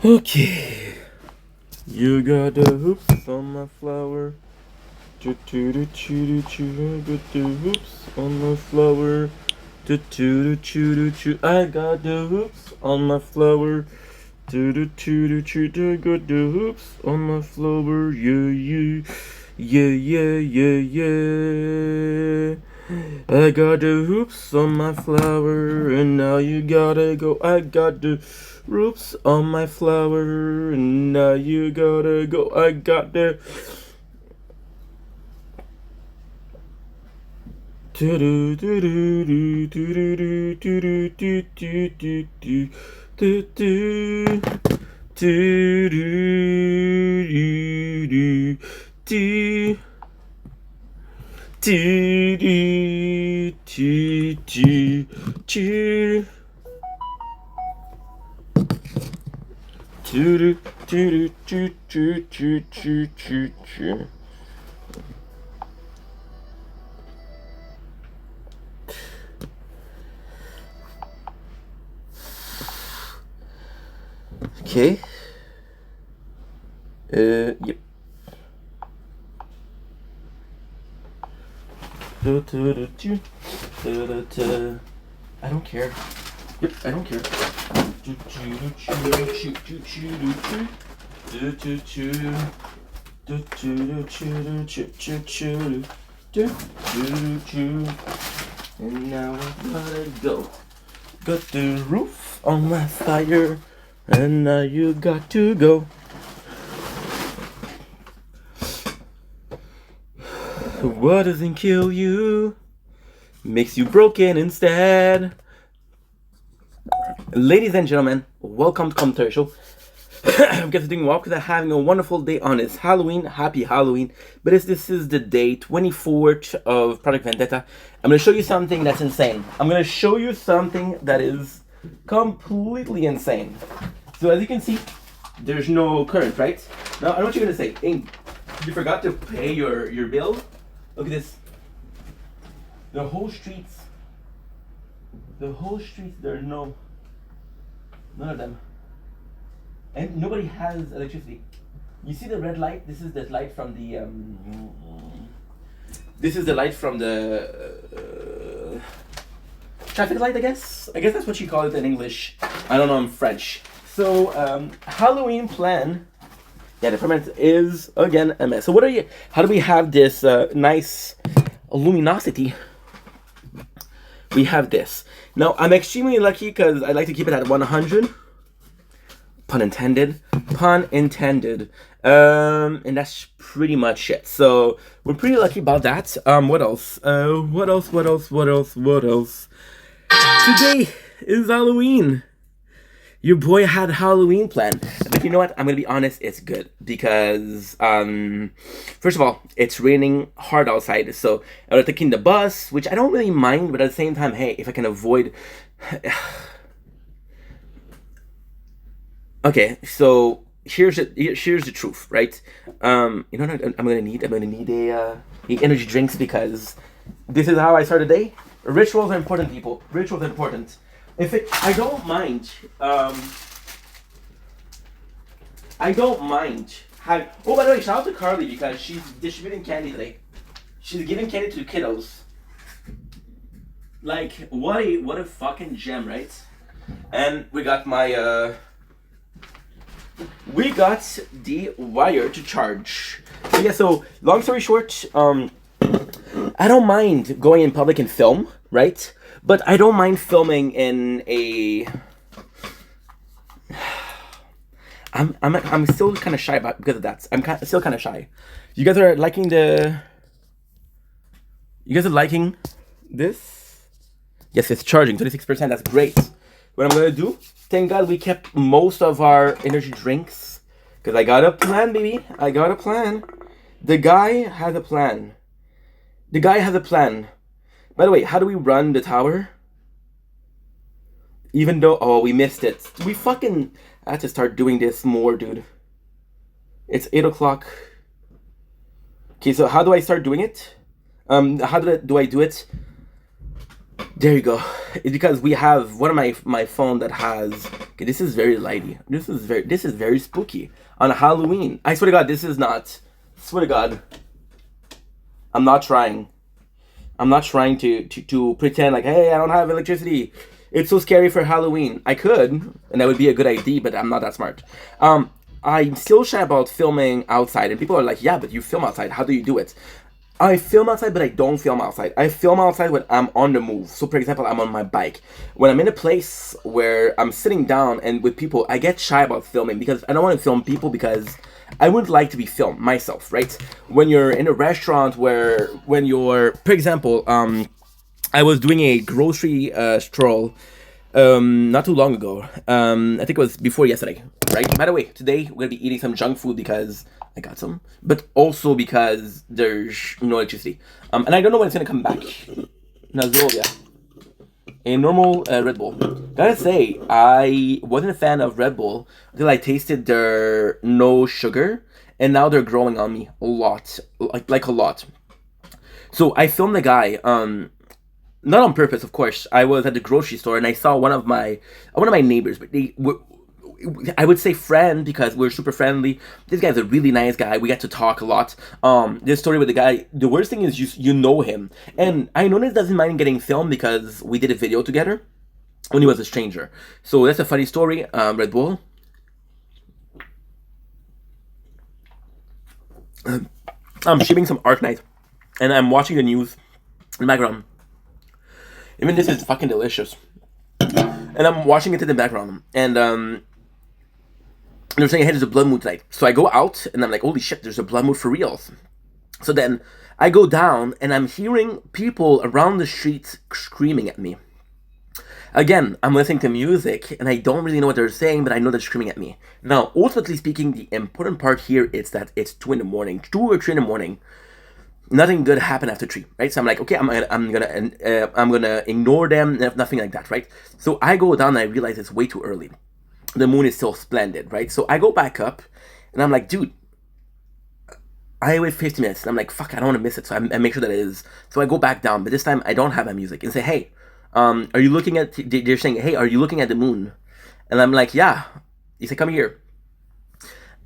Okay. You got the hoops on my flower. Got the hoops on my flower. I got the hoops on my flower. I got the hoops on my flower. Yeah, yeah, yeah, yeah, yeah, yeah. I got the hoops on my flower, and now you gotta go. I got the hoops on my flower, and now you gotta go. I got the. Okay. Yep. I don't care. Yep, I don't care. And now I gotta go. Got the roof on my fire, and now you got to go. What doesn't kill you makes you broken instead. Ladies and gentlemen, welcome to Commentary Show. I'm guys doing well because I'm having a wonderful day on it's Halloween. Happy Halloween. But this is the day 24th of Project Vendetta. I'm going to show you something that's insane. I'm going to show you something that is completely insane. So as you can see, there's no current, right? Now I know what you're going to say. Hey, you forgot to pay your bill? Look at this. The whole streets, there's none of them. And nobody has electricity. You see the red light? This is the light from the traffic light, I guess. I guess that's what you call it in English. I don't know, I'm French. So Halloween plan. Yeah, the permit is again a mess. So how do we have this nice luminosity? We have this. Now I'm extremely lucky because I like to keep it at 100. Pun intended. And that's pretty much it. So we're pretty lucky about that. What else? What else? Today is Halloween. Your boy had a Halloween plan. But you know what? I'm gonna be honest, it's good. Because first of all, it's raining hard outside. So I'm taking the bus, which I don't really mind, but at the same time, hey, if I can avoid okay, so here's the truth, right? You know what I'm gonna need a energy drinks because this is how I start the day. Rituals are important, people. Rituals are important. I don't mind. I don't mind. Oh, by the way, shout out to Carly because she's distributing candy today. She's giving candy to kiddos. Like what a fucking gem, right? And we got we got the wire to charge. So yeah, so long story short, I don't mind going in public and film, right? But I don't mind filming in a. I'm still kind of shy about because of that. Still kind of shy. You guys are liking this? Yes, it's charging 26%. That's great. What I'm gonna do? Thank God we kept most of our energy drinks because I got a plan, baby. I got a plan. The guy has a plan. By the way, how do we run the tower? Even though, we missed it. I have to start doing this more, dude. It's 8 o'clock. Okay, so how do I start doing it? How do I do it? There you go. It's because we have one of my phone that has. Okay, this is very lighty. This is very spooky on Halloween. I swear to God, this is not. Swear to God, I'm not trying. I'm not trying to pretend like, hey, I don't have electricity. It's so scary for Halloween. I could, and that would be a good idea, but I'm not that smart. I'm still shy about filming outside, and people are like, yeah, but you film outside. How do you do it? I film outside, but I don't film outside. I film outside when I'm on the move. So, for example, I'm on my bike. When I'm in a place where I'm sitting down and with people, I get shy about filming because I don't want to film people because I wouldn't like to be filmed myself, right? When you're in a restaurant when you're, for example, I was doing a grocery stroll not too long ago. I think it was before yesterday, right? By the way, today we're gonna be eating some junk food because I got some, but also because there's no electricity. And I don't know when it's gonna come back. Nazovia. A normal Red Bull. Gotta say, I wasn't a fan of Red Bull until I tasted their no sugar, and now they're growing on me a lot, like a lot. So I filmed the guy, not on purpose, of course. I was at the grocery store and I saw one of my neighbors, but they were, I would say friend because we're super friendly. This guy's a really nice guy. We get to talk a lot. This story with the guy, the worst thing is you know him. And I know this doesn't mind getting filmed because we did a video together when he was a stranger. So that's a funny story. Red Bull. I'm streaming some Arknight and I'm watching the news in the background. Even this is fucking delicious. And I'm watching it in the background. And they're saying, hey, there's a blood moon tonight. So I go out and I'm like, holy shit, there's a blood moon for reals. So then I go down and I'm hearing people around the streets screaming at me. Again, I'm listening to music and I don't really know what they're saying, but I know they're screaming at me. Now, ultimately speaking, the important part here is that it's 2 in the morning, 2 or 3 in the morning. Nothing good happened after 3, right? So I'm like, okay, I'm gonna ignore them, nothing like that, right? So I go down and I realize it's way too early. The moon is still splendid, right? So I go back up and I'm like, dude, I wait 50 minutes. And I'm like, fuck, I don't want to miss it. So I make sure that it is. So I go back down, but this time I don't have my music and say, hey, are you looking at, they're saying, hey, are you looking at the moon? And I'm like, yeah. He said, come here.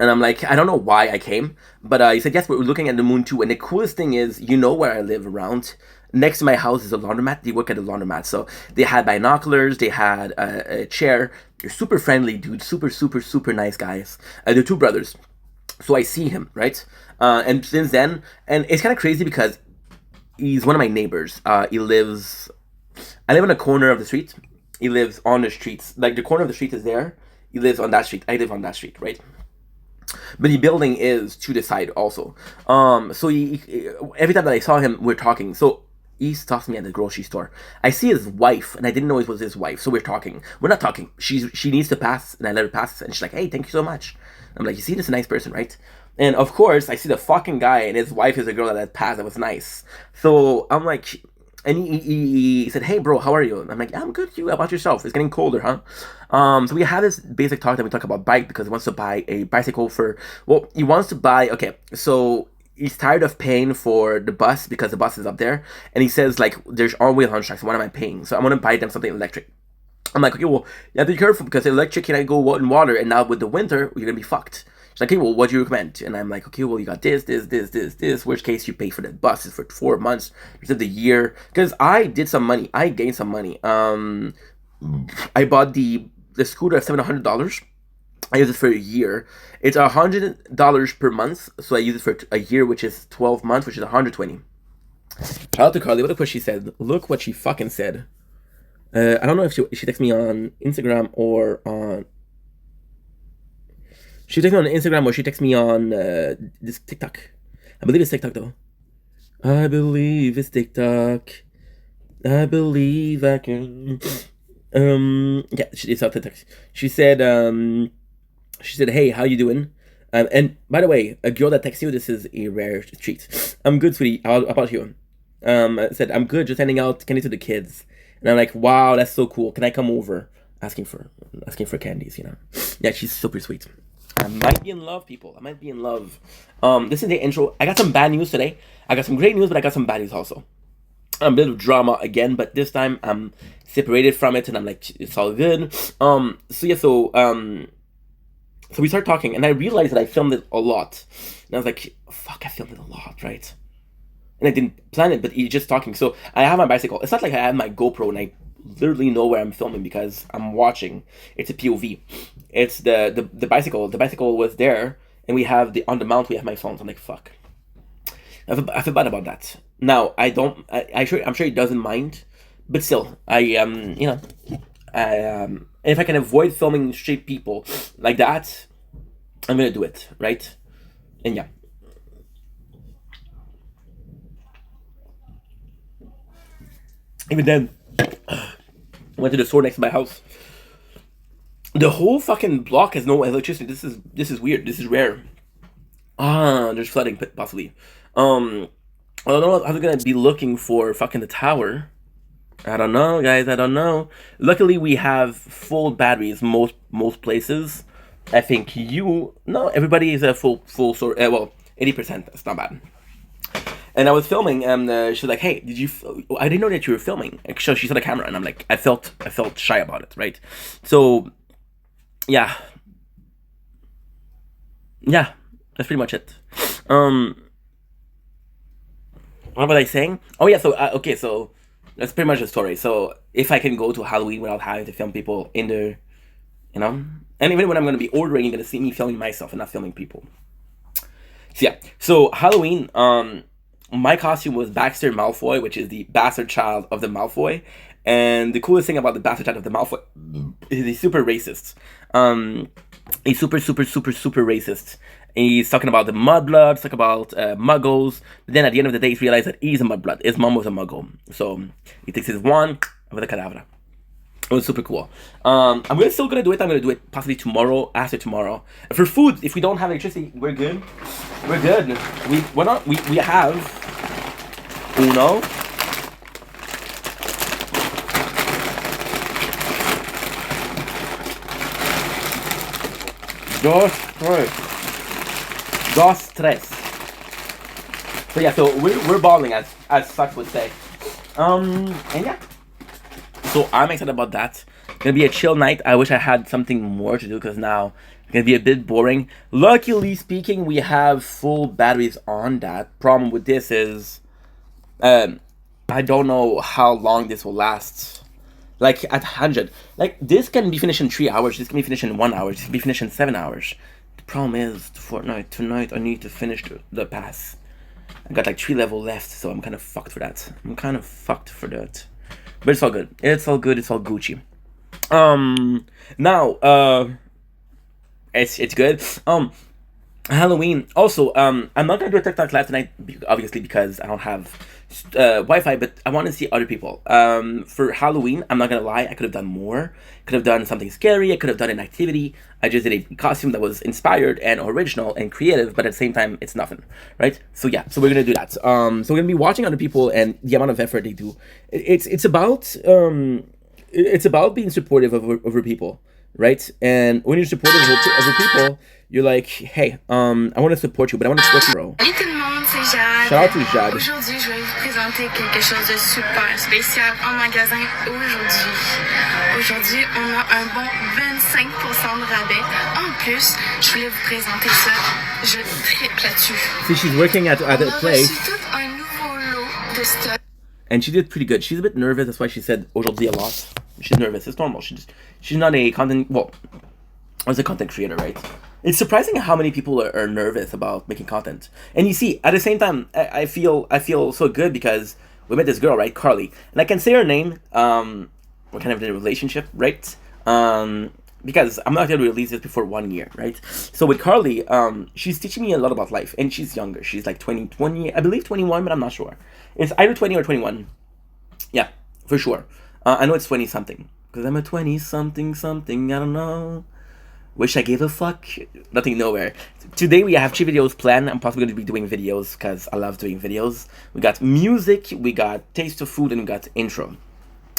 And I'm like, I don't know why I came, but he said, yes, we're looking at the moon too. And the coolest thing is, you know where I live around. Next to my house is a laundromat. They work at a laundromat. So they had binoculars, they had a chair. They're super friendly, dude. Super, super, super nice guys. They're 2 brothers. So I see him, right? And since then, and it's kind of crazy because he's one of my neighbors. I live on a corner of the street. He lives on the streets. Like the corner of the street is there. He lives on that street. I live on that street, right? But the building is to the side also. So every time that I saw him, we're talking. So he stops me at the grocery store. I see his wife, and I didn't know it was his wife. So we're talking. We're not talking. She needs to pass, and I let her pass, and she's like, "Hey, thank you so much." I'm like, "You see, this is a nice person, right?" And of course, I see the fucking guy, and his wife is a girl that had passed. That was nice. So I'm like. And he said, hey, bro, how are you? And I'm like, yeah, I'm good. You, how about yourself? It's getting colder, huh? So we had this basic talk that we talk about bike because he wants to buy a bicycle he wants to buy, okay, so he's tired of paying for the bus because the bus is up there. And he says, like, there's all-wheel launch tracks. So what am I paying? So I'm going to buy them something electric. I'm like, okay, well, you have to be careful because electric cannot go in water. And now with the winter, you're going to be fucked. She's like, okay, well, what do you recommend? And I'm like, okay, well, you got this. Worst case, you pay for the buses for 4 months instead of the year. Because I did some money. I gained some money. I bought the scooter at $700. I use it for a year. It's $100 per month. So I use it for a year, which is 12 months, which is $120. Shout out to Carly. Look what she said. Look what she fucking said. I don't know if she texts me on Instagram or on... She texts me on Instagram or she texts me on this TikTok. I believe it's TikTok though. I believe it's TikTok. I believe I can. Yeah, it's on TikTok. She said, hey, how you doing? And by the way, a girl that texts you, this is a rare treat. I'm good, sweetie. How about you? I said, I'm good, just handing out candy to the kids. And I'm like, wow, that's so cool. Can I come over? Asking for candies, you know. Yeah, she's super sweet. I might be in love, people. I might be in love. This is the intro. I got some bad news today. I got some great news, but I got some bad news also. a bit of drama again, but this time I'm separated from it and I'm like, it's all good. So yeah, so we start talking and I realized that I filmed it a lot. And I was like, fuck, I filmed it a lot, right? And I didn't plan it, but you're just talking. So I have my bicycle. It's not like I have my GoPro and I literally know where I'm filming because I'm watching. It's a POV. It's the bicycle. The bicycle was there, and we have on the mount we have my phones. I'm like, fuck. I feel bad about that. Now I'm sure he doesn't mind, but still, if I can avoid filming straight people like that, I'm gonna do it, right? And yeah. Even then, I went to the store next to my house. The whole fucking block has no electricity. This is weird. This is rare. There's flooding possibly. I don't know if I'm gonna be looking for fucking the tower. I don't know, guys. I don't know. Luckily, we have full batteries most places. I think everybody is a full sort. Well, 80%. That's not bad. And I was filming, and she was like, "Hey, I didn't know that you were filming." So she saw the camera, and I'm like, I felt shy about it, right? So, yeah, that's pretty much it. What was I saying? Oh yeah, so okay, so that's pretty much the story. So if I can go to Halloween without having to film people in the, and even when I'm gonna be ordering, you're gonna see me filming myself and not filming people. So yeah, so Halloween, my costume was Baxter Malfoy, which is the bastard child of the Malfoy. And the coolest thing about the bastard child of the Malfoy is he's super racist. He's super racist. He's talking about the mudbloods, talking about muggles. But then at the end of the day, he's realized that he's a mudblood. His mom was a muggle. So he takes his wand with a cadavra. It was super cool. I'm still gonna do it. I'm gonna do it possibly tomorrow, after tomorrow. For food, if we don't have electricity, we're good. We're good. We have uno. Dos tres. So yeah, so we're balling as such would say. And yeah. So I'm excited about that. It's gonna be a chill night. I wish I had something more to do because now it's gonna be a bit boring. Luckily speaking, we have full batteries on that. Problem with this is, I don't know how long this will last. Like at 100, like this can be finished in 3 hours. This can be finished in 1 hour. This can be finished in 7 hours. The problem is Fortnite tonight. I need to finish the pass. I got like 3 levels left, so I'm kind of fucked for that. But it's all good. It's all good. It's all Gucci. Now, it's good. Halloween. Also, I'm not gonna do a TikTok live tonight, obviously because I don't have Wi-Fi. But I want to see other people. For Halloween, I'm not gonna lie. I could have done more. Could have done something scary. I could have done an activity. I just did a costume that was inspired and original and creative, but at the same time, it's nothing, right? So yeah, so we're gonna do that. So we're gonna be watching other people and the amount of effort they do. It's about being supportive of other people, right? And when you're supportive of other people, you're like, hey, I want to support you, but I want to support you, bro. Salut tout le monde, c'est Jade. Shout out to Jade. Aujourd'hui, je vais vous présenter quelque chose de super spécial en magasin Aujourd'hui, on a un bon 25% de rabais. En plus, je voulais vous présenter ça. Je triple là-dessus. See, she's working at a place. On a reçu tout un nouveau lot de stock. And she did pretty good. She's a bit nervous. That's why she said aujourd'hui a lot. She's nervous. It's normal. She's not a content. Well, I was a content creator, right? It's surprising how many people are nervous about making content. And you see, at the same time, I feel so good because we met this girl, right, Carly, and I can say her name. We're kind of in a relationship, right? Because I'm not gonna release this before 1 year, right? So with Carly, she's teaching me a lot about life, and she's younger. She's like 20, I believe 21, but I'm not sure. It's either 20 or 21. Yeah, for sure. I know it's 20 something because I'm a 20 something. I don't know. Wish I gave a fuck. Nothing nowhere. Today we have 3 videos planned. I'm possibly going to be doing videos because I love doing videos. We got music, we got taste of food, and we got intro.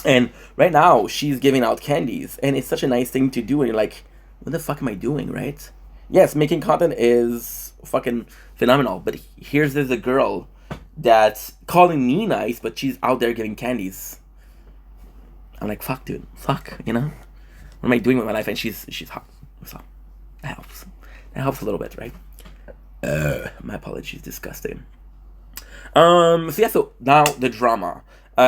And right now she's giving out candies, and it's such a nice thing to do. And you're like, what the fuck am I doing, right? Yes, making content is fucking phenomenal. But here's a girl that's calling me nice, but she's out there giving candies. I'm like, fuck, dude, fuck, you know? What am I doing with my life? And she's hot, so that helps. That helps a little bit, right? My apologies, disgusting. So yeah, so now the drama.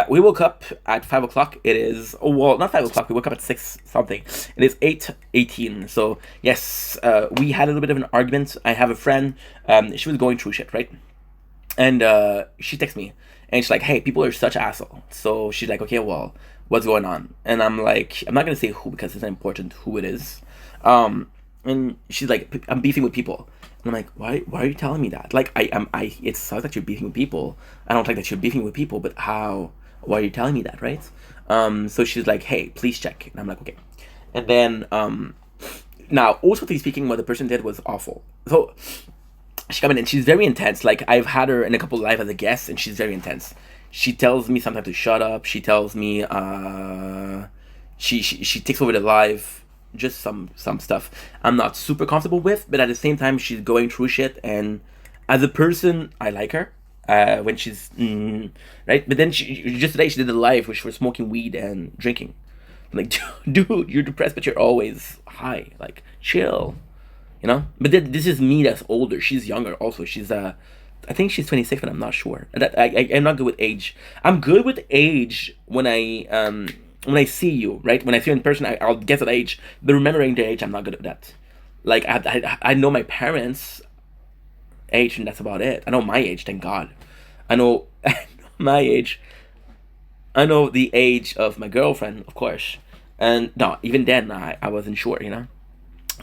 We woke up at 5 o'clock. It is, well, not 5 o'clock. We woke up at 6 something. It is 8:18. So yes, we had a little bit of an argument. I have a friend. She was going through shit, right? And she texts me, and she's like, "Hey, people are such assholes." So she's like, "Okay, well, what's going on?" And I'm like, I'm not gonna say who because it's not important who it is. And she's like, "I'm beefing with people." And I'm like, "Why are you telling me that? Like, it sucks that you're beefing with people. I don't like that you're beefing with people, but how? Why are you telling me that, right?" So she's like, "Hey, please check." And I'm like, "Okay." And then now, ultimately speaking, what the person did was awful. So she come in and she's very intense. Like, I've had her in a couple of live as a guest, and she's very intense. She tells me sometimes to shut up. She tells me she takes over the live, just some stuff I'm not super comfortable with, but at the same time she's going through shit, and as a person I like her when she's right. But then just today she did a live which was smoking weed and drinking. I'm like, dude, you're depressed but you're always high, like chill, you know. But then this is me that's older. She's younger also. She's I think she's 26, but I'm not sure. I'm not good with age. I'm good with age when I see you, right? When I see you in person, I'll guess at age. But remembering the age, I'm not good at that. Like, I know my parents' age, and that's about it. I know my age, thank God. I know, I know my age. I know the age of my girlfriend, of course. And no, even then, I wasn't sure, you know?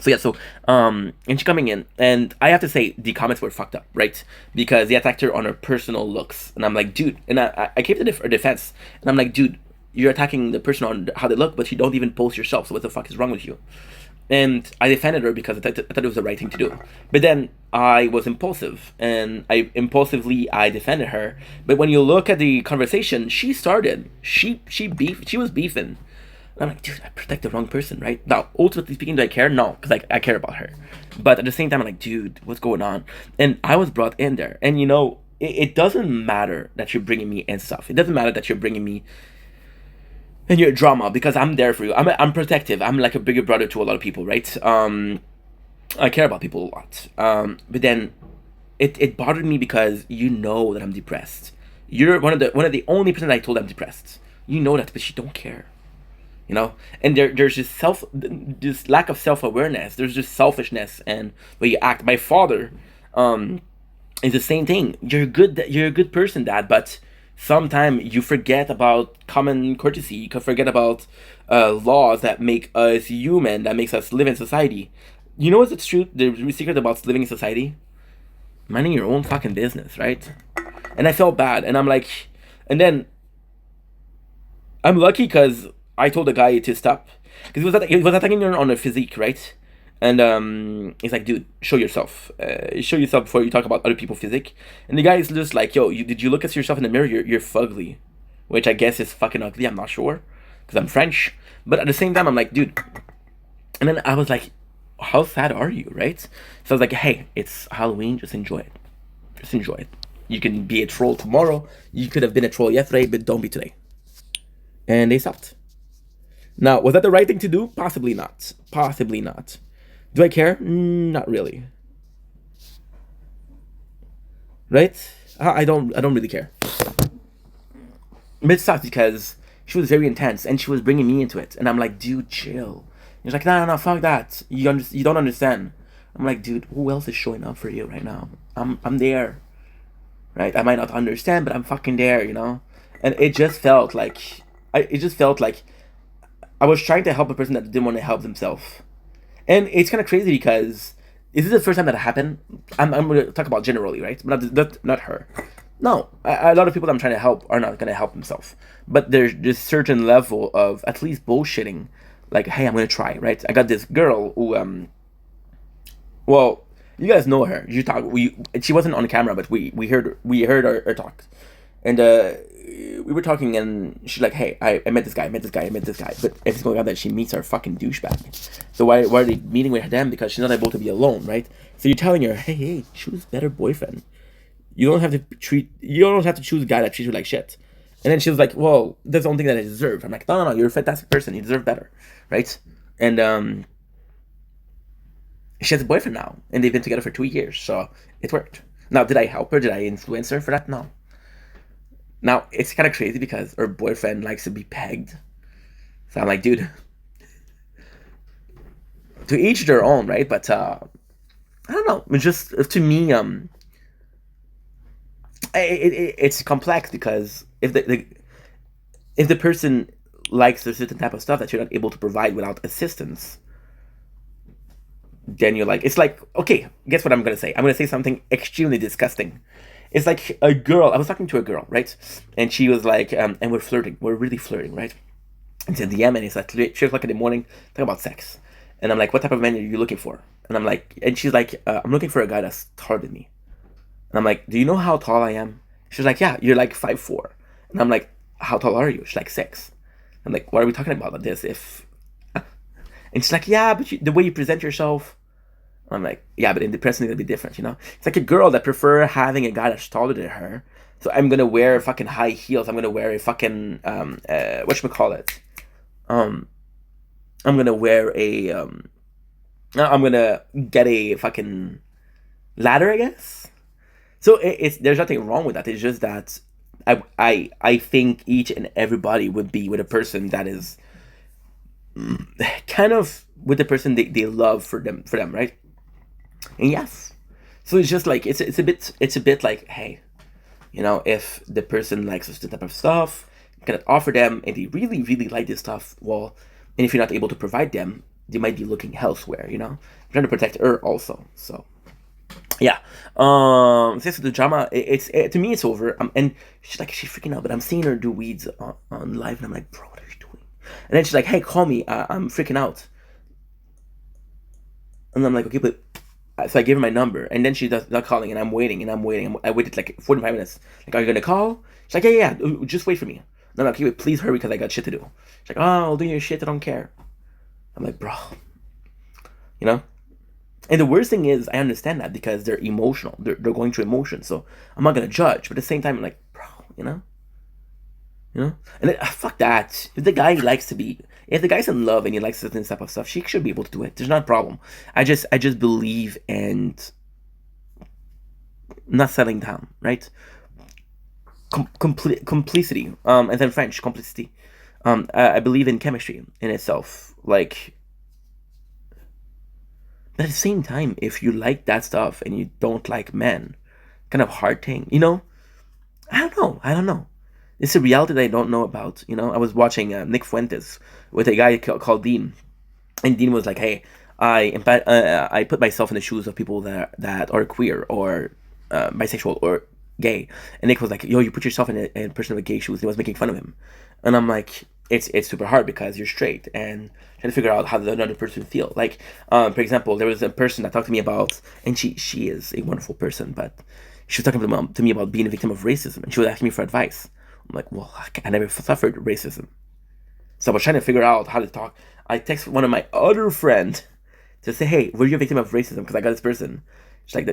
So yeah, so and she coming in, and I have to say the comments were fucked up, right? Because they attacked her on her personal looks, and I'm like, dude, and I came to her defense, and I'm like, dude, you're attacking the person on how they look, but you don't even post yourself. So what the fuck is wrong with you? And I defended her because I thought it was the right thing to do. But then I was impulsive, and I defended her. But when you look at the conversation, she started. She was beefing. I'm like, dude, I protect the wrong person, right? Now, ultimately speaking, do I care? No, because I care about her. But at the same time, I'm like, dude, what's going on? And I was brought in there. And, you know, it doesn't matter that you're bringing me and stuff. It doesn't matter that you're bringing me and your drama, because I'm there for you. I'm protective. I'm like a bigger brother to a lot of people, right? I care about people a lot. But then it bothered me because you know that I'm depressed. You're one of the only person I told I'm depressed. You know that, but you don't care. You know, and there's this lack of self-awareness. There's just selfishness and the way you act. My father is the same thing. You're a good person, Dad, but sometimes you forget about common courtesy. You can forget about laws that make us human, that makes us live in society. You know what's the truth? The secret about living in society? Minding your own fucking business, right? And I felt bad, and I'm like, and then I'm lucky because I told the guy to stop, because he was attacking her on her physique, right? And he's like, dude, show yourself. Show yourself before you talk about other people's physique. And the guy is just like, yo, did you look at yourself in the mirror? You're fugly, which I guess is fucking ugly. I'm not sure, because I'm French. But at the same time, I'm like, dude. And then I was like, how sad are you, right? So I was like, hey, it's Halloween. Just enjoy it. Just enjoy it. You can be a troll tomorrow. You could have been a troll yesterday, but don't be today. And they stopped. Now, was that the right thing to do? Possibly not. Possibly not. Do I care? Not really. Right? I don't really care. But it sucks because she was very intense and she was bringing me into it, and I'm like, dude, chill. He's like, no, fuck that. You don't understand. I'm like, dude, who else is showing up for you right now? I'm there. Right? I might not understand, but I'm fucking there, you know? And it just felt like I was trying to help a person that didn't want to help themselves. And it's kind of crazy because is this the first time that happened? I'm going to talk about generally, right? But not her. No, a lot of people that I'm trying to help are not going to help themselves. But there's this certain level of at least bullshitting. Like, hey, I'm going to try, right? I got this girl who, well, you guys know her. She wasn't on camera, but we heard her talk. And we were talking, and she's like, hey, I met this guy. But every single guy that she meets are a fucking douchebag. So why are they meeting with them? Because she's not able to be alone, right? So you're telling her, hey, choose better boyfriend. You don't have to choose a guy that treats you like shit. And then she was like, well, that's the only thing that I deserve. I'm like, no, you're a fantastic person. You deserve better, right? And she has a boyfriend now, and they've been together for 2 years, so it worked. Now, did I help her? Did I influence her for that? No. Now, it's kind of crazy because her boyfriend likes to be pegged. So I'm like, dude, to each their own, right? But I don't know. It's just, to me, it's complex because if the person likes a certain type of stuff that you're not able to provide without assistance, then you're like, it's like, okay, guess what I'm gonna say? I'm gonna say something extremely disgusting. It's like a girl. I was talking to a girl, right? And she was like, and we're flirting. We're really flirting, right? It's a DM, and it's like 3 o'clock in the morning, talking about sex. And I'm like, what type of man are you looking for? And I'm like, and she's like, I'm looking for a guy that's taller than me. And I'm like, do you know how tall I am? She's like, yeah, you're like 5'4". And I'm like, how tall are you? She's like 6. I'm like, what are we talking about this? And she's like, yeah, but the way you present yourself. I'm like, yeah, but in the person it'll be different, you know? It's like a girl that prefer having a guy that's taller than her. So I'm gonna wear fucking high heels. I'm gonna wear a fucking whatchamacallit? I'm gonna wear a I'm gonna get a fucking ladder, I guess. So it's there's nothing wrong with that. It's just that I think each and everybody would be with a person that is kind of with the person they love for them, right? And yes, so it's just like it's a bit like, hey, you know, if the person likes this type of stuff, you can offer them, and they really really like this stuff. Well, and if you're not able to provide them, they might be looking elsewhere. You know, I'm trying to protect her also. So yeah, this is the drama. To me, it's over. And she's freaking out, but I'm seeing her do weeds on live, and I'm like, bro, what are you doing? And then she's like, hey, call me. I'm freaking out. And I'm like, okay, but so I gave her my number, and then she's not calling, and I'm waiting. I waited like 45 minutes. Like, are you gonna call? She's like, yeah, just wait for me. And I'm like, okay, but please hurry because I got shit to do. She's like, oh, I'll do your shit. I don't care. I'm like, bro, you know. And the worst thing is, I understand that because they're emotional. They're going through emotion. So I'm not gonna judge, but at the same time, I'm like, bro, you know. And then, fuck that. If the guy's in love and he likes certain type of stuff, she should be able to do it. There's not a problem. I just believe and not settling down, right? Complicity. And then French complicity. I believe in chemistry in itself. Like, but at the same time, if you like that stuff and you don't like men, kind of hard thing, you know. I don't know. It's a reality that I don't know about. You know, I was watching Nick Fuentes with a guy called Dean, and Dean was like, "Hey, I put myself in the shoes of people that are queer or bisexual or gay," and Nick was like, "Yo, you put yourself in a person with gay shoes." And he was making fun of him, and I'm like, "It's super hard because you're straight and trying to figure out how does another person feel." Like, for example, there was a person that talked to me about, and she is a wonderful person, but she was talking to me about being a victim of racism, and she was asking me for advice. I'm like, well, I never suffered racism. So I was trying to figure out how to talk. I text one of my other friends to say, hey, were you a victim of racism? Because I got this person. She's like,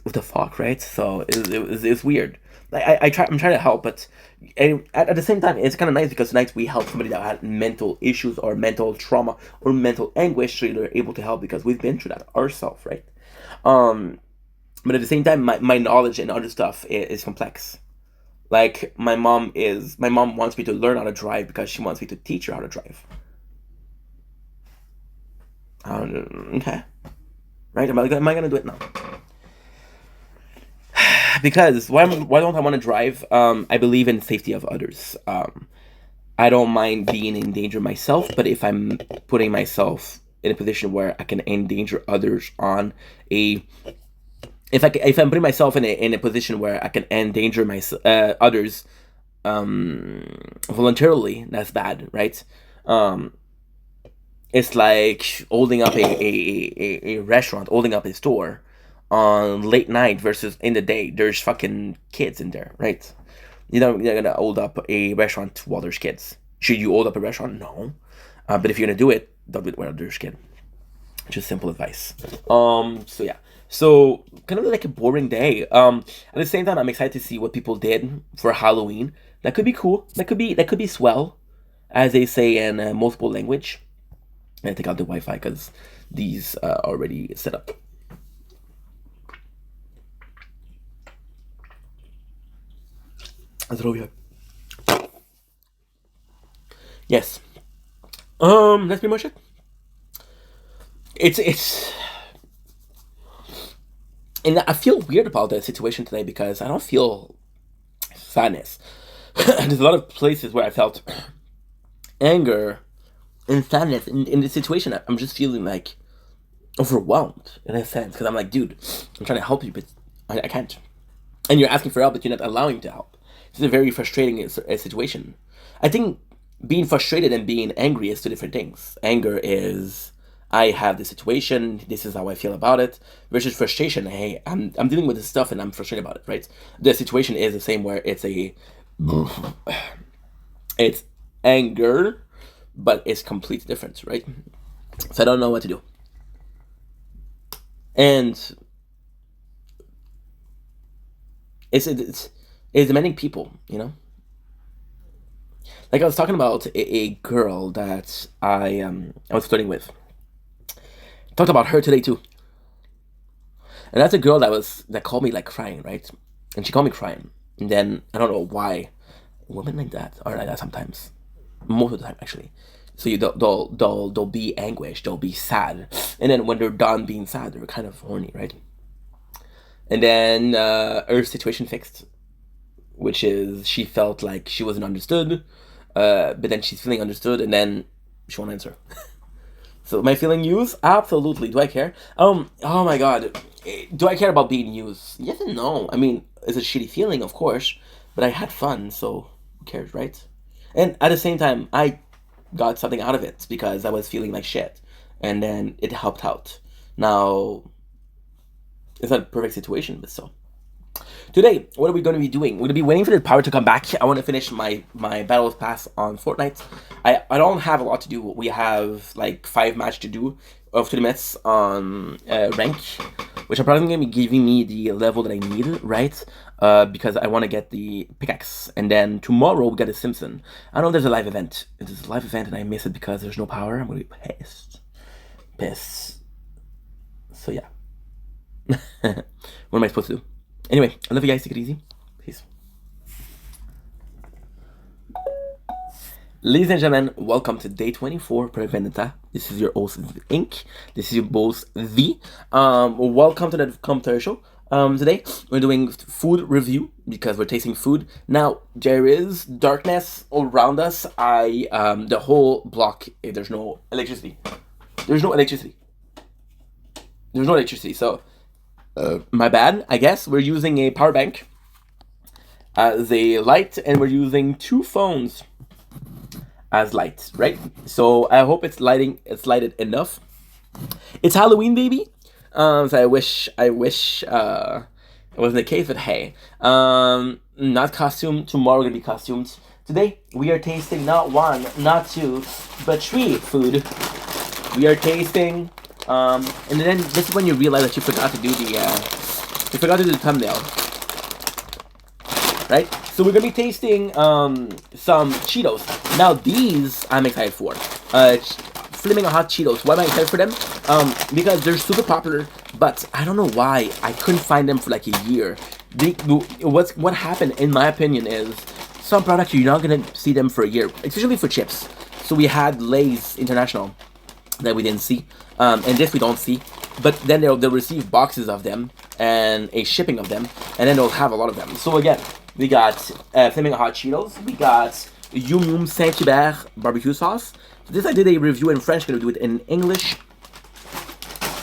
what the fuck, right? So it's weird. I'm trying to help, but at the same time, it's kind of nice because tonight we help somebody that had mental issues or mental trauma or mental anguish, so they're able to help because we've been through that ourselves, right? But at the same time, my knowledge and other stuff is complex. Like, my mom wants me to learn how to drive because she wants me to teach her how to drive. Okay. Right? Am I gonna do it now? Because why don't I want to drive? I believe in safety of others. I don't mind being in danger myself, but if I'm putting myself in a position where I can endanger others on a if I'm putting myself in a position where I can endanger my others voluntarily, that's bad, right? It's like holding up a restaurant, holding up a store on late night versus in the day. There's fucking kids in there, right? You're gonna hold up a restaurant while there's kids. Should you hold up a restaurant? No. But if you're gonna do it, don't do it while there's kids. Just simple advice. So yeah. So kind of like a boring day. At the same time, I'm excited to see what people did for Halloween. That could be cool. That could be swell, as they say in multiple language. And I take out the Wi-Fi because these are already set up. Yes. That's pretty much it. It's and I feel weird about the situation today because I don't feel sadness. There's a lot of places where I felt anger and sadness in this situation. I'm just feeling like overwhelmed in a sense because I'm like, dude, I'm trying to help you, but I can't. And you're asking for help, but you're not allowing to help. It's a very frustrating situation. I think being frustrated and being angry is two different things. Anger is I have this situation, this is how I feel about it, versus frustration. Hey, I'm dealing with this stuff and I'm frustrated about it, right? The situation is the same where it's anger, but it's completely different, right? So I don't know what to do. And it's demanding people, you know? Like I was talking about a girl that I was flirting with. Talked about her today too. And that's a girl that called me like crying, right? And she called me crying. And then I don't know why women like that are like that sometimes. Most of the time actually. So they'll be anguished, they'll be sad. And then when they're done being sad, they're kind of horny, right? And then her situation fixed, which is she felt like she wasn't understood, but then she's feeling understood, and then she won't answer. So am I feeling used? Absolutely. Do I care? Oh my god. Do I care about being used? Yes and no. I mean, it's a shitty feeling, of course, but I had fun, so who cares, right? And at the same time, I got something out of it because I was feeling like shit, and then it helped out. Now, it's not a perfect situation, but still. Today, what are we going to be doing? We're going to be waiting for the power to come back. I want to finish my Battle Pass on Fortnite. I don't have a lot to do. We have like 5 matches to do of 20 minutes on rank, which are probably going to be giving me the level that I need, right? Because I want to get the pickaxe. And then tomorrow we got a Simpson. I know there's a live event. There's a live event and I miss it because there's no power. I'm going to be pissed. Pissed. So yeah. What am I supposed to do? Anyway, I love you guys. Take it easy. Peace. Ladies and gentlemen, welcome to day 24 Project Vendetta. This is your host Ink. This is your boss V. Welcome to the commentary show. Today we're doing food review because we're tasting food. Now there is darkness all around us. The whole block. There's no electricity. There's no electricity. So. My bad, I guess. We're using a power bank as a light, and we're using 2 phones as lights, right? So I hope it's lighted enough. It's Halloween, baby. So I wish it wasn't the case, but hey, not costume. Tomorrow we're gonna be costumed. Today we are tasting not 1, not 2, but 3 food. We are tasting. And then this is when you realize that you forgot to do the thumbnail, right? So we're gonna be tasting some Cheetos. Now these I'm excited for. Flaming hot Cheetos. Why am I excited for them? Because they're super popular, but I don't know why I couldn't find them for like a year. What happened, in my opinion, is some products you're not gonna see them for a year, especially for chips. So we had Lay's International that we didn't see, and this we don't see, but then they'll receive boxes of them and a shipping of them, and then they'll have a lot of them. So again, we got Flaming Hot Cheetos, we got Yum Yum Saint-Hubert barbecue sauce. So this I did a review in French, gonna do it in English.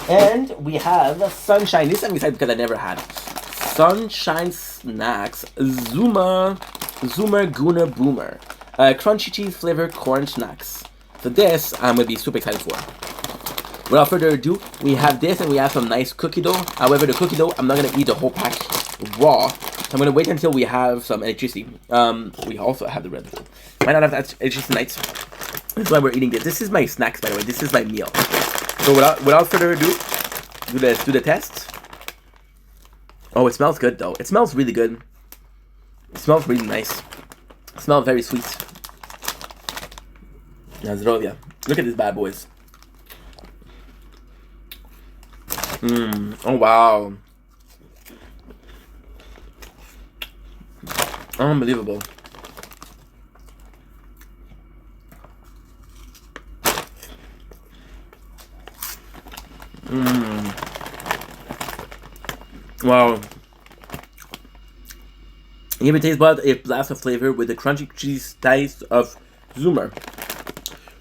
And we have Sunshine. This I'm excited because I never had Sunshine Snacks Zoomer Gooner Boomer crunchy cheese flavored corn snacks. So this I'm gonna be super excited for. Without further ado, we have this and we have some nice cookie dough. However, the cookie dough I'm not gonna eat the whole pack raw. So I'm gonna wait until we have some electricity. We also have the Red Bull. Might not have that electricity tonight. That's why we're eating this. This is my snacks, by the way. This is my meal. So without further ado, do the test. Oh, it smells good though. It smells really good. It smells really nice. It smells very sweet. Na zdrowie. Look at these bad boys. Oh wow. Unbelievable. Wow. Even taste bud a blast of flavor with the crunchy cheese taste of Zoomer.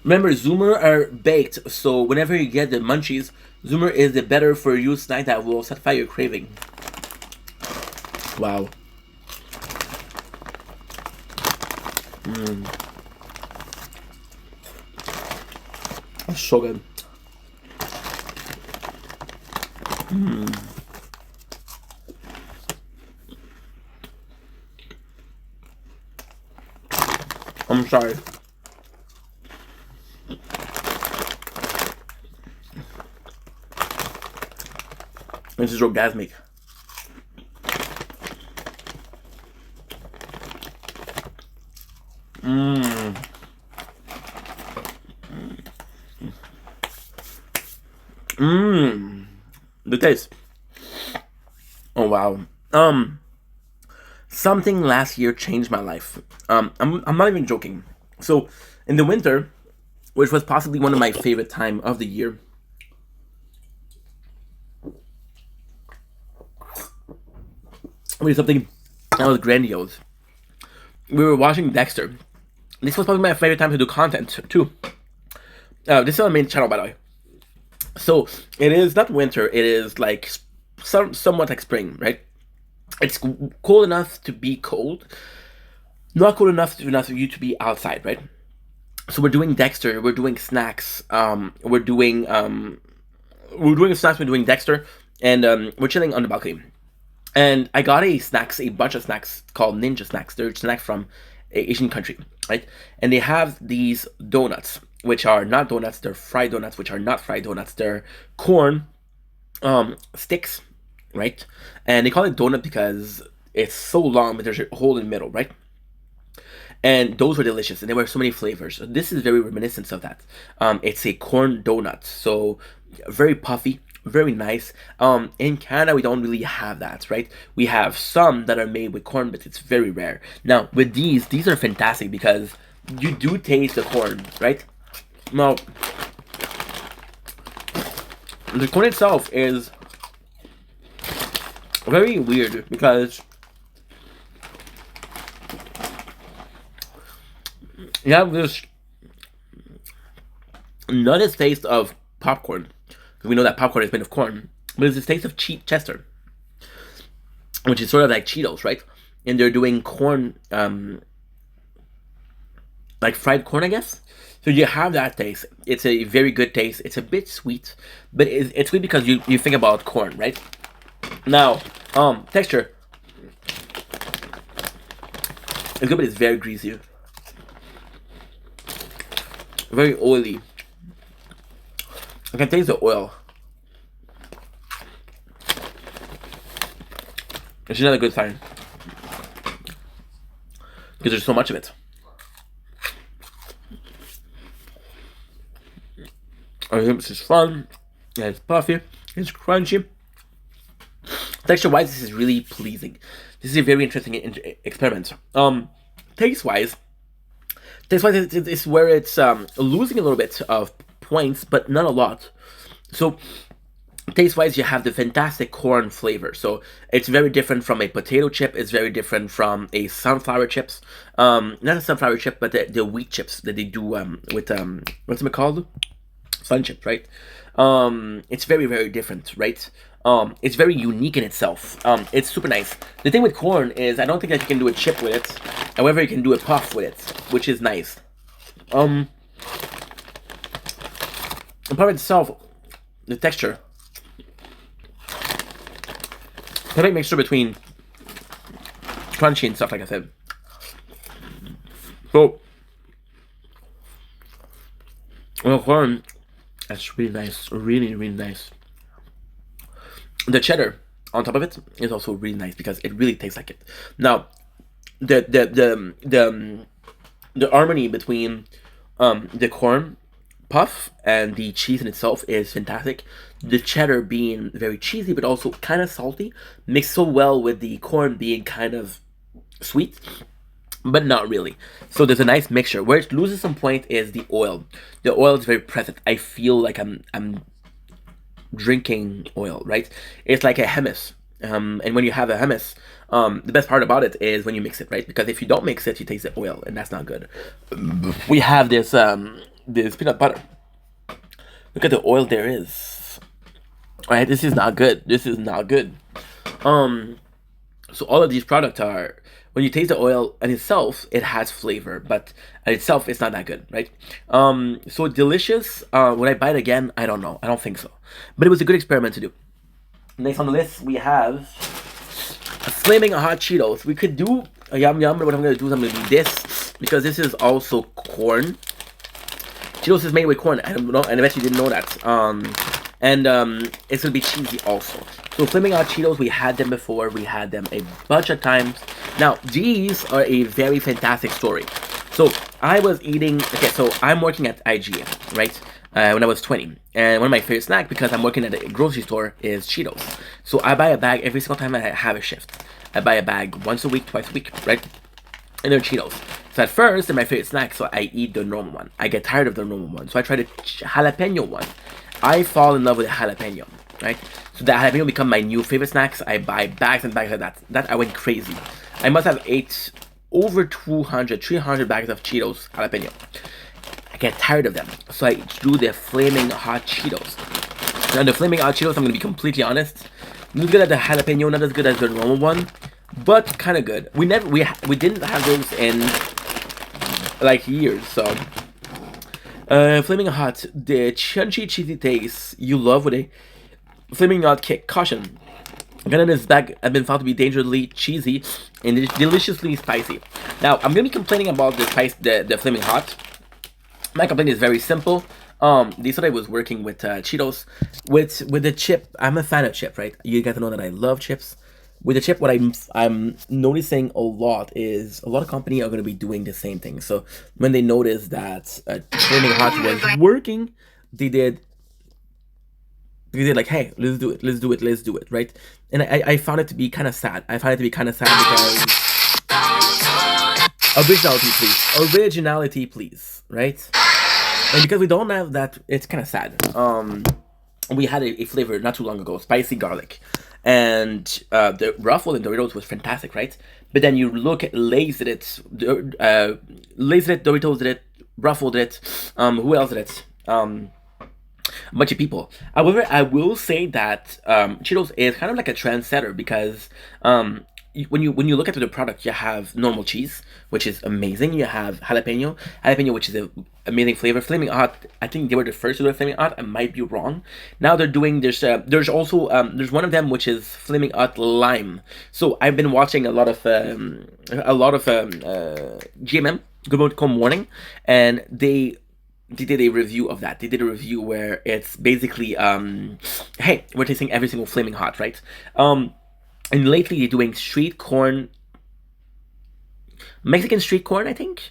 Remember, Zoomer are baked, so whenever you get the munchies, Zoomer is the better for you snack that will satisfy your craving. Wow. That's so good. I'm sorry. This is orgasmic. The taste. Oh wow. Something last year changed my life. I'm not even joking. So in the winter, which was possibly one of my favorite time of the year, we did something that was grandiose. We were watching Dexter. This was probably my favorite time to do content too. This is on the main channel, by the way. So it is not winter. It is like somewhat like spring, right? It's cold enough to be cold, not cold enough for you to be outside, right? So we're doing Dexter. We're doing snacks. We're doing snacks. We're doing Dexter, and we're chilling on the balcony. And I got a bunch of snacks called Ninja Snacks. They're snacks from an Asian country, right? And they have these donuts, which are not donuts. They're fried donuts, which are not fried donuts. They're corn sticks, right? And they call it donut because it's so long, but there's a hole in the middle, right? And those were delicious, and there were so many flavors. So this is very reminiscent of that. It's a corn donut, so very puffy, very nice. In Canada, we don't really have that, right? We have some that are made with corn, but it's very rare. Now, with these are fantastic because you do taste the corn, right? Now, the corn itself is very weird because you have this nutty taste of popcorn. We know that popcorn is made of corn, but it's this taste of cheap Chester, which is sort of like Cheetos, right? And they're doing corn, like fried corn, I guess. So you have that taste. It's a very good taste. It's a bit sweet, but it's sweet because you think about corn, right? Now, texture. It's good, but it's very greasy. Very oily. I can taste the oil. It's not a good sign because there's so much of it. I think this is fun. Yeah, it's puffy. It's crunchy. Texture-wise, this is really pleasing. This is a very interesting experiment. Taste-wise, it's where it's losing a little bit of points, but not a lot. So taste-wise, you have the fantastic corn flavor. So it's very different from a potato chip. It's very different from a sunflower chips. Not a sunflower chip, but the wheat chips that they do with what's it called? Sun chips, right? It's very, very different, right? It's very unique in itself. It's super nice. The thing with corn is I don't think that you can do a chip with it. However, you can do a puff with it, which is nice. The puff itself, the texture, perfect mixture between crunchy and stuff, like I said. So, well, corn, that's really nice. Really, really nice. The cheddar on top of it is also really nice because it really tastes like it. Now, the harmony between the corn puff and the cheese in itself is fantastic. The cheddar being very cheesy but also kind of salty, mixed so well with the corn being kind of sweet, but not really. So there's a nice mixture. Where it loses some point is the oil. The oil is very present. I feel like I'm drinking oil, right? It's like a hummus. And when you have a hummus, the best part about it is when you mix it, right? Because if you don't mix it, you taste the oil, and that's not good. We have this this peanut butter. Look at the oil there is. All right, this is not good. This is not good. So all of these products are, when you taste the oil in itself, it has flavor, but in itself, it's not that good, right? So delicious. Would I buy it again? I don't know. I don't think so. But it was a good experiment to do. Next on the list, we have Flaming Hot Cheetos. We could do a yum yum, but what I'm going to do is I'm going to do this, because this is also corn. Cheetos is made with corn. I don't know, and I bet you didn't know that. It's going to be cheesy also. So Flaming Hot Cheetos, we had them before. We had them a bunch of times. Now, these are a very fantastic story. So I was eating, okay, so I'm working at IGN, right? When I was 20. And one of my favorite snacks, because I'm working at a grocery store, is Cheetos. So I buy a bag every single time I have a shift. I buy a bag once a week, twice a week, right? And they're Cheetos. So at first, they're my favorite snack, so I eat the normal one. I get tired of the normal one, so I try the jalapeno one. I fall in love with the jalapeno, right? So the jalapeno become my new favorite snacks. I buy bags and bags like that. That I went crazy. I must have ate over 300 bags of Cheetos jalapeno. I get tired of them, so I do the Flaming Hot Cheetos. Now the Flaming Hot Cheetos, I'm gonna be completely honest, not as good as the jalapeno, not as good as the normal one, but kind of good. We didn't have those in like years, so. Flaming Hot, the crunchy cheesy taste you love with a Flaming Hot kick. Caution. Again, this bag has been found to be dangerously cheesy and deliciously spicy. Now, I'm gonna be complaining about the Flaming Hot. My complaint is very simple. They said I was working with Cheetos with the chip. I'm a fan of chip, right? You got to know that I love chips. With the chip, what I'm noticing a lot is a lot of companies are going to be doing the same thing. So when they noticed that Flaming Hot was working, they did like, hey, let's do it, right? And I found it to be kind of sad. Because originality, please, right? And because we don't have that, it's kind of sad. We had a flavor not too long ago, spicy garlic. And the Ruffle and Doritos was fantastic, right? But then you look at Lay's did it, Doritos did it, Ruffle did it, who else did it? A bunch of people. However, I will say that Cheetos is kind of like a trendsetter, because when you look at the product, you have normal cheese, which is amazing. You have jalapeno, which is an amazing flavor. Flaming Hot, I think they were the first to do Flaming Hot. I might be wrong. Now they're doing there's also there's one of them which is Flaming Hot lime. So I've been watching a lot of GMM, Good Morning, and they did a review of that. They did a review where it's basically hey, we're tasting every single Flaming Hot, right? And lately they're doing Mexican street corn, I think,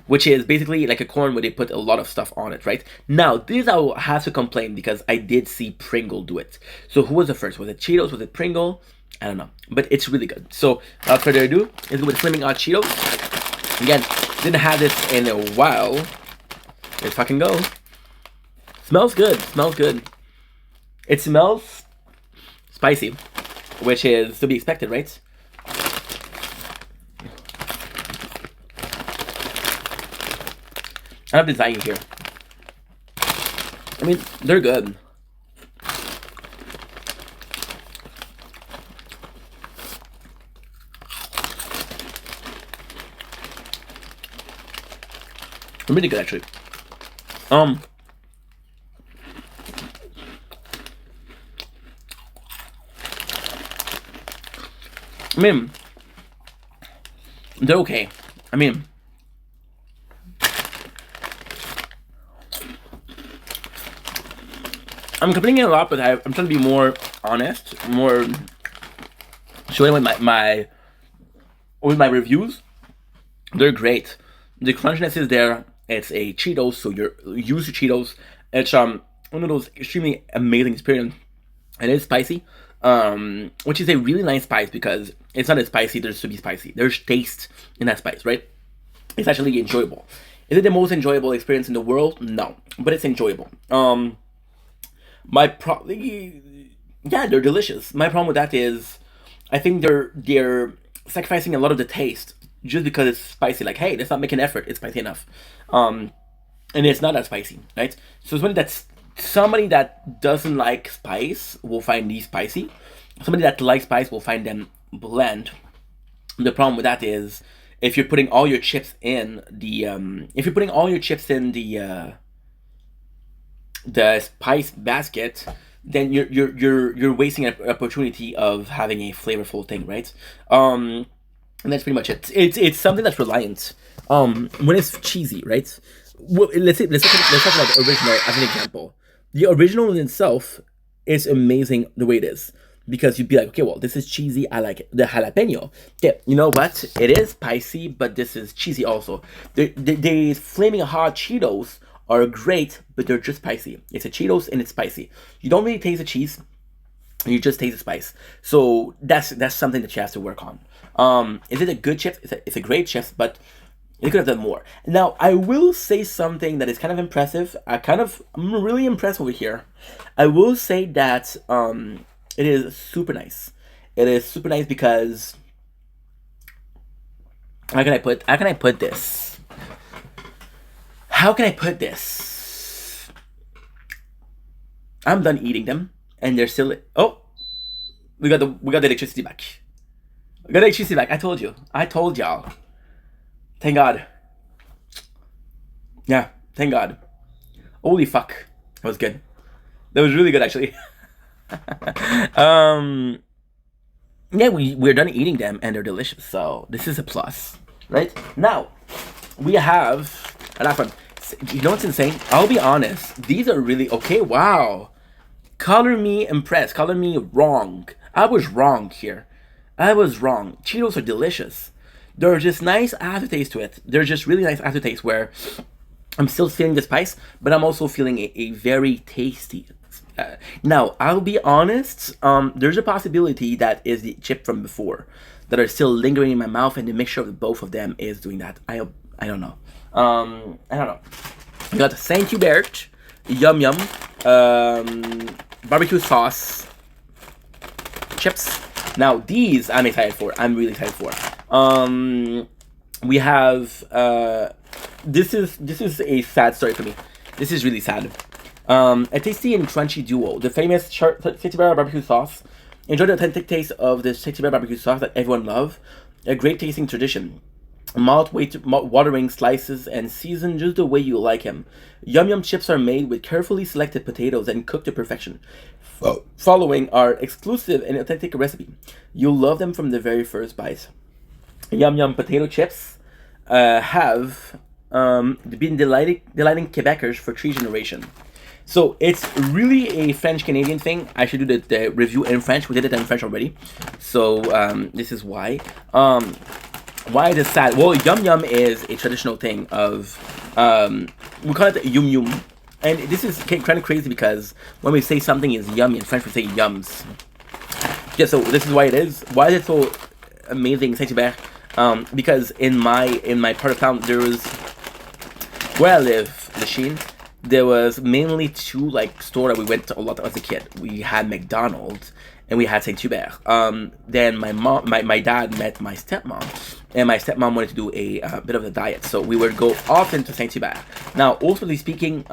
which is basically like a corn where they put a lot of stuff on it, right? Now, this I will have to complain, because I did see Pringle do it. So who was the first? Was it Cheetos? Was it Pringle? I don't know, but it's really good. So without further ado, let's go with Flaming Hot Cheetos. Again, didn't have this in a while. Let's fucking go. Smells good. It smells spicy, which is to be expected, right? I have design here. I mean, they're good. They're really good, actually. I mean, they're okay. I mean, I'm complaining a lot, but I'm trying to be more honest, more showing with my reviews, they're great. The crunchiness is there. It's a Cheetos, so you're used to Cheetos. It's one of those extremely amazing experience, and it's spicy, which is a really nice spice because it's not as spicy. There's to be spicy. There's taste in that spice, right? It's actually enjoyable. Is it the most enjoyable experience in the world? No, but it's enjoyable. Yeah, they're delicious. My problem with that is, I think they're sacrificing a lot of the taste just because it's spicy. Like, hey, let's not make an effort. It's spicy enough, and it's not that spicy, right? So somebody that doesn't like spice will find these spicy. Somebody that likes spice will find them bland. The problem with that is if you're putting all your chips in the spice basket, then you're wasting an opportunity of having a flavorful thing, right? And that's pretty much it. It's something that's reliant. When it's cheesy, right? Well, let's talk about the original as an example. The original in itself is amazing the way it is. Because you'd be like, okay, well, this is cheesy. I like it. The jalapeno. Yeah, you know what? It is spicy, but this is cheesy also. The flaming hot Cheetos are great, but they're just spicy. It's a Cheetos and it's spicy. You don't really taste the cheese. You just taste the spice. So that's something that you have to work on. Is it a good chip? It's a great chip, but it could have done more. Now, I will say something that is kind of impressive. I'm really impressed over here. I will say that it is super nice. It is super nice because how can I put this? How can I put this? I'm done eating them, and they're still. Oh, we got the electricity back. We got the electricity back. I told you. I told y'all. Thank God. Yeah, thank God. Holy fuck, that was good. That was really good, actually. Yeah, we're done eating them and they're delicious, so this is a plus, right? Now we have a last one. You know what's insane? I'll be honest, these are really okay. Wow, color me impressed, color me wrong. I was wrong here. I was wrong. Cheetos are delicious. They're just nice aftertaste to it. They're just really nice aftertaste where I'm still feeling the spice, but I'm also feeling a very tasty. Now, I'll be honest, there's a possibility that is the chip from before that are still lingering in my mouth, and the mixture of both of them is doing that. I don't know. I don't know. We got Saint Hubert, Yum Yum, barbecue sauce, chips. Now, these I'm excited for. I'm really excited for. We have, this is a sad story for me. This is really sad. A tasty and crunchy duo. The famous Safety Bar barbecue sauce. Enjoy the authentic taste of the Safety Bar barbecue sauce that everyone loves. A great tasting tradition. Malt watering slices and seasoned just the way you like them. Yum Yum chips are made with carefully selected potatoes and cooked to perfection. Following our exclusive and authentic recipe. You'll love them from the very first bite. Yum Yum potato chips have been delighting Quebecers for 3 generations. So it's really a French-Canadian thing. I should do the review in French. We did it in French already. So this is why. Why is it sad? Well, Yum Yum is a traditional thing of, we call it Yum Yum. And this is kind of crazy because when we say something is yummy, in French we say yums. Yeah, so this is why it is. Why is it so amazing, Saint-Hubert? Because in my part of town, there was, where I live, Lachine, there was mainly 2 store that we went to a lot as a kid. We had McDonald's and we had Saint Hubert. Then my dad met my stepmom, and my stepmom wanted to do a bit of a diet, so we would go often to Saint Hubert. Now, ultimately speaking,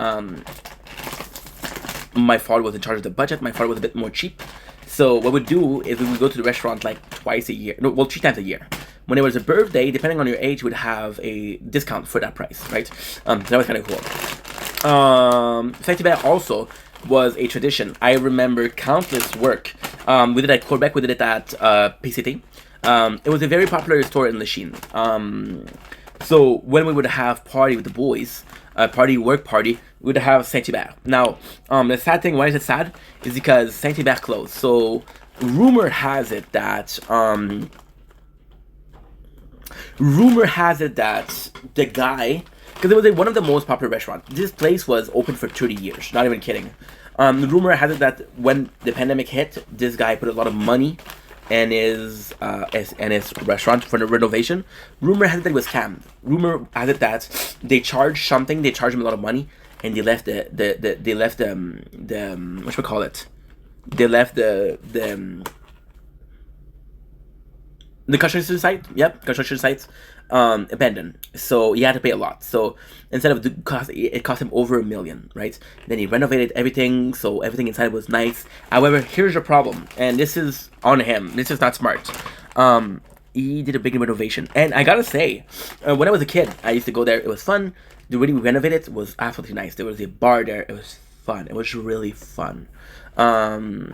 my father was in charge of the budget. My father was a bit more cheap, so what we'd do is we would go to the restaurant twice a year. No, well, 3 times a year. When it was a birthday, depending on your age, would have a discount for that price, right? That was kind of cool. Saint Hubert also was a tradition. I remember countless work. We did it at Quebec, we did it at PCT. It was a very popular store in Lachine. So when we would have party with the boys, work party, we would have Saint Hubert. Now, the sad thing, why is it sad? Is because Saint Hubert closed. So rumor has it that the guy, because it was one of the most popular restaurants. This place was open for 30 years. Not even kidding. Rumor has it that when the pandemic hit, this guy put a lot of money in his restaurant for the renovation. Rumor has it that it was scammed. Rumor has it that they charged something. They charged him a lot of money, and they left the what should we call it? They left the construction site, construction sites, abandoned. So he had to pay a lot. So instead of it cost him over $1 million, right? Then he renovated everything, so everything inside was nice. However, here's your problem, and this is on him. This is not smart. He did a big renovation, and I gotta say, when I was a kid, I used to go there. It was fun. The way we renovated it was absolutely nice. There was a bar there. It was fun. It was really fun. So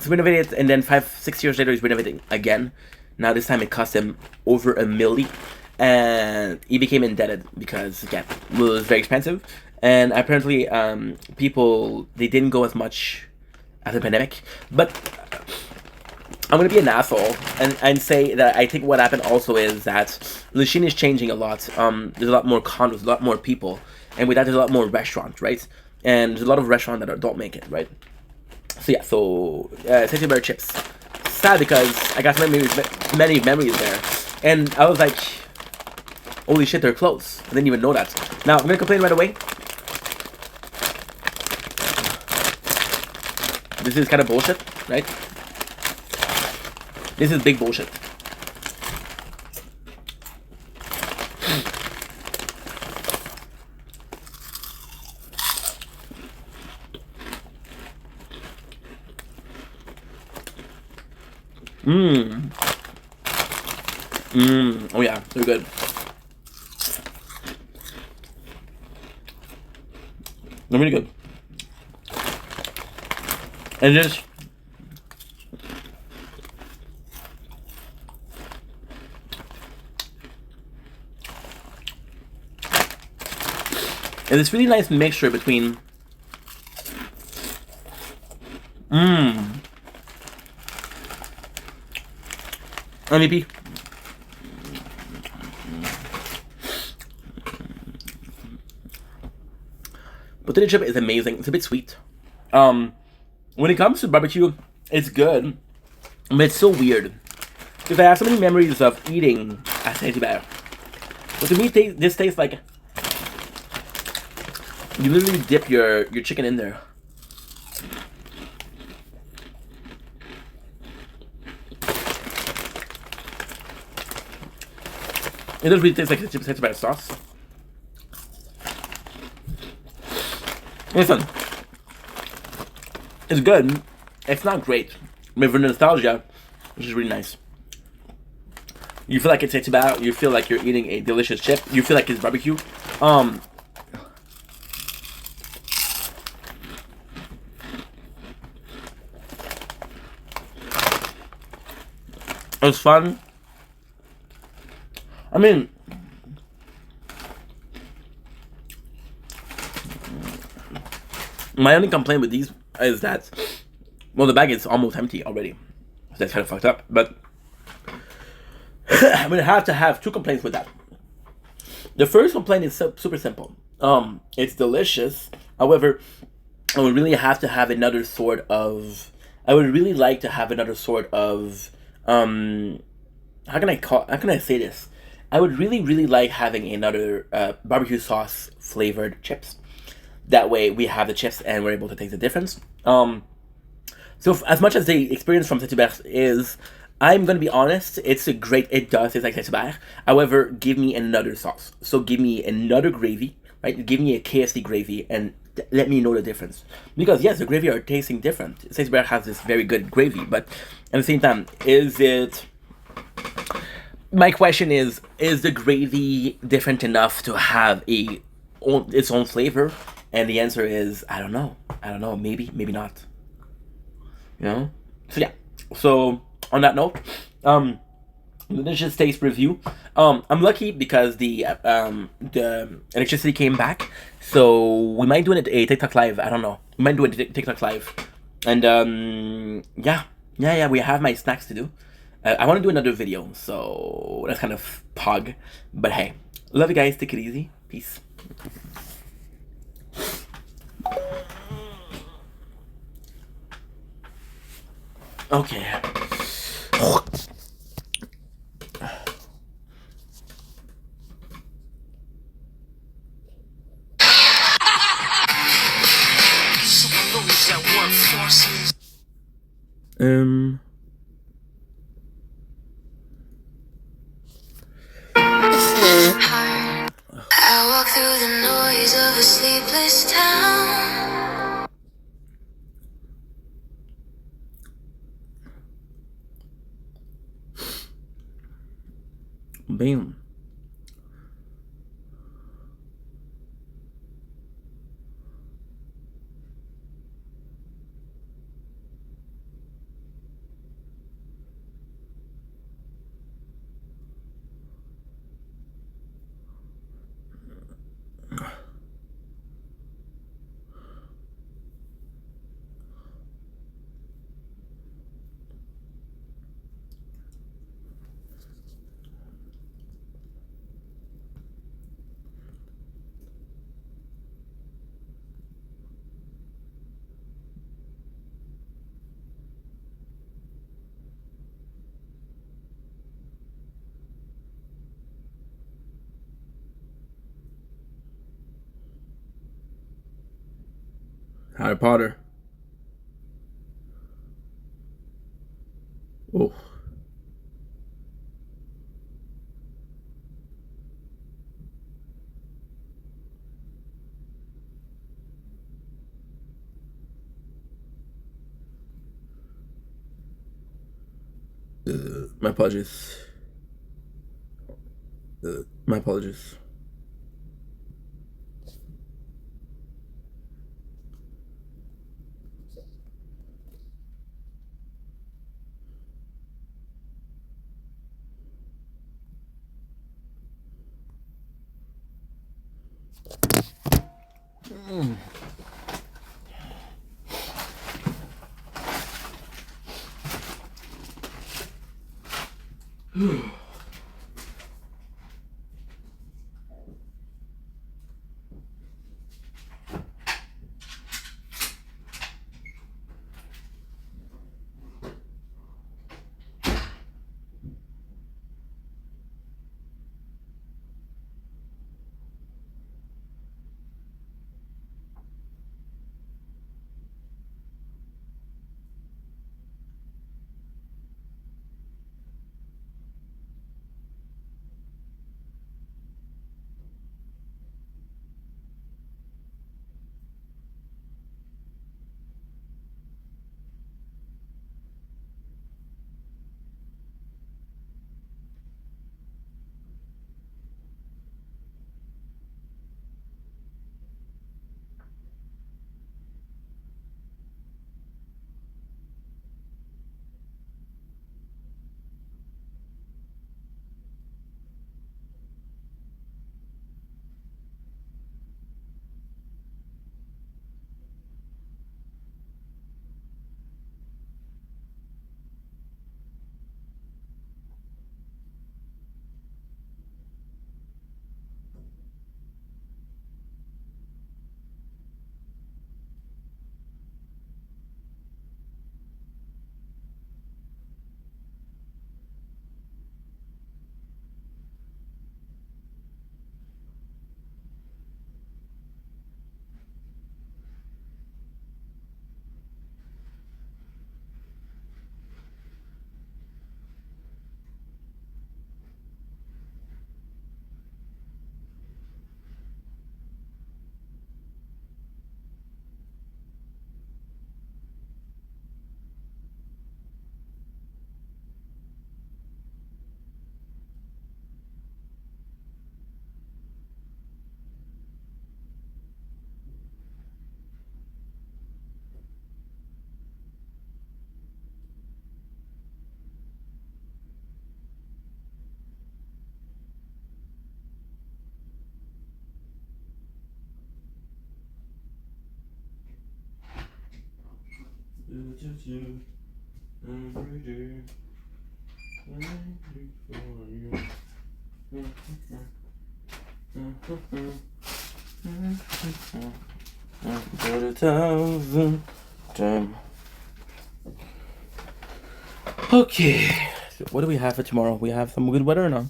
renovated, and then 5-6 years later, he's renovating again. Now this time it cost him over $1 million, and he became indebted because again it was very expensive. And apparently, people, they didn't go as much after the pandemic. But I'm gonna be an asshole and say that I think what happened also is that the scene is changing a lot. There's a lot more condos, a lot more people, and with that there's a lot more restaurants, right? And there's a lot of restaurants that don't make it, right? So yeah, so Sexy Bear chips. Sad because I got many memories there, and I was like, holy shit, they're closed. I didn't even know that. Now I'm gonna complain right away. This is kind of bullshit, right? This is big bullshit. Oh yeah, they're good. They're really good. And just and this really nice mixture between MVP. Potato chip is amazing. It's a bit sweet. When it comes to barbecue, it's good, but it's so weird because I have so many memories of eating at Saint Hubert. But to me, this tastes like you literally dip your chicken in there. It doesn't really taste like Saint Hubert sauce. Listen, it's good. It's not great. But for nostalgia, which is really nice. You feel like it's about. You feel like you're eating a delicious chip. You feel like it's barbecue. It was fun. I mean, my only complaint with these is that, well, the bag is almost empty already. So that's kind of fucked up. But I'm gonna have to have two complaints with that. The first complaint is super simple. It's delicious. However, I would really have to have another sort of. I would really like to have another sort of. How can I say this? I would really like having another barbecue sauce flavored chips. That way we have the chips and we're able to taste the difference. So as much as the experience from Saint-Hubert is, I'm going to be honest, it does taste like Saint-Hubert. However, give me another sauce. So give me another gravy, right? Give me a KFC gravy and let me know the difference. Because yes, the gravy are tasting different. Saint-Hubert has this very good gravy, but at the same time, my question is the gravy different enough to have its own flavor? And the answer is, I don't know. Maybe not. You know? So yeah. So on that note, delicious taste review. I'm lucky because the electricity came back, so we might do a TikTok live. I don't know. We might do a TikTok live, and yeah. Yeah, we have my snacks to do. I want to do another video, so that's kind of pog. But hey, love you guys. Take it easy. Peace. Okay. Um. I walk through the noise of a sleepless town. Bam. Harry Potter. Oh. My apologies. My apologies. Every day, waiting for you. But 1,000 times. Okay, so what do we have for tomorrow? We have some good weather or no?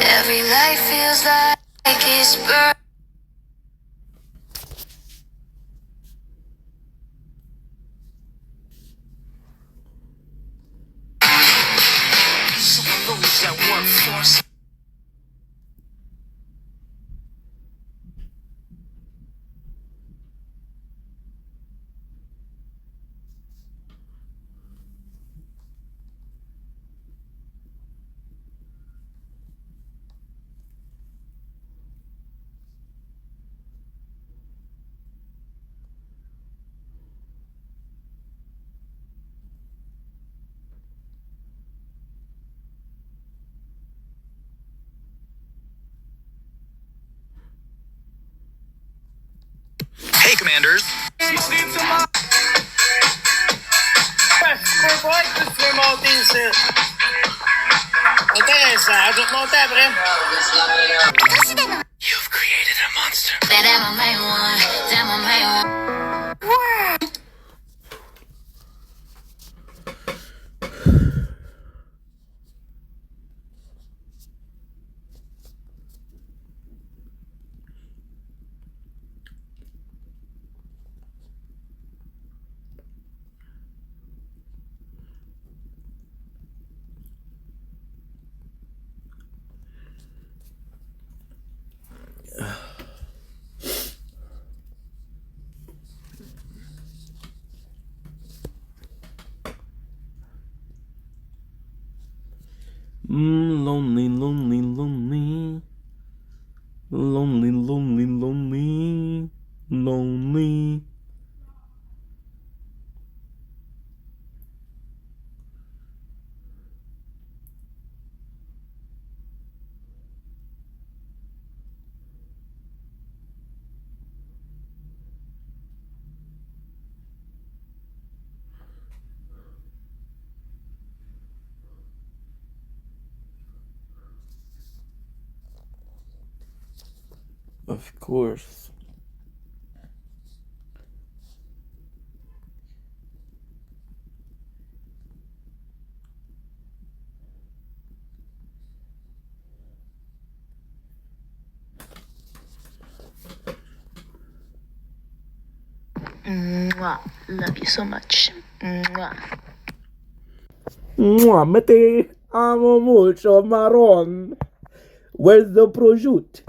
Every life feels like it's burning. Some of those that work for Hey, Commanders. You've created a monster. That my main one. That my main one. Lonely, lonely, lonely. Lonely, lonely, lonely. Lonely. Of course. Mwah. Love you so much. Mwah. Mwah, mate. Amo mucho marron. Where's the prosciutto?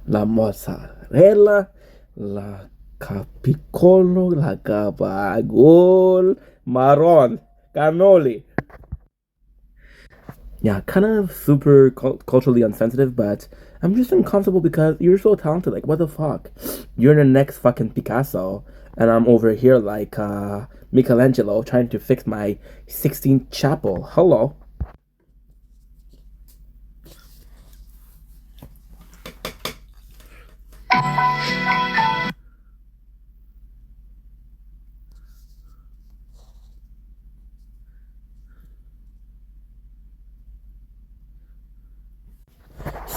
La mozzarella, la capicolo, la cabagol, marron, cannoli. Yeah, kind of super culturally insensitive, but I'm just uncomfortable because you're so talented. Like, what the fuck? You're the next fucking Picasso, and I'm over here like Michelangelo trying to fix my 16th chapel. Hello.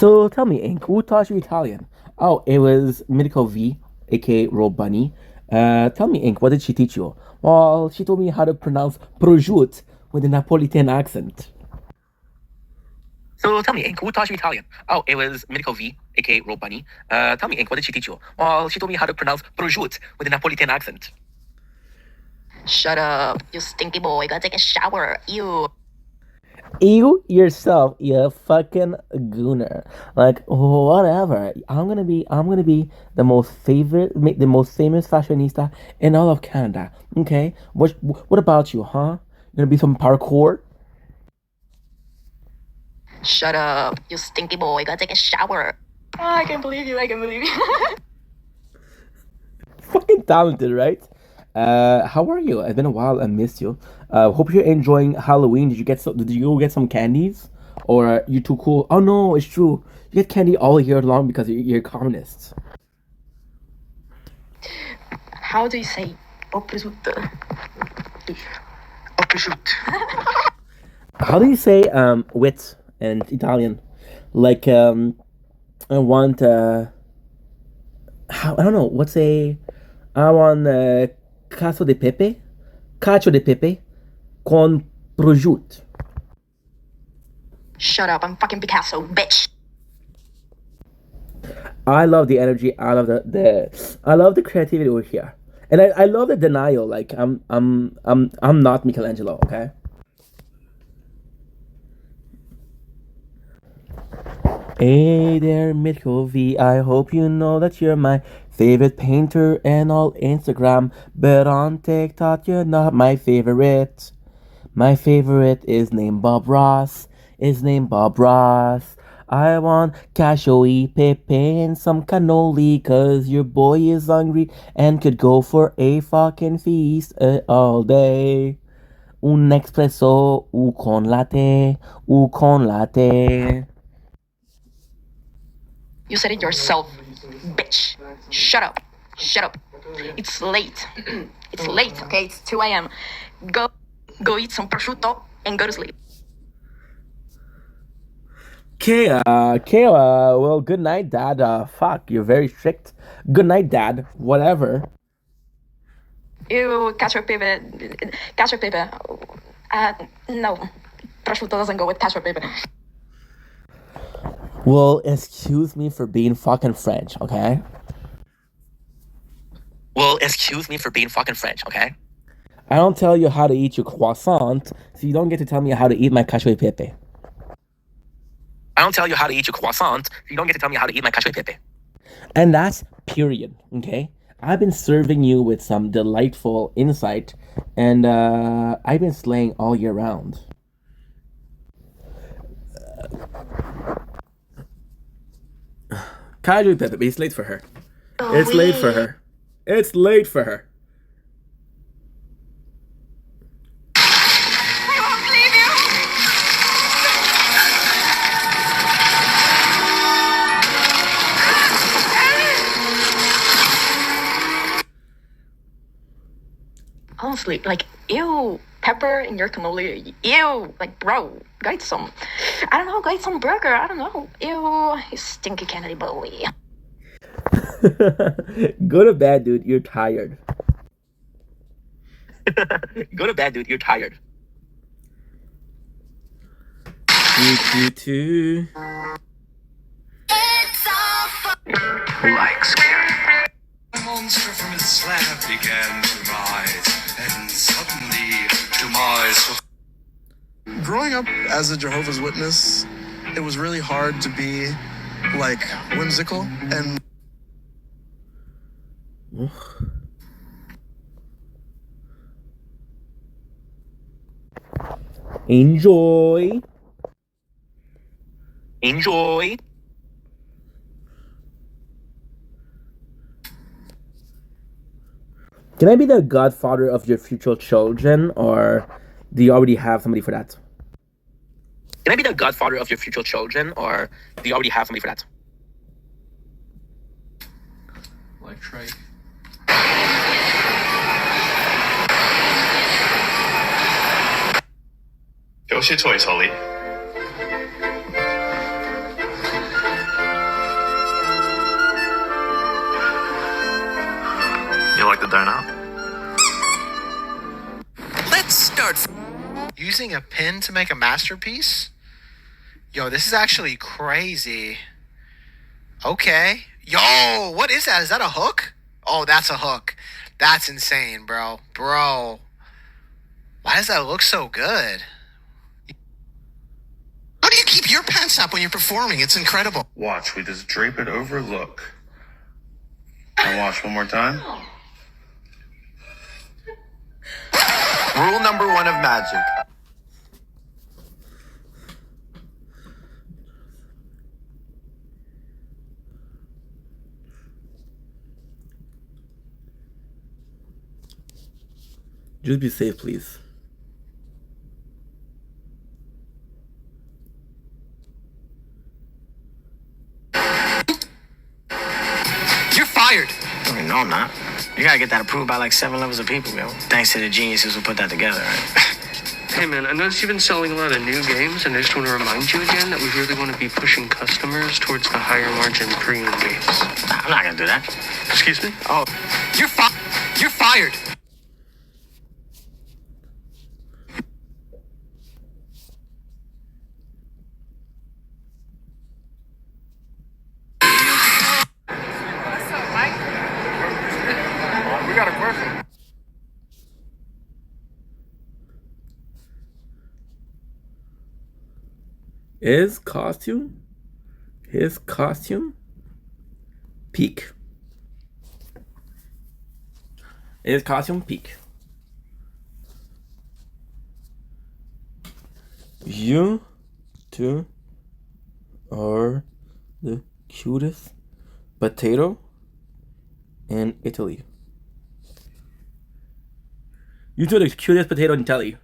So tell me, Ink, who taught you Italian? Oh, it was Medical V, aka Roll Bunny. Tell me, Ink, what did she teach you? Well, she told me how to pronounce prosciutto with a Napolitan accent. So tell me, Ink, who taught you Italian? Oh, it was Medical V, aka Roll Bunny. Tell me, Ink, what did she teach you? Well, she told me how to pronounce prosciutto with a Napolitan accent. Shut up, you stinky boy. Gotta take a shower. Ew. You yourself, you fucking gooner. Like whatever. I'm gonna be the most famous fashionista in all of Canada. Okay. What about you, huh? You gonna be some parkour? Shut up, you stinky boy. Gotta take a shower. Oh, I can't believe you. I can't believe you. Fucking talented, right? How are you? It's been a while. I missed you. Hope you're enjoying Halloween. Did you go get some candies, or are you too cool? Oh no, it's true. You get candy all year long because you're communists. How do you say prosciutto? How do you say wit in Italian? Like I want I don't know. I want cacio de pepe con prosciutto. Shut up, I'm fucking Picasso, bitch. I love the energy. I love I love the creativity over here, and I love the denial. Like I'm not Michelangelo. Okay. Hey there, Mitko V. I hope you know that you're my favorite painter and all Instagram, but on TikTok you're not my favorite. My favorite is named Bob Ross. I want cashew pepe and some cannoli, cause your boy is hungry and could go for a fucking feast all day. Un espresso, u con latte. You said it yourself, bitch. Shut up. Shut up. It's late. It's late, okay? It's 2 a.m. Go eat some prosciutto and go to sleep. Kayla, well, good night, Dad. Fuck, you're very strict. Good night, Dad. Whatever. Ew, cacio e pepe. Cacio e pepe. No. Prosciutto doesn't go with cacio e pepe. Well, excuse me for being fucking French, okay? I don't tell you how to eat your croissant, so you don't get to tell me how to eat my cacio e pepe. And that's period, okay? I've been serving you with some delightful insight, and I've been slaying all year round. Cacio e pepe, but it's late for her. It's late for her. It's late for her. I won't leave you. Honestly, like, ew, pepper in your cannoli. Ew, like, bro, go eat some. I don't know, go eat some burger. I don't know. Ew, you stinky Kennedy boy. Go to bed, dude. You're tired. Go to bed, dude. You're tired. Too. Like scary. A monster from his slab began to rise, and suddenly demise. Growing up as a Jehovah's Witness, it was really hard to be like whimsical and Enjoy. Can I be the godfather of your future children, or do you already have somebody for that? Like Trey. What's your toys, Holly? donut. Let's start. Using a pen to make a masterpiece? Yo, this is actually crazy. Okay. Yo, what is that? Is that a hook? Oh, that's a hook. That's insane, bro. Bro. Why does that look so good? How do you keep your pants up when you're performing? It's incredible. Watch, we just drape it over look. And watch one more time. Rule number 1 of magic. Just be safe, please. You're fired. I mean, no, I'm not. You gotta get that approved by like 7 levels of people, yo. Thanks to the geniuses who put that together, right? Hey man, I noticed you've been selling a lot of new games, and I just want to remind you again that we really want to be pushing customers towards the higher margin premium games. Nah, I'm not gonna do that. Excuse me? Oh, You're fired. We got a question. His costume peak. His costume peak. You two are the cutest potato in Italy. You two are the cutest potato in Italy.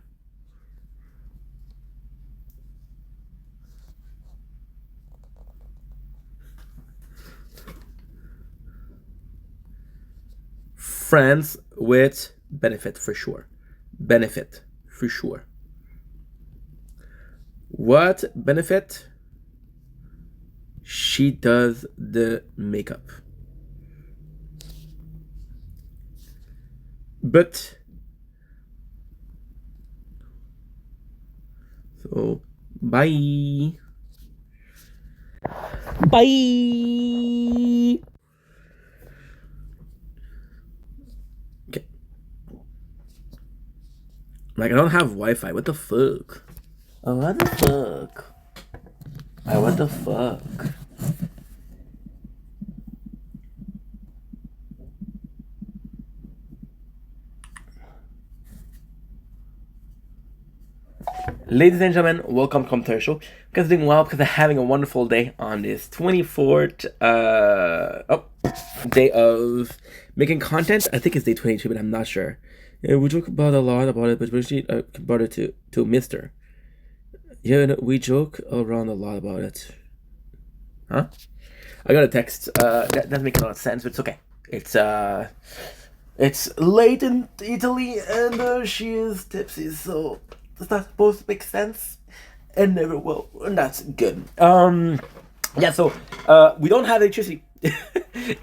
Friends with benefit for sure. Benefit for sure. What benefit? She does the makeup. But so bye. Bye. Okay. Like I don't have Wi-Fi. What the fuck? Oh, what the fuck? What the fuck? Ladies and gentlemen, welcome to Commentary Show. Because doing well, because I'm having a wonderful day on this 24th day of making content. I think it's day 22, but I'm not sure. We joke about a lot about it, but we brought it to Mr. Yeah, no, we joke around a lot about it. Huh? I got a text. That doesn't make a lot of sense, but it's okay. It's late in Italy, and she is tipsy, so it's not supposed to make sense, and never will, and that's good. Yeah, so we don't have electricity.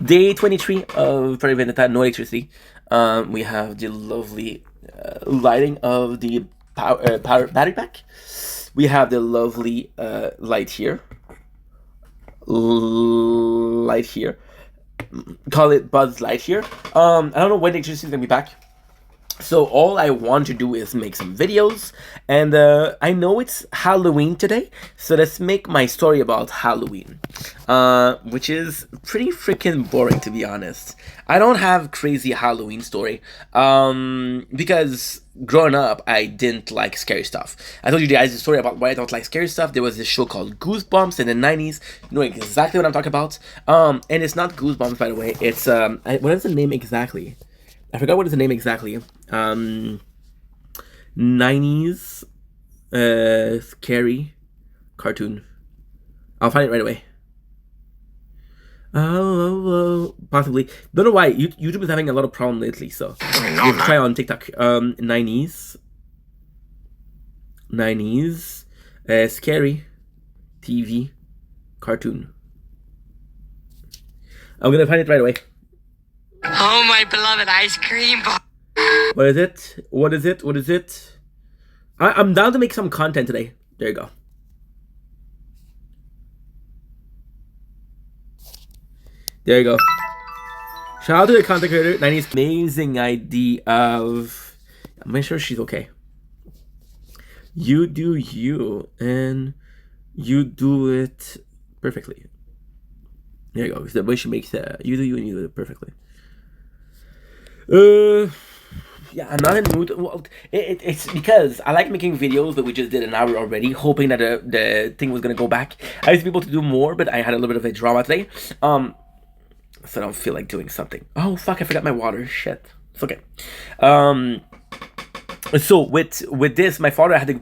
Day 23 of Project Vendetta, no electricity. We have the lovely lighting of the power battery pack. We have the lovely light here. Light here. Call it Buzz Light here. I don't know when the electricity is gonna be back. So all I want to do is make some videos, and I know it's Halloween today, so let's make my story about Halloween, which is pretty freaking boring, to be honest. I don't have crazy Halloween story, because growing up, I didn't like scary stuff. I told you guys the story about why I don't like scary stuff. There was this show called Goosebumps in the 90s. You know exactly what I'm talking about. And it's not Goosebumps, by the way. It's, what is the name exactly? I forgot what is the name exactly. 90s scary cartoon. I'll find it right away. Possibly. Don't know why. YouTube is having a lot of problem lately, so you try on TikTok. 90s scary TV cartoon. I'm gonna find it right away. Oh, my beloved ice cream. What is it? What is it? What is it? I'm down to make some content today. There you go. There you go. Shout out to the content creator. 90s amazing idea of. I'm making sure she's okay. You do you, and you do it perfectly. There you go. The way she makes you do you and you do it perfectly. Yeah, I'm not in the mood. Well, it's because I like making videos, but we just did an hour already, hoping that the thing was gonna go back. I used to be able to do more, but I had a little bit of a drama today. So I don't feel like doing something. Oh fuck! I forgot my water. Shit. It's okay. So with this, my father had the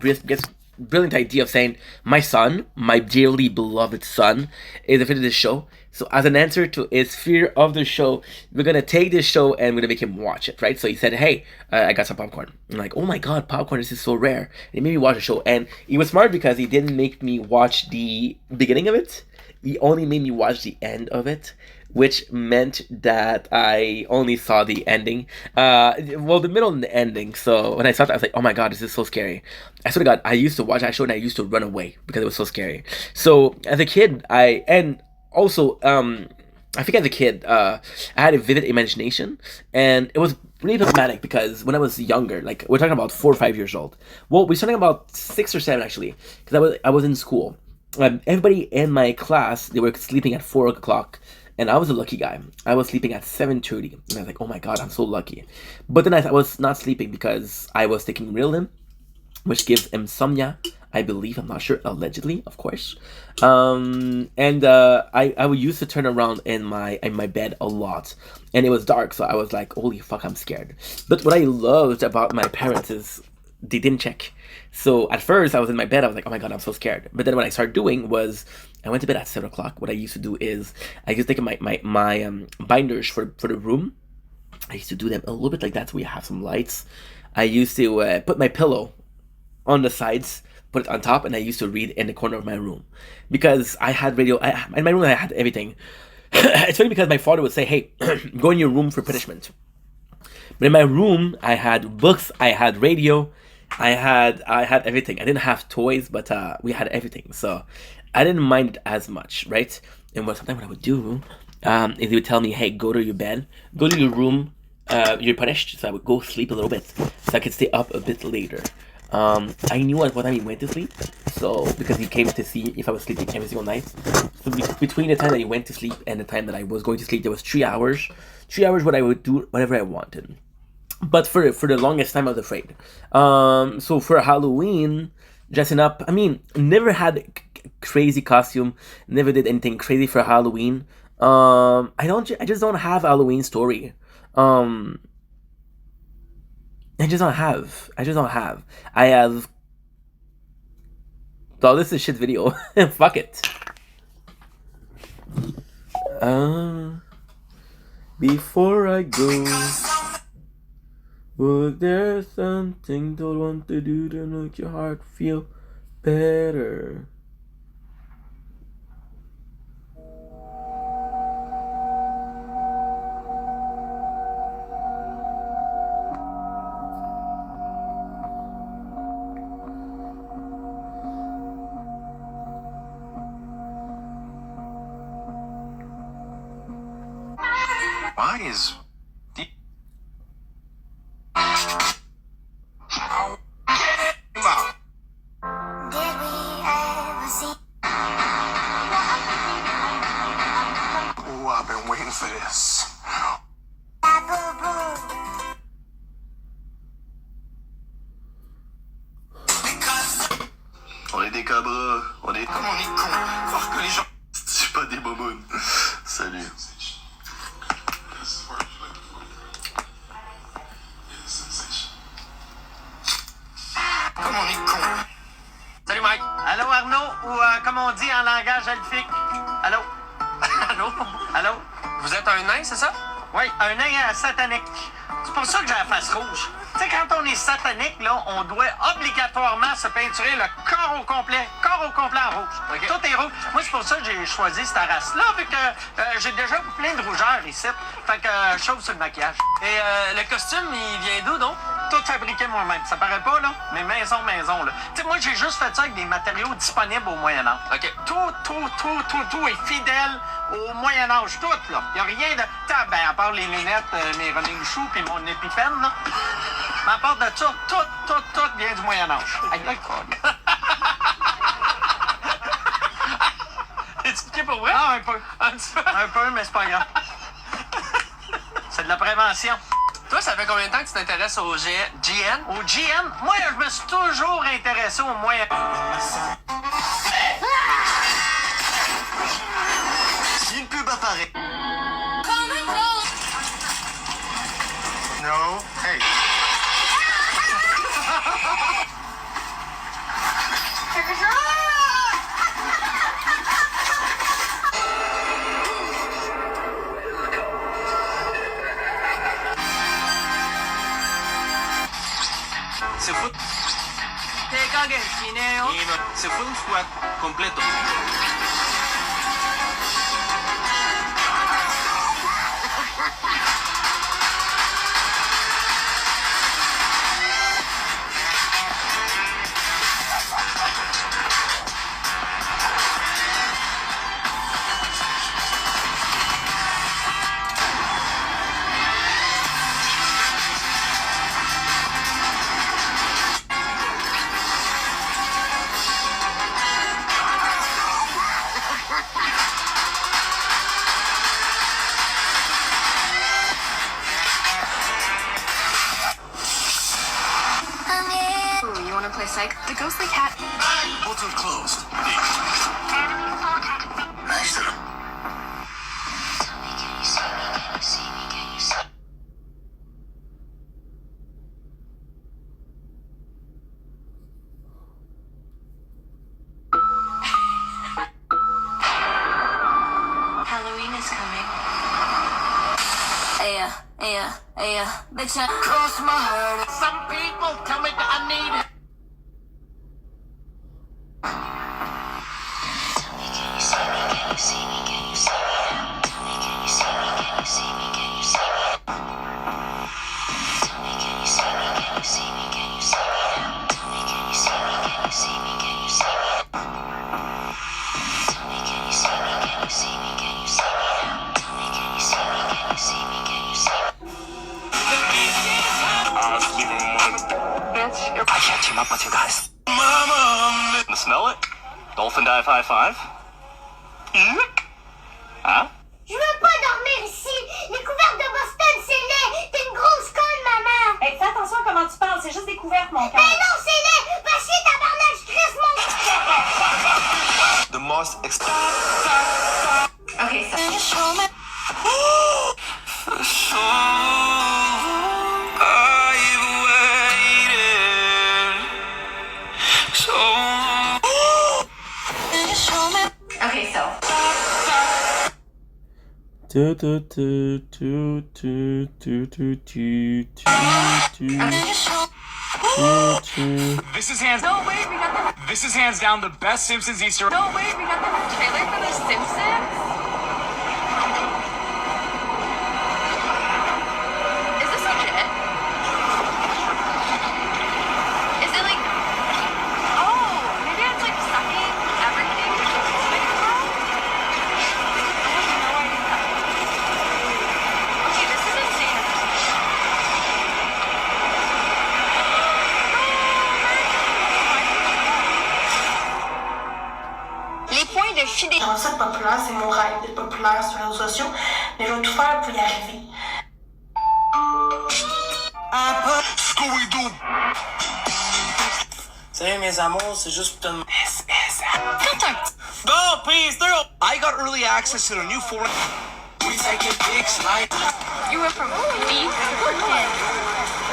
brilliant idea of saying, my son, my dearly beloved son, is a fan of this show. So as an answer to his fear of the show, we're gonna take this show and we're gonna make him watch it, right? So he said, hey, I got some popcorn. I'm like, oh my god, popcorn, this is so rare. And he made me watch the show. And he was smart because he didn't make me watch the beginning of it. He only made me watch the end of it, which meant that I only saw the ending. Well, the middle and the ending. So when I saw that, I was like, oh my god, this is so scary. I swear to god, I used to watch that show and I used to run away because it was so scary. So as a kid, I think as a kid, I had a vivid imagination, and it was really problematic because when I was younger, like we're talking about 4 or 5 years old. Well, we're talking about 6 or 7 actually, because I was in school. Everybody in my class, they were sleeping at 4 o'clock. And I was a lucky guy. I was sleeping at 7:30. And I was like, oh my god, I'm so lucky. But then I was not sleeping because I was taking Ritalin, which gives insomnia, I believe. I'm not sure. Allegedly, of course. I would used to turn around in my bed a lot. And it was dark, so I was like, holy fuck, I'm scared. But what I loved about my parents is they didn't check. So at first I was in my bed, I was like, oh my god, I'm so scared. But then what I started doing was I went to bed at 7 o'clock. What I used to do is I used to take my binders for the room. I used to do them a little bit like that so we have some lights. I used to put my pillow on the sides, put it on top, and I used to read in the corner of my room. Because I had radio, in my room I had everything. It's funny because my father would say, hey, go in your room for punishment. But in my room, I had books, I had radio, I had everything. I didn't have toys, but we had everything. So I didn't mind it as much, right? And sometimes what I would do is he would tell me, hey, go to your bed, go to your room, you're punished. So I would go sleep a little bit so I could stay up a bit later. I knew at what time he went to sleep, so because he came to see if I was sleeping every single night. So between the time that he went to sleep and the time that I was going to sleep, there was 3 hours. 3 hours where I would do whatever I wanted. But for the longest time, I was afraid. So for Halloween, dressing up, I mean, never had crazy costume, never did anything crazy for Halloween. I just don't have Halloween story. I just don't have. I have. Oh, this is a shit video. Fuck it. Before I go, was there something you want to do to make your heart feel better? Why is I've been waiting for this. On est des cabras, on est comme on est con. Voir que les gens c'est pas des bobounes. Salut. Comme on est con. Salut Mike. Allô Arnaud, ou comme on dit en langage elfique. Allô. Allô? Allô? Vous êtes un nain, c'est ça? Oui, un nain satanique. C'est pour ça que j'ai la face rouge. Tu sais, quand on est satanique, là, on doit obligatoirement se peinturer le corps au complet en rouge. Okay. Tout est rouge. Moi, c'est pour ça que j'ai choisi cette race-là, vu que j'ai déjà plein de rougeurs ici. Fait que chauffe sur le maquillage. Et le costume, il vient d'où donc? Tout fabriqué moi-même. Ça paraît pas, là? Mais maison, là. Tu sais, moi, j'ai juste fait ça avec des matériaux disponibles au Moyen-Âge. OK. Tout est fidèle au Moyen-Âge. Tout, là. Il n'y a rien de... Ben, à part les lunettes, mes running shoes puis mon épipène, là. Mais à part de ça, tout vient du Moyen-Âge. Aïe, quoi. T'es-tu pour vrai? Ah, un peu. Un peu, mais c'est pas grave. C'est de la prévention. Toi, ça fait combien de temps que tu t'intéresses au GN? Au GN? Moi, je me suis toujours intéressé au Moyen... Si une pub apparaît. No. Hey. Se fue. Te cagué, Cineo. Se fue un squad completo. You wanna play psych? The ghostly cat. Portal closed. Nice to them. Tell me, can you see me? Can you see me? Can you see me? Halloween is coming. Bitch, Cross my heart. Some people tell me that I need it. tell me, can you see me? Can you see me? Can you see me? Tell me, can you see me? Can you see me? Can you see me? Tell me, can you see me? Can you see me? Can you see me? Tell me, can you see me? Can you see me? Can you see me? Tell me, can you see me? Can you see me? Can you see me? Tell me, can you see me? Can you see me? Can you see me? I can't team up with you guys. Mama, smell it? Dolphin dive high five? Hein? Je veux pas dormir ici. Les couvertes de Boston, c'est laid. T'es une grosse conne, maman. Hey, fais attention à comment tu parles, c'est juste découverte, mon cœur. Mais non, c'est laid. Va chier, tabarnak, je crisse mon... The most Okay, so... Okay, so... This is hands. No, wait, we got the... This is hands down the best Simpsons Easter. No, wait, we got the trailer for The Simpsons? Is this legit? Is it like... Oh, maybe it's like sucking everything to the swing world? I have no idea. Okay, this is insane. Les points de fidélité. J'aimerais ça être populaire, c'est mon rêve d'être populaire sur les réseaux sociaux, mais je vais tout faire pour y arriver. Scooby-Doo. Salut mes amours, c'est juste pour te demander. No, please, through. I got early access to the new foreign. We take it pics, right? You went from beef to freaking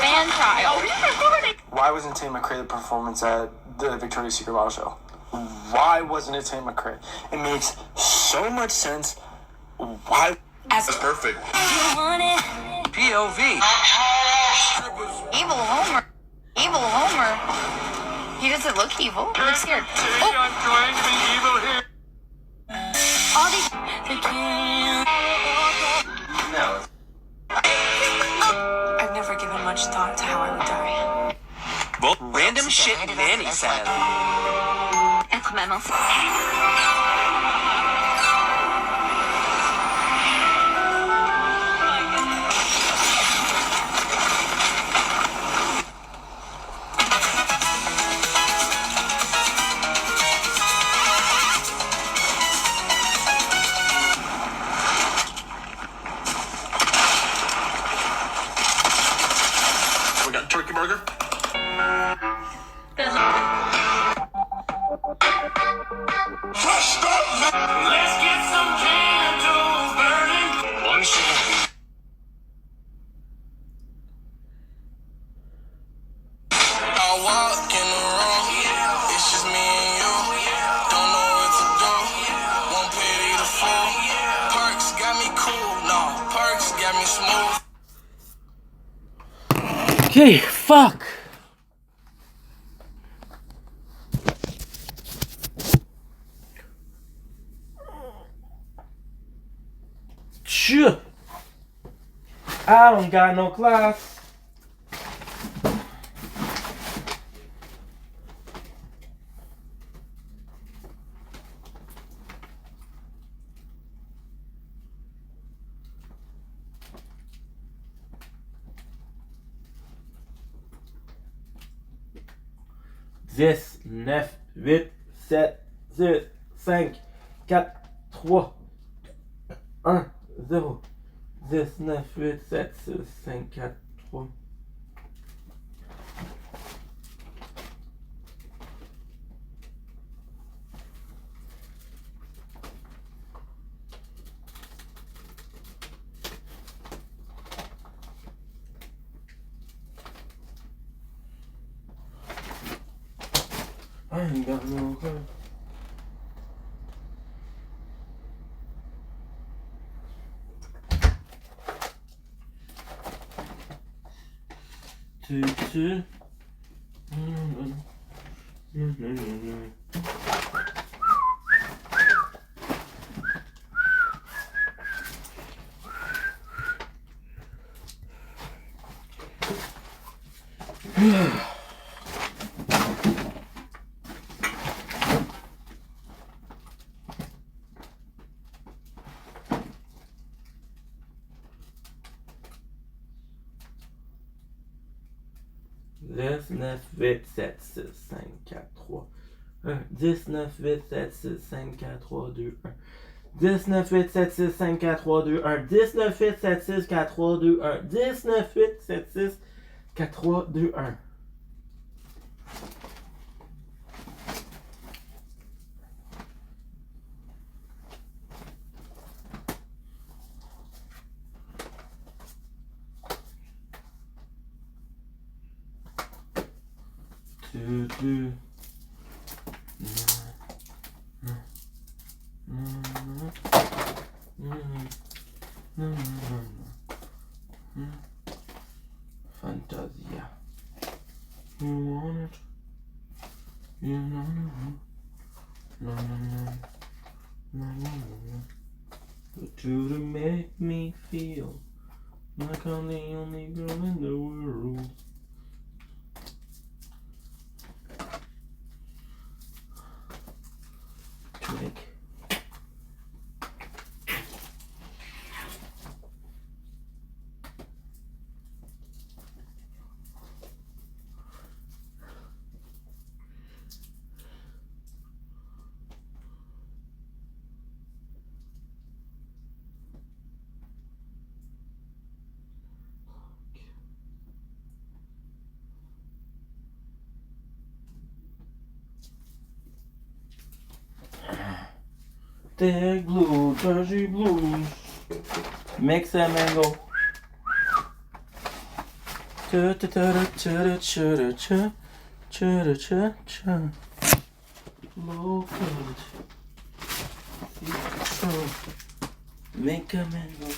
fan trial. Why wasn't Tate McRae the performance at the Victoria's Secret model show? Why wasn't it Tate McRae? It makes so much sense. Why? That's perfect. POV. Evil Homer. Evil Homer. He doesn't look evil. He looks scared. Oh. I'm trying to be evil here. All these... thought to how I would die. Well, random shit Nanny said. Être maman, c'est... We got turkey burger. Let's get some candles burning. One second. I walk in the room, it's just me and you. Don't know what to do, won't pity the fool. Perks got me cool, no, perks got me smooth. Okay, fuck. Shit. I don't got no class. Dix, 9, 8, 7, 6, 5, 4, 3, 1, 0. 10, 9, 8, 7, 6, 5, 4, 3. I ain't got no clue. Two. Dix, 9, 8, 7, 6, 5, 4, 3, 1. 10, 9, 8, 7, 6, 5, 4, 3, 2, 1. 10, 9, 8, 7, 6, 5, 4, 3, 2, 1. 10, 9, 8, 7, 6, 4, 3, 2, 1. 10, 9, 8, 7, 6, 4, 3, 2, 1. Two. Fantasia. You want it? You know. No. But to make me feel like I'm the only girl in the world. Twig. Thick blue, Jersey blues. Mix that mango. Cha. Low cut. Make a mango.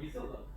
You still look.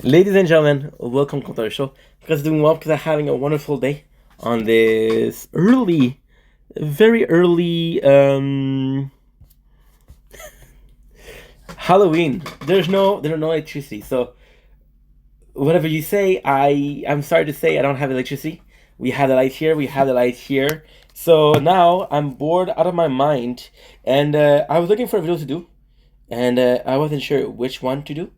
Ladies and gentlemen, welcome to the show. You guys are doing well because I'm having a wonderful day on this very early Halloween. There's no electricity, so whatever you say, I'm sorry to say I don't have electricity. We had the light here, we had the light here. So now I'm bored out of my mind, and I was looking for a video to do, and I wasn't sure which one to do.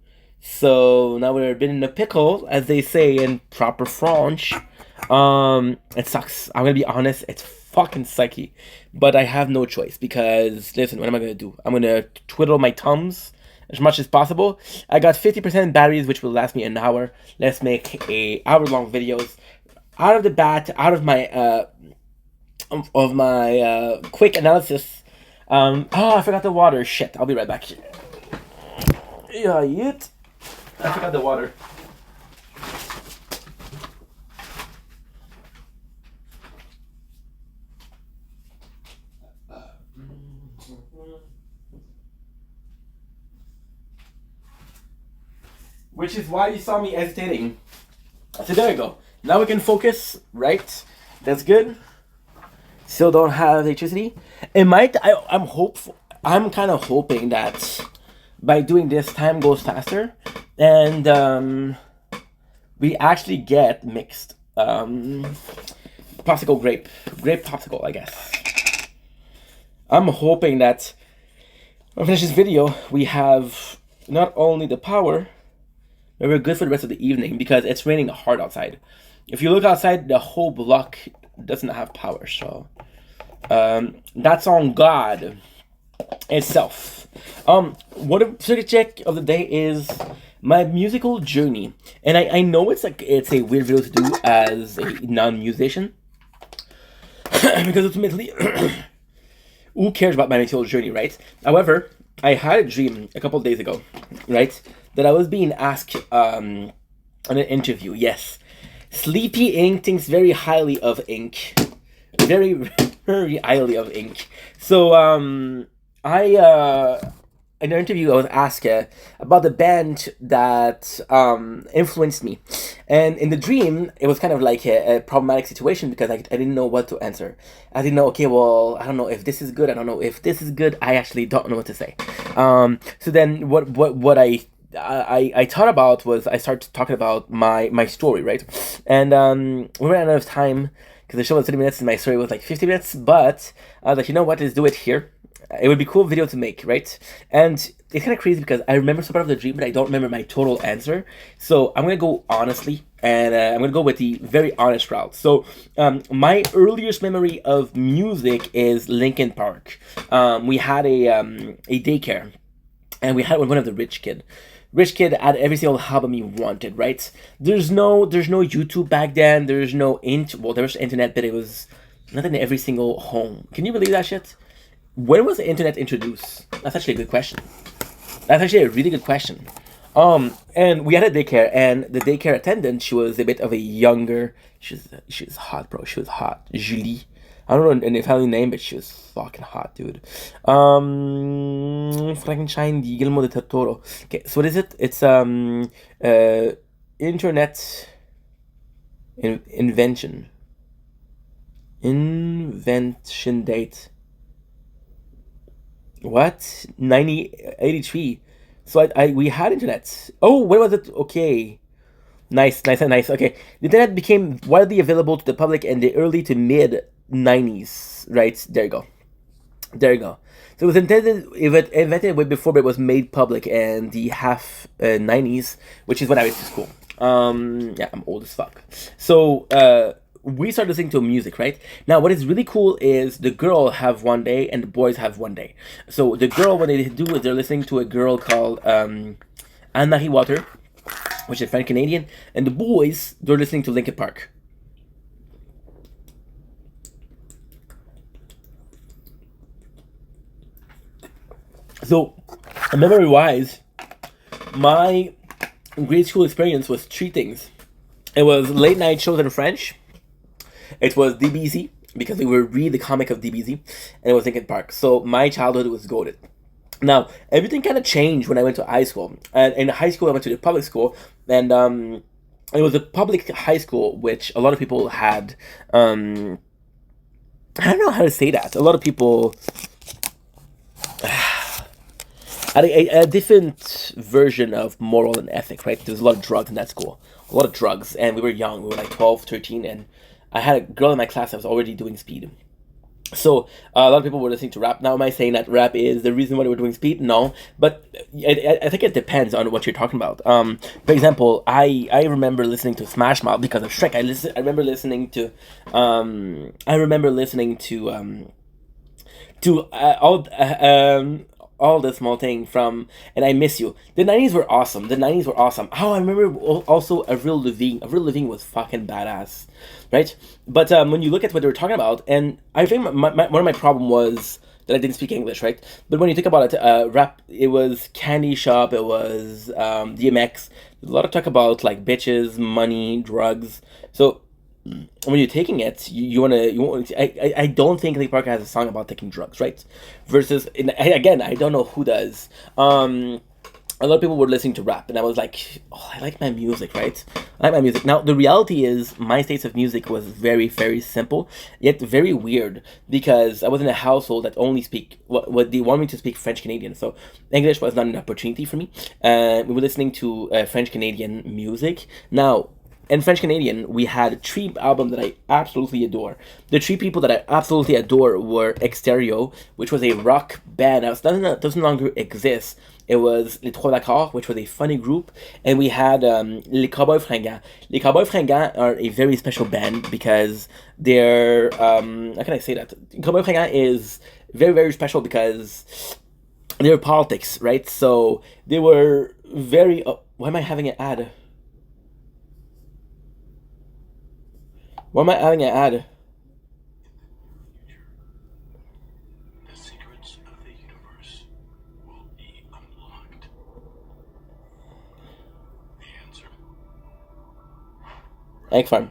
So now we've been in a pickle, as they say in proper French. It sucks. I'm gonna be honest, it's fucking sucky. But I have no choice because, listen, what am I gonna do? I'm gonna twiddle my thumbs as much as possible. I got 50% batteries, which will last me an hour. Let's make a hour-long videos. Out of the bat, out of my quick analysis. Oh, I forgot the water. Shit, I'll be right back. Yeah, yet. I forgot the water. Which is why you saw me hesitating. So there you go. Now we can focus, right? That's good. Still don't have electricity. It might. I'm hopeful. I'm kind of hoping that by doing this, time goes faster, and we actually get mixed popsicle grape popsicle, I guess. I'm hoping that when I finish this video, we have not only the power, but we're good for the rest of the evening because it's raining hard outside. If you look outside, the whole block doesn't have power, so that's on God itself. What a subject of the day is my musical journey, and I know it's a weird video to do as a non-musician because ultimately, who cares about my musical journey, right? However, I had a dream a couple of days ago, right, that I was being asked on an interview. Yes, Sleepy Ink thinks very highly of ink, very very highly of ink. So in an interview, I was asked about the band that influenced me. And in the dream, it was kind of like a problematic situation because I didn't know what to answer. I didn't know, okay, well, I don't know if this is good. I don't know if this is good. I actually don't know what to say. So then what I thought about was I started talking about my story, right? And we ran out of time because the show was 30 minutes and my story was like 50 minutes. But I was like, you know what? Let's do it here. It would be a cool video to make, right? And it's kind of crazy because I remember some part of the dream, but I don't remember my total answer. So I'm going to go honestly, and I'm going to go with the very honest route. So my earliest memory of music is Linkin Park. We had a daycare, and we had one of the rich kid. Rich kid had every single album he wanted, right? There's no YouTube back then. There's no there was internet, but it was not in every single home. Can you believe that shit? When was the internet introduced? That's actually a good question. That's actually a really good question. And we had a daycare, and the daycare attendant, she was a bit of a younger. She was hot, bro. She was hot. Julie. I don't know an Italian name, but she was fucking hot, dude. Frankenstein di Guillermo del Toro. Okay, so what is it? It's internet invention date. What? 1983. So we had internet. Oh, when was it? Okay. Nice, nice, nice. Okay. The internet became widely available to the public in the early to mid 90s. Right? There you go. There you go. So it was invented way before, but it was made public in the half 90s, which is when I went to school. Yeah, I'm old as fuck. So we started listening to music, right? Now, what is really cool is the girl have one day and the boys have one day. So the girl, what they do is they're listening to a girl called Anne-Marie Water, which is French Canadian, and the boys, they're listening to Linkin Park. So, memory wise, my grade school experience was three things. It was late night shows in French. It was DBZ, because we would read the comic of DBZ, and it was Linkin Park. So my childhood was goated. Now, everything kind of changed when I went to high school. And in high school, I went to the public school, and it was a public high school, which a lot of people had. I don't know how to say that. A lot of people had a different version of moral and ethic, right? There was a lot of drugs in that school. A lot of drugs, and we were young. We were like 12, 13, and I had a girl in my class that was already doing speed. So a lot of people were listening to rap. Now, am I saying that rap is the reason why they were doing speed? No, but I think it depends on what you're talking about. For example, I remember listening to Smash Mouth because of Shrek. I remember listening to all the small thing from And I Miss You. The 90s were awesome. The 90s were awesome. Oh, I remember also Avril Lavigne. Avril Lavigne was fucking badass, right? But when you look at what they were talking about, and I think one of my problem was that I didn't speak English, right? But when you think about it, rap, it was Candy Shop, it was DMX. There's a lot of talk about like bitches, money, drugs. So when you're taking it, I don't think Lake Parker has a song about taking drugs, right? Versus, again, I don't know who does. A lot of people were listening to rap, and I was like, oh, I like my music, right? I like my music. Now, the reality is, my taste of music was very, very simple, yet very weird, because I was in a household that only speak, what they want me to speak French Canadian, so English was not an opportunity for me. We were listening to French Canadian music. Now, in French Canadian, we had three albums that I absolutely adore. The three people that I absolutely adore were Exterio, which was a rock band that doesn't longer exist. It was Les Trois Accords, which was a funny group, and we had Les Cowboys Fringants. Les Cowboys Fringants are a very special band because they're how can I say that? Cowboys Fringants is very, very special because they're politics, right? So they were very. Why am I having an ad? Why am I having an ad? The secrets of the universe will be unlocked. The answer. Egg Farm.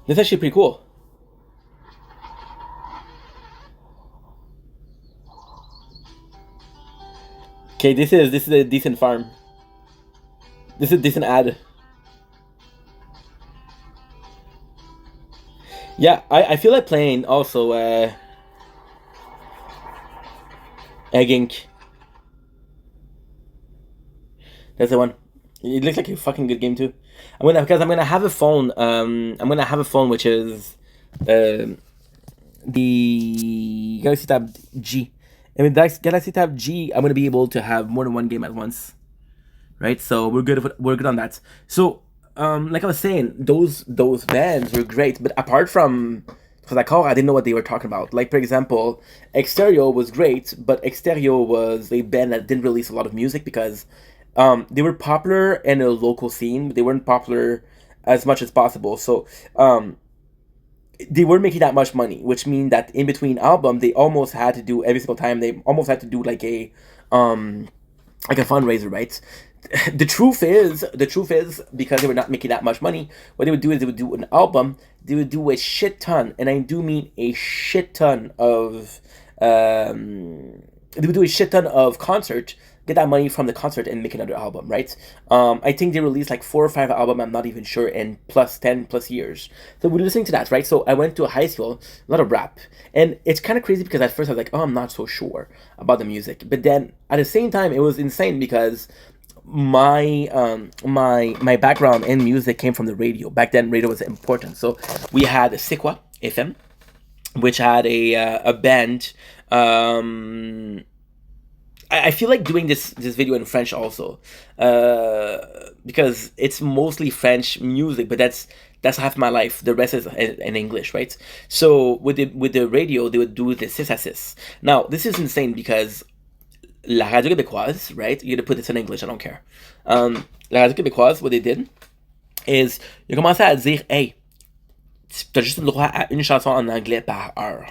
This is actually pretty cool. Okay, this is a decent farm. This is a decent ad. Yeah, I feel like playing also Egg Inc. That's the one. It looks like a fucking good game too. I'm gonna have a phone. I'm gonna have a phone which is the Galaxy Tab G. And with that Galaxy Tab G, I'm gonna be able to have more than one game at once. Right? So we're good on that. So like I was saying, those bands were great, but apart from I didn't know what they were talking about. Like, for example, Exterio was great, but Exterio was a band that didn't release a lot of music because they were popular in a local scene, but they weren't popular as much as possible. So they weren't making that much money, which means that in between album, they almost had to do every single time. They almost had to do like a fundraiser, right? The truth is, because they were not making that much money, what they would do is they would do an album. They would do a shit ton, and I do mean a shit ton of. They would do a shit ton of concert get that money from the concert and make another album, right? I think they released like 4 or 5 albums, I'm not even sure, in plus 10 plus years. So we're listening to that, right? So I went to a high school, a lot of rap. And it's kind of crazy because at first I was like, oh, I'm not so sure about the music. But then at the same time, it was insane because my background in music came from the radio. Back then, radio was important. So we had C'est quoi FM, which had a band. I feel like doing this video in French also, because it's mostly French music, but that's half my life. The rest is in English, right? So with the radio, they would do the 6 à 6. Now this is insane because la radio québécoise, right? You're gonna put this in English, I don't care. La radio québécoise, what they did is ils ont commencé à dire, hey, t'as juste le droit à une chanson en anglais par heure.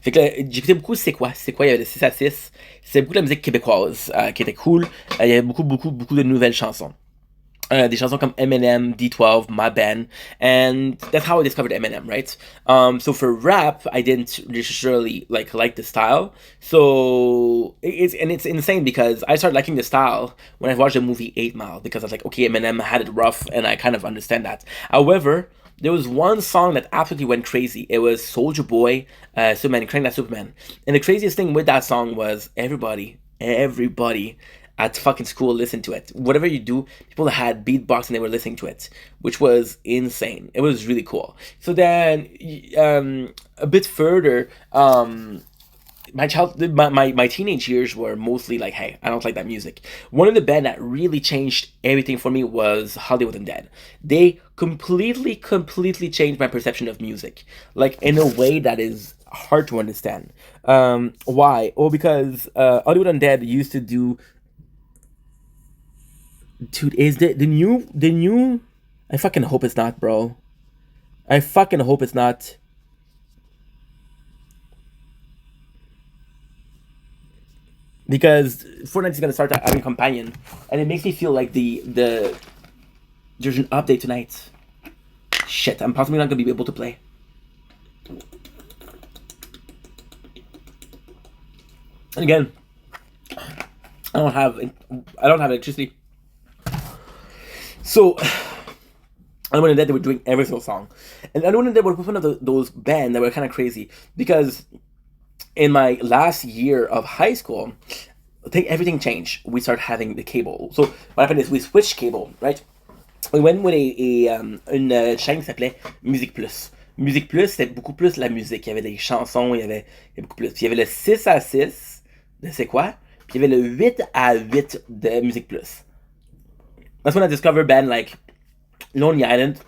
Fait que j'écoutais beaucoup C'est quoi, il y avait le 6 à 6, c'est beaucoup de la musique québécoise qui était cool. Il y avait beaucoup de nouvelles chansons. Des chansons comme Eminem, D12, My Band, and that's how I discovered Eminem, right? So for rap, I didn't necessarily like the style. So it's insane because I started liking the style when I watched the movie 8 Mile, because I was like, okay, Eminem had it rough, and I kind of understand that. However, there was one song that absolutely went crazy. It was Soulja Boy, Superman, Crank That Superman. And the craziest thing with that song was everybody at fucking school listened to it. Whatever you do, people had beatbox and they were listening to it, which was insane. It was really cool. So then, a bit further, my teenage years were mostly like, hey, I don't like that music. One of the bands that really changed everything for me was Hollywood Undead. They completely changed my perception of music, like in a way that is hard to understand. Why? Oh, because Hollywood Undead used to do. Dude, is the new? I fucking hope it's not, bro. I fucking hope it's not. Because Fortnite is gonna start having companion, and it makes me feel like the there's an update tonight. Shit, I'm possibly not gonna be able to play. And again, I don't have electricity. So I know that they were doing every single song, and I know that they were one of those bands that were kind of crazy because in my last year of high school, I think everything changed. We started having the cable. So what happened is we switched cable, right? We went with une chaîne qui s'appelait Musique Plus. Musique Plus, c'était beaucoup plus la musique. Il y avait des chansons, il y avait beaucoup plus. Puis il y avait le 6 à 6 de C'est quoi? Puis il y avait le 8 à 8 de Musique Plus. That's when I discovered band like Lonely Island,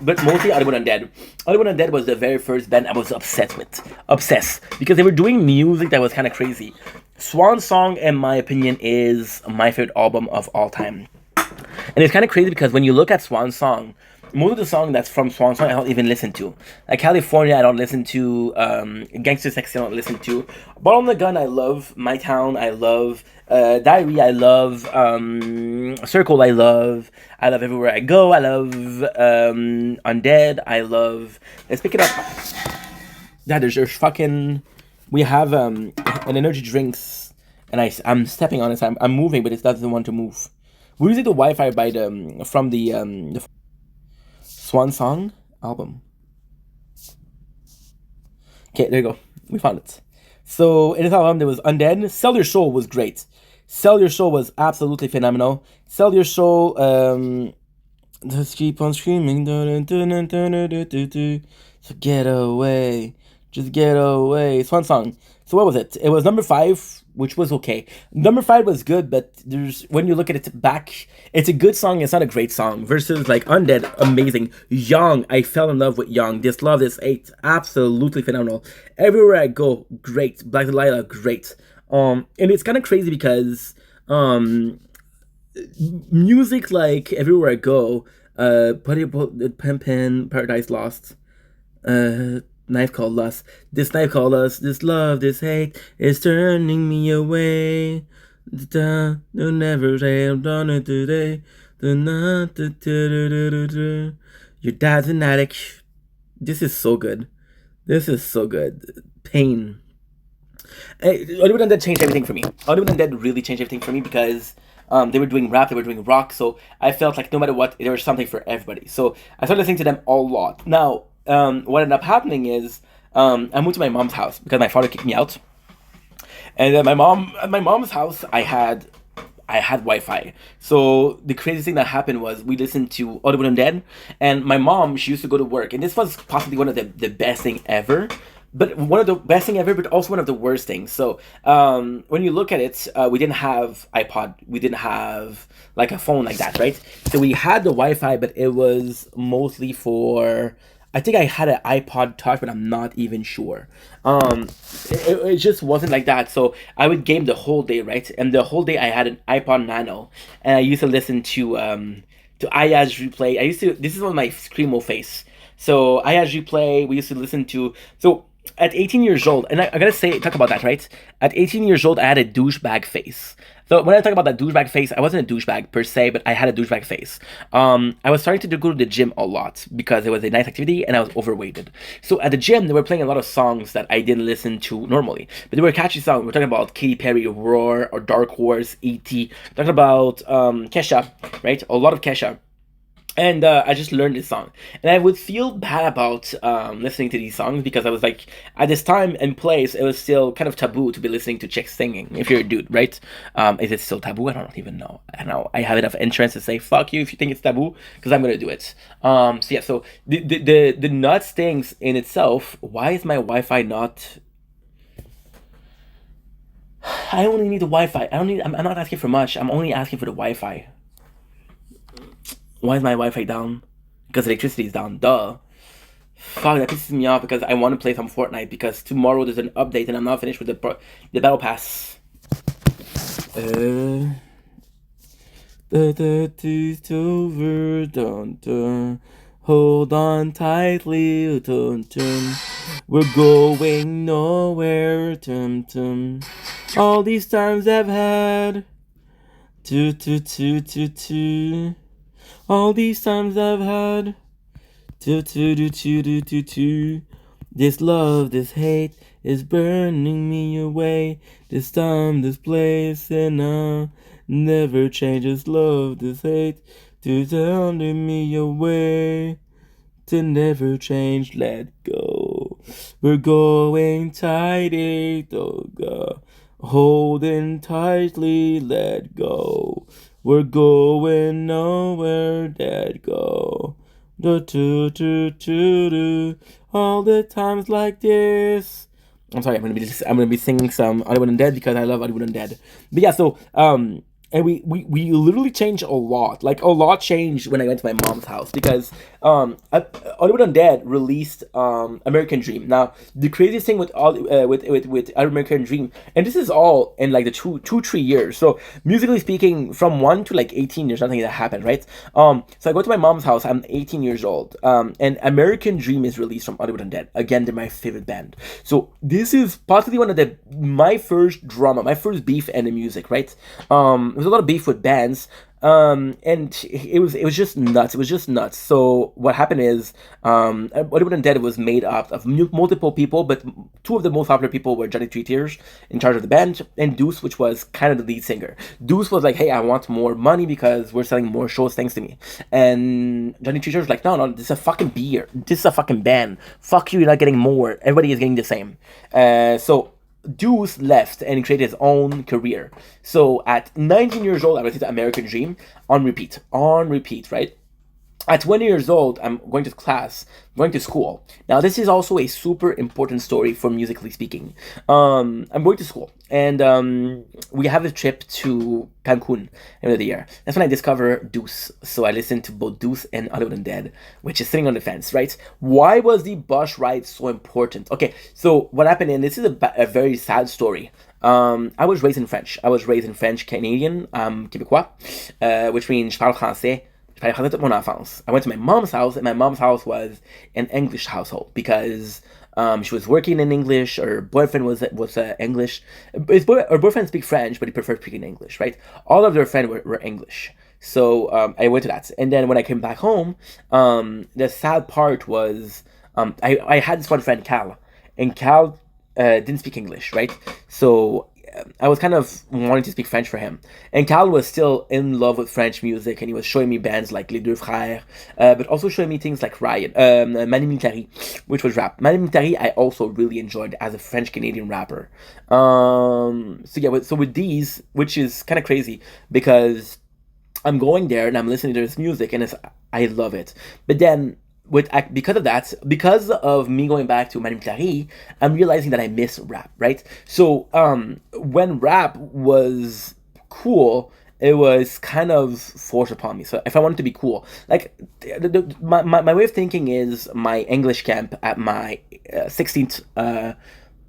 but mostly Hollywood Undead. Hollywood Undead was the very first band I was obsessed, because they were doing music that was kind of crazy. Swan Song, in my opinion, is my favorite album of all time. And it's kind of crazy because when you look at Swan Song, most of the song that's from Swan Song I don't even listen to. Like California, I don't listen to. Gangster Sexy, I don't listen to. Bottom of the Gun, I love. My Town, I love. Diary, I love. Circle, I love. I love Everywhere I Go. I love Undead. I love. Let's pick it up. Yeah, there's fucking. We have an energy drinks, and I'm stepping on it. I'm moving, but it doesn't want to move. We're using the Wi-Fi from the Swan Song album. Okay, there you go. We found it. So in this album there was Undead. Sell Your Soul was great. Sell Your Soul was absolutely phenomenal. Sell Your Soul, just keep on screaming. So get away. Just get away. Swan Song. So what was it? It was number 5, which was okay. Number 5 was good, but when you look at it back, it's a good song. It's not a great song. Versus like Undead, amazing. Young, I fell in love with Young. This Love, This Hate, absolutely phenomenal. Everywhere I Go, great. Black Delilah, great. And it's kind of crazy because music like Everywhere I Go, Pimpin', Paradise Lost, Knife Called Lust. This knife called us. This love, this hate is turning me away. You'll never say I'm done it today. Your dad's an addict. This is so good. This is so good. Pain. Hollywood Undead changed everything for me. Hollywood Undead really changed everything for me because they were doing rap, they were doing rock, so I felt like no matter what, there was something for everybody. So I started listening to them a lot. Now, what ended up happening is I moved to my mom's house because my father kicked me out, and then at my mom's house, I had Wi-Fi. So the crazy thing that happened was we listened to Audible and Dead, and my mom, she used to go to work, and this was possibly one of the best thing ever. But one of the best thing ever, but also one of the worst things. So when you look at it, we didn't have iPod, we didn't have like a phone like that, right? So we had the Wi-Fi, but it was mostly for. I think I had an iPod Touch, but I'm not even sure. It just wasn't like that. So I would game the whole day, right? And the whole day I had an iPod Nano, and I used to listen to Aya's Replay. I used to. This is one of my screamo face. So Aya's Replay. We used to listen to. So at 18 years old, and I gotta say, talk about that, right? At 18 years old, I had a douchebag face. So when I talk about that douchebag face, I wasn't a douchebag per se, but I had a douchebag face. I was starting to go to the gym a lot because it was a night activity and I was overweighted. So at the gym, they were playing a lot of songs that I didn't listen to normally, but they were catchy songs. We're talking about Katy Perry, Roar, or Dark Horse, E.T. Talking about Kesha, right? A lot of Kesha. And I just learned this song, and I would feel bad about listening to these songs because I was like, at this time and place, it was still kind of taboo to be listening to chicks singing. If you're a dude, right? Is it still taboo? I don't even know. I don't know. I have enough insurance to say fuck you if you think it's taboo, because I'm gonna do it. So yeah. So the nuts things in itself. Why is my Wi-Fi not? I only need the Wi-Fi. I don't need. I'm not asking for much. I'm only asking for the Wi-Fi. Why is my Wi-Fi down? Because electricity is down. Duh. Fuck, that pisses me off because I want to play some Fortnite because tomorrow there's an update and I'm not finished with the battle pass. The is over. Dun, dun. Hold on tightly. Dun, dun. We're going nowhere. Dun, dun. All these times I've had. All these times I've had. This love, this hate is burning me away. This time, this place, and I never change. This love, this hate, turning me away. To never change, let go. We're going tighty, go. Holding tightly, let go. We're going nowhere, let go. All the times like this. I'm sorry, I'm gonna be singing some Hollywood Undead because I love Hollywood Undead. But yeah, so and we literally changed a lot. Like a lot changed when I went to my mom's house because Hollywood Undead released American Dream. Now the craziest thing with American Dream, and this is all in like the 3 years. So musically speaking, from 1 to like 18 years, nothing that happened, right? So I go to my mom's house. I'm 18 years old, and American Dream is released from Hollywood Undead. Again, they're my favorite band. So this is possibly one of my first drama, my first beef in the music, right? There was a lot of beef with bands, and it was just nuts. It was just nuts. So what happened is, Hollywood Undead was made up of multiple people, but 2 of the most popular people were Johnny Three Tears in charge of the band, and Deuce, which was kind of the lead singer. Deuce was like, "Hey, I want more money because we're selling more shows thanks to me." And Johnny Three Tears was like, "No, this is a fucking beer. This is a fucking band. Fuck you, you're not getting more. Everybody is getting the same." So Deuce left and created his own career. So at 19 years old, I listened to American Dream on repeat, right? At 20 years old, I'm going to class, going to school. Now, this is also a super important story for musically speaking. I'm going to school, and we have a trip to Cancun end of the year. That's when I discover Deuce. So I listen to both Deuce and Hollywood Undead, which is sitting on the fence, right? Why was the bus ride so important? Okay, so what happened, and this is a very sad story. I was raised in French. I was raised in French Canadian, Québécois, which means je parle français. I went to my mom's house, and my mom's house was an English household because she was working in English. Her boyfriend was English. Her boyfriend speaks French, but he preferred speaking English, right? All of their friends were English. So I went to that. And then when I came back home, the sad part was I had this one friend, Cal. And Cal didn't speak English, right? So I was kind of wanting to speak French for him. And Cal was still in love with French music, and he was showing me bands like Les Deux Frères, but also showing me things like Riot, Mani Militari, which was rap. Mani Militari I also really enjoyed as a French Canadian rapper. So yeah, so with these, which is kind of crazy because I'm going there and I'm listening to this music and I love it. But then because of that, because of me going back to Mani Militari, I'm realizing that I miss rap, right? So when rap was cool, it was kind of forced upon me. So if I wanted to be cool, like my way of thinking is my English camp at my 16th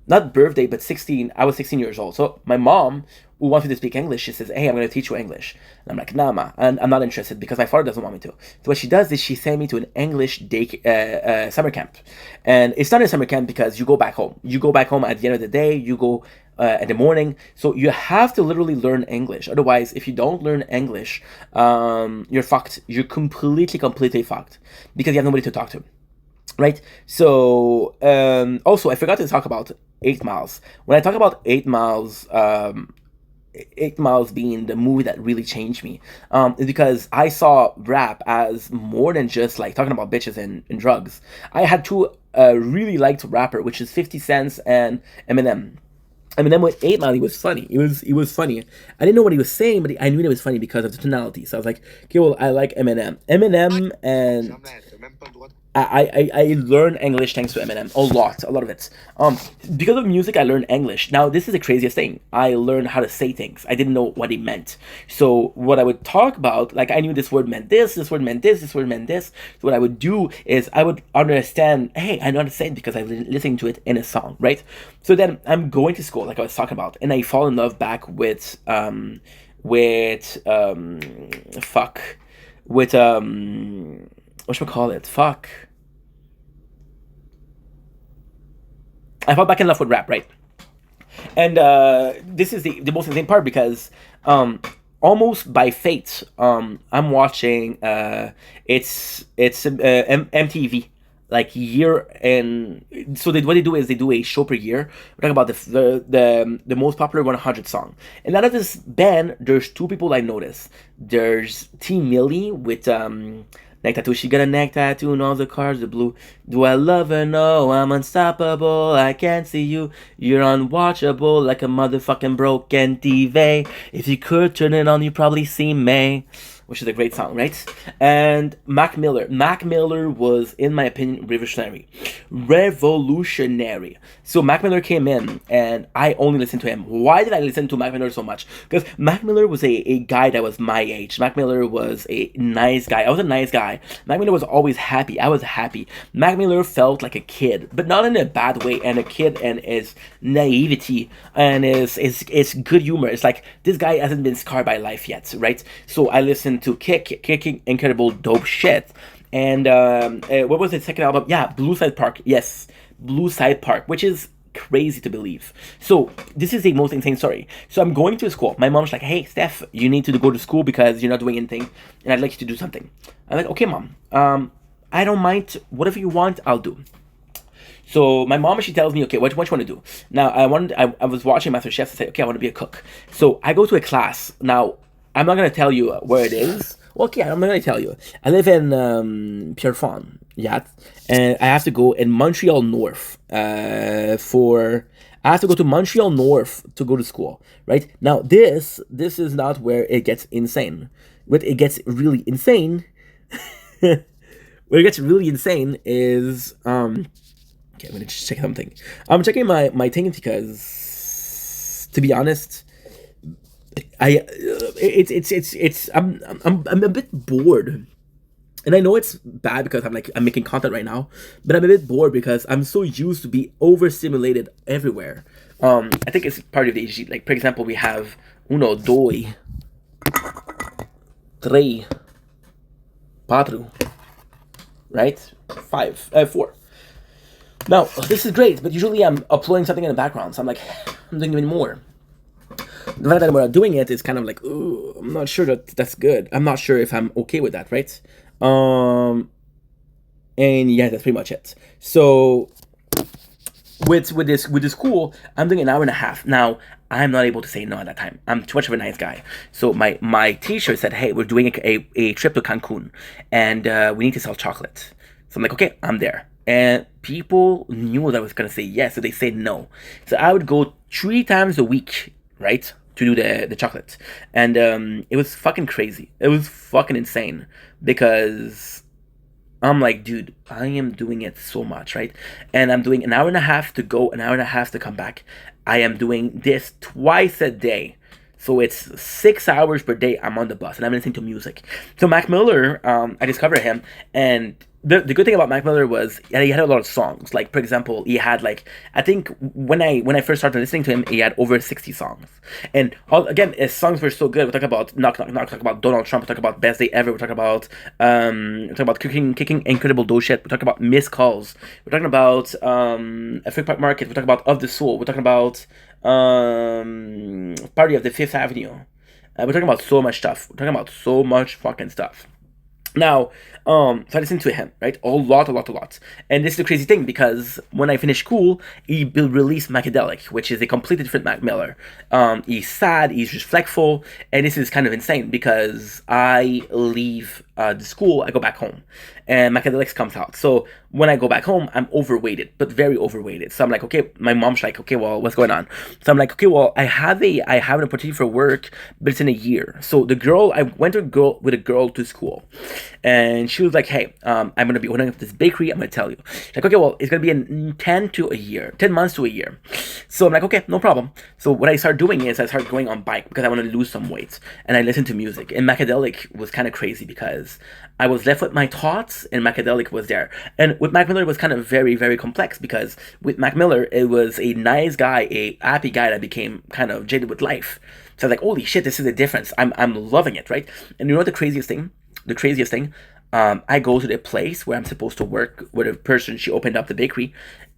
not birthday, but 16, I was 16 years old. So my mom, who wants me to speak English, she says, hey, I'm going to teach you English. And I'm like, nah, ma, and I'm not interested because my father doesn't want me to. So what she does is she sent me to an English day summer camp. And it's not a summer camp because you go back home. You go back home at the end of the day, you go in the morning. So you have to literally learn English. Otherwise, if you don't learn English, you're fucked. You're completely fucked because you have nobody to talk to. Right? So, also, I forgot to talk about 8 Miles. When I talk about 8 Miles, 8 Miles being the movie that really changed me, is because I saw rap as more than just like talking about bitches and drugs. I had two really liked rapper, which is 50 Cent and Eminem. Eminem with 8 Mile, he was funny. It was funny. I didn't know what he was saying, but I knew it was funny because of the tonality. So I was like, okay, well, I like Eminem. Eminem and I learned English thanks to Eminem a lot of it. Because of music, I learned English. Now this is the craziest thing. I learned how to say things. I didn't know what it meant. So what I would talk about, like I knew this word meant this word meant this word meant this. So what I would do is I would understand. Hey, I know how to say it because I've listened to it in a song, right? So then I'm going to school, like I was talking about, and I fall in love back with whatchamacallit? Fuck. I fell back in love with rap, right? And this is the most insane part because almost by fate, I'm watching it's MTV like year, and so what they do is they do a show per year. We're talking about the most popular 100 song, and out of this band, there's two people I notice. There's T Millie with neck tattoo. She got a neck tattoo and all the cars are blue. Do I love her? No, I'm unstoppable. I can't see you. You're unwatchable like a motherfucking broken TV. If you could turn it on, you probably see me. Which is a great song, right? And Mac Miller. Mac Miller was, in my opinion, revolutionary. So Mac Miller came in, and I only listened to him. Why did I listen to Mac Miller so much? Because Mac Miller was a guy that was my age. Mac Miller was a nice guy. I was a nice guy. Mac Miller was always happy. I was happy. Mac Miller felt like a kid, but not in a bad way. And a kid and his naivety and his good humor. It's like, this guy hasn't been scarred by life yet, right? So I listened to kicking incredible dope shit. And what was the second album? Yeah, Blue Side Park. Yes, Blue Side Park, which is crazy to believe. So this is the most insane story. So I'm going to school. My mom's like, hey, Steph, you need to go to school because you're not doing anything, and I'd like you to do something. I'm like, okay, Mom. I don't mind. Whatever you want, I'll do. So my mom, she tells me, okay, what you want to do? Now, I was watching MasterChef and say, okay, I want to be a cook. So I go to a class. Now, I'm not going to tell you where it is. Well, okay, I'm not going to tell you. I live in Pierrefonds, yeah, and I have to go in Montreal North I have to go to Montreal North to go to school, right? Now, this is not where it gets insane. What it gets really insane, where it gets really insane is, okay, I'm going to just check something. I'm checking my thing because, to be honest, I'm a bit bored, and I know it's bad because I'm making content right now, but I'm a bit bored because I'm so used to be overstimulated everywhere. I think it's part of the AG. Like, for example, we have uno, doi, tres, cuatro, right? 4. Now this is great, but usually I'm uploading something in the background, so I'm like, I'm doing even more. The fact that I'm doing it is kind of like, ooh, I'm not sure that's good. I'm not sure if I'm okay with that, right? And yeah, that's pretty much it. So with this school, I'm doing an hour and a half. Now, I'm not able to say no at that time. I'm too much of a nice guy. So my teacher said, hey, we're doing a trip to Cancun, and we need to sell chocolate. So I'm like, okay, I'm there. And people knew that I was gonna say yes, so they said no. So I would go 3 times a week, right, to do the chocolate, and it was fucking crazy. It was fucking insane because I'm like, dude, I am doing it so much, right? And I'm doing an hour and a half to go, an hour and a half to come back. I am doing this twice a day. So it's 6 hours per day I'm on the bus and I'm listening to music. So Mac Miller, I discovered him, and the good thing about Mac Miller was he had a lot of songs. Like, for example, he had like, I think when I first started listening to him, he had over 60 songs. And again, his songs were so good. We talk about Knock Knock Knock, we talk about Donald Trump, we talk about Best Day Ever, we talk about kicking incredible dough shit, we talk about Missed Calls, we're talking about a Freak Park Market, we're talking about Of the Soul, we're talking about Party of the Fifth Avenue. We're talking about so much stuff. We're talking about so much fucking stuff. Now, so I listened to him, right? A lot. And this is the crazy thing, because when I finish school, he will release Macadelic, which is a completely different Mac Miller. He's sad, he's respectful, and this is kind of insane because I leave the school, I go back home, and Macadelic comes out. So when I go back home, I'm overweighted, but very overweighted. So I'm like, okay, my mom's like, okay, well, what's going on? So I'm like, okay, well, I have an opportunity for work, but it's in a year. So I went with a girl to school, and she was like, hey, I'm going to be opening up this bakery, I'm going to tell you. She's like, okay, well, it's going to be in 10 months to a year. So I'm like, okay, no problem. So what I started doing is I started going on bike because I want to lose some weight, and I listened to music. And Macadelic was kind of crazy because I was left with my thoughts, and Macadelic was there. And with Mac Miller, it was kind of very, very complex, because with Mac Miller, it was a nice guy, a happy guy that became kind of jaded with life. So I was like, holy shit, this is the difference. I'm loving it, right? And you know what the craziest thing? I go to the place where I'm supposed to work with a person. She opened up the bakery,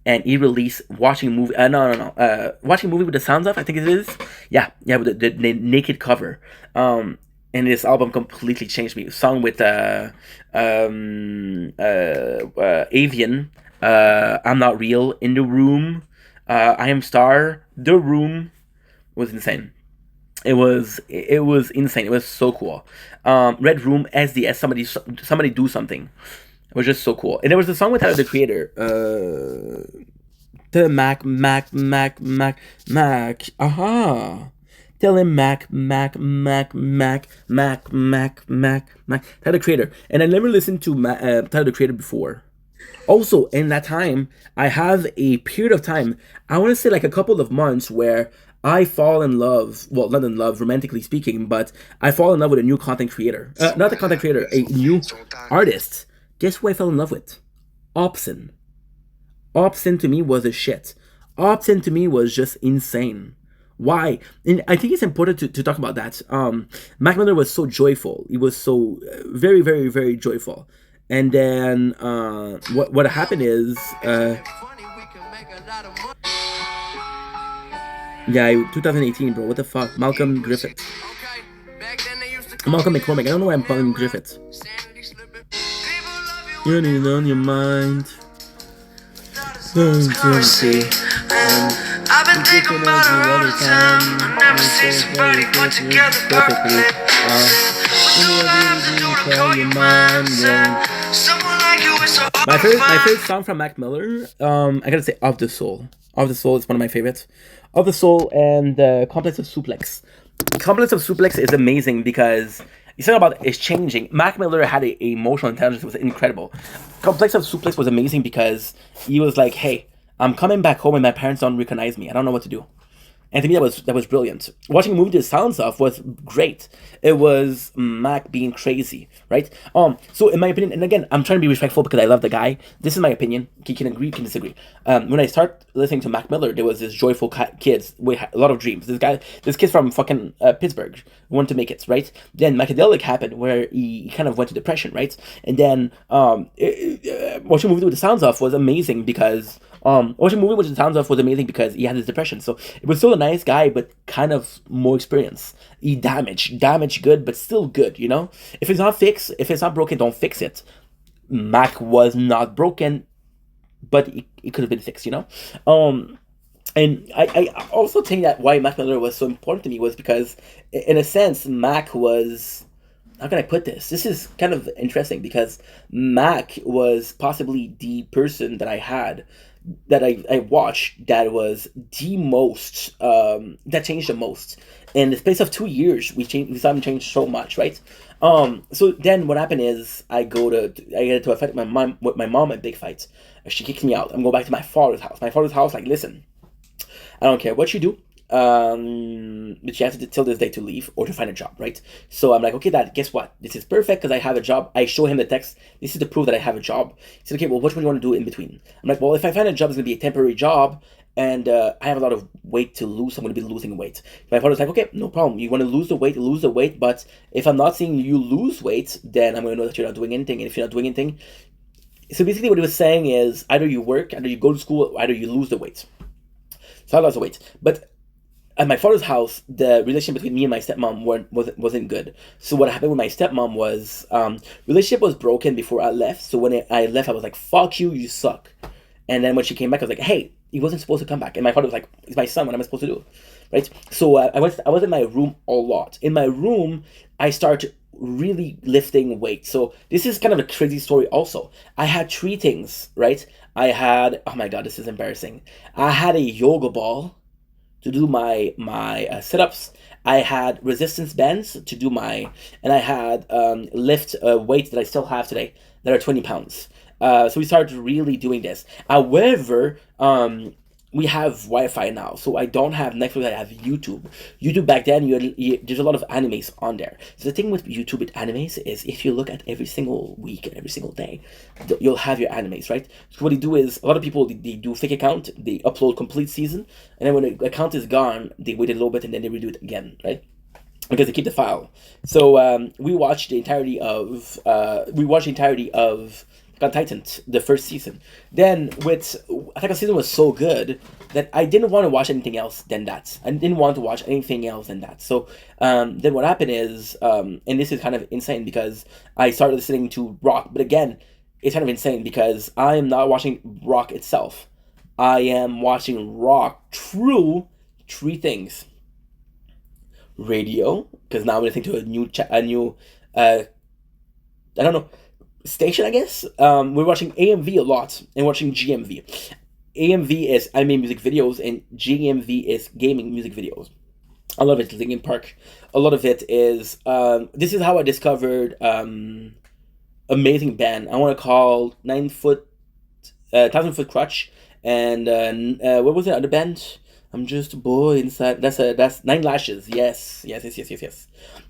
and he released watching a movie. Watching a movie with the sounds off, I think it is. Yeah, with the naked cover. And this album completely changed me. Song with Avian, I'm Not Real, In the Room, I Am Star, The Room was insane. It was insane. It was so cool. Red Room, SDS, somebody do something. It was just so cool. And there was a song with Tyler the Creator. The Mac. Tell him Mac. Tyler the Creator. And I never listened to Tyler the Creator before. Also, in that time, I have a period of time, I want to say like a couple of months, where I fall in love, well, not in love, romantically speaking, but I fall in love with a new content creator. Not a content creator, a new artist. Guess who I fell in love with? Opsin. Opsin to me was a shit. Opsin to me was just insane. Why? And I think it's important to talk about that. Mac Miller was so joyful. He was so very, very, very joyful. And then what happened is... Yeah, 2018, bro. What the fuck? Malcolm Griffith. Malcolm McCormick. I don't know why I'm calling him Griffith. You need on your mind. Conspiracy. I've been thinking about her all the time. I never seen somebody put together perfectly. You know what I have to do to call you mine. Someone like you is so hard my to find. favorite song from Mac Miller, I gotta say, Of the Soul. Of the Soul is one of my favorites. Of the Soul and Complex of Suplex. Complex of Suplex is amazing because you said about it's changing. Mac Miller had a emotional intelligence that was incredible. Complex of Suplex was amazing because he was like, hey, I'm coming back home and my parents don't recognize me. I don't know what to do. And to me, that was brilliant. Watching a movie to the sounds of was great. It was Mac being crazy, right? So in my opinion, and again, I'm trying to be respectful because I love the guy. This is my opinion. You can agree, you can disagree. When I start listening to Mac Miller, there was this joyful kids with a lot of dreams. This kid from fucking Pittsburgh wanted to make it, right? Then Macadelic happened where he kind of went to depression, right? And then watching a movie with the sounds off was amazing because... watching a movie with the sounds off was amazing because he had his depression. So it was still a nice guy, but kind of more experience. He damaged good, but still good, you know? If it's not fixed, if it's not broken, don't fix it. Mac was not broken but it could have been fixed, you know. And I also think that why Mac Miller was so important to me was because, in a sense, Mac was, how can I put this? This is kind of interesting because Mac was possibly the person that I had, that I watched, that was the most, that changed the most. In the space of 2 years, we saw him change so much, right? So then what happened is I get into a fight with my mom, a big fight. She kicks me out. I'm going back to my father's house. My father's house, like, listen, I don't care what you do. But she has to till this day to leave or to find a job, right? So I'm like, okay, Dad, guess what? This is perfect because I have a job. I show him the text. This is the proof that I have a job. He said, okay, well, what do you want to do in between? I'm like, well, if I find a job, it's gonna be a temporary job, and I have a lot of weight to lose. So I'm gonna be losing weight. My father's like, okay, no problem. You want to lose the weight, lose the weight. But if I'm not seeing you lose weight, then I'm gonna know that you're not doing anything. And if you're not doing anything, so basically what he was saying is either you work, either you go to school, either you lose the weight. So I lost the weight, but at my father's house, the relationship between me and my stepmom wasn't good. So what happened with my stepmom was, relationship was broken before I left. So when I left, I was like, "Fuck you, you suck." And then when she came back, I was like, "Hey, he wasn't supposed to come back." And my father was like, "He's my son. What am I supposed to do?" Right? So I was in my room a lot. In my room, I started really lifting weights. So this is kind of a crazy story. Also, I had three things. Right? I had, oh my god, this is embarrassing. I had a yoga ball to do my sit-ups. I had resistance bands to do and I had lift weights that I still have today that are 20 pounds. So we started really doing this. However, we have Wi-Fi now, so I don't have Netflix. I have YouTube. YouTube back then, there's a lot of animes on there. So the thing with YouTube with animes is, if you look at every single week and every single day, you'll have your animes, right? So what they do is, a lot of people, they do fake account, they upload complete season, and then when the account is gone, they wait a little bit and then they redo it again, right? Because they keep the file. So we watched the entirety of Attack on Titan, the first season. Then with Attack on Season was so good that I didn't want to watch anything else than that. I didn't want to watch anything else than that. So then what happened is, and this is kind of insane because I started listening to rock, but again, it's kind of insane because I am not watching rock itself. I am watching rock through three things: radio, because now I'm listening to a new I don't know, station, I guess. We're watching AMV a lot and watching GMV. AMV is anime music videos and GMV is gaming music videos. A lot of it is Linkin Park. A lot of it is this is how I discovered amazing band. I want to call 1,000 Foot Crutch and what was the other band? I'm just a boy inside. That's Nine Lashes. Yes.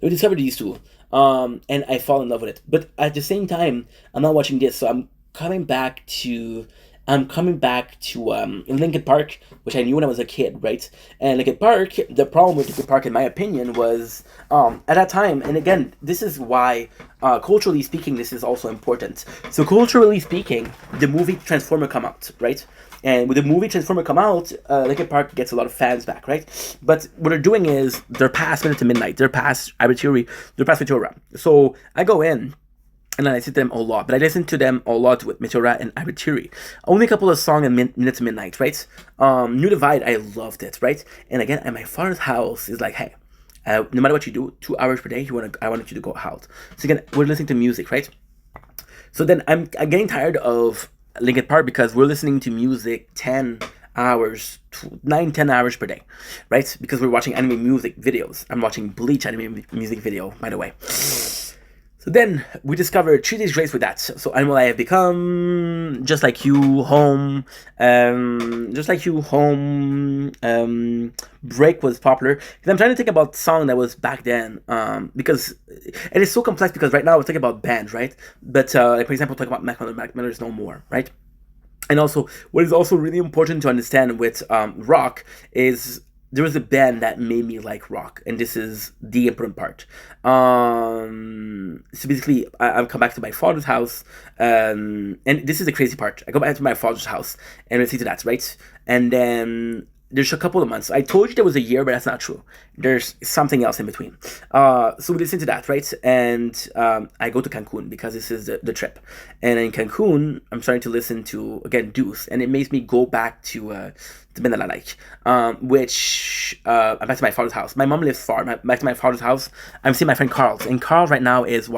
We discovered these two, and I fall in love with it. But at the same time, I'm not watching this, so I'm coming back to Linkin Park, which I knew when I was a kid, right? And Linkin Park, the problem with Linkin Park, in my opinion, was at that time, and again, this is why, culturally speaking, this is also important. So culturally speaking, the movie Transformer come out, right? And with the movie Transformer come out, Linkin Park gets a lot of fans back, right? But what they're doing is, they're past Minute to Midnight, they're past Arbitrary, they're past Meteora. So I go in, and then I listen to them a lot, but I listen to them a lot with Meteora and Arbitrary. Only a couple of songs in Minute to Midnight, right? New Divide, I loved it, right? And again, at my father's house, is like, hey, no matter what you do, 2 hours per day, I wanted you to go out. So again, we're listening to music, right? So then I'm getting tired of Linkin Park because we're listening to music 10 hours, 10 hours per day, right? Because we're watching anime music videos. I'm watching Bleach anime music video, by the way. So then we discovered 3 Days Grace with that. So Animal I Have Become, Just Like You, Home, Break was popular. Because I'm trying to think about song that was back then, because it is so complex, because right now we're talking about bands, right? But like, for example, talking about Mac Miller is no more, right? And also, what is also really important to understand with rock is, there was a band that made me like rock, and this is the important part. So basically, I come back to my father's house, and this is the crazy part. I go back to my father's house, and listen to that, right? And then there's a couple of months. I told you there was a year, but that's not true. There's something else in between. So we listen to that, right? And I go to Cancun because this is the trip. And in Cancun, I'm starting to listen to, again, Deuce. And it makes me go back to Manila, like, which I'm back to my father's house. My mom lives far. Back to my father's house. I'm seeing my friend Carl. And Carl right now is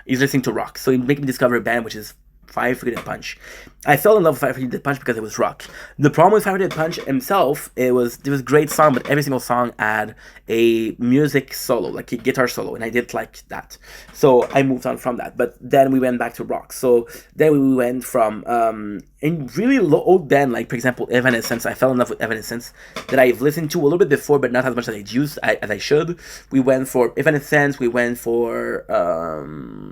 he's listening to rock. So he made me discover a band which is Five Finger Death Punch. I fell in love with Five Finger Death Punch because it was rock. The problem with Five Finger Death Punch himself, it was a great song, but every single song had a music solo, like a guitar solo, and I didn't like that. So I moved on from that. But then we went back to rock. So then we went from and really old band, like for example Evanescence. I fell in love with Evanescence that I've listened to a little bit before, but not as much as I should. We went for Evanescence. We went for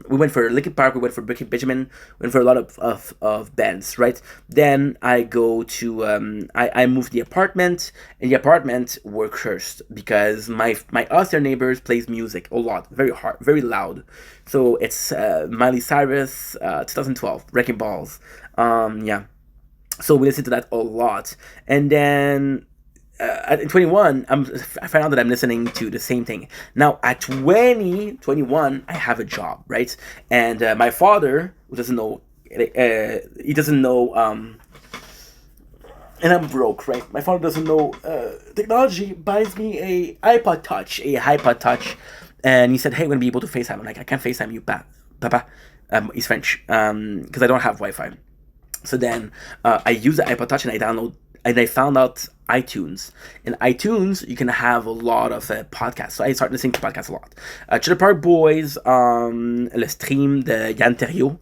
Linkin Park. We went for Benjamin. We went for a lot of bands, right? Then I go to I moved the apartment, and the apartment were cursed because my upstairs neighbors plays music a lot, very hard, very loud. So it's Miley Cyrus, 2012, Wrecking Balls. Yeah. So we listen to that a lot. And then at 21, I find out that I'm listening to the same thing. Now, at 21, I have a job, right? And my father, who doesn't know, he doesn't know, and I'm broke, right? My father doesn't know technology, buys me a iPod Touch. And he said, hey, we're going to be able to FaceTime. I'm like, I can't FaceTime you, Papa. He's French, because I don't have Wi-Fi. So then I use the iPod Touch and I found out iTunes. In iTunes, you can have a lot of podcasts. So I started listening to podcasts a lot. Trailer Park Boys, le stream de Yann Terriot.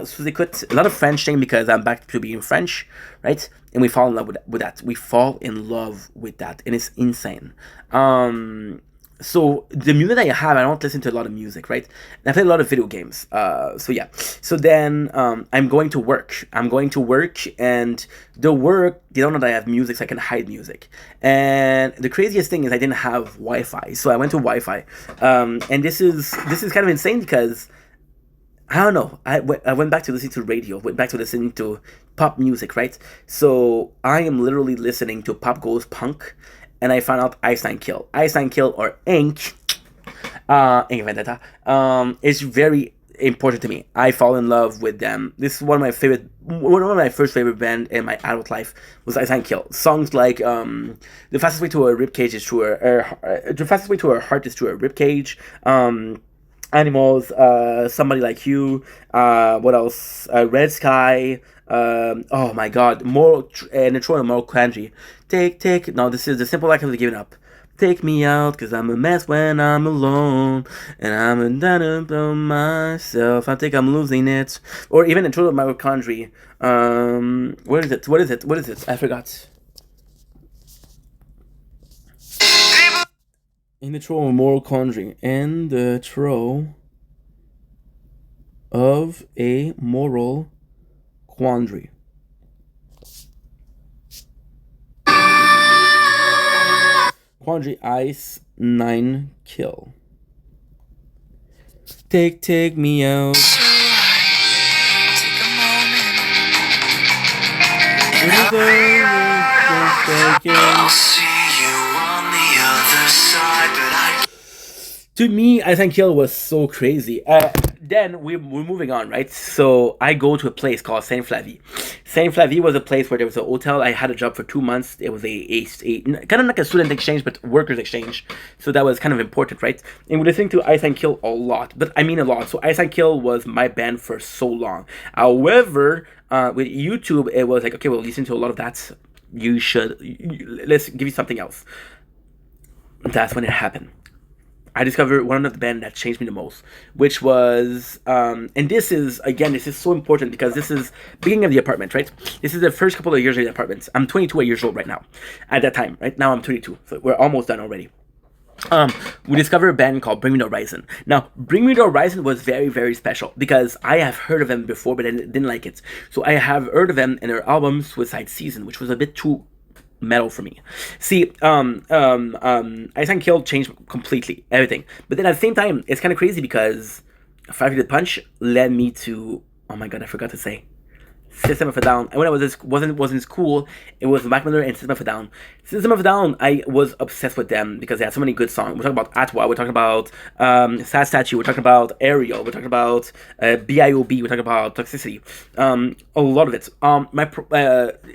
Sous-écoute, a lot of French thing because I'm back to being French, right? And we fall in love with that. We fall in love with that. And it's insane. So the music that I have, I don't listen to a lot of music, right? And I play a lot of video games. So yeah. So then I'm going to work. And the work, they don't know that I have music, so I can hide music. And the craziest thing is I didn't have Wi-Fi, so I went to Wi-Fi. And this is kind of insane because I don't know. I went back to listening to radio, went back to listening to pop music, right? So I am literally listening to Pop Goes Punk. And I found out Ice Nine Kill or Ink Vendetta, is very important to me. I fall in love with them. This is one of my first favorite band in my adult life was Ice Nine Kill. Songs like the fastest way to a ribcage is through the fastest way to a heart is through a ribcage. Animals, Somebody Like You. What else? Red Sky. Oh my God, Moral and Moral Quandary. No, this is The Simple Act of Giving Up. Take me out, cause I'm a mess when I'm alone, and I'm a done about myself. I think I'm losing it. Or even Intro to Moral Quandary. What is it? I forgot. In the Troll of Moral Quandary. In the Troll of a Moral Quandary. Quandary Ice 9 Kill. Take me out. I'll see you on the other side, but to me, I think Kill was so crazy. Then we're moving on, right? So I go to a place called Saint Flavie. Saint Flavie was a place where there was a hotel. I had a job for 2 months. It was a kind of like a student exchange, but workers exchange. So that was kind of important, right? And we're listening to Ice and Kill a lot, but I mean a lot. So Ice and Kill was my band for so long. However, with YouTube, it was like, okay, well, listen to a lot of that. Let's give you something else. That's when it happened. I discovered one of the band that changed me the most, which was, and this is so important because this is beginning of the apartment, right? This is the first couple of years of the apartment. I'm 22 years old right now. At that time, right now I'm 22, so we're almost done already. We discovered a band called Bring Me the Horizon. Now, Bring Me the Horizon was very, very special because I have heard of them before, but I didn't like it. So I have heard of them in their album Suicide Season, which was a bit too metal for me. See, Ice and Kill changed completely everything, but then at the same time, it's kind of crazy because Five Finger Punch led me to, oh my God, I forgot to say, System of a Down. And when I was in school, it was Mac Miller and System of a Down. System of a Down, I was obsessed with them because they had so many good songs. We're talking about Atwa, we're talking about Sad Statue, we're talking about Aerial, we're talking about B.I.O.B., we're talking about Toxicity. A lot of it.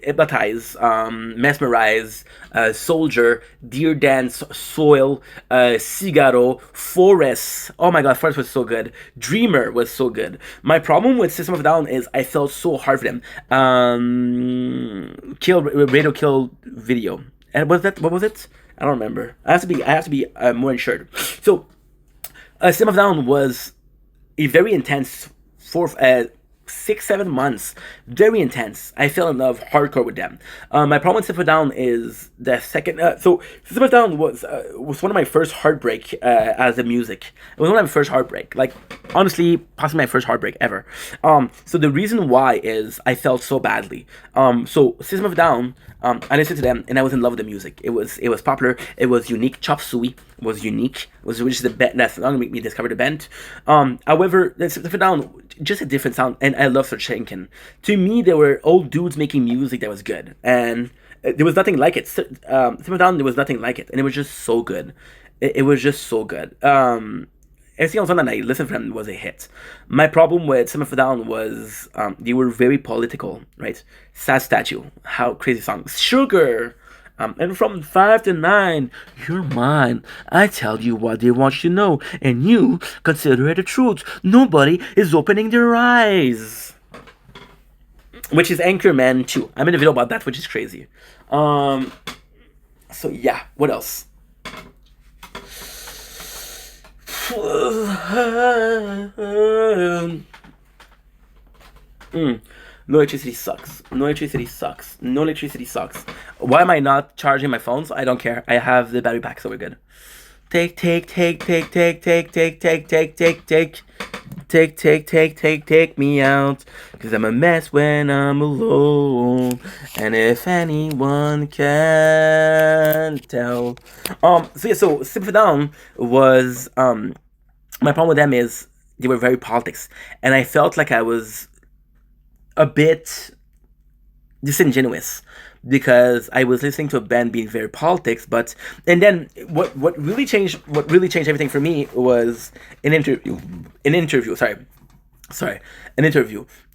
Hypnotize, Mesmerize, Soldier, Deer Dance, Soil, Cigaro, Forest. Oh my god, Forest was so good. Dreamer was so good. My problem with System of a Down is I felt so hard for them. Radio Kill video. And was that, what was it? I don't remember. I have to be more insured. So, System of a Down was a very intense 6-7 months, very intense. I fell in love hardcore with them. My problem with System of a Down is the second. So System of a Down was one of my first heartbreak as a music. It was one of my first heartbreak, like honestly, possibly my first heartbreak ever. So the reason why is I felt so badly. So System of a Down, I listened to them and I was in love with the music. It was popular. It was unique. Chop Suey was unique. It was which is the band that's not gonna make me discover the band. However, System of a Down, just a different sound, and I love Serchenkin. To me, there were old dudes making music that was good, and there was nothing like it. System of a Down, there was nothing like it, and it was just so good. It was just so good. Everything else on that I listened to them was a hit. My problem with System of a Down was they were very political, right? Sad Statue, how crazy song. Sugar, and from 5 to 9, you're mine. I tell you what they want you to know, and you consider it a truth. Nobody is opening their eyes. Which is Anchorman 2. I'm in a video about that, which is crazy. So yeah, what else? No electricity sucks. No electricity sucks. No electricity sucks. Why am I not charging my phones? I don't care. I have the battery pack, so we're good. Take me out, 'cause I'm a mess when I'm alone. And if anyone can tell. So yeah, so System of a Down was my problem with them is they were very politics. And I felt like I was a bit disingenuous because I was listening to a band being very politics, and then what really changed everything for me was an interview. An interview. And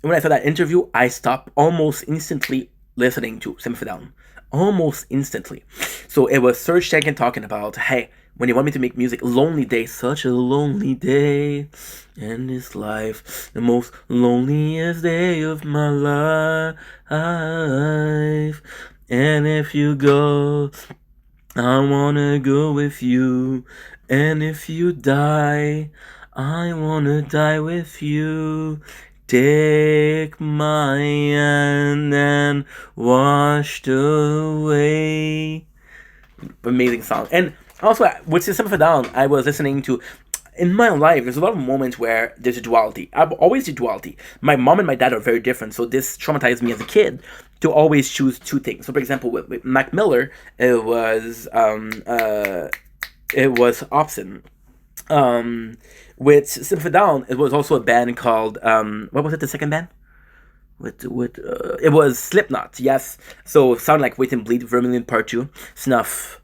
when I saw that interview, I stopped almost instantly listening to System of a Down. Almost instantly. So it was Serge Tankian talking about, hey, when you want me to make music, lonely day, such a lonely day in this life, the most loneliest day of my life. And if you go, I wanna go with you. And if you die, I wanna die with you. Take my hand and washed away. Amazing song. And also, with System of a Down, I was listening to, in my life, there's a lot of moments where there's a duality. I've always do duality. My mom and my dad are very different, so this traumatized me as a kid to always choose two things. So, for example, with Mac Miller, it was Opsin. With System of a Down, it was also a band called what was it? The second band? It was Slipknot. Yes. So sound like Wait and Bleed, Vermilion Part 2, Snuff.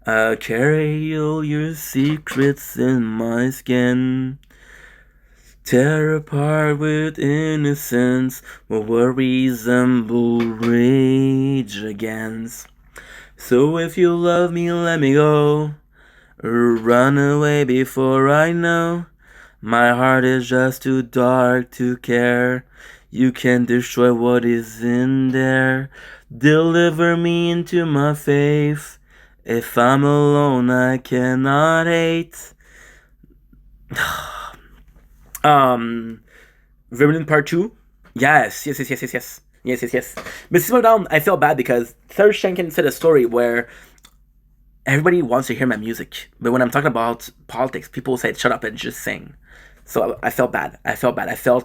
Carry all your secrets in my skin. Tear apart with innocence what worries and rage against. So if you love me, let me go. Run away before I know. My heart is just too dark to care. You can destroy what is in there. Deliver me into my faith. If I'm alone, I cannot hate. Vermilion Part 2? Yes. But System of a Down, I felt bad because Serge Tankian said a story where everybody wants to hear my music, but when I'm talking about politics, people say, shut up and just sing. So I felt bad. I felt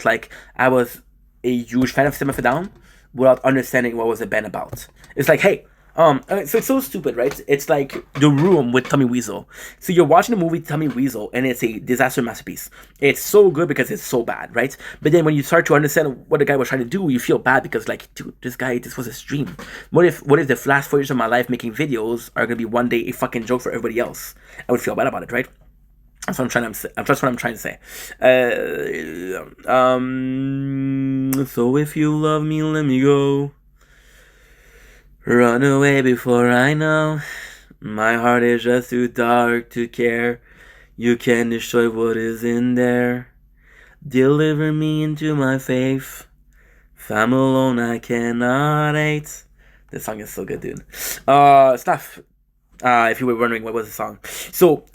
like I was a huge fan of System of a Down without understanding what was the band about. It's like, hey, So it's so stupid, right? It's like The Room with Tommy Wiseau. So you're watching the movie Tommy Wiseau, and it's a disaster masterpiece. It's so good because it's so bad, right? But then when you start to understand what the guy was trying to do, you feel bad because, like, dude, this was his dream. What if the last 4 years of my life making videos are gonna be one day a fucking joke for everybody else? I would feel bad about it, right? That's what I'm trying to. That's what I'm trying to say. So if you love me, let me go. Run away before I know. My heart is just too dark to care. You can destroy what is in there. Deliver me into my faith. If I'm alone, I cannot hate. This song is so good, dude. Stuff. If you were wondering what was the song. So,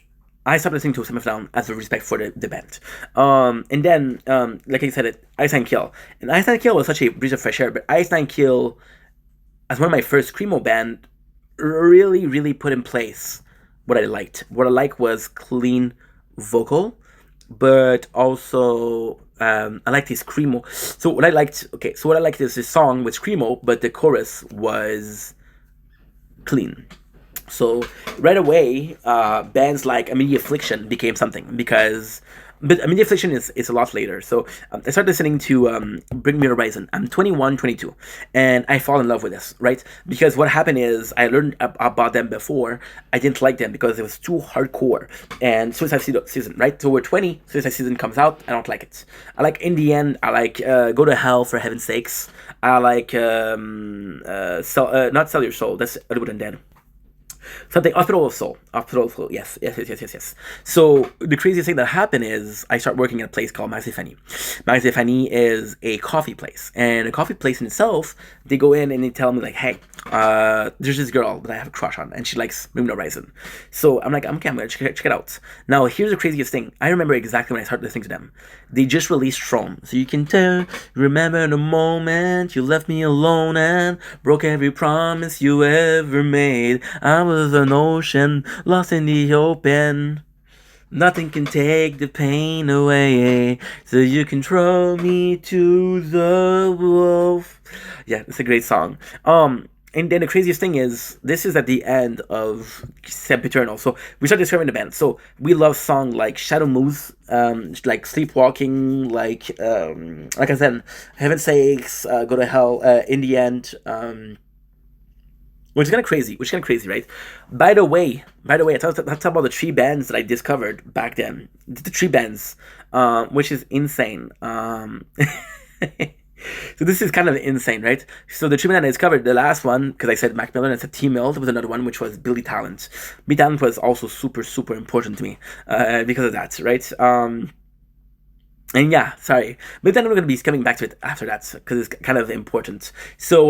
I stopped listening to System of a Down as a respect for the band. And then, like I said, Ice and Kill. And Ice and Kill was such a breath of fresh air, but Ice and Kill, as one of my first screamo band, really, really put in place what I liked. What I liked was clean vocal, but also I liked his screamo. So what I liked is this song with screamo, but the chorus was clean. So right away, bands like Immediate Affliction became something because. But Immediate Affliction is a lot later. So I started listening to Bring Me Horizon. I'm 21, 22, and I fall in love with this, right? Because what happened is I learned about them before. I didn't like them because it was too hardcore. And Suicide Season, right? So we're 20, Suicide Season comes out. I don't like it. I like In the End. I like Go to Hell, for heaven's sakes. I like not Sell Your Soul. That's Hollywood Undead. Something Hospital of Soul. Yes. So the craziest thing that happened is I start working at a place called Marzifani. Marzifani is a coffee place, and a coffee place in itself, they go in and they tell me like, hey, there's this girl that I have a crush on, and she likes Bring Me Horizon. So I'm like, okay, I'm gonna check it out. Now here's the craziest thing. I remember exactly when I started listening to them. They just released Strom. So you can tell, remember the moment you left me alone and broke every promise you ever made. I was an ocean lost in the open. Nothing can take the pain away, so you can throw me to the wolf. Yeah, it's a great song. And then the craziest thing is, this is at the end of Sempiternal. So we start discovering the band. So we love songs like Shadow Moves, like Sleepwalking, like I said, Heaven's Sakes, Go to Hell, In the End, which is kind of crazy, right? By the way, I talked about the 3 bands that I discovered back then. The 3 bands, which is insane. So this is kind of insane, right? So the 3 bands I discovered, the last one, because I said Mac Miller and I said T-Mill, there was another one, which was Billy Talent. Billy Talent was also super, super important to me because of that, right? And yeah, sorry. But then we're going to be coming back to it after that because it's kind of important. So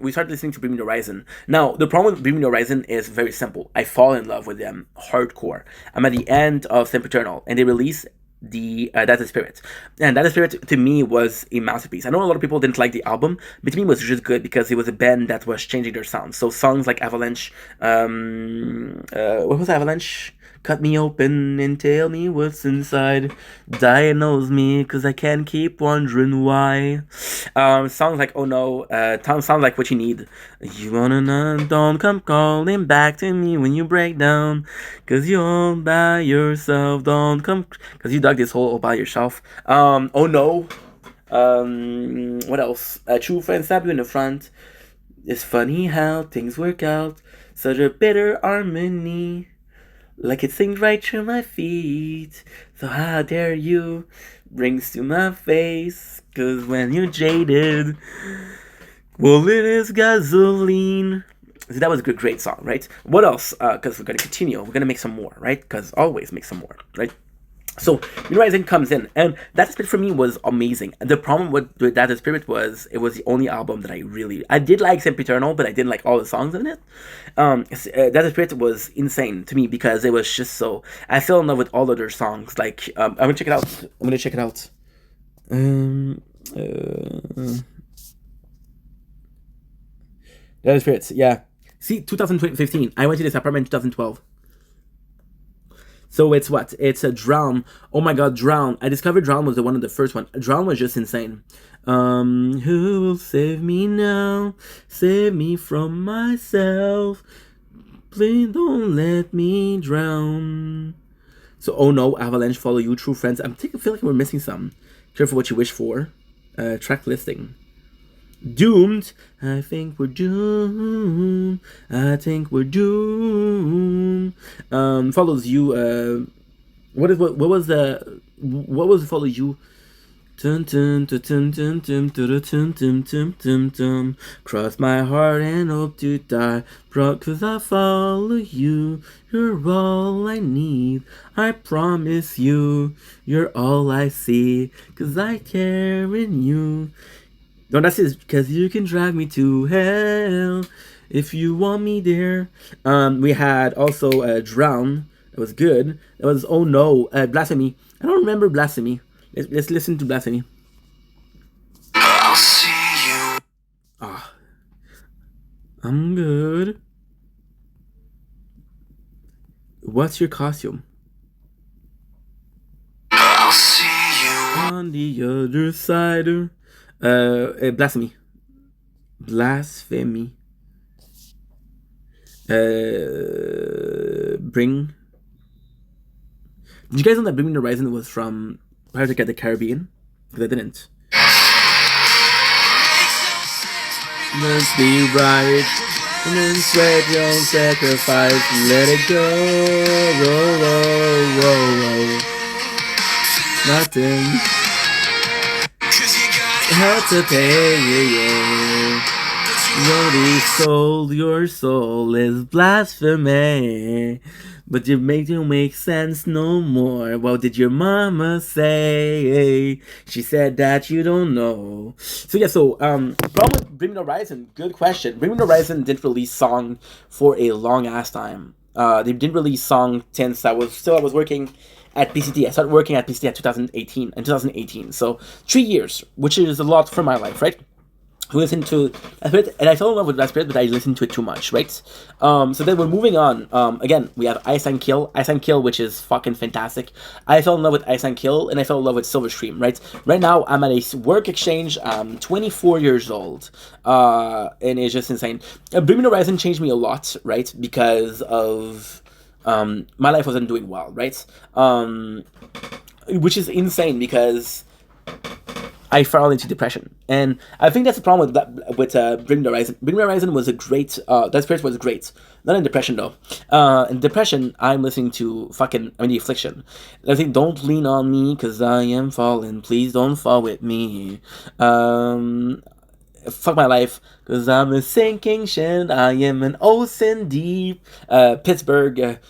we started listening to Bring Me the Horizon. Now, the problem with Bring Me the Horizon is very simple. I fall in love with them hardcore. I'm at the end of Sempiternal, and they release the Data Spirit. And Data Spirit, to me, was a masterpiece. I know a lot of people didn't like the album, but to me it was just good because it was a band that was changing their sound. So songs like Avalanche, what was Avalanche? Cut me open and tell me what's inside. Diagnose me, cause I can't keep wondering why. Songs like Oh No, sounds like What You Need. You wanna know, don't come calling back to me when you break down. Cause you're all by yourself, don't come, cause you dug this hole all by yourself. Oh No. What else? True Friends Stab You in the Front. It's funny how things work out. Such a bitter harmony. Like it sings right through my feet. So how dare you? Rings to my face. Cause when you're jaded, well, it is gasoline. So that was a great song, right? What else? Because we're going to continue. We're going to make some more, right? Because always make some more, right? So New Rising comes in, and That Spirit for me was amazing. The problem with That Spirit was it was the only album that I did like Sempiternal, but I didn't like all the songs in it. That Spirit was insane to me because it was just so. I fell in love with all of their songs. Like I'm gonna check it out. That Spirits, yeah. See, 2015. I went to this apartment in 2012. So it's what? It's a Drown. Oh my god, Drown. I discovered Drown was the one of the first one. Drown was just insane. Who will save me now? Save me from myself. Please don't let me drown. So, oh no, Avalanche, follow you, true friends. I feel like we're missing some. Careful what you wish for. Track listing. Doomed. I think we're doomed. I think we're doomed. Follows you. What was follow you? Tum tum tum tum tum tum tum tum tum tum tum. Cross my heart and hope to die. Cause I follow you. You're all I need. I promise you. You're all I see. Cause I care in you. No, that's it. Cause you can drag me to hell if you want me there. We had also Drown. It was good. It was Oh No, Blasphemy. I don't remember Blasphemy. Let's listen to Blasphemy. I'll see you. Ah, I'm good. What's your costume? I'll see you on the other side. Blasphemy. Blasphemy. Bring. Did you guys know that Bring Me the Horizon was from Pirates of the Caribbean? Because I didn't. Let's be right. And then sweat your own sacrifice. Let it go. Whoa, whoa, whoa, whoa. Nothing. Had to pay you. Your soul is blasphemy. But you don't make sense no more. What did your mama say? She said that you don't know. So yeah, problem with Bring Me the Horizon, good question. Bring Me the Horizon didn't release song for a long ass time. They didn't release song since I was working at PCT. I started working at PCT in 2018. So 3 years, which is a lot for my life, right? Listen to Spirit, and I fell in love with that Spirit, but I listened to it too much, right? So then we're moving on. Again, we have Ice and Kill, which is fucking fantastic. I fell in love with Ice and Kill, and I fell in love with Silverstream, right? Right now, I'm at a work exchange. I'm 24 years old, and it's just insane. Bring Me the Horizon changed me a lot, right? Because of my life wasn't doing well, right? Which is insane because I fell into depression, and I think that's the problem with that, with Bring Me the Horizon. Bring Me the Horizon was a great. That Spirit was great. Not in depression though. In depression, I'm listening to The Affliction. I think Don't Lean on Me, cause I am falling. Please don't fall with me. Fuck my life, cause I'm a sinking ship. I am an ocean deep. Pittsburgh.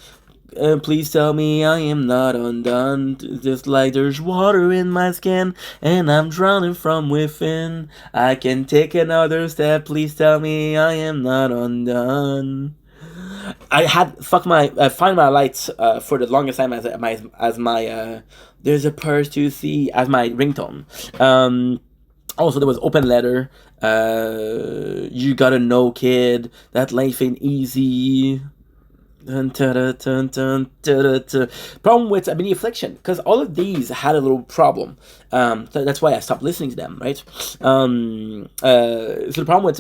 Please tell me I am not undone. Just like there's water in my skin, and I'm drowning from within. I can take another step. Please tell me I am not undone. I had Find My Lights for the longest time as my There's a Purse to See as my ringtone. Also, there was Open Letter. You Gotta Know, Kid. That Life Ain't Easy. Problem with The Affliction, because all of these had a little problem. That's why I stopped listening to them, right? So the problem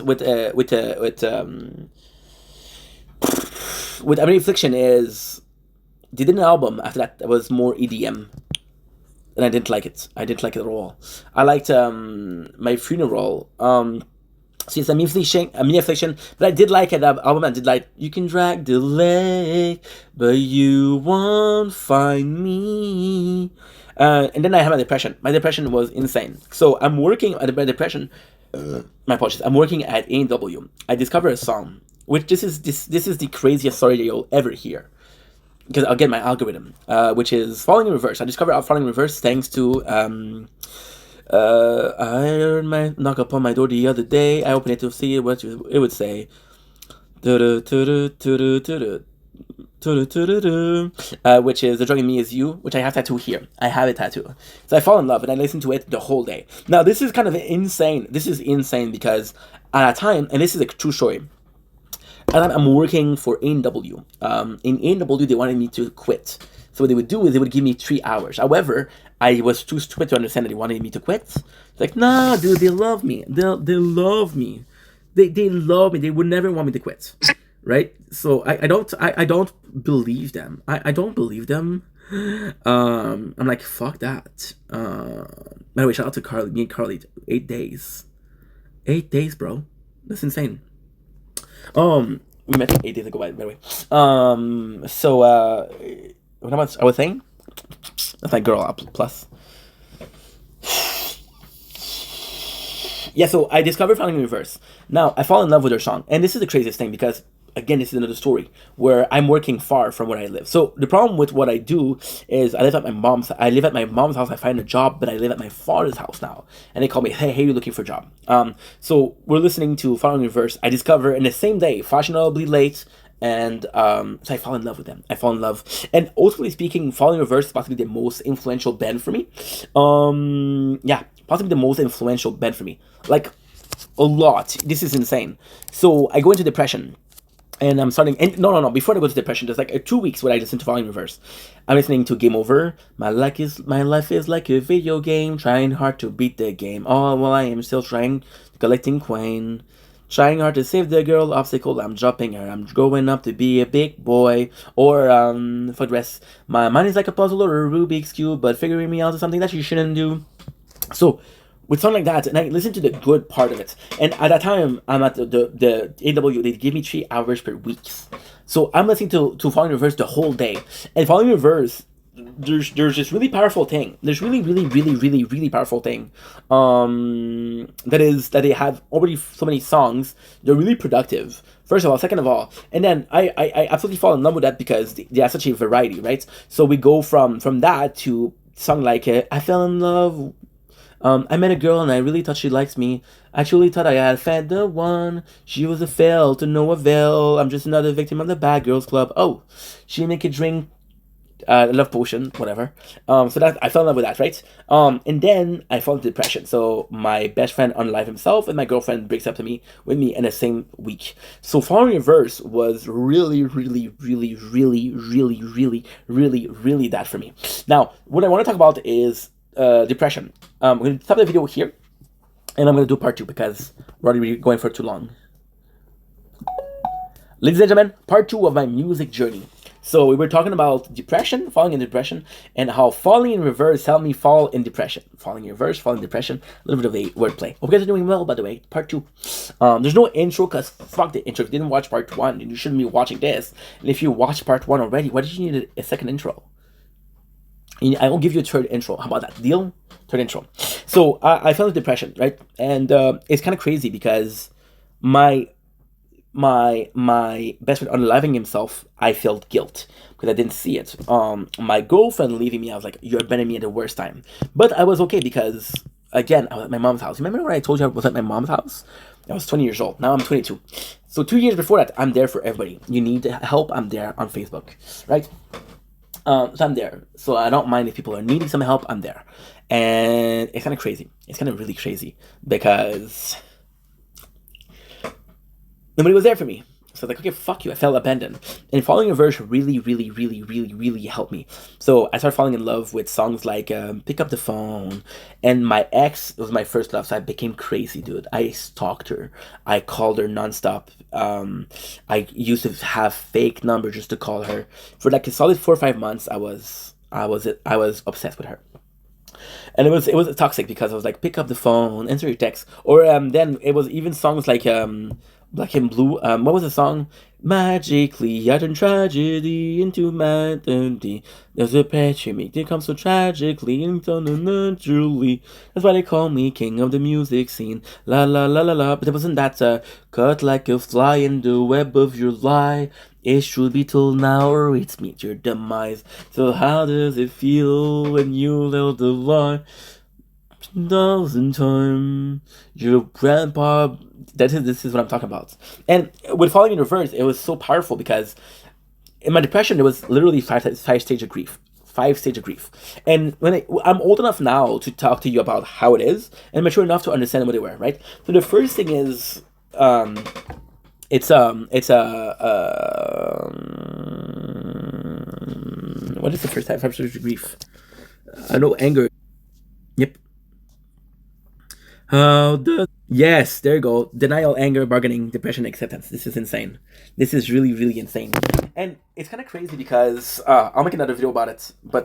with Affliction is they did an album after that was more EDM, and I didn't like it. I didn't like it at all. I liked My Funeral. So it's a mini affliction, but I did like that album. I did like You Can Drag the Lake, but you won't find me. And then I had my depression. My depression was insane. So I'm working at my depression. My apologies. I'm working at A&W. I discovered a song, which this is the craziest story that you'll ever hear. Because I'll get my algorithm, which is Falling in Reverse. I discovered Falling in Reverse thanks to I heard my knock upon my door the other day. I opened it to see what it would say. Which is The Drug in Me Is You, which I have tattooed here. I have a tattoo. So I fall in love and I listen to it the whole day. Now this is kind of insane. This is insane because at a time, and this is a true story, and I'm working for A&W. In A&W, they wanted me to quit So what they would do is they would give me 3 hours. However, I was too stupid to understand that they wanted me to quit. It's like, nah, dude, they love me. They love me. They love me. They would never want me to quit, right? So I don't believe them. I don't believe them. I'm like, fuck that. By the way, shout out to Carly. Me and Carly, 8 days. 8 days, bro. That's insane. We met 8 days ago, by the way. So what I was saying? That's my girl plus. Yeah, so I discovered Falling in Reverse. Now, I fall in love with her song. And this is the craziest thing because, again, this is another story where I'm working far from where I live. So the problem with what I do is I live at my mom's house. I find a job, but I live at my father's house now. And they call me, hey, you're looking for a job. So we're listening to Falling in Reverse. I discover in the same day, Fashionably Late, and so I fall in love with them. I fall in love. And ultimately speaking, Falling in Reverse is possibly the most influential band for me. Yeah, possibly the most influential band for me. Like, a lot. This is insane. So I go into depression. And I'm starting... And no. Before I go to depression, there's like 2 weeks where I listen to Falling in Reverse. I'm listening to Game Over. My life is like a video game. Trying hard to beat the game. Oh, well, I am still trying. Collecting coin. Trying hard to save the girl. Obstacle. I'm dropping her. I'm growing up to be a big boy. Or, for the rest, my mind is like a puzzle or a Rubik's Cube. But figuring me out is something that you shouldn't do. So... with something like that, and I listen to the good part of it. And at that time, I'm at the AW, they give me 3 hours per week. So I'm listening to Falling in Reverse the whole day. And Falling in Reverse, there's this really powerful thing. There's really powerful thing. That they have already so many songs. They're really productive. First of all, second of all, and then I absolutely fall in love with that because they have such a variety, right? So we go from that to song like I Fell in Love. I met a girl and I really thought she likes me. I truly thought I had fed the one. She was a fail to no avail. I'm just another victim of the bad girls club. Oh, she make a drink, love potion, whatever. So that I fell in love with that, right? And then I fell into depression. So my best friend unalived himself, and my girlfriend breaks up with me in the same week. So Falling in Reverse was really that for me. Now, what I want to talk about is depression. I'm going to stop the video here, and I'm going to do part 2 because we're already going for too long. Ladies and gentlemen, part 2 of my music journey. So we were talking about depression, falling in depression, and how Falling in Reverse helped me fall in depression. Falling in Reverse, falling in depression, a little bit of a wordplay. Hope you guys are doing well, by the way. Part 2. There's no intro, because fuck the intro. If you didn't watch part 1, then you shouldn't be watching this. And if you watched part 1 already, why did you need a second intro? I will give you a third intro. How about that? Deal? Third intro. So I fell into depression, right? And it's kind of crazy because my best friend unaliving himself, I felt guilt because I didn't see it. My girlfriend leaving me, I was like, you're abandoning me at the worst time. But I was okay because, again, I was at my mom's house. Remember when I told you I was at my mom's house? I was 20 years old. Now I'm 22. So 2 years before that, I'm there for everybody. You need help, I'm there on Facebook, right? So I'm there. So I don't mind if people are needing some help, I'm there. And it's kind of crazy. It's kind of really crazy because nobody was there for me. So I was like, okay, fuck you. I felt abandoned. And Falling in Reverse really helped me. So I started falling in love with songs like Pick Up the Phone. And my ex was my first love, so I became crazy, dude. I stalked her. I called her nonstop. I used to have fake numbers just to call her. For like a solid 4 or 5 months, I was obsessed with her. And it was toxic because I was like, pick up the phone, answer your text. Or then it was even songs like Black and Blue. What was the song? Magically, I turn tragedy into melody. There's a patch in me that comes so tragically and so naturally. That's why they call me king of the music scene. La la la la la. But it wasn't that cut like a fly in the web of your lie. It should be told now or it's meet your demise. So how does it feel when you tell the lie? 1,000 times your grandpa. This is what I'm talking about. And with Falling in Reverse, it was so powerful because in my depression, there was literally five stages of grief. 5 stages of grief. And when I'm old enough now to talk to you about how it is, and mature enough to understand what they were, right? So the first thing is, What is the first type? 5 stages of grief. I know anger. Yep. How does... Yes, there you go. Denial, anger, bargaining, depression, acceptance. This is insane. This is really, really insane. And it's kind of crazy because I'll make another video about it. But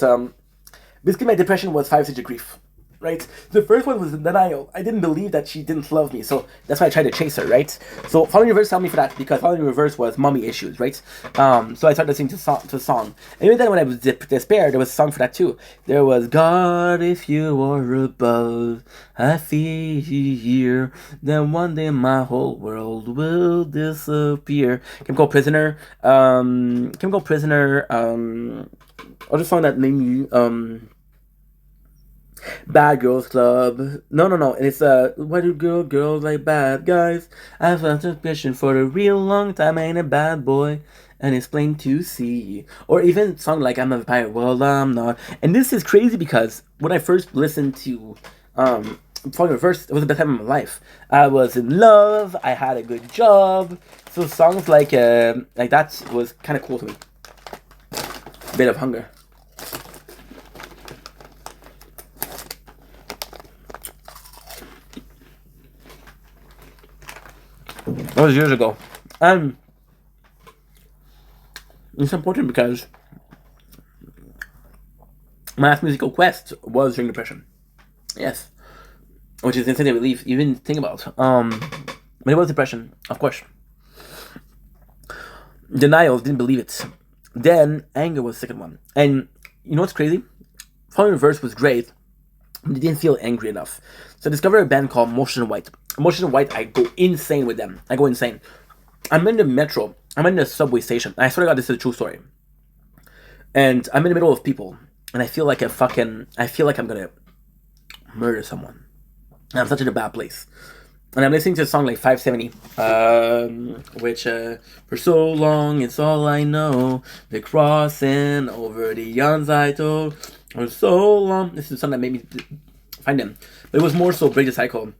basically, my depression was 5 stages of grief. Right? The first one was denial. I didn't believe that she didn't love me, so that's why I tried to chase her, right? So Following Reverse helped me for that, because Following Reverse was mommy issues, right? So I started listening to song. And even then, when I was despair, there was a song for that too. There was, God, if you are above, I fear, then one day my whole world will disappear. Chemical Prisoner. Chemical Prisoner. I'll just song that made me, Bad Girls Club. No. And it's why do girls like bad guys? I've had suspicion for a real long time. I ain't a bad boy, and it's plain to see. Or even song like I'm a vampire. Well, I'm not. And this is crazy because when I first listened to Following Reverse, it was the best time of my life. I was in love. I had a good job. So songs like that was kind of cool to me. Bit of hunger. That was years ago. And it's important because my last musical quest was during depression. Yes. Which is insane to believe, even think about. But it was depression, of course. Denial, didn't believe it. Then anger was the second one. And you know what's crazy? Following Reverse was great, but I didn't feel angry enough. So I discovered a band called Motion White. Motion White, I go insane with them. I go insane. I'm in the metro. I'm in the subway station. I swear to God, this is a true story. And I'm in the middle of people. And I feel like I feel like I'm gonna murder someone. And I'm such in a bad place. And I'm listening to a song like 570, which, for so long, it's all I know. The crossing over the yawns I told. For so long. This is a song that made me find them. But it was more so Break the Cycle.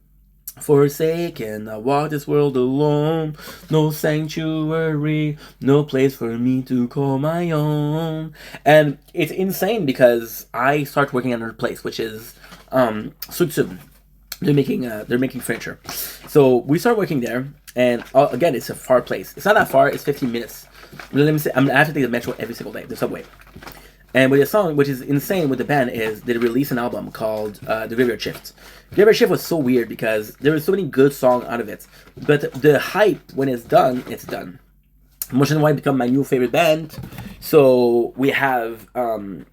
Forsaken, I walk this world alone. No sanctuary, no place for me to call my own. And it's insane because I start working at another place, which is Sutsum. They're making furniture. So we start working there, and again, it's a far place. It's not that far. It's 15 minutes. Let me say, I have to take the metro every single day, the subway. And with the song, which is insane with the band, is they released an album called The Graveyard Shift. Graveyard Shift was so weird because there were so many good songs out of it. But the hype, when it's done, it's done. Motion White become my new favorite band. So we have,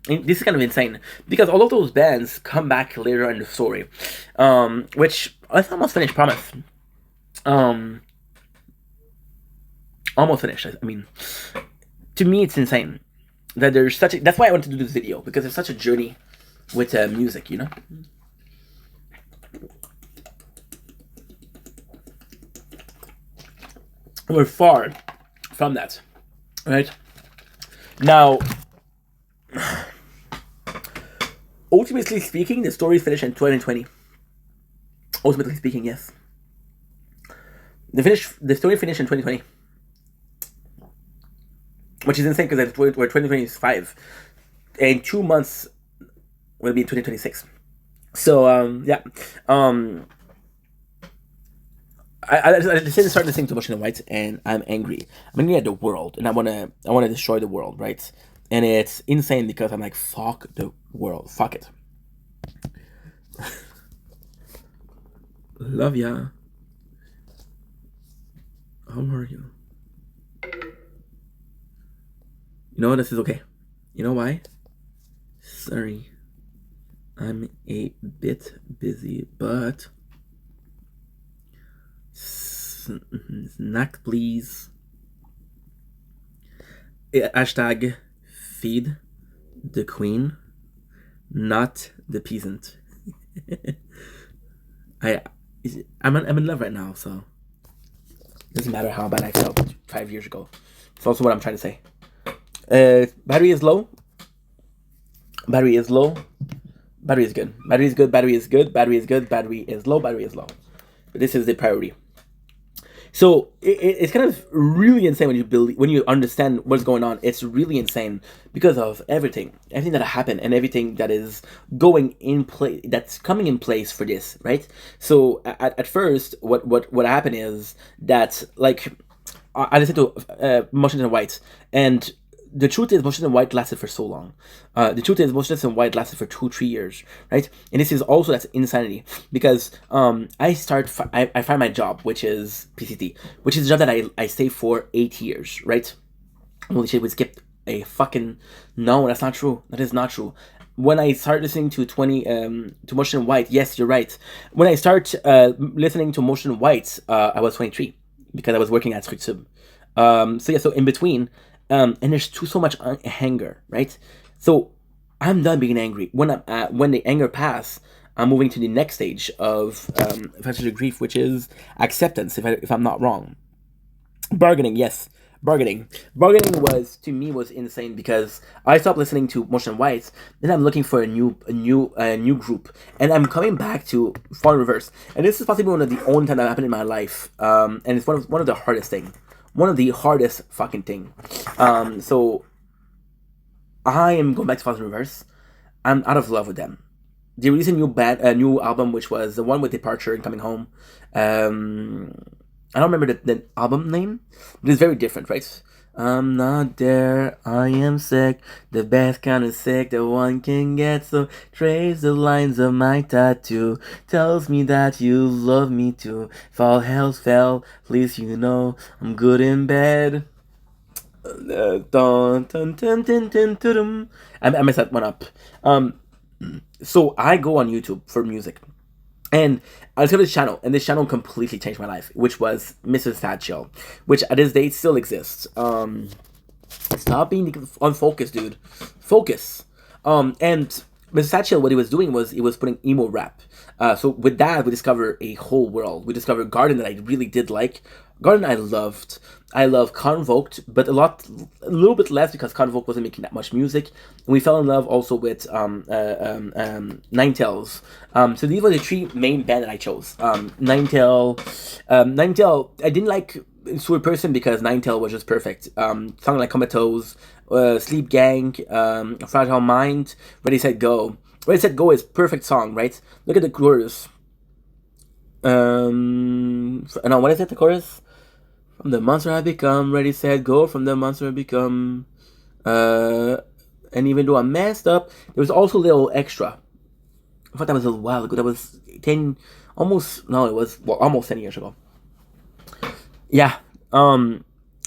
this is kind of insane, because all of those bands come back later in the story. Which, it's almost finished, promise. Almost finished, I mean. To me, it's insane. That there's such a, that's why I wanted to do this video, because there's such a journey with music, you know? We're far from that, right? Now, ultimately speaking, the story finished in 2020. Ultimately speaking, yes. The story finished in 2020. Which is insane because we're 2025. In 2 months, will be 2026. So, yeah. I decided to start listening to Motion White, and I'm angry. I'm angry at the world, and I wanna destroy the world, right? And it's insane because I'm like, fuck the world, fuck it. Love ya. How are you? You know, this is okay. You know why? Sorry. I'm a bit busy, but... Snack, please. Hashtag feed the queen, not the peasant. I'm in love right now, so... It doesn't matter how bad I felt 5 years ago. It's also what I'm trying to say. Battery is low. Battery is low. Battery is good. Battery is good. Battery is good. Battery is good. Battery is low. Battery is low. But this is the priority. So it's kind of really insane when you understand what's going on. It's really insane because of everything that happened and everything that is going in place, that's coming in place for this, right? So at first, what happened is that, like, I listened to Motions in White, and the truth is, Motions in White lasted for so long. The truth is, Motions in White lasted for 2-3 years, right? And this is also, that's insanity, because I find my job, which is PCT, which is a job that I stay for 8 years, right? Holy shit, we skipped a fucking... No, that's not true. That is not true. When I start listening to to Motion in White, yes, you're right. When I start listening to Motion in White, I was 23, because I was working at Structube. So in between, and there's so much anger, right? So I'm done being angry. When the anger pass, I'm moving to the next stage of financial grief, which is acceptance. If I'm not wrong, bargaining. Yes, bargaining. Bargaining was, to me, was insane, because I stopped listening to Motion White, and I'm looking for a new group, and I'm coming back to Fall in Reverse, and this is possibly one of the only time that happened in my life, and it's one of the hardest thing. One of the hardest fucking thing. So I am going back to Fast and Reverse. I'm out of love with them. They released a new album, which was the one with Departure and Coming Home. I don't remember the album name, but it's very different, right? I'm not there, I am sick, the best kind of sick that one can get. So trace the lines of my tattoo, tells me that you love me too. If all hell's fell, at least you know I'm good in bed. I messed that one up. So I go on YouTube for music, and I discovered this channel, and this channel completely changed my life, which was Mrs. Satchel, which at this date still exists. Stop being unfocused, dude. Focus. And Mrs. Satchel, what he was doing was he was putting emo rap. So with that, we discovered a whole world. We discovered Garden that I really did like. Garden I loved. I love Convoked, but a little bit less, because Convoked wasn't making that much music. And we fell in love also with Ninetales. So these were the three main bands that I chose. Ninetale, I didn't like Sweet Person, because Ninetale was just perfect. Song like Comatose, Sleep Gang, Fragile Mind, Ready Set Go. Ready Set Go is perfect song, right? Look at the chorus. No, what is it, the chorus? From the monster I become, ready, set, go. From the monster I become. And even though I messed up, there was also a little extra. I thought that was a little while ago. That was almost 10 years ago. Yeah. But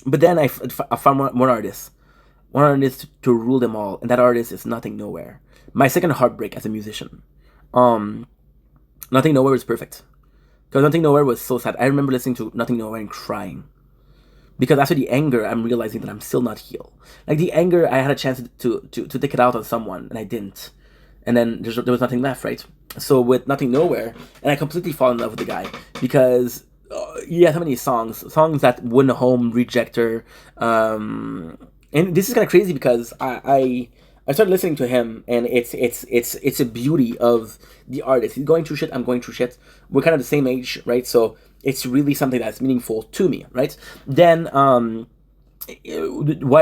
then I found one artist. One artist to rule them all. And that artist is Nothing Nowhere. My second heartbreak as a musician. Nothing Nowhere was perfect. Because Nothing Nowhere was so sad. I remember listening to Nothing Nowhere and crying. Because after the anger, I'm realizing that I'm still not healed. Like, the anger, I had a chance to take it out on someone, and I didn't. And then there was nothing left, right? So with Nothing Nowhere, and I completely fall in love with the guy. Because he had so many songs that Win Home, Rejector. And this is kind of crazy, because I started listening to him, and it's a beauty of the artist. He's going through shit, I'm going through shit. We're kind of the same age, right? So it's really something that's meaningful to me, right? Then why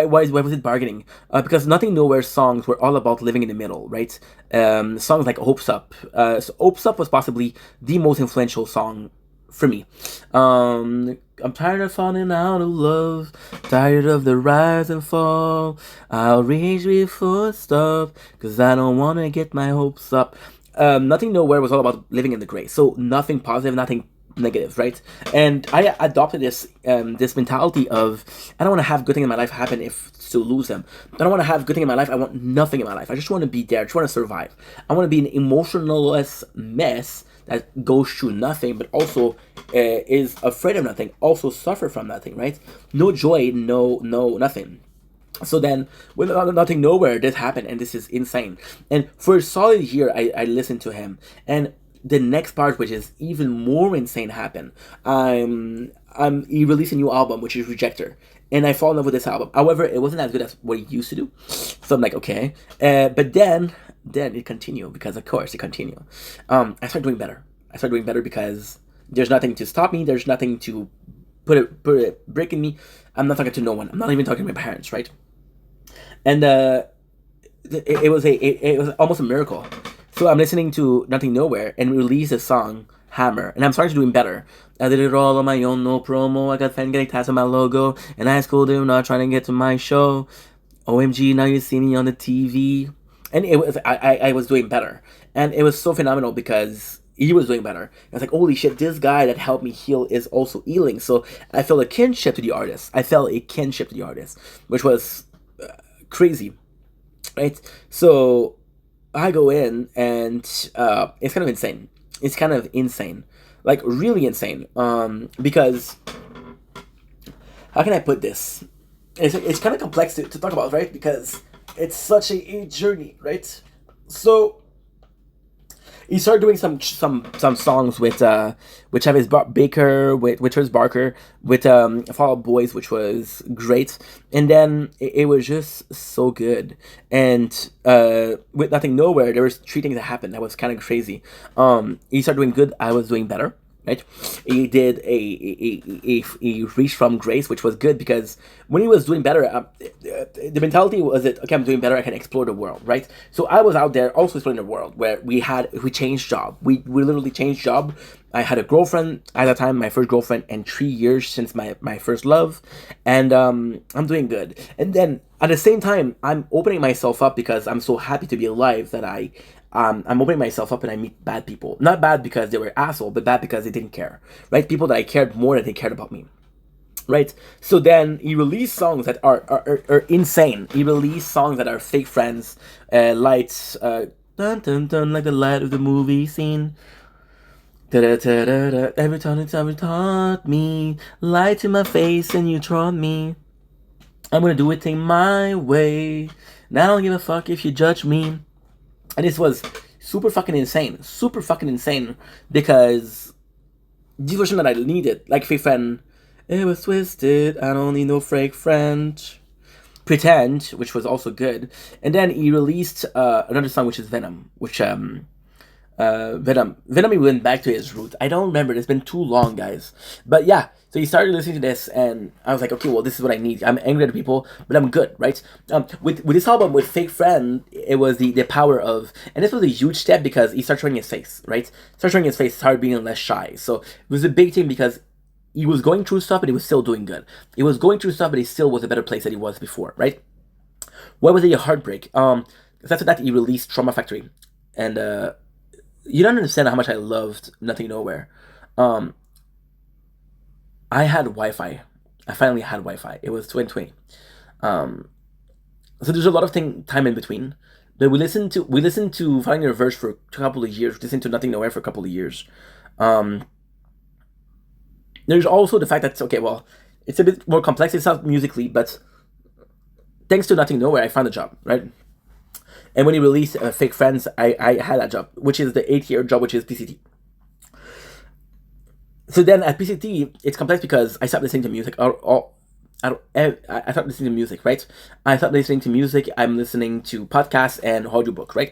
was it bargaining? Because Nothing Nowhere songs were all about living in the middle, right? Songs like Hopes Up. So Hopes Up was possibly the most influential song for me. I'm tired of falling out of love, tired of the rise and fall. I'll reach before it stop, cause I don't wanna get my hopes up. Nothing Nowhere was all about living in the gray, so nothing positive, nothing negative, right? And I adopted this mentality of, I don't want to have good things in my life happen if to lose them. I don't want to have good things in my life. I want nothing in my life. I just want to be there. I just want to survive. I want to be an emotionless mess that goes through nothing, but also is afraid of nothing, also suffer from nothing, right? No joy, no nothing. So then, with Nothing Nowhere, this happened, and this is insane. And for a solid year, I listened to him, and the next part, which is even more insane, happened. He released a new album, which is Rejector, and I fall in love with this album. However, it wasn't as good as what he used to do, so I'm like, okay. But then it continued, because of course it continued. I started doing better. Because there's nothing to stop me. There's nothing to put a break in me, I'm not talking to no one. I'm not even talking to my parents, right? And it was almost a miracle. So I'm listening to Nothing Nowhere and release a song Hammer, and I'm starting to doing better. I did it all on my own, no promo. I got fan getting tats on my logo, and high school they're not trying to get to my show. OMG, now you see me on the TV, and it was I was doing better, and it was so phenomenal because he was doing better. I was like, holy shit, this guy that helped me heal is also healing. So I felt a kinship to the artist. Which was crazy, right? So I go in and it's kind of insane. Like really insane. Because how can I put this? It's kind of complex to talk about, right? Because it's such a journey, right? So he started doing some songs with Travis Baker, with Travis Barker, with Fall Out Boys, which was great, and then it was just so good. And with Nothing Nowhere, there was 3 things that happened that was kind of crazy. He started doing good. I was doing better. Right, he did a reach from grace, which was good because when he was doing better, the mentality was that okay, I'm doing better, I can explore the world, right? So I was out there also exploring the world where we changed job, we literally changed job. I had a girlfriend at that time, my first girlfriend, and 3 years since my first love, and I'm doing good. And then at the same time, I'm opening myself up because I'm so happy to be alive that I'm opening myself up and I meet bad people. Not bad because they were asshole, but bad because they didn't care, right? People that I cared more than they cared about me, right? So then he released songs that are insane. He released songs that are fake friends, lights, dun dun dun, like the light of the movie scene. Da da da da da. Every time you taught me, light to my face and you trod me. I'm gonna do it my way. And I don't give a fuck if you judge me. And this was super fucking insane because the version that I needed, like fake friend, it was twisted, I don't need no fake friend, pretend, which was also good. And then he released another song which is Venom, which Venom he went back to his root. I don't remember, it's been too long, guys, but yeah. So he started listening to this, and I was like, okay, well, this is what I need. I'm angry at people, but I'm good, right? With this album, with Fake Friend, it was the power of, and this was a huge step because he started showing his face, right? Started being less shy. So it was a big thing because he was going through stuff, but he was still doing good. He was going through stuff, but he still was a better place than he was before, right? Why was it a heartbreak? After that, he released Trauma Factory, and you don't understand how much I loved Nothing Nowhere. I had Wi-Fi. I finally had Wi-Fi. It was 2020. So there's a lot of time in between. But we listened to Finding Your Verse for a couple of years. We listened to Nothing Nowhere for a couple of years. There's also the fact that okay, well, it's a bit more complex. It's not musically, but thanks to Nothing Nowhere, I found a job, right? And when he released Fake Friends, I had that job, which is the 8-year job, which is PCT. So then at PCT, it's complex because I stopped listening to music. I stopped listening to music, right? I stopped listening to music. I'm listening to podcasts and audiobook, right?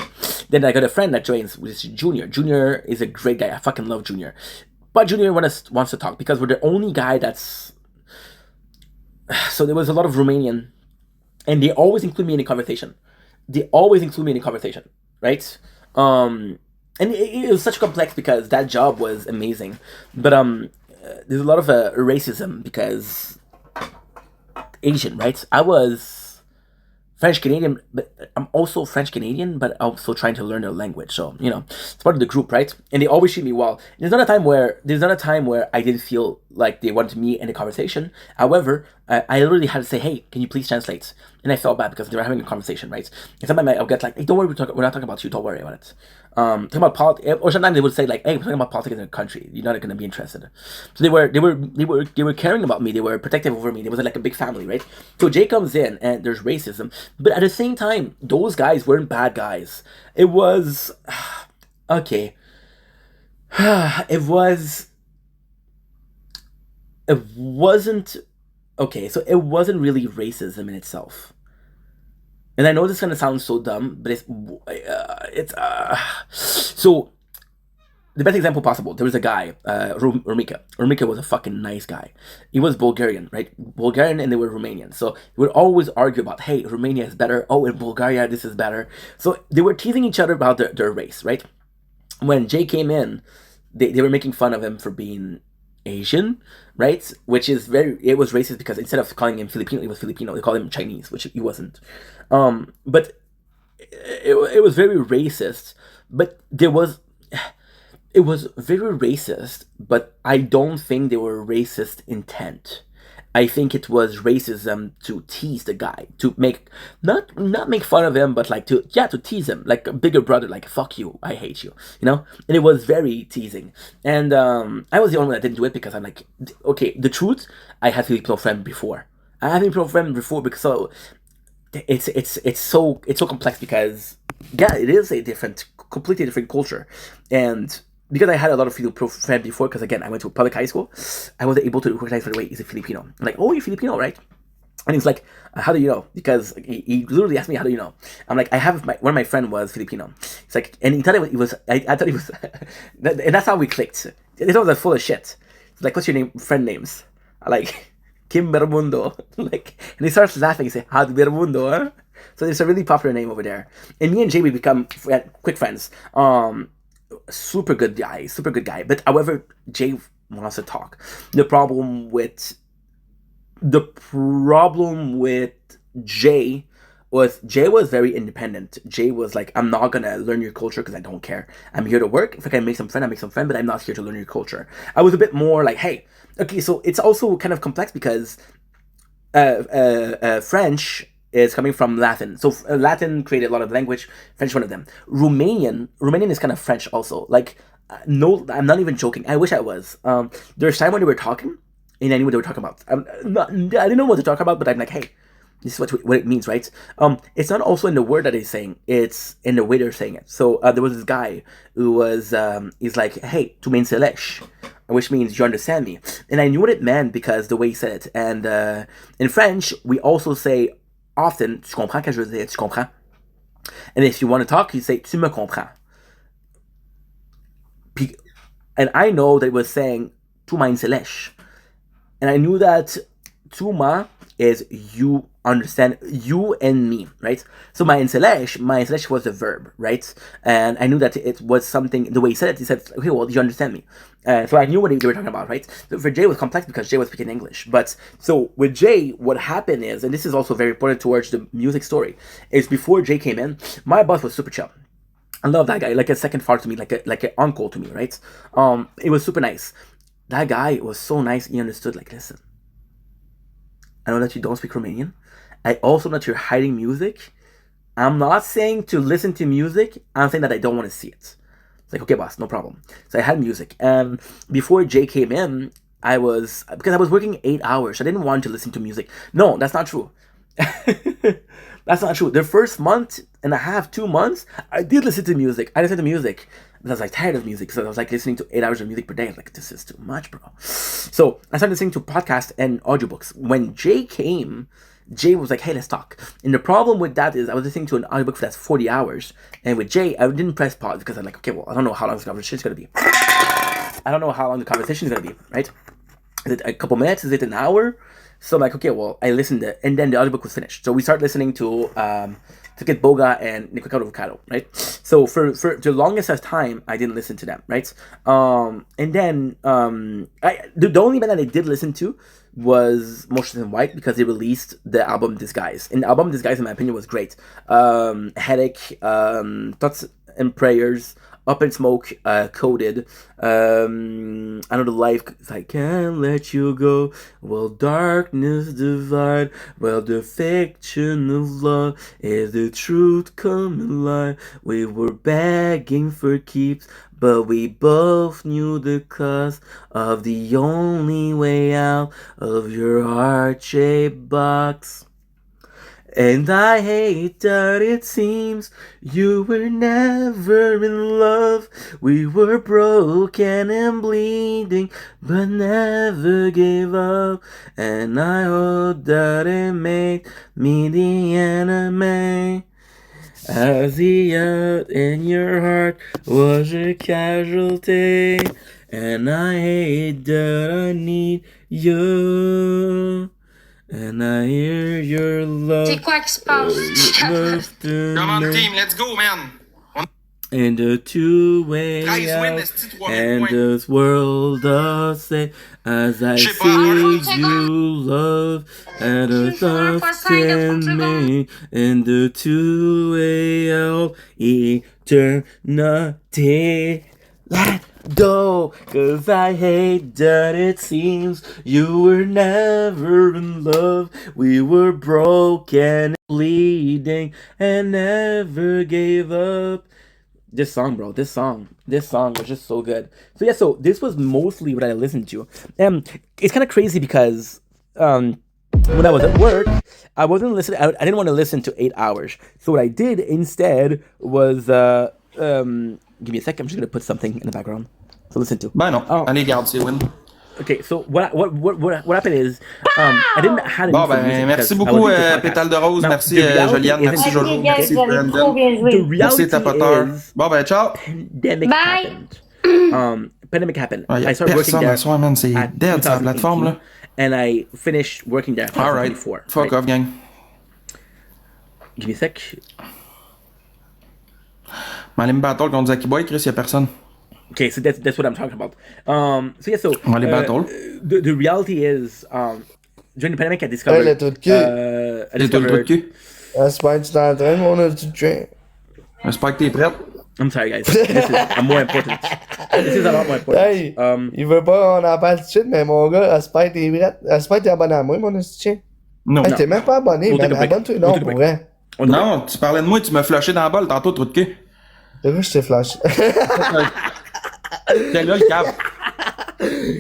Then I got a friend that joins, which is Junior. Junior is a great guy. I fucking love Junior. But Junior wants to talk because we're the only guy that's... So there was a lot of Romanian, and they always include me in the conversation. Right? And it was such complex because that job was amazing, but there's a lot of racism because Asian, right? I was French Canadian, but I'm also French Canadian, but also trying to learn their language. So it's part of the group, right? And they always treat me well. There's not a time where I didn't feel like they wanted me in a conversation. However, I literally had to say, "Hey, can you please translate?" And I felt bad because they were having a conversation, right? And sometimes I'll get like, "Hey, don't worry, we're not talking about you. Don't worry about it." Talking about politics, or sometimes they would say like, "Hey, we're talking about politics in the country. You're not going to be interested." So they were caring about me. They were protective over me. There was like a big family, right? So Jay comes in and there's racism, but at the same time, those guys weren't bad guys. It was okay. It wasn't okay. So it wasn't really racism in itself. And I know this is gonna sound so dumb, but so the best example possible. There was a guy, Rumika. Rumika was a fucking nice guy. He was Bulgarian, right? Bulgarian, and they were Romanian. So we would always argue about, hey, Romania is better. Oh, in Bulgaria, this is better. So they were teasing each other about their race, right? When Jay came in, they were making fun of him for being Asian, right? Which is it was racist because instead of calling him Filipino, he was Filipino. They called him Chinese, which he wasn't. But it was very racist. But it was very racist, but I don't think they were racist intent. I think it was racism to tease the guy, to make not make fun of him, but like to tease him, like a bigger brother, like fuck you, I hate you, you know. And it was very teasing. And I was the only one that didn't do it because I'm like, okay, the truth, I had Filipino friend before. I had Filipino friend before because so it's so complex because it is a completely different culture, and because I had a lot of Filipino friends before, because again I went to a public high school, I was able to recognize right away he's a Filipino. I'm like, oh, you're Filipino, right? And he's like, how do you know? Because he literally asked me, how do you know? I'm like, I have one of my friend was Filipino. He's like, and he thought he was I thought he was, and that's how we clicked. It was full of shit. He's like, what's your name? Friend names? I'm like, Kim Bermundo. Like, and he starts laughing. He says, Had Bermundo, huh? So it's a really popular name over there. And me and Jay, we become quick friends. Super good guy. But however, Jay wants to talk. The problem with Jay was very independent. Jay was like, I'm not gonna learn your culture because I don't care. I'm here to work. If I can make some friend, I make some friend, but I'm not here to learn your culture. I was a bit more like, hey, okay, so it's also kind of complex because French is coming from Latin. So Latin created a lot of language, French one of them. Romanian is kind of French also. Like, no, I'm not even joking. I wish I was. There's time when they were talking, and I knew what they were talking about. I didn't know what to talk about, but I'm like, hey, this is what it means, right? It's not also in the word that they're saying, it's in the way they're saying it. So there was this guy who was, he's like, hey, tu m'enseles, which means you understand me. And I knew what it meant because the way he said it. And in French, we also say often, tu comprends que je veux dire, tu comprends. And if you want to talk, you say, tu me comprends. And I know that it was saying, tu m'enseles. And I knew that tu ma is you understand, you and me, right? So m'enseles was the verb, right? And I knew that it was something, the way he said it, he said, okay, well, you understand me. So I knew what they were talking about, right? So for Jay, it was complex because Jay was speaking English. But so with Jay, what happened is, and this is also very important towards the music story, is before Jay came in, my boss was super chill. I love that guy, like a second father to me, like an uncle to me, right? It was super nice. That guy was so nice. He understood, like, listen, I know that you don't speak Romanian. I also know that you're hiding music. I'm not saying to listen to music. I'm saying that I don't want to see it. It's like, okay, boss, no problem. So I had music. And before Jay came in, because I was working 8 hours. I didn't want to listen to music. No, that's not true. That's not true. The first month and a half, 2 months, I did listen to music. I listened to music. But I was like tired of music. So I was like listening to 8 hours of music per day. I was like, this is too much, bro. So I started listening to podcasts and audiobooks. When Jay came, Jay was like, hey, let's talk. And the problem with that is I was listening to an audiobook for that's 40 hours. And with Jay, I didn't press pause because I'm like, okay, well, I don't know how long this conversation is going to be. I don't know how long the conversation is going to be, right? Is it a couple minutes? Is it an hour? So I'm like, okay, well, I listened to it. And then the audiobook was finished. So we started listening to Ticket Boga and Nikocado Avocado, right? So for the longest of time, I didn't listen to them, right? And then the only band that I did listen to was Motions in White because they released the album Disguise. And the album Disguise, in my opinion, was great. Headache, Thoughts and Prayers, Up in Smoke, Coded, Another Life, if I can't let you go, will darkness divide, well the fiction of love is the truth come alive, we were begging for keeps, but we both knew the cost of the only way out of your heart-shaped box. And I hate that it seems you were never in love. We were broken and bleeding, but never gave up. And I hope that it made me the enemy. As the out in your heart was a casualty, and I hate that I need you, and I hear your love. C'est quoi qui se passe? Come on, team, let's go, man! And the two-way 13 wins, out, esti, 3000 and points. this world does say, as I Je sais pas. see you love, and a trust in me, and the two-way out, eternity. Let go, 'cause I hate that it seems you were never in love. We were broken, bleeding, and never gave up. This song, bro, this song was just so good. So yeah, so this was mostly what I listened to. It's kind of crazy because when I was at work, I wasn't listening. I didn't want to listen to 8 hours. So what I did instead was give me a second. I'm just gonna put something in the background to listen to. Ben non, allez, garde, c'est win. Okay, so what happened is I didn't have Bon, ben, merci beaucoup, Pétale de Rose. Merci, Joliane. Merci, Jojo. Merci, Brandon. Merci, Tapoteur. Bon, ben, ciao. Pandemic Bye. happened. Pandemic happened. Ah, I started working there. Soir, man, c'est at dead, sa plateforme, là. And I finished working there. Alright. Fuck off, gang. Give me a sec. M'aller me battre contre Zaki Boy, Chris, y'a personne. Okay, so that's what I'm talking about. So yeah, so On va aller battle. The reality is during the pandemic I discovered. le trou de cul. I T'es tout le truc de cul. J'espère que tu t'entraînes, mon petit train. J'espère que t'es prête. I'm sorry, guys. This is more important. This is a lot more important. Hey, il veut pas qu'on en parle tout de suite, mais mon gars, j'espère que t'es prête. J'espère que t'es abonné à moi, mon petit chien. Non. Hey, t'es même pas abonné, We'll man. take a break. Abonne-toi, We'll non, take a pour break. vrai. Non, tu parlais de moi, tu m'as flashé dans la balle tantôt, trou de cul. C'est vrai que je t'ai flash. T'es là, le câble.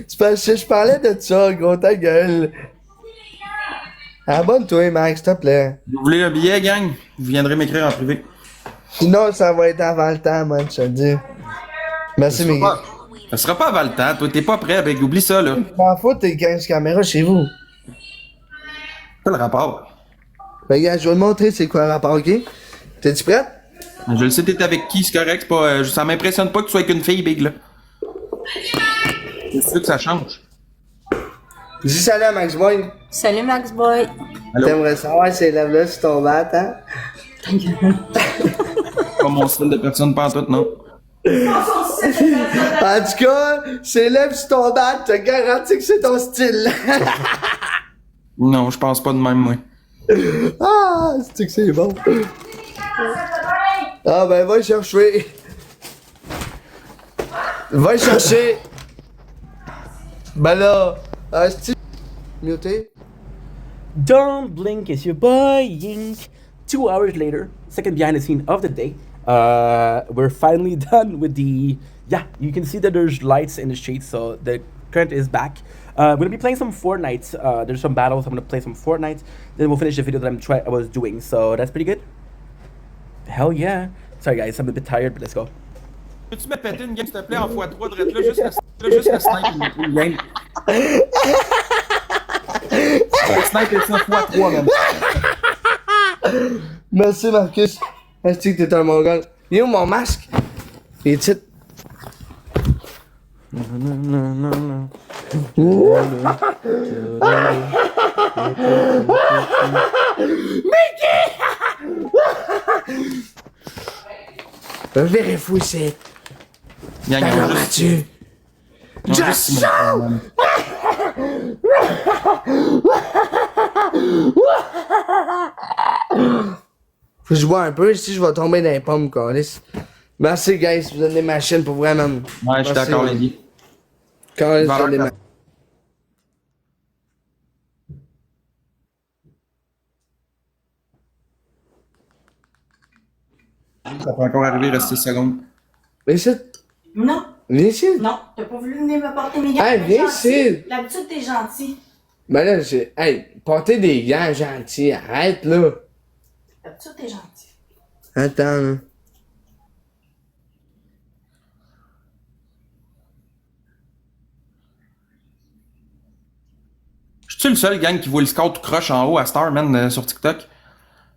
C'est parce que je parlais de ça, gros, ta gueule. Abonne-toi, Max, s'il te plaît. Vous voulez un billet, gang? Vous viendrez m'écrire en privé. Sinon, ça va être avant le temps, man, je te le dis. Merci, Miguel. Ça sera pas avant le temps, toi, t'es pas prêt, avec oublie ça, là. Je m'en fous, t'es 15 caméras chez vous. Pas le rapport. Ben, gars, je vais te montrer c'est quoi le rapport, ok? T'es-tu prête? Je le sais, t'es avec qui, c'est correct, c'est pas, ça m'impressionne pas que tu sois avec une fille, Big, là. C'est sûr que ça change. Dis salut à Max Boy. Salut Max Boy. Allô? T'aimerais savoir ces lèvres-là sur ton bat, hein? Pas mon style de personne, pas en tout, non. En tout cas, ces lèvres sur ton bat, te garantis que c'est ton style. Non, je pense pas de même, moi. Ah, c'est que c'est bon. Ah, ben, va chercher. Va chercher. Ben là, c'est muté. Don't blink, it's your boy Yink. 2 hours later, second behind the scene of the day. We're finally done with the. Yeah, you can see that there's lights in the street, so the current is back. We're gonna be playing some Fortnite. There's some battles. I'm gonna play some Fortnite. Then we'll finish the video that I was doing. So that's pretty good. Hell yeah. Sorry guys, I'm a bit tired, but let's go. Peux-tu me péter une game, s'il te plaît, en x3 de là, juste le snipe, une game. Le snipe est en x3, même. Merci, Marcus. Est-ce que t'es un mongol? Il est où mon masque? Il est titre. Un verre fou ici. Gang, on va juste... Just Faut que je bois un peu, ici je vais tomber dans les pommes, câlisse. Merci, guys, vous êtes des machines pour vrai, man. Ouais, je suis d'accord, Lady. Câlisse, vous êtes des machines. Ça peut encore arriver, rester 6 secondes. Viens ici. Non. Viens ici. Non, t'as pas voulu venir me porter mes gants. Hey, t'es viens gentil. ici. D'habitude, t'es gentil. Ben là, j'ai. Hey, portez des gants gentils, arrête là. D'habitude, t'es gentil. Attends, là. Je suis le seul gang qui voit le scout tout croche en haut à Star, man, sur TikTok?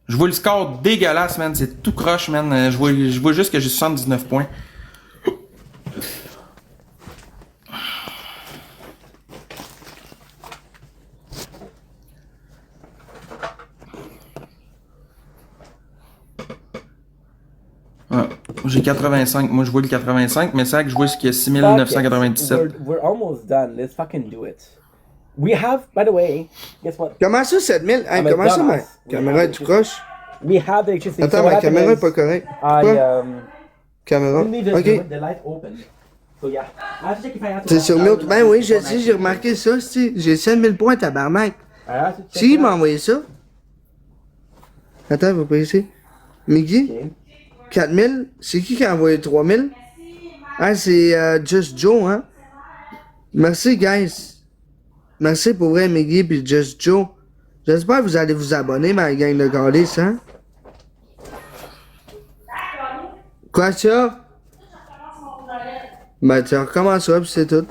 Je vois le score dégueulasse, man. C'est tout croche, man. Je vois juste que j'ai 79 points. Ah, j'ai 85. Moi, je vois le 85, mais c'est vrai que je vois ce qu'il y a 6997. We're almost done. Let's fucking do it. We have, by the way, guess what? Comment ça, 7000? Hey, comment ça, ma caméra est tout croche? We have the electricity. Attends, ma caméra est pas correcte. Pourquoi? Caméra? Ok. The light open. So yeah. I have to check if I have to. C'est sur Mute. Ben oui, je sais, j'ai remarqué ça, j'ai 7000 points, tabarnak. Si, il m'a envoyé ça. Attends, va pas ici. Miggy? 4000? C'est qui a envoyé 3000? Ah, c'est Just Joe, hein? Merci, guys. Merci pour vrai, Miggy pis Just Joe. J'espère que vous allez vous abonner, ma gang de calices, hein? Quoi ça? Ben, tu recommenceras pis c'est tout.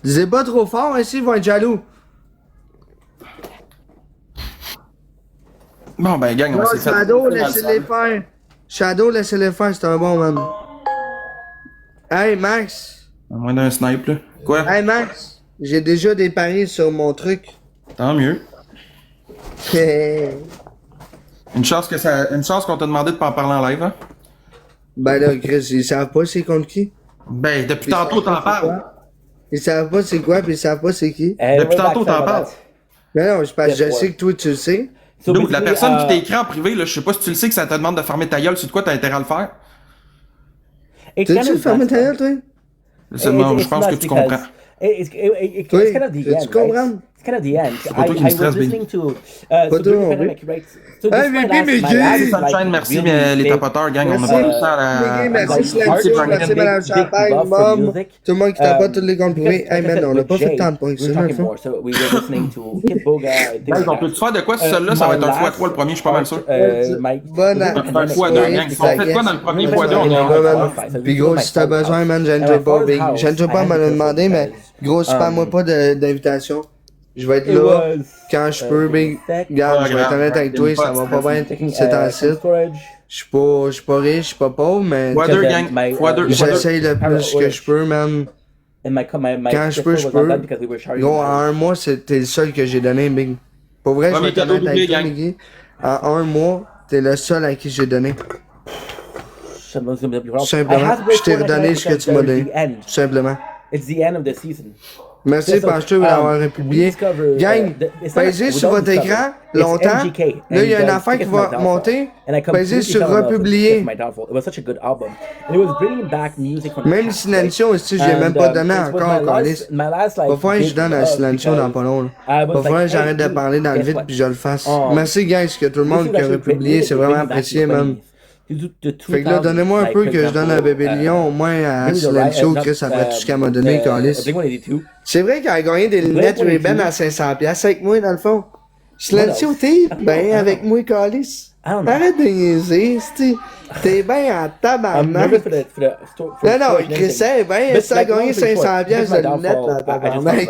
Disez pas trop fort, ici, ils vont être jaloux. Bon, ben, gang, on s'est fait. Shadow, laissez-les faire. Shadow, laissez-les faire, c'est un bon man. Hey, Max. À moins d'un snipe, là. Quoi? Hey, Max. J'ai déjà des paris sur mon truc. Tant mieux. Une chance qu'on t'a demandé de pas en parler en live, hein? Ben là, Chris, ils savent pas c'est contre qui. Ben, depuis tantôt, t'en parles. Ils savent pas c'est quoi, pis ils savent pas c'est qui. Depuis tantôt, t'en parles. Ben non, je sais que toi, tu le sais. Donc, la personne qui t'a écrit en privé, là, je sais pas si tu le sais que ça te demande de fermer ta gueule, c'est de quoi t'as intérêt à le faire? T'as-tu fermé ta gueule, toi? Je pense que tu comprends. It's kind of the end, right? It's kind of the end. I was listening to pandemic, right? So this Merci Sunshine, merci les tapoteurs, gang. On a pas le temps à merci Slensio, merci Madame Champagne, Mom, tout le monde qui tapote tous les comptes privés. Hey man, on a pas fait le temps de points ça, dans le fond. On peut-tu faire de quoi ce seul-là? Ça va être un x3 le premier, je suis pas mal sûr. Bonne un x2, gang. On fait quoi dans le premier x2? Puis gros, si t'as besoin, man, gêne-toi pas. Gêne-toi pas à me le demander, mais gros, spam-moi pas d'invitation. Je vais être là quand je peux, big. Regarde, je vais être honnête avec toi, ça va pas bien c'est en site. Je suis pas riche, je suis pas pauvre, mais j'essaye le plus que je peux, man. Quand je peux, je peux. Gros, en un mois, t'es le seul que j'ai donné, big. Pour vrai, je vais être honnête avec toi, Miggy. En un mois, t'es le seul à qui j'ai donné. Simplement, je t'ai redonné ce que tu m'as donné. Simplement. It's the end of the season. Merci, Pasteur, d'avoir republié. Gang, pesez sur votre écran longtemps. Là, il y a une affaire qui va monter. Pesez sur republier. Même Silencio aussi, j'ai même pas donné encore, Carlis. Va falloir que je donne à Silencio dans pas long. Va falloir que j'arrête de parler dans le vide puis je le fasse. Merci, guys, que tout le monde qui a republié, c'est vraiment apprécié, man. Fait que là, donnez-moi un peu que je donne à Bébé Lion, au moins à Silencio, Chris, après tout ce qu'elle m'a donné, Carlis. C'est vrai qu'elle a gagné des lunettes Ray-Ban à 500$ avec moi, dans le fond. Silencio, t'es ben avec moi, Carlis. Arrête de niaiser, t'es ben en tabarnak. Non, Chris, elle est ben, ça a gagné 500$ de lunettes, là, tabarnak.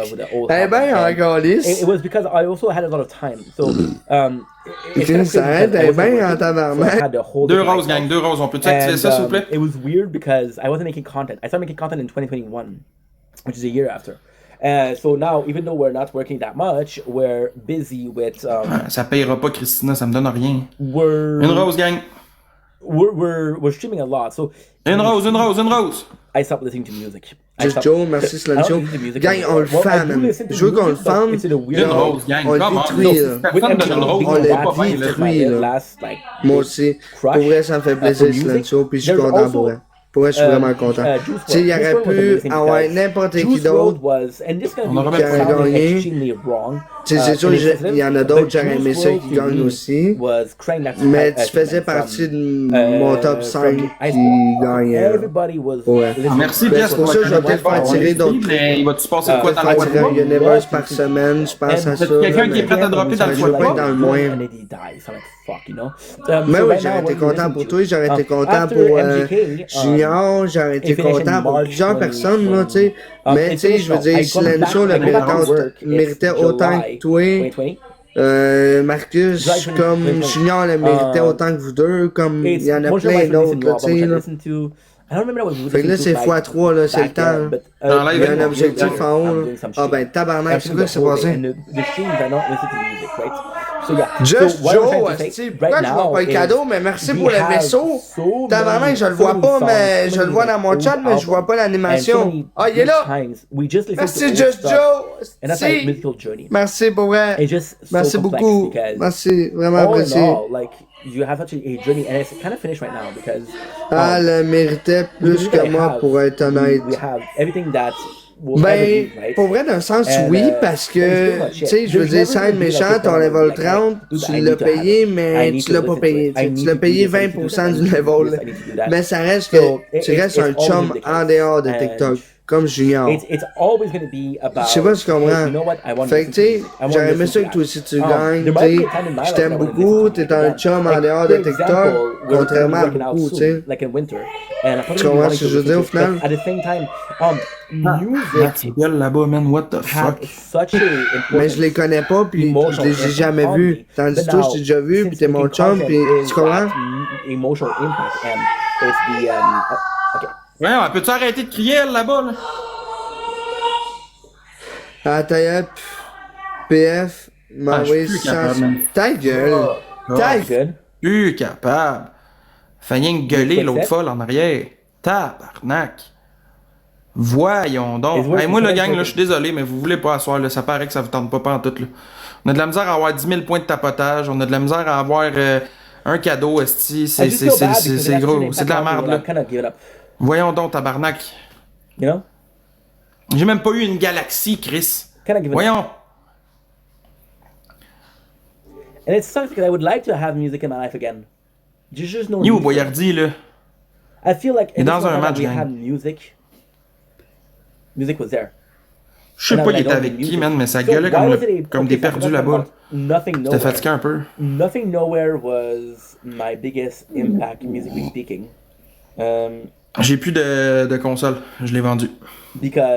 Elle est ben en Carlis. It was because I also had a lot of time, so, Chris, arrête, elle est ben en tabarnak. Deux roses, gang, deux roses. On peut-tu activer ça, s'il vous plaît? It was weird because I wasn't making content. I started making content in 2021, which is a year after. So now, even though we're not working that much, we're busy with. Ça payera pas, Christina, ça me donne rien. Une rose, gang. We're streaming a lot, so. Une rose. I stopped listening to music. Just Joe, merci Silencio. Gang, on le fan, man. Je veux qu'on le fan. Une rose, gang. On le détruit, là. On le détruit, là. Moi aussi. Pour vrai, ça me fait plaisir, Silencio, puis je suis content pour vrai. Pour vrai, je suis vraiment content. Tu sais, il y aurait pu avoir n'importe qui d'autre qui aurait gagné. Tu sais, c'est sûr, il y en a d'autres, j'aurais aimé ça qui gagnent aussi. Mais tu faisais partie de mon top 5 qui gagnait. Ouais. Merci, Jess. C'est pour ça que je vais peut-être faire tirer d'autres. Il va-tu passer quoi dans la boîte? Un Universe par semaine, je pense à ça. Quelqu'un qui est prêt à dropper dans le Je veux pas être dans le moins. Mais oui, j'aurais été content pour toi, j'aurais été content pour Junior, j'aurais été content pour plusieurs personnes, là, tu sais. Mais tu sais, je veux dire, Silencio le méritait autant que toi. Marcus, comme Junior le méritait autant que vous deux, comme il y en a plein d'autres, là, tu sais, là. Fait que là, c'est x3, là, c'est le temps, là. Il y a un objectif en haut, là. Ah ben, tabarnak, c'est quoi qui s'est passé? Just Joe, pourquoi je vois pas le cadeau, mais merci pour le vaisseau. Tabarnak, je le vois pas, mais je le vois dans mon chat, mais je vois pas l'animation. Ah, il est là! Merci Just Joe! Merci pour vrai. Merci beaucoup. Merci, vraiment apprécié. Ah, elle méritait plus que moi, pour être honnête. Ben, pour vrai, d'un sens, oui, parce que, tu sais, je veux dire, sans être méchant, ton level 30, tu l'as payé, mais tu l'as pas payé. Tu l'as payé 20% du level. Mais ça reste que tu restes un chum en dehors de TikTok, comme Junior. Je sais pas si tu comprends. Fait que, tu sais, j'aurais aimé ça que toi aussi tu gagnes, tu sais. Je t'aime beaucoup, t'es un chum en dehors de TikTok, contrairement à beaucoup, tu sais. Tu comprends ce que je veux dire au final? Tu gueules là-bas, man, what the fuck? Mais je les connais pas, puis je les ai jamais vus. Tandis que toi, je t'ai déjà vu, puis t'es mon chum, puis tu comprends? Ouais, peux-tu arrêter de crier là-bas, là? Attends, PF, m'a envoyé 100. Ta gueule! Ta gueule! Plus capable. Fait rien que gueuler l'autre folle en arrière. Tabarnak. Voyons donc. Hey, moi, le gang, là, je suis désolé, mais vous voulez pas asseoir, là. Ça paraît que ça vous tente pas en tout, là. On a de la misère à avoir 10 000 points de tapotage. On a de la misère à avoir un cadeau, esti. C'est gros. C'est de la merde, là. Voyons donc, tabarnak. J'ai même pas eu une galaxie, Chris. Voyons. And it sucks because I would like to have music in my life again. There's just no You, Boyardi, là. I feel like il est dans un match, we had music was there. Je sais pas il était avec qui, man, mais ça gueulait comme des perdus là-bas. J'étais fatigué un peu. Nothing Nowhere was my biggest impact musically speaking. J'ai plus de console, je l'ai vendu.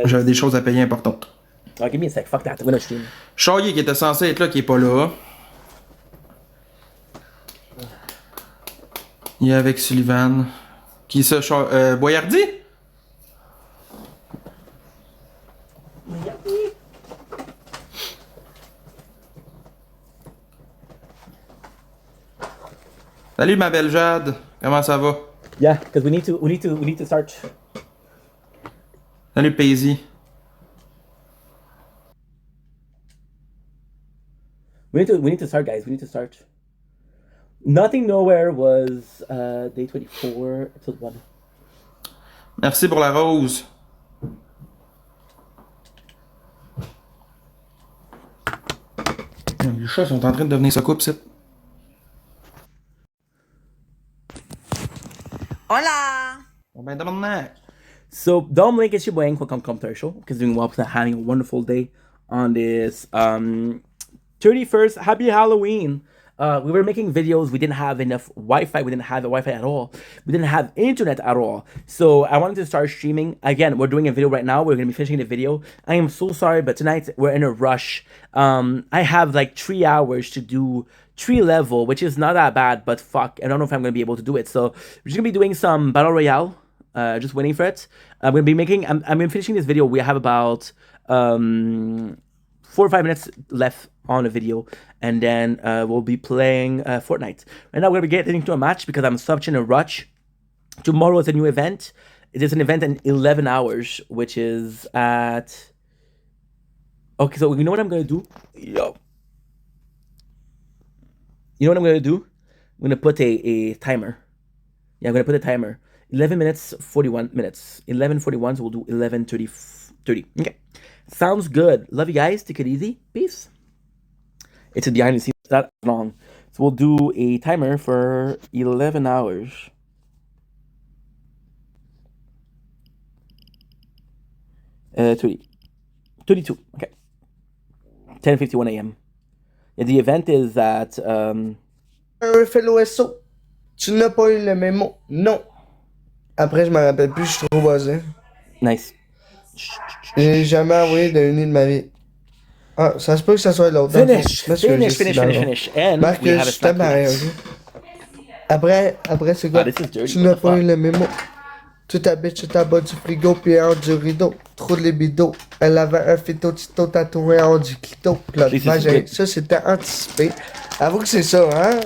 J'avais des choses à payer importantes. Oh, give me a sec, fuck that, winner stream. Charlier qui était censé être là, qui est pas là. Il est avec Sullivan. Qui ça, Boyardi? Salut ma belle Jade, comment ça va? Yeah, because we need to start. Salut Paisy. We need to start, guys. We need to start. Nothing Nowhere was day 24, episode 1. Merci pour la rose. Les chats sont en train de devenir sa coupe, c'est. Hola! Ben, demande. So, Dom Link is your boy, welcome commercial, because doing well, having a wonderful day on this 31st. Happy Halloween! We were making videos. We didn't have enough Wi-Fi. We didn't have the Wi-Fi at all. We didn't have internet at all. So I wanted to start streaming. Again, we're doing a video right now. We're going to be finishing the video. I am so sorry, but tonight we're in a rush. I have like 3 hours to do 3 level, which is not that bad, but fuck, I don't know if I'm going to be able to do it. So we're just going to be doing some Battle Royale. Just waiting for it. I'm going to be making, I'm finishing this video. We have about 4 or 5 minutes left on the video, and then we'll be playing Fortnite. Right now we're gonna be getting into a match because I'm such in a rush. Tomorrow is a new event. It is an event in 11 hours, which is at... Okay, so you know what I'm gonna do? Yo. You know what I'm gonna do? I'm gonna put a timer. Yeah, I'm gonna put a timer. 11 minutes, 41 minutes. 11:41, so we'll do 11:30. Okay. Sounds good. Love you guys. Take it easy. Peace. It's a behind the scenes that long. So we'll do a timer for 11 hours. Uh, 32. Okay. 10:51 a.m. Yeah, the event is at Fellow SO, tu n'as pas eu le mémo. Non. Après, je me rappelle plus, je suis trop buzzé. Nice. J'ai jamais envoyé de uni de ma vie. Ah, ça se peut que ça soit l'autre. Finish. And Marc, we have a je snack pareil, box. Après, c'est quoi? Ah, this is dirty. Tu n'as pas eu le mémo. Tout habite sur ta bas du frigo puis en haut du rideau. Trop de libido. Elle avait un phyto tito tatoué en haut du clito. Plot vagin. Ça, c'était anticipé. Avoue que c'est ça, hein?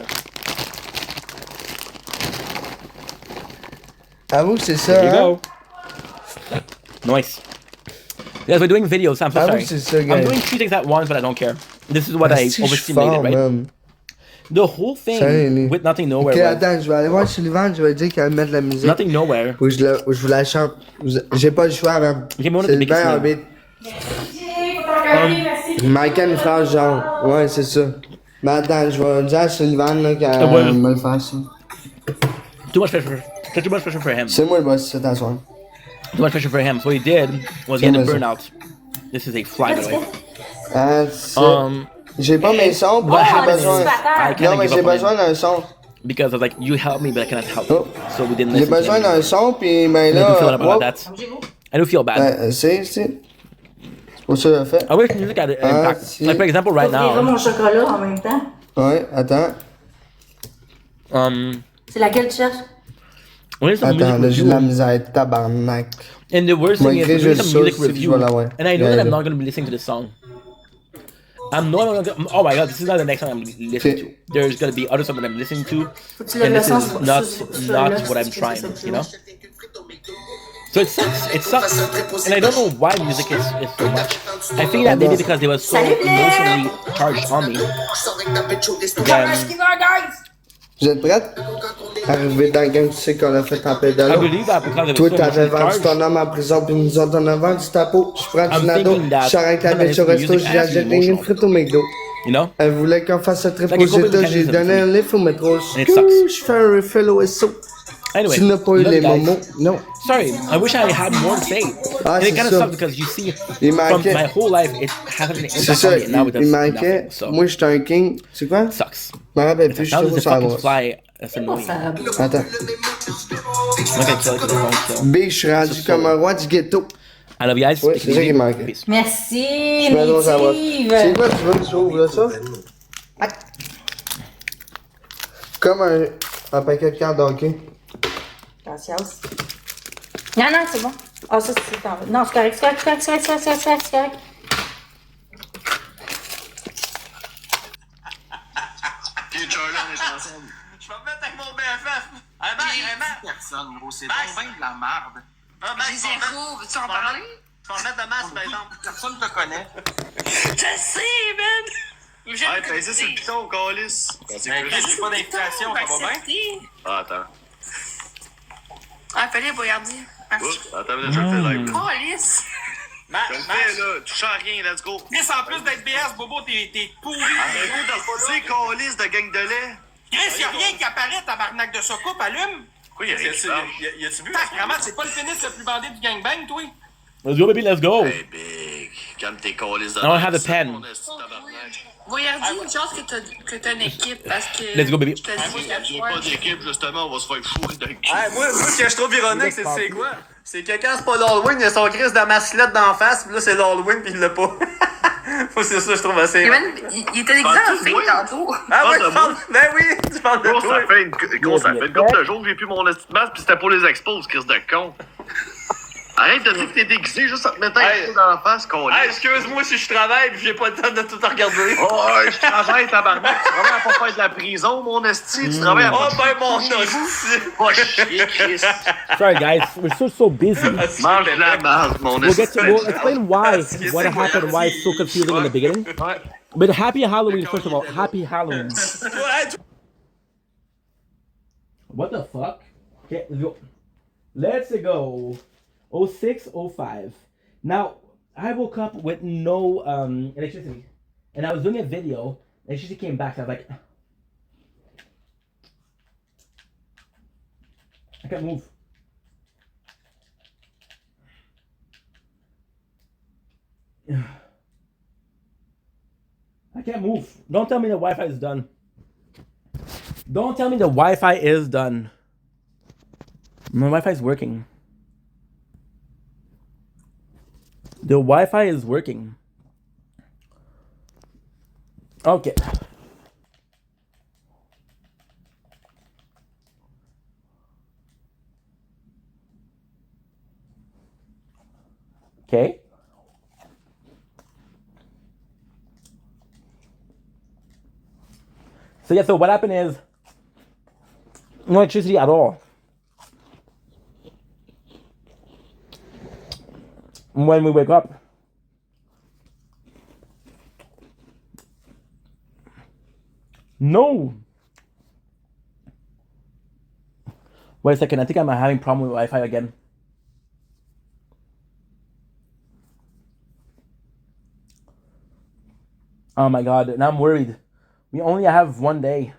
Avoue que c'est ça, There you hein? go. Nice. Guys, we're doing videos. I'm so Avoue sorry. que c'est ça, I'm guys. doing 3 things at once, but I don't care. This is what I overstimulated, right? Man. The whole thing with Nothing Nowhere. Ok, was attends, je vais aller voir Sullivan, je vais dire qu'elle va mettre la musique. Nothing Nowhere. Faut que je vous la chante. J'ai pas le choix, man. Okay, mais on a the biggest Sylvain name. habite. Il manquait une phrase genre. Ouais, c'est ça. Mais attends, je vais dire à Sullivan là, qu'elle me le fasse. Too much pressure for him. C'est moi le boss, c'est ta soirée. Too much pressure for him. So what he did was he had a burnout. This is a fly, by the way. J'ai pas mes sons, what j'ai happened besoin. is I Non, kinda mais give j'ai up on besoin him. d'un son. Because I was like, you help me, but I cannot help you. So we didn't J'ai listen to besoin him. d'un son, puis ben And I do feel là. about that. I do feel bad. C'est pour ça que j'ai fait. I wish music had an impact. Like, for example, right T'ouvriras now. mon chocolat en même temps. Ouais, attends. C'est laquelle tu cherches? When some Attends, là, music j'ai de la review, misère, tabarnak. and the worst thing is, Malgré when je some music sais que review, je vais l'avoir. and I know Yeah, that I'm yeah. not going to be listening to this song. I'm not gonna. Oh my god, this is not the next song I'm listening to. There's gonna be other songs that I'm listening to, and this is not what I'm trying. You know. So it sucks. It sucks, and I don't know why music is so much. I think that maybe because they were so emotionally charged on me. Vous êtes prêtes? Arrivé dans la gang, tu sais qu'on a fait en pédalo. I believe that because it Toi, was so t'avais emotionally vendu charged. ton homme en prison, puis nous autres, on a vendu ta peau. Je prends du I'm nado, thinking that je sors avec la when I bitch au listen to resto, music, j'ai I have to be acheté une emotional. frite au McDo. You know. Elle voulait qu'on fasse un trip Like a aux coping États, j'ai mechanism donné for un me. lift au métro. And it sucks. Je fais un refill au SO. Anyway, Tu n'as pas eu love les you guys. momos? Non. Sorry, I wish I had more to say. Ah, And it c'est kind of ça. sucks because you see, Il from manquait. my whole life, it hasn't been an C'est impact ça, on me, and now it il does manquait. nothing. So Moi, j'étais un king. C'est quoi? sucks. Je me rappelle plus, je Now suis there's trop a sur la fucking brosse. fly. That's annoying. I'm Attends. not gonna kill it because I won't kill. B, je suis rendu comme un roi du ghetto. I love you guys. Ouais, Take c'est it ça qui easy. manquait. Peace. Merci, Je mets dans sa brosse. Native. C'est quoi, tu veux que j'ouvre là, ça? Comme un paquet de cartes d'hockey. Gracias. Non, non, c'est bon. Ah, ça, c'est en... Non, c'est correct, c'est correct, c'est correct, c'est correct, c'est correct, c'est correct. Puis Charlie, on est ensemble. Je vais me mettre avec mon BFF. Hey, Mac, personne, gros, c'est donc bien de la merde. Ah, Mac, Zéro, veux-tu en parler? Tu vas mettre de masque, par exemple. Personne te connaît. Je sais, man! Hey, pèse sur le piton, calice. J'ai pas d'invitation, ça va bien? Ah, attends. Ah, fallait regarder. Oups, attends, je le fais live. Oh, Alice! Je le fais, là. Touche à rien, let's go. Chris, en plus d'être BS, Bobo, t'es pourri. Ah, mais vous, dans le passé, calice de gang de lait. Chris, y'a rien qui apparaît, tabarnak de sa coupe, allume. Pourquoi y'a rien qui parle? Y'a-tu vu? Vraiment, c'est pas le pénis le plus bandé du gangbang, toi? Let's go, baby. Let's go. Hey, big. Calme tes calices de I don't have a pen. Voyons une chance que t'as une équipe parce que. Let's go, baby. Je te dis, J'ai pas d'équipe, justement, on va se faire fourrer d'un cul. Moi, ce que je trouve ironique, c'est quoi? C'est que quand c'est pas l'Halloween, il y a son Chris de masquelette d'en face, pis là, c'est l'Halloween, pis il l'a pas. Moi, c'est ça, je trouve assez. Il était déguisé en fille tantôt. Ah ouais, ben oui, tu parles de Gros, toi. ça fait une couple de jours que j'ai plus mon petite masque, pis c'était pour les expos, Chris de con. Arrête de dire que t'es déguisé juste en te mettant un coup dans la face, con. Hey, excuse-moi si je travaille pis j'ai pas le temps de tout regarder. Oh, je travaille, tabarnak. Tu travailles à pas faire de la prison, mon esti. Tu travailles à pas Oh, ben mon esti. pas chier, Chris. Sorry, guys. We're so busy. Mange de la marde, mon We'll esti. we'll explain what happened, why it's so confusing in the beginning. But happy Halloween, first of all. Happy Halloween. What the fuck? Okay, let's go. Let's go. 06:05. Now, I woke up with no electricity. And I was doing a video. Electricity came back. I was like, I can't move. I can't move. Don't tell me the Wi-Fi is done. Don't tell me the Wi-Fi is done. My Wi-Fi is working. The Wi-Fi is working. Ok. Okay. So yeah, so what happened is no electricity at all. When we wake up. No. Wait a second, I think I'm having problem with Wi-Fi again. Oh my god, now I'm worried. We only have one day.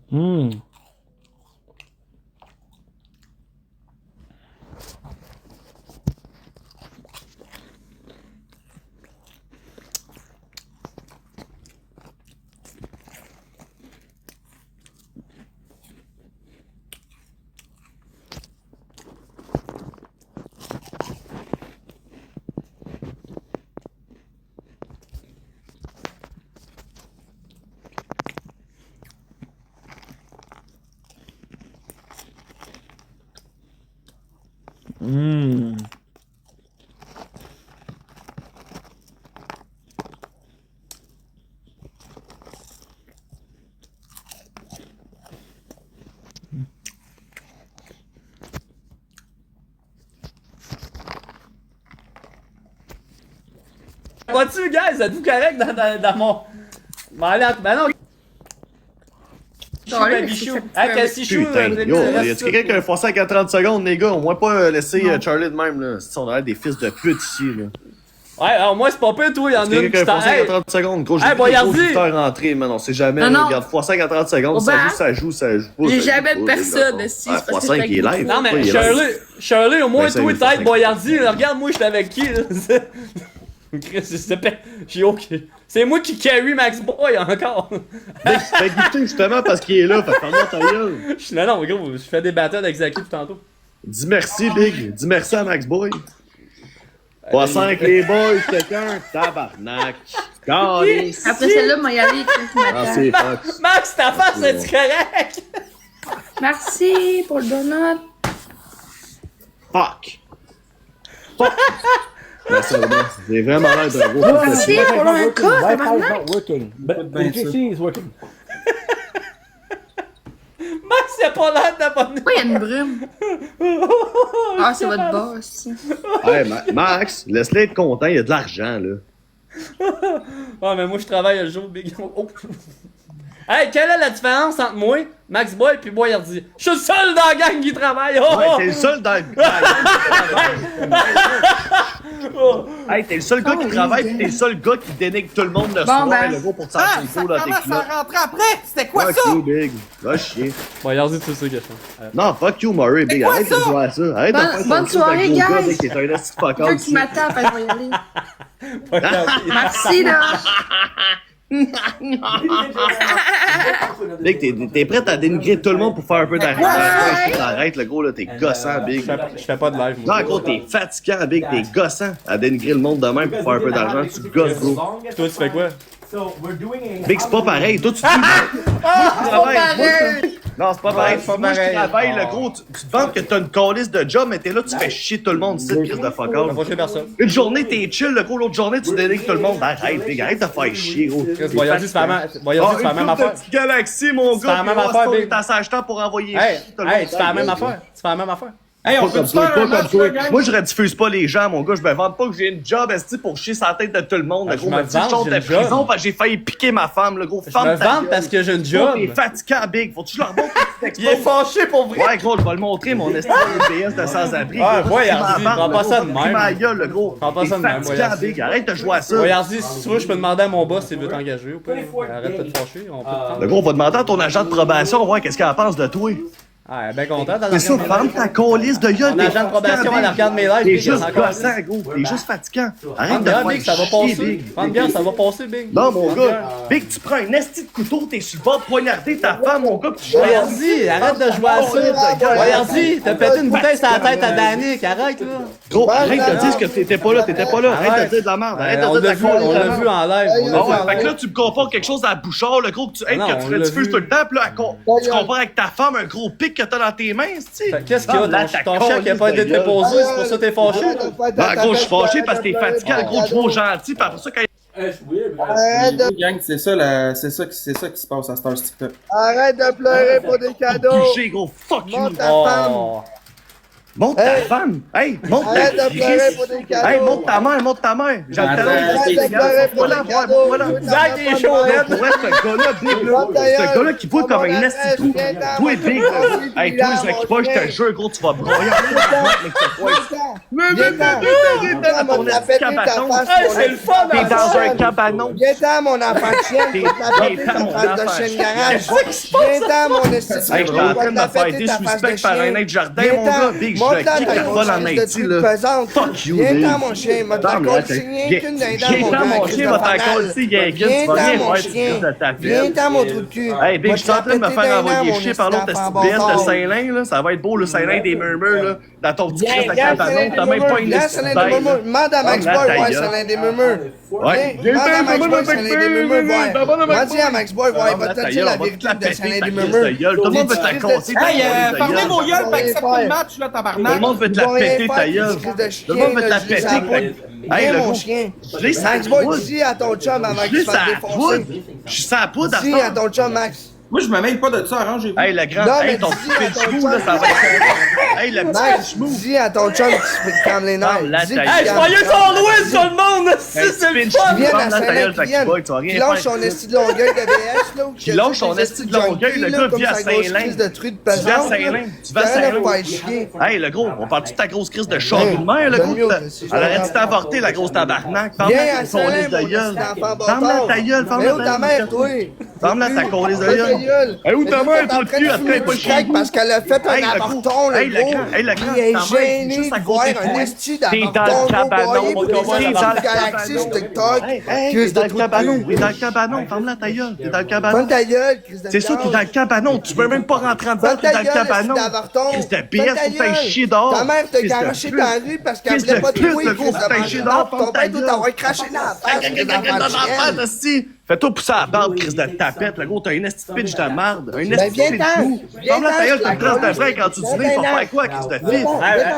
Hmm. Hmm. Vois-tu, guys, êtes-vous correct dans mon. Ben non. Bichou. Putain, yo, y a-tu quelqu'un qui a un forcé à 30 secondes, les gars? Au moins pas laisser Charlie de même, là. Si on a l'air des fils de pute ici, là. Ouais, alors moi, c'est pas peu, toi, y'en a une qui t'a. Hey, 30 secondes, gros, j'ai vu des auditeurs rentrer, mais on sait jamais. Regarde, x5 à 30 secondes, ça joue pas. J'ai jamais personne ici. x5 il est live. Non, mais Shirley, au moins, toi, t'aides Boyardi. Regarde, moi, j'étais avec qui, là? C'est moi qui carry Max Boy encore. Fait goûter justement parce qu'il est là, fait ferme ta gueule. Non, gros, je fais des battles avec Zaki depuis tantôt. Dis merci, Big. Dis merci à Max Boy. Pas 5 les boys, quelqu'un, tabarnak. Après celle-là, moi, y aller. Max, ta face, c'est correct? Merci pour le donut. Fuck. C'est vraiment l'air d'un gros. Merci pour le code, Wi-Fi is not working, but electricity is working. Max, y'a pas l'air d'abonner. Pourquoi y'a une brume? Ah, c'est votre boss. Hey, Max, laisse-le être content, il y a de l'argent, là. Ouais, mais moi, je travaille le jour, Big. Oh. Hey, quelle est la différence entre moi, Max Boy et Boyardi? Je suis le seul dans la gang qui travaille! Oh, ouais, t'es le seul dans la gang qui travaille! Hey, t'es le seul gars qui travaille pis t'es le seul gars qui dénigre tout le monde le soir, le gros pour te sentir cool dans tes ça culottes. rentrer après? C'était quoi ça? Fuck you, Big. Va chier. Boyardi, tu sais ce que je fais. Non, fuck you, Murray, Big. Arrête de jouer à ça. Arrête de faire bonne soirée, guys! Big, t'es un asti fuck Quelqu'un qui m'attend, je vais y aller. Merci, là! Big, t'es prête à dénigrer tout le monde pour faire un peu d'argent. Arrête, le gros, là, t'es gossant, Big. Je fais pas de live, moi. Non, gros, t'es fatigant, Big, t'es gossant à dénigrer le monde de même pour faire un peu d'argent. Tu gosses, gros. Toi, tu fais quoi? Big, c'est pas pareil. Toi, tu dis. Non, c'est pas pareil. Moi, je travaille, le gros. Tu te vantes que t'as une calice de job, mais t'es là, tu fais chier tout le monde, c'est crise de fuck off. Une journée, t'es chill, le gros. L'autre journée, tu dénigres tout le monde. Arrête, Big, arrête de faire chier, gros. Voyons-y, tu fais la même affaire. Petite galaxie, mon gars. Tu fais la même affaire, Big. T'as sage temps pour envoyer chier tout le monde. Hey, tu fais la même affaire. Tu fais la même affaire. Hey, on Pas peut comme toi, faire pas un comme match, toi. là, gang? Moi, je rediffuse pas les gens, mon gars. Je me vante pas que j'ai une job, esti, pour chier sur la tête de tout le monde. Ah, Le gros, je me me dit, je vante, sors j'ai de une job. prison parce que j'ai failli piquer ma femme, le gros. Je Femme me vante parce que j'ai une job. T'es fatigant, Big. Faut-tu leur montrer que tu Il est fâché pour vrai. Ouais, gros, je vais le montrer, mon esti de PS de sans-abri. Ah, Gros, voyons-y, tu m'en prends pas parles, ça le de gros. même. Pris ma gueule, le gros. Prends pas ça de T'es même, fatigant, voyons-y. Big. Arrête de jouer à ça. Voyons-y, si tu veux, je peux demander à mon boss s'il veut t'engager ou pas. Arrête de te fâcher, on peut te prendre. Le gros, on va demander à ton agent de probation, voir qu'est-ce qu'elle pense de toi. Ah, elle est bien contente. C'est ça, ferme ta colisse de gueule. Mon agent de probation, elle regarde mes lives. T'es Big, juste elle s'en gossant, gros. T'es juste fatigant. Arrête Prends de bien, faire Big, ça va chier, passer. Big. Prends bien, ça va passer, Big. Non, mon gars. Big, tu prends un esti de couteau, t'es sur le bord de poignarder ta femme, mon gars, pis tu joues. Voyons-y, arrête de jouer à ça. Voyons-y, t'as pété une bouteille sur la tête à Danick, arrête là. Gros, arrête de dire que t'étais pas là, t'étais pas là. Arrête de dire de la merde. Arrête de dire de la On l'a vu en live. Ah ouais, fait que là, tu me compares quelque chose à Bouchard, le gros, que tu rediffuses tout le temps, pis là, tu compares avec ta femme un gros pic que t'as dans tes mains, tu sais. Qu'est-ce qu'il y a? Ton chèque n'a pas été déposé, c'est pour ça que t'es fâché? Ben, gros, je suis fâché parce que t'es fatiguant, gros, trop gentil, pis après ça, quand Gang, c'est ça qui se passe à Star TikTok. Arrête de pleurer pour des cadeaux. touché, gros, fuck you. Monte ta femme. Monte ta femme! Hey, monte Arrête ta de pleurer pour des cadeaux. Hey, monte ta mère, monte ta mère! J'ai le talent Arrête de pleurer pour des cadeaux. voilà. Zach, il est chaud, Pour vrai, ce gars-là, Big, là, ce gars-là qui voit comme un esti trou. Toi, Big, là. Hey, toi, je l'équipe pas, je te jure, gros, tu vas broyer Mon cabanon. C'est le fun, T'es dans un cabanon. Viens-t'en, mon enfant de chien. Je vais te taper ta face de chien de garage. Viens-t'en, mon esti. Hey, je suis en train de me faire disrespect par un aide jardin, mon gars. Big, je le kick la balle en Haïti, là. Fuck you, Big. Viens-t'en, mon chien. M'a t'en consigné qu'une d'un dents, mon gars. Mon chien va t'en consigner, Gaguin. Tu vas rien mon faire, tu chien. de ta Viens-t'en, mon trou de cul. Hey, Big, je suis en train de me faire envoyer chier par l'autre petite de Saint-Lin, là. Ça va être beau, le Saint-Lin des murmures, là. Dans ton petit Christ de cabanon, t'as même pas une demande à Max Boy, ouais, Saint-Lin des murmures. Ouais. Demande à Max Boy, Saint-Lin des murmures, ouais. Demande à Max Boy, ouais, il va te dire la vérité de Saint-Lin des murmures. Tout le monde veut te la casser. Hey, fermez vos gueules, pis acceptez le match, là, tabarnak. Tout le monde veut te la péter, ta gueule. Tout le monde veut te la péter. Hey, le mon chien. Je l'ai Max Boy, dis à ton chum avant qu'il se fasse défoncer. Je suis sans poudre, Dis à ton chum, Max. Moi, je me mêle pas de ça, arrangez-vous. Hey, le grand, Non, hey, mais ton dis petit à ton pitchou, là, chum. ça va être... Hey, le petit Max, pitchou. dis à ton chum qu'il se calme les nerfs. la Dis taille. qu'il Hey, je calme. voyais son louis sur le monde, si c'est le fun! Viens à Ferme la ta Saint-Lin, gueule, Jackie viens. Boy, tu vas rien Qui lâche faire. son esti de longueuil de BS, là. Qui lâche son esti de longueuil, le gars vit à Saint-Lin. de truie de Tu vas à pesante. Saint-Lin, tu vas à Saint-Lin. Hey, le gros, on parle-tu de ta grosse crise de char de mer, le gros? Elle aurait dû t'avorter, la grosse tabarnak. Viens à Ferme-la ta Saint-Lin, colisse de mon gueule. esti d'enfant Ferme-la bâtard. ta gueule, Mais où ta mère, toi? Ferme-la ta colisse de Ta gueule. gueule. Hey, où ta Mais mère, t'es en ton train cul, de elle te fumer fait pas du chier. crack parce qu'elle a fait Hey, un le gros. avorton, Hey, le le gros. grand, hey, le grand, Il est ta mère, gêné juste à de côté voir de un toi. esti T'es dans d'avorton le cabanon. broyé pour T'es des dans le enfants de Galaxy sur TikTok. T'es dans le cabanon, t'es dans le cabanon, ferme-la ta gueule, t'es dans le cabanon. Ferme ta gueule, Chris de C'est ça, t'es dans le cabanon, tu peux même pas rentrer en dedans, Ferme t'es ta dans le gueule, cabanon. esti d'avorton. Chris de Ferme BS, ta faut faire gueule. chier dehors. Ta mère t'a Chris de garoché pute. dans la rue parce qu'elle Chris voulait de pas te pute, trouver, le gros, Chris faut faire de chier mangeant. dehors, Ton ferme ta père doit gueule. t'avoir craché dans la face, Chris d'enfant de chienne. Fais-toi pousser la barbe, Chris de tapette, le gros, t'as une esti de pitch de merde, un esti de viens-t'en. fou. Ferme-la ta gueule, t'as une trace de frère quand tu dînes, faut faire quoi, Chris de fils?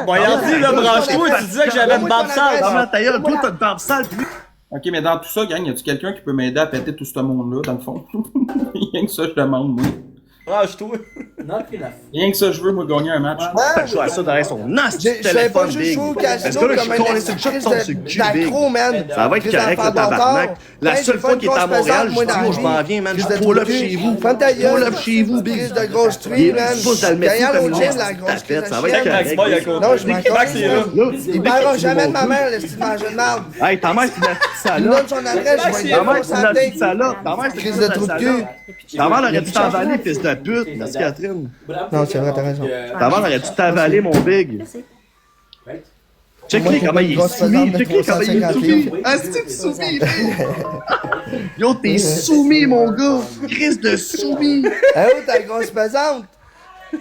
Voyons-y, là, branche-toi, tu disais que j'avais une barbe sale. Ferme-la ta gueule, toi, t'as une barbe sale, pis Ok, mais dans tout ça, gang, y a-tu quelqu'un qui peut m'aider à péter tout ce monde-là, dans le fond? Rien que ça, je demande, moi. Branche-toi. Rien que ça, je veux, moi, gagner un match. je joue à ça derrière son asti de Je savais pas téléphone, juste big. jouer au Parce casino que là, je comme suis un collé esti sur le chat, de tombe sur le cul, big. d'accro, man. Ça va être Chris correct, d'enfant le tabarnak. bâtard. La Hey, seule j'ai fois pas qu'il est une à grosse Montréal, pesante, moi, je dis, dans oh, la je m'en vie. viens, man. Chris Je de pull up truc. chez vous. Ferme ta gueule. Pull up chez vous, big. Crise de grosse truie, Il man. pousse dans le métro Derrière comme l'autre une gym, la grosse crise tapette, de ça va être chienne. correct. Max Boy à côté. Non, je m'en Max, il est là. Il parlera jamais de ma mère, le style manger de merde. Hey, ta mère, c'est une petite Il me salope. donne son adresse, je vais Ta lui mère, c'est une santé. petite salope. Ta mère, c'est une Crise de trou de cul. Ta mère aurait dû t'avaler, fils de pute. Merci, Catherine. Non, c'est vrai, t'as raison. Ta mère aurait dû t'avaler, mon big. Check-les comment il est soumis. Check-les comment il est soumis. Asti de soumis. Yo, t'es soumis, mon gars. Crise de soumis. Eh oh, ta grosse pesante.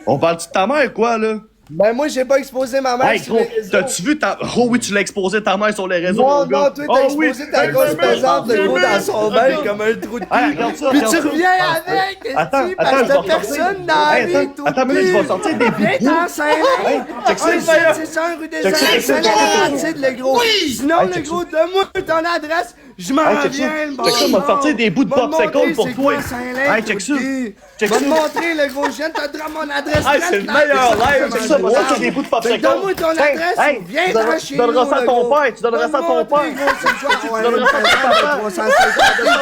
On parle-tu de ta mère, quoi, là? Ben moi, j'ai pas exposé ma mère Hey, sur gros, les réseaux. t'as-tu vu ta... Oh oui, tu l'as exposé ta mère sur les réseaux, Non, mon gars. non, toi, t'as exposé ta grosse pesante de gros dans son bain comme un trou de Hey, cul. regarde ça, Puis regarde tu ça. reviens avec, Attends, esti, parce attends, que je vais t'as ressortir. personne dans la Hey, vie, attends, tout attends, mais je vais sortir des Viens vidéos. t'en Saint-Lin. Check ça, Un check ça. 761 rue des Check ça, check ça, check ça. Laurentides, le gros. Sinon, Hey, le check gros, donne-moi ton adresse. Je m'en Hey, check ça. viens, le Check ça, m'a sorti des bouts de popsicle pour toi. Hey, check ça. Je vais te montrer, le gros chien, t'as donné mon adresse. Hey, c'est le meilleur live. Check ça, m'a sorti des bouts de popsicle. Donne-moi ton adresse, viens dans chez Tu donneras ça à ton père, tu donneras ça à ton père. Tu donneras ça à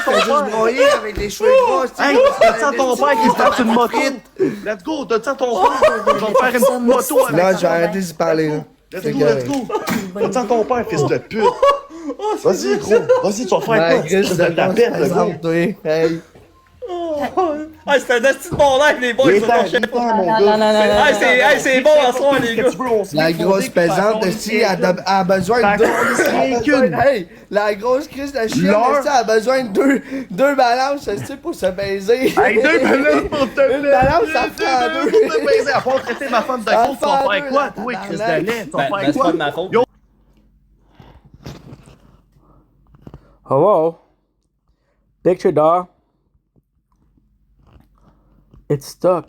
ton père. Avec des cheveux gros. Hey, donne ça à ton père qui se tape sur une moto. Let's go, donne ça à ton père. On va faire une petite moto avec là, je vais arrêter d'y parler, là. Let's go. Donne ça à ton père, fils de pute. Vas-y, gros. Vas-y, tu vas faire quoi? Tu donnes la perte, le gros. Hey. Ah, c'est un asti de bon live, les boys. C'est bon à soir, les gars. La grosse pesante, elle a besoin de deux. Hey, la grosse crise de chien, elle a besoin de deux balances, pour se baiser. Hey, deux balances pour te baiser. Une balance, ça fait deux. Pour te baiser. À part traiter ma femme de grosse, tu vas faire quoi, toi, crise de lait? Tu vas faire quoi? C'est pas de ma faute. Hello? Picture dog. It's stuck.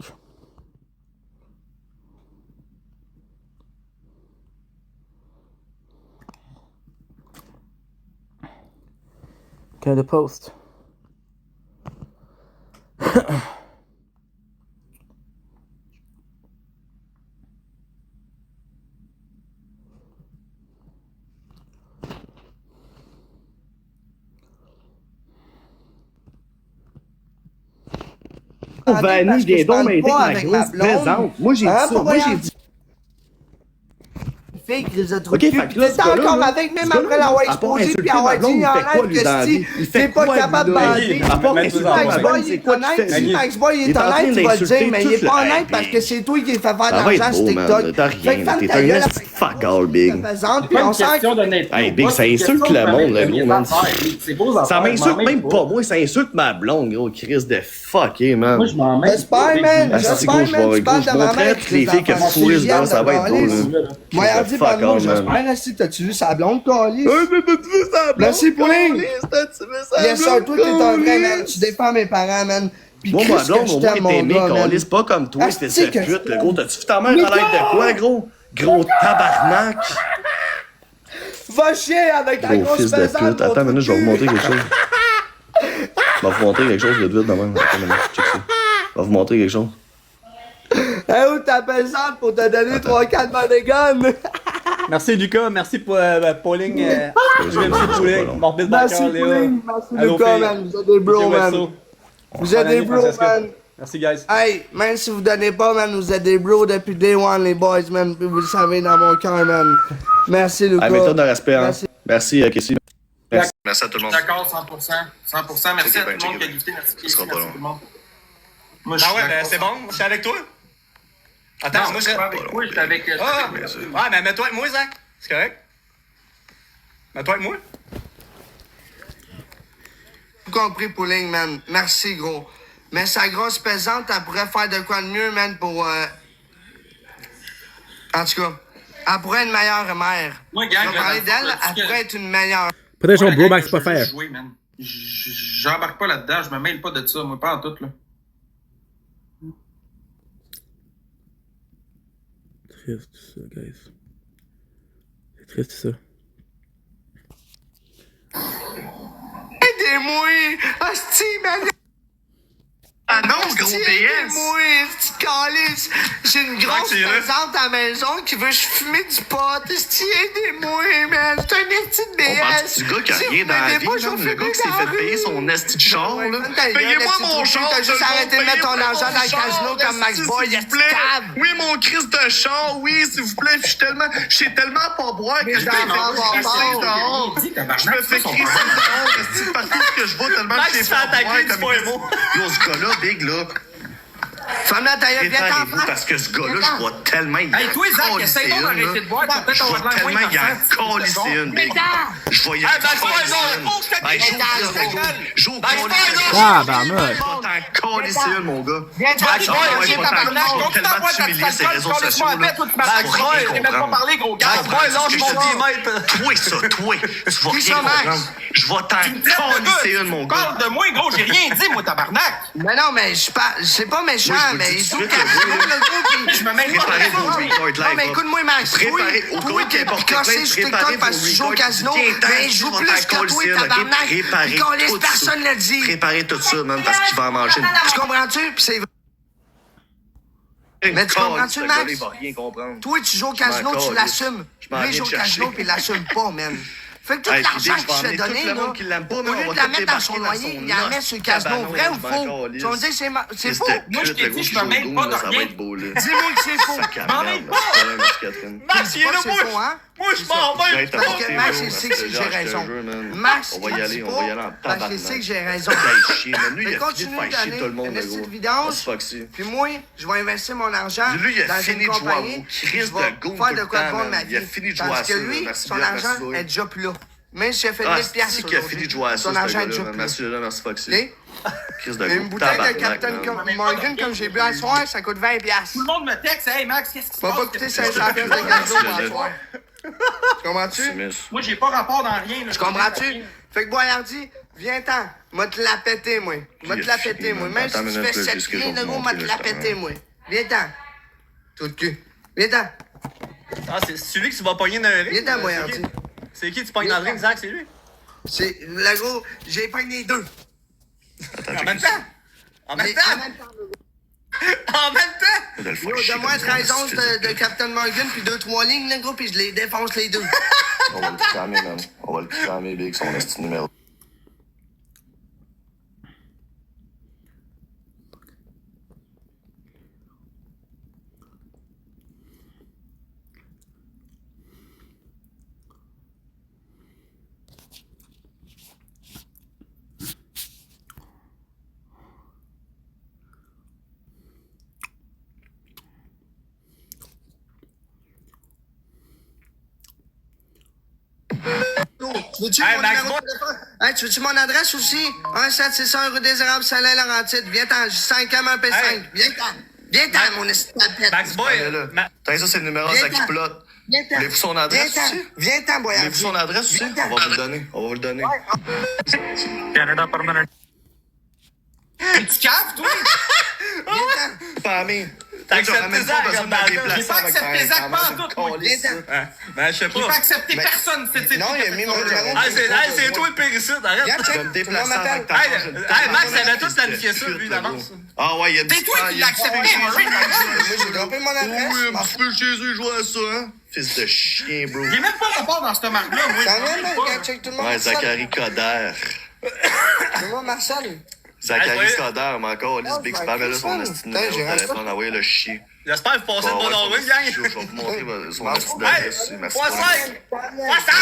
Okay, the post. Vanny, viens donc m'aider avec ma grosse plaisante. Moi, j'ai dit ça. Moi, j'ai dit. Fille, crise de trou. Ok, fait que là, t'es encore avec, même après l'avoir exposé, puis avoir dit en live que t'es pas capable de bander. Si Max Boy est honnête, si Max Boy est honnête, tu vas le dire, mais il est pas honnête parce que c'est toi qui fait faire de l'argent sur TikTok. Fait que ferme ta gueule. Fuck all, Big. Puis on sent Hey, Big, ça insulte le monde, le gros, man. Ça m'insulte même pas moi, ça insulte ma blonde, gros. Crise de fucké, man. Moi, je m'en mets. J'espère, man. J'espère, man. Je montrerai toutes les filles qui fourrent dedans, ça va être drôle. Moi, elle dit pas de moi, j'espère, si t'as-tu vu sa blonde, Calis? T'as-tu vu sa blonde? Merci, Pauline! T'as-tu vu sa blonde? Yes, sir, toi, t'es un vrai, man. Tu défends mes parents, man. Moi, ma blonde, au moins, t'es aimé, Calis, pas comme toi, c'était cette pute, le gros. T'as-tu vu ta mère à l'aide de quoi, gros? Gros tabarnak! Va chier avec ta grosse fils de pute. Attends une minute, je vais vous montrer quelque chose. Je vais vous montrer quelque chose de vite de même. Attends une minute, check ça. Je vais vous montrer quelque chose. Hey, où ta pesante pour te donner 3-4 bodyguns? Merci Lucas, merci pour Pauline. Merci Pauline. Morbide Merci Pauline, merci Lucas, man. Vous êtes des bros, man. Vous êtes des bros, man. Merci, guys. Hey, même si vous donnez pas, man, vous êtes des bros depuis day one, les boys, man. Puis vous le savez dans mon cœur, man. Merci, Lucas. Méthode de respect, hein. Merci, Kessie. Merci à tout le monde. D'accord, 100%. 100%. Merci à tout le monde qui a gifté. Merci, Kessie. Merci tout le monde. Moi, ah ouais, ben c'est bon, je suis avec toi. Attends, moi je suis pas avec toi, je suis avec. Ouais, mais mets-toi avec moi, Zach. C'est correct? Mets-toi avec moi. Tout compris, Pauline, man. Merci, gros. Mais sa grosse pesante, elle pourrait faire de quoi de mieux, man, pour. En tout cas, elle pourrait être une meilleure mère. Moi, gang, je vais parler d'elle, elle pourrait être une meilleure. Peut-être son bro Max pas faire. J'embarque pas là-dedans, je me mêle pas de ça, moi, pas en tout, là. Triste, ça, guys. C'est triste, ça. Aidez-moi! Hostie, man! Ah non, gros PS! Aidez-moi, hostie, calice! J'ai une grosse présente à la maison qui veut que je fume du pot. Hostie, aidez-moi, man! C'est un esti de BS! On parle du gars qui a rien dans la vie, le gars qui s'est fait payer son esti de char, là. Payez-moi mon char! T'as juste arrêté de mettre ton argent dans le casino comme Max Boy, s'il vous plaît! Oui, mon Christ de char, oui, s'il vous plaît! Je sais tellement pas boire que je me fais crisser dehors! Je me fais crisser dehors, esti, partout que je vais tellement que je sais pas boire comme ce gars-là, Big, là. Femme la taille, viens t'en faire. Parce que ce gars-là, je vois tellement. Hey, toi, Zach, essaye donc d'arrêter de boire. Je vois tellement qu'il y a un calice une, Big. Je voyais. Hey, Max, Joue au calice. Ah, bah, meuf. t'en calisser une, mon gars. Viens, tu vas te Max faire tabarnak. Continue à boire ta petite alcool, laisse-moi en paix, toi, tu m'as je t'ai même pas parlé, gros gars. Max Boy, lâche mon 10 mètres. Toi, ça, toi. Tu vas rien comprendre. Je vais t'en calisser une, mon gars. Parle de moi, gros, j'ai rien dit, moi, tabarnak. Mais non, mais c'est pas méchant, mais il joue casino, le gros, pis je me mets préparez vos records live. Non, mais écoute-moi, Max. Préparez au toi, qui est porté cassé sur TikTok parce que tu joues au casino, mais je joue plus que toi, tabarnak. Pis qu'on laisse personne le dire. Préparez tout ça, man, parce qu'il va en manger une. Tu comprends-tu? Pis c'est vrai. Mais tu comprends-tu, Max? Il va rien comprendre. Toi, tu joues au casino, tu l'assumes. Lui, il joue au casino, pis il l'assume pas, man. Fait que tout l'argent qu'il se fait donner, là, au lieu de la mettre dans son loyer, il la met sur le casino. Vrai ou faux? Tu vas me dire c'est faux? Moi, je t'ai dit, je me mêle pas de rien. Dis-moi que c'est faux. M'en mêle pas! Max, il est là, moi, je m'en vais! Parce que Max, il sait que j'ai raison. Max, on va y aller en parce qu'il sait que j'ai raison. Lui, il a fini de faire chier tout le monde, gros. Puis moi, je vais investir mon argent dans une compagnie. Je vais faire de quoi de bon de ma vie. Parce que lui, son argent est déjà plus là. Même si j'ai fait 1000 piastres qui a fini de jouer à ça, son argent est déjà plus là. Merci Foxy. Chris de une bouteille de Captain Morgan comme j'ai bu à soir, ça coûte 20 piastres. Tout le monde me texte, hey Max, qu'est-ce qui se passe? Ça va pas coûter 500 piastres de gazon à soir. Tu comprends-tu? Moi, j'ai pas rapport dans rien. Tu comprends-tu? Fait que Boyardi, viens-t'en. M'a te la péter, moi. M'a te la péter, moi. Même si tu fais 7 pieds, le gros, m'a te la péter, moi. Viens-t'en. Tout le cul. Viens-t'en. Ah, c'est celui que tu vas pogner dans un ring? Viens-t'en, Boyardi. C'est qui tu pognes dans le ring, Zach? C'est lui? C'est le gros, j'ai pogné les deux. En même temps? En même temps? En même temps? Donne-moi 13 onces de Captain Morgan puis 2-3 lignes, le gros, puis je les défonce les deux. On va le cramer, man. On va le cramer, Big, son esti numéro. Tu veux-tu mon numéro de téléphone? Hey, tu veux-tu mon adresse aussi? 1761 rue des Érables, Salin-Laurentide. Viens-t'en, 5M, un P5. Viens-t'en. Viens-t'en, mon estapette. Max Boy. T'as ça, c'est le numéro ça qui plotte. Voulez-vous son adresse aussi? Viens-t'en, Boyard. Voulez-vous son adresse aussi? On va vous le donner. On va vous le donner. Canada permanent. Tu caves, toi? Viens-t'en. Famille. T'as accepté ça, j'ai pas accepté Zach pas en tout, moi. Ben, je sais pas. J'ai pas accepté personne, non, il a mis mon numéro. C'est toi le péricide, arrête. Je vais me déplacer avec ta Hey, Max, ça avait tout planifié ça, lui, d'avance. Ah ouais, il y a C'est toi qui l'as accepté, moi. Moi, j'ai droppé mon adresse. Oui, un petit peu chez eux, jouer à ça, hein? Fils de chien, bro. J'ai même pas rapport dans cette marque-là, moi. Quand même, regarde, check tout le monde. Ouais, Zachary Coder. C'est moi, Marcel. Zachary Coder, mais encore, Alice Big Spam, là, son esti numéro de téléphone, envoyez le chien. J'espère que vous passez une bonne Halloween, gang. Je vais vous montrer son esti d'adresse. Merci pour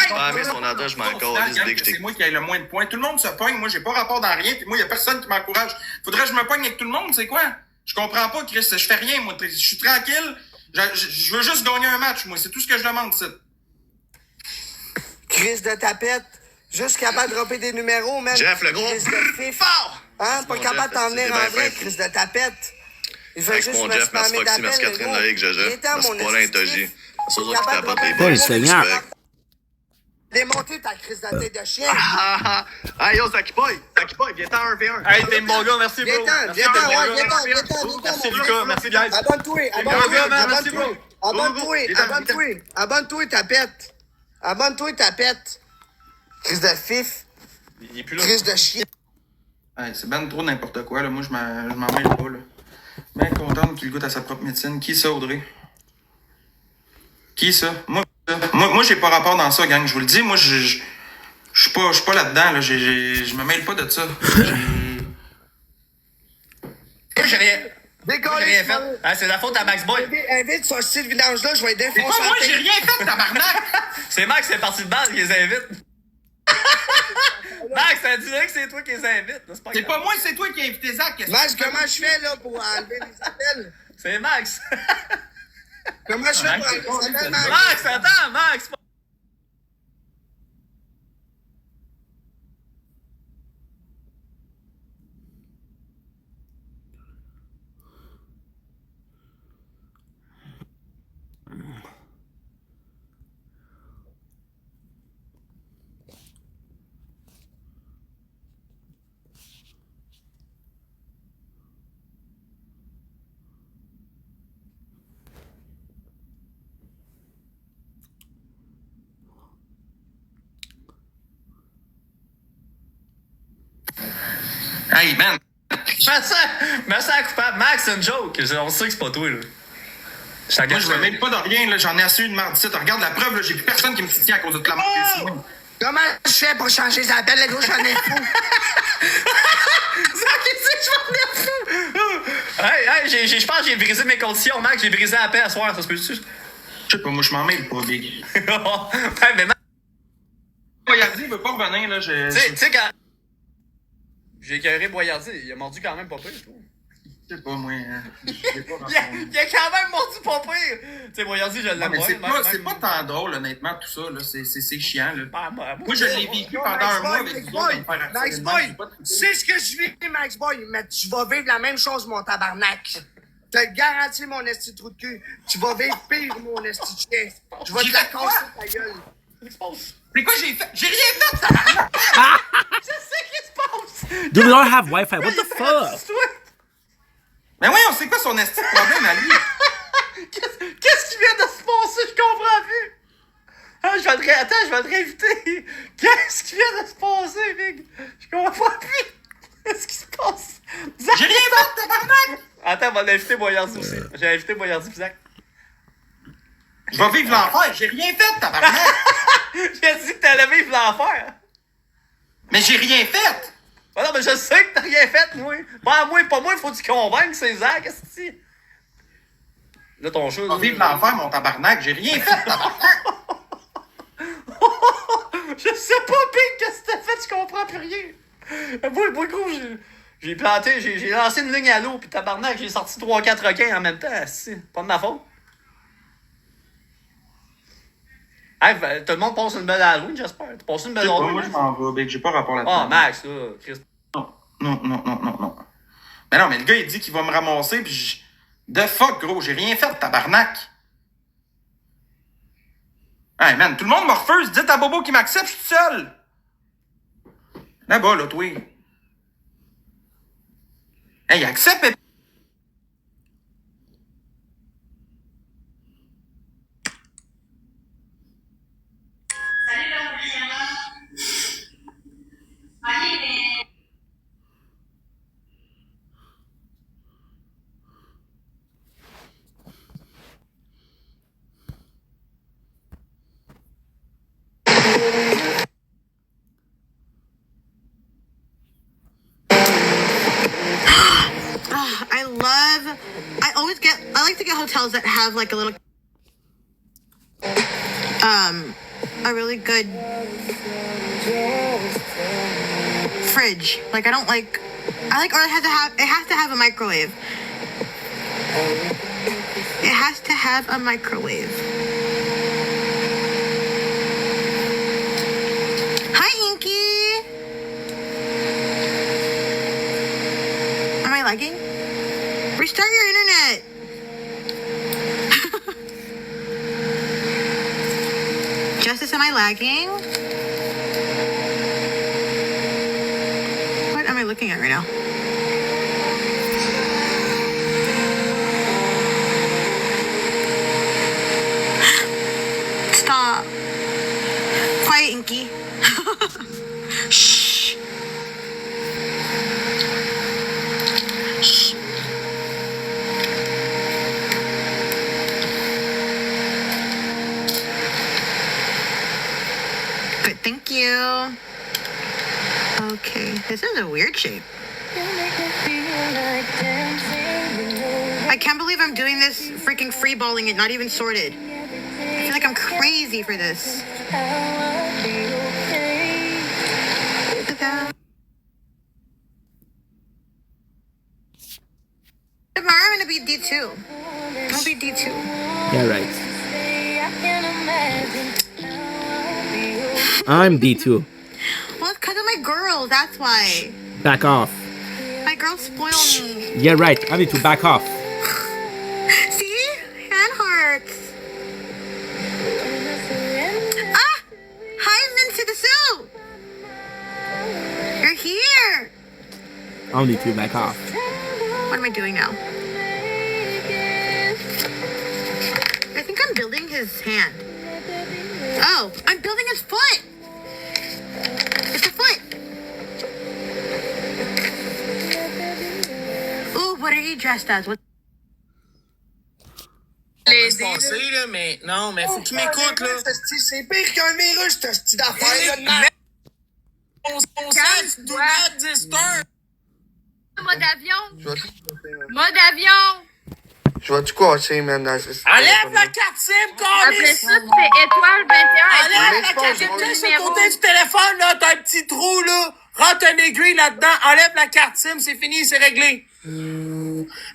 Spammer son adresse, je m'en encore, Alice Big, c'est moi qui ai le moins de points. Tout le monde se pogne. Moi, j'ai pas rapport dans rien. Puis moi, il y a personne qui m'encourage. Faudrait que je me pogne avec tout le monde, c'est quoi? Je comprends pas, Chris. Je fais rien, moi. Je suis tranquille. Je veux juste gagner un match, moi. C'est tout ce que je demande, ça. Chris de tapette. Juste capable de dropper des numéros, man. Jeff, le gros. Chris de fif. Hein? Pas capable de t'en venir en vrai, Chris de tapette. Il fait juste me spammer d'appel. Merci Catherine Loïc, Jaja. Merci Paulin et Toji. C'est eux autres qui t'apportent des Paul Seigneur. Démonter ta crise de tête de chien. Hey yo, Zaki Boy, viens-t'en 1v1. Hey, t'es mon gars, merci, bro. Viens-t'en, viens-t'en. Merci, Lucas, merci, guys. Abonne-toi, tapette. Abonne-toi, tapette. Crise de fif. Il est plus là. Crise de chien. Hey, c'est ben trop n'importe quoi, là. Moi, je m'en mêle pas, là. Ben contente qu'il goûte à sa propre médecine. Qui ça, Audrey? Qui ça? Moi, j'ai pas rapport dans ça, gang. Je vous le dis, moi, je suis pas là-dedans, là. Je me mêle pas de ça. J'ai rien. Décolle, j'ai rien fait. Ah, c'est la faute à Max Boy. Invite ce style vidange-là, je vais défoncer. C'est pas moi, j'ai rien fait, tabarnak! C'est Max, c'est parti de base, qui les invite. Max, ça dirait que c'est toi qui les invites. C'est pas moi, c'est toi qui as invité Zach. Max, comment je fais, là, pour enlever les appels? C'est Max. Comment je fais pour enlever les appels, Max? Max, attends, Max. Hey, man! Mais ça coupable. Max, c'est une joke. On sait que c'est pas toi, là. Moi, je me mêle pas de rien, là. J'en ai assez une mardi. Regarde la preuve, là. J'ai plus personne qui me soutient à cause de toute la mort. Comment je fais pour changer les appels? Là, j'en ai fou. Hey, je pense que j'ai brisé mes conditions, Max. J'ai brisé la paix à soir, ça se peut-tu? Je sais pas, moi, je m'en mêle pas, Big. Ouais, mais Max. Boyardi, il veut pas revenir, là. Tu sais, quand. J'ai écœuré Boyardi, il a mordu quand même pas pire, je trouve. Je sais pas, moi. Il a quand même mordu pas pire! Tu sais, Boyardi, je l'aime pas. C'est pas tant drôle, honnêtement, tout ça, là. C'est chiant, là. Moi, je l'ai vécu pendant un mois avec vous autres. Max Boy, tu sais ce que je vis, Max Boy, mais tu vas vivre la même chose, mon tabarnak. Je te garantis, mon esti de trou de cul. Tu vas vivre pire, mon esti de chien. Je vais te la casser, ta gueule. C'est quoi j'ai fait? J'ai rien fait, ça! Je sais qu'il se passe! Do we not have Wi-Fi? What the fuck? Mais voyons, c'est quoi son esti de problème à lui? Qu'est-ce qui vient de se passer? Je comprends plus! Ah, je vais te réinviter! Qu'est-ce qui vient de se passer, Big? Je comprends plus! Qu'est-ce qui se passe? J'ai rien fait, tabarnak! Attends, on va l'inviter Boyardi aussi. J'ai invité Boyardi pis Zach. Je vais vivre l'enfer, j'ai rien fait, tabarnak! J'ai dit que t'allais vivre l'enfer! Mais j'ai rien fait! Ah non, mais je sais que t'as rien fait, moi! Pas moi, il faut que tu convainques, c'est Zach, qu'est-ce que c'est? Là, ton chat. Je vais vivre l'enfer, mon tabarnak, j'ai rien fait, tabarnak! Je sais pas, Pink, qu'est-ce que t'as fait, tu comprends plus rien! Moi, gros, j'ai planté, j'ai lancé une ligne à l'eau, pis tabarnak, j'ai sorti 3-4 requins en même temps, c'est pas de ma faute. Hey, tout le monde passe une belle Halloween, j'espère. Tu passes une belle Halloween? Moi, je m'en vais, Big, j'ai pas rapport là-dedans. Ah, Max, là, Christ. Non. Mais non, mais le gars, il dit qu'il va me ramasser, pis je... The fuck, gros, j'ai rien fait, tabarnak! Hey, man, tout le monde me refuse, dites à Bobo qu'il m'accepte, je suis tout seul! Là-bas, là, toi. Hey, accepte! I like to get hotels that have like a little a really good fridge. Like I like or it has to have a microwave. It has to have a microwave. Hi, Inky. Am I lagging? Restart your internet. Justice, am I lagging? What am I looking at right now? Stop. Quiet, Inky. Shh. Shh. Good, thank you. Okay, this is a weird shape. I can't believe I'm doing this freaking free balling it, not even sorted. I feel like I'm crazy for this. Tomorrow I'm gonna be D2. I'll be D2. Yeah, right. I'm D2. Well, it's because of my girls, that's why. Back off. My girls spoil me. Yeah, right. I need to back off. See? Hand hearts. Ah! Hi, Vince the Sue! You're here! I'll need to back off. What am I doing now? I think I'm building his hand. Oh, I'm building his foot! It's a foot! What are you dressed as? What? Passé, là, mais non, mais faut qu'il m'écoute, là. C'est pire qu'un virus, ce style d'affaire-là de merde. Do not disturb. Mode avion. Mode avion. Je vais tout casser, man. Enlève la carte SIM, Après ça, tu fais étoile 21. Enlève la carte SIM. T'es sur le côté du téléphone, là. T'as un petit trou, là. Rentre un aiguille là-dedans. Enlève la carte SIM. C'est fini, c'est réglé.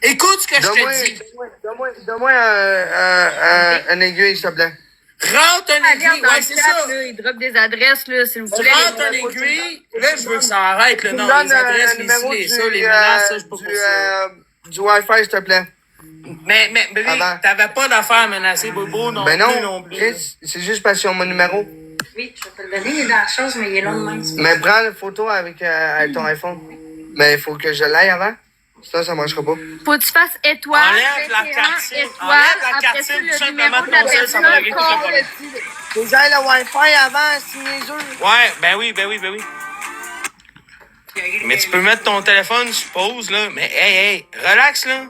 Écoute ce que je te dis. Donne-moi un aiguille, s'il te plaît. Rentre un aiguille. Ouais, c'est ça. Là, il drop des adresses, là, s'il vous plaît. Rentre un aiguille. Là, je veux que ça arrête, là. Non, les adresses, les ci, les ça, les menaces, ça, je sais pas pour ça. Du Wi-Fi, s'il te plaît. Mais, bébé, t'avais pas d'affaires à menacer Bobo non plus. Non plus. C'est juste parce qu'ils ont mon numéro. Oui, je vais te le donner, il est dans la chose, mais il est long de même. Mais prends la photo avec ton iPhone. Mais il faut que je l'aille avant. Sinon, ça marchera pas. Faut que tu fasses étoile. Enlève la carte SIM. Enlève la carte SIM, tout simplement de ton seul, ça va régler tout le problème. Faut que j'aille le Wi-Fi avant, c'est niaiseux. Ouais, ben oui. Mais tu peux mettre ton téléphone sur pause, là. Mais hey, relax, là.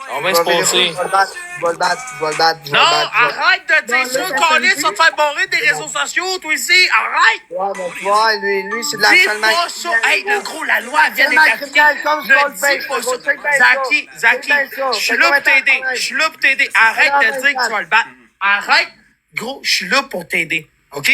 On va se passer. Je vais le battre. Non, arrête de dire ça, Colin, ça va te faire barrer des réseaux sociaux, toi ici. Arrête! Ouais, mais tu vois, lui, c'est de la dis pas ça. Hey, le gros, la loi vient d'établir. Ne dis pas ça. Zaki, je suis là pour t'aider. Arrête de dire que tu vas le battre. Arrête, gros, je suis là pour t'aider. OK?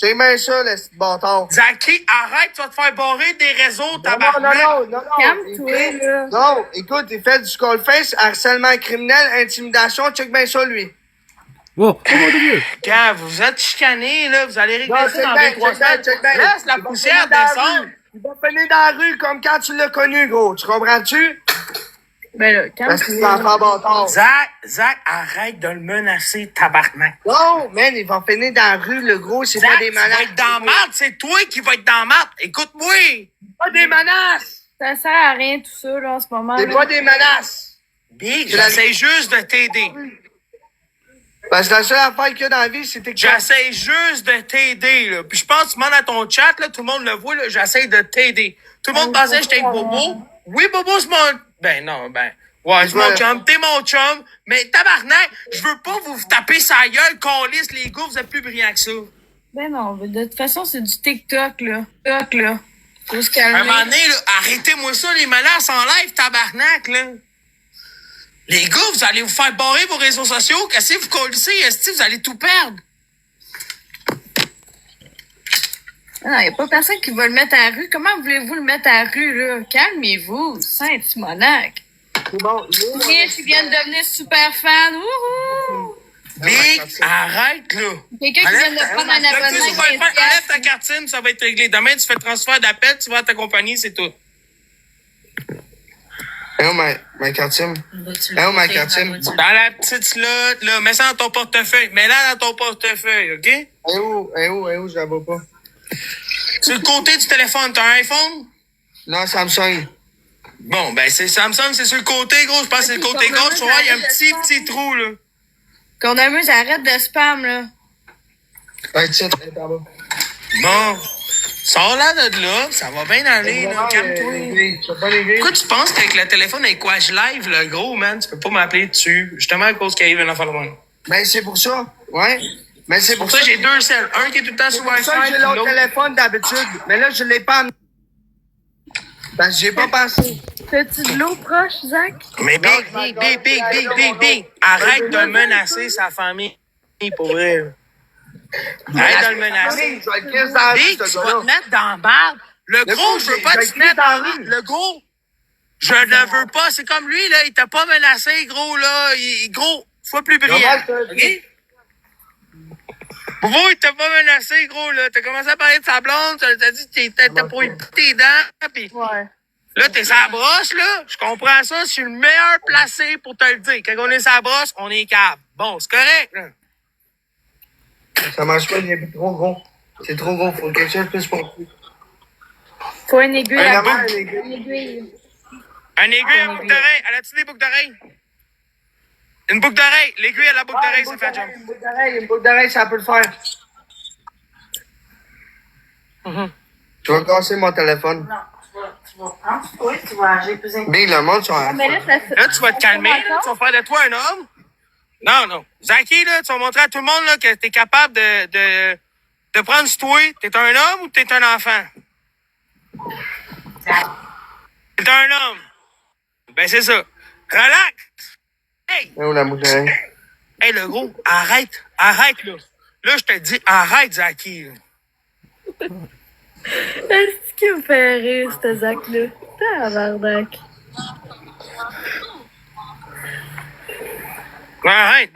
C'est bien ça, le petit bâtard. Zaki, arrête, tu vas te faire barrer des réseaux, tabarnak. Non. Calme-toi, là. Non, écoute, il fait du skullface, harcèlement criminel, intimidation, check bien ça, lui. Wow, Quand vous êtes chicané, là, vous allez régler ça dans 2-3 semaines. Laisse la poussière descendre. Il va finir dans la rue comme quand tu l'as connu, gros. Tu comprends-tu? Ben là, calme-toi. Zach, arrête de le menacer, tabarnak. Non, man, il va finir dans la rue, le gros, c'est pas des menaces. Tu vas être dans marde, c'est toi qui vas être dans marde. Écoute-moi. Pas des menaces. Ça sert à rien, tout ça, là, en ce moment. C'est pas des menaces. Big, j'essaie juste de t'aider. Parce que la seule affaire qu'il y a dans la vie, c'était que... J'essaie juste de t'aider, là. Puis je pense que tu demandes à ton chat, là, tout le monde le voit, là, j'essaie de t'aider. Tout le monde pensait que j'étais avec Bobo. Oui, Bobo, c'est mon... Ouais, c'est mon chum, t'es mon chum. Mais tabarnak, je veux pas vous taper sa gueule, câlisse, les gars, vous êtes plus brillants que ça. Ben non, de toute façon, c'est du TikTok, là. Faut se calmer. À un moment donné, là, arrêtez-moi ça, les menaces en live, tabarnak, là. Les gars, vous allez vous faire barrer vos réseaux sociaux. Qu'est-ce que vous colissez? Est-ce que vous allez tout perdre? Non, il n'y a pas personne qui va le mettre à la rue. Comment voulez-vous le mettre à la rue, là? Calmez-vous, Saint-Timonac. C'est bon. Je viens de devenir super fan. Wouhou! Big, arrête, là. Quelqu'un qui vient de prendre un abonnement. Enlève ta carte SIM, ça va être réglé. Demain, tu fais le transfert d'appel, tu vas à ta compagnie, c'est tout. où ma carte SIM? Où ma carte SIM? Dans la petite slot, là. Mets ça dans ton portefeuille. Mets-la dans ton portefeuille, OK? Où? Je la vois pas. Sur le côté du téléphone, t'as un iPhone? Non, Samsung. Bon, ben, c'est Samsung, c'est sur le côté, gros. Je pense que c'est le côté gauche. Tu vois, il y a un petit trou, là. Cornemuse, arrête de spam, là. Ouais, tiens, t'es en bas. Bon. Sors-la de là, ça va bien aller, là. Calme-toi. Pourquoi tu penses qu'avec le téléphone avec quoi je live, le gros, man, tu peux pas m'appeler dessus? Justement à cause qu'il arrive un enfant de loin. Ben, c'est pour ça. Ouais. Mais c'est pour ça que j'ai deux selles. Un qui est tout le temps sur Wi-Fi. C'est pour ça que j'ai l'autre téléphone d'habitude. Mais là, je l'ai pas. Ben, j'ai pas pensé. T'as-tu de l'eau proche, Zach? Mais big. Arrête de menacer sa famille, pour vrai. Arrête de le menacer. Big, tu vas te mettre dans la barbe. Le gros, je veux pas te mettre dans la barbe. Le gros, je ne veux pas. C'est comme lui, là. Il t'a pas menacé, gros, là. Gros, sois plus brillant. OK? Bobo, il t'a pas menacé, gros, là. T'as commencé à parler de sa blonde. T'as dit que t'as pour lui piquer tes dents. Pis là, t'es sa brosse, là. Je comprends ça. Je suis le meilleur placé pour te le dire. Quand on est sa brosse, on est câble. Bon, c'est correct, là. Ça marche pas, il est trop gros. C'est trop gros, faut que quelque chose puisse porter. Faut une aiguille. Une aiguille, une boucle d'oreille. Elle a-tu des boucles d'oreille? Une boucle d'oreille. L'aiguille à la boucle d'oreille, ça fait jump. Une boucle d'oreille, ça peut le faire. Tu vas casser mon téléphone. Non, tu Oui, tu vas agir plus intelligent. Big, le monde sont Ah, mais là, Là, tu vas te calmer, là, tu vas faire de toi un homme. Non, non. Zaki, là, tu vas montrer à tout le monde là, que t'es capable de prendre sur toi. T'es un homme ou t'es un enfant? T'es un homme. Ben, c'est ça. Relax. Hey! Où la mouche? Hey, le gros, arrête. Arrête, là. Là, je te dis, arrête, Zaki. Est-ce qu'il me fait rire, ce Zach-là? Tabarnak. Arrête.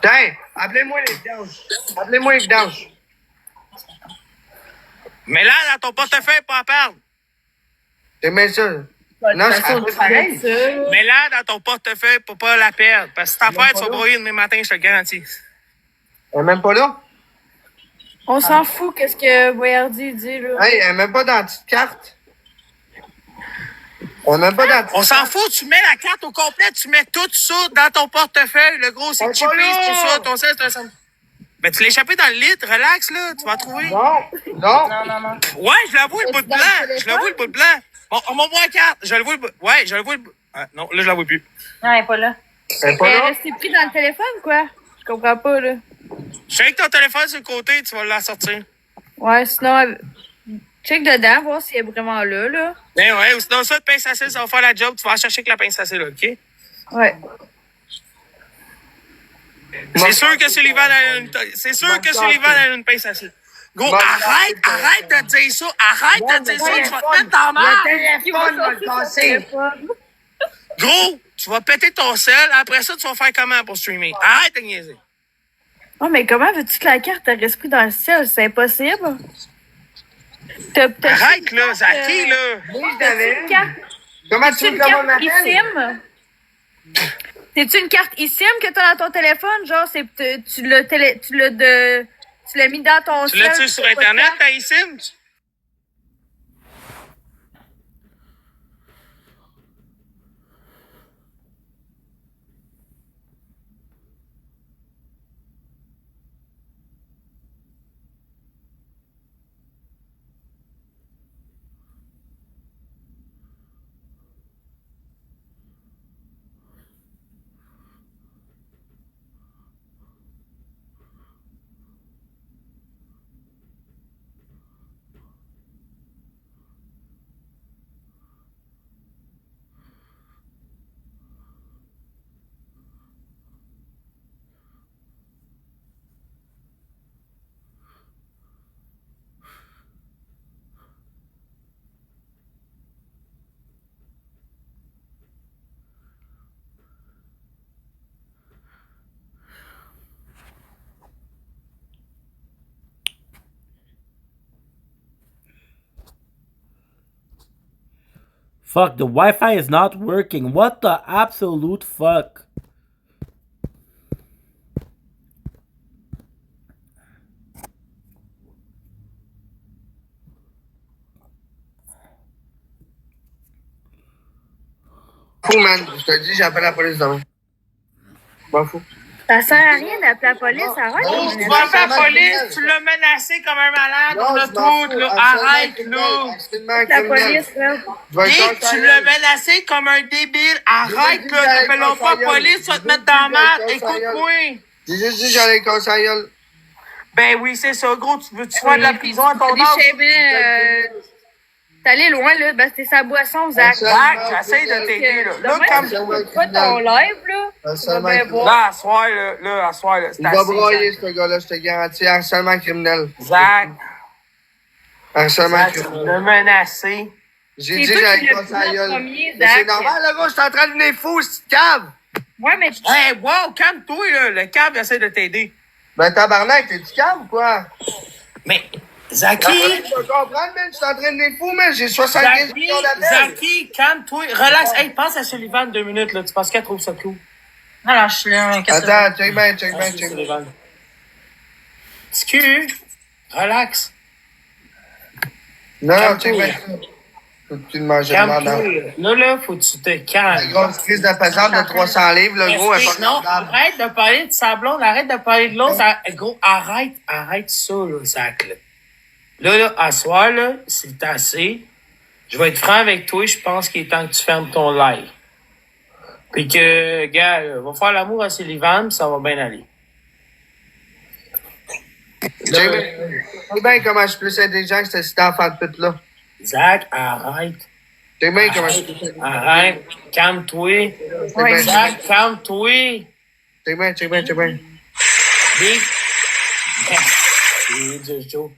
Tiens, appelez-moi les vidanges. Appelez-moi les vidanges. Mais là, dans ton portefeuille, pas à perdre. C'est bien ça. Non, c'est pareil. Mais là, dans ton portefeuille, pour pas la perdre. Parce que cette affaire, tu vas broyer demain matin, je te le garantis. Elle est même pas là? On s'en fout, qu'est-ce que Boyardi dit, là. Hey, elle est même pas dans la petite carte. Elle est même pas dans la petite On s'en fout, tu mets la carte au complet, tu mets tout ça dans ton portefeuille. Le gros, c'est cheapé, c'est pour ça. Ton sel, c'est un sam. Mais tu l'as échappé dans le litre, relax, là. Tu vas en trouver. Non, non. Non. Ouais, je l'avoue, le bout de blanc. Je l'avoue, le bout de blanc. Bon, on m'envoie la carte. Je le vois, le bout. Ouais, je le vois, le bout. Ah, non, là, je la vois plus. Non, elle est pas là. Elle est pas Elle est là? restée pris dans le téléphone, quoi? Je comprends pas, là. Check ton téléphone sur le côté, tu vas la sortir. Ouais, sinon, check dedans, voir si elle est vraiment là, là. Ben ouais, ou sinon, ça, le pince à cils, ça va faire la job. Tu vas aller chercher avec la pince à cils, OK? Ouais. C'est sûr que Sullivan a une pince à cils. Go, arrête de dire ça. Arrête de dire ça. Tu vas te mettre dans ma Le téléphone va le casser. Gros, tu vas péter ton sel. Après ça, tu vas faire comment pour streamer? Arrête de niaiser. Oh, mais comment veux-tu que la carte reste prise dans le ciel? C'est impossible. Arrête, là, Zaki, là. Oui, je l'avais. Comment tu veux que mon appelle? C'est-tu une carte eSIM que t'as dans ton téléphone? Genre, tu l'as mis dans ton Tu l'as-tu sur Internet, ta eSIM? Fuck, the Wi-Fi is not working. What the absolute fuck? Fou, man. Je te dis, j'appelle la police demain. M'en fous. Ça sert à rien d'appeler la police, arrête. Oh, tu vas appeler la police, tu l'as menacé comme un malade, on a tout, là. Arrête, là. La police, là. Nick, tu l'as menacé comme un débile. Arrête, là. T'appelles pas la police, tu vas te mettre dans la merde. Écoute-moi. J'ai juste dit que j'allais casser la gueule. Ben oui, c'est ça, gros. Tu veux-tu faire de la prison à ton âge? T'es allé loin, là. Ben, c'était sa boisson, Zach. Zach, j'essaie de t'aider, là. Là, comme... Pas ton live, là. Là, à soir, là, c'est il va broyer, ce gars-là, je te garantis. Harcèlement criminel. Zach. Harcèlement criminel. Tu criminel. l'as menacé. J'ai dit que j'allais casser la gueule. Mais c'est normal, le gars, je suis en train de devenir fou, c'est cave. Ouais, mais... Hey, wow, calme-toi, là. Le cave essaie de t'aider. Ben, tabarnak, t'es-tu cave ou quoi? Mais... Zaki! Tu peux comprendre, man? Je suis en train de devenir fou, man. J'ai 75 millions d'appels. Zaki, calme-toi. Relax. Hey, pense à Sullivan 2 minutes, là. Tu penses qu'elle trouve ça cool? Alors, je suis là. Attends, check bien. Excuse. Relax. Non, check bien. Faut-tu manger de merde? Là, faut que tu te calmes. La grosse crise de pesante de 300 livres, le gros, elle est non, arrête de parler de sa blonde, arrête de parler de l'autre. Gros, arrête ça, là, Zach, là. Arrête de parler de sa blonde, là. arrête de parler de l'autre. Arrête de parler de sa blonde, arrête de parler de l'autre. Gros, arrête ça, là. Arrête de parler de sa blonde, arrête de parler de l'autre. Là, à soir, là, c'est assez. Je vais être franc avec toi, je pense qu'il est temps que tu fermes ton live. Puis que, gars, va faire l'amour à Sullivan, ça va bien aller. C'est bien comment je suis plus intelligent que cet enfant de pute là. Zach, arrête. C'est bien comment je suis plus intelligent. Arrête, calme-toi. Ouais, Zach, calme-toi. C'est bien. Big. Merci, Joe.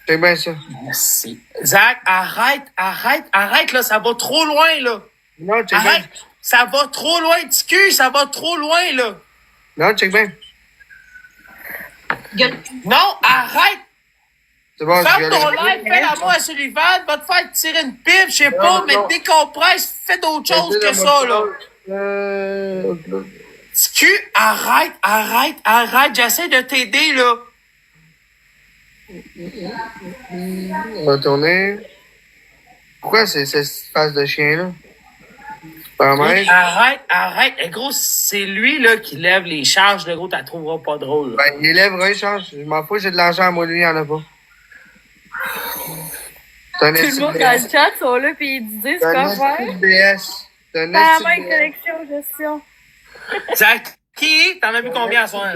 C'est bien ça. Merci. Zach, arrête, là, ça va trop loin, là. Non, check arrête, bien. ça va trop loin, TQ, ça va trop loin, là. Non, check bien. Non, arrête. C'est bon, ferme ton live, fais l'amour à Sullivan, va te faire tirer une pipe, je sais pas, mais décompresse, fais d'autres choses que ça, là. TQ, arrête, j'essaie de t'aider, là. On va tourner. Pourquoi c'est cette face de chien-là? Arrête. Eh, gros, c'est lui là, qui lève les charges. Le gros, t'as trouveras pas drôle. Là. Ben, il lèvera les charges. Je m'en fous, j'ai de l'argent à moi, lui, il en a pas. Tout le monde dans le chat sont là et ils disent quoi faire. C'est un la même collection, gestion. Zach, qui? T'en as vu combien à soir?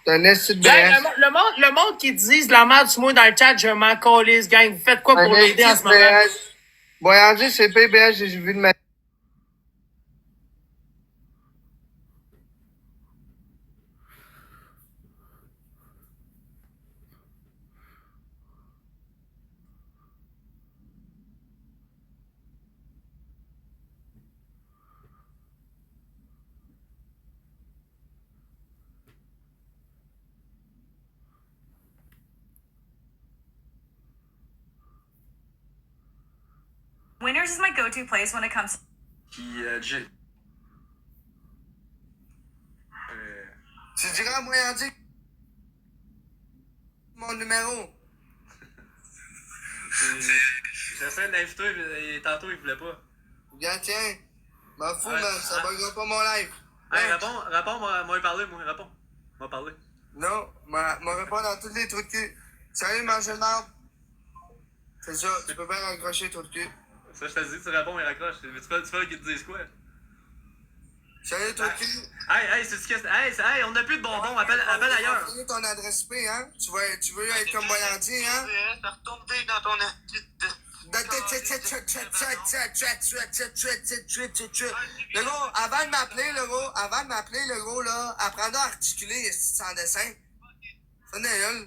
C'est un esti de BS. Le monde qui disent de la merde sur moi dans le chat, je m'en calisse, gang. Vous faites quoi pour l'aider en ce moment? Voyons, c'est PBS, j'ai vu de ma. Winners is my go-to place when it comes. Tu diras à moyen dit mon numéro. J'essaie de l'inviter, mais tantôt il voulait pas. Bien, tiens. M'en fous, man, ça buggera pas mon live. Hey, réponds, moi parler, moi, réponds. M'a parler. Non, m'a répondre dans tous les trous de cul. Salut, manger de marde. C'est ça, tu peux bien raccrocher trou de cul. Ça, je te dis, tu réponds et raccroches. Mais tu fais qu'ils te disent quoi? Salut, trou de cul. Hey, on n'a plus de bonbons, appelle ailleurs. Tu veux ton adresse IP, hein? Tu veux être comme Voyandier, hein? Ça retombe dans ton Le gros, avant de m'appeler, le gros, là, apprends à articuler sans dessin. Ça n'est rien.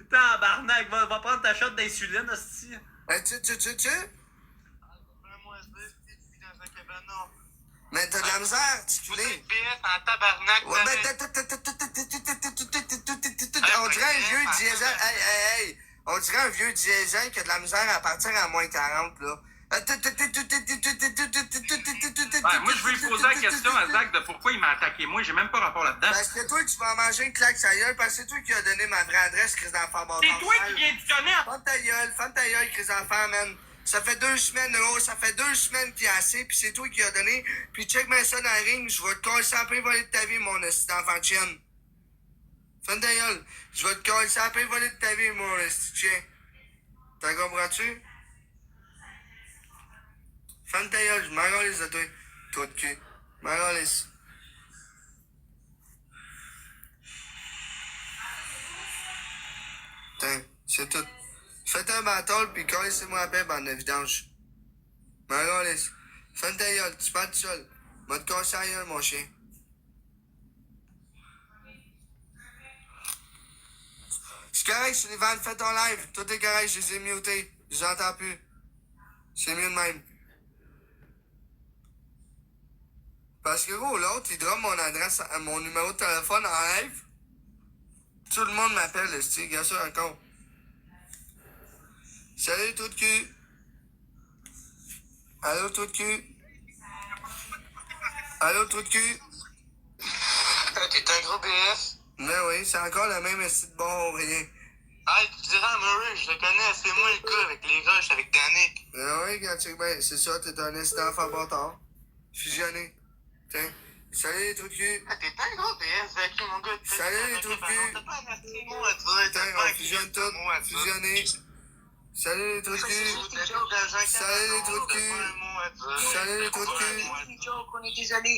Tabarnak, va prendre ta shot d'insuline, hostie. Mais t'as de la misère à articuler. en tabarnak. On dirait un vieux diesel. Hey. On dirait un vieux diesel qui a de la misère à partir à moins 40, là. Moi, je veux lui poser la question à Zach de pourquoi il m'a attaqué. Moi, j'ai même pas rapport là-dedans. Parce que toi, tu vas manger une claque sa gueule, parce que c'est toi qui as donné ma vraie adresse, Chris d'enfant bâtard. C'est toi qui viens de sonner. Ferme ta gueule, Chris d'enfant, man. Ça fait 2 semaines, gros, ça fait 2 semaines qu'il y a assez, pis c'est toi qui as donné. Pis check-moi ça dans le ring, je vais te casser un peu voler de ta vie, mon esti d'enfant de chienne. Ferme ta gueule. Je vais te casser un peu voler de ta vie, mon esti de chien. T'en comprends-tu? Ferme ta gueule, je m'en râlisse de toi. Toi de cul. M'en râlisse. Tiens, c'est tout. Faites un bâtol, puis collez-moi la paix, bande de vidange. M'en râlisse. Ferme ta gueule, tu parles tout seul. M'a te casser la gueule, mon chien. C'est correct, Sullivan, fais ton live. Tout est correct, je les ai mutés. Je les entends plus. C'est mieux de même. Parce que gros, l'autre, il drop mon adresse, mon numéro de téléphone en live. Tout le monde m'appelle, le style, gars, ça encore. Salut, tout de cul. Allô, tout de cul. Allô, tout de cul. T'es un gros BS. Mais oui, c'est encore le même esti de bon ou rien. Hey, tu diras à Murray, je le connais, c'est moi le gars avec les rushs, avec Danick. Mais oui, gars, check bien, c'est ça, t'es un esti d'enfant bâtard. Fusionné. Tiens. Salut les trous de cul. T'es un gros PS, Zaki, mon gars. Salut les trous de cul. On fusionne tout. Fusionner. Salut les trous de cul. Salut les trous de cul. Salut les trous de cul. On est désolé.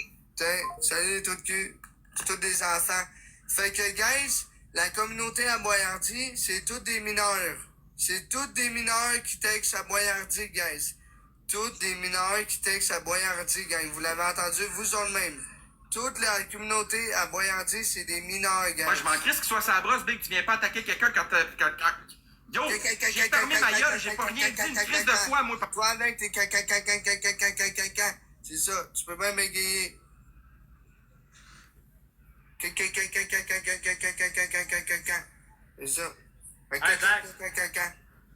Salut les trous de cul. C'est tous des enfants. Fait que, guys, la communauté à Boyardi, c'est tous des mineurs. C'est tous des mineurs qui textent à Boyardi, guys. Tous des mineurs qui textent à Boyardi, gang. Vous l'avez entendu, vous en même. Toute la communauté à Boyardi, c'est des mineurs, guys. Moi, je m'en crisse qu'il soit sa brosse, Big. Tu viens pas attaquer quelqu'un quand Yo, j'ai fermé ma gueule, j'ai pas rien dit, une crise de foi, moi. Toi, avec tes caca. C'est ça, tu peux même égayer. C'est ça.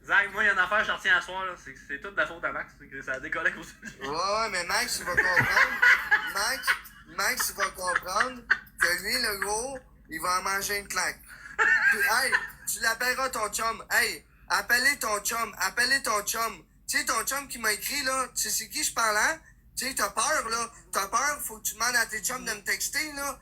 Zach, moi, il y a une affaire, je retiens à soir, là. C'est toute de la faute à Max. Ça a décollé comme ça. Ouais, mais Max, il va comprendre. Max, il va comprendre que lui, le gros, il va en manger une claque. Puis, hey, tu l'appelleras ton chum. Hey, appelez ton chum. Tu sais, ton chum qui m'a écrit, là, tu sais c'est qui je parle, hein? Tu sais, t'as peur, là. Faut que tu demandes à tes chums de me texter, là.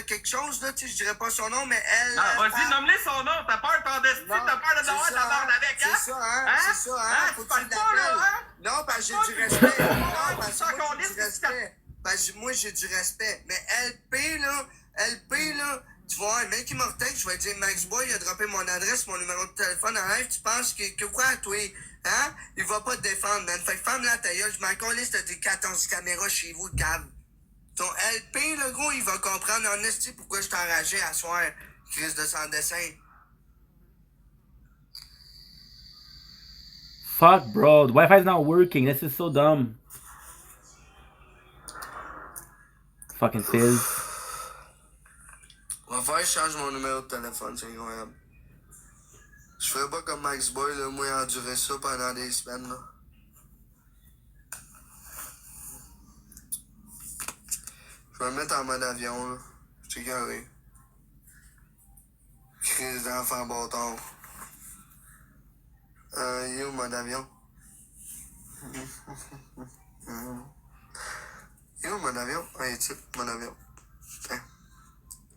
Quelque chose, là, tu sais, je dirais pas son nom, mais elle... Non, vas-y, nomme-les son nom, t'as peur, t'en destin, t'as peur de devoir de la merde avec, hein? C'est ça, hein? Faut que tu l'appelles. Non, parce que j'ai du respect. Non, parce que moi, j'ai du respect. Parce que moi, j'ai du respect. Mais LP, là, tu vois, un mec qui m'a retexte, je vais dire, Max Boy, il a droppé mon adresse, mon numéro de téléphone en live, tu penses que quoi, toi? Hein? Il va pas te défendre, man. Fait que ferme la ta gueule, je m'en calisse de tes 14 caméras chez vous, cave. Ton LP, le gros, il va comprendre en esti pourquoi je t'ai enragé à soir, crise de sans dessin. Fuck, bro. The Wi-Fi is not working. This is so dumb. Fucking fizz. On va faire que je change mon numéro de téléphone, c'est incroyable. Je ferais pas comme Max Boy, là, moi, endurer ça pendant des semaines, là. Je vais me mettre en mode avion, là. Je suis carré. Crise d'enfant bâtard. Il est où, mode avion? Il est où, mode avion? Ah, il est ici, mode avion.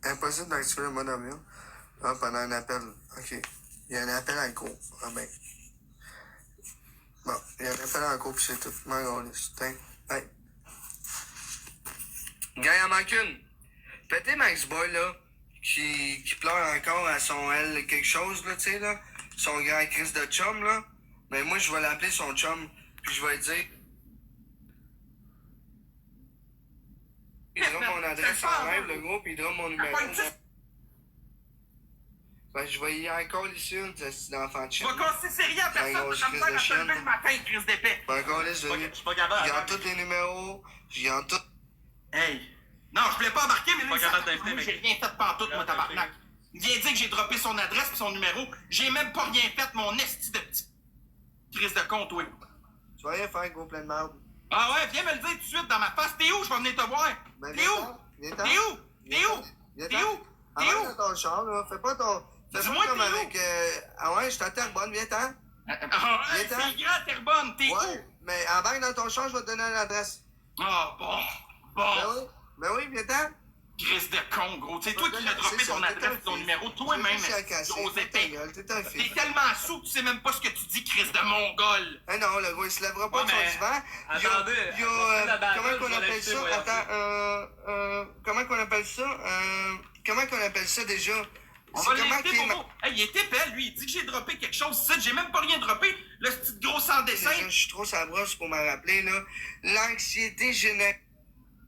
Impossible d'activer le mode avion. Ah, pendant un appel. OK. Il y a un appel à cours. Ah ben. Bon, il y a un appel à cours, puis c'est tout. Tiens. Hey. Gars, il en manque une. Pété Max Boy, là, qui pleure encore à son L quelque chose, là, tu sais, là. Son grand Chris de chum, là. Mais moi, je vais l'appeler son chum, puis je vais lui dire... Il donne mon adresse en live, le gros, puis il donne mon numéro. Ben, je vais y encore ici, une d'enfant de chien. Je vais casser sérieux à personne, je vais me faire à te lever le matin, crise d'épée. Ben, encore là, je garde tous les numéros, je garde tout. Hey! Non, je voulais pas embarquer, mais là, j'ai rien fait pantoute, moi, tabarnak. Il vient dire que j'ai droppé son adresse et son numéro. J'ai même pas rien fait, mon esti de petit crise de compte, oui. Tu vas rien faire, gros, plein de merde. Ah ouais, viens me le dire tout de suite dans ma face. T'es où? Je vais venir te voir. T'es où? T'es où? T'es où? T'es où? T'es où? Ton char, là. Fais pas comme avec... Ah ouais, je t'attends, bonne, viens-t'en. C'est grand, Terrebonne, t'es où? Mais embarque dans ton char, je vais te donner l'adresse. Ah, bon. Ben oui, viens-t'en. Crise de con, gros. C'est toi qui l'as droppé ton adresse et ton numéro. Toi-même, gros épais. T'es tellement sous que tu sais même pas ce que tu dis, Chris de Mongol. Ah non, le gros, il se lèvera pas de son divan. Comment qu'on appelle ça? Attends, comment qu'on appelle ça? Comment qu'on appelle ça déjà? On va l'inviter, Bobo. Hey, il est épais, lui. Il dit que j'ai droppé quelque chose ici. J'ai même pas rien droppé. Le petit gros sans dessin. Je suis trop sa brosse pour m'en rappeler, là. L'anxiété générale.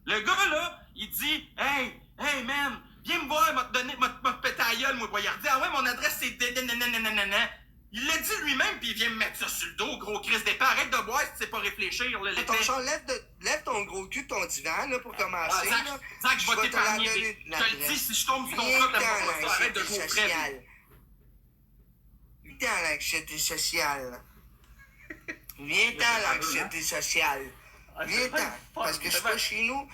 Le gars, là, il dit, hey, man, viens me voir, m'a pété à gueule, moi, Boyardi. Ah ouais, mon adresse, c'est nanana. Il l'a dit lui-même, puis il vient me mettre ça sur le dos, gros Chris d'épée. Arrête de boire si tu sais pas réfléchir, là, ton char, lève ton gros cul de ton divan, là, pour commencer. Zach, je vais t'épargner. Je te le dis, si je tombe sur ton front, t'aimes pas ça. Arrête de jouer au frère. Viens dans l'anxiété sociale. Viens dans l'anxiété sociale. Viens-t'en, parce que je suis pas chez nous.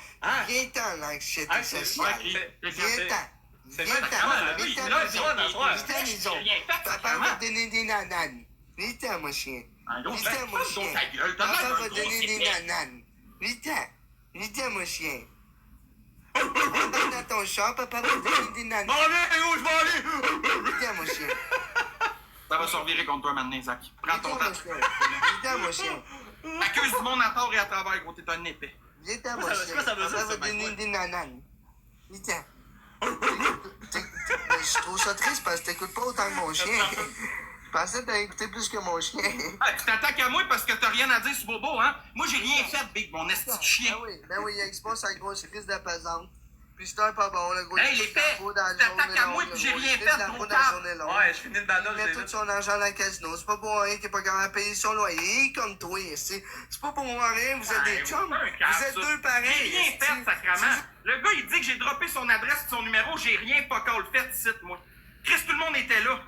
Viens-t'en, l'anxiété sociale. Viens-t'en. Viens-t'en, les autres. Papa va te donner des nananes. Viens-t'en, mon chien. Viens-t'en, mon chien. Papa va te donner des nananes. Viens-t'en. Viens, mon chien. Va dans ton char, papa va te donner des nanas. Je m'en vais! Viens, mon chien. Ça va se revirer contre toi maintenant, Zach. Prends ton temps. Viens, mon chien. Accuse du monde à tort et à travers, gros, t'es un épais. Viens, mon chien. Papa va te donner des nanas. Viens. Je trouve ça triste parce que t'écoutes pas autant que mon chien. Je pensais que t'as écouté plus que mon chien. Ah, tu t'attaques à moi parce que t'as rien à dire sur Bobo, hein? Moi, j'ai rien fait, Big, mon esti de chien. Ben oui, il expose sa grosse crise de pesante. Puis c'est un pas bon, le gros. Hey, l'épais, tu t'attaques à moi puis j'ai rien fait, gros table. Ouais, je finis le ballon. Il met tout son argent dans le casino. C'est pas pour rien qu'il est pas capable de payer son loyer comme toi, c'est pas pour rien, vous êtes des chums. Vous êtes deux pareils. J'ai rien fait, sacrément. Le gars, il dit que j'ai droppé son adresse et son numéro, j'ai rien pas qu'à le fait ici, moi. Chris, tout le monde était là.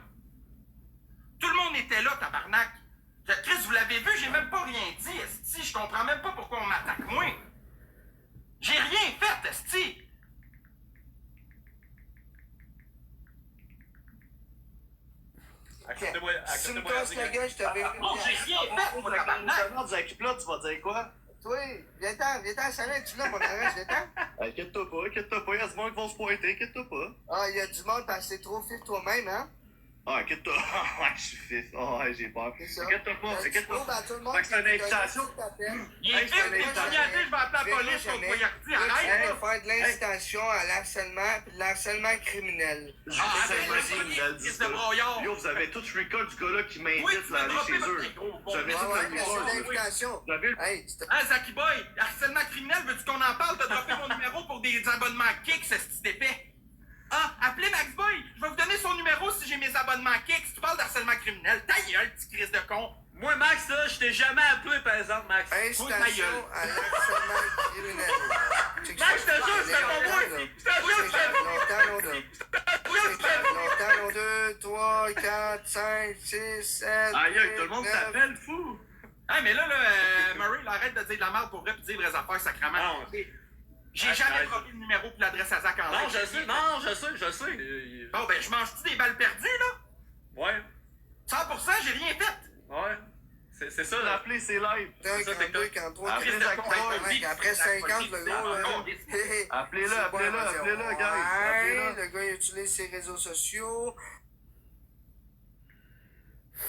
Tout le monde était là, tabarnak. Chris, vous l'avez vu, j'ai même pas rien dit, esti. Je comprends même pas pourquoi on m'attaque, moi. J'ai rien fait, esti. Acceptez-moi. Si tu me casses la gueule, je te fais. Oh, j'ai rien fait, moi, tabarnak. Là, tu vas dire quoi? Toi, viens-t'en, Chanel, tu l'as, mon arrêt, viens-t'en. Inquiète-toi pas, il y a du monde qui vont se pointer, inquiète-toi pas. Ah, il y a du monde parce que t'es trop fit toi-même, hein? Ah, inquiète-toi. Ouais, je suis fif. Oh, ouais, j'ai peur. Inquiète-toi pas. Fait que c'est une invitation. Il est vite, je vais appeler la police contre Boyardi. Arrête! Faire de l'incitation à l'harcèlement pis de l'harcèlement criminel. Yo, vous avez tout le record du gars-là qui m'invite à aller chez eux. Vous avez tout le l'invitation. Hey, Zaki Boy, harcèlement criminel, veux-tu qu'on en parle? T'as droppé mon numéro pour des abonnements Kik, ce petit épais. Ah, appelez Max Boy! Je vais vous donner son numéro si j'ai mes abonnements Kik. Si tu parles d'harcèlement criminel, ta gueule, petit crise de con! Moi, Max, là, je t'ai jamais appelé, par exemple, Max. Incitation à l'harcèlement criminel. Max, je te jure, c'est pas moi! Je te jure, c'est pas moi! Longtemps, 2, 3, 4, 5, 6, 7. Aïe, tout le monde t'appelle, fou! Ah, mais là, Murray, arrête de dire de la merde pour vrai pis dire vraies affaires sacrément. J'ai jamais droppé le numéro pis l'adresse à Zach en live. Non, je sais. Bon, ben, je mange-tu des balles perdues, là? Ouais. 100%, j'ai rien fait. Ouais. C'est ça, l'appeler, c'est live. 52, 43, après 50, le gars, Appelez-le, guys. Le gars, il utilise ses réseaux sociaux.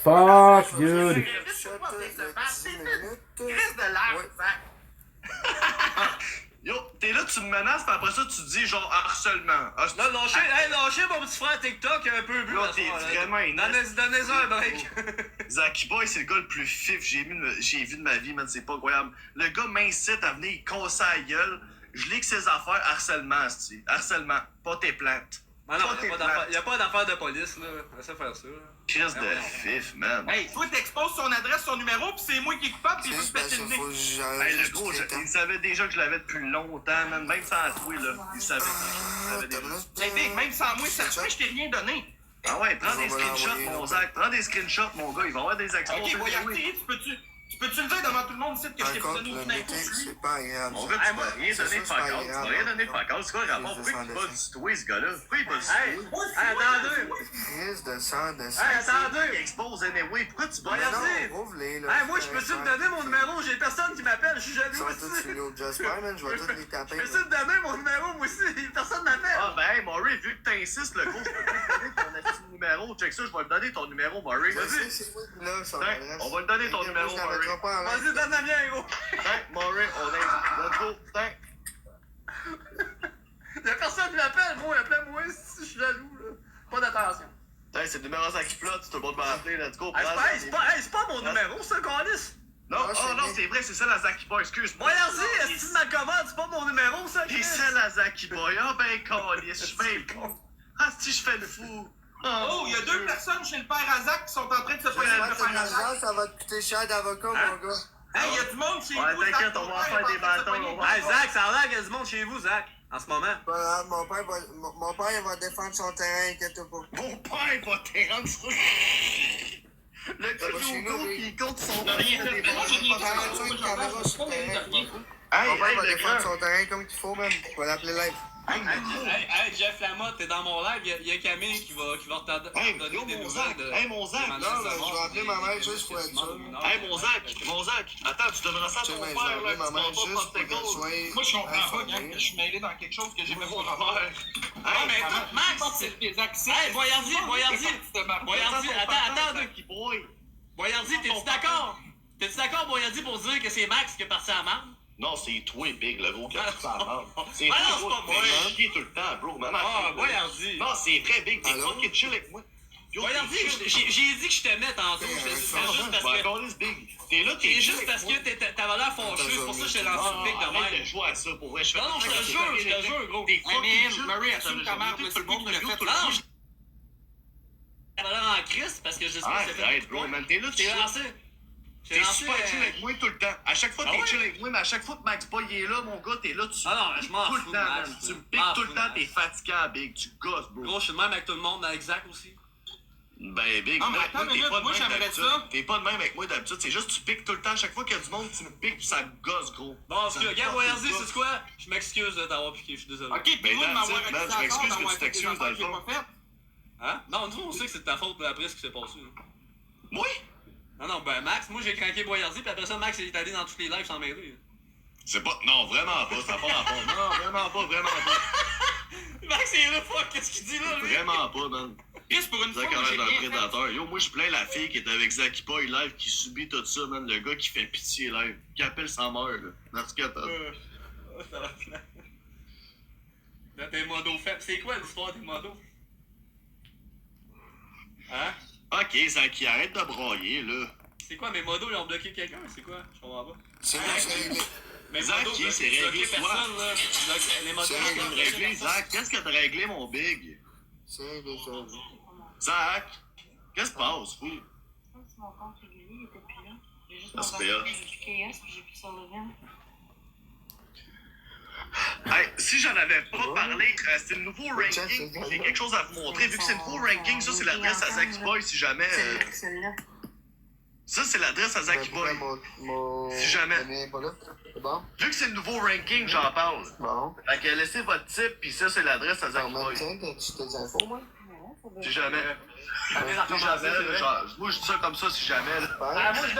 Fuck, dude. Crise de l'air, Zach. Yo, t'es là, tu me menaces, pis après ça, tu dis genre harcèlement. Non, lâchez mon petit frère TikTok un peu bu. Là, t'es vraiment énervé. Donnez-en un break. Zaki Boy, c'est le gars le plus fif que j'ai vu de ma vie, man, c'est pas incroyable. Le gars m'incite à venir casser la gueule. Je lis que ses affaires, harcèlement, c'ti. Harcèlement, pas tes plaintes. Ah non, y'a pas d'affaire de police, là. Laisse faire ça. Crise de fif, man. Hey, toi, t'exposes son adresse, son numéro, pis c'est moi qui est coupable, pis il veut se péter le nez. Hey, le gros, il savait déjà que je l'avais depuis longtemps, man. Même sans toi, là. Il savait déjà. Hey, Big, même sans moi, certain, je t'ai rien donné. Ah ouais, prends des screenshots, mon Zach. Prends des screenshots, mon gars. Il va y avoir des actions. Ok, Boyardi, tu peux-tu le dire devant tout le monde ici que je t'ai donné aucune info? C'est pas agréable. Mon gars, tu m'as rien donné de facal. Tu m'as rien donné de facal. C'est quoi le rapport? Pourquoi il va du tuer, ce gars-là? Pourquoi il va du tuer? Attendez! Crise de sang, de sang. Attendez! Il expose anyway. Pourquoi tu vas Ouvre-les, là. Moi, je peux-tu te donner mon numéro? J'ai personne qui m'appelle. Je suis jaloux Ils sont tous sur l'autre Jasper, man. Je vais tous les taper. Je peux-tu te donner mon numéro, moi aussi? Personne m'appelle. Ah, ben, Murray, vu que t'insistes, le gros, je peux te donner ton petit numéro. Check ça, je vais te donner ton numéro, Murray. Vas-y. On va te donner ton numéro, Murray. Vas-y, donne la mienne, gros. Murray, on est. Let's go. Y'a personne qui m'appelle, moi. Appelez-moi si je suis jaloux, là. Pas d'attention. C'est le numéro 5 qui flotte, tout le monde va appeler, let's go. C'est pas mon numéro, ça, Calice. Non, non, c'est vrai, c'est ça la Zaki Boy, excuse-moi. Voyons-y, est-ce que tu m'accommodes? C'est pas mon numéro, ça, Chris. C'est la Zaki Boy, ah ben, Calice, je fais le con. Ah, si je fais le fou. Oh, il y a deux personnes chez le père Azak qui sont en train de se poser le père Azak. Ça va te coûter cher d'avocat, mon gars. Hey, il y a du monde chez vous. Ouais, t'inquiète, on va faire des bâtons. Hey, Zach, ça a l'air qu'il y a du monde chez vous, Zach, en ce moment. Mon père, il va défendre son terrain, inquiète-toi pas. Mon père va défendre son... Le Kyogo qui compte son terrain. Hey, mon père va défendre son terrain comme il faut, man. Je vais l'appeler live. Hey, Jeff Lamotte, t'es dans mon live, il y a Camille qui va te donner des nouvelles de... Hey, mon Zach. Non, je vais appeler ma mère juste pour être sûr. Hey, mon Zach, attends, tu donneras ça à ton père, là, ma mère juste pour qu'elle soit. Moi, je comprends pas, gang, que je suis mêlé dans quelque chose que j'ai même pas rapport. Hey, mais Max! Hey, Boyardi, attends. Boyardi, t'es-tu d'accord? T'es-tu d'accord, Boyardi, pour dire que c'est Max qui est parti à marde? Non, c'est toi, Big, le gros qui a tout ça à mort. C'est Ah toi, non, c'est pas vrai. chier tout le temps, bro. Ah, Boyardi. Non, c'est vrai, Big. T'es toi qui chill avec moi. Boyardi, j'ai dit que je t'aimais tantôt. C'est juste parce que... Big. T'es là, c'est juste parce que t'avais l'air fâcheux. C'est pour ça que je t'ai lancé le Big de même. Arrête de jouer à ça, pour vrai. Non, je te jure, gros. T'es Murray, assume ta mère, tout le monde me l'a fait. Non, t'avais l'air en crise parce que je sais pas si arrête, bro, man. T'es là, tu lancé. T'es super chill avec moi tout le temps. À chaque fois, t'es chill avec moi, mais à chaque fois que Max Boy est là, mon gars, t'es là, tu me piques tout le temps, man. Tu me piques tout le temps, t'es fatigant, Big. Tu gosses, bro. Gros, je suis de même avec tout le monde, avec Zach aussi. Ben, Big, non, mais attends, t'es pas de moi, même j'aimerais d'habitude. ça. T'es pas de même avec moi d'habitude. C'est juste que tu piques tout le temps. À chaque fois qu'il y a du monde, tu me piques, puis ça me gosse, gros. Bon, regarde, Boyardi, c'est quoi? Je m'excuse de t'avoir piqué, je suis désolé. Ok, puis moi, de m'avoir accusé je m'excuse que tu t'excuses dans le fond. Hein? Non, nous, on sait que c'est de ta faute après ce qui s'est passé. Oui? Non, ben Max, moi j'ai craqué Boyardi, puis après ça, Max il est allé dans tous les lives sans m'aider. C'est pas. Non, vraiment pas, ça n'a pas rapport. Non, vraiment pas. Max, il est là, fuck, qu'est-ce qu'il dit là, lui? Vraiment pas, man. Qu'est-ce pour une fois, j'ai un prédateur. Yo, moi, je plains la fille qui est avec Zaki Boy live, qui subit tout ça, man. Le gars qui fait pitié live, qui appelle sa mère, là. Dans ce cas, ça va bien. Là, t'es modo fait. C'est quoi l'histoire des modos? Hein? Ok, Zaki, arrête de broyer, là. C'est quoi, mes modos, ils ont bloqué quelqu'un? C'est quoi? Je comprends pas. C'est mais Zaki, c'est réglé, personne, là. Les modos, c'est réglé, Zach. Qu'est-ce que t'as réglé, mon big? C'est réglé, ça. Zach, qu'est-ce qui se passe, fou? C'est mon compte régulier, il était plus là. J'ai juste mon compte depuis KS, puis j'ai plus sur le vent. Hey, si j'en avais pas parlé, c'est le nouveau ranking. J'ai quelque chose à vous montrer. Vu que c'est le nouveau ranking, ça, c'est l'adresse à Zaki Boy, si jamais. Celle-là. Ça, c'est l'adresse à Zaki Boy. Si jamais. Bon. Vu que c'est le nouveau ranking, j'en parle. Bon. Fait que laissez votre type, pis ça, c'est l'adresse à Zaki Boy. Tiens, tu des infos, moi? Si jamais. Si jamais, moi je dis ça comme ça, si jamais. Moi je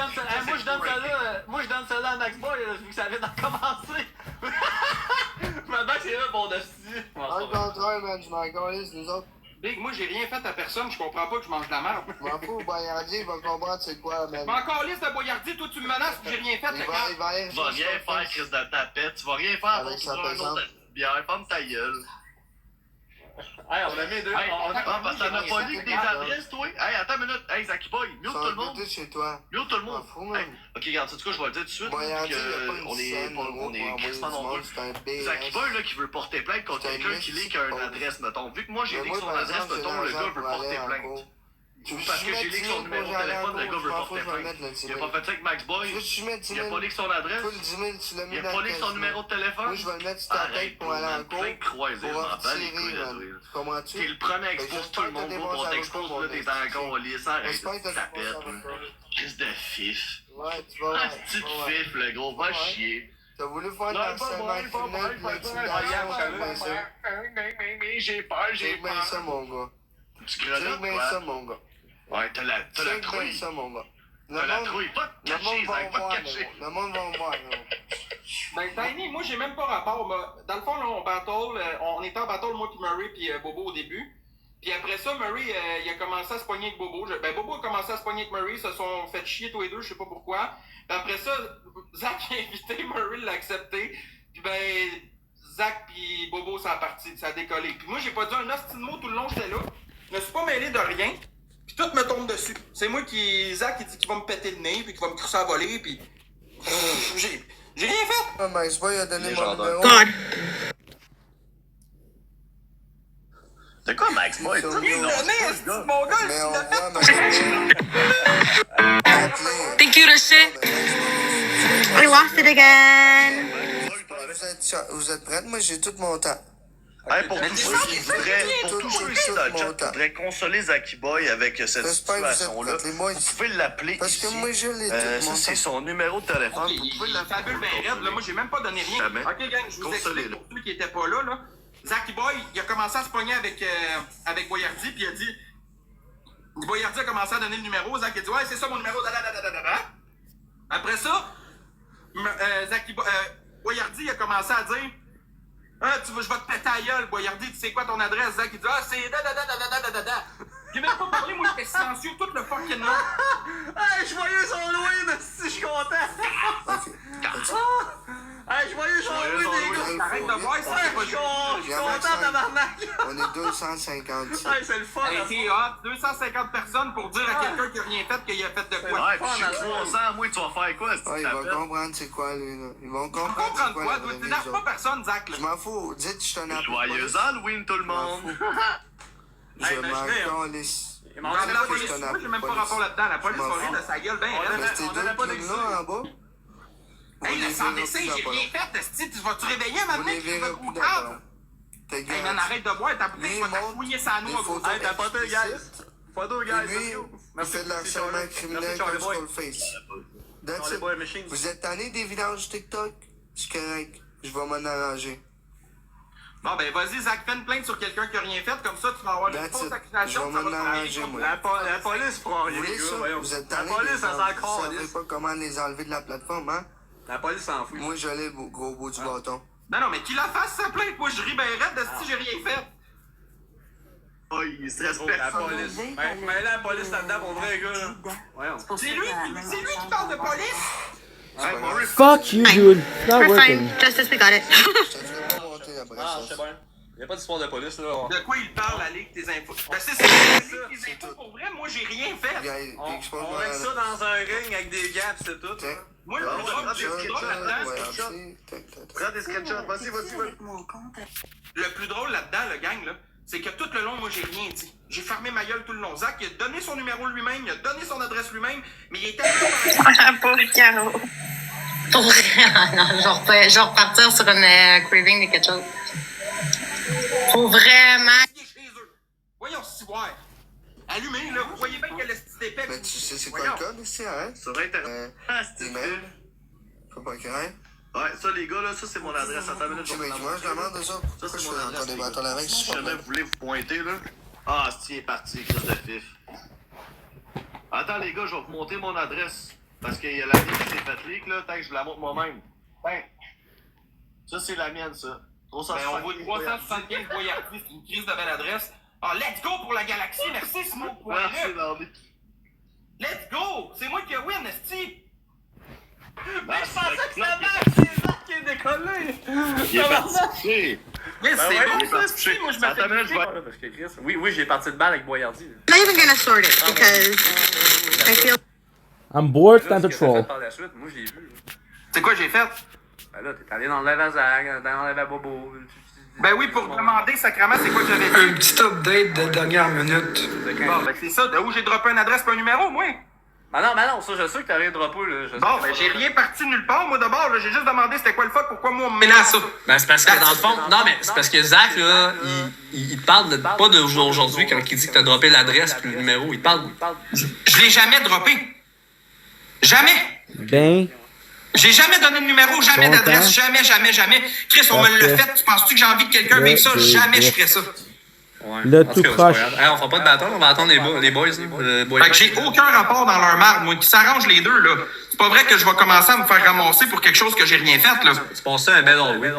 donne celle-là à Max Boy, vu que ça vient d'en commencer. Maintenant que c'est là, bon, de En contrôle, man, je m'en calisse, nous autres. Big, moi, j'ai rien fait à personne, je comprends pas que je mange de la merde. Je m'en fous, Boyardi, il va comprendre c'est quoi, man. Je m'en calisse de Boyardi, toi, tu me menaces, j'ai rien fait, le gars. Tu vas rien faire, Chris de tapette. Tu vas rien faire avec ça. Un autre bière, ferme ta gueule. Hey, on a mis deux. Parce que t'en as pas dit que des adresses, toi. Hey, attends une minute. Hey, Zaki Boy, mute tout le monde. Chez toi. Mute tout le monde. Ok, regarde, tu sais quoi, je vais le dire tout de suite. On est Christian nombreux. Zaki Boy, là, qui veut porter plainte contre quelqu'un qui leak une adresse, mettons. Vu que moi, j'ai leak son adresse, mettons, le gars veut porter plainte. Parce que j'ai leak son numéro de téléphone, le gars veut porter plainte. Il a pas fait ça avec Max Boy. Il a pas leak son adresse. Il a pas leak son numéro de téléphone. Moi, je vais le mettre sur ta tête pour aller en cours. Croisé, je m'en bats les couilles de toi. Comprends-tu? T'es le premier à exposer tout le monde, gros, on t'expose, là, t'es encore lisse, arrête, ça pète, Crise de fif. Ouais, tu vas voir. Petite fif, le gros, va chier. T'as voulu faire de l'harcèlement criminel pis l'intimidation, j'ai peur, j'ai peur. ça, mon gars. Tu grelottes, quoi? ça, mon gars. Ouais, t'as la trouille. ça, mon gars. T'as la trouille, pas de cacher, Zach, pas de cacher. Le monde va me voir, Ben, Tiny, moi, j'ai même pas rapport. Dans le fond, là, on était en battle, moi, puis Murray, puis Bobo au début. Puis après ça, Murray, il a commencé à se pogner avec Bobo. Bobo a commencé à se pogner avec Murray, ils se sont fait chier tous les deux, je sais pas pourquoi. Puis après ça, Zach a invité, Murray l'a accepté. Puis ben, Zach puis Bobo, ça a décollé. Puis moi, j'ai pas dit un hostie de mot tout le long, j'étais là. Je me suis pas mêlé de rien. Puis tout me tombe dessus. C'est moi Zach, il dit qu'il va me péter le nez, puis qu'il va me crisser à voler, puis... J'ai rien fait! Ah, Max Boy a donné mon numéro. God! C'est quoi, Max Boy? Mon gars, mais on voit Max Boy. Thank you, the shit. We lost it again. Vous êtes prêts? Moi, j'ai tout mon temps. Hey, pour tous ceux qui voudraient consoler Zaki Boy avec cette situation-là, vous pouvez l'appeler parce que moi, je l'ai tout ça, c'est son numéro de téléphone. Vous pouvez l'appeler. Ben raide, là, moi, j'ai même pas donné rien. Ok, gang, je vous explique pour ceux qui étaient pas là, Zaki Boy, il a commencé à se pogner avec Boyardi, puis il a dit... Boyardi a commencé à donner le numéro. Zach a dit, ouais, c'est ça mon numéro. Après ça, Boyardi a commencé à dire, je vais te péter à gueule, Boyardi, tu sais quoi ton adresse? Zach, il dit, c'est J'ai même pas parlé, moi, j'étais silencieux tout le fucking long. Hey, joyeux Halloween, si je suis content. Hey, joyeux Halloween, les gars. Arrête de voir, ça, je suis content, tabarnak. On est 250. Hey, c'est le fun. Hey, t'es hot, 250 personnes pour dire à quelqu'un qui a rien fait qu'il a fait de quoi. Ouais, puis je suis 300, moi, tu vas faire quoi? Ouais, ils vont comprendre c'est quoi, lui, là. Ils vont comprendre c'est quoi, la vraie vie, t'énerves pas personne, Zach, là. Je m'en fous, dites que je suis un appel. Joyeux Halloween, tout le monde. Je m'en calisse. Moi, j'ai même pas rapport là-dedans. La police va rire de sa gueule, ben raide. C'était deux là en bas. Hey, le sans dessin, j'ai rien fait, Esti. Tu vas-tu réveiller maintenant que tu vas au cadre? Hey, man, arrête de boire, ta bouteille, tu vas t'affouiller sa noix, gros. Hey, t'as pas deux, guys. Pas deux, guys. Lui, il fait de l'harcèlement criminel comme Skullface. That's it. Vous êtes tanné des vidanges TikTok? C'est correct. Je vais m'en arranger. Bon, ben, vas-y, Zach, fais une plainte sur quelqu'un qui a rien fait, comme ça, tu vas avoir une fausse accusation. Je vais m'en arranger, moi. La police fera rien, gars. Vous êtes tanné. La police, elle s'en Vous savez pas comment les enlever de la plateforme, hein? La police s'en fout. Moi, je l'ai, gros bout du bâton. Non, mais qu'il la fasse, sa plainte. Moi, je ris ben raide de si j'ai rien fait. Oh, il stresse personne. La police. Mais la police là-dedans, pour vrai, gars. C'est lui qui parle de police? Fuck you, dude. It's not working. Justice, we got it. Ah, je sais bien. Il n'y a pas d'histoire de police, là. De quoi il parle, la Ligue des infos? Ben, c'est ça, la Ligue des infos, pour vrai, moi, j'ai rien fait. On met ça dans un ring avec des gants, c'est tout. Moi, le plus drôle là-dedans, prends des screenshots, vas-y. Le plus drôle là-dedans, le gang, là, c'est que tout le long, moi, j'ai rien dit. J'ai fermé ma gueule tout le long. Zach, il a donné son numéro lui-même, il a donné son adresse lui-même, mais il était... Pauvre Caro. Pour vrai, non, genre repartir sur une craving de quelque chose. Faut vraiment... chez eux. Voyons, si ouais. Allumez, là, vous voyez bien qu'il y a le petit épais. Mais tu sais c'est quoi le code ici, hein? Sur Internet. Des mails. Faut pas craindre. Ouais, ça, les gars, là, ça, c'est mon adresse. Attends une minute, je demande ça. Ça, c'est mon adresse. Si jamais vous voulez vous pointer, là. Ah, c'est parti, Chris de fif. Attends, les gars, je vais vous monter mon adresse. Parce qu'il y a la ligne qui s'est faite leak, là, tant que je vous la montre moi-même. Ben, ça, c'est la mienne, ça. Ben, on voit 375 Boyardi, c'est une crise de belle adresse. Ah, let's go pour la galaxie, merci Simon. Merci, Darby. Let's go! C'est moi qui ai win, esti! Mais je pensais que c'était Max, c'est Zach qui est décollé! Il est parti. Mais c'est bon, ça, esti, moi je m'attends. Parce que Chris, oui, j'ai parti de balle avec Boyardi. I'm not even gonna sort it because I feel... I'm bored, time to troll. Par la suite, moi je l'ai vu. C'est quoi j'ai fait? Ben là, t'es allé dans le lave à Zach, dans le lave à Bobo. Ben oui, pour demander sacrément c'est quoi que j'avais fait. Un petit update de dernière minute. Bon, ben c'est ça, de où j'ai droppé une adresse et un numéro, moi. Ben non, ça je sais que t'as rien droppé, là. Bon, ben j'ai rien parti nulle part, moi d'abord, là, j'ai juste demandé c'était quoi le fuck, pourquoi moi on me mêlait à ça. Ben c'est parce que dans le fond, non mais c'est parce que Zach, là, il parle pas d'aujourd'hui quand il dit que t'as droppé l'adresse puis le numéro, il parle. Je l'ai jamais droppé. Jamais. Ben... J'ai jamais donné de numéro, jamais d'adresse, jamais. Chris, on me l'a fait. Tu penses-tu que j'ai envie que quelqu'un vive ça? Jamais je ferais ça. Ouais. Le tout croche. Hey, on fera pas de bâton, on va attendre les boys. Fait que j'ai aucun rapport dans leur marde, moi, qui s'arrangent les deux, là. C'est pas vrai que je vais commencer à me faire ramasser pour quelque chose que j'ai rien fait, là. Tu passais un bel Halloween.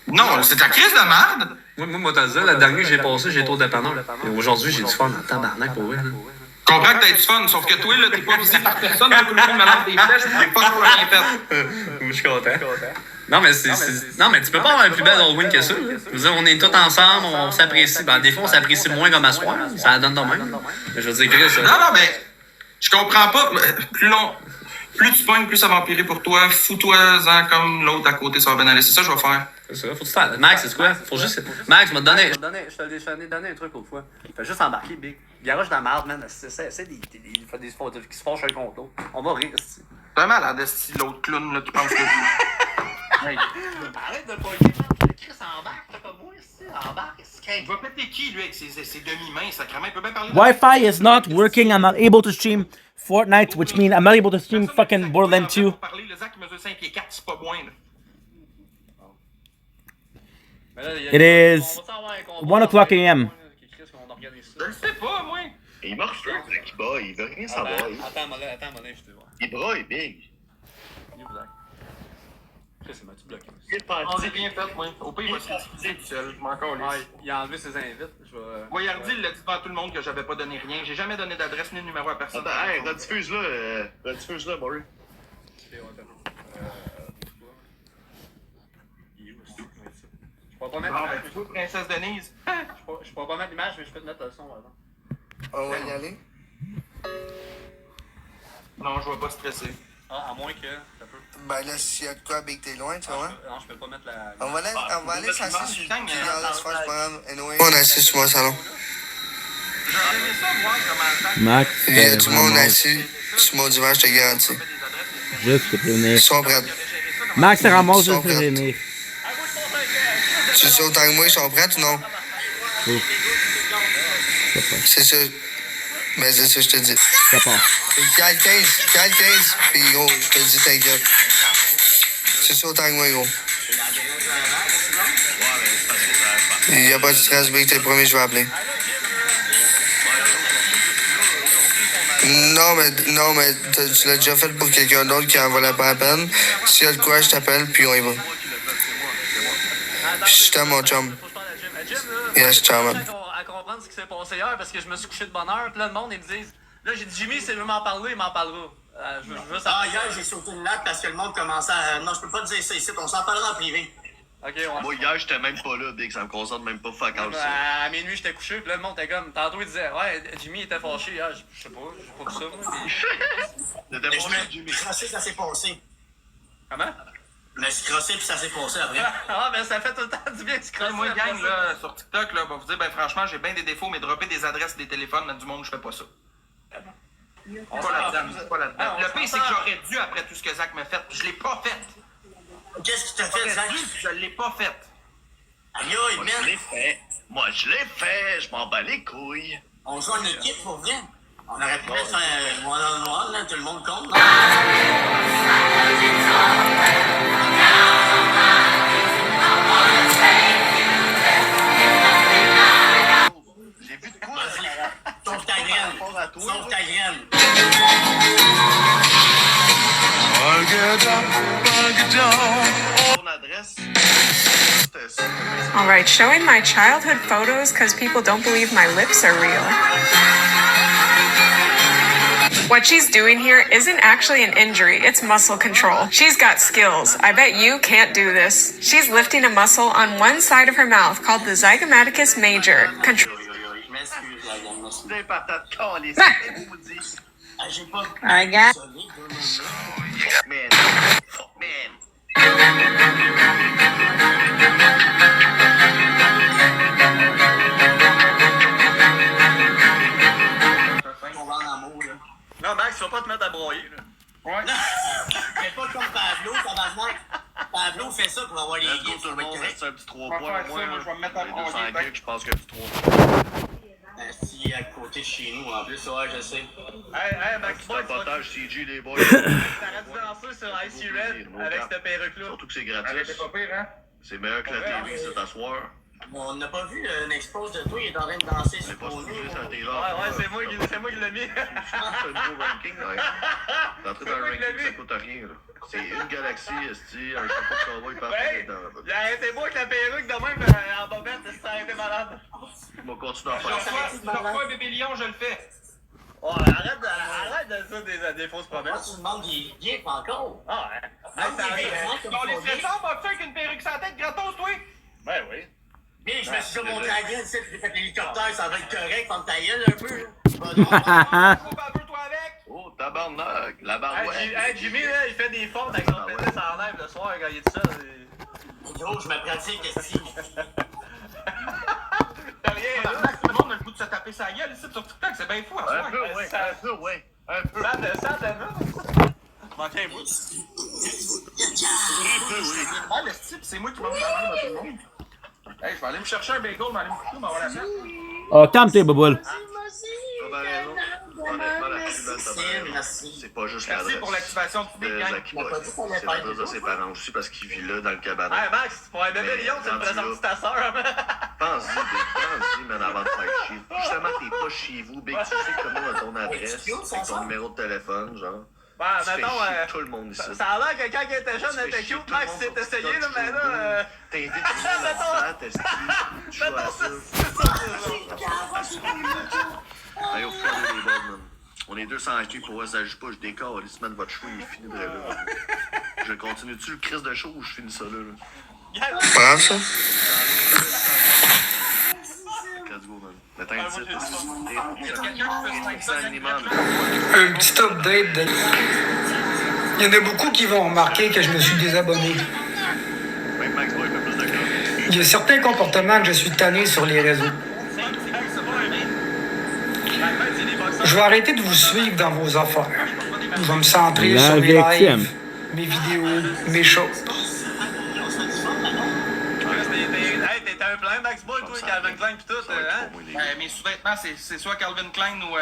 Non, c'est ta crise de marde. Moi, t'as dit, la dernière que j'ai passée, j'ai été au dépanneur. Et aujourd'hui, j'ai du fun en tabarnak pour vrai. Je comprends que t'as du fun, sauf que toi, là, t'es pas visé par personne, là, tout le monde me lance des flèches, j'ai pas trop rien fait. Je suis content. Non, mais non, mais tu peux pas avoir un plus bel Halloween que ça. Je veux dire, on est tous ensemble, on s'apprécie. Ben, des fois, on s'apprécie moins comme à soir. Ça donne de même. Mais je veux dire, Chris, non, mais je comprends pas. Plus tu pognes, plus ça va empirer pour toi. Fous-toi-en comme l'autre à côté, ça va bien aller. C'est ça que je vais faire. C'est ça, faut que tu fasses. Max, c'est quoi? Faut juste. Max, je t'ai donné un truc auttre fois. Fais juste embarquer, Big. Garage dans la marde, man. C'est des qui se fâchent un contre l'autre. On va rire, c'est. T'es malade, c'est l'autre clown, là, qui pense que. Hey. Arrête de poker, man. Chris embarque, t'as pas moi ici. Embarque, il va péter qui, lui, avec ses demi-mains, sacrément? Il peut bien parler. Wi-Fi is not working. I'm not able to stream Fortnite, which means I'm not able to stream fucking Borderlands 2. Le Zach mesure 5 pieds 4, c'est pas moins, là. It is 1 o'clock a.m. Je le sais pas, moi. Il me refuse, il bat, il veut rien savoir. Attends, mon je te vois. Il braille, big. Il est black. C'est m'as-tu bloqué? On s'est bien fait, moi. Au pire, il va se critiquer tout seul. Je m'en calisse. Il a enlevé ses invites. Voyardi, il l'a dit devant tout le monde que j'avais pas donné rien. J'ai jamais donné d'adresse ni de numéro à personne. Attends, hey, rediffuse-le, Maury. Je pourrais pas mettre l'image. Princesse Denise. Je pourrais pas mettre l'image, mais je peux te mettre le son, par exemple. On va y aller? Non, je vais pas stresser. Ah, à moins que. Ça peut. Ben là, s'il y a de quoi, Big, t'es loin, tu vois? Non, je peux pas mettre la. On va aller s'asseoir sur le laisse faire, c'est pas grave. Anyway. On est assis sur mon salon. J'aurais aimé ça voir comment ça. Max, Il y a du monde assis sur mon divan, je te garantis. Juste te prévenir. Ils sont prêts. Max, ça ramasse juste te prévenir. Tu sais autant que moi, ils sont prêts ou non? C'est ça. Mais c'est ça, je te dis. Ça part. Cale 15, puis gros, je te dis, t'inquiète. C'est ça autant que moi, gros. Il n'y a pas de stress, Big, t'es le premier, je vais appeler. Non, mais tu l'as déjà fait pour quelqu'un d'autre qui en valait pas la peine. S'il y a de quoi, je t'appelle, puis on y va. Je t'aime, mon chum. Yes, ciao, man. À comprendre ce qui s'est passé hier parce que je me suis couché de bonne heure. Puis là, le monde, ils me disent. Là, j'ai dit, Jimmy, s'il veut m'en parler, il m'en parlera. Je veux savoir. Hier, j'ai sauté une latte parce que le monde commençait à. Non, je peux pas te dire ça ici, on s'en parlera en privé. Ok, Moi, hier, j'étais même pas là, Big, ça me concerne même pas fuck all ça. À minuit, j'étais couché, puis là, le monde était comme. Tantôt, il disait, ouais, Jimmy était fâché hier. Je sais pas, j'ai pas vu ça, moi. T'étais fâché, Jimmy. Je me suis crossé, ça s'est passé. Comment? Je me suis crossé, puis ça s'est passé après. Ah, ben ça fait tout le temps du bien de se crosser. Moi, gang, là, sur TikTok, là, va vous dire, ben franchement, j'ai bien des défauts, mais dropper des adresses, des téléphones, mettre du monde, je fais pas ça. Pas là-dedans. Le pire, c'est que j'aurais dû après tout ce que Zach m'a fait, puis je l'ai pas fait. Qu'est-ce que tu t'as fait, Zach? Je l'ai pas fait. Aïe, Moi, je l'ai fait. Moi, je l'ai fait. Je m'en bats les couilles. On joue en équipe pour vrai. On aurait pu mettre un one-on-one, là, tout le monde compte. J'ai vu de quoi? Sauve ta graine. Sauve ta graine. Ton adresse. All right, showing my childhood photos because people don't believe my lips are real. What she's doing here isn't actually an injury, it's muscle control. She's got skills. I bet you can't do this. She's lifting a muscle on one side of her mouth called the zygomaticus major. I got. Non, Max, tu vas pas te mettre à broyer, là. Ouais. Fais pas comme Pablo, tabarnak. Pablo fait ça pour avoir les gifs. Tout le monde reste un petit 3 points au moins. Je vais me mettre à broyer. 200 gigs, je pense que c'est 3 points. Si à côté de chez nous, en plus, ouais, je sais. Hey, Max, c'est un potage CG, les boys. T'arrêtes de danser sur Icy Red avec cette perruque-là. Surtout que c'est gratis. C'est pas pire, hein? C'est meilleur que la TV, c'est t'asseoir. On n'a pas vu une expose de toi, il est en train de danser sur le nez. Ouais, c'est moi qui l'ai mis. C'est un nouveau ranking, là. D'entrer dans le ranking, ça coûte rien, là. C'est une galaxie, un chapeau de cowboy parfait dedans. Il a arrêté moi avec la perruque de même en bobette, ça a été malade. On va continuer à faire ça. Je reçois un bébé lion, je le fais. Ouais, arrête de dire des fausses promesses. Tu demandes des gifs encore. Ah, ouais. On les ferait ça, pas avec une perruque sans tête gratos, toi? Ben oui. Bien, je me suis dit, mon dragon, tu sais, j'ai fait l'hélicoptère, ça va être correct, ferme ta gueule un peu. Oh, tabarnak, la barouette. Hey, Jimmy, là, il fait des formes avec son pénis en live le soir quand il est tout seul. Gros, je me pratique, qu'est-ce que T'as rien, là. Tout le monde a le goût de se taper sa gueule ici sur TikTok, c'est bien fou, un peu, ouais. Un peu. Ça manque un bout. Ah, le type, c'est moi qui mange la merde à tout le monde. Hey, je vais aller me chercher un bagel, je vais aller me couper, m'avoir la fête. Oh, calme-toi, Boboul. C'est pas juste l'adresse. Merci pour l'activation publique, gang. C'est l'adresse de ses parents aussi parce qu'il vit là dans le cabaret. Hey, Max, pour un bébé lion, tu me présentes ta sœur. Pense-y, man, avant de faire chier. Justement, t'es pas chez vous, Big. Tu sais comment on a ton adresse, avec ton numéro de téléphone, genre. Ben, Tu fais mettons, chier tout le monde ici. ça a l'air que quand il était jeune, elle était cute, Max s'est essayé, là, mais là. T'invites tout le monde en salle, tu joues à ça. Allez, au fond des bottes, man. On est 200 achetés pour eux, ça joue pas, je décore, man, votre show, il est fini de là. Je continue-tu le crise de show ou je finis ça là? Prends ça. Let's go, man. Mettons un titre. Un petit update. Il y en a beaucoup qui vont remarquer que je me suis désabonné. Il y a certains comportements que je suis tanné sur les réseaux. Je vais arrêter de vous suivre dans vos affaires. Je vais me centrer sur mes lives, mes vidéos, mes shows. T'es un plein Max Boy, toi, Calvin Klein pis tout, hein? Mes sous-vêtements, c'est soit Calvin Klein ou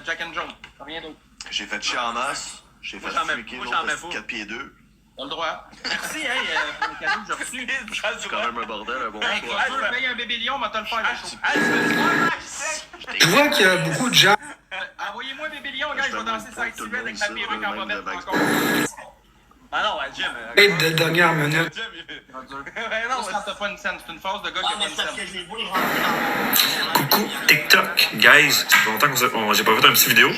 Jack and Jones. Rien d'autre. J'ai fait chier en masse. J'ai fait freaker l'autre 4 pieds 2. T'as le droit. Merci, hey, pour le cadeau que j'ai reçu. C'est quand même un bordel, un bon hey, choix. tu veux payer un bébé lion, on va te le faire. Je vois qu'il y a beaucoup de gens. Envoyez-moi un bébé lion, gars, je vais danser sur la silhouette avec ma perruque en bobette encore. Ah non, Jim. De dernière minute. Non, quand t'as pas une scène, c'est une phase de gars qui a pas une scène. Coucou TikTok, guys, ça fait longtemps que j'ai pas fait une petite vidéo.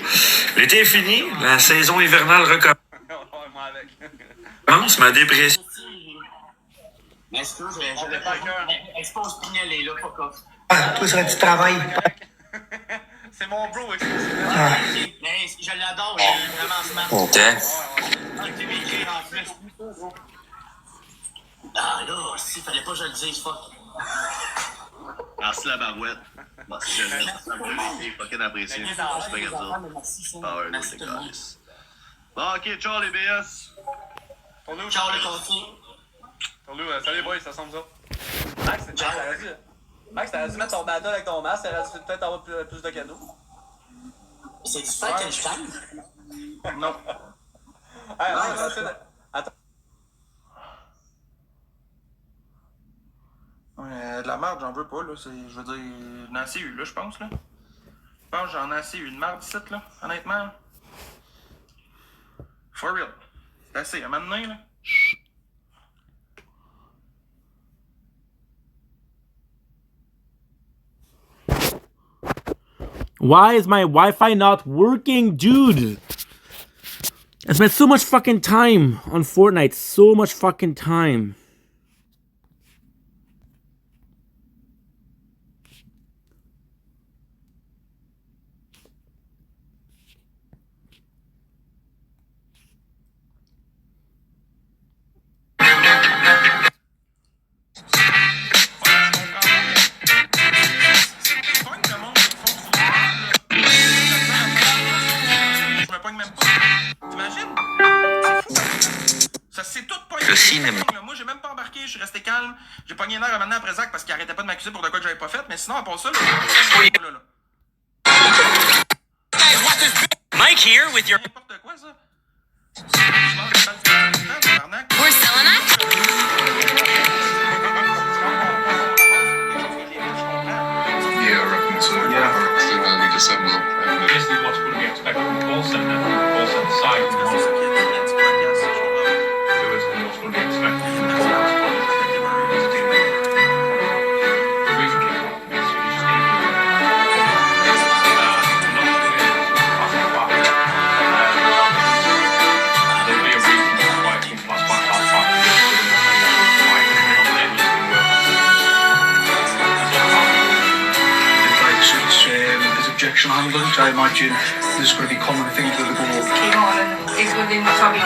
L'été est fini, la saison hivernale recommence, ma dépression. Mais excuse, j'avais pas expose Pignelli, là, fuck off. Ah, toi, ça du travail. C'est mon bro, expose Ah. Mais je l'adore, il est vraiment smart. Ok. Tu veux écrire en plus. Ah là, si, fallait pas que je le dise, fuck. Merci la barouette. Merci, je l'aime. Ça me fait fucking apprécié. C'est pas comme ça. Power, là, c'est calice. Bon, ok, ciao les BS. Ciao les contis. Salut boys, ça semble ça. Max, t'aurais dû mettre ton battle avec ton masque, t'aurais dû peut-être avoir plus de cadeaux. C'est du fait que je t'aime? Non. Hey, attends. De la merde, j'en veux pas, là. Je veux dire, j'en ai assez eu, là, je pense, là. Je pense que j'en ai assez eu de merde ici, là, honnêtement. For real. C'est assez, à un moment donné, là. Why is my Wi-Fi not working, dude? I spent so much fucking time on Fortnite. So much fucking time. Le cinéma. Moi, j'ai même pas embarqué, je suis resté calme. J'ai pogné l'air maintenant après Zach parce qu'il arrêtait pas de m'accuser pour de quoi que j'avais pas fait. Mais sinon, à part ça, là. Mike here with your. N'importe quoi, ça. We're selling it? Yeah, I reckon so. Yeah. It's in early December. Basically, what's going to be expected from the call center side. What's going to be expected. Handled, I imagine there's going to be common things that go up. Came on and is within the target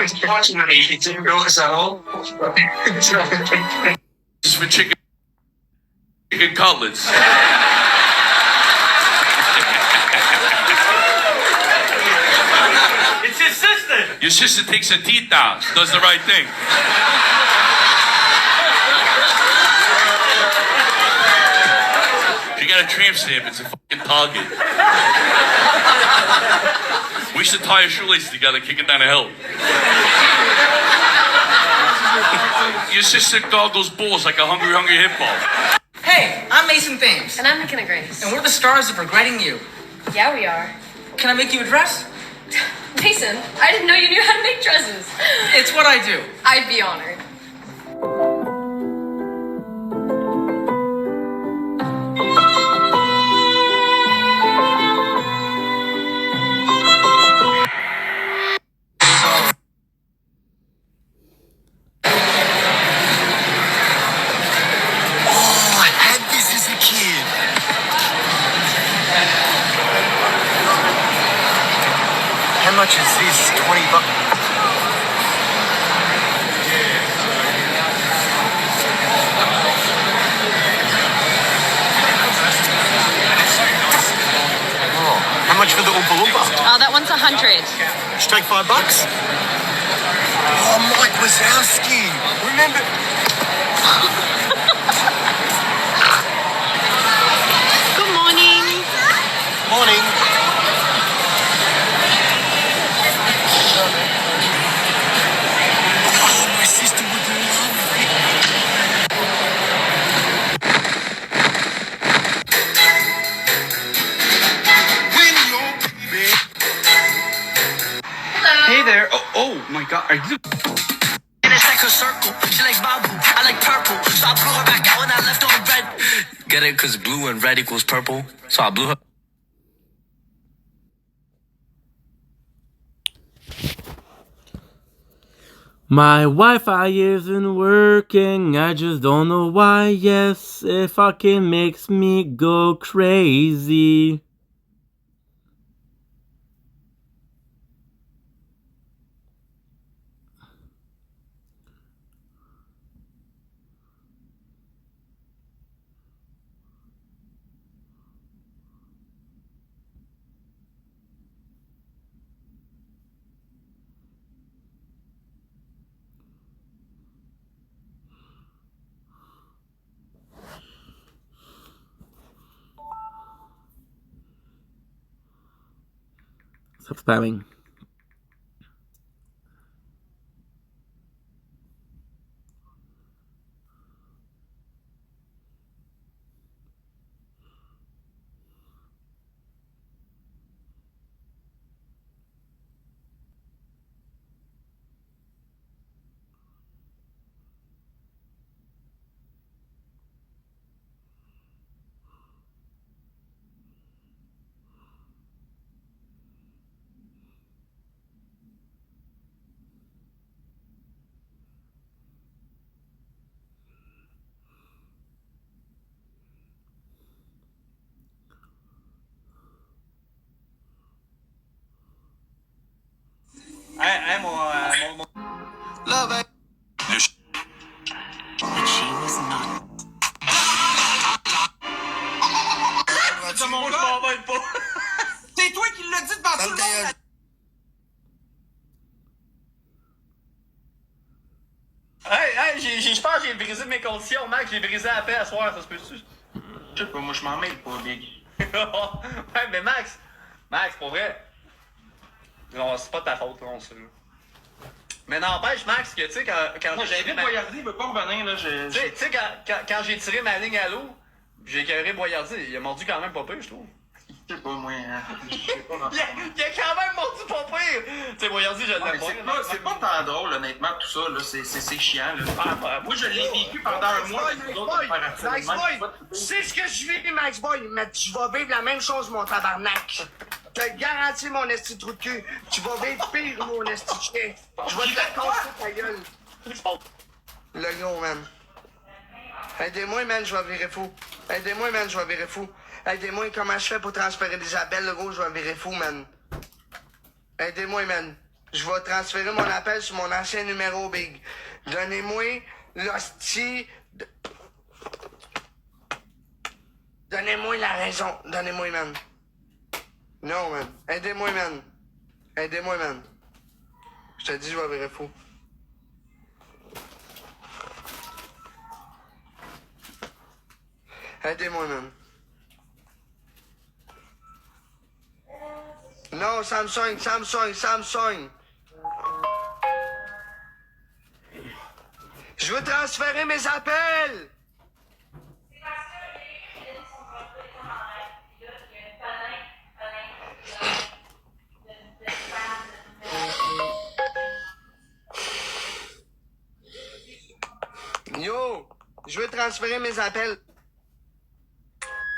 Unfortunately, it didn't go as at all. This is for chicken cutlets. It's his sister! Your sister takes her teeth out. She does the right thing. If you got a tramp stamp, it's a fucking Target. We should tie your shoelaces together, kick it down the hill. Your sister goggles balls like a hungry hippo. Hey, I'm Mason Thames. And I'm McKenna Grace. And we're the stars of Regretting You. Yeah, we are. Can I make you a dress? Mason, I didn't know you knew how to make dresses. It's what I do. I'd be honored. How much is this? 20 bucks. Oh, how much for the Oompa Loompa? Oh, that one's 100. Just take $5. Oh, Mike Wazowski. Remember? Good morning. Morning. Hey there. Oh my god, are you... She likes Babu, I like purple, so I blew her back out when I left on red. Get it? Because blue and red equals purple. So I blew her. My Wi-Fi isn't working, I just don't know why. Yes, it fucking makes me go crazy. Stop spamming. Love it. But she was not. C'est toi qui l'as dit devant tout le monde. Je pense que j'ai brisé mes conditions, Max. J'ai brisé la paix à soir, ça se peut-tu? Je sais pas, moi je m'en mêle pas, Big. Ouais, mais Max, pour vrai, non, c'est pas de ta faute, non, ça. Mais n'empêche, Max, que tu sais, quand moi, j'invite Boyardi, il veut pas revenir, là. Tu sais, quand j'ai tiré ma ligne à l'eau, j'ai écœuré Boyardi, il a mordu quand même pas pire, je trouve. Je sais pas, moi. Hein. il a quand même mordu pas pire! Tu sais, Boyardi, je l'aime pas. C'est pas tant drôle, honnêtement, tout ça, là. C'est chiant, là. Moi, je l'ai vécu pendant un mois. Max Boy, tu sais ce que je vis, Max Boy, mais tu vas vivre la même chose, mon tabarnak. Je te garantis, mon esti de trou de cul. Tu vas vivre pire, mon esti de chien. Je vais te la casser ta gueule. Le gros, man. Aidez-moi, man, je vais virer fou. Aidez-moi, man, je vais virer fou. Aidez-moi, comment je fais pour transférer des appels, le gros, je vais virer fou, man. Aidez-moi, man. Je vais transférer mon appel sur mon ancien numéro, Big. Donnez-moi l'hostie de... Donnez-moi la raison. Donnez-moi, man. Non, man. Aidez-moi, man. Aidez-moi, man. Je te dis, je vais virer fou. Aidez-moi, man. Non, Samsung. Je veux transférer mes appels. Yo, je veux transférer mes appels.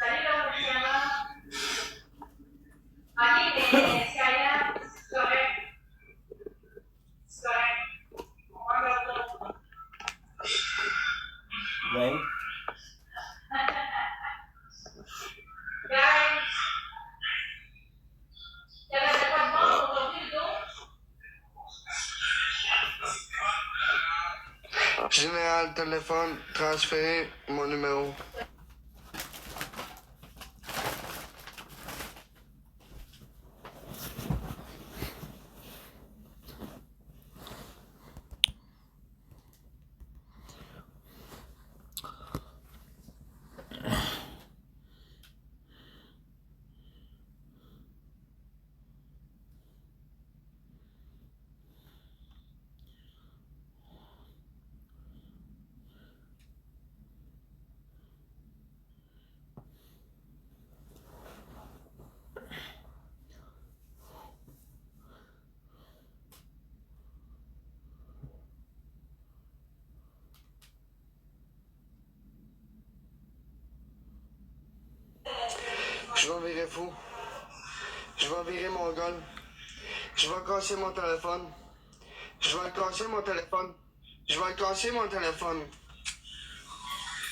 Salut, Laurentiana. Ok, mais Skyline, c'est correct. C'est correct. On va le Ouais. Guys, y'avait pas de monde aujourd'hui, le dos? Général, téléphone, transférer mon numéro. Je vais virer fou. Je vais virer mon gueule. Je vais casser mon téléphone. Je vais casser mon téléphone. Je vais casser mon téléphone.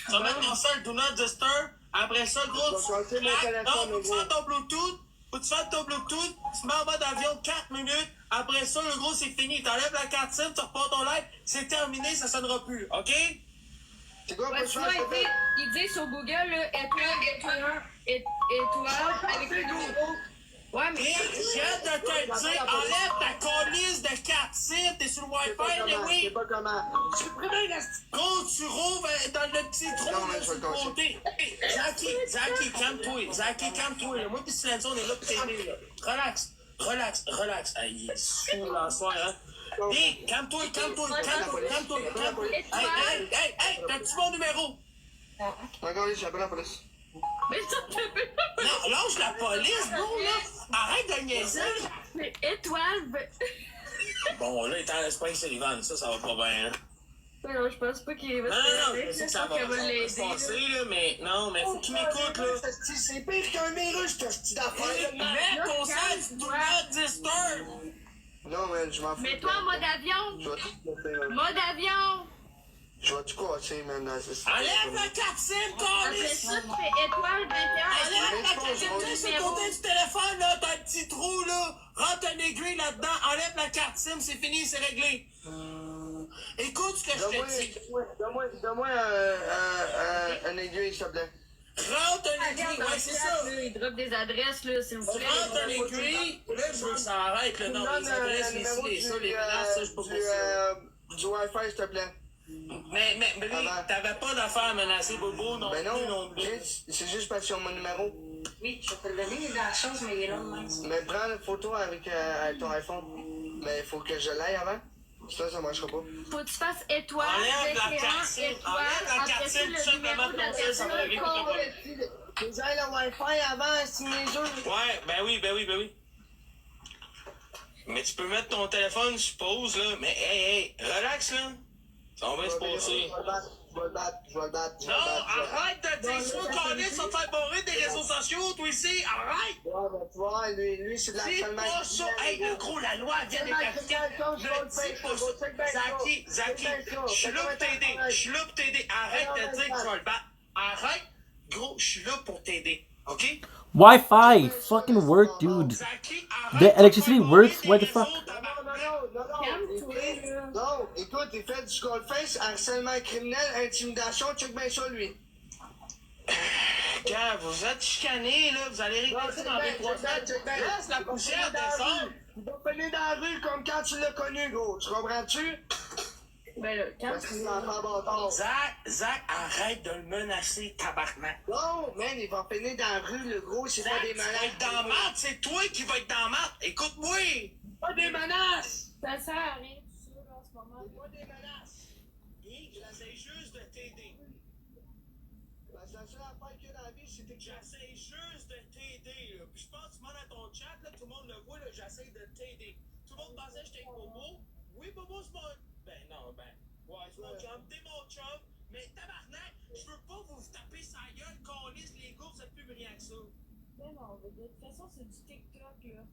Tu vas mettre ça le do not disturb. Après ça, gros, tu faut que tu fasses ton Bluetooth. Faut que tu fasses ton Bluetooth. Tu te mets en mode avion 4 minutes. Après ça, le gros, c'est fini. T'enlèves la carte SIM, tu repars ton live. C'est terminé, ça sonnera plus. OK? C'est quoi, Ouais, sinon, il dit sur Google, étoile avec le numéro. Ouais, mais. Je viens de te dire, enlève ta colisse de carte SIM, t'es sur le Wi-Fi, oui. C'est pas comment. Gros, tu rouvres dans le petit trou là, sur le côté. Zaki, calme-toi. Moi pis Silencio, on est là pour t'aider, là. Relax. Ah, il est saoul en soir, hein. Hé, calme-toi. Hey, t'as-tu mon numéro? Regarde, j'appelle la police. Mais ça te fait pas. Non, lâche la police, bon, là. Arrête de niaiser. Mais étoile. Bon, là, il t'en laisse pas avec Sullivan, ça va pas bien, hein. Non, je pense pas qu'il va Non, je sais que ça va se passer, là, mais faut qu'il m'écoute, là. C'est pire qu'un virus, ce petit d'affaires. Mets ton sac, do not disturb. Non, mais je m'en fous. Mets-toi en mode avion. Je vais tout casser, man. Mode avion. Je vais tout casser, man. Enlève la carte SIM, Après câlisse. ça, tu fais étoile 21. Enlève la carte SIM, sur le côté du téléphone, là, t'as un petit trou, là. Rentre un aiguille là-dedans, enlève la carte SIM, c'est fini, c'est réglé. Écoute ce que je te dis. Donne-moi un aiguille, s'il te plaît. Rentre un aiguille, ouais, c'est ça. Il drop des adresses, là, s'il vous plaît. Rentre un aiguille. Là, je veux que ça arrête, le nom des adresses, les ci, les ça, les menaces, ça, je sais pas quoi. Du Wi-Fi, s'il te plaît. Mais lui, t'avais pas d'affaire à menacer Bobo non plus. Non, c'est juste parce qu'ils ont mon numéro. Oui, je vais te le donner dans la chose, mais il est là, même. Mais prends une photo avec ton iPhone. Mais il faut que je l'aille avant. Ça marchera pas. Faut que tu fasses étoile, enlève la carte SIM, étoile, enlève la après carte ça, SIM, tout ça, le numéro comment de la ton fils, ça va régler tout ton problème. Faut j'aille le Wi-Fi avant, signer les jeux. Ouais, ben oui. Mais tu peux mettre ton téléphone sur pause, là. Mais hey, relax, là. Ça va se passer. Je vais le battre. Non, arrête de dire ça, Carlis, ça te faire barrer des réseaux sociaux, toi ici, arrête! Ouais, mais tu vois, lui, c'est de la Dis pas ça! Hey, le gros, la loi vient d'être appliquée. Ne dis pas ça! Zaki, je suis là pour t'aider. Arrête de dire que tu vas le battre. Arrête! Gros, je suis là pour t'aider. OK? Wi-Fi fucking work, dude. The electricity works. What the fuck? Non, écoute, il fait du skullface, harcèlement criminel, intimidation, check bien ça, lui. Gars, vous êtes chicanés, là, vous allez régler ça dans les 3 semaines. Laisse la poussière descendre. Il va finir dans la rue comme quand tu l'as connu, gros. Tu comprends-tu? Ben là, quand Parce que c'est l'enfant bâtard. Zach, arrête de le menacer, tabarnak. Non, man, il va finir dans la rue, le gros, c'est pas des menaces. Tu vas être dans la marde, c'est toi qui vas être dans la marde. Écoute-moi. Pas des menaces! ça sert à rien tout ça là, en ce moment. Pas des menaces! J'essaie juste de t'aider. Parce que la seule affaire qu'il y a dans la vie, c'est que J'essaie juste de t'aider, là. Puis je pense que tu demandes à ton chat, là, tout le monde le voit, là, j'essaie de t'aider. Tout le monde pensait que j'étais avec Bobo. Oui, Bobo, c'est mon... Ben non, ben... Ouais, c'est mon chum, t'es mon chum. Mais tabarnak, je veux pas vous taper sa gueule, calisse, les gars, vous êtes plus brillants que ça. Mais non, de toute façon, c'est du TikTok, là.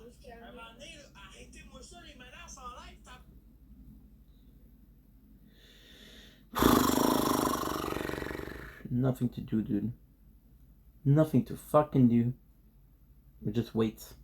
À un moment donné, là, arrêtez-moi ça, les menaces en live, Nothing to do, dude. Nothing to fucking do. We just wait.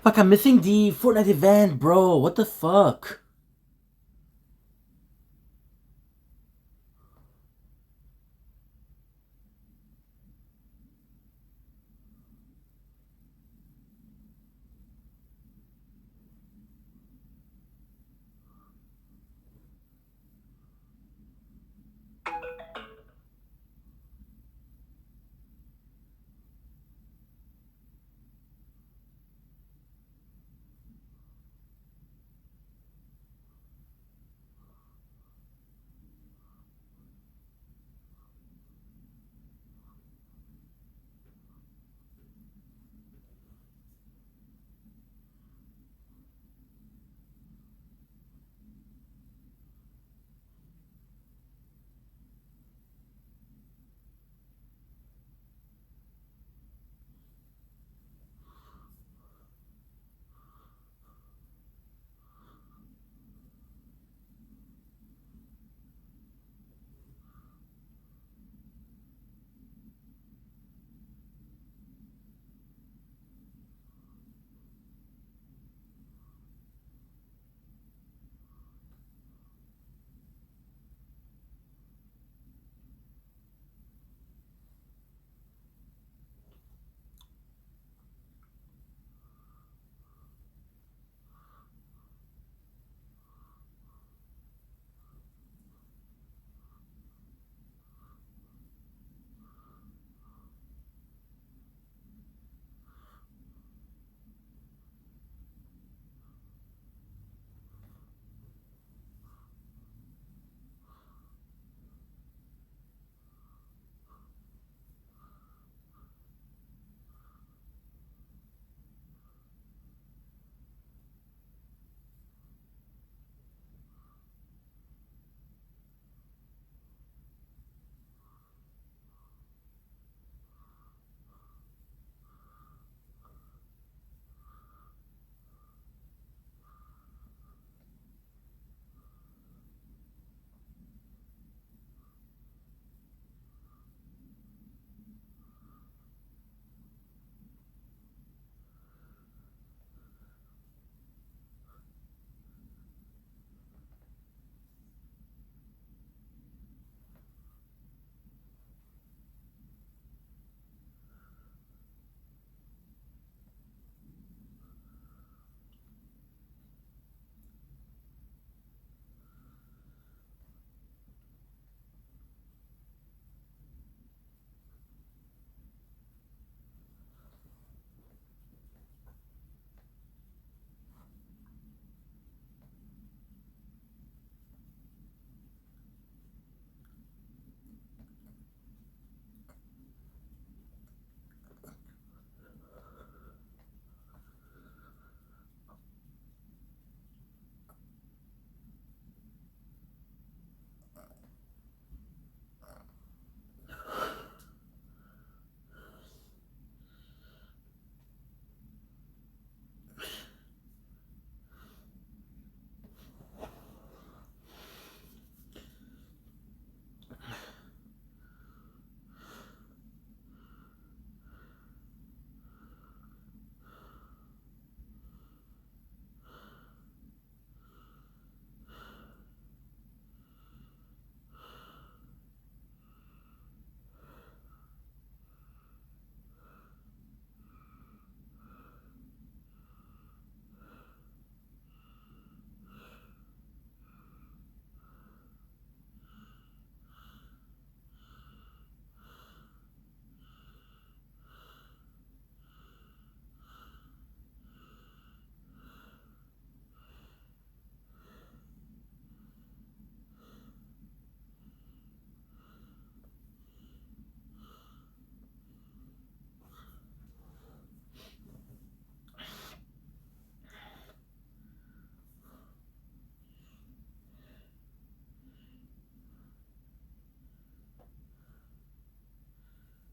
Fuck, I'm missing the Fortnite event, bro. What the fuck?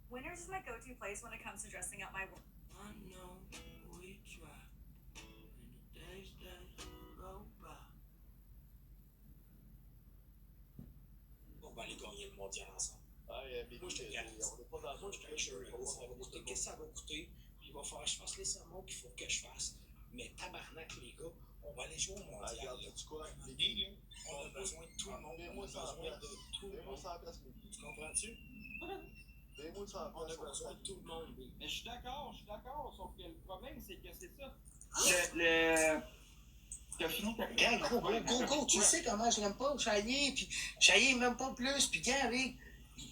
Winners is my go-to place when it comes to dressing up my work. I know we try, and the days go by. On va aller gagner le mondial ensemble. Moi, je te garantis. Moi, je te jure, ça va coûter. Qu'est-ce que ça va coûter? Il va falloir que je fasse les sermons qu'il faut que je fasse. Mais tabarnak, les gars, on va aller jouer au mondial. On a besoin de tout le monde. On a besoin de tout le monde. Tu comprends-tu? On a besoin de tout le monde. Mais je suis d'accord, sauf que le problème, c'est que c'est ça. T'as fini ta... Gang, go, tu sais comment je l'aime pas, Chaillé, puis Chaillé même pas plus, puis gang,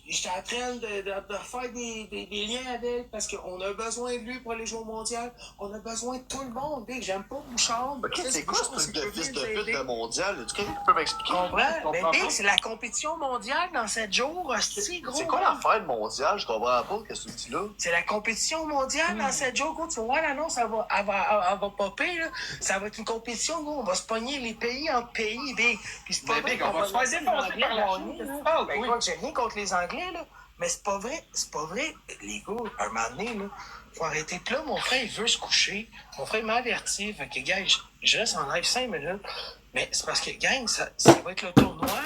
j'étais en train de faire des liens avec, parce qu'on a besoin de lui pour aller jouer au mondial, on a besoin de tout le monde, Big, j'aime pas Bouchard. Ok, c'est quoi ce truc de fils de pute de mondial? Est-ce que tu peux m'expliquer? Comprends? Mais Big, c'est la compétition mondiale dans 7 jours, hostie, gros. C'est quoi l'affaire de mondial? Je comprends pas, qu'est-ce que tu dis là? C'est la compétition mondiale dans 7 jours, gros. Tu vas voir l'annonce, elle va popper, là. Ça va être une compétition, gros. On va se pogner les pays entre pays, Big. Puis c'est pas vrai on va se faire défoncer par la Chine. Ben, j'ai rien contre les Anglais, là. Mais c'est pas vrai, les gars, un moment donné, là, faut arrêter. Puis là, mon frère, il veut se coucher. Mon frère m'a averti. Fait que, gars, je reste en live 5 minutes. Mais c'est parce que, gang, ça va être le tournoi.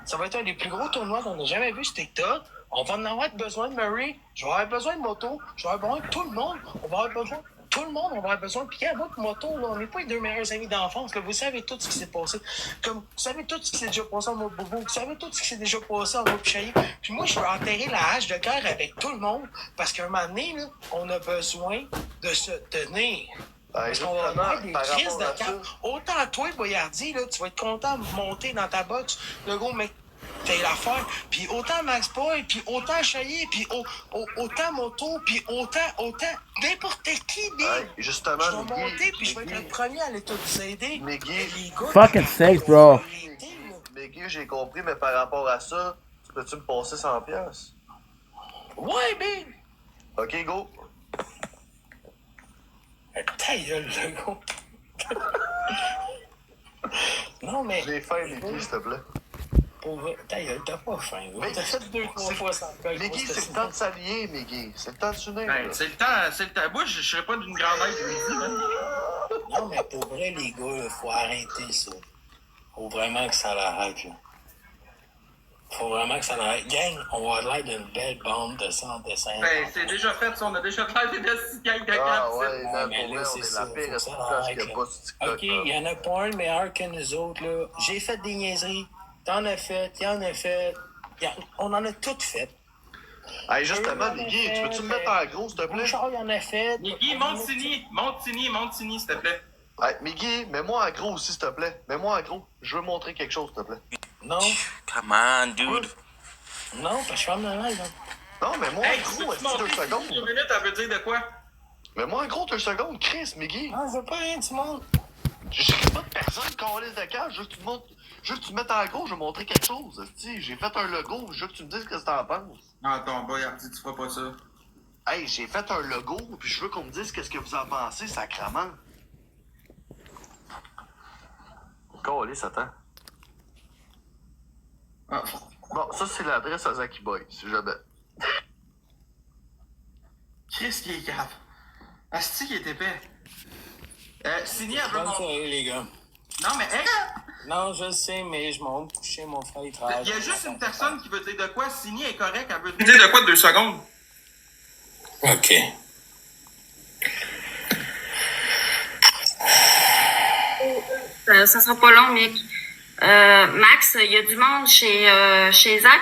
Ça va être un des plus gros tournois qu'on a jamais vu sur TikTok. On va en avoir besoin de Murray. Je vais avoir besoin de moto. Je vais avoir besoin de tout le monde. On va avoir besoin de tout le monde. On va avoir besoin de Pierre, votre moto. Là. On n'est pas les deux meilleurs amis d'enfance. Là. Vous savez tout ce qui s'est passé. Comme, vous savez tout ce qui s'est déjà passé en mode boubou. Vous savez tout ce qui s'est déjà passé en mode pichaillé. Puis moi, je veux enterrer la hache de cœur avec tout le monde. Parce qu'à un moment donné, là, on a besoin de se tenir. Parce qu'on va avoir des crises de cap. Autant toi, Boyardi, là, tu vas être content de monter dans ta box. Le gros mec, t'as l'affaire. Puis autant Max Boy, puis autant Chaillé, puis autant Moto, puis autant n'importe qui, Big. Justement, je vais monter, puis je vais être le premier à aller tous aider. Fucking sakes, bro. Meggy, j'ai compris, mais par rapport à ça, peux-tu me passer 100$? Ouais, Big. Ok, go. Ta gueule, le gars. Non, mais... J'ai faim, Meggy, s'il te plaît. Pour vrai, ta gueule, t'as pas faim, gros. T'as fait 2-3 fois sans colle. Meggy, c'est le temps de s'allier, Meggy. C'est le temps de s'unir. Ben, c'est le temps. Moi, je serais pas d'une grande aide, je l'ai dit, man. Non, mais pour vrai, les gars, il faut arrêter ça. Faut vraiment que ça l'arrête, là. Faut vraiment que ça l'arrête. Gang, on va l'air d'une belle bande de 100 dessins. Ben, c'est déjà fait, ça. On a déjà fait des gangs de 4. Ah ouais, là, mais là, c'est la pire place qu'il n'y a pas sur TikTok. OK, il y en a pas un meilleur que nous autres, là. J'ai fait des niaiseries. T'en as fait, y'en a fait. On en a toutes fait. Hey, justement, Meggy, tu peux-tu me mettre en gros, s'il te plaît? Bouchard, y'en a fait. Meggy, monte Sini, s'il te plaît. Hey, Meggy, mets-moi en gros aussi, s'il te plaît. Mets-moi en gros. Je veux montrer quelque chose, s'il te plaît. Non. Come on, dude. Non, parce que je suis en live. Non, mais moi, en gros, est-ce que 2 secondes? 2 minutes, elle veut dire de quoi? Mais moi, en gros, 2 secondes, Chris, Meggy. Non, je veux pas rien, tu montres. Je sais pas de personne qui liste de cage. Je veux que tu me montres. Je veux que tu me mettes en gros, je veux montrer quelque chose. J'ai fait un logo, je veux que tu me dises ce que t'en penses. Non, ton boy, il dit tu feras pas ça. Hey, j'ai fait un logo, puis je veux qu'on me dise qu'est-ce que vous en pensez, sacrement. Calé, Satan. Ah. Bon, ça, c'est l'adresse à Zaki Boy, si jamais. Qu'est-ce qui est grave? Asti qui est épais. Signé à Bonne soirée, les gars. Non, mais non, je sais, mais je m'en vais me coucher, mon frère, il travaille. Il y a juste une personne qui veut dire de quoi. Signé est correct, elle veut dire de quoi de 2 secondes. OK. Ça sera pas long, mec. Max, il y a du monde chez Zach.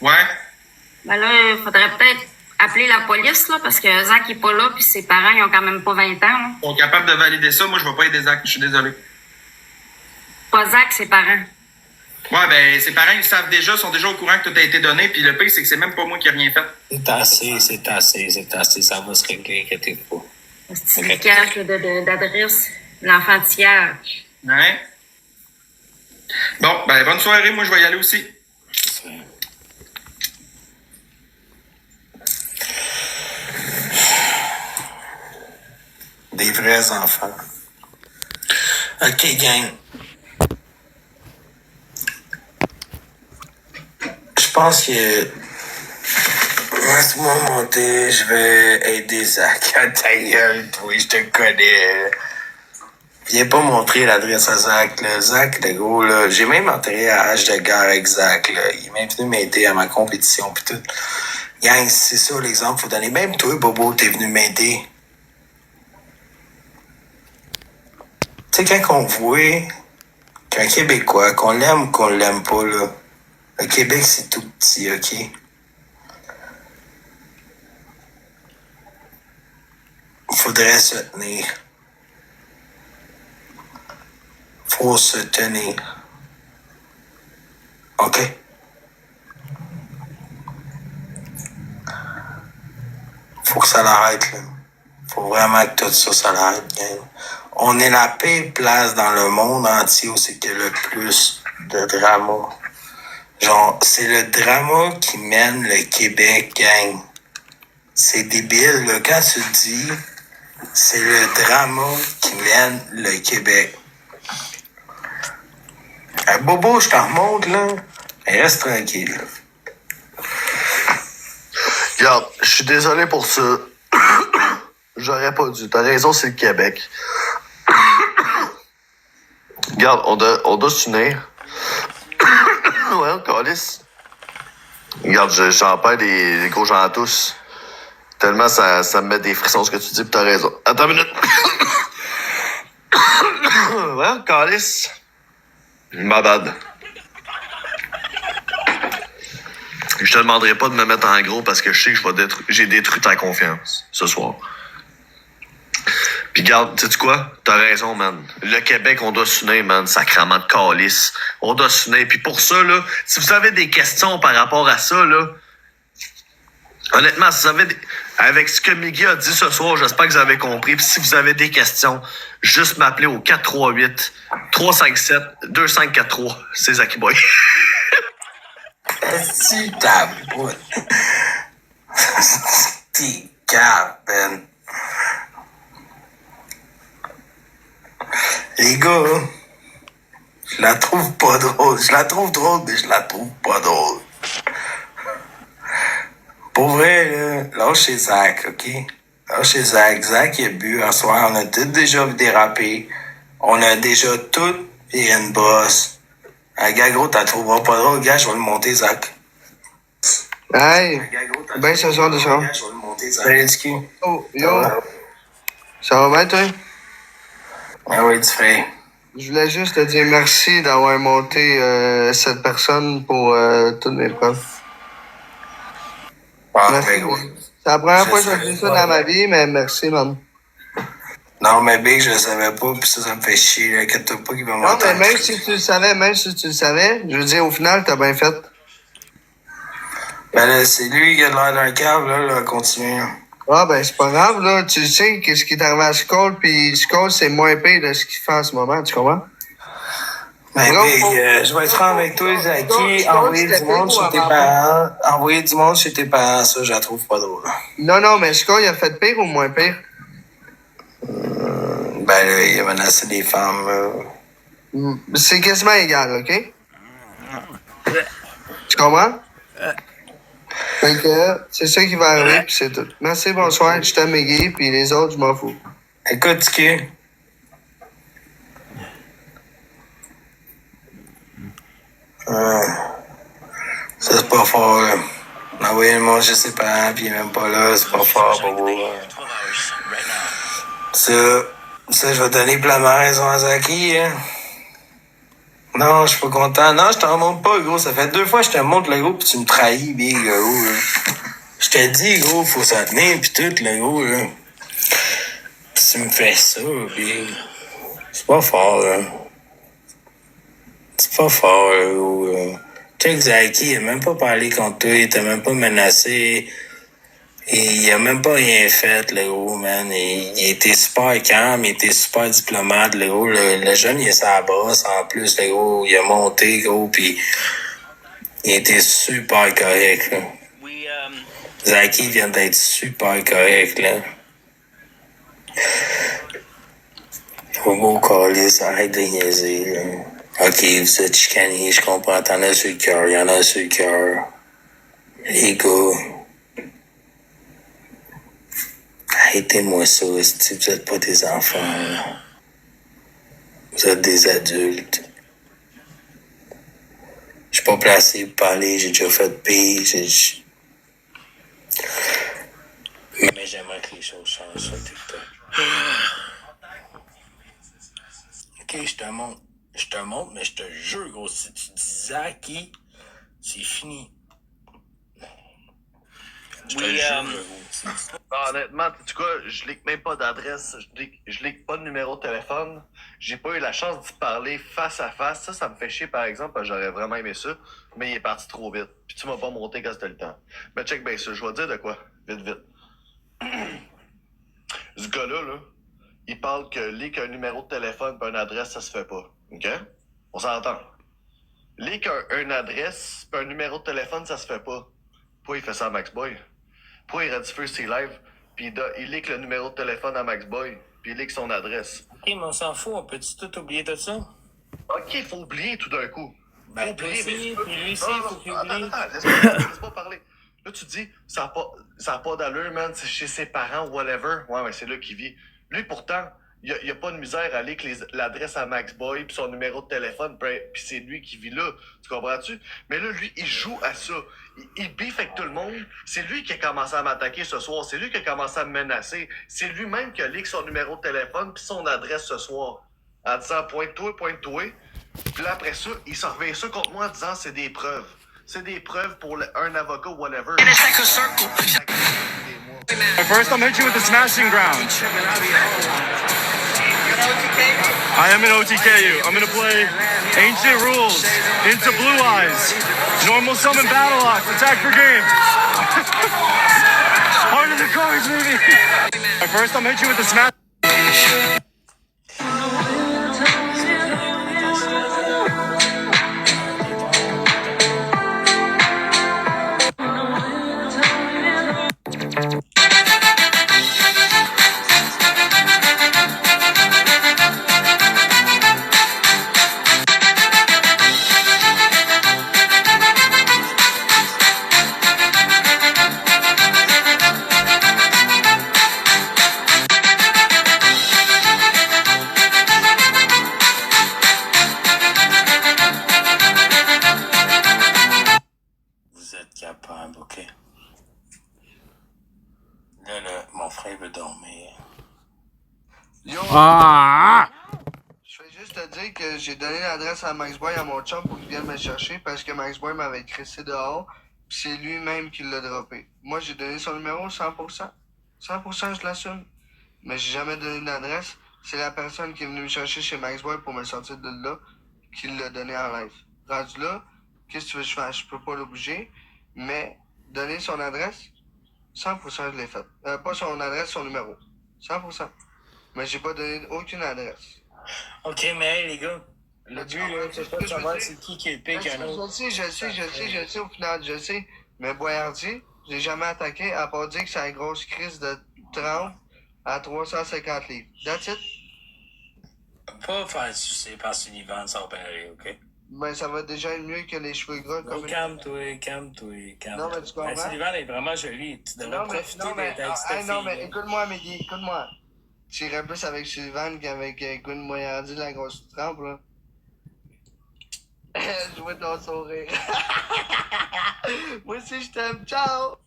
Ouais. Ben là, il faudrait peut-être appeler la police, là, parce que Zach est pas là, puis ses parents, ils ont quand même pas 20 ans, là. Ils sont capables de valider ça. Moi, je vais pas aider Zach, je suis désolé. Pas Zach, ses parents. Ouais, ben, ses parents, ils savent déjà, sont déjà au courant que tout a été donné, puis le pire, c'est que c'est même pas moi qui ai rien fait. C'est assez, ça va se régler, inquiétez pas. C'est le cache d'adresse, l'enfantillage. Ouais. Bon, ben, bonne soirée, moi, je vais y aller aussi. Des vrais enfants. OK, gang. Je pense que... Laisse-moi monter, je vais aider Zach. Ta gueule, toi, je te connais. Viens pas montrer l'adresse à Zach, là. Zach, le gros, là, j'ai même enterré à hache de guerre avec Zach, là. Il m'a venu m'aider à ma compétition, pis tout. Gang, c'est ça l'exemple, faut donner. Même toi, Bobo, t'es venu m'aider. Tu sais, quand on voit qu'un Québécois, qu'on l'aime ou qu'on l'aime pas, là, le Québec, c'est tout petit, OK? Faudrait se tenir. Faut se tenir. OK? Faut que ça l'arrête, là. Faut vraiment que tout ça, ça l'arrête. On est la pire place dans le monde entier où c'est qu'il y a le plus de drama. Genre, c'est le drama qui mène le Québec, gang. C'est débile, là. Quand tu dis, c'est le drama qui mène le Québec. Bobo, je t'en remonte, là. Mais reste tranquille. Regarde, je suis désolé pour ça. J'aurais pas dû. T'as raison, c'est le Québec. Regarde, on doit s'unir. Ouais, on calisse. Regarde, j'en perds des gros gens à tous. Tellement ça me met des frissons ce que tu dis, pis t'as raison. Attends une minute. Ouais, on calisse. Ma bad. Je te demanderai pas de me mettre en gros parce que je sais que j'ai détruit ta confiance ce soir. Puis garde, sais-tu quoi? T'as raison, man. Le Québec, on doit s'unir, man. Sacrement de calice. On doit s'unir. Puis pour ça, là, si vous avez des questions par rapport à ça, là, honnêtement, si vous avez avec ce que Miggy a dit ce soir, j'espère que vous avez compris. Puis si vous avez des questions, juste m'appeler au 438-357-2543. C'est Zaki Boy. Si ta boute. T'es Ben. Les gars, je la trouve pas drôle. Je la trouve drôle, mais je la trouve pas drôle. Pour vrai, là, lâchez Zach, OK? Lâchez Zach. Zach, il a bu un soir. On a tout déjà déraper. On a déjà tout viré une brosse. Gars, gros, t'as trouvé pas drôle. Gars, je vais le monter, Zach. Hey, ben ce soir de ça. Salut, Ski. Oh, yo. Ça va bien, toi? Ah oui, tu fais. Je voulais juste te dire merci d'avoir monté cette personne pour toutes mes preuves. Ah, merci. mais gros. C'est la première fois que je fais ça dans ma vie, mais merci, man. Non, mais Big, je le savais pas, pis ça me fait chier, là. Inquiète-toi pas qu'il va m'entendre. Non, mais même si tu le savais, je veux dire, au final, t'as bien fait. Ben là, c'est lui qui a l'air d'un câble, là, continue. Ah, ben, c'est pas grave, là. Tu sais qu'est-ce qui est arrivé à Skull, pis Skull, c'est moins pire de ce qu'il fait en ce moment, tu comprends? Ben, Big, je vais être franc avec toi, Zaki. Envoyer du monde chez tes parents. Envoyer du monde chez tes parents, ça, je la trouve pas drôle. Non, mais Skull, il a fait pire ou moins pire? Ben là, il a menacé des femmes, là. C'est quasiment égal, OK? Tu comprends? Fait que c'est ça qui va arriver, pis c'est tout. Merci, bonsoir, je t'aime, Miggy, pis les autres, je m'en fous. Écoute, Tiki. Ça, c'est pas fort, là. Envoyer le monde chez ses parents, pis il est même pas là, c'est pas fort, bobo. Ça, je vais donner pleinement raison à Zaki, hein. Non, je suis pas content. Non, je t'en montre pas, gros. Ça fait 2 fois que je te montre, le gros, pis tu me trahis, big, gros. Je te dis, gros, faut s'en tenir, pis tout, le gros, là. Pis tu me fais ça, big. C'est pas fort, là. C'est pas fort, là, gros. Check Zaki, il a même pas parlé contre toi, il t'a même pas menacé. Il a même pas rien fait, le gros, man. Il était super calme, il était super diplomate, le gros. Le jeune, il est sa brosse, en plus, le gros. Il a monté, gros, pis il était super correct, là. Zaki vient d'être super correct, là. Faut beau calice, arrête de niaiser, là. Ok, vous êtes chicanés, je comprends. T'en as sur le cœur, y'en a sur le cœur. Les gars. Arrêtez-moi ça, si vous êtes pas des enfants, là. Vous êtes des adultes. Je suis pas placé pour parler, j'ai déjà fait pire, mais j'aimerais que les choses changent sur TikTok. Ok, je te montre. Je te montre, mais je te jure, gros, si tu dis Zaki, c'est fini. Oui, honnêtement, tu quoi, je leak même pas d'adresse, je leak pas de numéro de téléphone. J'ai pas eu la chance d'y parler face à face. Ça me fait chier, par exemple, parce que j'aurais vraiment aimé ça, mais il est parti trop vite. Puis tu m'as pas monté quand c'était le temps. Mais check bien ça, je vais te dire de quoi, vite. Ce gars-là, là, il parle que leak un numéro de téléphone et une adresse, ça se fait pas. OK? On s'entend. Leak une adresse et un numéro de téléphone, ça se fait pas. Pourquoi il fait ça à Max Boy? Pourquoi il rediffuse ses lives, puis il leak le numéro de téléphone à Max Boy, puis il leak son adresse? Ok, mais on s'en fout, on peut-tu tout oublier de ça? Ok, faut oublier tout d'un coup. Ben, Faut oublier, puis lui aussi, faut qu'il oublie. Attends, laisse-moi parler. Là, tu dis, ça a pas d'allure, man, c'est chez ses parents, whatever. Ouais, mais c'est là qu'il vit. Lui, pourtant, il a pas de misère à aller avec l'adresse à Max Boy, puis son numéro de téléphone, puis c'est lui qui vit là. Tu comprends-tu? Mais là, lui, il joue à ça. Il biffe avec tout le monde. C'est lui qui a commencé à m'attaquer ce soir. C'est lui qui a commencé à me menacer. C'est lui-même qui a leak son numéro de téléphone puis son adresse ce soir. En disant pointe-toi. Puis là, après ça, il s'en revient ça contre moi en disant c'est des preuves. C'est des preuves pour un avocat ou whatever. First, I'm hit you with the smashing ground. I am an OTKU. I'm gonna play Ancient Rules into Blue Eyes. Normal summon battle ox. Attack for game. Heart of the cards, baby. First, I'm hit you with the smash. OK? Là, mon frère veut dormir. Yo! Je vais juste te dire que j'ai donné l'adresse à Max Boy à mon chum pour qu'il vienne me chercher parce que Max Boy m'avait crissé dehors. Puis c'est lui-même qui l'a droppé. Moi, j'ai donné son numéro 100%. 100%, je l'assume. Mais j'ai jamais donné d'adresse. C'est la personne qui est venue me chercher chez Max Boy pour me sortir de là qui l'a donné en live. Rendu là, qu'est-ce que tu veux que je fasse? Je peux pas l'obliger. Mais donner son adresse, 100% je l'ai fait. Pas son adresse, son numéro. 100%. Mais j'ai pas donné aucune adresse. OK, mais hey, les gars, le but, là, c'est pas de savoir c'est qui est le pire qu'un autre. Je sais, au final, je sais. Mais Boyardi, j'ai jamais attaqué, à part dire que c'est une grosse crise de 30 à 350 livres. That's it. Pas faire sucer par Sullivan sans pénérer, OK? Ben, ça va déjà être mieux que les cheveux gras comme calme-toi. Non, mais tu comprends? Ben, Sullivan est vraiment joli. Tu devrais profiter d'être avec cette fille. Non, mais écoute-moi, Mehdi, écoute-moi. Tu irais plus avec Sullivan qu'avec Gwen Moyardi, la grosse trempe, là. Je vois ton sourire. Moi aussi, je t'aime. Ciao!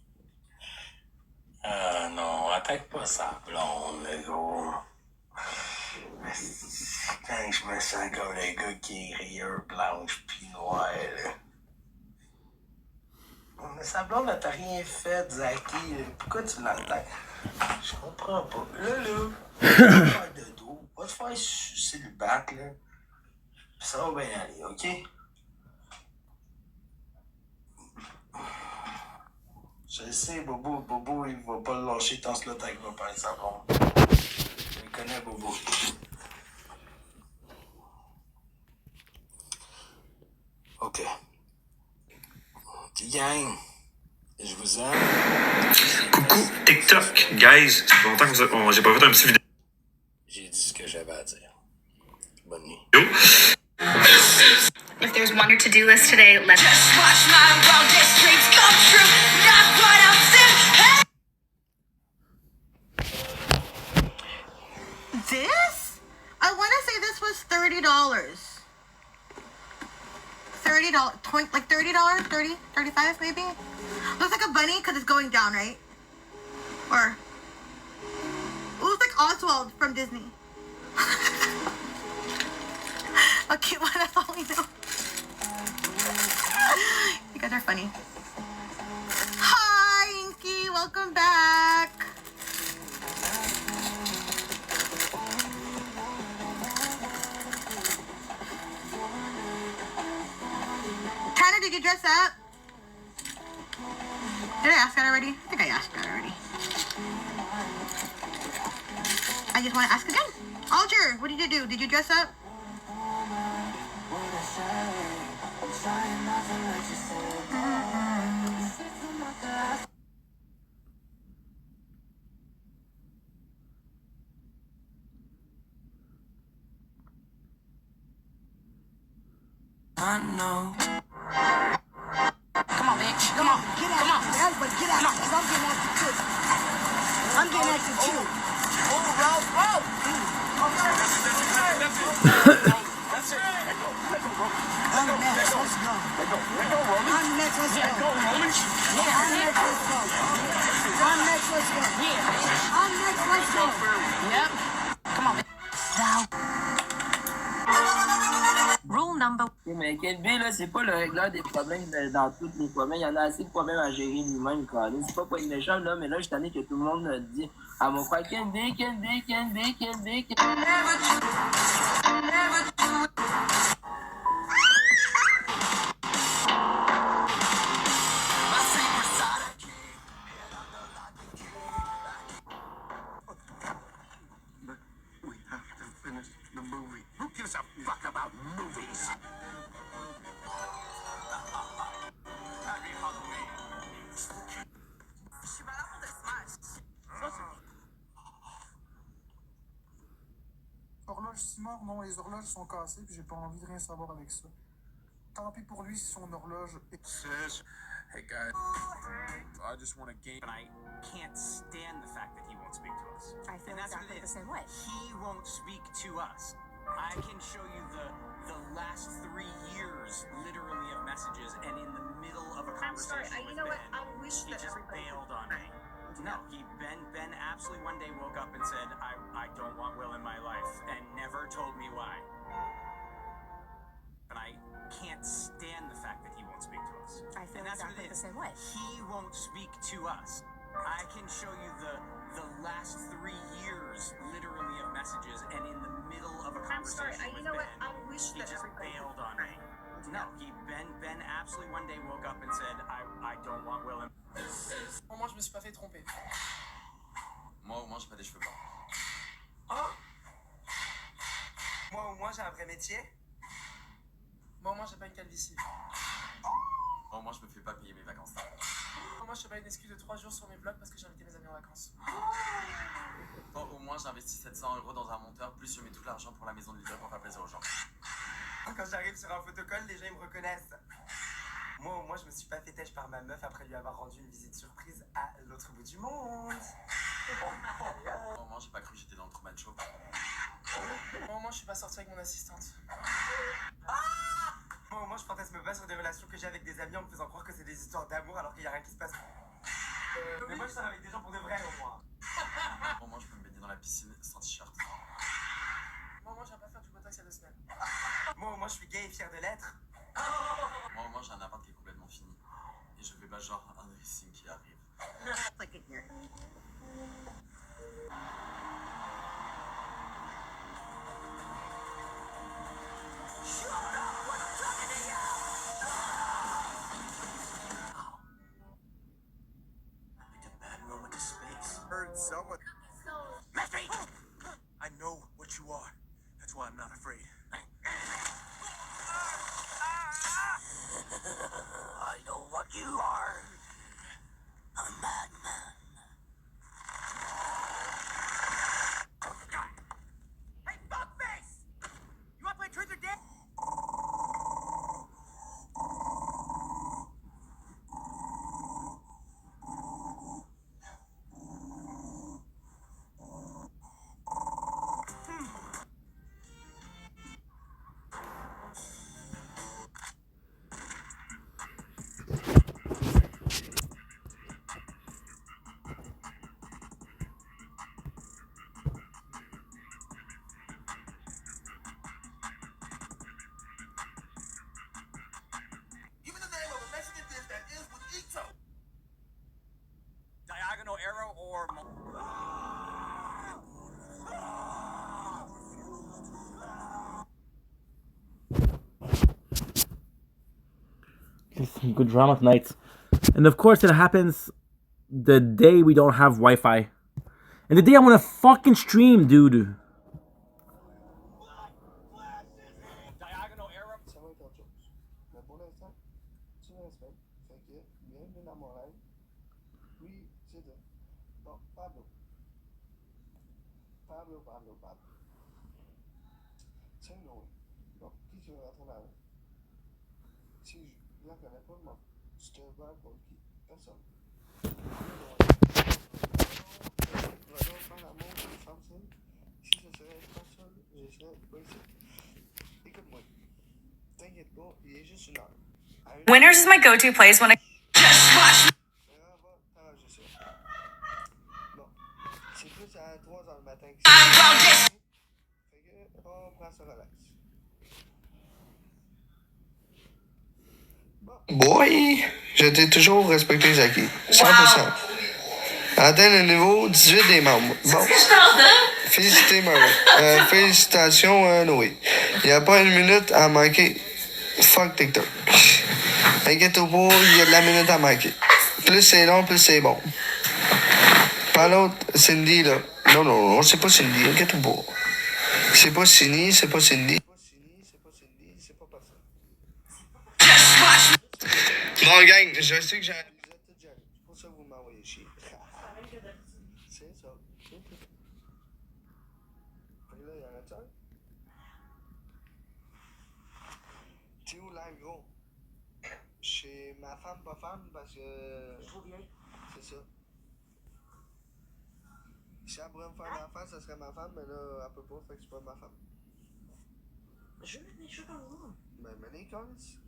Non, attaque pas sa blonde, le gros. Quand je me sens comme le gars qui est rayure blanche pis noire, là. Mais sa blonde, elle t'a rien fait, Zaki. Pourquoi tu l'attaques? Je comprends pas. Là, va te faire de dos. Va te faire sucer le bac, là. Pis ça va bien aller, OK? Je sais, Bobo, il va pas le lâcher tant ce là avec va parler de sa blonde. Je le connais, Bobo. OK. Gang, je vous aime. Coucou TikTok, guys. Ça fait longtemps que j'ai pas fait un petit vidéo. J'ai dit ce que j'avais à dire. Bonne nuit. If there's one to-do list today, let's just watch my wildest dreams come true. Not what I'm saying. This? I want to say this was $30. $30, like $30, 30, 35 maybe? Looks like a bunny because it's going down, right? Or, it looks like Oswald from Disney. A cute one, that's all we know. You guys are funny. Hi, Inky, welcome back. Tanner, did you dress up? Did I ask that already? I think I asked that already. I just want to ask again. Alger, what did you do? Did you dress up? I know. Come on, bitch. Come on. Get out. Come on. Everybody get out. Because I'm getting active too. I'm getting active too. Oh, Ralph. Oh. That's it. I'm next. Let's go. I'm next. Let's go. I'm next. Let's go. I'm next. Let's go. I'm next. Let's go. Yep. Come on, bitch. Now. Rule number. Mais Kelby, là, c'est pas le régleur des problèmes dans tous les problèmes. Il y en a assez de problèmes à gérer lui-même, quand même. C'est pas pour être méchant, là, mais là, je suis tanné que tout le monde me dit à mon frère Kelby. Horloge Simard, non, les horloges sont cassées, puis j'ai pas envie de rien savoir avec ça. Tant pis pour lui si son horloge est... Hey guys, I just want a game. But I can't stand the fact that he won't speak to us. I feel exactly the same way. He won't speak to us. I can show you the last 3 years, literally, of messages, and in the middle of a conversation you know what? I wish he that just everybody bailed on me. No, Ben absolutely one day woke up and said, I don't want Will in my life, and never told me why. But I can't stand the fact that he won't speak to us. I feel exactly the same way. He won't speak to us. I can show you the last 3 years, literally, of messages, and in the middle of a conversation you know what? I wish he that just everybody bailed on me. No, Ben absolutely one day woke up and said, I don't want Will in. Au moins, je me suis pas fait tromper. Moi, au moins, j'ai pas des cheveux blancs. Oh! Moi, au moins, j'ai un vrai métier. Moi, au moins, j'ai pas une calvitie. Au moins, je me fais pas payer mes vacances. Moi, je fais pas une excuse de 3 jours sur mes vlogs parce que j'ai invité mes amis en vacances. Bon, au moins, j'investis 700 € dans un monteur, plus je mets tout l'argent pour la maison de livre pour faire plaisir aux gens. Quand j'arrive sur un photocall, les gens ils me reconnaissent. Moi, au moins, je me suis pas fait têche par ma meuf après lui avoir rendu une visite surprise à l'autre bout du monde. Au moins, j'ai pas cru que j'étais dans le Truman Show. Moi, au moins, je suis pas sorti avec mon assistante. Moi, au moins, je fantasme pas sur des relations que j'ai avec des amis en me faisant croire que c'est des histoires d'amour alors qu'il y a rien qui se passe. Mais moi, je sors avec des gens pour de vrai, au moins. Au moins, je peux me baigner dans la piscine sans t-shirt. Moi, au moins, je viens pas faire du botox il y a 2 semaines. Moi, au moins, je suis gay et fier de l'être. Moi, au moins, j'ai un appart qui est complètement fini. Et je fais pas genre un dressing qui arrive. Like it here. Heard someone. Mystery! I know what you are. That's why I'm not afraid. I know what you are. A madman. Hey, fuckface! You wanna play truth or dare? Some good drama tonight. And of course it happens the day we don't have Wi-Fi. And the day I want to fucking stream, dude. Ça va être autre chose. Mais pour l'instant, tu me respectes. Fait que, bienvenue dans mon rêve. Oui, c'est ça. Bon, Pablo. Tiens, non. Bon, qui tu veux rentrer dans la rue? Si je la connais pas, moi, je te vois pour qui? Personne. Vraiment faire l'amour ensemble, si ce serait pas seul, je serais pas ici. Écoute-moi. T'inquiète pas, il est juste une heure. Winners is my go-to place when I just watch. Bon, c'est plus à 3h le matin que fait que, on prend ça relax. Boy, je t'ai toujours respecté, Zaki. 100%. Wow. Atteindre le niveau 18 des membres. Bon. Félicitations, Noé. Il n'y a pas une minute à manquer. Fuck TikTok. Inquiète-toi pas, il y a de la minute à manquer. Plus c'est long, plus c'est bon. Pas l'autre, Cindy, là. Non, c'est pas Cindy, inquiète-toi pas. C'est pas Cindy, c'est pas Cindy. C'est pas personne. Bon, gang, je sais que j'ai... C'est pour ça que vous m'envoyez chier. C'est ça. Fait que là, il y en a ça. T'es où, live, gros? Chez ma femme, pas femme, parce que... Trop bien. C'est ça. Si elle pourrait me faire l'enfant, ça serait ma femme, mais là, elle peut pas, fait que c'est pas ma femme. Je veux mettre des choses comme moi. Ben, mets les colis.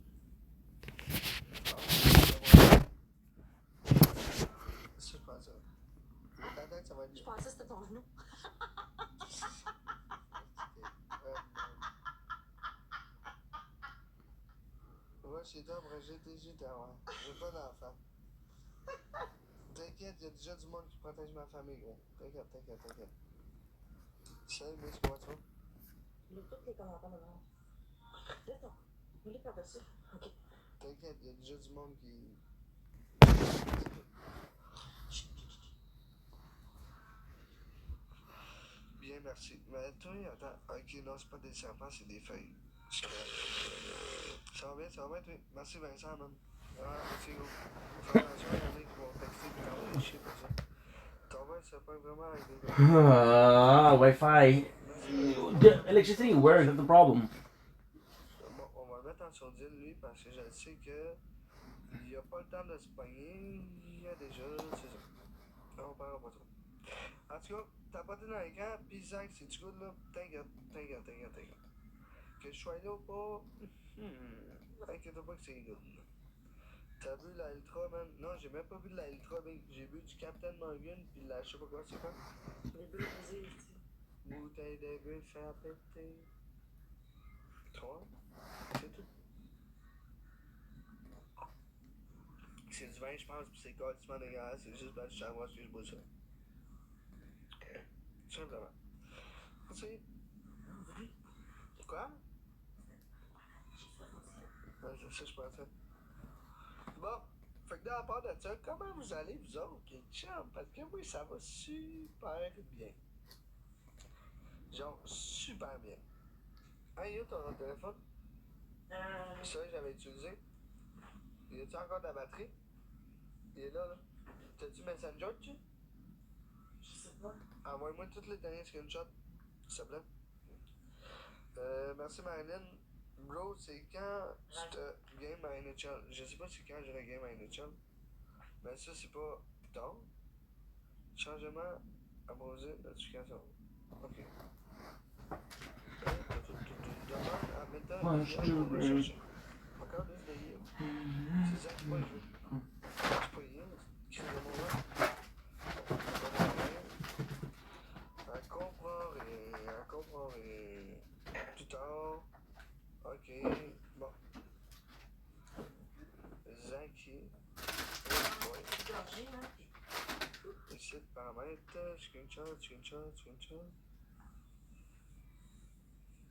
Je pense ça. Peut-être ça va être... Je pensais que c'était ton genou. Ouais, chez toi, après j'ai ouais. J'ai pas d'enfant. T'inquiète, il y a déjà du monde qui protège ma famille, gros. T'inquiète. Tu sais, mais c'est quoi ça? Il est tous les commentaires de mort. Laisse-toi. Il est par-dessus. Ok. T'inquiète, il y a déjà du monde qui... Bien, merci. Mais toi, attends. Ok, non, c'est pas des serpents, c'est des feuilles. Ça va bien, toi. Merci, Vincent, man. Ah, merci, gros. Fais attention, il y en a qui vont texter et t'envoyer chier pour ça. Ton verre, ça peut vraiment aider. Wi-Fi. The electricity works, that's the problem. Bon, on va le mettre en sourdine, lui, parce que je sais que il a pas le temps de se pogner. Il y a déjà, c'est ça. On parlera pas trop. En tout cas, t'as pas été dans l'écran, pis Zach, c'est du good, là. T'inquiète. Que je sois là ou pas, t'inquiète pas que c'est good. T'as vu la Ultra, man? Non, j'ai même pas vu de la Ultra, mais j'ai vu du Captain Morgan, pis la je sais pas quoi, c'est quoi? Les bulles brisées, ici. Bouteille de bulles fait à péter. Toi? C'est tout. C'est du vin, je pense, pis c'est complètement dégueulasse, c'est juste parce que je sais moi que je bois ça. Simplement. Merci. Quoi? Ouais, c'est ça, je pensais. Bon, fait que dans la part de ça, comment vous allez, vous autres, les chums? Parce que oui, ça va super bien. Genre, super bien. Hey, yo, ton téléphone? Ça, j'avais utilisé. Il y a-tu encore de la batterie? Il est là. T'as-tu Messenger dessus? Je sais pas. Envoie-moi tous les derniers screenshots, s'il te plaît. Merci Marilyn. Bro, c'est quand tu te game à NHL? Je sais pas c'est quand je regagne à NHL. Mais ça, c'est pas plus tard. Changement, abosé, notification. Ok. Demande à méthode pour rechercher. Encore des idées. C'est ça qui pas le jeu. C'est pas hier. Qui est mon nom? Elle comprend rien. Plus tard. Ok. Bon. Zaki. Ouais. ici, paramètres, screenshot.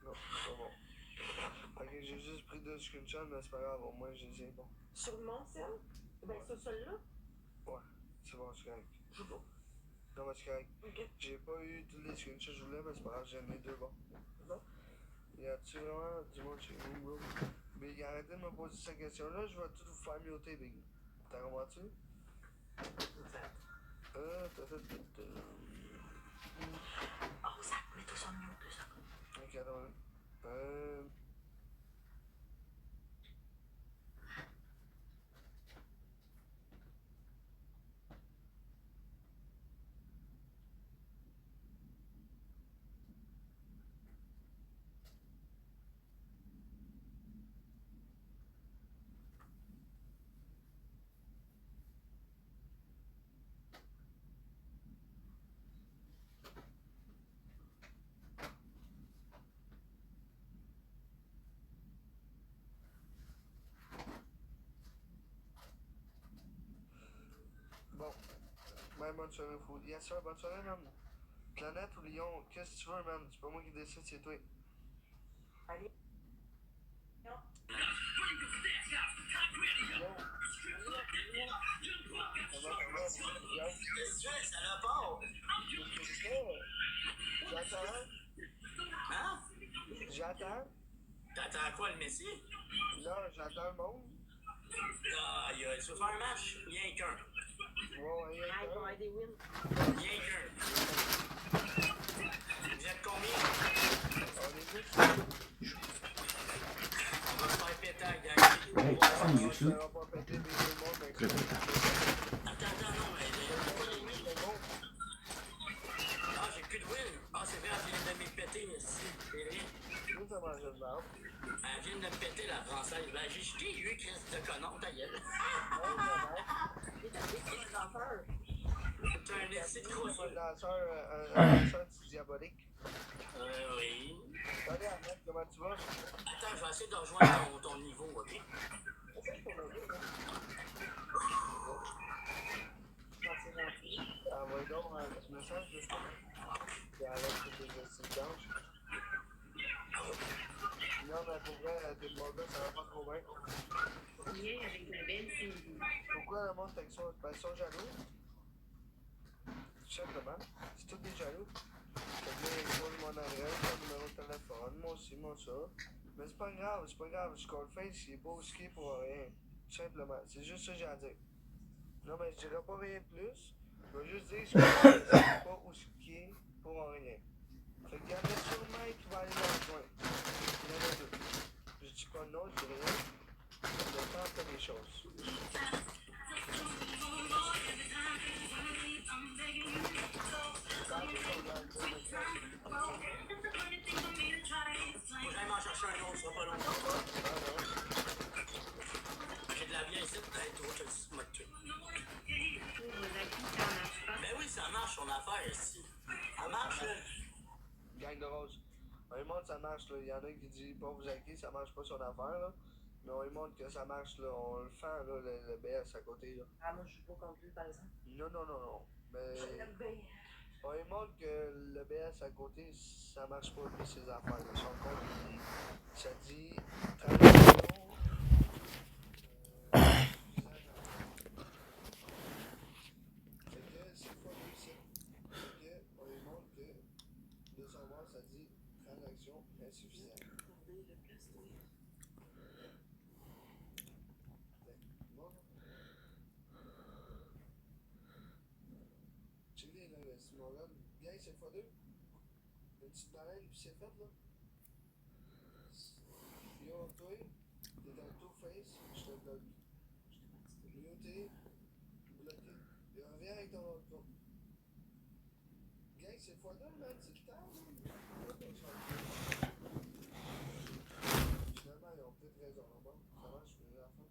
Non, c'est pas bon. Ok, j'ai juste pris 2 screenshots, mais c'est pas grave, au moins je les ai, bon. Sur mon cell? Ben, sur celui-là? Ouais, c'est bon, c'est correct. Je vois. Non, mais c'est correct. Ok. J'ai pas eu tous les screenshots que je voulais, mais c'est pas grave, j'en ai 2 bons. Bon. Y a-tu vraiment du monde chez vous, bro? Big, arrêtez de me poser cette question-là, je vais tout vous faire muter, Big. T'as compris? Oh, ça met tout son mute, ça. Ok, attends. Bon. Ouais, bonne soirée, food. Yes, sir, bonne soirée, man. Planète ou Lion, qu'est-ce que tu veux, man? C'est pas moi qui décide, c'est toi. Allez. Non. J'attends. T'attends quoi, le Messi? Non, j'attends le monde. Ah, tu veux faire un match? Rien qu'un. Ouais, Ah, ils vont avoir des wins. Rien qu'un. Vous êtes combien? On est juste. On va se faire péter, gang. On va pas péter des tout le monde, mais. Attends, non, mais pourquoi les wins? Ah, j'ai plus de win. Ah, c'est vrai, elle vient de me péter, ici. C'est vrai. Nous, ça mange de merde. Elle vient de me péter, la française. Ben, j'ai jeté, lui, Chris de connard, ta gueule. T'as un essai de gros yeux. Un danseur diabolique. Oui. Salut, Ahmed, comment tu vas? Attends, je vais essayer de rejoindre ton niveau, ok? Envoie donc un petit message, je sais. Et avec toutes les exigences. Non, mais pour vrai, t'es bon gars, ça va pas trop bien. Bien avec ma belle fille. Pourquoi le monde fait ça? Ben, ils sont jaloux. Tout simplement. C'est tous des jaloux. Fait que là, ils posent mon adresse, mon numéro de téléphone, moi aussi, moi ça. Mais c'est pas grave, c'est pas grave. Ce qu'on le fait, il est pas au ski pour rien. Tout simplement. C'est juste ça que j'ai à dire. Non, mais je dirais pas rien de plus. Je vais juste dire ce qu'on fait, c'est pas au ski pour rien. Fait qu'il y en a sûrement qui vont aller dans le coin. Il y en a 2. Je dis pas non, je dis rien. Le temps fait des choses. Faut que j'aille m'en chercher un autre, ça sera pas long. J'ai de la bière ici, peut-être trop, je le sais, moi, tu. Ben oui, ça marche, son affaire ici. Ça marche, là. Gang de rose. On lui montre ça marche, là. Il y en a qui disent pas vous acquis, ça marche pas son affaire, là. Mais on lui montre que ça marche, là. On le fait, là, le BS à côté, là. Ah, moi, je joue pas contre lui, par exemple. Non. Mais. Je l'aime bien. On lui montre que le BS à côté, ça marche pas, lui, ses affaires. Là. Son compte, ça dit. De savoir, ça dit transaction insuffisante. Checker là, ce moment-là. Bien, c'est x2. Une petite baleine, puis c'est fait là. Yo, toi, t'es dans le two-face, je te bloque. Muté, bloqué. Et reviens avec ton autre compte. Gang, c'est x2, man, c'est le temps, man. Finalement, ils ont peut-être raison. Bon, ça va, je finis la fin.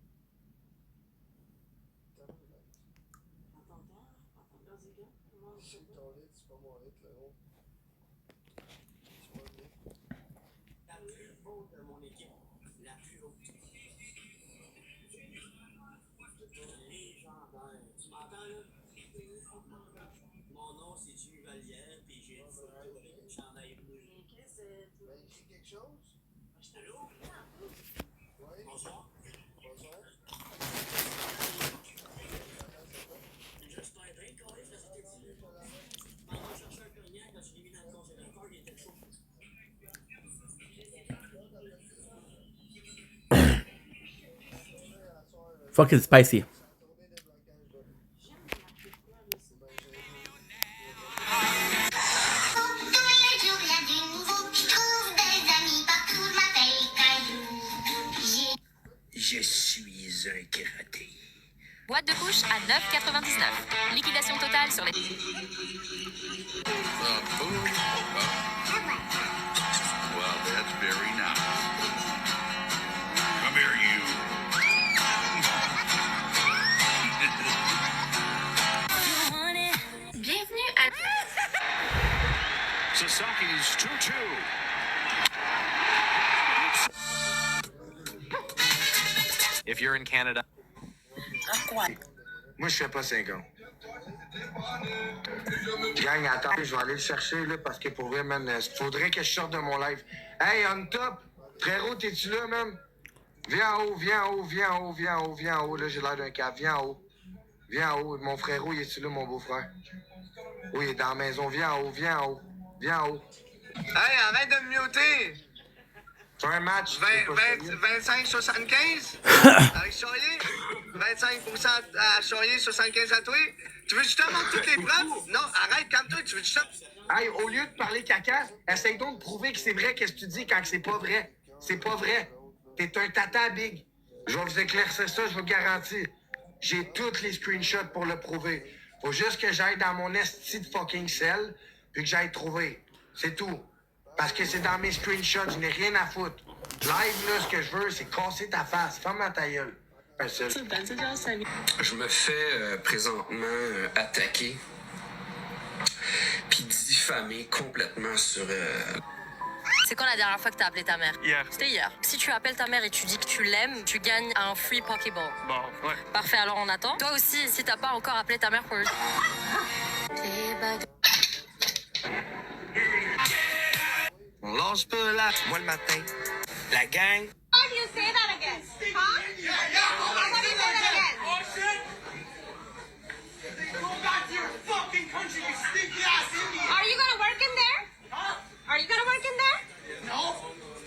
C'est ton lit, c'est pas mon lit, là, gros. C'est pas le lit. La plus haute de mon équipe. La plus haute. Légendaire. Tu m'entends, là? chose? Oui. Bonsoir. Bonsoir. Fucking spicy. Je suis un karaté. Boîte de couche à 9,99. Liquidation totale sur les... Well, that's very nice. Come here, you. Bienvenue à... Sasaki's 2-2. If you're in Canada. Moi, je fais pas 5 ans. Gang, attends, je vais aller le chercher, là, parce que pour vrai, man, faudrait que je sorte de mon live. Hey, on top! Frérot, t'es-tu là, man? Viens en haut, viens en haut, viens en haut, viens en haut, viens en haut. Là, j'ai l'air d'un cap. Viens en haut. Viens en haut. Mon frérot, il est-tu là, mon beau-frère? Oui, il est dans la maison. Viens en haut, viens en haut. Viens en haut. Hey, arrête de me muter! C'est un match. 25-75? Avec Charlier? 25% à Charlier, 75 à toi? Tu veux justement toutes les preuves? Non, arrête, calme-toi, tu veux justement... Hey, au lieu de parler caca, essaye donc de prouver que c'est vrai qu'est-ce que tu dis quand c'est pas vrai. C'est pas vrai. T'es un tata, Big. Je vais vous éclaircir ça, je vous garantis. J'ai tous les screenshots pour le prouver. Faut juste que j'aille dans mon esti de fucking cell, puis que j'aille trouver. C'est tout. Parce que c'est dans mes screenshots, je n'ai rien à foutre. Live, là, ce que je veux, c'est casser ta face. Ferme ta gueule. Je me fais présentement attaquer puis diffamer complètement sur... C'est quand la dernière fois que t'as appelé ta mère? Hier. C'était hier. Si tu appelles ta mère et tu dis que tu l'aimes, tu gagnes un free Pokéball. Bon, ouais. Parfait, alors on attend. Toi aussi, si t'as pas encore appelé ta mère pour... On lâche pas là. Moi, le matin, la gang... How do you say that again? Huh? How do you say that again? Go back to your fucking country, you stinky ass Indian. Are you gonna work in there? Huh? Are you gonna work in there? No.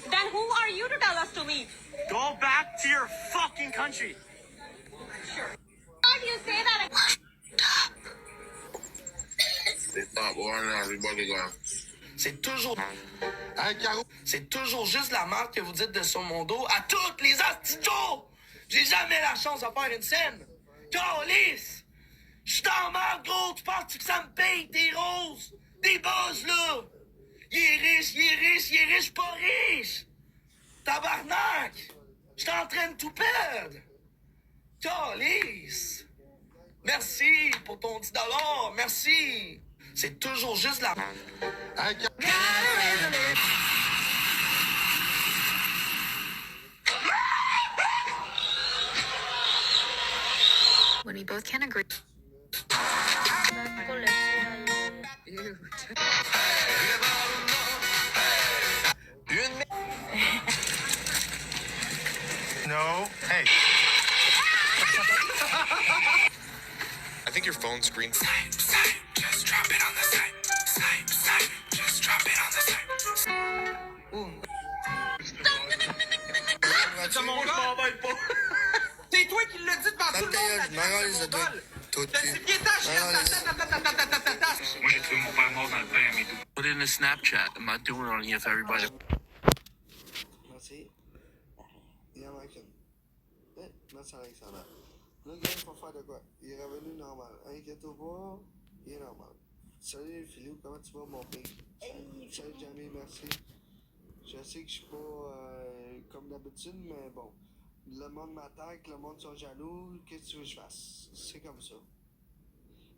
Then who are you to tell us to leave? Go back to your fucking country. How do you say that again? C'est toujours... Hein, Caro? C'est toujours juste la marque que vous dites de sur mon dos à toutes les astitos! J'ai jamais la chance de faire une scène! Calice! J'suis en marde, gros! Tu penses que ça me paye des roses? Des buzz, là! Il est riche, il est riche, il est riche, pas riche! Tabarnak! J'suis en train de tout perdre! Calice! Merci pour ton 10$, merci! C'est toujours juste la... Hein, When we both can agree. No. Hey. I think your phone screen. Snipe, just drop it on the side. Snipe, just drop it on the side. C'est toi qui l'as dit devant tout le monde. Moi, j'ai trouvé mon père mort dans le bain à mes dos. Put it in a Snapchat. I'm not doing it on here for everybody. Merci. Il y en a qu'une. Merci Alexandre. Là, le gars, il faut faire de quoi? Il est revenu normal. Inquiète-toi pas, il est normal. Salut Philou, comment tu vas mon père? Salut Jamie, merci. Je sais que je suis pas comme d'habitude, mais bon. Le monde m'attaque, le monde sont jaloux, qu'est-ce que tu veux que je fasse? C'est comme ça.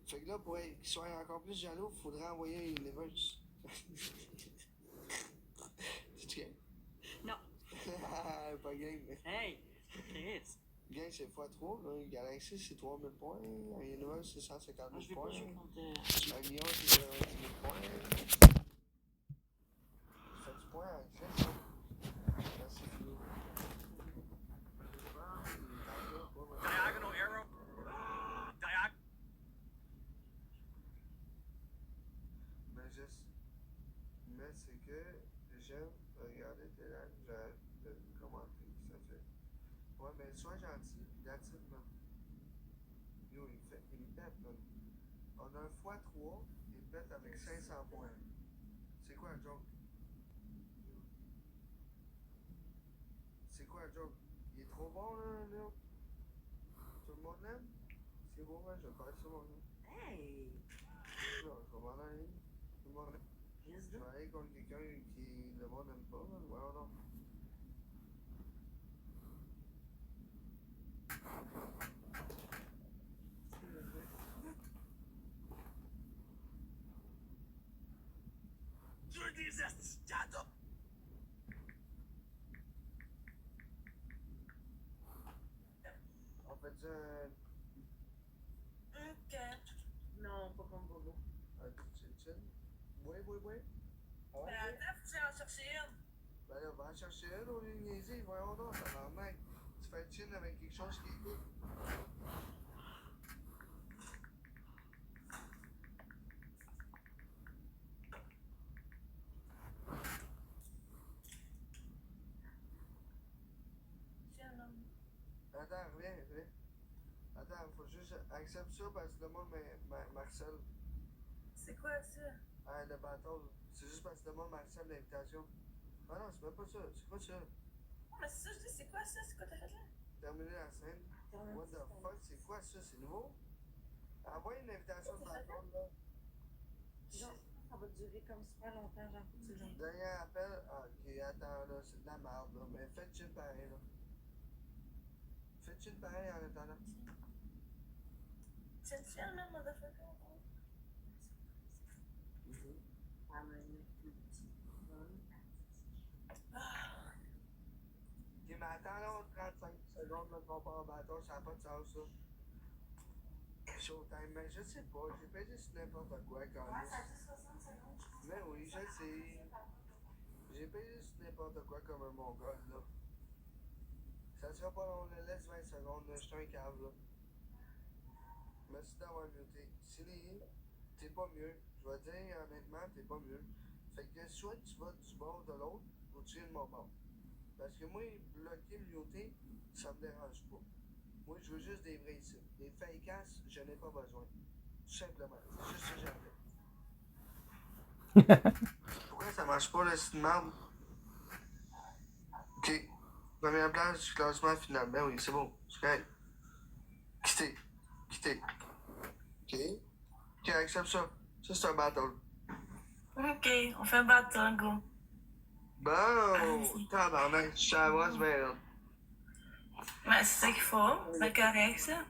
Fait que là, pour qu'ils soient encore plus jaloux, il faudrait envoyer un universe. Tu game? Non. Pas game. Hey, Chris. Gang, c'est x3, là. Une galaxie, c'est 3000 points. Un univers, c'est 150 000 points. Un million, c'est 90 000 points. Ça fait du point à Chris. que j'aime regarder tes lives, j'arrête de commenter, ça fait. Ouais, mais sois gentil, pis that's it, man. Yo, il pète, man. On a un x3, il pète avec 500 points. C'est quoi un joke? C'est quoi un joke? Il est trop bon, là, Léo? Tout le monde l'aime? C'est bon, ouais, je vais faire ça, mon gars. Hey! Non, je vais m'en aller. Tout le monde l'aime. Je vais aller contre quelqu'un qui le monde n'aime pas, là. Ouais, non. On fait ça Ok. Non, pas comme Bobo. un chill. Oui. Ah ouais? Ben attends, faut que j'aille en chercher une. Ben là, va en chercher une au lieu de niaiser. Voyons donc, tabarnak. Tu fais chill avec quelque chose qui est good. Attends, reviens. Attends, faut juste accepter ça parce que le monde m'harcèle. C'est quoi ça? Ah, le bateau. C'est juste parce que le monde m'harcèle l'invitation. Ah non, c'est même pas ça. C'est quoi ça? Non, mais c'est ça, je dis, c'est quoi ça? C'est quoi t'as fait là? Terminer la scène. What the fuck? C'est quoi ça? C'est nouveau? Envoie une invitation de bateau, là. Genre, ça va durer comme super longtemps, genre, faut que tu le Dernier appel. Ah, ok, attends, là. C'est de la merde, là. Mais faites chill pareil, là. Faites chill pareil en attendant. C'est le ciel, même, motherfucker. Ok, mais attends, là, 35 secondes, là, qu'on part en bateau, ça n'a pas de sens, ça. Showtime, mais je sais pas, j'ai payé sur n'importe quoi, quand même. Ouais, ça a juste 60 secondes. Mais oui, je sais. J'ai payé sur n'importe quoi comme un mongol, là. Ça sera pas long, là, laisse 20 secondes, là, je suis un cave, là. Merci d'avoir muté. Silly, t'es pas mieux. Je vais dire honnêtement, t'es pas mieux. Fait que soit tu vas du bord de l'autre, ou tu viens de mon bord. Parce que moi, bloquer, muter, ça me dérange pas. Moi, je veux juste des vrais ici. Des fakasses, je n'ai pas besoin. Tout simplement. C'est juste ça que j'avais. Pourquoi ça marche pas, là, c'est une merde? Ok. Première place du classement final. Ben oui, c'est bon. C'est correct. Quitter. Ok, accepte ça. Ça, c'est un battle. Ok, on fait un battle, go. Bon, tabarnak, tu t'avoues, ben. Ouais, c'est ça qu'il faut. C'est correct, ça.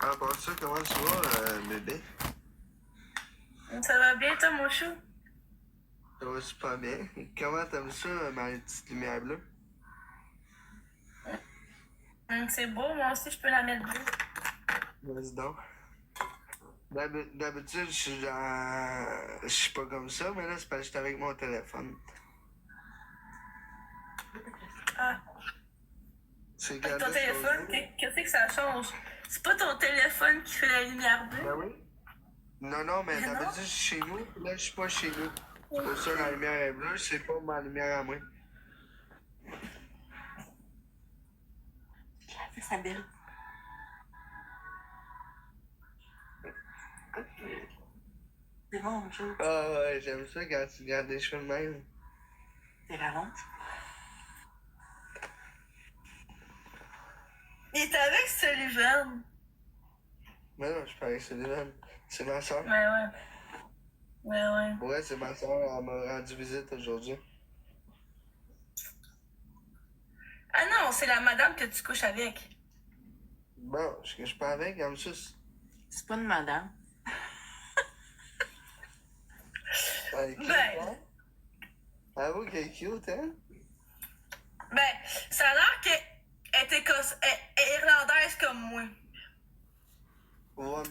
À part ça, comment tu vas, bébé? Ça va bien, toi, mon chou? Ça va super bien. Comment t'aimes ça, ma petite lumière bleue? C'est beau, moi aussi, je peux la mettre bleue. Vas-y donc. D'habitude, je suis pas comme ça, mais là, c'est parce que j'étais avec mon téléphone. Ah. C'est Avec ton téléphone, qu'est-ce que ça change? C'est pas ton téléphone qui fait la lumière bleue? Ben oui. Non, mais d'habitude, je suis chez nous, là, je suis pas chez nous. C'est pour ça que la lumière est bleue, c'est pas ma lumière à moi. C'est ça belle. C'est bon, mon chou. Ah ouais, j'aime ça quand tu gardes des cheveux de même. C'est la honte. Il est avec Sullivan. Mais non, je suis pas avec Sullivan. C'est ma soeur. Ouais. Ouais, c'est ma soeur, elle m'a rendu visite aujourd'hui. Ah non, c'est la madame que tu couches avec. Bon, je couche pas avec, elle me suce. C'est pas une madame. Elle est cute, hein? Avoue qu'elle est cute, hein? Ben, ça a l'air qu'elle est irlandaise comme moi. Ouais,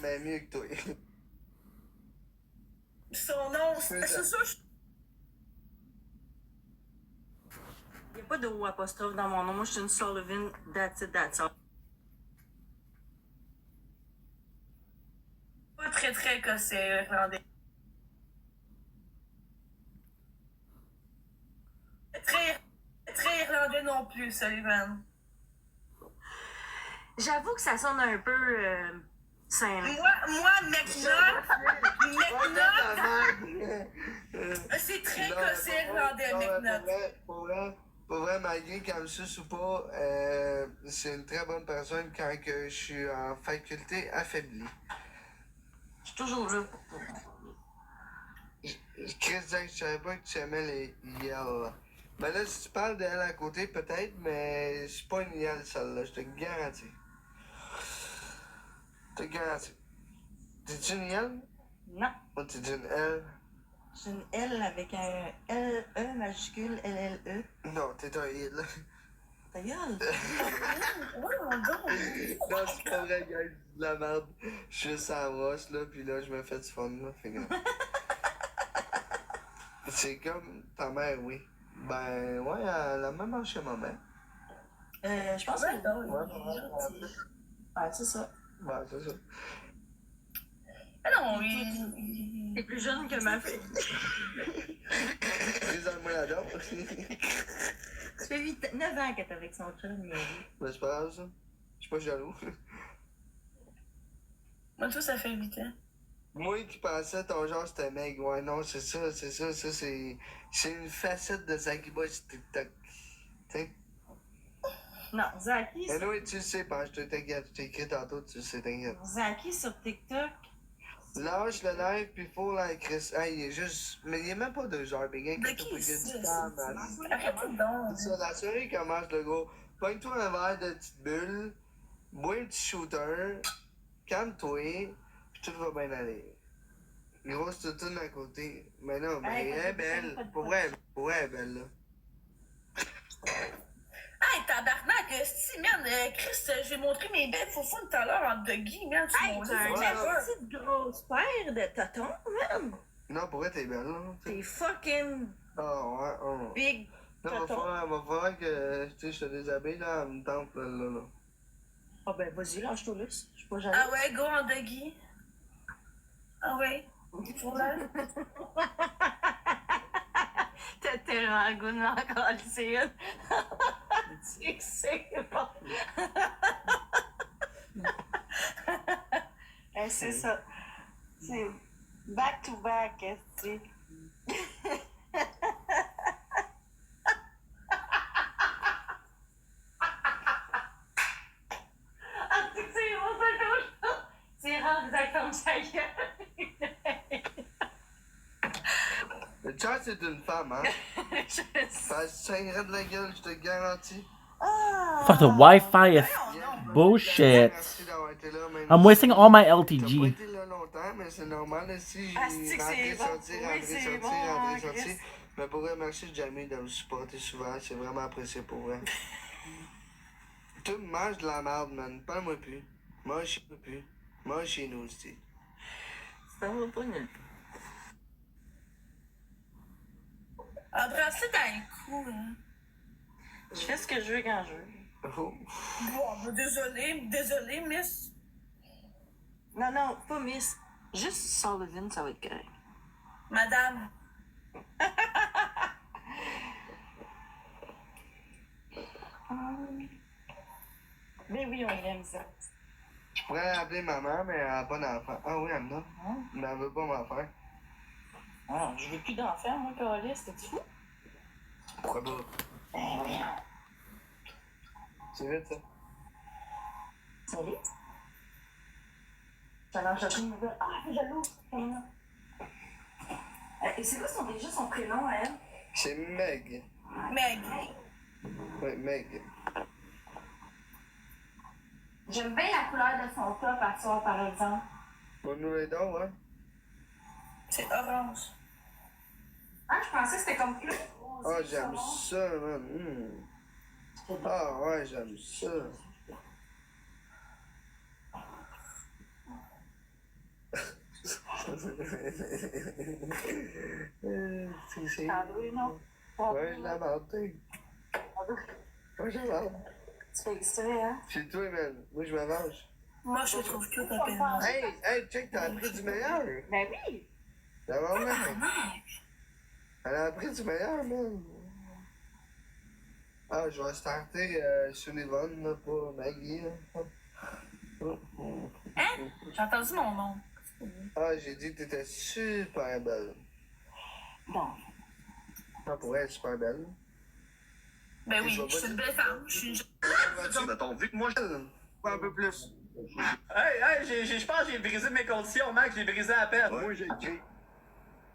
mais mieux que toi. Son nom, c'est ça. a pas de O apostrophe dans mon nom. Moi, je suis une Sullivan. That's it, that's all. Pas très, très écossais, irlandais. Très irlandais non plus, Sullivan. J'avoue que ça sonne un peu sain. Moi, McNutt, c'est très écossais, irlandais, McNutt. Pour vrai, malgré qu'elle me suce ou pas, c'est une très bonne personne quand que je suis en faculté affaiblie. Je suis toujours là. Chris, je savais pas que tu aimais les yells. Ben là, si tu parles d'elle à côté, peut-être, mais c'est pas une yell, celle-là, je te garantis. Je te garantis. T'es-tu une yell? Non. Ou t'es une L? C'est une L avec un L-E majuscule, L-L-E. Non, t'es un il. Ta gueule! Non, c'est pas vrai, gars, c'est de la merde. Je suis juste à la roche, là, pis là, je me fais du fun, là, fait que... C'est comme ta mère, oui. Ben, ouais, elle a même âge que ma mère. Je pense que c'est c'est ça. Ben, c'est ça. Ah non, il est plus jeune que ma fille. Présente-moi la dent. Ça fait 9 ans qu'elle est avec son chum, mais... Ben, c'est pas grave, ça. Je suis pas jaloux. Moi, tout, ça fait 8 ans. Moi qui pensais ton genre c'était Meg, ouais, non, c'est ça, c'est une facette de Zaki Boy sur TikTok. T'sais? Non, Zaki... Mais oui, tu le sais, parce que je t'ai écrit tantôt, tu le sais, t'inquiète. Zaki sur TikTok... Lâche le live, pis faut like Chris. Hey, il est juste. Mais il est même pas 2 heures, big. Mais qui c'est? Arrête donc. C'est ça, la soirée commence, le gros. Pogne-toi un verre de petite bulle, bois un petit shooter, calme-toi, pis tout va bien aller. Grosse toutoune à côté. Mais non, mais elle est belle. Pour vrai, elle est belle, là. Hey, tabarnak, si, man, Chris, j'ai montré mes belles foufounes tout à l'heure en doggy, man, tu m'as dit. T'as une petite grosse paire de totons, man. Non, pour vrai, t'es belle, là. T'es fucking big totons. Va falloir que je te déshabille, là, en même temps, là. Ah ben, vas-y, lâche-toi là, je suis pas jaloux. Ah ouais, go en doggy. Ah ouais, pour là. T'as tellement le goût de m'en calisser une. Tu sais que c'est bon. C'est ça. C'est back to back, tu c'est rare que ça comme ça. Le chat, c'est une femme, hein? Ça saignerait de la gueule, je te garantis. Fuck, the Wi-Fi is bullshit. I'm wasting all my LTG. T'as pas été là longtemps, mais c'est normal, si j'ai rentré, sortir. Mais pour vrai, merci Jamie de me supporter souvent, c'est vraiment apprécié pour vrai. Tu me manges de la merde, man. Parle-moi plus. Moi, je peux plus. Moi, chez nous aussi. Ça va pas nulle part. Embrasser dans le cou, hein. Je fais ce que je veux quand je veux. Oh. Bon, désolé, miss. Non, pas miss. Juste Sullivan, ça va être correct. Madame. Mais oui, on aime ça. Je pourrais l'appeler maman, mais elle n'a pas d'enfant. Ah oui, elle en a. Mais elle veut pas m'en faire. Ah, je veux plus d'enfants, moi, Carlis, t'es-tu fou? Pourquoi pas? Ben oui. C'est vite, ça. C'est vite? J'allais en chercher une nouvelle. Ah, t'es jaloux! Et c'est quoi déjà son prénom à elle? C'est Meg. Meg. Oui, Meg. J'aime bien la couleur de son top à soir, par exemple. Mon nouvel don, hein? C'est orange. Ah, je pensais que c'était comme plus. Ah, j'aime ça, man. Ah, ouais, j'aime ça. C'est... Ah oui, non? Ouais, je la mentais. Moi, je m'avance. Tu fais exprès, hein? C'est toi, man. Moi, je m'avance. Moi, je te trouve cute, appelle-moi. Hey, check, t'as appris du meilleur. Ben oui. D'abord, man. Elle a appris du meilleur, man. Ah, je vais starter sur Yvonne, là, pas Maggie, là. Hein? J'ai entendu mon nom. Ah, j'ai dit que t'étais super belle. Bon. Ah, pour elle, super belle. Ben oui, je suis une belle femme. Je suis une jeune. Mettons, vu que moi, un peu plus. Hey, je pense que j'ai brisé mes conditions, Max, j'ai brisé à peine. Moi, j'ai écrit.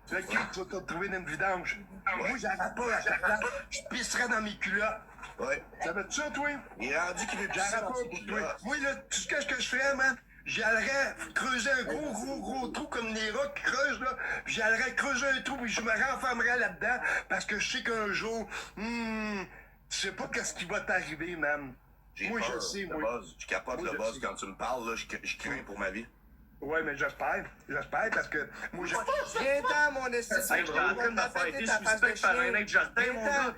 Tu as écrit que tu vas te retrouver dans une vidange. Moi, j'arrête pas à chaque place. Je pisserais dans mes culottes. Ouais. Ça va être ça, toi? Il est rendu qu'il veut pisser dans ses culottes. Moi, là, tout ce que je ferais, man, j'allais creuser un gros trou comme les rats qui creusent, là. Puis j'allais creuser un trou, puis je me renfermerais là-dedans, parce que je sais qu'un jour, tu sais pas qu'est-ce qui va t'arriver, man. Moi, je sais, moi. Je capote le buzz quand tu me parles, là, je crains pour ma vie. Ouais, mais j'espère, parce que moi, je... Viens-t'en, mon esti. Hey, je suis en train de me faire aider, je suis suspect par un autre jardin, mon gars.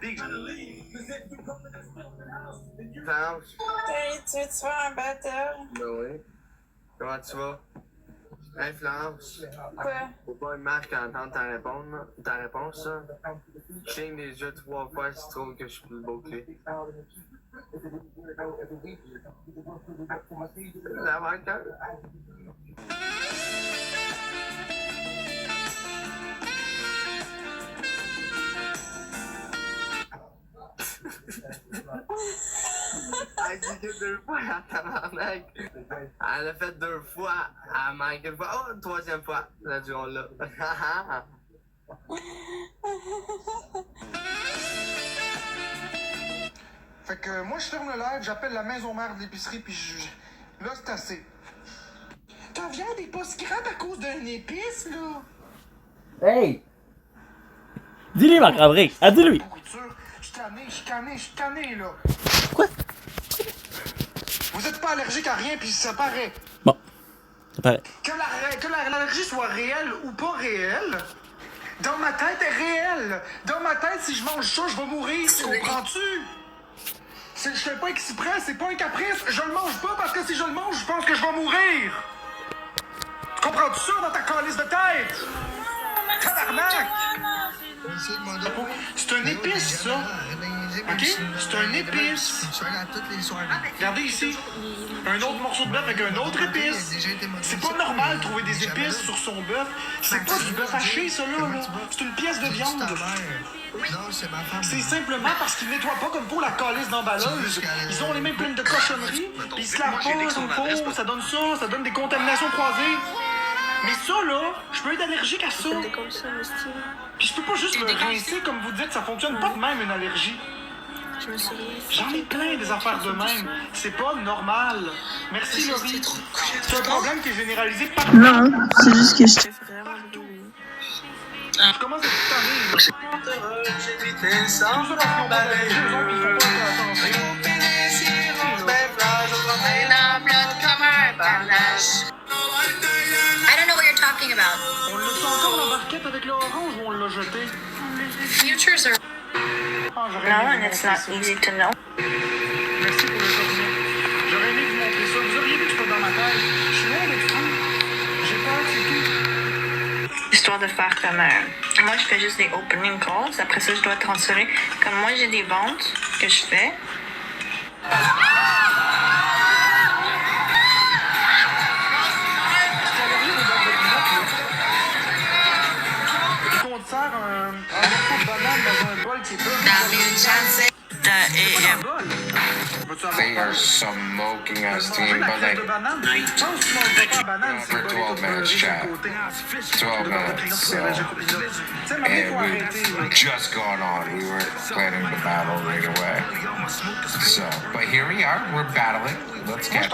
France. Hey, tu veux-tu faire un battle? Ben oui. Comment tu vas? Hey, Florence. Quoi? Faut pas une marque entendre ta réponse, ça. Je cligne des yeux 3 fois si tu trouves que je suis plus beau que lui. Ça va, le cœur? Elle dit que 2 fois, la tabarnak. Elle a fait 2 fois, elle manque une fois. Oh, 3e fois. Là, du on l'a. Fait que moi, je ferme le live, j'appelle la maison mère de l'épicerie, puis là, c'est assez. Ta viande est pas scrap à cause d'une épice, là? Hey! Dis-lui, Marc-André! Ah, dis-lui! Je suis tanné, là. Quoi? Vous êtes pas allergique à rien, puis ça paraît. Bon, ça paraît. Que l'allergie soit réelle ou pas réelle, dans ma tête, elle est réelle. Dans ma tête, si je mange ça, je vais mourir. Tu comprends-tu? Je fais pas exprès, c'est pas un caprice. Je le mange pas parce que si je le mange, je pense que je vais mourir. Tu comprends-tu ça dans ta calice de tête? Tabarnak! C'est un épice, ça. OK? C'est un épice. Regardez ici. Un autre morceau de bœuf avec un autre épice. C'est pas normal de trouver des épices sur son bœuf. C'est pas du bœuf haché, ça, là. C'est une pièce de viande. C'est simplement parce qu'ils nettoient pas comme pour la calice d'emballeuse. Ils ont les mains pleines de cochonneries, puis ils se lavent pas comme faut. Ça donne des contaminations croisées. Mais ça, là, je peux être allergique à ça. Puis je peux pas juste me rincer comme vous dites, ça fonctionne pas de même une allergie. J'en ai plein des affaires de même. C'est pas normal. Merci, Laurie. C'est un problème qui est généralisé partout. Non, c'est juste que je... Je commence à être tanné. Tout ça parce qu'ils ont pas d'allergie, eux autres, ils font pas I don't know what you're talking about. On l'a encore la barquette avec le orange ou on l'a jeté? Futures are... No, and it's not easy to know. Merci pour le journée. J'aurais aimé vous montrer ça. Vous auriez vu que c'est pas dans ma tête. Je suis loin d'être fou. J'ai peur, c'est tout. Histoire de faire comme... moi, je fais juste des opening calls. Après ça, je dois transférer. Comme moi, j'ai des ventes que je fais. On te sert un morceau de banane dans un bol qui est pas... They are smoking us, team, but like for 12 minutes, chat. 12 minutes, so. And we just gone on. We were planning the battle right away. So, but here we are. We're battling. Let's get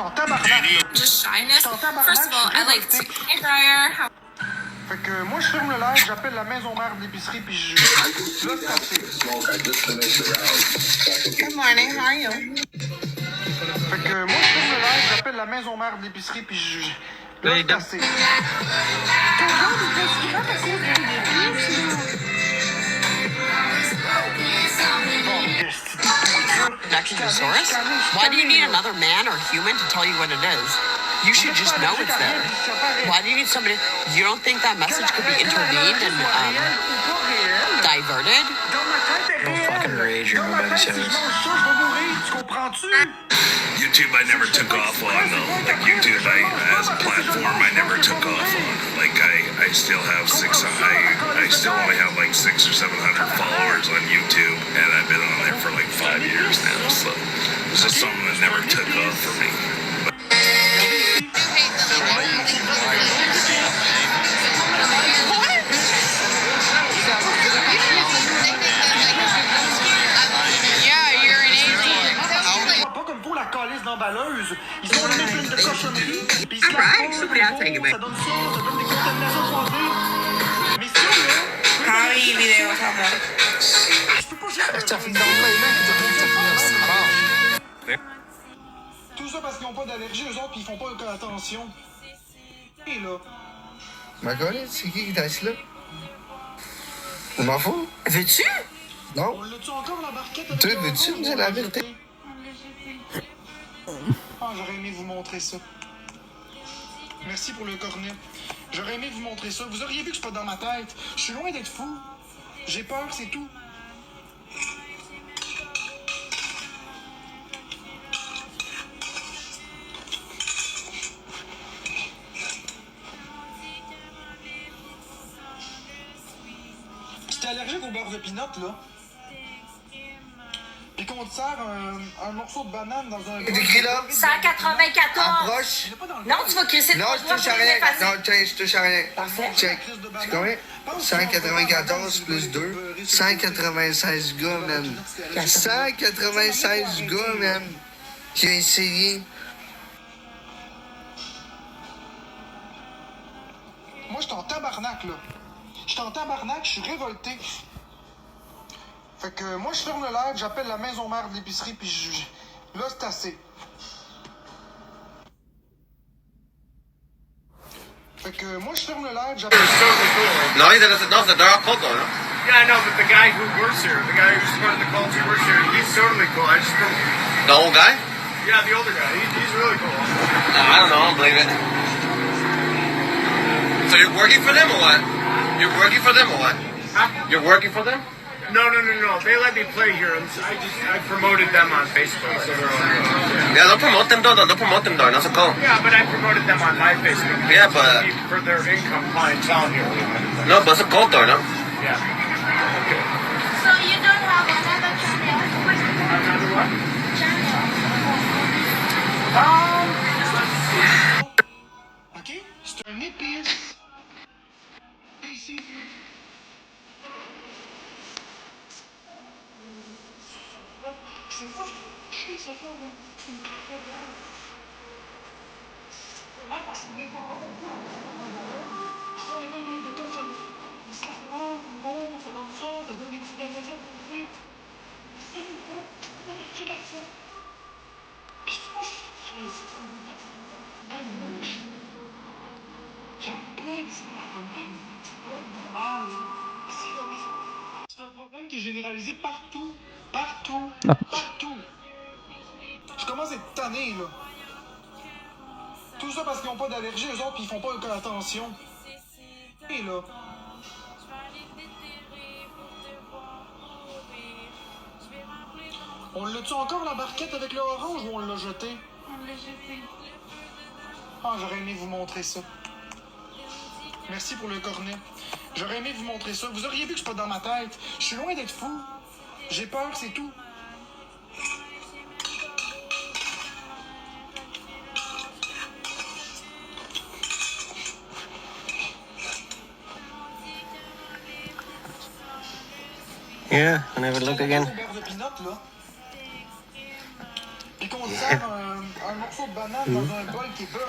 Just shyness. First of all, I like to hair dryer. Fait que moi je ferme le live, j'appelle la maison mère de l'épicerie puis je... Là c'est assez. Good morning, how are you? Fait que moi je ferme le live, j'appelle la maison mère de l'épicerie puis je... Là c'est assez. Bon, qu'est-ce que connected to the source? Why do you need another man or human to tell you what it is? You should just know it's there. Why do you need somebody? You don't think that message could be intervened and diverted? Don't fucking rage or nobody says. YouTube I never took off on though. Like YouTube as a platform I never took off on. Like I still have I still only have like 600 or 700 followers on YouTube, and I've been on there for like 5 years now. So it's just something that never took off for me. La calice d'emballeuse. Ils ont mis plein de cochonneries. Puis ils se lavent pas, ça donne ça, ça donne des contaminations croisées. Mais ça, là. vidéo, je peux pas juste. Tout ça parce qu'ils n'ont pas d'allergie, eux autres, puis ils font pas attention. Et là. Ma gueule, c'est qui t'a assis là? Je m'en fous. Veux-tu? Non. On l'a-tu encore la barquette avec Toi, le veux-tu me dire la vérité? Ah, j'aurais aimé vous montrer ça. Merci pour le cornet. J'aurais aimé vous montrer ça. Vous auriez vu que c'est pas dans ma tête. Je suis loin d'être fou. J'ai peur, c'est tout. J'étais allergique au beurre de pinot, là. Puis qu'on te sert un morceau de banane dans un... C'est écrit là? 194! Approche. Non, tu vas crisser le Non, je touche à rien. Non, tiens, je touche à rien. Parfait. Check. C'est combien? 194 plus 2. 196 gars, man. 196 gars, man. Qui ont essayé. Moi, je suis en tabarnak, là. Je suis en tabarnak, je suis révolté. Fait que moi, je ferme le live, j'appelle la maison mère de l'épicerie, puis là, c'est assez. Fait que moi, je ferme le live, j'appelle... No, they're all cold though, no? Yeah, I know, but the guy who works here, the guy who's running the calls who works here, he's totally cool. I just don't... The old guy? Yeah, the older guy. He's really cool. I don't know, I don't believe it. So you're working for them or what? You're working for them or what? Huh? You're working for them? No. They let me play here. I promoted them on Facebook, so they're all good. Yeah, don't promote them though. Don't promote them though. That's a call. Yeah, but I promoted them on my Facebook. Yeah, but... For their income clientele here. No, but it's a call though, no? Yeah. Okay. So you don't have another channel? Another what? OK? C'est un épice. Ici. C'est un problème qui est généralisé partout. Partout. Je commence à être tanné, là. Tout ça parce qu'ils n'ont pas d'allergie, eux autres, puis ils font pas attention. Et là. On l'a-tu encore la barquette avec le orange ou on l'a jeté? On l'a jeté. Ah, j'aurais aimé vous montrer ça. Merci pour le cornet. J'aurais aimé vous montrer ça. Vous auriez vu que c'est pas dans ma tête. Je suis loin d'être fou. J'ai peur, c'est tout. Yeah, I never looked again.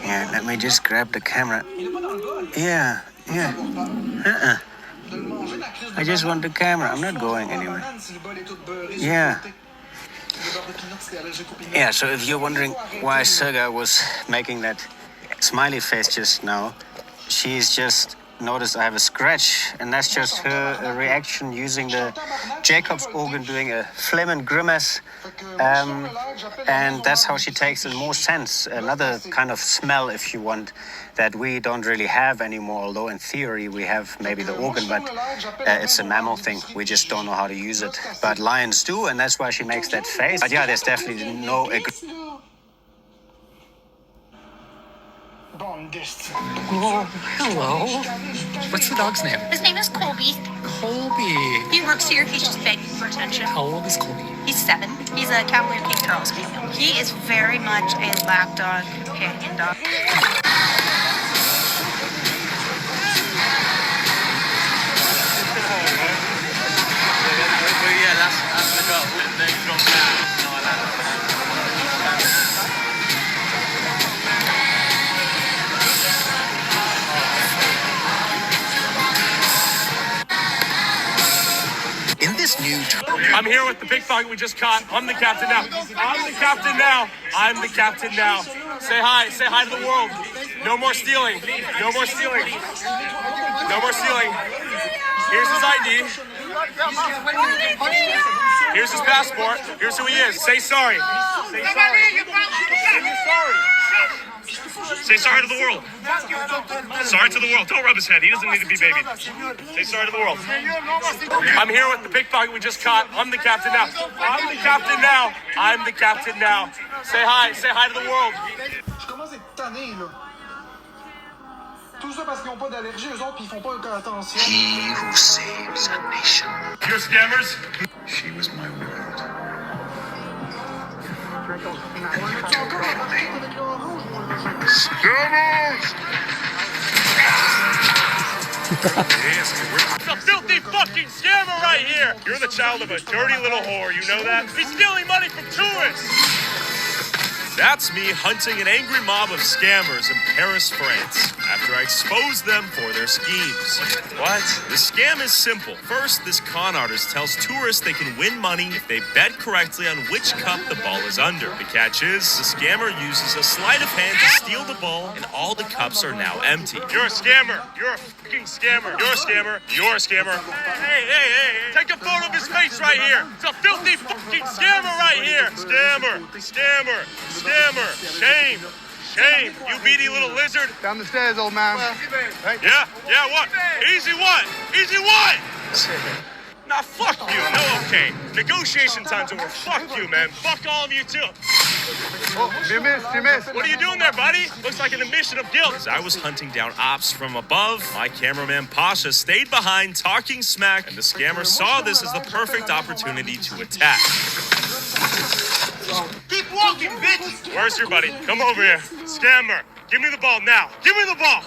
Yeah, let me just grab the camera. Yeah. I just want the camera. I'm not going anywhere. Yeah. Yeah, so if you're wondering why Serga was making that smiley face just now, she's just notice I have a scratch, and that's just her reaction using the Jacob's organ, doing a flaming grimace, and that's how she takes in more sense. Another kind of smell, if you want, that we don't really have anymore, although in theory we have maybe the organ, but it's a mammal thing. We just don't know how to use it. But lions do, and that's why she makes that face. But yeah, there's definitely no... Oh, hello. What's the dog's name? His name is Colby. Colby. He works here. He's just begging for attention. How old is Colby? He's 7. He's a Cavalier King Charles spaniel. He is very much a lapdog companion dog. In this new... I'm here with the big pocket we just caught. I'm the captain now. I'm the captain now. I'm the captain now. Say hi. Say hi to the world. No more stealing. No more stealing. No more stealing. Here's his ID. Here's his passport. Here's who he is. Say sorry. Say sorry. Say sorry. Say sorry to the world. Sorry to the world. Don't rub his head. He doesn't need to be babied. Say sorry to the world. I'm here with the pickpocket we just caught. I'm the captain now. I'm the captain now. I'm the captain now. Say hi. Say hi to the world. Je commence à être tanné, là. Tout ça parce qu'ils n'ont pas d'allergie, eux autres, puis ils font pas attention. He who saves a nation. You're scammers? She was my world. Scammers! It's a filthy fucking scammer right here! You're the child of a dirty little whore, you know that? He's stealing money from tourists! That's me hunting an angry mob of scammers in Paris, France, after I expose them for their schemes. What? The scam is simple. First, this con artist tells tourists they can win money if they bet correctly on which cup the ball is under. The catch is, the scammer uses a sleight of hand to steal the ball, and all the cups are now empty. You're a scammer. You're a fucking scammer. You're a scammer. You're a scammer. Hey. Take a photo of his face right here. It's a filthy fucking scammer right here. Scammer. Scammer. Scammer. Shame. Shame. You beady little lizard. Down the stairs, old man. Yeah, what? Easy what? Easy what? Nah, fuck you. No, okay. Negotiation time's over. Fuck you, man. Fuck all of you, too. Oh, you missed. What are you doing there, buddy? Looks like an admission of guilt. As I was hunting down ops from above, my cameraman Pasha stayed behind talking smack, and the scammer saw this as the perfect opportunity to attack. Keep walking, bitch! Where's your buddy? Come over here. Scammer, give me the ball now. Give me the ball.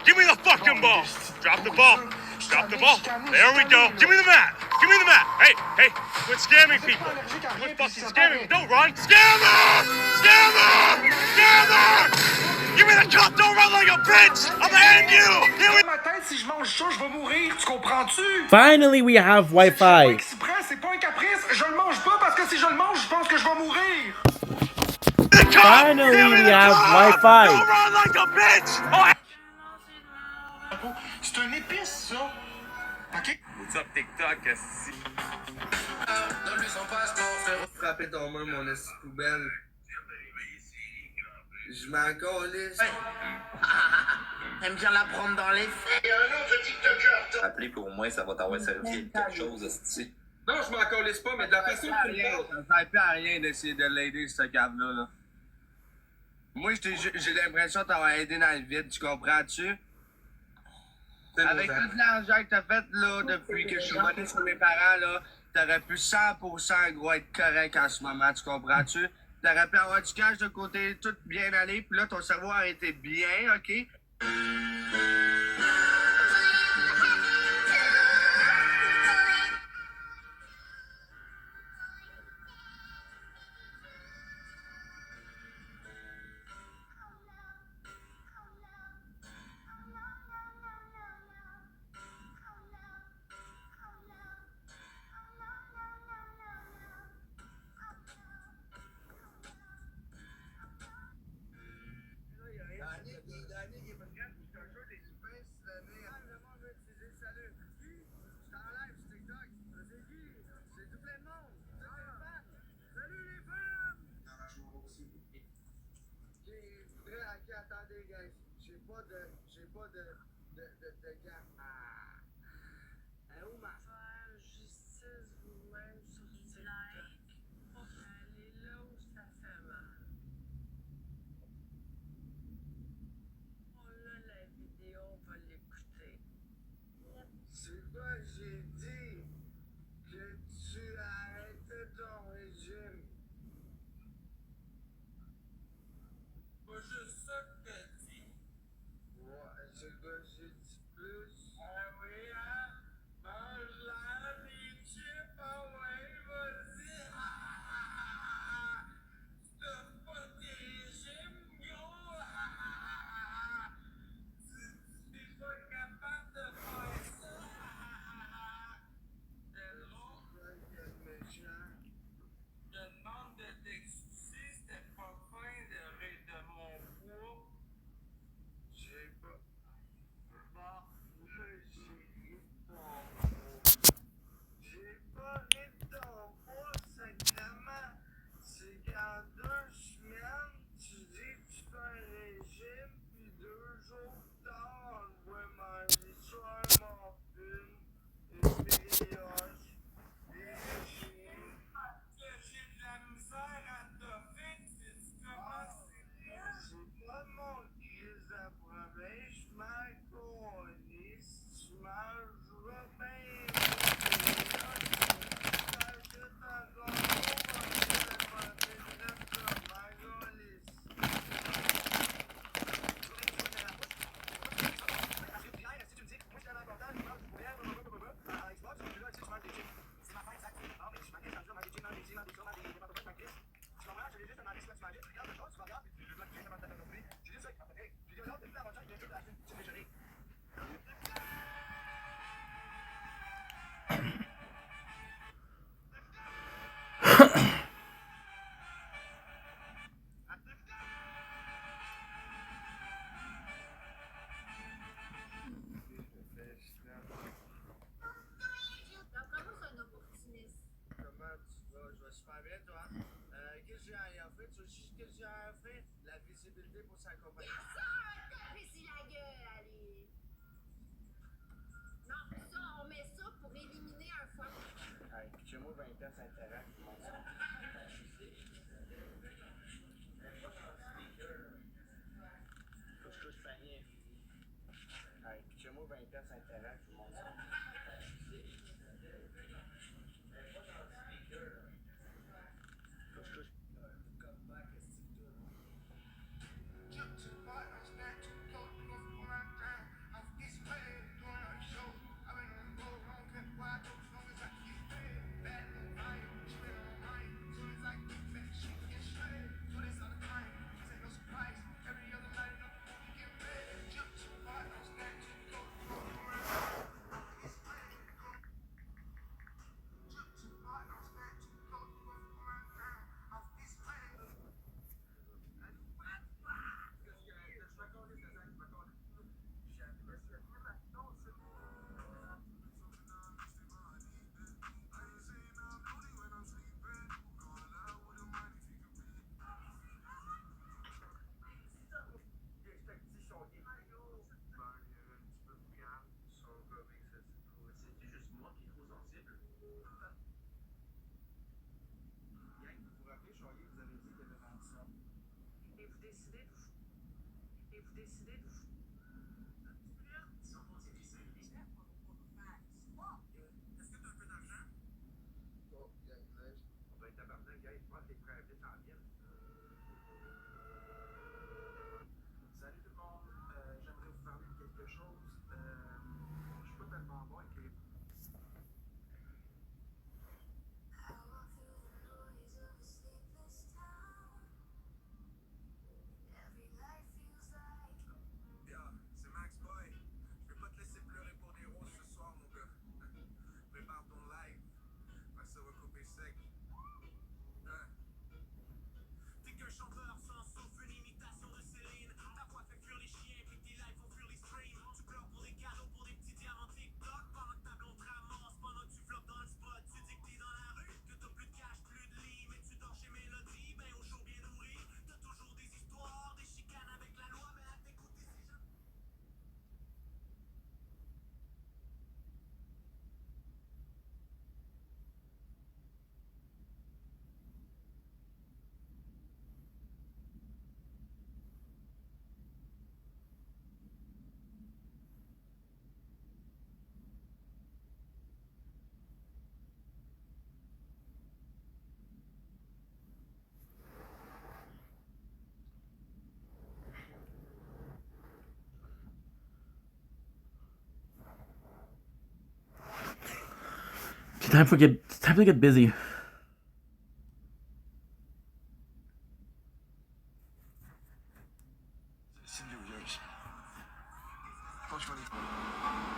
Give me the fucking ball. Drop the ball. Drop the ball. There we go. Give me the mat. Give me the mat. Hey, quit scamming people. Quit fucking scamming. Don't run. Scammer! Scammer! Scammer! Give me the cup. Don't run like a bitch. I'm gonna end you. Give me... Ma tête, si je mange ça, je vais mourir. Tu comprends-tu? Finally, we have Wi-Fi. C'est pas un caprice. Je le mange pas parce que si je le mange, je pense que je vais mourir. Finally, we have Wi-Fi. Don't run like a bitch. Oh. C'est un épice, ça. OK? What's up, TikTok, si... Donne-lui son passeport, frère. Frapper ton main, mon esti poubelle. Je m'en calisse. T'aimes bien la prendre dans les fesses. Il y a un autre TikToker. Appelez pour moi, ça va t'avoir servi quelque chose, esti. Non, je m'en calisse pas, mais de la façon que tu me parles. Ça sert plus à rien d'essayer de l'aider, ce gars-là. Là. Moi, j'ai l'impression de t'avoir aidé dans le vide, tu comprends-tu? Avec tout l'argent que t'as fait, là, depuis que je suis monté sur mes parents, là, t'aurais pu 100% gros être correct en ce moment, tu comprends-tu? T'aurais pu avoir du cash de côté, tout bien aller, puis là, ton cerveau aurait été bien, OK? Regardez, guys, j'ai pas de gars. Où ma faire justice vous-même sur TikTok? Allez là où ça fait mal. Oh là, la vidéo, on va l'écouter. C'est quoi j'ai dit? Que tu arrêtais ton régime. Pas juste ça que t'as dit. Ouais, c'est quoi j'ai dit plus? Ah oui, hein? Mange-la, les chips, ah ouais, vas-y. T'as pas tes régimes, gros. T'es pas capable de faire ça. C'est long. Quel méchant. Je demande de t'excuser, c'était pas fin de rire de mon poids. J'ai pas. Bah, j'ai ri de ton poids. J'ai pas ri de ton poids, sacrément. C'est qu'en 2 semaines, tu dis que tu fais un régime, puis 2 jours plus tard, on te voit manger soit un morphine, une brioche, des régimes. Que j'ai de la misère à toffer, sais-tu comment c'est? C'est pas mon crise de problème, je m'en calisse, tu mangeras bien D'après moi, c'est un opportuniste. Comment tu vas? Je vais super bien, toi. Qu'est-ce que j'ai à y offrir? Tu veux qu'est-ce que j'ai à offrir? La visibilité pour sa compagnie. Yes, sir! Tapez-y la gueule, allez! Non, ça, on met ça pour éliminer un fois. Hey, pitchez-moi 20 pièces intérêt, tout le monde ça. Faut que je touche panier. Hey, pitchez-moi 20 pièces intérêt, tout le monde ça. Faut que je touche. Comme back, qu'est-ce que tu veux? Salut tout le monde, j'aimerais vous parler de quelque chose. Je suis pas tellement bon avec les. Yeah, c'est Max Boy. Je vais pas te laisser pleurer pour des roses ce soir, mon gars. Prépare ton live, parce que ça va couper sec. Hein? T'es qu'un chanteur sans souffle, une imitation de Céline. Ta voix fait fuir les chiens, puis tes lives font fuir les streams. Tu pleures pour des cadeaux, pour des petits diamants TikTok. Pendant Time to get busy.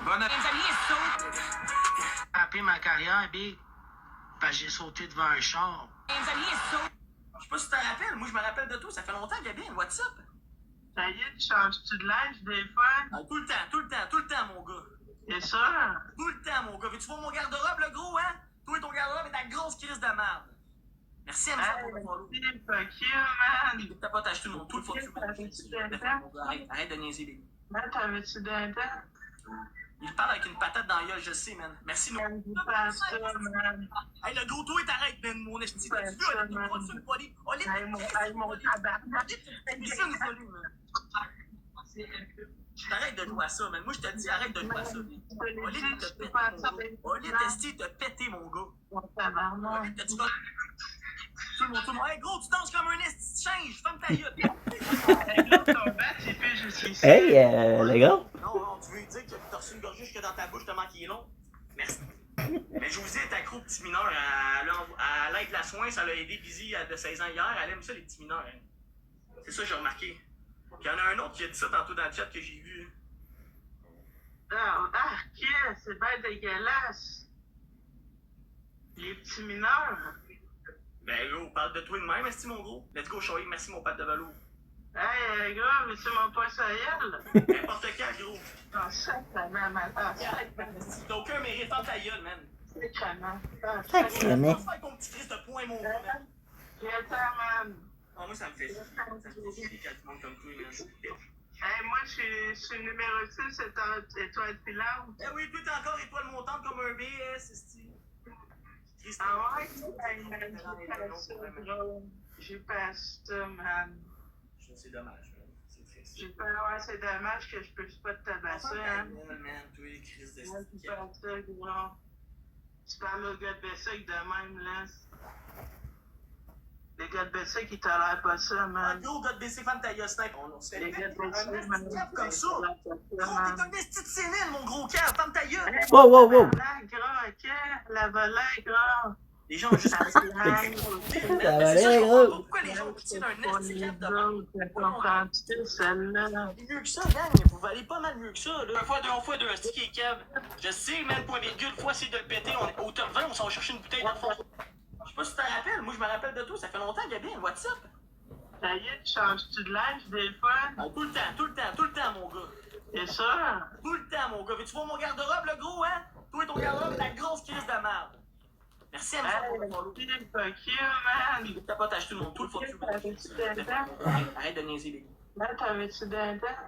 Bonne année. Appelé ma carrière, Big. Parce que j'ai sauté devant un char. Je sais pas si tu te rappelles, moi je me rappelle de toi, ça fait longtemps, Gabine, what's up? Ça y est, tu changes-tu de linge des fois? Tout le temps, mon gars. C'est ça? Tout le temps, mon gars. Veux-tu voir mon garde-robe, le gros, hein? Toi et ton garde-robe est ta grosse crise de merde. Merci, M. Fuck you, man. T'as pas t'acheté mon tout le fond. Arrête de niaiser, les Man, t'avais-tu d'un dent? Il parle avec une patate dans la gueule, je sais, man. Merci, man. Hey, le gros, toi, t'arrêtes, man, mon esti. T'as vu, on est pas sur le body. On est mon tabarnak. C'est une folie, man. T'arrêtes de jouer à ça, man. Moi, je te dis, arrête de jouer à ça. Au lieu de te péter, mon gars. Au lieu de te péter, mon gars. Au lieu de te tout le monde. Hey, gros, tu danses comme un esti, tu changes. Ferme ta gueule. Hey, les gars. Non, tu veux dire que t'as reçu une gorgée jusque dans ta bouche tellement qu'il est long? Merci. Mais je vous ai ta accro petit mineur. À l'aide de la soin, ça l'a aidé Busy de 16 ans hier. Elle aime ça, les petits mineurs. Hein. C'est ça, j'ai remarqué. Il y en a un autre qui a dit ça tantôt dans le chat que j'ai vu. C'est bien dégueulasse. Les petits mineurs. Ben, gros, parle de toi de même, est-ce mon gros? Let's go, Shoei, merci mon pâte de velours. Hey, gros, mais tu m'as pas ça gueule. N'importe quand, gros. Non, ça, ta maman. T'as aucun mérite, ferme ta gueule, man. C'est comment? Sacrément. Fais ton petit fils de poing, mon gros, man. Viens-t'en, man. Ah, moi, ça me fait chier. Ça me fait chier quand tu montes comme toi, man. Hey, moi, je suis numéro 6, c'est étoile filante. Eh oui, toi, t'es encore étoile montante comme un BS, c'est-tu? Ah ouais? J'ai pas ça, man. C'est dommage, man. C'est triste. C'est dommage que je puisse pas te tabasser, hein. Man, toi, Chris de Tu parles ça, gros. Tu parles au gars de Bessic de même, là. Les gars de Bessic, ils tolèrent pas ça, man. Gros, gars de Bessic, fan ta gueule, snipe. On se fait les gars de Bessic, man. Comme ça. Gros, t'es un esti de sénile, mon gros cœur. Ferme ta gueule. Wow. Gros, ok. La volée, gros. Les gens ont juste à rester Ça va aller, gros. Pourquoi les gens ont pitié d'un esti cap de comprends-tu, celle-là? Mieux que ça, gang. Vous valez pas mal mieux que ça, là. Un fois deux, esti qui est cave. Je sais, man, point virgule, fois c'est de le péter. On est au top 20, on s'en va chercher une bouteille dans le fond. Je sais pas si tu te rappelles. Moi, je me rappelle de toi. Ça fait longtemps, Gabine. What's up? Ça y est, tu changes-tu de linge des fois? Tout le temps, mon gars. C'est ça? Tout le temps, mon gars. Veux-tu voir mon garde-robe, le gros, hein? Toi et ton garde-robe, la grosse crise de merde. Merci, M. Fuck you, man. T'as pas t'acheté mon tout le foutu. Arrête de niaiser, les gars. Là, t'avais-tu d'un dent?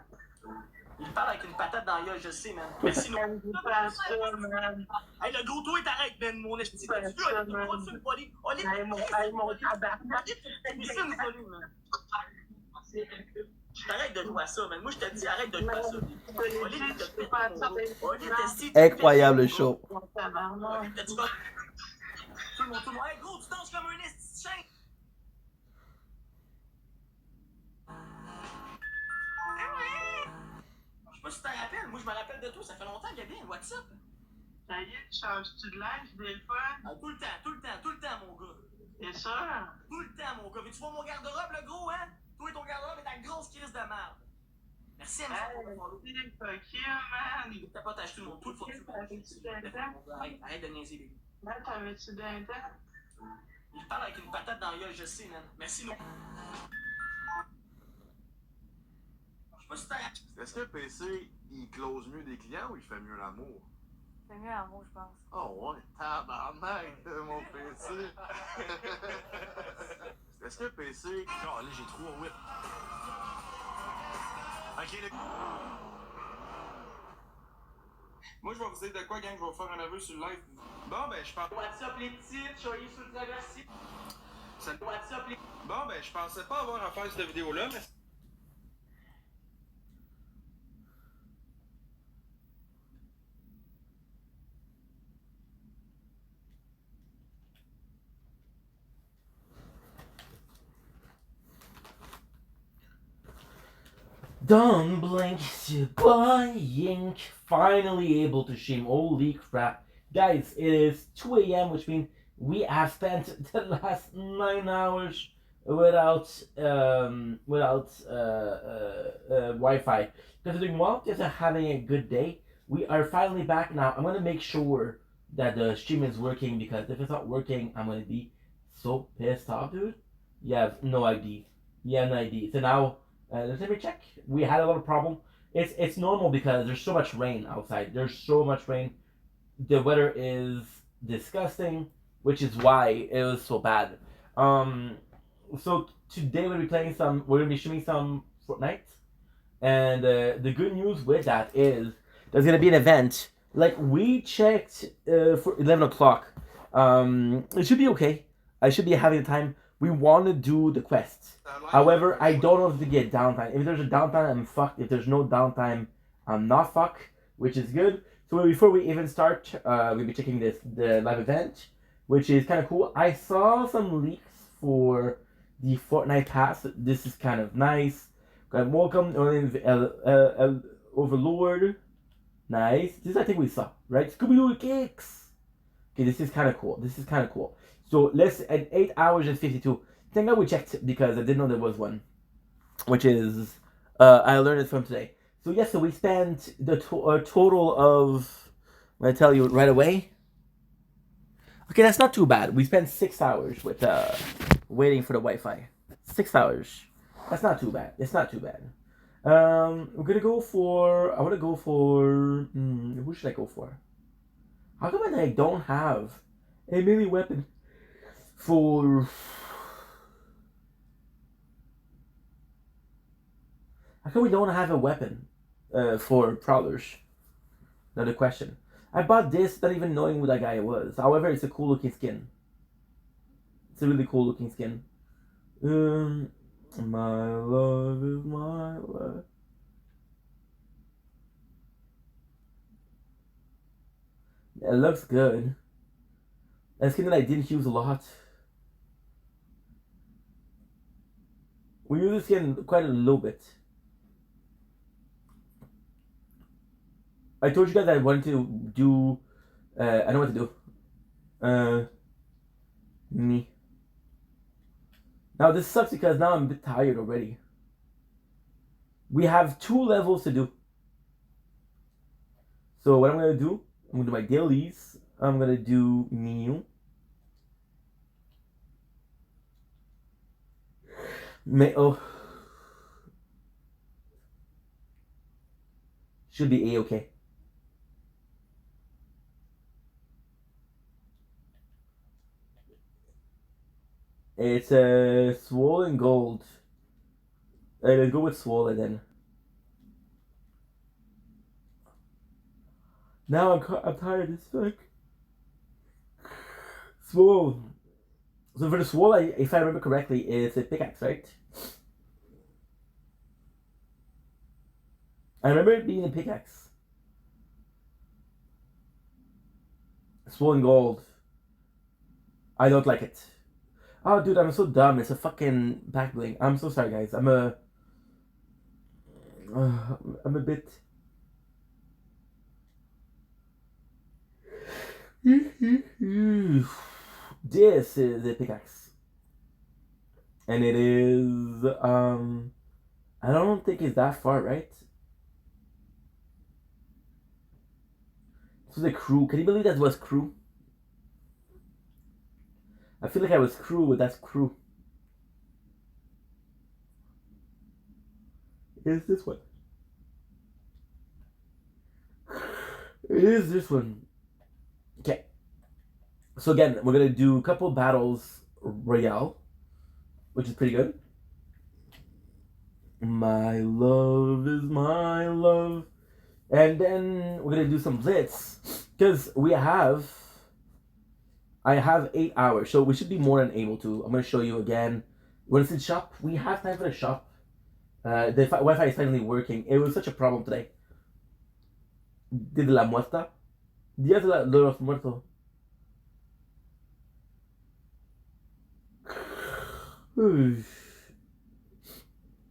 Il parle avec une patate dans la gueule, je sais, man. Merci, non. Man. Hey, le gros, toi, t'arrêtes, man, mon esti. Tu veux, on est sur le body. On est mon tabarnak. C'est une folie, man. T'arrêtes de jouer à ça, man. Moi, je te dis, arrête de jouer à ça. Incroyable le show. Tout le monde. Hey, gros, tu danses comme un esti de chien. Je sais pas si tu te rappelles. Moi, je me rappelle de toi. Ça fait longtemps, Gabine. What's up? Ça y est, tu changes-tu de linge des fois? Tout le temps, mon gars. C'est ça? Tout le temps, mon gars. Veux-tu voir mon garde-robe, le gros, hein? Toi et ton garde-robe est ta grosse crise de merde. Merci, M. Fuck you, man. T'as pas t'acheté mon tout le foutu. Arrête de niaiser, les gars. Là, t'avais-tu d'un dent? Il parle avec une patate dans la gueule, je sais, man. Merci, non. Je sais pas si t'as... Est-ce que le PC, il close mieux des clients ou il fait mieux l'amour? C'est mieux l'amour, je pense. Oh ouais, tabarnak, mon PC. Est-ce que le PC... Non, là, j'ai 3 whips. Ok, le... Moi, je vais vous dire de quoi, gang, je vais vous faire un aveu sur le live. Bon, ben, je pense... What's up, les petites? Soyez sur le traversier. What's up, les... Bon, ben, je pensais pas avoir à faire cette vidéo-là, mais... Don't blink, buying. Finally able to shame. Holy crap. Guys, it is 2 a.m., which means we have spent the last 9 hours without Wi-Fi. Considering Walt is having a good day, we are finally back now. I'm gonna make sure that the stream is working, because if it's not working, I'm gonna be so pissed off, dude. You have no idea. You have no idea. So now, let me check. We had a lot of problem. It's normal because there's so much rain outside. There's so much rain. The weather is disgusting, which is why it was so bad. So today we're gonna be streaming some Fortnite, and the good news with that is there's gonna be an event. Like, we checked for 11 o'clock. It should be okay. I should be having the time. We want to do the quests. However, I don't know if to get downtime. If there's a downtime, I'm fucked. If there's no downtime, I'm not fucked, which is good. So before we even start, we'll be checking the live event, which is kind of cool. I saw some leaks for the Fortnite pass. This is kind of nice. Got welcome Overlord. Nice. This I think we saw, right? Scooby-Doo cakes. Okay, this is kind of cool. This is kind of cool. So let's at 8 hours and 52. Thank God we checked, because I didn't know there was one, which is I learned it from today. So yes, so we spent the total of, I'm gonna tell you right away. Okay, that's not too bad. We spent 6 hours with waiting for the Wi-Fi. 6 hours. That's not too bad. It's not too bad. We're gonna go for. I want to go for. Who should I go for? How come I don't have a melee weapon for? How come we don't have a weapon for prowlers? Another question. I bought this not even knowing who that guy was. However, it's a cool looking skin. It's a really cool looking skin. My love is my love. It looks good. A skin that I didn't use a lot. We use this skin quite a little bit. I told you guys I wanted to do. I know what to do. Me. Now this sucks because now I'm a bit tired already. We have 2 levels to do. So what I'm gonna do? I'm gonna do my dailies. I'm gonna do meal. Should be A-okay. It's a swollen gold. Let's go with swollen then. Now I'm tired as fuck. Swole. So for the swole, if I remember correctly, it's a pickaxe, right? I remember it being a pickaxe. Swollen gold. I don't like it. Oh, dude, I'm so dumb. It's a fucking back bling. I'm so sorry, guys. I'm a bit. This is a pickaxe, and it is I don't think it's that far, right? This was a crew. Can you believe that was crew? I feel like I was crew, but that's crew. It's this one. It is this one. Okay. So again, we're gonna do a couple battles royale, which is pretty good. My love is my love. And then we're gonna do some blitz. Because I have 8 hours, so we should be more than able to. I'm gonna show you again. When it's in shop, we have time for the shop. The Wi-Fi is finally working. It was such a problem today. De la muerta. Días de los muertos.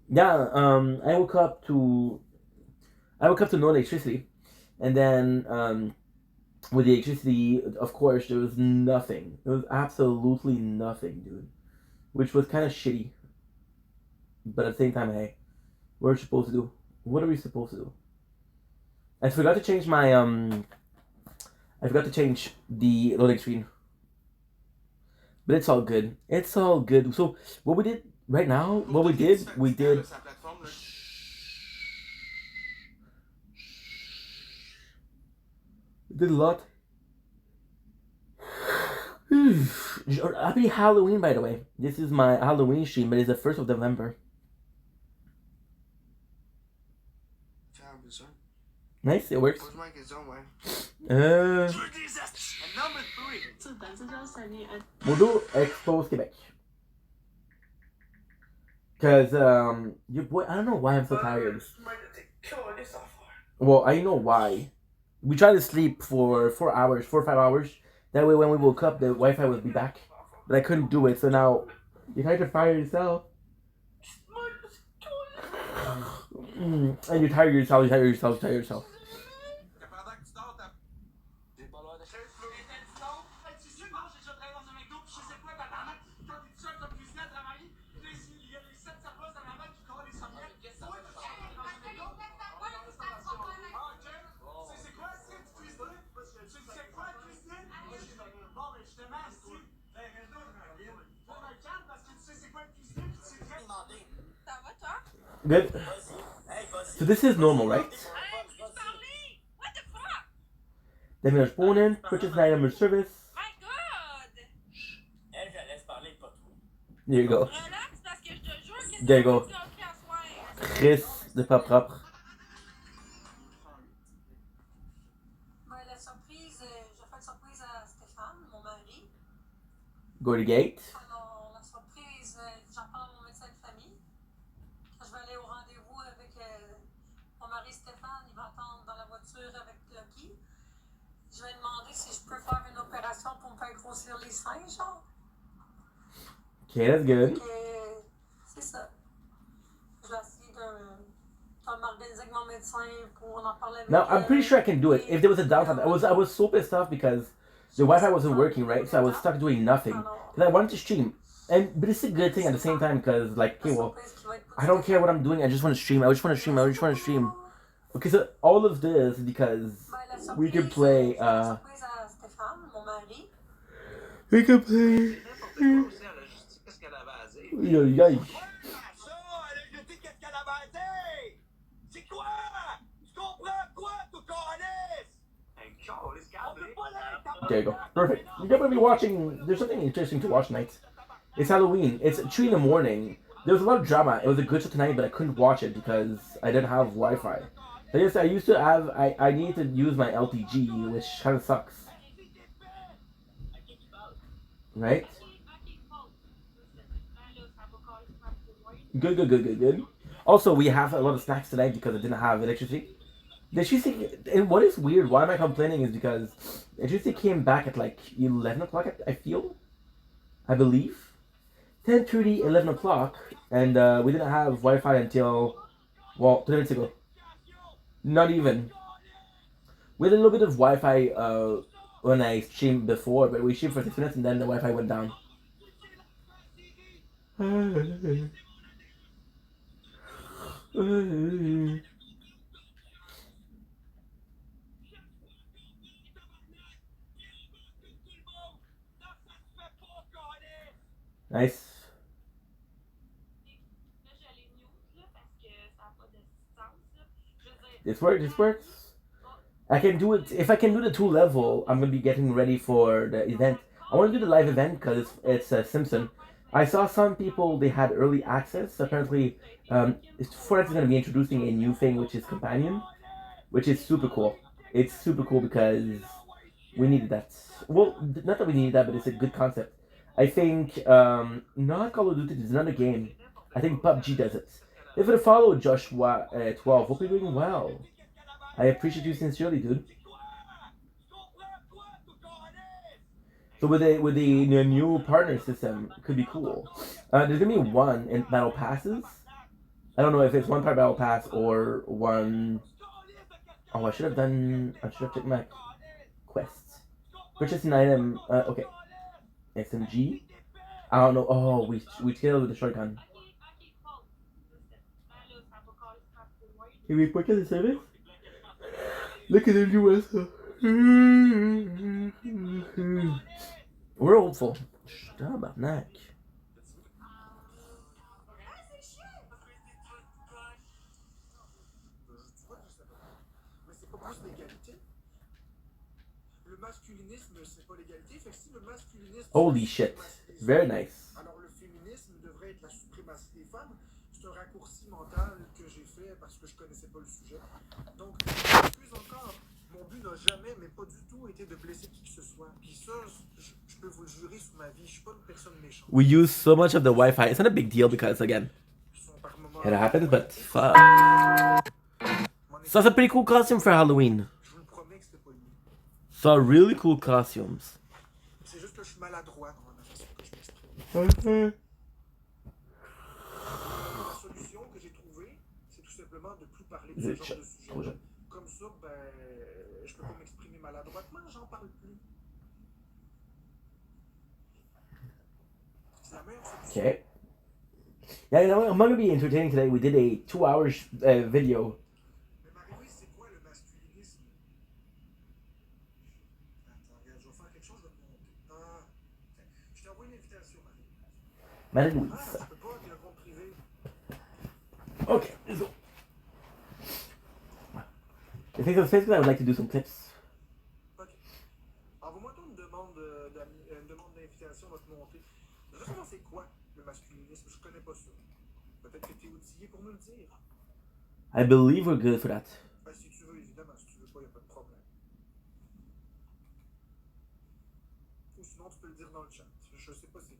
Yeah, I woke up to no electricity, and then with the electricity, of course, there was nothing. There was absolutely nothing, dude. Which was kind of shitty. But at the same time, hey, what are we supposed to do? What are we supposed to do? I forgot to change my, I forgot to change the loading screen. But it's all good. It's all good. So, what we did right now, we did... We did a lot. Happy Halloween, by the way. This is my Halloween stream, but it's the 1st of November. Nice, it works. We'll do Expose Quebec. Because, your boy, I don't know why I'm so tired. Well, I know why. We tried to sleep for 4 hours, 4 or 5 hours. That way when we woke up, the Wi-Fi would be back. But I couldn't do it, so now you tried to fire yourself. And you tire yourself, you tire yourself, you tire yourself. Good. So this is normal, right? Damage opponent, purchase an item or service. There you go. There you go. Chris de pas propre. Go to gate. Okay, that's good. Now, I'm pretty sure I can do it. If there was a downtime, I was so pissed off because the Wi-Fi wasn't working, right? So I was stuck doing nothing. Because I wanted to stream. But it's a good thing at the same time because, like, okay, well, I don't care what I'm doing. I just want to stream. I just want to stream. I just want to stream. Okay, so all of this is because we can play, we can play... Yay. There you go. Perfect. You're gonna be watching... There's something interesting to watch tonight. It's Halloween. It's 3 in the morning. There was a lot of drama. It was a good show tonight, but I couldn't watch it because I didn't have Wi-Fi. I guess I used to have... I need to use my LTG, which kind of sucks. Right? Good. Also, we have a lot of snacks tonight because I didn't have electricity. The electricity... And what is weird, why am I complaining, is because electricity came back at like 11 o'clock, I feel. I believe. 10:30, 11 o'clock. And we didn't have Wi-Fi until... Well, 2 minutes ago. Not even. We had a little bit of Wi-Fi when I streamed before, but we streamed for 6 minutes and then the Wi-Fi went down. Nice. This works. I can do it. If I can do the 2 level, I'm gonna be getting ready for the event. I want to do the live event because it's Simpson. I saw some people, they had early access. Apparently, Fortnite is gonna be introducing a new thing, which is Companion, which is super cool. It's super cool because we needed that. Well, not that we needed that, but it's a good concept. I think, not Call of Duty, there's another game. I think PUBG does it. If you follow Joshua 12, hope you're doing well. I appreciate you sincerely, dude. So with the new partner system, it could be cool. There's gonna be one in battle passes. I don't know if it's one part battle pass or one... Oh, I should have checked my quest. Purchase an item. Okay. SMG. I don't know. Oh, we killed with the shotgun. Can we purchase the service? Look at the US. We're hopeful. Tabarnak. Mais c'est pas plus l'égalité. Le masculinisme, c'est pas l'égalité. Fait que si le masculinisme. Holy shit. Very nice. Alors le féminisme devrait être la suprématie des femmes. C'est un raccourci mental que j'ai fait parce que je connaissais pas le sujet. Donc, plus encore, mon but n'a jamais, mais pas du tout, été de blesser qui que ce soit. Puis ça, je peux vous le jurer sur ma vie, je suis pas une personne méchante. We use so much of the Wi-Fi. It's not a big deal because, again, it happens, but fuck. So that's a pretty cool costume for Halloween. So really cool costumes. C'est juste que je suis maladroit dans la façon que je m'exprime. La solution que j'ai trouvée, c'est tout simplement de plus parler de ce genre de sujet. Comme ça, ben, je peux pas m'exprimer maladroitement, j'en parle plus. C'est la meilleure solution. Okay. Yeah, you know what? I'm gonna be entertaining today. We did a 2-hour video. Mais Marie-Louise, c'est quoi le masculinisme? Attends, regarde, je vais faire quelque chose, je vais te montrer. Ah, je t'ai envoyé une invitation, Marie-Louise. Marie-Louise. Ah, je peux pas, il y a un compte privé. Okay, so the thing is, basically, I would like to do some clips. Ok. Envoie-moi toi une demande d'invitation, on va te monter. Je veux savoir c'est quoi le masculinisme, je connais pas ça. Peut-être que tu es outillé pour me le dire. I believe we're good for that. Ben, si tu veux, évidemment, si tu veux pas, il n'y a pas de problème. Ou sinon, tu peux le dire dans le chat. Je sais pas c'est quoi.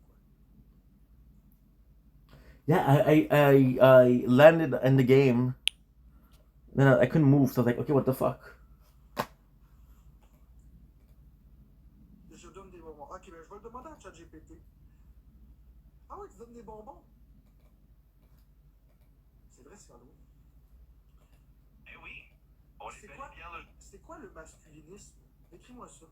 Yeah, I landed in the game. Then I couldn't move, so I was like, okay, what the fuck? Je donne des bonbons. Ok, ben je vais le demander à ChatGPT. Ah ouais, tu donnes des bonbons? C'est vrai, c'est Halloween. Eh oui, on est bien le... C'est quoi le masculinisme? Écris-moi ça.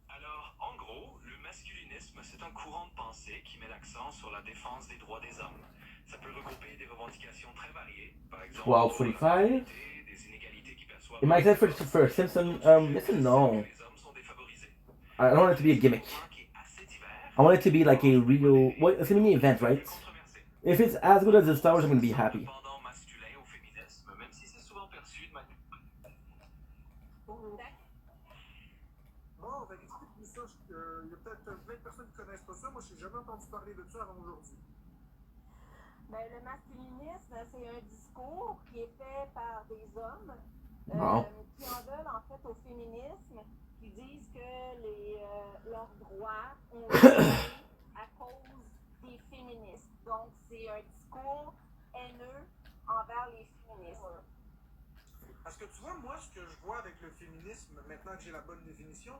Alors, en gros, le masculinisme, c'est un courant de pensée qui met l'accent sur la défense des droits des hommes. Ça peut regrouper des revendications très variées, par exemple 12:45. des inégalités qui perçoivent... Am I excited for Simpson? Yes and no. I don't want it to be a gimmick. I want it to be like a real... Well, it's gonna be an event, right? If it's as good as the Star Wars, I'm gonna be happy. Même si c'est souvent perçu de manière... Bon, ben explique-nous ça. Il y a peut-être plein de personnes qui connaissent pas ça. Moi, je n'ai jamais entendu parler de ça avant aujourd'hui. Ben, le masculinisme, c'est un discours qui est fait par des hommes qui en veulent en fait au féminisme, qui disent que leurs droits ont été à cause des féministes. Donc, c'est un discours haineux envers les féministes. Parce que tu vois, moi, ce que je vois avec le féminisme, maintenant que j'ai la bonne définition,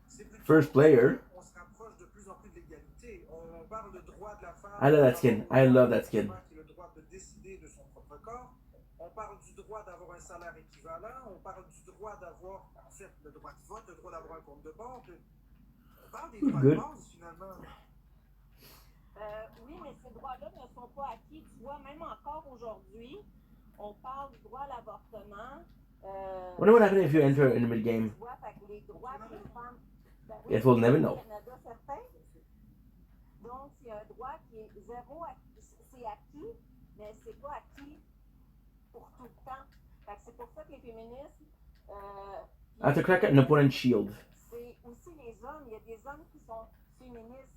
c'est plutôt First player. On se rapproche de plus en plus de l'égalité. On parle de droit de la femme. I love that skin. I love that skin. Qui a le droit de décider de son propre corps. On parle du droit d'avoir un salaire équivalent. On parle du droit d'avoir, en fait, le droit de vote, le droit d'avoir un compte de banque. On parle des droits de base, finalement. Oui, mais ces droits-là ne sont pas acquis. Tu vois, même encore aujourd'hui, on parle du droit à l'avortement. Wonder what happens if you enter in the mid-game. Tu vois, fait que les droits des femmes... Yes, we'll never know. Donc, c'est un droit qui est zéro acquis. C'est acquis, mais c'est pas acquis pour tout le temps. Fait que c'est pour ça que les féministes... I have to crack an opponent's shield. C'est aussi les hommes. Il y a des hommes qui sont féministes.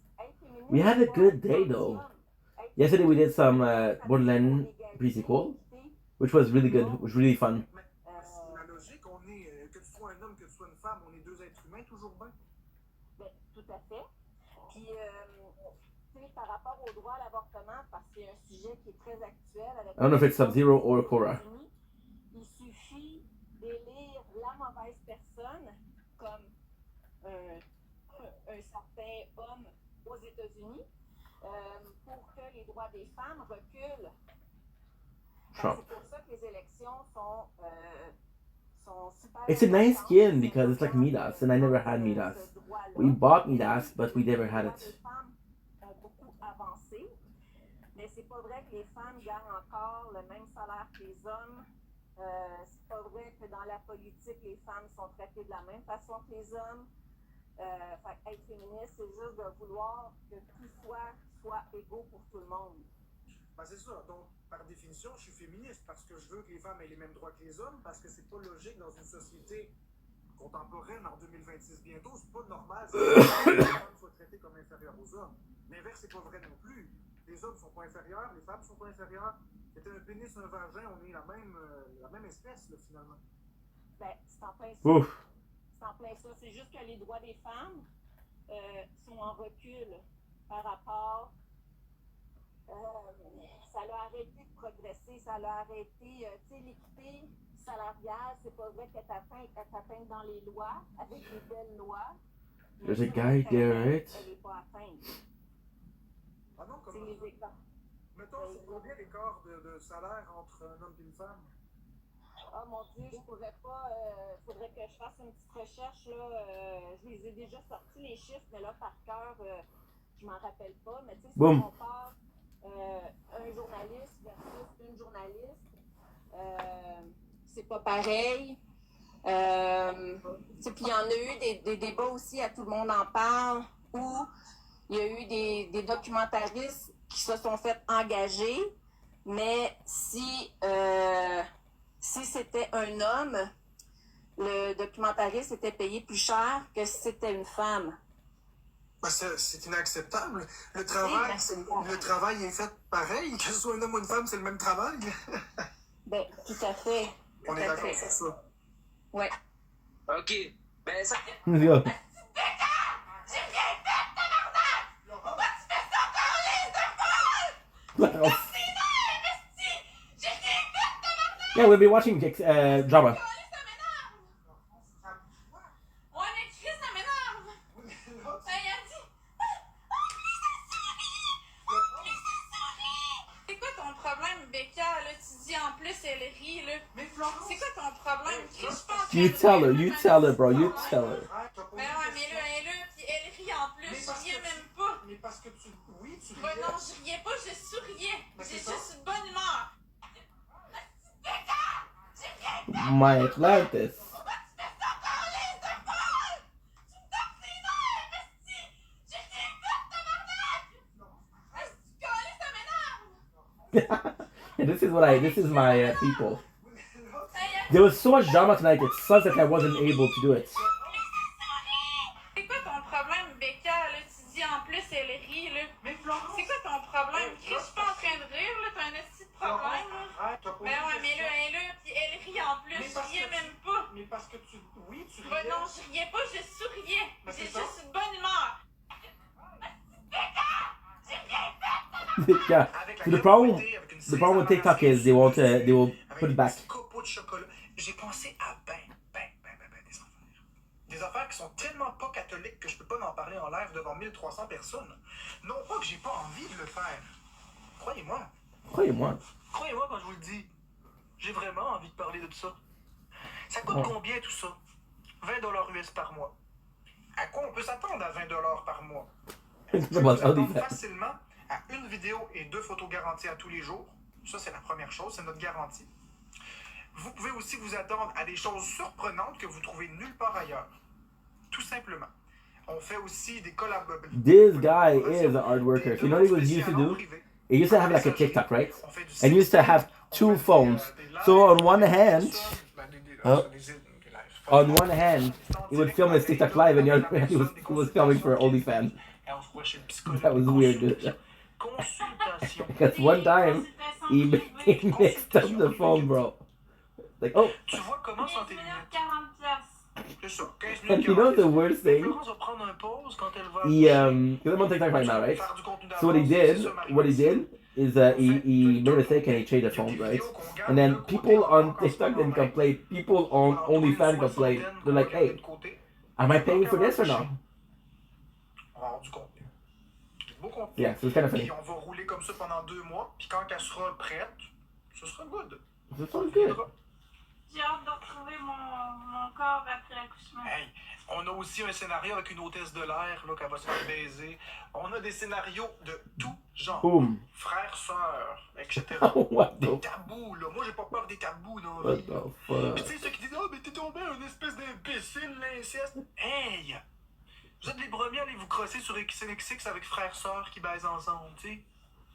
We had a good day though. Yesterday we did some Borderlands pre-sequel, which was really good. It was really fun. La logique, on est, que tu sois un homme, que tu sois une femme, on est deux êtres humains toujours bien. Ben, tout à fait. Puis, tu sais, par rapport au droit à l'avortement, parce que c'est un sujet qui est très actuel avec... I don't know if it's Sub-Zero or Korra. Il suffit d'élire la mauvaise personne, comme un certain homme aux États-Unis, pour que les droits des femmes reculent. C'est pour ça que les élections sont super It's a nice skin because it's like Midas, and I never had Midas. We bought Midas, but we never had it. Mais c'est pas vrai que les femmes gagnent encore le même salaire que les hommes. C'est pas vrai que dans la politique, les femmes sont traitées de la même façon que les hommes. Être féministe, c'est juste de vouloir que tout soit égaux pour tout le monde. Ben c'est ça. Donc, par définition, je suis féministe parce que je veux que les femmes aient les mêmes droits que les hommes, parce que c'est pas logique dans une société contemporaine en 2026 bientôt. C'est pas normal que les femmes soient traitées comme inférieures aux hommes. L'inverse, c'est pas vrai non plus. Les hommes sont pas inférieurs, les femmes sont pas inférieures. C'était un pénis, un vagin, on est la même espèce, là, finalement. Ben, c'est en plein ça. C'est en plein ça. C'est juste que les droits des femmes sont en recul par rapport. Ça l'a arrêté de progresser, ça l'a arrêté. Tu sais, l'équité salariale, c'est pas vrai qu'elle t'atteint dans les lois, avec les belles lois. There's a guy there, right? Elle n'est pas atteinte. Ah non, comment ça? Mettons, c'est combien l'écart de salaire entre un homme et une femme? Oh mon Dieu, je pourrais pas. Faudrait que je fasse une petite recherche, là. Je les ai déjà sortis, les chiffres, mais là, par cœur, je m'en rappelle pas. Mais tu sais, si on compare un journaliste versus une journaliste, c'est pas pareil. Puis il y en a eu des débats aussi, à Tout le monde en parle, où il y a eu des documentaristes qui se sont fait engager, mais si c'était un homme, le documentariste était payé plus cher que si c'était une femme. Ben, c'est inacceptable. Le travail est fait pareil, que ce soit un homme ou une femme, c'est le même travail. Ben, tout à fait. On est d'accord sur ça. Ouais. OK. Ben, ça... Yeah, we'll be watching drama. C'est quoi ton problème, Becca? Là, tu dis en plus, elle rit, là. C'est quoi ton problème? You tell her, bro, you tell her. Ben ouais, mais là, elle est là, puis elle rit en plus. Je riais même pas. Mais parce que tu riais. Ben non, je riais pas, je souriais. J'ai juste une bonne humeur. My Atlantis. This is my people. There was so much drama tonight, it sucks that I wasn't able to do it. C'est quoi ton problème, Becca? Là, tu dis en plus, elle rit, là. C'est quoi ton problème? Je suis pas en train de rire, là. T'as un petit problème, là. Ben ouais, mais là, elle est là, puis elle rit en plus. Je riais même pas. Mais parce que tu riais. Ben non, je riais pas, je souriais. J'ai juste une bonne humeur. Yeah. So the problem with TikTok is they will put it back. J'ai pensé à ben des affaires. Des affaires qui sont tellement pas catholiques que je peux pas en parler en live devant 1300 personnes. Non pas que j'ai pas envie de le faire. Croyez-moi. Croyez-moi quand je vous le dis. J'ai vraiment envie de parler de tout ça. Ça coûte combien tout ça? 20 $ US par mois. À quoi on peut s'attendre à 20 $ par mois? On peut s'attendre facilement à une vidéo et 2 photos garanties à tous les jours. Ça, c'est la première chose, c'est notre garantie. Vous pouvez aussi vous attendre à des choses surprenantes que vous trouvez nulle part ailleurs. Tout simplement. On fait aussi des collaborations. This guy is an art worker. So you know what he was used to do? He used to have like a TikTok, right? And he used to have 2 phones. So on one hand, he would film his TikTok live, and the other hand he was filming for OnlyFans. That was weird, dude. Because one time he mixed up the phone, bro. Like, oh. And you know the worst thing? He because I'm on TikTok right now, right? So what he did is he made a mistake and he changed the phone, right? And then people on TikTok didn't complain. People on OnlyFans complained. They're like, hey, am I paying for this or not? Yeah, so it's kind of funny. Puis on va rouler comme ça pendant 2 mois, puis quand elle sera prête, ce sera good. Ce sera good. J'ai hâte de retrouver mon aussi un scénario avec une hôtesse de l'air, là, qu'elle va se faire baiser. On a des scénarios de tout genre. Boom. Frères, sœurs, etc. Des tabous, là. Moi, j'ai pas peur des tabous dans la What vie. the fuck? Puis tu sais, ceux qui disent, ah, mais t'es tombé un espèce d'imbécile, l'inceste. Hey! Vous êtes les premiers à aller vous crosser sur XNXX avec frères, sœurs qui baisent ensemble, tu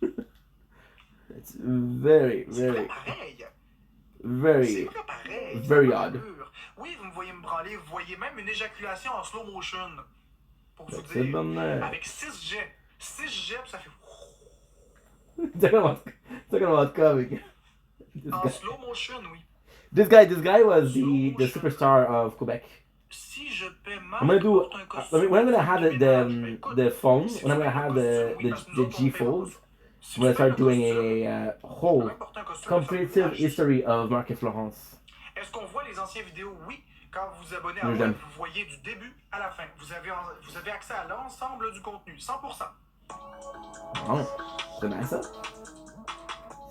sais. It's very, very, very, very odd. Oui, vous me voyez me branler, vous voyez même une éjaculation en slow motion. Pour vous That's it, dire. man. Avec 6 jets. 6 jets, ça fait. Talking about coming. En slow motion, oui. This guy was the superstar of Quebec. Si je paie mal, I'm gonna do when I'm gonna have the phone, when I'm gonna have the G Fold, I'm gonna start doing a whole comparative history of Marc et Florence. Est-ce qu'on voit les anciennes vidéos? Oui. Quand vous vous abonnez à web, vous voyez du début à la fin. Vous avez accès à l'ensemble du contenu, 100%. Oh, c'est bien ça.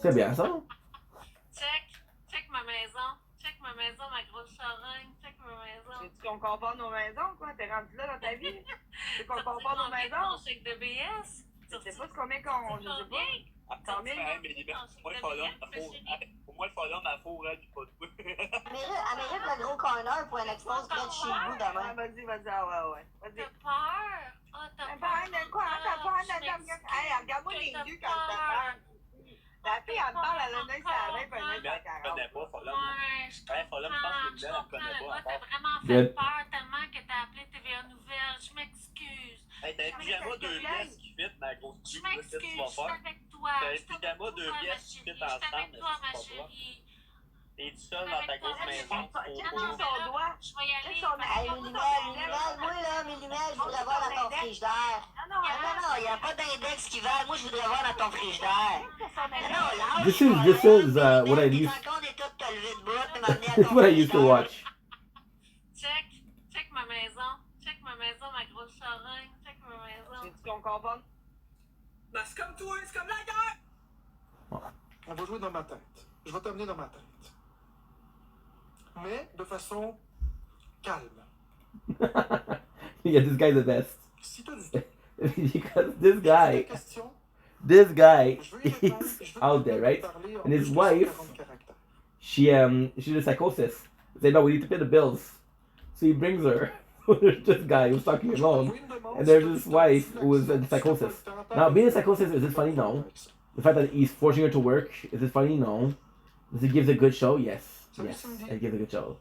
C'est bien ça. Check ma maison. Check ma maison, ma grosse charogne. Check ma maison. Tu qu'on compare nos maisons, quoi? T'es rendu là dans ta vie? Tu qu'on compare nos maisons? Chèque de BS. Tu sais pas combien qu'on. Je sais pas. Combien? Au moins, le follow ma fourre du pot de Elle mérite le gros corner pour un expose près de chez vous demain. Vas-y, ah ouais. Vas-y. T'as peur? T'as peur de quoi? T'as peur de quelqu'un? Hey, regarde-moi les yeux quand t'as peur. La fille, elle me parle, elle a un œil sur la main, puis un œil sur la carotte. Je connais pas, Follow. Follow, je pense que Linda, elle connaît pas. T'as vraiment fait peur tellement que t'as appelé TVA Nouvelle. Je m'excuse. Hey, t'as un pyjama 2 pièces qui fit, ma grosse Je cul, m'excuse, qu'est-ce que tu vas je suis faire? avec toi. T'as un pyjama 2 pièces qui fit ensemble, mais c'est pas toi. T'es tout seul dans ta grosse maison. Son doigt. Je vais y aller. Hey, Mélimel, je voudrais voir dans ton frigidaire. Non, il n'y a pas d'index qui va. Moi, je voudrais voir dans ton frigidaire. This is what I used. It's what I used to watch. Check ma maison. Check ma maison, ma grosse charogne. Check ma maison. C'est qu'on comprend? Ben, c'est comme toi, c'est comme la guerre! On va jouer dans ma tête. Je vais t'amener dans ma tête. Mais de façon calme. Yeah, this guy's the best. Si t'as du temps. Because this guy is out there, right? And his wife, she's a psychosis. They know we need to pay the bills, so he brings her. There's this guy who's talking alone, and there's this wife who is in psychosis. Now, being a psychosis, is it funny? No. The fact that he's forcing her to work, is it funny? No. Does it give a good show? Yes. Yes, it gives a good show.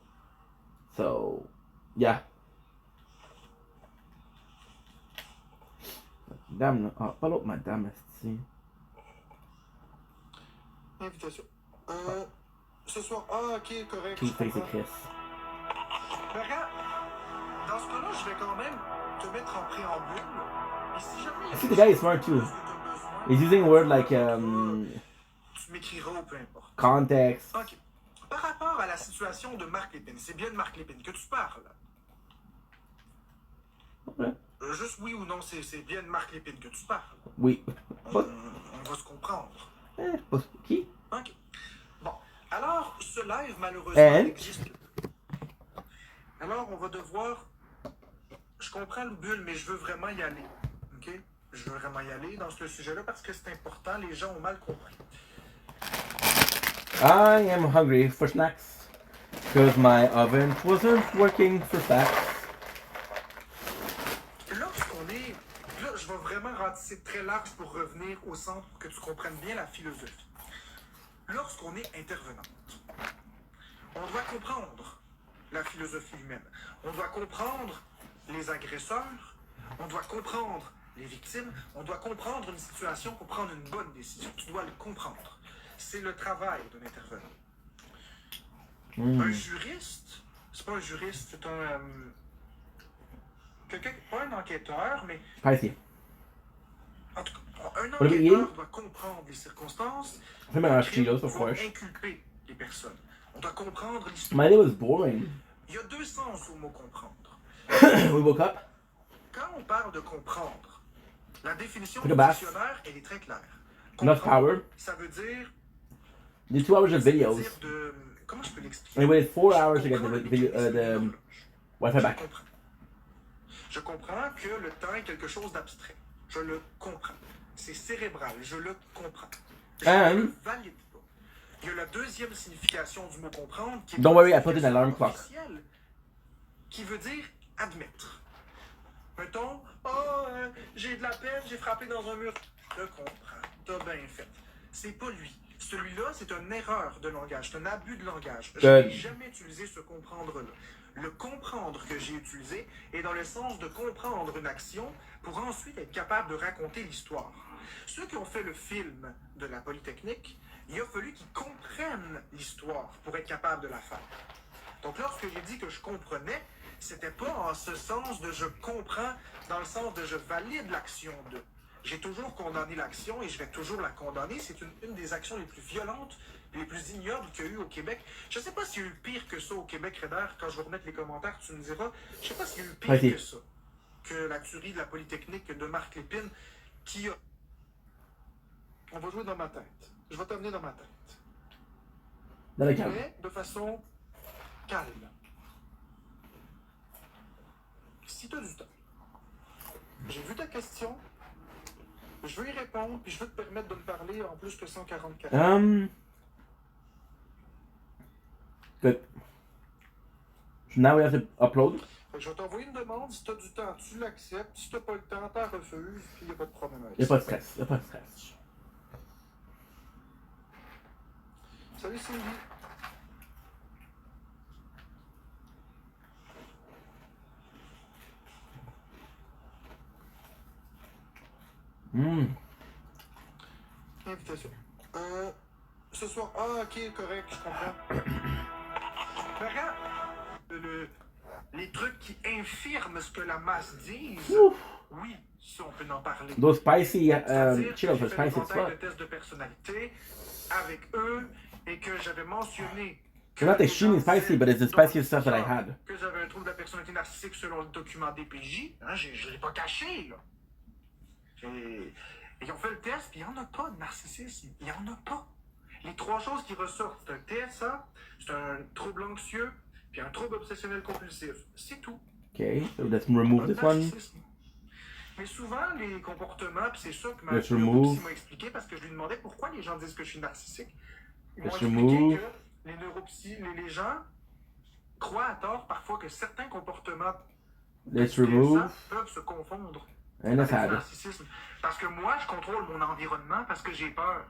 So, yeah. Madame, follow up madame, si. Invitation. Ce soir, ok, correct. Two face Chris. Mais regarde, dans ce cas-là, je vais quand même te mettre en préambule. Et si jamais... I see the guy is smart too. He's using a word like, Tu m'écriras ou peu importe. Context. Ok. Par rapport à la situation de Marc Lépine, c'est bien de Marc Lépine que tu parles. Okay. Juste oui ou non, c'est bien de Marc Lépine que tu parles. Oui. On va se comprendre. Qui? Ok. Bon, alors, ce live, malheureusement, n'existe plus. Alors, on va devoir... Je comprends le bulle, mais je veux vraiment y aller. Ok? Je veux vraiment y aller dans ce sujet-là parce que c'est important. Les gens ont mal compris. I am hungry for snacks because my oven wasn't working for snacks. Lorsqu'on est... Là, je vais vraiment ratisser très large pour revenir au centre pour que tu comprennes bien la philosophie. Lorsqu'on est intervenante, on doit comprendre la philosophie humaine. On doit comprendre les agresseurs. On doit comprendre les victimes. On doit comprendre une situation pour prendre une bonne décision. Tu dois le comprendre. C'est le travail d'un intervenant. Un juriste, c'est pas un juriste, c'est un... quelqu'un, pas un enquêteur, mais... En tout cas, un enquêteur doit comprendre les circonstances pour inculper les personnes. On doit comprendre l'histoire. My day was boring. Il y a deux sens au mot comprendre. We woke up. Quand on parle de comprendre, la définition du dictionnaire, elle est très claire. Enough power. Ça veut dire... The 2 hours of videos. Comment je peux l'expliquer? I waited 4 hours to get the video, the Wi-Fi back. Je comprends que le temps est quelque chose d'abstrait. Je le comprends. C'est cérébral, je le comprends. Je ne le valide pas. Il y a la deuxième signification du mot comprendre qui est Don't worry, I put an alarm clock. Qui veut dire admettre. Mettons, oh, j'ai de la peine, j'ai frappé dans un mur. Je comprends, t'as bien fait. C'est pas lui. Celui-là, c'est une erreur de langage, c'est un abus de langage. Je n'ai jamais utilisé ce comprendre-là. Le comprendre que j'ai utilisé est dans le sens de comprendre une action pour ensuite être capable de raconter l'histoire. Ceux qui ont fait le film de la Polytechnique, il a fallu qu'ils comprennent l'histoire pour être capable de la faire. Donc lorsque j'ai dit que je comprenais, c'était pas en ce sens de je comprends, dans le sens de je valide l'action de. J'ai toujours condamné l'action et je vais toujours la condamner. C'est une des actions les plus violentes et les plus ignobles qu'il y a eu au Québec. Je sais pas s'il y a eu pire que ça au Québec, Reder. Quand je vais remettre les commentaires, tu me diras. Je sais pas s'il y a eu pire que ça. Que la tuerie de la Polytechnique de Marc Lépine qui a... On va jouer dans ma tête. Je vais t'amener dans ma tête. Dans le calme. Mais de façon calme. Si tu as du temps, j'ai vu ta question, je veux y répondre, puis je veux te permettre de me parler en plus que 144. Good. Now we have to upload. Je vais t'envoyer une demande, si tu as du temps, tu l'acceptes, si tu n'as pas le temps, tu refuses, puis il n'y a pas de problème avec ça. Il n'y a pas de stress, il n'y a pas de stress. Salut Sylvie. Invitation. Ce soir, ok, correct, je comprends. Mais regarde, les trucs qui infirment ce que la masse dit, oui, ça on peut en parler. Those spicy chills are spicy as fuck. fuck. De test de personnalité avec eux et que j'avais mentionné. They're not extremely spicy, but it's the spiciest stuff that I had. Que j'avais un trouble de la personnalité narcissique selon le document DPJ, hein, je l'ai pas caché là. Ils ont fait le test, puis il n'y en a pas de narcissisme. Il n'y en a pas. Les trois choses qui ressortent, c'est un TSA, c'est un trouble anxieux, puis un trouble obsessionnel compulsif. C'est tout. Okay, so let's remove this one. Mais souvent, les comportements, puis c'est ça que m'a expliqué, parce que je lui demandais pourquoi les gens disent que je suis narcissique. Ils m'ont expliqué que les neuropsy, les gens croient à tort parfois que certains comportements peuvent se confondre. Avec le narcissisme. Parce que moi, je contrôle mon environnement parce que j'ai peur.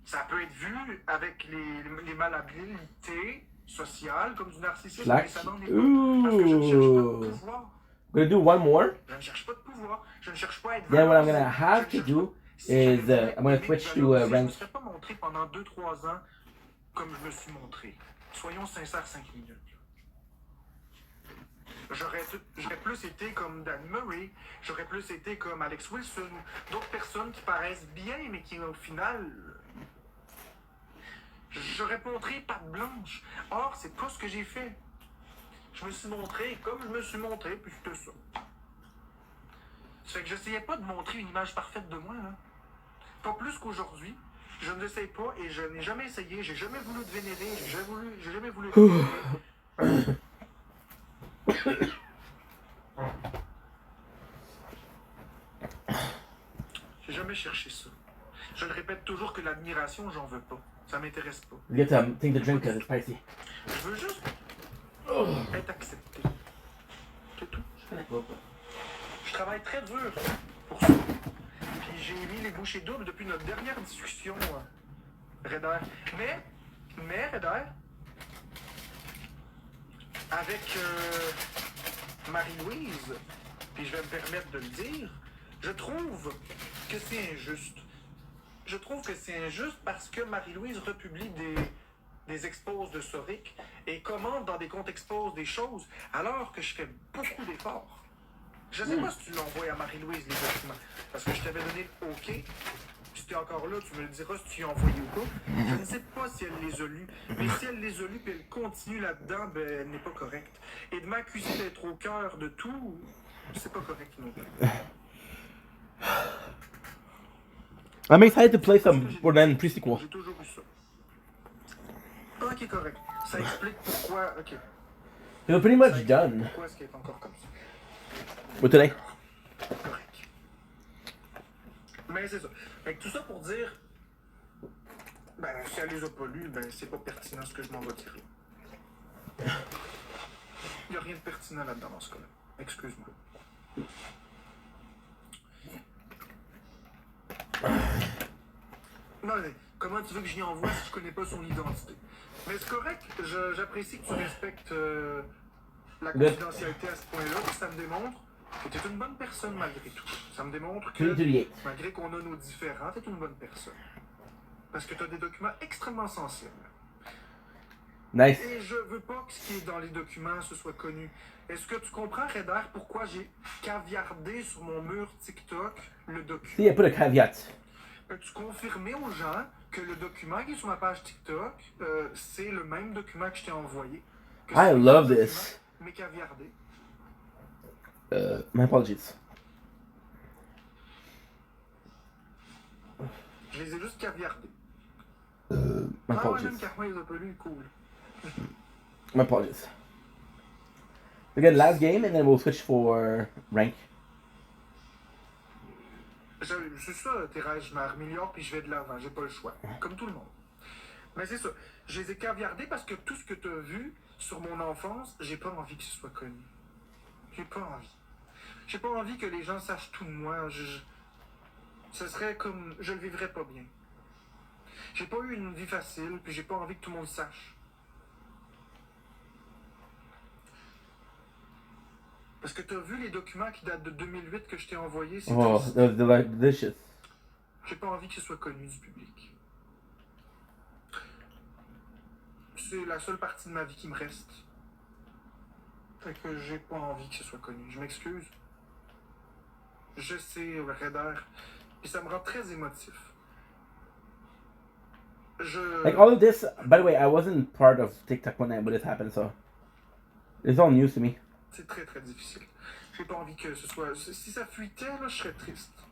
Ça peut être vu avec les malhabilités sociales comme du narcissisme, mais ça n'en est pas. Parce que je ne cherche pas de pouvoir. We're gonna do one more. Je ne cherche pas de pouvoir. Je ne cherche pas à être Then what I'm gonna have to do is I'm gonna switch to rank. Je ne me rank. serais pas montré pendant 2-3 ans comme je me suis montré. Soyons sincères 5 minutes. J'aurais plus été comme Dan Murray, j'aurais plus été comme Alex Wilson, d'autres personnes qui paraissent bien, mais qui au final... J'aurais montré patte blanche. Or, c'est pas ce que j'ai fait. Je me suis montré comme je me suis montré, puis c'était ça. Ça fait que j'essayais pas de montrer une image parfaite de moi, là. Pas plus qu'aujourd'hui. Je ne l'essaye pas et je n'ai jamais essayé. J'ai jamais voulu te vénérer, j'ai jamais voulu te vénérer. J'ai jamais cherché ça. Je le répète toujours que l'admiration, j'en veux pas. Ça m'intéresse pas. You get to take the drink because it's spicy. Je veux juste être accepté. C'est tout. Je travaille très dur pour ça. Puis j'ai mis les bouchées doubles depuis notre dernière discussion, Reder. Mais Reder, avec Marie-Louise, puis je vais me permettre de le dire, je trouve que c'est injuste. Je trouve que c'est injuste parce que Marie-Louise republie des exposes de Soric et commente dans des comptes exposes des choses alors que je fais beaucoup d'efforts. Je ne sais pas si tu l'envoies à Marie-Louise les documents, parce que je t'avais donné le OK. Si tu es encore là, tu me le diras si tu y as envoyé ou pas. Je ne sais pas si elle les a lus, mais si elle les a lus et elle continue là-dedans, ben elle n'est pas correcte. Et de m'accuser d'être au cœur de tout, c'est pas correct non plus. I'm excited to play some Borderlands pre-sequel. J'ai toujours eu ça. Ok, correct. Ça explique pourquoi. Ok. You're pretty much done. Pourquoi est-ce qu'il est encore comme ça? What today? Correct. Mais c'est ça. Fait que tout ça pour dire, ben, si elle les a pas lus, ben, c'est pas pertinent ce que je m'en vais dire. Il n'y a rien de pertinent là-dedans dans ce cas-là. Excuse-moi. Non, mais comment tu veux que j'y envoie si je connais pas son identité? Mais c'est correct, j'apprécie que tu respectes la confidentialité à ce point-là, puis ça me démontre que tu es une bonne personne malgré tout. Ça me démontre que, malgré qu'on a nos différends, tu es une bonne personne. Parce que tu as des documents extrêmement sensibles. Nice. Et je veux pas que ce qui est dans les documents ce soit connu. Est-ce que tu comprends, Redder, pourquoi j'ai caviardé sur mon mur TikTok le document? See, I put a caveat. Peux-tu confirmer aux gens que le document qui est sur ma page TikTok, c'est le même document que je t'ai envoyé? I love this. Mais caviardé. My apologies. Je les ai juste caviardés. My apologies. Même Carmen les a pas lus, cool. My apologies. We get last game and then we'll switch for rank. C'est ça, Thérèse, je m'améliore puis je vais de l'avant, j'ai pas le choix. Comme tout le monde. Mais c'est ça. Je les ai caviardés parce que tout ce que tu as vu sur mon enfance, j'ai pas envie que ce soit connu. J'ai pas envie. J'ai pas envie que les gens sachent tout de moi. Ce serait comme... Je le vivrais pas bien. J'ai pas eu une vie facile, puis j'ai pas envie que tout le monde sache. Parce que t'as vu les documents qui datent de 2008 que je t'ai envoyés, c'est triste. Delicious. J'ai pas envie que ce soit connu du public. C'est la seule partie de ma vie qui me reste. Fait que j'ai pas envie que ce soit connu. Je m'excuse. Je sais, Redder. Puis ça me rend très émotif. Like all of this, by the way, I wasn't part of TikTok when this happened, so it's all news to me. C'est très très difficile. J'ai pas envie que ce soit... Si ça fuitait, là, je serais triste.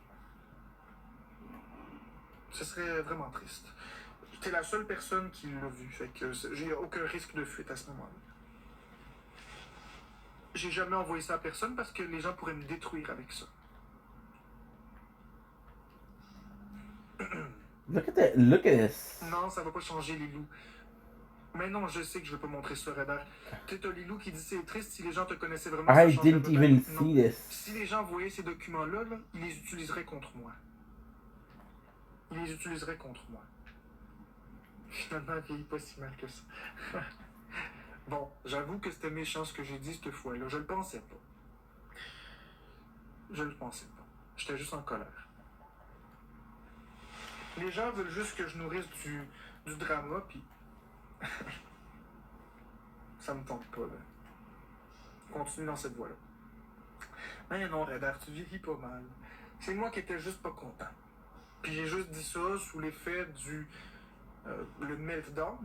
Ce serait vraiment triste. T'es la seule personne qui l'a vu, fait que j'ai aucun risque de fuite à ce moment-là. J'ai jamais envoyé ça à personne parce que les gens pourraient me détruire avec ça. Look at this. Non, ça va pas changer Lilou. Mais non, je sais que je veux pas montrer ça, Redder. T'as Lilou qui dit c'est triste si les gens te connaissaient vraiment. I didn't even see this. Si les gens voyaient ces documents-là, là, ils les utiliseraient contre moi. Ils les utiliseraient contre moi. Finalement, elle vieillit pas si mal que ça. Bon, j'avoue que c'était méchant ce que j'ai dit cette fois-là. Je le pensais pas. Je le pensais pas. J'étais juste en colère. Les gens veulent juste que je nourrisse du drama, puis... ça me tente pas, là. Continue dans cette voie-là. Mais non, Redder, tu vieillis pas mal. C'est moi qui étais juste pas content. Puis j'ai juste dit ça sous l'effet le meltdown.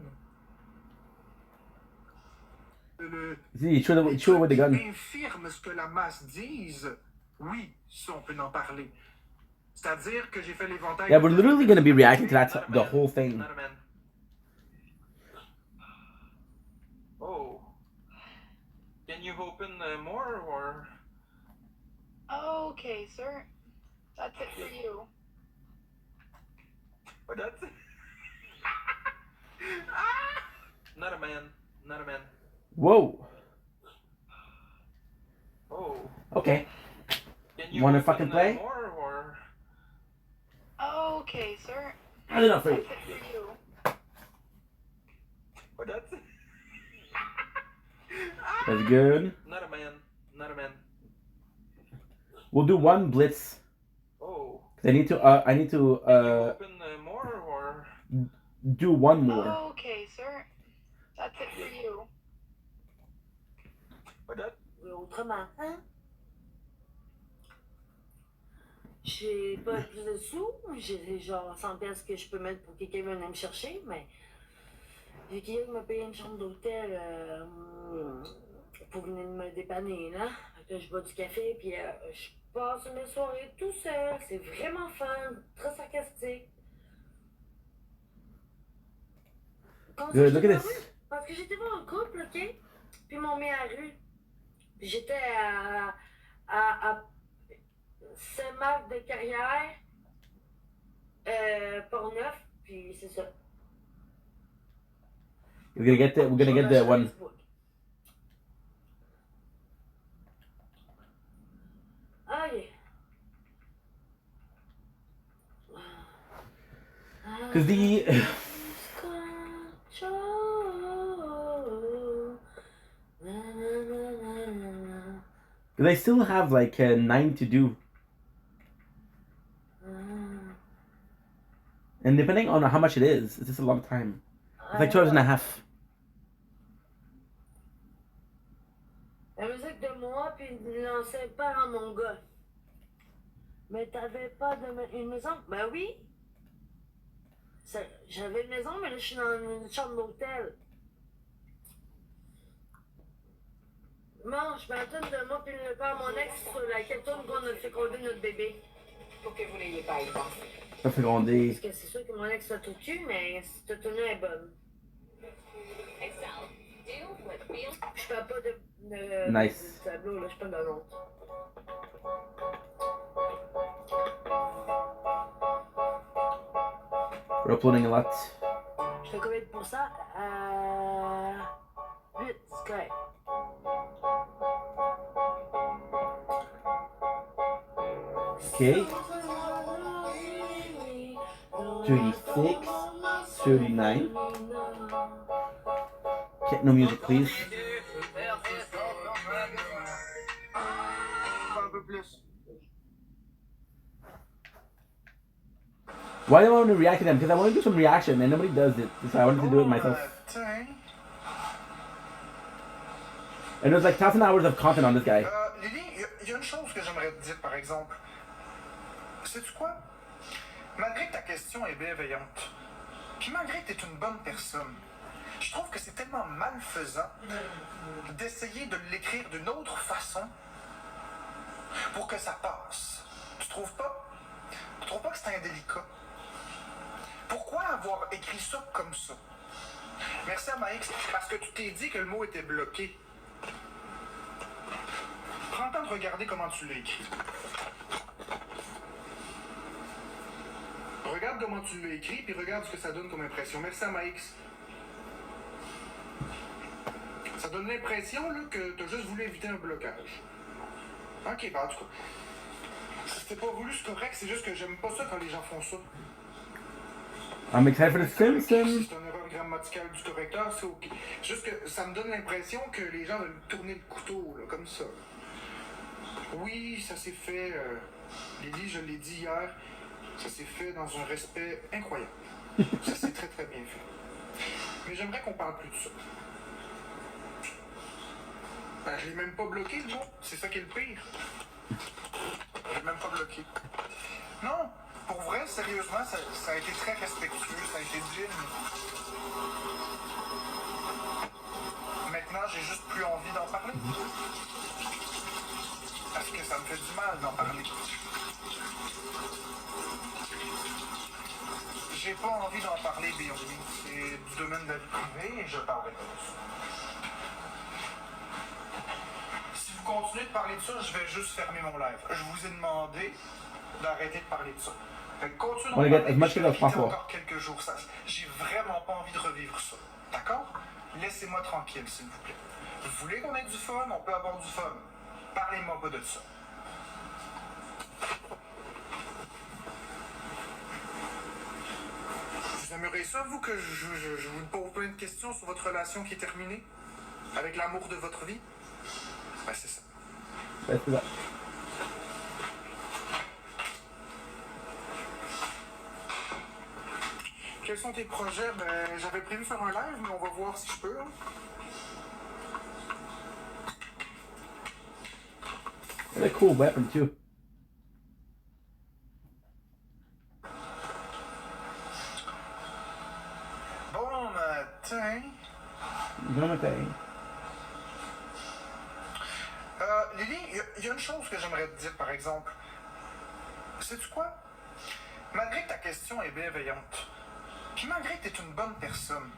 See, show with the gun. Infirme ce que la masse dise. Oui, ça, on peut en parler. C'est-à-dire que j'ai fait l'éventail... Yeah, we're literally gonna be reacting to that, the whole thing. Oh. Can you open more, or... Okay, sir. That's it for you. Oh, that's it? Not a man. Not a man. Whoa. Oh. Okay. Can you Wanna open, fucking play? More, or... Okay, sir. I don't know for you. That's it for you. Oh, that's it? That's good. Not a man. Not a man. We'll do one blitz. Oh. I need to Can you open more, or... do one more. Okay, sir. That's it for you. Oh, that... Autrement, hein? J'ai pas plus de sous. J'ai genre 100 pièces que je peux mettre pour que quelqu'un vienne me chercher, mais j'ai quelqu'un qui m'a payé une chambre d'hôtel pour venir me dépanner, là. Fait que je bois du café, puis je passe mes soirées tout seul. C'est vraiment fun, très sarcastique. Good, look at this. Parce que j'étais pas en couple, ok? Puis ils m'ont mis à la rue. Puis j'étais à Saint-Marc de Carrière, Port-Neuf, puis c'est ça. We're gonna get the one. Ok. Because the they still have like 9 to do, and depending on how much it is, it's just a long time. It's like 2 hours and a half. La musique de moi, puis lançait pas à mon gars. Mais t'avais pas une maison? Ben oui. J'avais une maison, mais là, je suis dans une chambre d'hôtel. Non, je m'attends de moi puis le père, mon ex, sur laquelle tourne qu'on a fait conduire notre bébé. Pour que vous n'ayez pas à y penser. Ça fait gronder. Parce que c'est sûr que mon ex a tout tué, mais cette tournée est bonne. Je parle pas de Nice. tableau, là, je parle de l'autre. We're uploading a lot. Je fais combien de pourcents? 8, c'est correct. Okay. 36, 39. Okay, no music, please. Why do I want to react to them? Because I want to do some reaction and nobody does it. So I wanted to do it myself. And there's like 1,000 hours of content on this guy. Lily, il y a une chose que j'aimerais te dire, par exemple. Sais-tu quoi? Malgré que ta question est bienveillante, puis malgré que tu es une bonne personne, je trouve que c'est tellement malfaisant d'essayer de l'écrire d'une autre façon pour que ça passe. Tu trouves pas? Tu trouves pas que c'est indélicat? Pourquoi avoir écrit ça comme ça? Merci à Maïx, parce que tu t'es dit que le mot était bloqué. Prends le temps de regarder comment tu l'as écrit. Regarde comment tu l'as écrit, puis regarde ce que ça donne comme impression. Merci à Maïx. Ça donne l'impression là, que tu as juste voulu éviter un blocage. Ok, bah en tout cas. Si c'était pas voulu, c'est correct, c'est juste que j'aime pas ça quand les gens font ça. I'm excited for the Simpsons. Si c'est une erreur grammaticale du correcteur, c'est ok. Juste que ça me donne l'impression que les gens veulent tourner le couteau, là, comme ça. Oui, ça s'est fait, Lily, je l'ai dit hier, ça s'est fait dans un respect incroyable. Ça s'est très très bien fait. Mais j'aimerais qu'on parle plus de ça. Ben, je l'ai même pas bloqué, le mot. C'est ça qui est le pire. Je l'ai même pas bloqué. Non, pour vrai, sérieusement, ça a été très respectueux, ça a été digne. Maintenant, j'ai juste plus envie d'en parler. Parce que ça me fait du mal d'en parler. J'ai pas envie d'en parler, Béomi. C'est du domaine de la vie privée et je parlerai pas de ça. Si vous continuez de parler de ça, je vais juste fermer mon live. Je vous ai demandé d'arrêter de parler de ça. Fait que continuez d'en parler, je vais éviter encore quelques jours. J'ai vraiment pas envie de revivre ça. D'accord? Laissez-moi tranquille, s'il vous plaît. Vous voulez qu'on ait du fun? On peut avoir du fun. Parlez-moi pas de ça. Vous aimeriez ça, vous, que je vous pose plein de questions sur votre relation qui est terminée? Avec l'amour de votre vie? Ben, c'est ça. Ouais, c'est ça. Quels sont tes projets? Ben, j'avais prévu faire un live, mais on va voir si je peux. Hein. What a cool weapon, too. Bon matin. Bon matin. Lily, il y a une chose que j'aimerais te dire, par exemple. Sais-tu quoi? Malgré que ta question est bienveillante, puis malgré que tu es une bonne personne,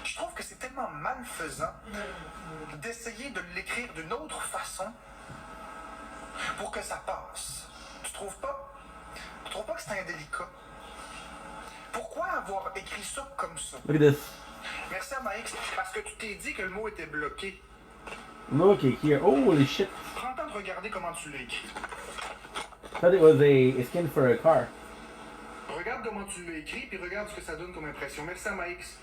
je trouve que c'est tellement malfaisant d'essayer de l'écrire d'une autre façon pour que ça passe. Tu trouves pas? Tu trouves pas que c'est indélicat? Pourquoi avoir écrit ça comme ça? Look at this. Merci à Maïx, parce que tu t'es dit que le mot était bloqué. Look here. Holy shit. Prends le temps de regarder comment tu l'as écrit. I thought it was a skin for a car. Regarde comment tu l'as écrit, puis regarde ce que ça donne comme impression. Merci à Maïx.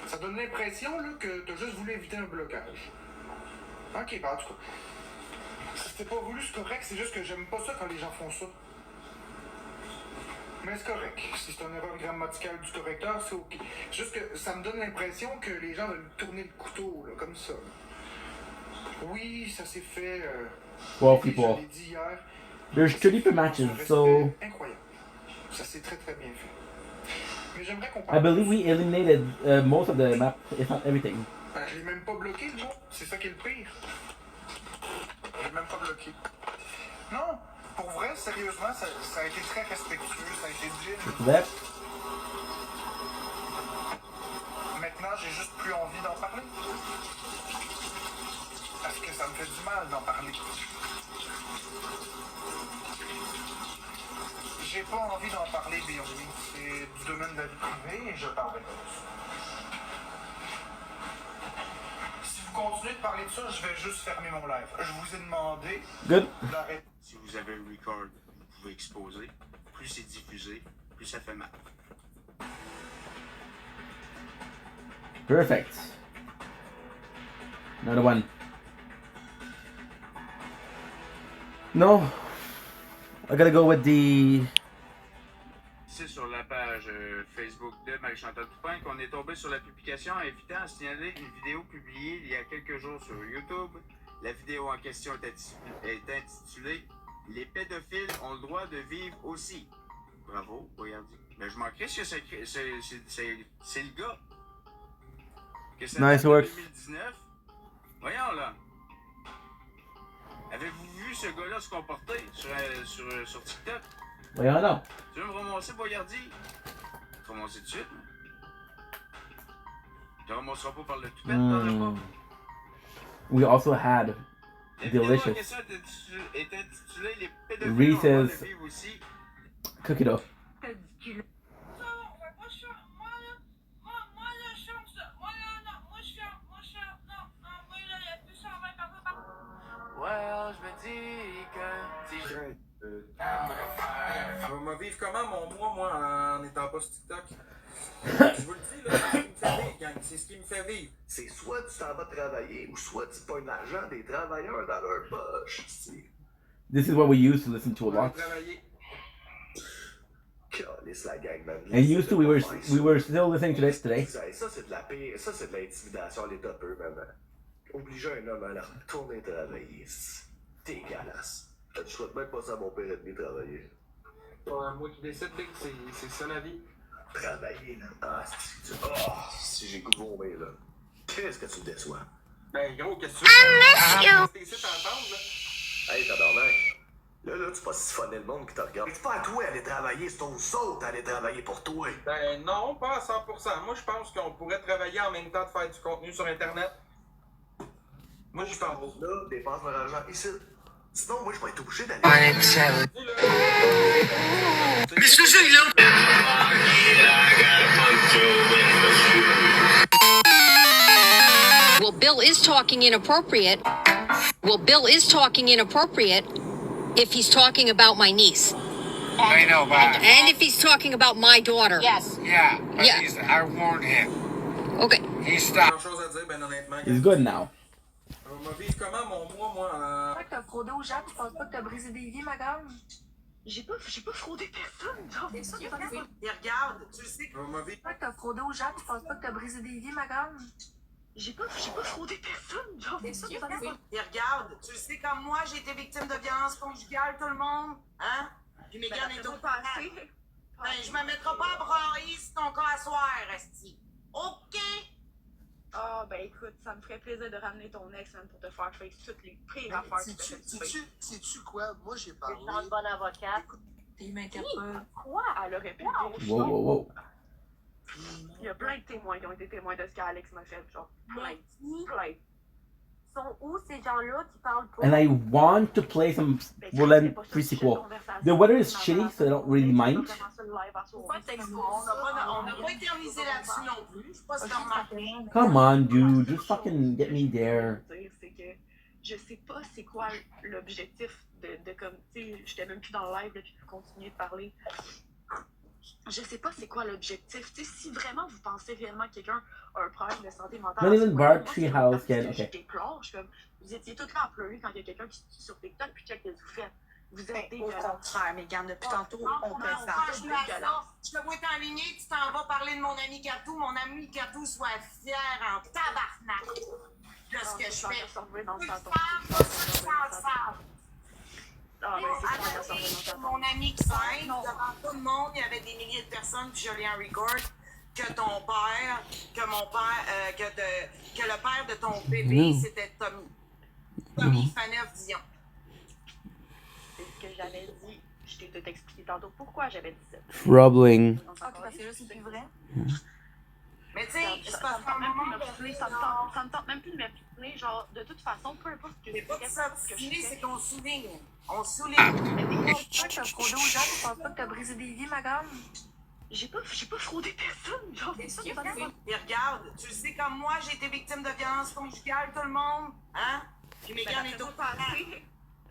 Ça donne l'impression là, que tu as juste voulu éviter un blocage. Ok, bah en tout cas. Si c'était pas voulu, c'est correct, c'est juste que j'aime pas ça quand les gens font ça. Mais c'est correct. Si c'est une erreur grammaticale du correcteur, c'est ok. Juste que ça me donne l'impression que les gens veulent tourner le couteau, là, comme ça. Oui, ça s'est fait. Well, people. Je l'ai dit hier. There's 30 per matches, so Incroyable. Ça s'est très très bien fait. Mais j'aimerais qu'on I parle. believe we eliminated most of the map, if not everything. Je l'ai même pas bloqué, le mot. C'est ça qui est le pire. Je l'ai même pas bloqué. Non, pour vrai, sérieusement, ça a été très respectueux, ça a été digne. Maintenant, j'ai juste plus envie d'en parler. Parce que ça me fait du mal d'en parler. J'ai pas envie d'en parler, Béomi. C'est du domaine de la vie privée et je parlerai pas de ça. Si vous continuez de parler de ça, je vais juste fermer mon live. Je vous ai demandé d'arrêter. Si vous avez le record, vous pouvez exposer. Plus c'est diffusé, plus ça fait mal. Perfect. Another one. No. I gotta go with the... C'est sur la page Facebook de Marie-Chantal Toupin qu'on est tombé sur la publication invitant à signaler une vidéo publiée il y a quelques jours sur YouTube. La vidéo en question est intitulée « Les pédophiles ont le droit de vivre aussi ». Bravo, regardez. Mais je m'en crisse que c'est le gars. Que ça Nice date de work. 2019. Voyons là. Avez-vous vu ce gars-là se comporter sur TikTok? Voyons non. Tu veux me ramasser, Boyardi? Tu vas ramasser tout de suite. Tu ne ramasseras pas par le toupette, t'en as pas. We also had delicious est intitulée Les pédophiles ont le droit de vivre aussi. cookie dough. Well, je me dis que si je... On va vivre comment mon mois, moi, en étant pas sur TikTok? Je vous le dis, là, c'est ce qui me fait vivre, gang. C'est ce qui me fait vivre. C'est soit tu t'en vas travailler ou soit tu pognes l'argent des travailleurs dans leur poche. This is what we used to listen to a lot. Calisse la gang, man. And used to, we were still listening to this today. Ça, c'est de la pire. Ça, c'est de l'intimidation à l'état peu, maman. Obliger un homme à la retourner travailler. C'est dégueulasse. Je souhaite même pas ça à mon père ennemi travailler. Moi qui décide, Big, c'est ça la vie. Travailler, là. Ah, si j'ai goût de vomir, là. Qu'est-ce que tu me déçois? Ben, gros, qu'est-ce que tu veux? T'es ici, t'entends, là? Hey, tabarnak. Là, tu pas siphonner le monde qui te regarde. C'est pas à toi d'aller travailler, c'est aux autres d'aller travailler pour toi. Ben, non, pas à 100%. Moi, je pense qu'on pourrait travailler en même temps de faire du contenu sur Internet. Moi, je pense. Là, dépense mon argent ici. Sinon, moi, je vais être obligé d'aller. Mais ce jeu, il est... Well, Bill is talking inappropriate. Well, Bill is talking inappropriate if he's talking about my niece. I know, but... And if he's talking about my daughter. Yes. Yeah, but Yeah. I warned him. Okay. He stopped. Chose à dire, ben honnêtement. It's good now. On va vivre comment mon mois, moi? Tu t'as fraudé aux gens, tu penses pas que t'as brisé des vies, ma gamme? J'ai pas fraudé personne, genre. C'est ça que t'as fait. Et regarde, tu le sais. On va vivre. Tu t'as fraudé aux gens, tu penses pas que t'as brisé des vies, ma gamme? J'ai pas fraudé personne, genre. C'est ça que t'as fait. Et regarde, tu le sais comme moi, j'ai été victime de violence conjugale, tout le monde. Hein? Puis Mégane est au passé. Ben, je me mettrai pas à brailler si ton cas à soir, Esti. OK? Ah, ben écoute, ça me ferait plaisir de ramener ton ex, même, pour te faire face toutes les pires affaires que tu te fais. Sais-tu quoi? Moi, j'ai parlé. C'est une bonne avocate. T'es m'interpelle. Quoi? Elle aurait pu. Wow. Il y a plein de témoins qui ont été témoins de ce qu'Alex m'a fait, genre. Plein. And I want to play some Roland pre-sequel. The weather is shitty, so I don't really mind. Come on, dude, just fucking get me there. Je sais pas c'est quoi l'objectif de comme, tu sais, j'étais même plus dans le live, là, puis continuer de parler. Je sais pas c'est quoi l'objectif. Tu sais, si vraiment vous pensez réellement que quelqu'un a un problème de santé mentale, Not even Bart Treehouse can. Okay. Je déplore. Je comme, vous étiez tout là à pleurer quand il y a quelqu'un qui se tue sur TikTok, puis check ce que vous faites. Vous êtes dégueulasse. Au contraire, Mégane, depuis tantôt, on peut ça. Je te vois t'enligner, tu t'en vas parler de mon ami Catou. Mon ami Catou soit fier en tabarnak de ce que je fais. Mon ami qui s'aide, devant tout le monde, il y avait des milliers de personnes, puis je l'ai en record, que ton père, que mon père, que le père de ton bébé, c'était Tommy Faneuf-Dion. C'est ce que j'avais dit. Je t'ai tout expliqué tantôt pourquoi j'avais dit ça. Troubling. Ok, parce que là, c'est plus vrai. Mais tu sais, c'est pas ça me tente même plus de m'appuyer, genre, de toute façon, peu importe ce que c'est pas que ça c'est qu'on souligne. On souligne. Mais pourquoi t'as fraudé aux gens, tu penses pas que t'as brisé des vies, ma gamme? J'ai pas fraudé personne, genre, c'est ça. Et regarde, tu sais comme moi, j'ai été victime de violence conjugale, tout le monde, hein? Puis Mégane est au parent.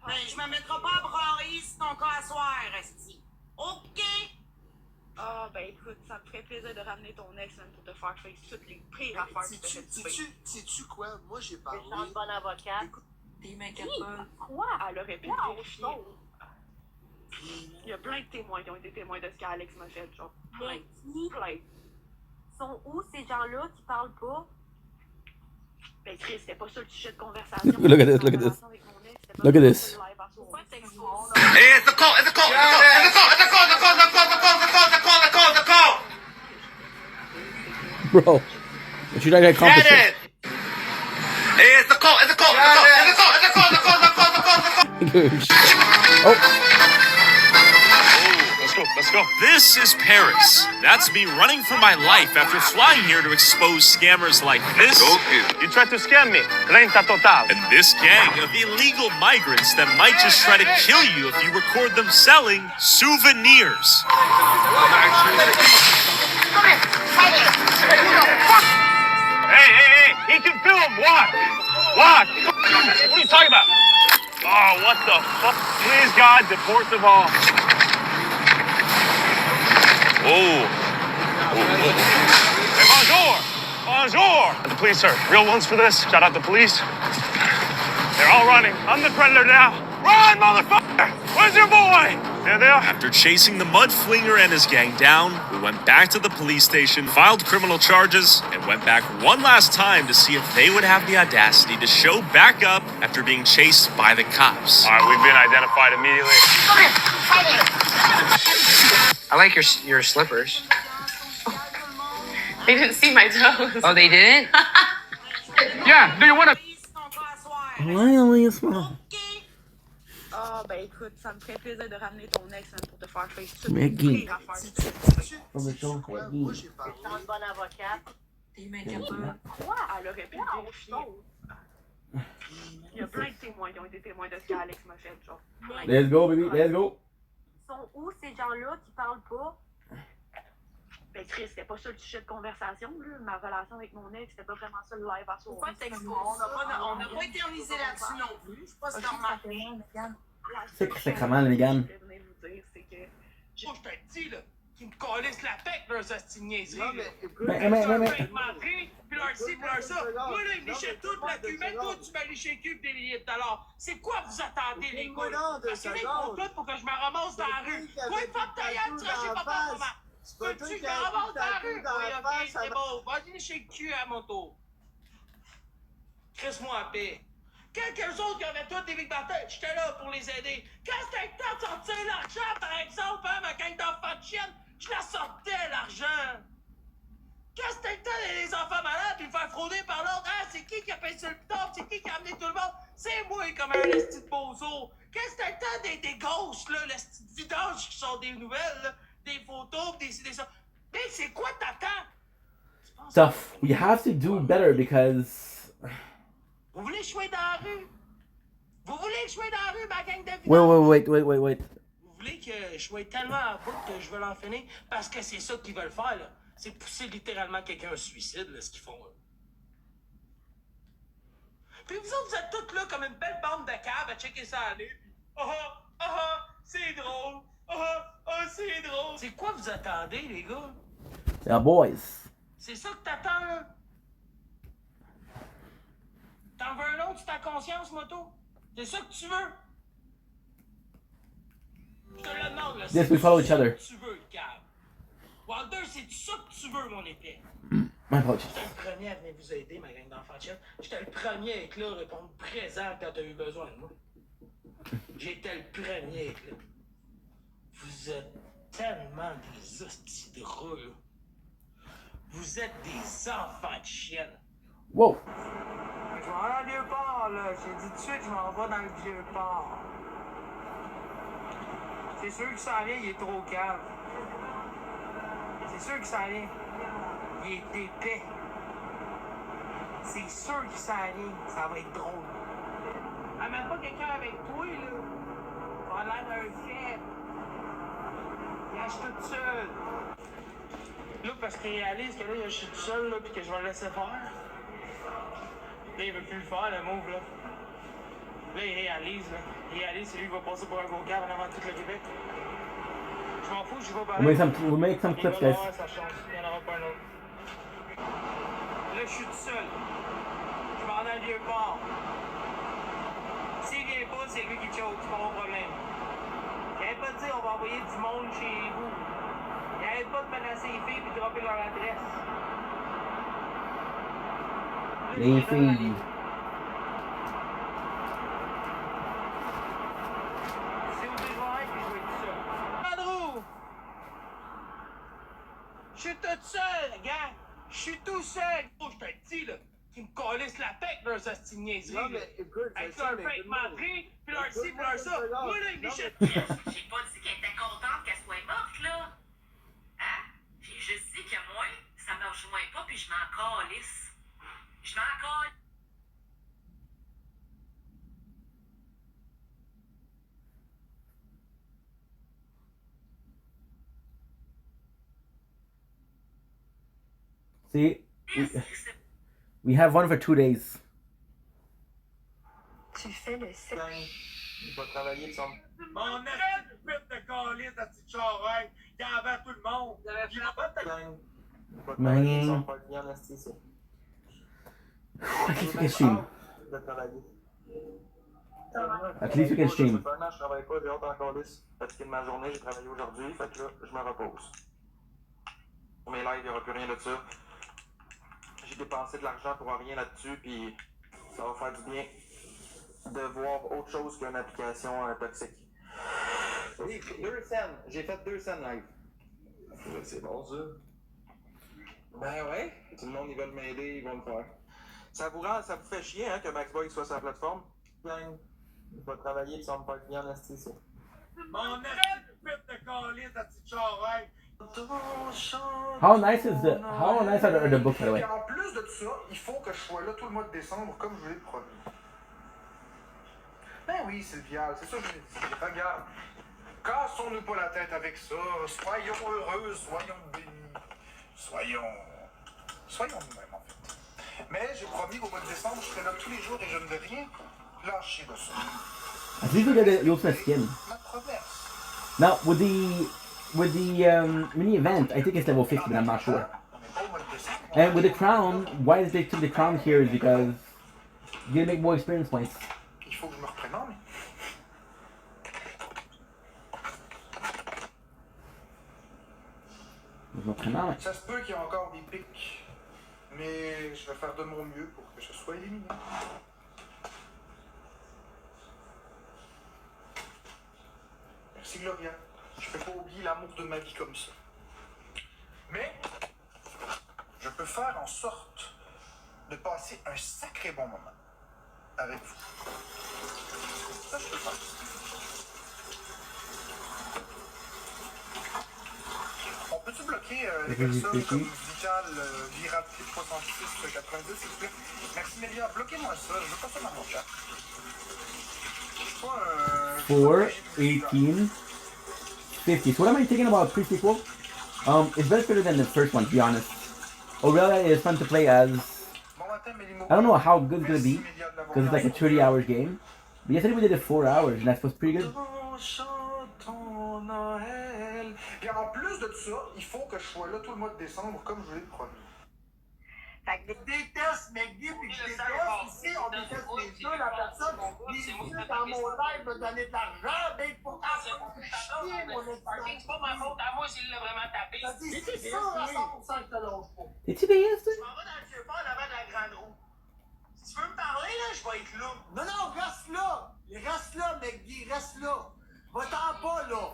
Ben, je me mettrai pas à brailler si ton cas à soir, Esti. OK? Ah, ben écoute, ça me ferait plaisir de ramener ton ex même pour te faire face toutes les pires affaires que tu fais. Sais-tu quoi? Moi, j'ai parlé. Je suis une bonne avocate. T'es m'inquiète. Quoi? Elle aurait pu vérifier. Il y a plein de témoins qui ont été témoins de ce qu'Alex m'a fait, genre. Plein. Sont où ces gens-là qui parlent pas? Ben Chris, c'était pas ça le sujet de conversation. Look at this, look at this. Look at this. Hey, it's a call, it's a call, it's a call, it's a call, it's a call, it's a call, it's a call, it's a call, it's a call, it's a call, it's a call. Bro, what you trying to accomplish? Hey, it's a call, it's a call, it's a call, it's a call, it's a call, it's a call, it's a call, it's a call. Oh. Let's go. This is Paris. That's me running for my life after flying here to expose scammers like this. You tried to scam me. Renta total. And this gang of illegal migrants that might just try to kill you if you record them selling souvenirs. Hey, he can film. Watch. What are you talking about? Oh, what the fuck? Please, God, deport them all. Oh. Hey, bonjour. The police are real ones for this. Shout out the police. They're all running. I'm the predator now. Run, motherfucker! Where's your boy? There they are. After chasing the mud flinger and his gang down, we went back to the police station, filed criminal charges, and went back one last time to see if they would have the audacity to show back up after being chased by the cops. All right, we've been identified immediately. I like your slippers. They didn't see my toes. Oh, they didn't? Yeah, do you want to... Why only small? Ah, ben écoute, ça me ferait plaisir de ramener ton ex même pour te faire face toutes les pires affaires que tu fais. Moi, j'ai parlé. T'es une bonne avocate. T'es m'inquiète. Quoi? Elle aurait pu vérifier. Il y a plein de témoins qui ont été témoins de ce qu'Alex m'a fait, genre. Let's go, baby, let's go. Sont où ces gens-là qui parlent pas? Ben Chris, c'était pas ça le sujet de conversation, là. Ma relation avec mon ex, c'était pas vraiment ça le live à soir. Pourquoi t'exposes? On n'a pas éternisé là-dessus non plus. Je sais pas si t'as remarqué. C'est comment, les Mégane? Je te dis, là, qu'ils me calissent la tête, leurs hosties de niaiseries. Puis leur ci, puis leur ça. Moi, là, ils me lichaient toute la cul. Même toi, tu m'as liché le cul des milliers tout à l'heure. C'est quoi vous attendez, les gars? Parce que pour tout, pour que je me ramasse dans la rue. Toi, une femme taillade, tu sais pas pas comment. Peux-tu me ramasse dans la rue? Oui, ok, c'est bon. Vas-y, licher le cul à mon tour. Crisse-moi en paix. Quelques autres qui avaient tous des big battles, j'étais là pour les aider. Quand c'était le temps de sortir l'argent, par exemple, hein, ma gang d'enfants de chienne, je la sortais, l'argent. Quand c'était le temps d'aider les enfants malades puis me faire frauder par l'autre, hein, c'est qui a payé sur le top, c'est qui a amené tout le monde? C'est moi comme un esti de bozo. Quand c'était le temps des ghosts, là, l'esti de vidange qui sont des nouvelles, là, des photos, des ça. Mais c'est quoi t'attends? Stuff. We have to do better because Vous voulez que je sois dans la rue? Vous voulez que je sois dans la rue, ma gang de vidange? Wait. Vous voulez que je sois tellement à bout que je veux l'en finir? Parce que c'est ça qu'ils veulent faire, là. C'est pousser littéralement quelqu'un au suicide, là, ce qu'ils font, là. Puis vous autres, vous êtes tous là comme une belle bande de caves à checker ça aller. C'est drôle. C'est drôle. C'est quoi vous attendez, les gars? C'est un boys. C'est ça que t'attends, là? T'en veux un autre sur ta conscience, moto? C'est ça que tu veux? Je te le demande, là. Yes, we follow each other. Tu veux, le cave. Walter, c'est ça que tu veux, mon épée. My apologies. J'étais le premier à venir vous aider, ma gang d'enfants de chien. J'étais le premier à être là, répondre présent quand t'as eu besoin de moi. J'étais le premier à être là. Vous êtes tellement des hosties de rôle. Vous êtes des enfants de chienne. Wow. Je m'en vais dans le vieux port, là. J'ai dit tout de suite, je m'en vais dans le vieux port. C'est sûr que ça vient, il est trop calme. C'est sûr que ça vient. Il est épais. C'est sûr que ça vient. Ça va être drôle. Amène pas quelqu'un avec toi, là. Ça a l'air d'un faible. Gage toute seule. Là, parce qu'il réalise que là, je suis tout seul, là, puis que je vais le laisser faire. Là, il veut plus le faire, le move, là. Là, il réalise, là. Il réalise, c'est lui qui va passer pour un gros cave en avant de tout le Québec. Je m'en fous, je vais parler. We'll make some clips, guys. Il va avoir sa chance, il n'y en aura pas un autre. Là, je suis tout seul. Je m'en vais dans le vieux port. S'il vient pas, c'est lui qui choke, c'est pas mon problème. Il arrête pas de dire on va envoyer du monde chez vous. Il arrête pas de menacer les filles et de dropper leur adresse. Les filles. Je suis tout seul, gars! Je suis tout seul! Oh, je te le dis, là! Qui me calissent la tête, leurs hosties de niaiseries! Non, mais écoute, avec leur fête menterie, puis leur ci, puis leur ça! Moi, là, ils m'échappent! J'ai pas dit qu'elle était contente qu'elle soit morte, là! Hein? J'ai juste dit que moi, ça me rejoint pas, puis je m'en calisse! Je m'en calisse! See, we have one for 2 days. Tu fais le sexe. Il va travailler de son... Mon arrête de pute de calice, la petite charrette! Il en va tout le monde! Il en va tout le monde! Il va travailler de son pas bien resté, ça. At least we can stream. De travailler. At least we can stream. Ça fait un an, je travaille pas, j'ai hâte en calice. Fatigué de ma journée, j'ai travaillé aujourd'hui, fait que là, je me repose. Pour mes lives, il n'y aura plus rien de ça. J'ai dépensé de l'argent pour rien là-dessus, puis ça va faire du bien de voir autre chose qu'une application toxique. Oui, 2 scènes. J'ai fait 2 scènes live. C'est bon, ça. Ben ouais. Tout le monde, ils veulent m'aider, ils vont le faire. Ça vous fait chier, hein, que Maxboy soit sur la plateforme? Plein. Il va travailler, puis ça va me faire bien esti, ça. Mon arrête de pute de calice, la petite charrette! How nice are the books, by the way? Et en plus de tout ça, il faut que je sois là tout le mois de décembre, comme je vous l'ai promis. Ben oui, Sylvia, c'est ça que je l'ai dit. Regarde, cassons-nous pas la tête avec ça. Soyons heureux, soyons bénis. Soyons nous-mêmes, en fait. Mais j'ai promis qu'au mois de décembre, je serai là tous les jours et je ne vais rien lâcher de ça. At least we get the ultimate skin. Ma promesse. Now, with the mini event, I think it's level 50, but I'm not sure. And with the crown, why did they took the crown here is because you're gonna make more experience points. Il faut que je me reprenne en main. Ça se peut qu'il y ait encore des pics, mais je vais faire de mon mieux pour que je sois éliminé. Merci Gloria. Je peux pas oublier l'amour de ma vie comme ça. Mais je peux faire en sorte de passer un sacré bon moment avec vous. Ça, je peux faire. On Peux-tu bloquer les personnes comme Vical, Viraptip 66 90, s'il te plaît? Merci, Mélia. Bloquez-moi ça. Je veux pas ça dans mon chat. 4, 18, 50. So what am I thinking about pre-sequel? It's better than the first one, to be honest. Aurelia is fun to play as. I don't know how good it's gonna be, because it's like a 30 hours game. But yesterday we did it 4 hours, and that was pretty good. Et en plus de ça, il faut que je sois là tout le mois de décembre, comme je l'ai promis. Fait que je déteste McGee, puis je déteste ici, on déteste les deux, la personne, les yeux dans mon live me donner de l'argent, mais pour chier mon expérience. C'est pas ma faute à moi s'il l'a vraiment tapé. C'est sûr à 100% que je te lâche pas. T'es-tu payé, ça? Je m'en vais dans le vieux port avant de la grande roue. Si tu veux me parler, là, je vais être là. Non, non, reste là. Reste là, McGee, reste là. Va-t'en pas, là.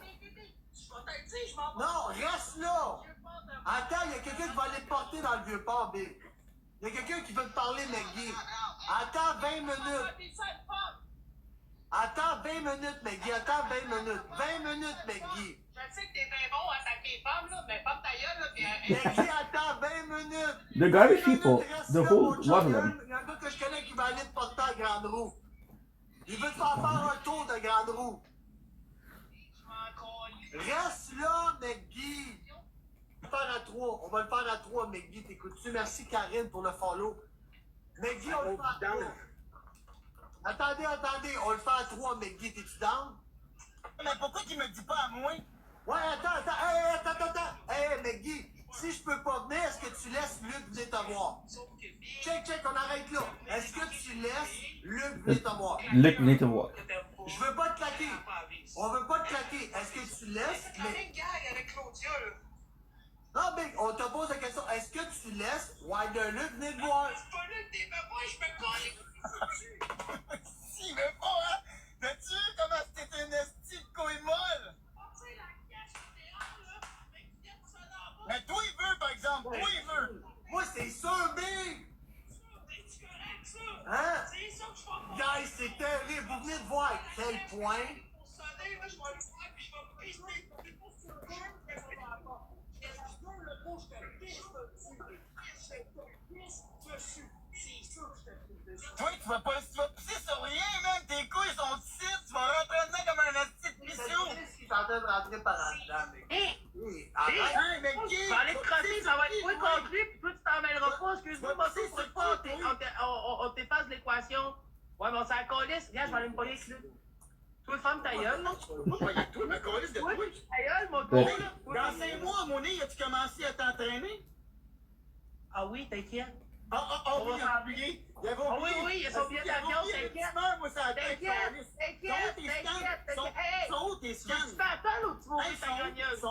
Non, reste là. Attends, il y a quelqu'un qui va aller te porter dans le vieux port, B. Il y a quelqu'un qui veut te parler, McGee. Attends 20 minutes. Attends 20 minutes, McGee. Attends 20 minutes. 20 minutes, McGee. Je sais que t'es bien bon à saquer les femmes, là, mais pas ta gueule, là. McGee, attends 20 minutes. The garbage people, the whole lot of them. Il y a un gars que je connais qui va aller te porter en grande roue. Il veut te faire faire un tour de grande roue. Reste là, McGee. On va le faire à 3. On va le faire à 3, McGee. T'écoutes-tu? Merci, Karine, pour le follow. McGee, on le fait à 3. Attendez. On le fait à 3, McGee. T'es-tu down? Mais pourquoi tu me dis pas à moi? Ouais, attends. Hey, McGee, si je peux pas venir, est-ce que tu laisses Luc venir te voir? Check, on arrête là. Est-ce que tu laisses Luc venir te voir? Luc venir te voir. Je veux pas te claquer. On veut pas te claquer. Est-ce que tu laisses? Mais... avec Claudia, là. Non, mais on te pose la question. Est-ce que tu laisses Wilder Luc venir te voir? C'est pas Luc, t'es pas, je me colle. Si, mais pas, hein? T'as-tu vu comment c'était une esti de couille molle? Mais toi, il veut, par exemple. Toi, il veut. Moi, c'est sûr, mais... C'est correct, ça. Hein? C'est ça que je vais faire. Guys, c'est terrible. Vous venez de voir à quel point... Pour sonner, moi, je vais le faire, puis je vais pister. Toi, tu vas pisser sur rien, même. Tes couilles sont ici. Tu vas rentrer dedans comme un esti de mission. Qu'est-ce qu'il est en train de rentrer par là-dedans, mec? Arrête, mec. Tu vas aller te crosser, ça va être toi contre lui, puis toi, tu t'en mêleras pas. Excuse-moi, moi, c'est pas. On t'efface l'équation. Ouais, mais on s'en calisse. Viens, je vais aller me pogner avec lui. Toi, ferme ta gueule, là. Moi, toi, me calisse de toi. Ta gueule, mon gars, là. Dans 5 mois, mon nez, as-tu commencé à t'entraîner? Ah oui, t'inquiète. Oui, il a oublié. Oui, il a oublié l'avion, t'inquiète. Moi, ça t'inquiète. Sont où tes scans? Tu fais appel ou tu vas ouvrir ta gagneuse?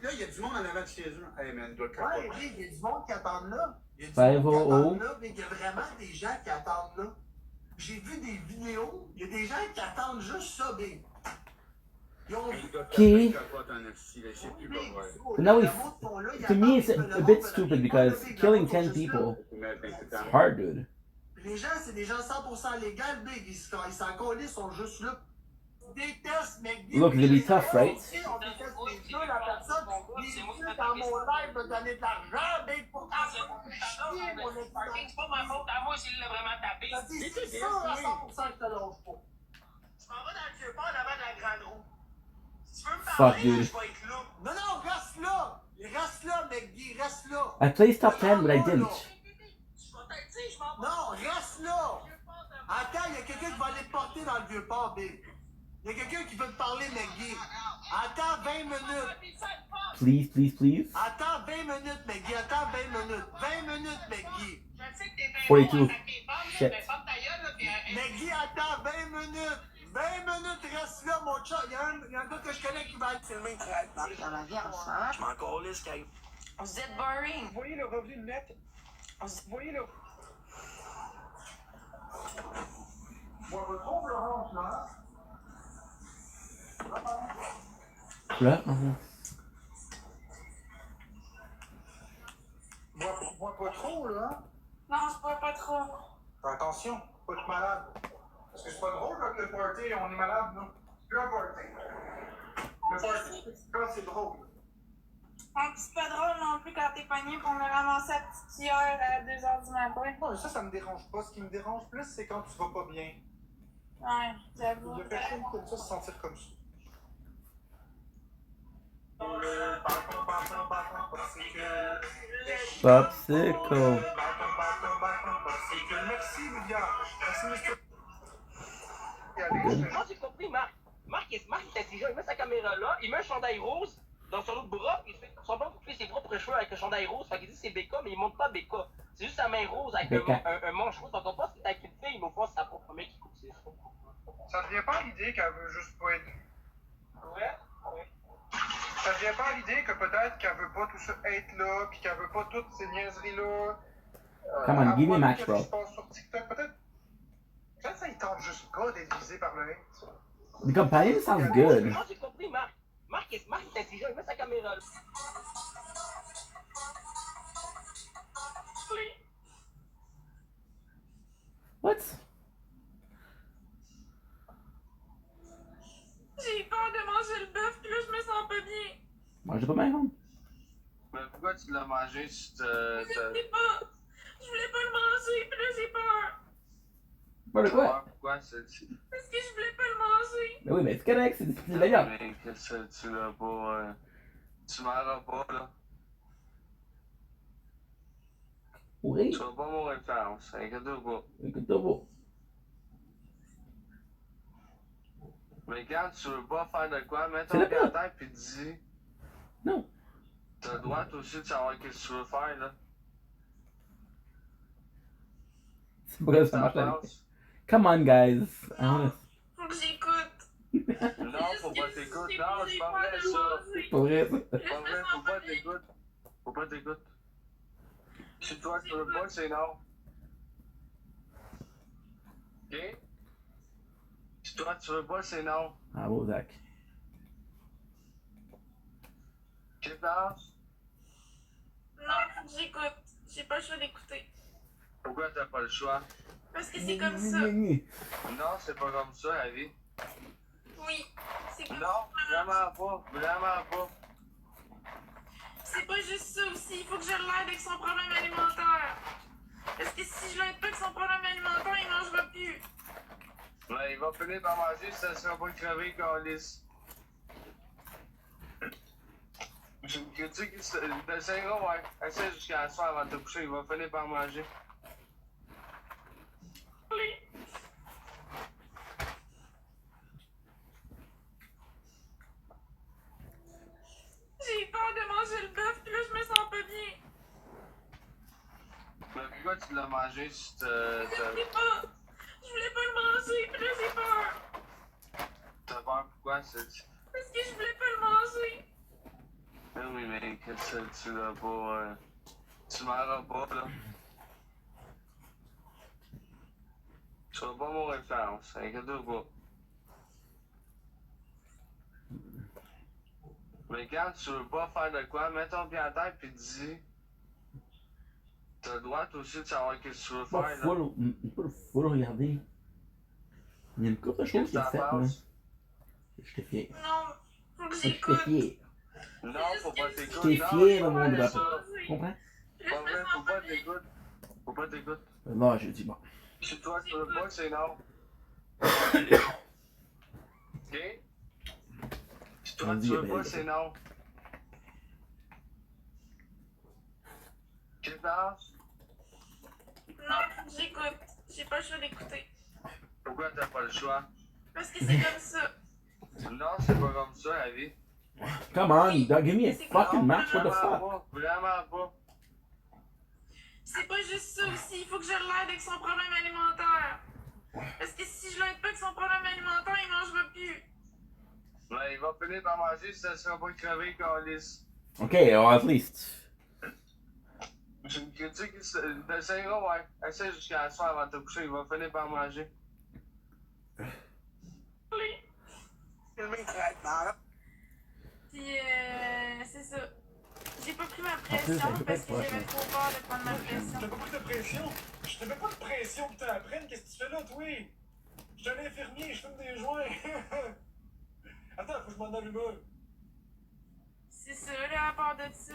Là, il y a du monde en avant de chez eux. Hey, man, doit ouais, il y a du monde qui attend là. Il y a du monde qui attend là, mais il y a vraiment des gens qui attendent là. J'ai vu des vidéos, il y a des gens qui attendent juste ça, big. Okay. Now, to me, it's a bit stupid because killing 10 people is hard, dude. Les gens, c'est des gens 100% légaux, big. Ils s'en collent, ils sont juste là. Look, it'll be tough, right? Fuck, dude. I placed top 10, but I didn't. Non, reste là! Attends, il y a quelqu'un qui va aller te porter dans le vieux port, B. Il y a quelqu'un qui veut te parler, McGee. Attends 20 minutes. Please. Attends 20 minutes, McGee. Attends 20 minutes. 20 minutes, McGee. 42. Shit. McGee, attends 20 minutes. 20 minutes, reste là, mon chat. Il y a un gars que je connais qui va aller filmer. Dans la vie ensemble. Je m'en calisse, Kyle. Vous êtes boring. Vous voyez le revenu net? Vous voyez le... Moi, je trouve Laurence, là. Là, Bois pas trop, là. Non, je bois pas trop. Attention, pas être malade. Parce que c'est pas drôle, là, que le party, on est malade, non? C'est plus un party. Le party, c'est drôle. Donc, c'est pas drôle non plus quand t'es pogné pour me ramasser la petite cuillère à 2h du matin. Non, ça me dérange pas. Ce qui me dérange plus, c'est quand tu vas pas bien. Ouais, j'avoue. Il y a personne qui aime ça se sentir comme ça. Popsicle. Merci, Lydia. Merci, monsieur. Moi, j'ai compris, Marc. Marc est intelligent. Il met sa caméra là, il met un chandail rose dans son autre bras, il fait semblant de couper ses propres cheveux avec un chandail rose. Fait qu'il dit c'est Becca, mais il montre pas Becca. C'est juste sa main rose avec un manche rose. Donc on pense que c'est avec une fille, mais au fond, c'est sa propre main qui coupe ses cheveux. Ça te vient pas à l'idée qu'elle veut juste pas être. Ouais? Ça te vient pas à l'idée que peut-être qu'elle veut pas tout ça être là, puis qu'elle veut pas toutes ces niaiseries-là. Come on, give me a match, bro. Peut-être ça, il tente juste pas d'être visé par le hate. The companion sounds good. Moi, j'ai compris, Marc. Marc est intelligent. Il met sa caméra là. What? J'ai peur de manger le bœuf, puis là, je me sens pas bien. Mangez pas bien, home. Mais pourquoi tu l'as mangé si tu Je sais pas. Je voulais pas le manger, puis là, j'ai peur. Pourquoi? Pourquoi c'est... Parce que je voulais pas le manger. Mais oui, mais c'est correct, c'est légal. Mais qu'est-ce que tu l'as pas... Tu m'auras pas, là. Oui. Tu vas pas mourir de faim, inquiète-toi pas. Inquiète-toi pas. Mais quand tu veux pas faire de quoi, mets ton pied à terre pis dis... Non. T'as le droit toi aussi de savoir qu'est-ce que tu veux faire, là. C'est pourquoi ça marche la vie. Come on, guys. Faut que j'écoute. Non, faut pas t'écouter. Non, c'est pas vrai, ça. C'est pas vrai, ça. C'est pas vrai, faut pas t'écouter. Faut pas t'écouter. Si toi tu veux pas, c'est non. Ok? Si toi tu veux pas, c'est non. Ah bon, Zach. Qu'est-ce que t'as? Non, faut que j'écoute. J'ai pas le choix d'écouter. Pourquoi t'as pas le choix? Parce que c'est comme ça. Non, c'est pas comme ça, la vie. Oui, c'est comme non, ça. Vraiment pas. C'est pas juste ça aussi, il faut que je l'aide avec son problème alimentaire. Parce que si je l'aide pas avec son problème alimentaire, il mangera plus. Ouais, il va finir par manger, ça sera pas crevé, câlisse. Je me critique, t'essaieras, ouais. Essaie jusqu'à la soir avant de te coucher, il va finir par manger. Oui. J'ai peur de manger le bœuf, puis là, je me sens pas bien. Mais pourquoi tu l'as mangé si Je sais pas. Je voulais pas le manger, puis là, j'ai peur. T'as peur pourquoi? Parce que je voulais pas le manger. Mais oui, mais qu'est-ce que tu l'as pas... Tu m'auras pas, là. Tu vas pas mourir de faim, inquiète-toi pas. Mais quand tu veux pas faire de quoi, mets ton pied à terre pis dis... T'as le droit toi aussi de savoir qu'est-ce que tu veux faire, là. Faut le regarder. Il y a une couple de choses qui est faite, là. Je t'ai fier. Non, faut que Je t'ai j'écoute. fier. Non, faut pas t'écouter. Je t'ai fier, là, mon drapeau. Tu comprends? Pas vrai, faut pas t'écouter. Faut pas t'écouter. Là, j'ai dit bon. Si toi tu veux pas, c'est non. Ok? Si toi tu veux pas, c'est non. Qu'est-ce que t'as? Non, faut que j'écoute. J'ai pas le choix d'écouter. Pourquoi t'as pas le choix? Parce que c'est comme ça. Non, c'est pas comme ça, la vie. Come on, dog, give me a fucking match, what the fuck? Vraiment pas. C'est pas juste ça aussi, il faut que je l'aide avec son problème alimentaire. Parce que si je l'aide pas avec son problème alimentaire, il mangera plus. Ouais, il va finir par manger si ça sera pas crevé, câlisse. Ok, or at least. Je me critique, t'essaieras, ouais. Essaie jusqu'à la soir avant de te coucher, il va finir par manger. Oui. Puis, c'est ça. J'ai pas pris ma pression parce que j'avais trop peur de prendre ma pression. T'as pas pris de pression? Je te mets pas de pression que t'en apprennes. Qu'est-ce que tu fais là, toi? Je suis un infirmier, je fume des joints. Attends, faut que je m'en allume un. C'est ça, là, à part de ça,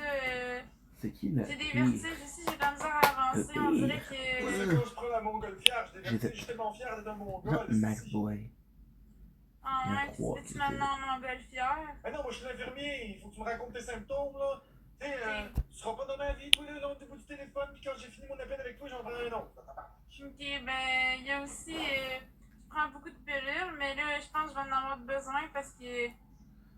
C'est qui là? j'ai des vertiges aussi, j'ai de la misère à avancer, on dirait que... Moi, c'est quand je prends la montgolfière, j'ai des vertiges, je suis tellement fier d'être un mongol. Max Boy. Ah ouais, tu fais-tu maintenant en montgolfière? Ah non, moi, je suis l'infirmier, il faut que tu me racontes tes symptômes, là. Tu sais, tu seras pas dans ma vie, toi, là, l'autre bout du téléphone, puis quand j'ai fini mon appel avec toi, j'en prends un autre. Ok, ben, il y a aussi... je prends beaucoup de pilules, mais là, je pense que je vais en avoir besoin parce que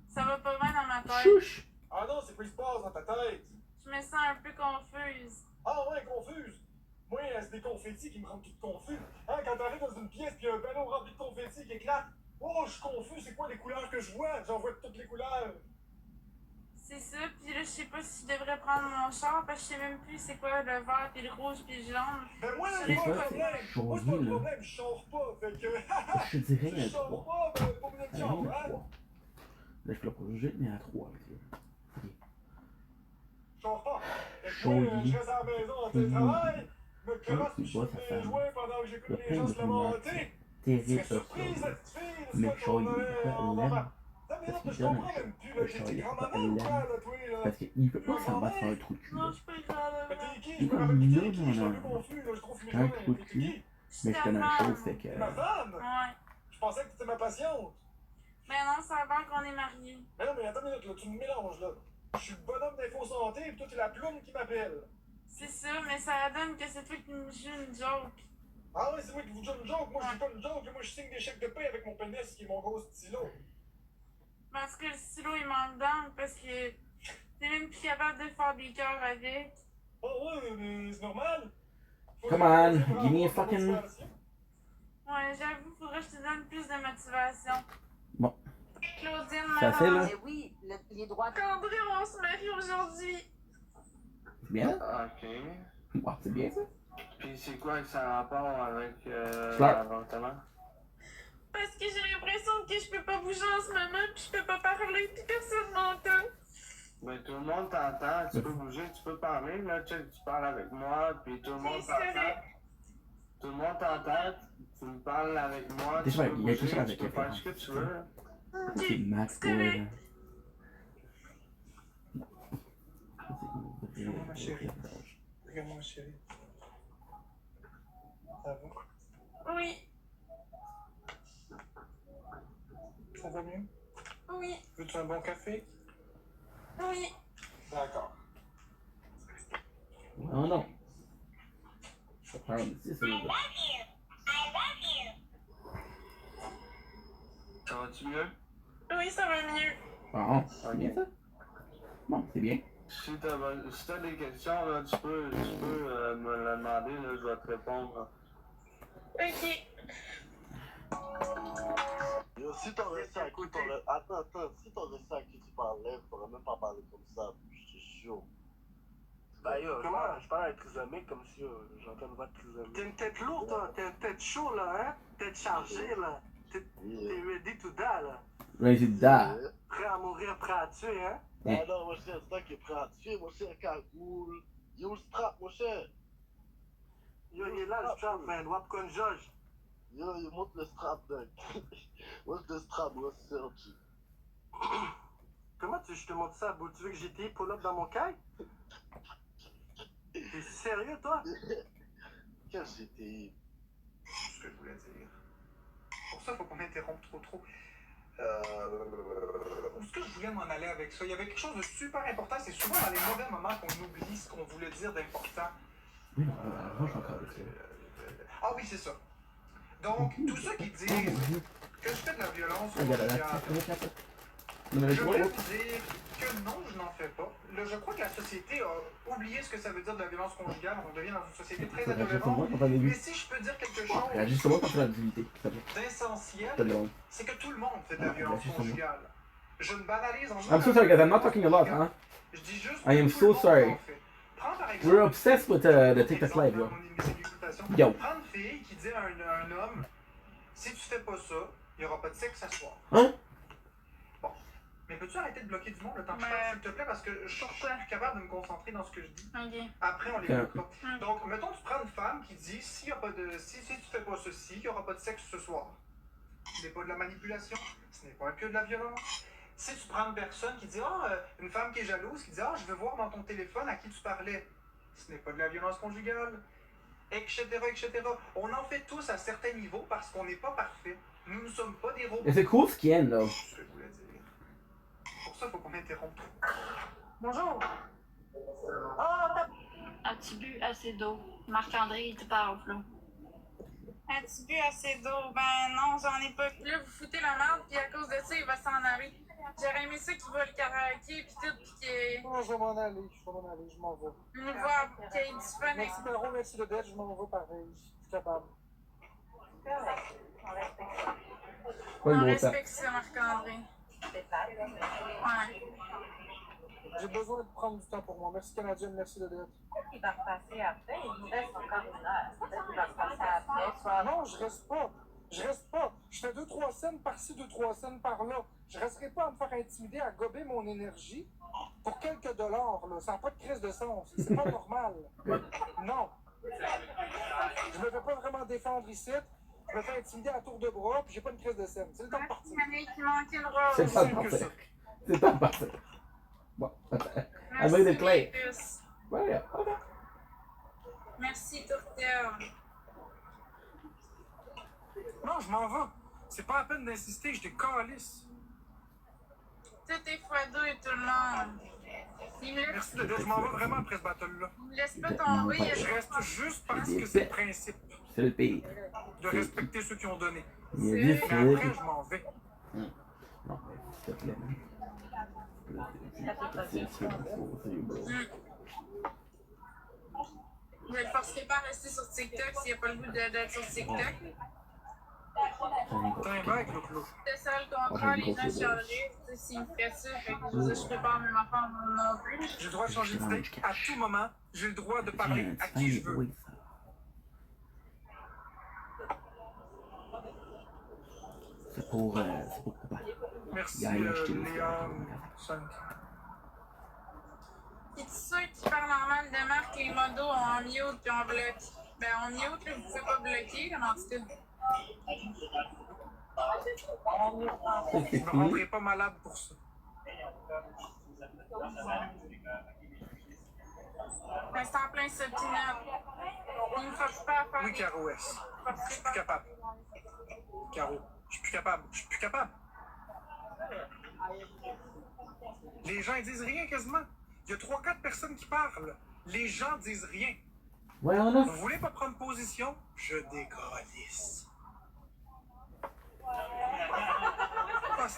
ça va pas bien dans ma tête. Chouche! Ah non, c'est quoi qui se passe dans ta tête? Je me sens un peu confuse. Ah ouais, confuse. Moi, c'est des confettis qui me rendent tout confus. Hein, quand t'arrives dans une pièce pis y a un panneau rempli de confettis qui éclate, oh, je suis confus, c'est quoi les couleurs que je vois? J'en vois toutes les couleurs. C'est ça, pis là, je sais pas si je devrais prendre mon char parce que je sais même plus c'est quoi le vert, pis le rouge, pis le jaune. Ben moi, C'est pas quoi, de problème. c'est Moi, c'est pas de là. problème, je sors pas. Fait que. Je te dirais Si je un sors 3. pas, ben, pas besoin de char, hein? Là, je peux pas juste mais à 3 avec ça. Je sors pas. Fait que moi, je reste à la maison en télétravail, me crosse pis je fume des joints pendant que j'écoute les gens se lamenter. Terrible, C'est surprise, la petite fille, de ce mais qu'on Shaw, il a est pas en lent. enfant. Parce qu'il donne un show. Shaw, il est pas lent. Parce qu'il peut pas s'en battre sur un trou de cul. Non, je suis pas grave. Il est comme non. J'ai un trou de cul, mais je donne un show, fait que. Ma femme? Ouais. Je pensais que t'étais ma patiente. Ben non, ça va qu'on est mariés. Mais non, mais attends une minute, là, tu me mélanges, là. Je suis le bonhomme d'info santé, et toi, t'es la plume qui m'appelle. C'est ça, mais ça donne que c'est toi qui me joues une joke. Ah ouais, c'est moi qui vous joue une joke. Moi, je joue pas une joke. Moi, je signe des chèques de paie avec mon pénis, qui est mon gros stylo. Parce que le stylo, il manque d'encre, parce que t'es même plus capable de faire des cœurs avec. Oh ouais, mais c'est normal. Come on, give me a fucking. Ouais, j'avoue, faudrait que je te donne plus de motivation. Bon. Claudine, C'est assez, là? mais oui, les droits de... André, on se marie aujourd'hui. C'est bien? Ok. Wow, c'est bien ça? Puis c'est quoi que ça a rapport avec Fleur. l'avortement? Parce que j'ai l'impression que je peux pas bouger en ce moment, puis je peux pas parler, puis personne m'entend. Ben tout le monde t'entend, tu peux bouger, tu peux parler, là, tu parles avec moi, puis tout le monde t'entend. Tout le monde t'entend, tu me parles avec moi, tu peux bouger, tu peux faire ce que tu veux. C'est Max Boy. Regarde-moi ma chérie. Regarde-moi ma chérie. Ça va? Oui. Ça va mieux? Oui. Veux-tu un bon café? Oui. D'accord. Oh non. Je vais prendre ici, c'est le. Ça va-tu mieux? Oui, ça va mieux. Bon, c'est bien ça? Bon, c'est bien. Si t'as des questions, là, tu peux me le demander, là, je vais te répondre. Ok. Yo, si t'en restais à qui t'aurais... Attends, si t'en restais à qui tu parlais, t'aurais même pas parlé comme ça, je te jure. Bah yo, je parle avec trisomique comme si j'entends une voix de trisomique. T'es une tête lourde, toi. T'es une tête chaud, là, hein? Tête chargée, là. T'es ready to die, là. Ready to die. Prêt à mourir, prêt à tuer, hein? Ah non, mon cher, c'est toi qui est prêt à tuer, mon cher cagoule. Yo, le strap, mon cher. Yo, il est là, le strap, man. Wap con George. Yo, il monte le strap, donc. Monte le strap, mon Sergi. Comment tu veux que je te montre ça, bro? Tu veux que j'étais pull-up dans mon caille? T'es sérieux, toi? Quel GTI? C'est ce que je voulais dire. Pour ça, faut qu'on interrompe trop. Où est-ce que je voulais m'en aller avec ça? Il y avait quelque chose de super important. C'est souvent dans les mauvais moments qu'on oublie ce qu'on voulait dire d'important. Oui, non, je suis encore avec ça. Ah oui, c'est ça. Donc, tous ceux qui disent que je fais de la violence conjugale, je voulais vous dire que non, je n'en fais pas. Là, je crois que la société a oublié ce que ça veut dire de la violence conjugale. On devient dans une société très adolescente. Mais si je peux dire quelque chose d'essentiel, c'est que tout le monde fait de la violence conjugale. Je ne banalise en I'm so sorry, guys. I'm not talking a lot, huh? Je dis juste I am so sorry. We're obsessed with the TikTok live, yo. Yo. Prends une fille qui dit à un homme, si tu fais pas ça, il n'y aura pas de sexe ce soir. Hein? Bon. Mais peux-tu arrêter de bloquer du monde le temps que je parle, s'il te plaît, parce que je suis plus capable de me concentrer dans ce que je dis. Okay. Après, on l'écoute pas. Donc, mettons, tu prends une femme qui dit, si tu fais pas ceci, il n'y aura pas de sexe ce soir. Ce n'est pas de la manipulation, ce n'est pas que de la violence. Si tu prends une personne qui dit, une femme qui est jalouse, qui dit, je veux voir dans ton téléphone à qui tu parlais. Ce n'est pas de la violence conjugale, etc., etc. On en fait tous à certains niveaux parce qu'on n'est pas parfait. Nous ne sommes pas des robots. It's a cool skin, though. C'est ce que je voulais dire. Pour ça, il faut qu'on interrompe. Bonjour. As-tu bu assez d'eau? Marc-André, il te parle, Flo. As-tu bu assez d'eau? Ben non, j'en ai pas. Là, vous foutez la merde, puis à cause de ça, il va s'en aller. J'aurais aimé ça qu'il va le karaoké, puis tout, puis qu'il Non, je vais m'en aller, je m'en vais. nous voit, qu'il ait du fun. Merci Caro, merci de d'être, je m'en vais pareil. Je suis capable. On respecte ça, Marc-André. Ouais. J'ai besoin de prendre du temps pour moi. Merci Canadienne, merci de d'être. Il va repasser après, il nous reste encore une heure. Peut-être qu'il va repasser après. Non, je reste pas. Je reste pas. Je fais 2-3 scènes par-ci, 2-3 scènes par-là. Je resterai pas à me faire intimider, à gober mon énergie pour quelques dollars. Là. Ça n'a pas de crise de sens. C'est pas normal. Non. Je me fais pas vraiment défendre ici. Je me fais intimider à tour de bras, puis j'ai pas une crise de scène. C'est le temps de partir. Il manquait une rose. C'est le temps de partir. C'est le temps de partir. Bon, I made it clear. Ouais, ok. Merci, Tourtel. Non, je m'en vais. C'est pas la peine d'insister, je décalisse. Tout est x2, tout le monde. Merci de d'être. Je m'en vais vraiment après ce battle-là. Il me laisse pas tomber. Je reste juste parce que c'est le principe. C'est le pire. De respecter ceux qui ont donné. Mais après, je m'en vais. Non, mais s'il te plaît. Je ne le forcerai pas à rester sur TikTok s'il n'y a pas le goût d'être sur TikTok. T'as un bac, Clo-Clo. C'est ça le contraire, les gens changeraient. S'ils me feraient ça, je ne ferais pas même affaire non plus. J'ai le droit de changer d'idée à tout moment. J'ai le droit de parler à qui je veux. C'est pour papa. Merci, Léon 5. C'est sûr qui parle en mal de Marc, les modos en mute puis en bloc. Ben en mute, là, vous pouvez pas bloquer, mais en tout cas. Je me rendrai pas malade pour ça. Ben c'est en plein septinette. Il me force pas à faire. Oui, Caro S. Je suis plus capable. Caro, je suis plus capable. Je suis plus capable. Les gens ils disent rien quasiment. Il y a 3-4 personnes qui parlent. Les gens disent rien. Ouais, on a. Vous voulez pas prendre position? Je décalisse.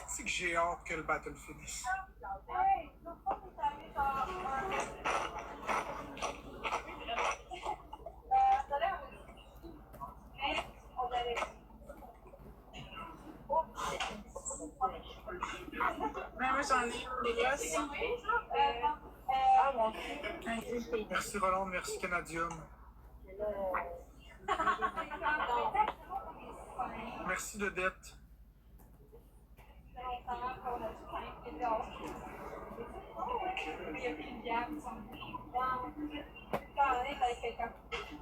C'est que j'ai hâte que le battle finisse. Mais moi j'en ai des gosses. Merci Roland, merci Canadium. Merci de dette.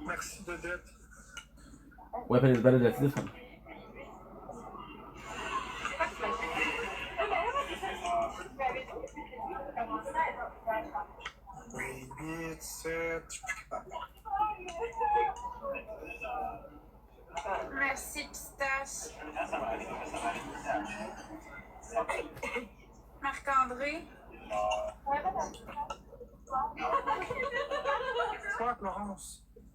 Merci de dette. Weapon is better than this one. Oui, 8, 7, je suis plus capable. Merci, Pistache. Marc-André. Quoi, Florence?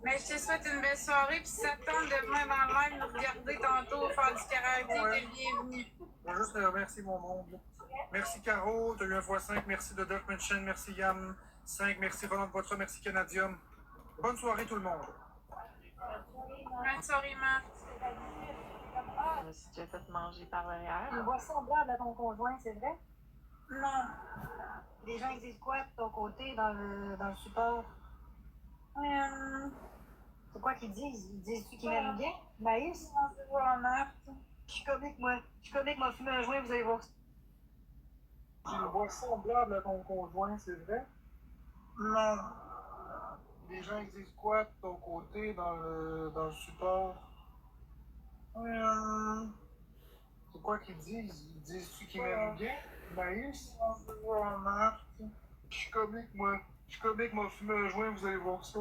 Mais je te souhaite une belle soirée, puis si ça te tente de venir dans le live nous regarder tantôt faire du karaoké, t'es bienvenue. Je veux juste remercier mon monde. Merci Caro, t'as eu un x5, merci de Dirkmanchen, merci Yann 5, merci Roland Poitras, merci Canadium. Bonne soirée tout le monde. Bonne soirée, Marc. Je me suis déjà fait manger par derrière. Une voix semblable à ton conjoint, c'est vrai? Non. Les gens ils disent quoi de ton côté dans le support? C'est quoi qu'ils disent? Ils disent-tu qu'ils m'aiment bien? Maïs? Je suis comique, moi. Je suis comique, m'a fumé un joint, vous allez voir. Une voix semblable à ton conjoint, c'est vrai? Non. Les gens ils disent quoi de ton côté dans le support? C'est quoi quoi qu'ils disent? Ils disent-tu qu'ils m'aiment bien? Naïs? Je suis comique, moi. Je suis comique, m'a fumé un joint, vous allez voir ça.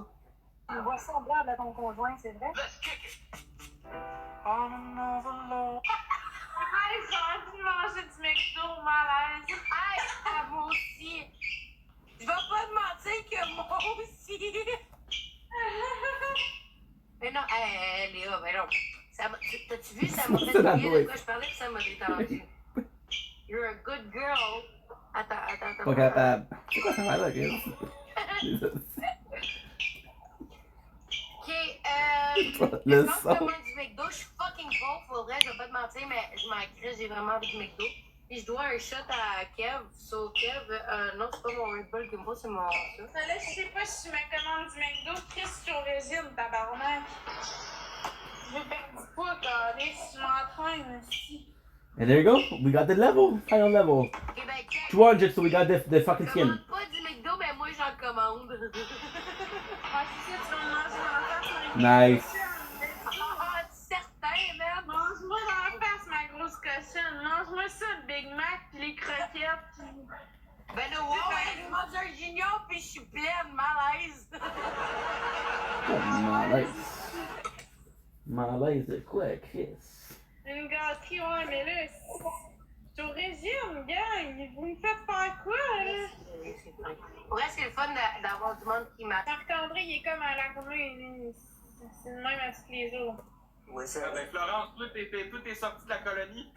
Tu vois semblable à ton conjoint, c'est vrai? On overload. Hey, j'ai envie de manger du McDo, malaise. Hey, moi aussi. Je vais pas te mentir que moi aussi. Mais non, Léa, mais non. T'as-tu vu, ça m'a fait oublier de quoi je parlais, puis ça m'a détendu. You're a good girl. Attends. Pas capable. C'est quoi ça va là, guys? Ok, Le je pense son. que moi, du McDo, je suis fucking pauvre, pour vrai, je vais pas te mentir, mais je m'en crée, j'ai vraiment envie de McDo. Puis je dois un shot à Kev, so Kev, non, c'est pas mon Red Bull que moi, c'est mon ça. Mais là, je sais pas si je me commande du McDo. Chris, je suis au régime, tabarnak. J'ai perdu poids, calé. Je m'entraîne aussi. And there you go. We got the level. Final level. 200, so we got the fucking skin. Commande pas du McDo, mais moi, j'en commande. Ouais, c'est ça, tu vas me manger dans la face. Nice. Certain, man. Mange-moi dans la face, ma grosse cochonne. Mange-moi ça, le Big Mac, pis les croquettes. Ben là, ouais, je mange un junior, puis je suis pleine, malaise. Malaise de quoi, Chris? Une gâterie, ouais, mais là, c'est au régime, gang. Vous me faites faire quoi, là? Pour vrai, c'est le fun d'avoir du monde qui m'a. Marc-André, il est comme à la rue. C'est le même à tous les jours. Oui, c'est vrai. Florence, tout est sorti de la colonie.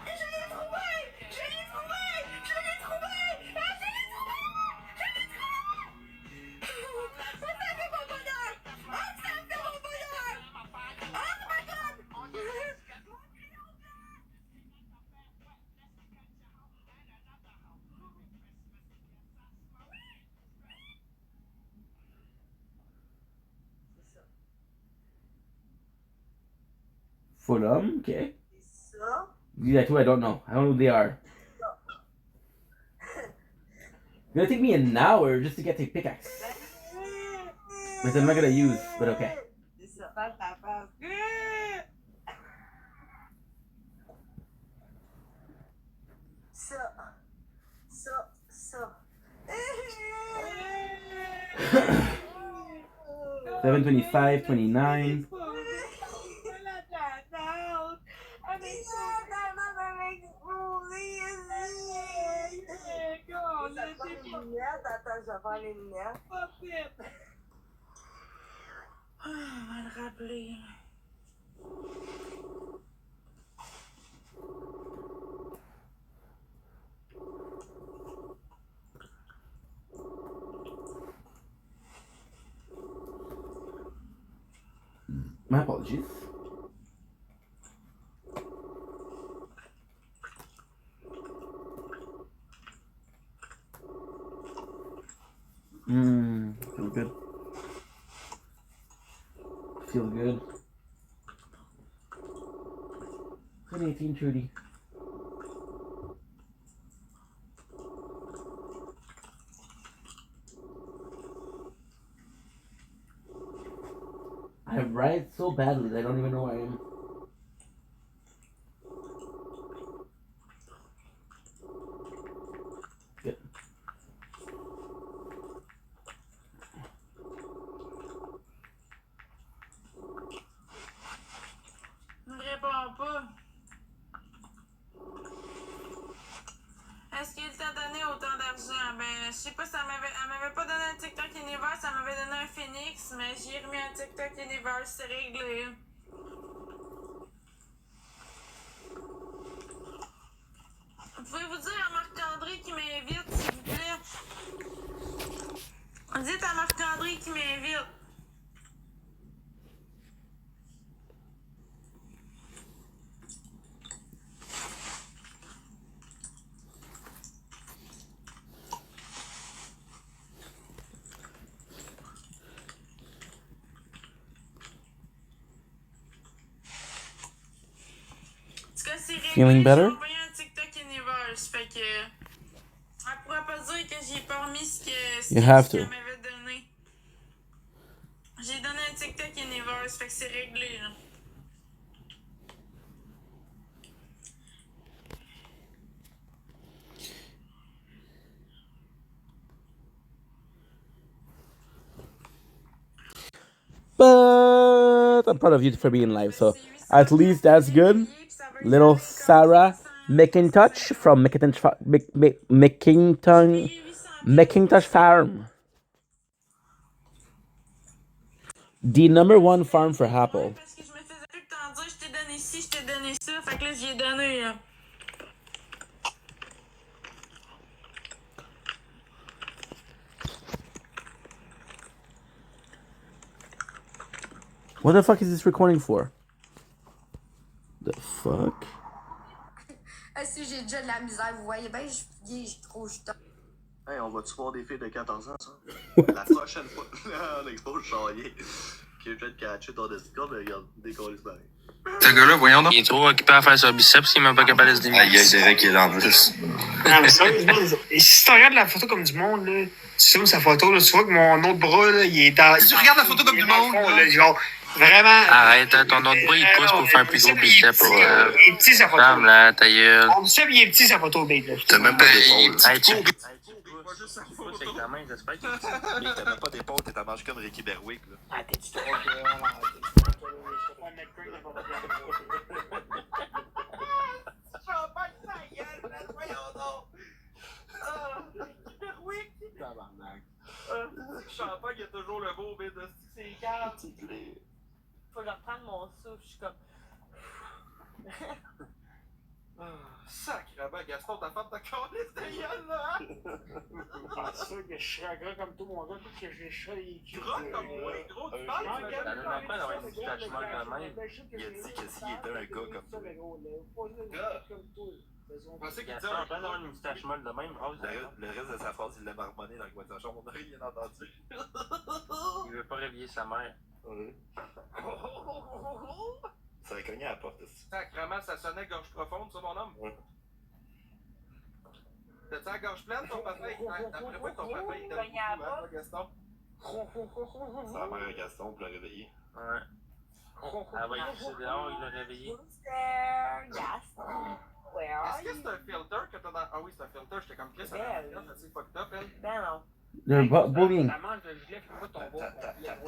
Je l'ai trouvé! Je l'ai trouvé! Je l'ai trouvé! Ah, je l'ai trouvé! Je l'ai trouvé! Ça fait mon bonheur! Oh, ça fait mon bonheur! Oh my god! Fulham, okay. Ça. Yeah, too, I don't know. I don't know who they are. It's gonna take me an hour just to get the pickaxe. Which I'm not gonna use, but okay. C'est ça. Face à face. Ça. 725, 29. Attends, je vais faire les lumières. On va le rappeler. My apologies. Feel good. Feel good. 2018 Trudy. I write so badly that I don't even know who I am. Good. Ne me réponds pas. Est-ce qu'il t'a donné autant d'argent? Ben, je sais pas, elle m'avait pas donné un TikTok Universe, elle m'avait donné un Phoenix, mais j'ai remis un TikTok Universe, c'est réglé. Pouvez-vous dire à Marc-André qui m'invite, s'il vous plaît? Dites à Marc-André qui m'invite. Feeling better? J'ai envoyé un TikTok Universe, fait que elle pourra pas dire que j'ai pas remis ce qu'elle m'avait donné. J'ai donné un TikTok Universe, fait que c'est réglé là. I'm proud of you for being live. So at least that's good. Little Sarah McIntosh from McIntosh Farm. The #1 farm for Apple. Parce que je me faisais tout le temps dire, je t'ai donné ci, je t'ai donné ça. Fait que là, j'y ai donné. What the fuck is this recording for? The fuck? Si j'ai déjà de la misère, vous voyez bien, je trouve je Hey, on va-tu voir des filles de 14 ans, ça? La prochaine fois, on expose charrier. Qui est peut-être catché ton destin, mais regarde, décolle pareil. Ce gars-là, voyons donc. Il est trop occupé à faire son biceps, il est même pas capable de se démarrer. Aïe, c'est vrai qu'il est là en plus. Non, mais sérieusement, si tu regardes la photo comme du monde, là, tu zoomes sa photo, là, tu vois que mon autre bras, là, il est dans. Si tu regardes la photo comme du monde, là, genre, vraiment. Arrête, ton autre bras, il pousse pour faire un plus gros biceps. Il est petit, sa photo. Ferme là, ta gueule. Mon biceps, il est petit, sa photo, big, là. T'as même pas d'épaule. Hey, tu Pas juste sa photo. C'est ta main, j'espère que t'as même pas d'épaule, t'es à manche comme Ricky Berwick, là. Ah, t'es-tu trop Champagne, ta gueule, man, voyons donc. Berwick. Tabarnak. Champagne, il y a toujours le beau bide de c'est calme. Faut que je reprenne mon souffle, je suis comme. Sacrément, Gaston, ta femme t'a collé cette gueule, là, hein? C'est sûr que je serais gras comme tout, mon gars, tout que je serais les culs. Gros comme moi, gros, tu parles, Il a dit que s'il était un gars comme toi. Je pensais qu'il disait Gaston, après d'avoir une moustache molle de même, Le reste de sa phrase, il l'a marmonné dans le coin de sa chambre, on n'a rien entendu. il veut pas réveiller sa mère. Ça a cogné à la porte aussi. Sacrément, ça sonnait gorge profonde, ça, mon homme? Ouais. T'as-tu la gorge pleine, ton papa? D'après moi, ton papa, il t'aime beaucoup, hein, Gaston? Sa mère à Gaston pour le réveiller. Ouais. Elle va être dehors, il l'a réveillé. Est-ce que c'est un filter que t'as dans. Ah oui, c'est un filter, j'étais comme Chris, ça m'a fait fucked up, elle. Ben non. They're bullying. Ta manche de gilet, faut pas tomber. Ta gueule!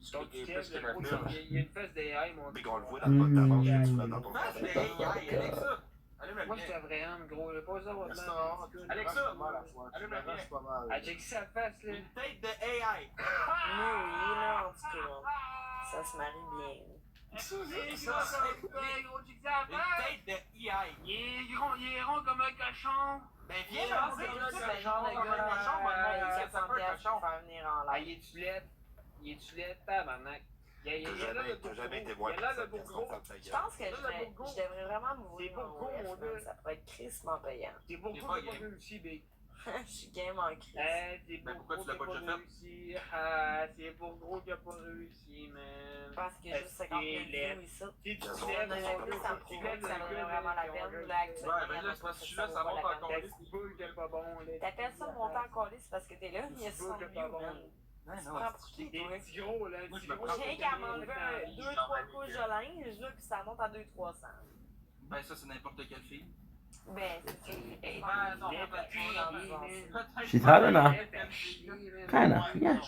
Il y a une fesse d'AI, mon Mais qu'on le voit dans le bas de ta manche que tu mets dans ton Fais des AI, Alexa! Allume la Moi, j'étais lumière. vrai homme, gros. J'ai pas ça, votre Alexa! Allume la lumière. Ah, check sa face, là. Une tête de AI! Oui, là, en tout cas. Ça se marie bien. Une tête de AI. Il est rond comme un cochon. Ben viens, Je pense que là, c'est le genre de gars, il y a 100 piastres pour faire venir en Ah, live. il est-tu laid, tabarnak. T'as jamais été voir personne Gaston ferme ta Je gueule. pense que je devrais vraiment m'ouvrir mon web, ça pourrait être crissement payant. T'es beaucoup pas réussi, big. Je suis game en crise. T'es Mais pour pourquoi gros tu l'as qui a pas pas déjà fait? réussi. Ah, c'est pour gros qui a pas réussi, man. Je pense qu'il y a juste 50 000 views ici. Si tu On lèves, aurait plus, ça me prouve que ça valait vraiment la peine. Là, actuellement, Ouais, mais là, c'est parce que je suis là, ça monte encore. pas bon, là. T'appelles ça monter en colis parce que t'es là, il y a 60 views, man. Tu te prends pour qui, toi? Des petits gros, là. J'ai qu'à m'enlever 2-3 couches de linge, là, puis ça monte à 200-300. Ben ça, c'est n'importe quelle fille. Ben, c'est Ben non, peut-être She's hot enough. Kinda, yeah.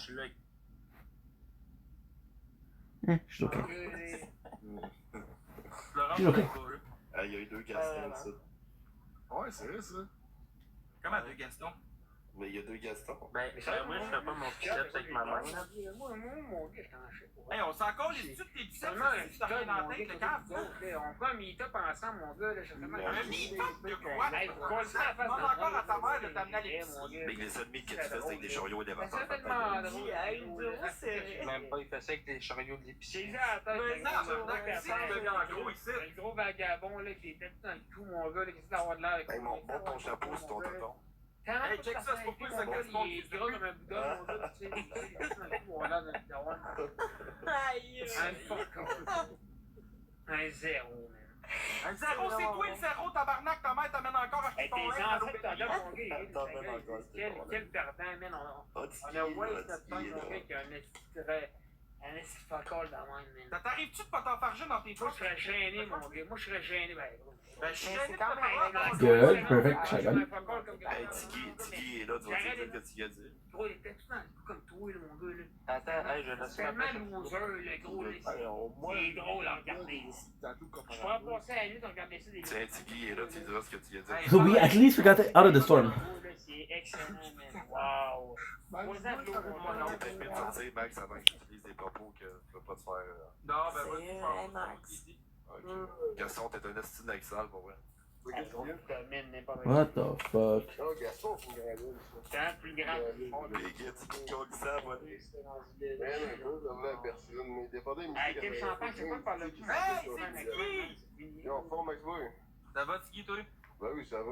Yeah, she's okay. She's okay. Ah, il y a eu 2 Gastons, ça. Ouais, c'est vrai, ça. Comment 2 Gaston? Mais il y a 2 Gastons. Ben, moi, je fais pas mon biceps avec ma main, là. Moi, mon gars, je t'en sais pas. Hey, on s'en encore les petites tes biceps, Seulement un si t'as rien dans la tête, le cap. On prend un meet-up ensemble, mon gars, là. Je fais Un meet-up de quoi? Demande encore à ta mère de t'amener à l'épicerie. Mais les ennemis que tu fais, c'est avec des chariots et des Mais ça vapeurs. fait tellement drôle. Même pas, il fait ça avec des chariots de l'épicerie. C'est ça, attends, Mais non, si tu deviens en gros ici. un gros vagabond, là, qui était tout dans le cou, mon gars, là, qui essaie d'avoir de l'air avec Hey, monte ton chapeau sur ton tonton. Hey, check ça, c'est pour plus ça Gaston Il est gras comme un boudin, mon gars, tu sais, il est dans le cou, on a l'air d'avoir un fuck off. Un zéro, man. Un zéro, c'est toi le zéro, tabarnak, ta mère t'amène encore à Hey, ton tes rêve. enfants, regarde mon gars, quel perdant, man. On a ouais notre temps, mon gars, qui a un esti Un esti de fuck all de même, man. Ça t'arrive-tu de pas t'enfarger dans tes Moi, poches? je serais gêné, mon gars. Moi, je serais gêné, ben, gros. Ben, je suis Mais gêné c'est de te quand même parler. Good, perfect shotgun. Hey, Tiggy est là, tu vas te dire que Tiggy a dit. Gros, il était tout dans le coup comme toi, là, mon gars, là. Attends, hey, je laisse C'est tellement loser, le gros, là. C'est drôle à regarder. Je pourrais passer à la nuit de regarder ça des Tiens, Tiggy est là, tu diras ce que tu as dit. So we at least we got it out of the storm. C'est excellent, man. Wow. Moi, ça, je l'ouvre, moi, non. T'as fait de sortir, Max, avant que tu utilises des propos que tu peux pas te faire. Non, ben, C'est vas-y, vrai, Max. Ok. Gaston, t'es un esti d'Axal, pour vrai. What the fuck? Non, Gaston, faut grandir, ça. C'est un plus grand. Les gars, Tiggy colle ça, moi. Rien un peu, comme la personne, mais des fois, des musiques. Hey, quel champagne, c'est pas par le cul. Hey, c'est Tiggy! Yo, fort, Max Boy. Ça va, Tiggy, toi? Ben oui, ça va.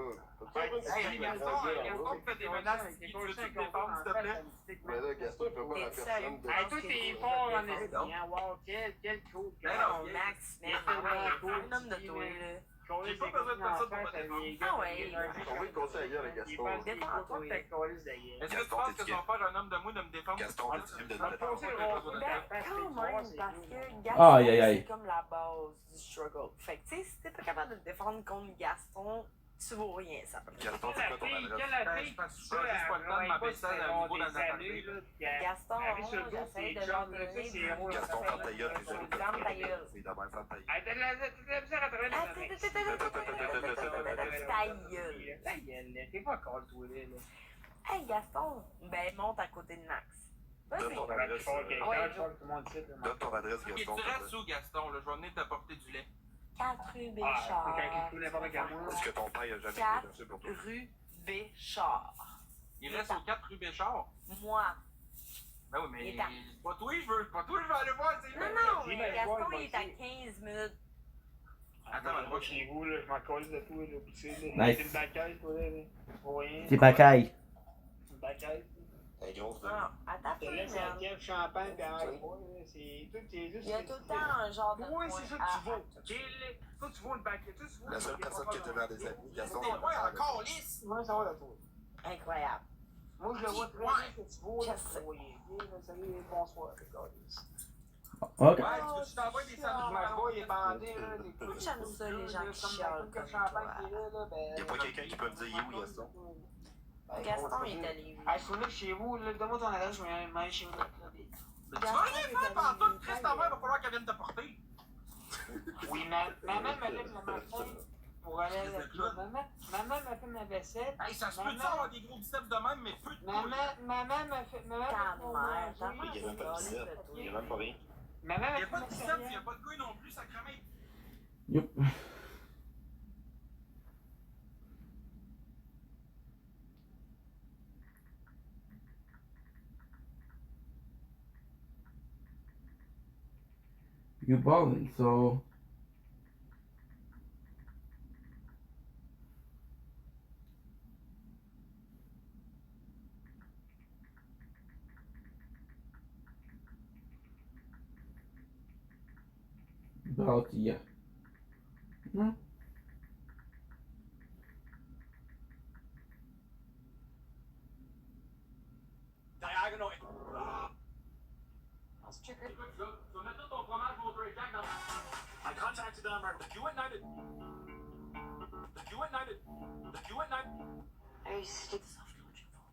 Hey, Gaston, Gaston, fais des menaces. Tiggy, tu veux-tu te défendre, s'il te plaît? Mais là, Gaston, il fait pas la personne de. Hey, toi, t'es fort en esti, hein. Wow, quel cool. Mais non, Max, mais un homme de toi, là. J'ai pas besoin de personne pour me défendre. Ah ouais. On va y conseiller à gueule, Gaston. Défends-toi. Est-ce que tu penses que ça va faire un homme de moi de me défendre? Gaston, t'es film de Ben, quand même, parce que Aïe, aïe, aïe. Gaston, c'est comme la base du struggle. Fait que, tu sais, si t'es pas capable de te défendre contre Gaston, tu vaux rien, ça peut. Gaston, c'est quoi ton adresse? Je pense que je prends juste pas le temps de m'abaisser au niveau de la natalité. Gaston, j'essaie de leur donner du... Gaston, ferme ta gueule, t'es zéro. Ferme ta gueule. C'est d'abord, ferme ta gueule. Hey, t'as de la misère à travailler dans la main. Ta gueule. Ta gueule, t'es pas cool, toi, là. Hey, Gaston, ben, monte à côté de Max. Donne ton adresse. Donne ton adresse, Ok, Gaston. tu restes où, Gaston? Là, je vais venir t'apporter du lait. 4 rue Béchard. Est-ce que ton père a jamais 4 été reçu pour toi? rue Béchard. Il reste au 4 rue Béchard? Moi. Ben oui, mais c'est pas toi je veux. Pas toi je veux aller voir, c'est Non, mais Gaston, il est à 15 minutes. Attends, moi, chez vous, là, je m'en colle de tout, là. Nice. C'est une bacaille, toi, là. Pour rien. C'est Pacaille. C'est une bacaille. T'es grosse, Non, attends, Tu te laisses un kef, champagne, pis avec moi, là. C'est tout, t'es juste. il y a tout le temps un genre de. Oui, c'est ça que tu vaux. Toi, tu vaux une bacaille. La seule personne qui était vers des amis, Gaston. T'es pas encore lisse! Moi, ça va de toi. Incroyable. Moi, je le vois très bien que tu vaux, là. Je sais. Salut, bonsoir, Ok. Ouais, tu t'envoies des sandwichs. Margot, il est bandé, là. Moi, j'aime ça, les gens qui chialent comme toi. Y'a pas quelqu'un qui peut me dire il est où, Gaston? Gaston, il est allé. Ah, je suis là chez vous, là. Donne-moi ton adresse, je vais aller chez vous. Mais tu vas rien faire pendant tout, Christ, ta mère, il va falloir qu'elle vienne te porter. Oui, maman me lève le matin pour aller à la maman m'a fait ma vaisselle. Hey, ça se peut-tu avoir des gros biceps de même, mais peu de couilles? Maman m'a fait. Maman Ta mère, Il y a même pas de biceps. Il y a même pas rien. Maman Il y m'a a pas de fait biceps, il y a pas de couilles non plus, sacrément. Yep. You balling, so about yeah. No. Diagonal. Tu vas mettre ton fromage Monterey Jack dans I contacted them at the Q at night. The Q at night. The Q at night. Hey, stick this off.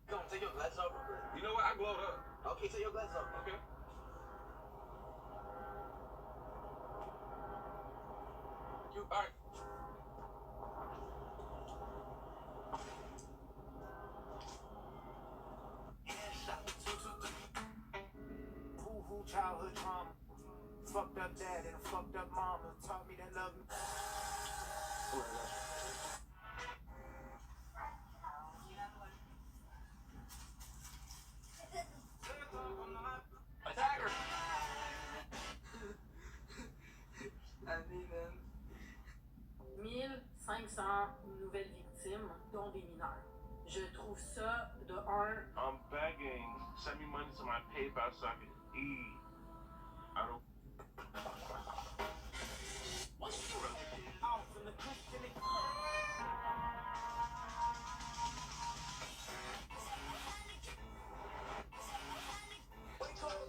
Come take your glasses off. You know what? I glowed up. Okay, take your glasses off. Okay. You alright. childhood trauma. Fucked up dad and a fucked up mama taught me to love me. Attacker! 1500 nouvelles victimes, dont des mineurs. Je trouve ça de un. I'm begging. Send me money to my PayPal so I can eat. I don't.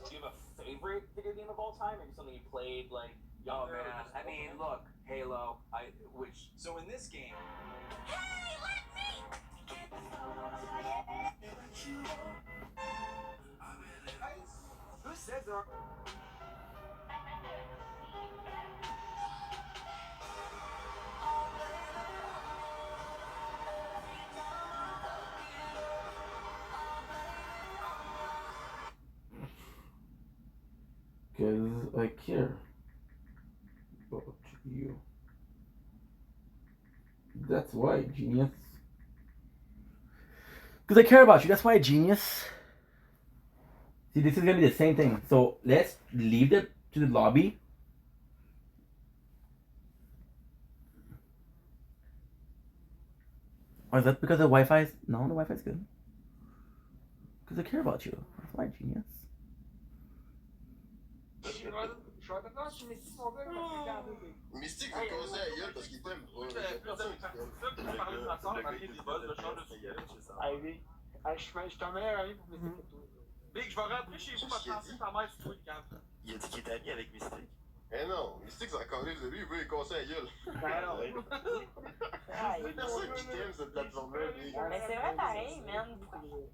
Do you have a favorite video all time, or something you played like? Oh man, I mean, look, Halo, So in this game. Who said that? Because I care about you. That's why, genius. Because I care about you. That's why, genius. See, this is gonna be the same thing. So let's leave it to the lobby. Or is that because the Wi-Fi is... No, the Wi-Fi is good. Because I care about you. That's why, genius. Mystique, il causait à gueule parce qu'il t'aime pas. Je t'en meilleur ami pour Mystique que toi. Big, je vais rentrer chez vous, ma penser ta mère, tu vois, le camp. Il a dit qu'il était ami avec Mystique. Eh non, Mystique, c'est encore livre de lui, il veut lui casser la gueule. C'est personne qui t'aime cette plateforme-là. Mais c'est vrai pareil, man.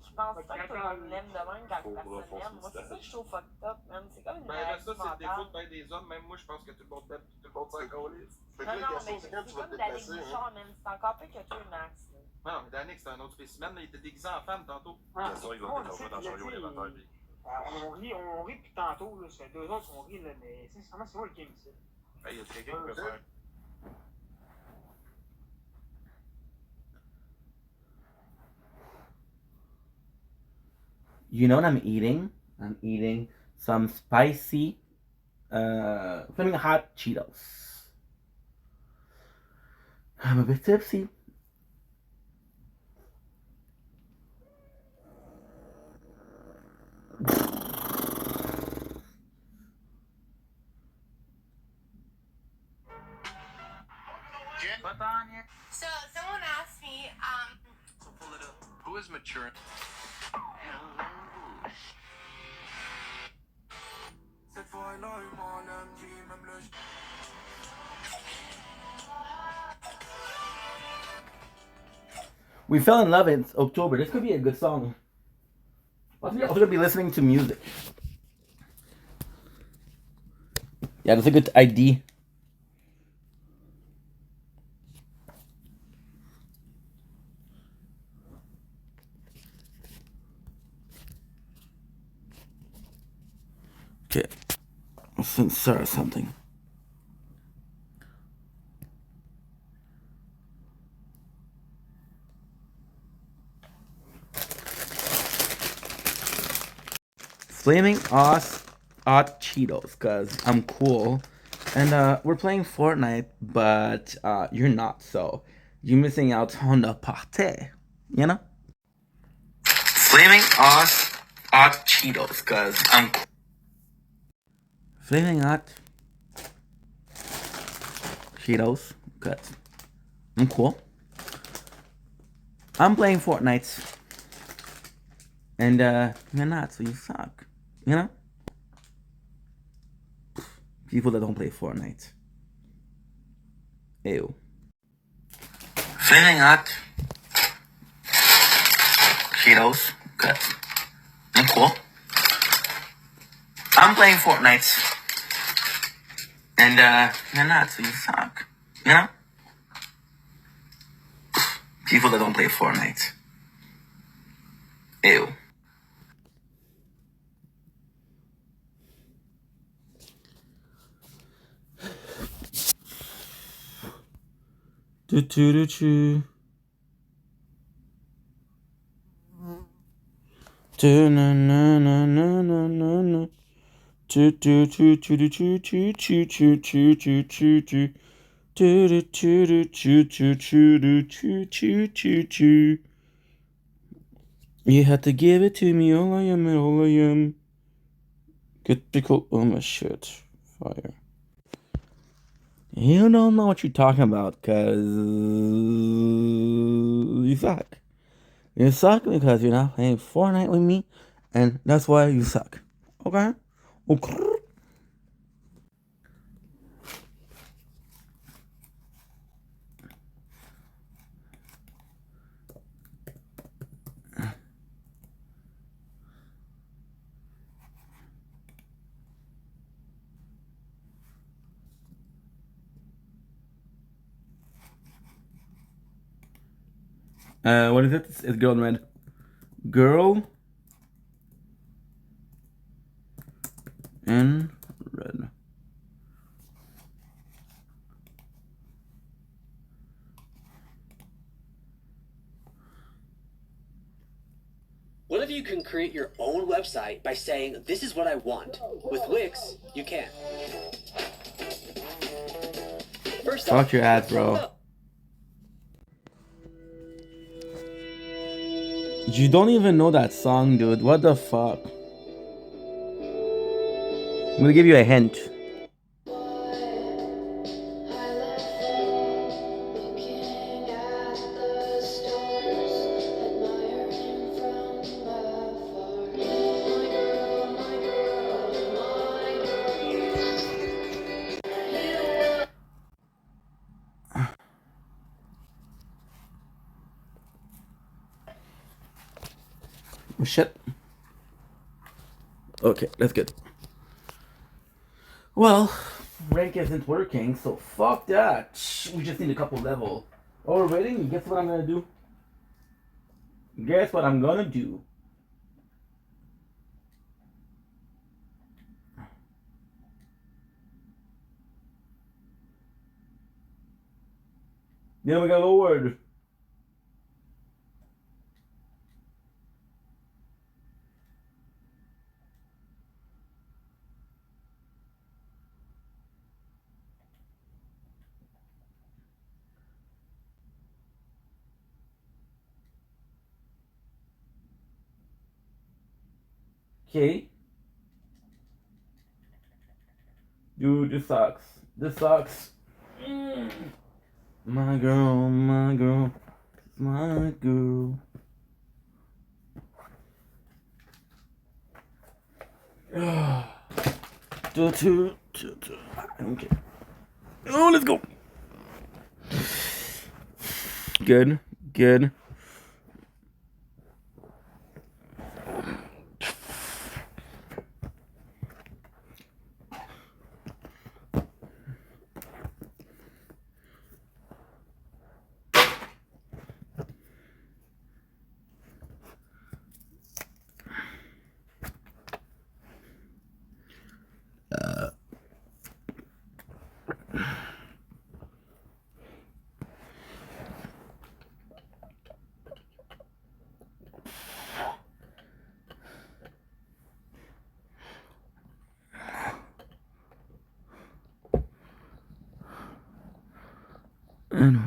Je pense pas que tout le monde l'aime de même quand personne l'aime. Moi, c'est ça que je trouve fucked up, man. C'est comme une Ben, ça, c'est le défaut mentale. de bien des hommes. Même moi, je pense que tout le monde t'aime, tout le monde s'en calisse. Non, non, mais c'est comme Danick Bouchard, man. C'est encore pire que toi, Max. Non, mais Danick, c'est un autre spécimen. Il était déguisé en femme tantôt. Bien sûr, ils vont être dans Chariot élémentaire. On rit depuis tantôt, là. Ça fait 2 autres qu'on rit, là, mais sincèrement, c'est moi le game ici. Il y a quelqu'un qui peut faire. You know what I'm eating? I'm eating some spicy, flaming hot Cheetos. I'm a bit tipsy. So someone asked me, So pull it up. Who is mature? We fell in love in October. This could be a good song. I'm also gonna be listening to music. Yeah, that's a good idea. Okay, let's send Sarah something. Flaming hot Cheetos, because I'm cool. And we're playing Fortnite, but you're not, so you're missing out on the party, you know? Flaming hot Cheetos, because I'm cool. Flaming hot Cheetos, because I'm cool. I'm playing Fortnite. And you're not, so you suck. You know? People that don't play Fortnite. Ew. Flaming hot Cheetos. Good. I'm cool. I'm playing Fortnite. And you're not, so you suck. You know? People that don't play Fortnite. Ew. Do do do do. Do na na na na na na na. Do do do do do do do do do do do do do. Do do do do do do do do do do do. You had to give it to me, all I am. Get pickle, oh my shit, fire. You don't know what you're talking about, cause you suck. You suck because you're not playing Fortnite with me, and that's why you suck. Okay? Okay. What is it? It's girl in red. Girl in red. What if you can create your own website by saying, this is what I want? With Wix, you can. First Fuck your ads, bro. You don't even know that song, dude. What the fuck? I'm gonna give you a hint. Shit. Okay, that's good. Well, rank isn't working, so fuck that. We just need a couple level. Oh, we're waiting? Guess what I'm gonna do? Guess what I'm gonna do? Then we got lowered. Okay. Dude, this sucks. This sucks. My girl, my girl, my girl. Okay. Oh, let's go. Good, good. Anyway.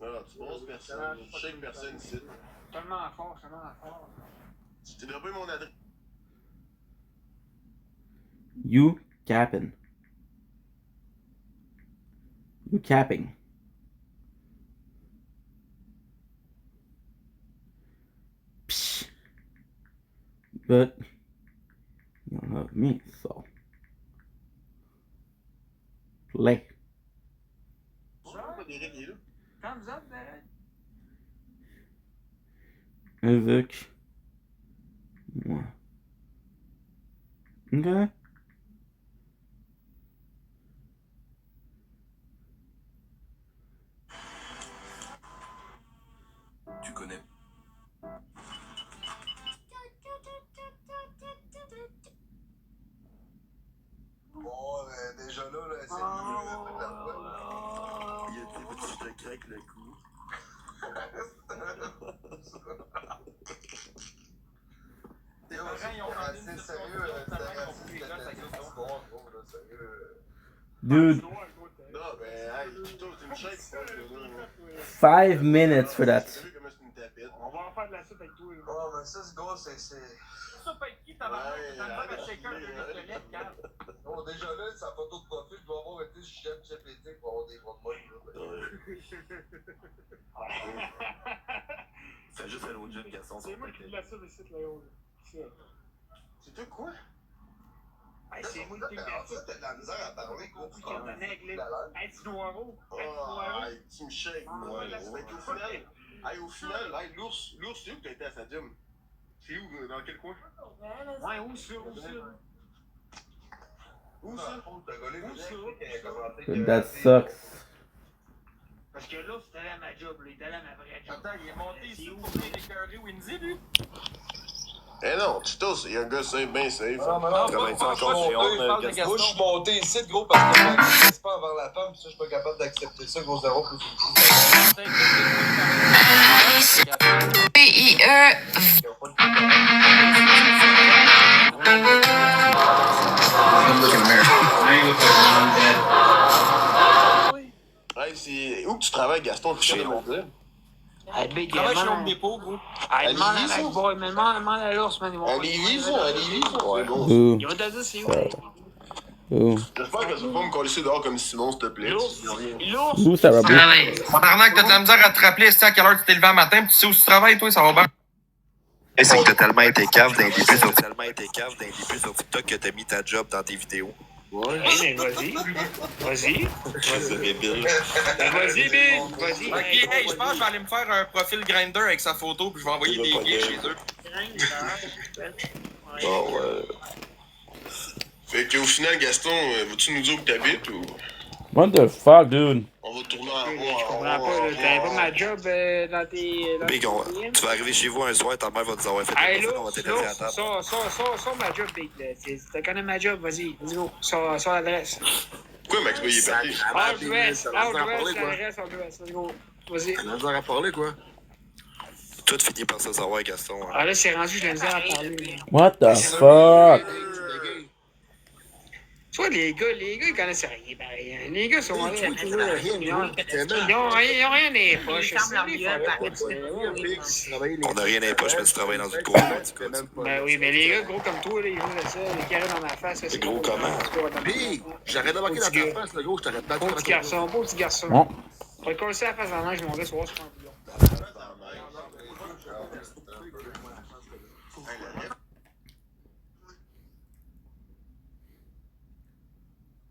Non, tu bosses personne. Je sais que personne ici. Tellement fort, tellement fort. Tu t'es droppé mon adresse. You capping. You capping. Psh. But you don't have me, so play. Thumbs up, Derek. Avec moi. Okay. Tu connais. Bon, déjà là, c'est mieux la voix. Il a dit, tu te craques le cou. C'est sérieux, Dude. Non, mais, hey, t'es une chaise. 5 minutes for that. On va en faire de la suite avec toi. Oh, mais ça, ce gars, c'est ça peut être qui, tabarnak? T'as l'air à shaker un squelette, Carl. Bon, déjà là, sa photo de profil, je dois avoir été sur ChatGPT pour avoir des gros de Fais juste un autre jeu de garçon. C'est moi qui l'ai sur le site là-haut. C'est toi quoi? C'est moi qui l'ai ça. T'as de la misère à parler, gros. Tu noireau. Tu me shakes, moi. Au final, l'ours, c'est où que t'as été à sa gym? C'est où? Dans quel coin? Ouais, où ça? Où ça? That sucks. Parce que là, c'était à ma job, là. Il était allé à ma vraie job. Attends, il est monté ici pour venir écœurer Windy, lui? Eh non, Cheetos, il y a un gars safe, bien safe. Non, Travaille encore chez Honte. Moi, je suis monté ici, gros, parce que je m'accepte pas avant la femme, pis ça, je suis pas capable d'accepter ça, gros zéro, pour Hey, c'est où que tu travailles, Gaston? Chez Honte. Il travaille chez Home Depot, gros. Demande à McBoy, demande à l'ours, man. À Lévis, ça? À Lévis? Ouais, gros. Il va te dire c'est où. J'espère que tu vas pas me coller dehors comme Simon, s'il te plaît. Où ça va bien? Tabarnak, t'as de la misère à te rappeler, c'est à quelle heure tu t'es levé le matin, pis tu sais où tu travailles, toi, ça va bien. C'est que t'as tellement été cave dans les débuts sur TikTok que t'as mis ta job dans tes vidéos. Ouais, mais vas-y. Vas-y, Bill. Ok, hey, je pense que je vais aller me faire un profil Grindr avec sa photo, puis je vais envoyer des gays chez eux. Oh, ouais. Fait qu'au final, Gaston, vas-tu nous dire où t'habites ou. What the fuck, dude? On va tourner en rond. Je comprends pas, t'avais pas ma job dans tes. Big, tu vas arriver chez vous un soir, ta mère va te dire ouais, fais Hey, on va t'établir à table. sors ma job, Big. Tu connais ma job, vas-y go. Sors l'adresse. Pourquoi Max il est parti? L'adresse, let's go. Vas-y. On a besoin à parler, quoi. Tout finit par se savoir, Gaston. Hein. Ah là, c'est rendu, je l'ai misère à parler. What the fuck? Tu vois, les gars, ils connaissent rien, pareil. Les gars sont là, ils ont rien dans les poches. On n'a rien dans les poches, mais tu travailles dans une cour. Ben oui, mais les gars gros comme toi, là, ils jouent de ça, les carrés dans ma face. C'est gros comment? Big! J'arrête de marquer dans ta face, le gros, je t'arrête pas de faire. Beau petit garçon. Bon. On va coller ça à la face dans la neige, mon gars, ce soir, c'est pas un bouillon.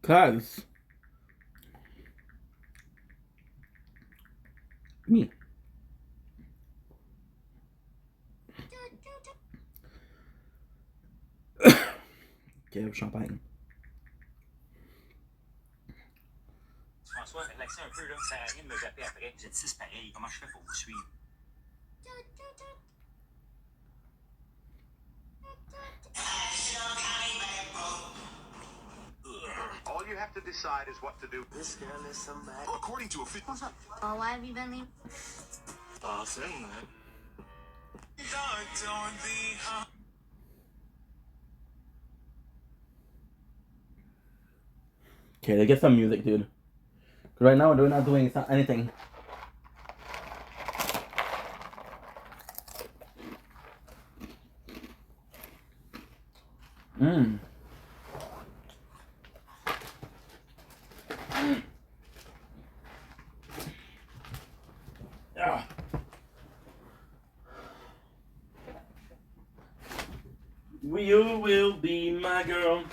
Cause me. Quel champagne. François, relaxez un peu, là. Ça sert à rien de me zapper après. Vous êtes 6 pareil. Comment je fais pour vous suivre? All you have to decide is what to do. This girl is somebody. According to a fit. What's up? Oh, why have you been leaving? Saying that. Okay, let's get some music, dude. Right now, we're not doing anything. Yeah. You will be my girl.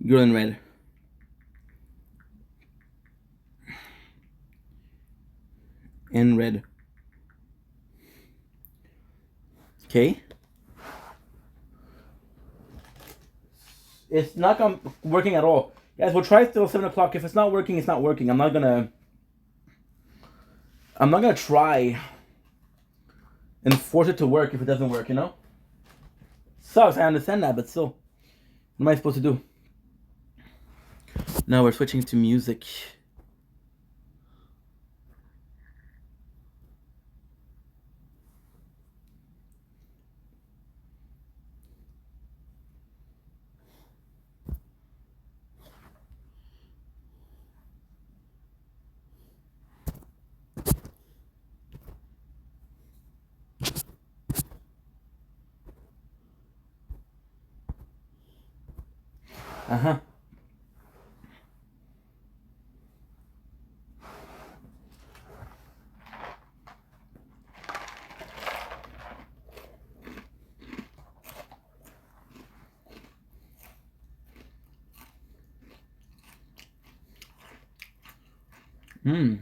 Girl in red. In red. Okay. It's not working at all. Guys, we'll try till 7 o'clock. If it's not working, it's not working. I'm not gonna try and force it to work if it doesn't work, you know? Sucks, I understand that, but still. What am I supposed to do? Now we're switching to music. Uh-huh. Hmm.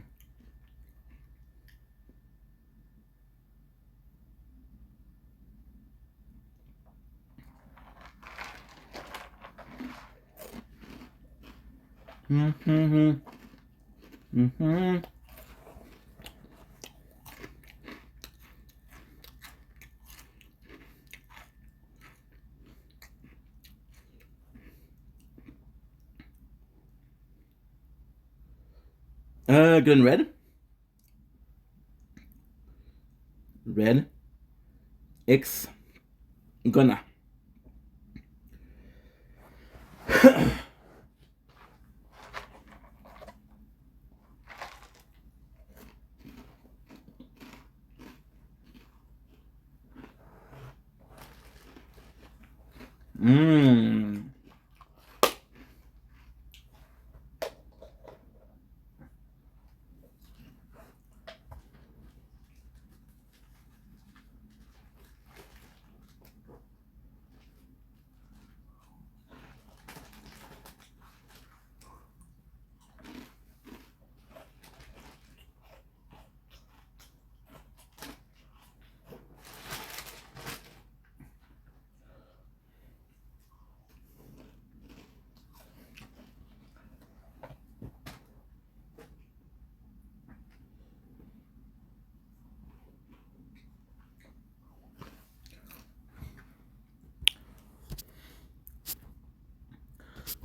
Mm-hmm. Mm-hmm. Good and red. Red. X. Gonna. Mmm.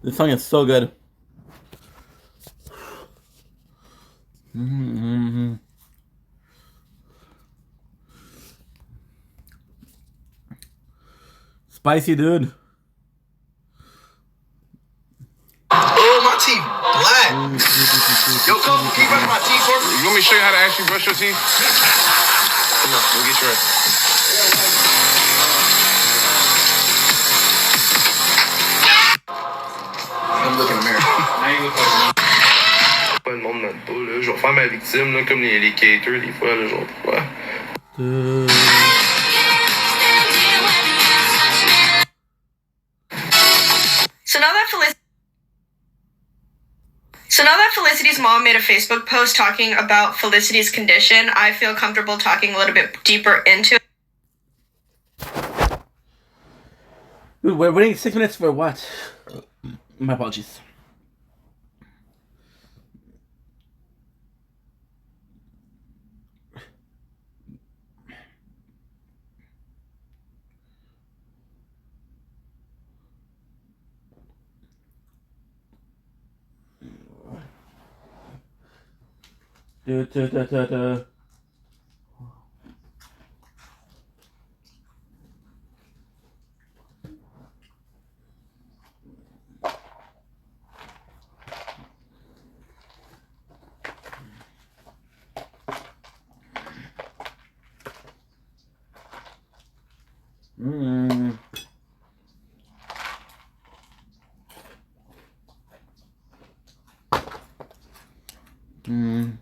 This song is so good. Mm-hmm. Spicy, dude. Oh, my teeth black. Yo, come, can you brush my teeth for me? You want me to show you how to actually brush your teeth? Come on, we'll get yours. I'm looking in the mirror. Now you look like pas le monde n'aime pas, là. Je vais faire ma victime, là, comme les caters, des fois, là, genre, pourquoi? So now that Felicity's mom made a Facebook post talking about Felicity's condition, I feel comfortable talking a little bit deeper into it. Dude, we're waiting 6 minutes for what? My apologies. Mm. Mm.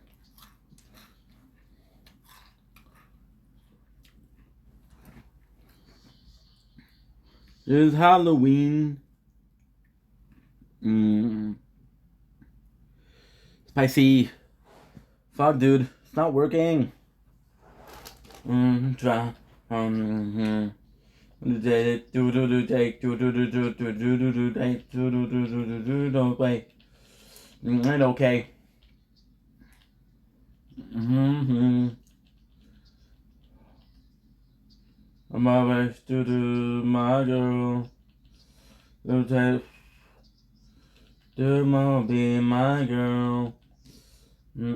It's Halloween. Spicy. Fuck, dude. It's not working. Try. Ain't okay. I'm always to do my girl. Do more, be my girl. Do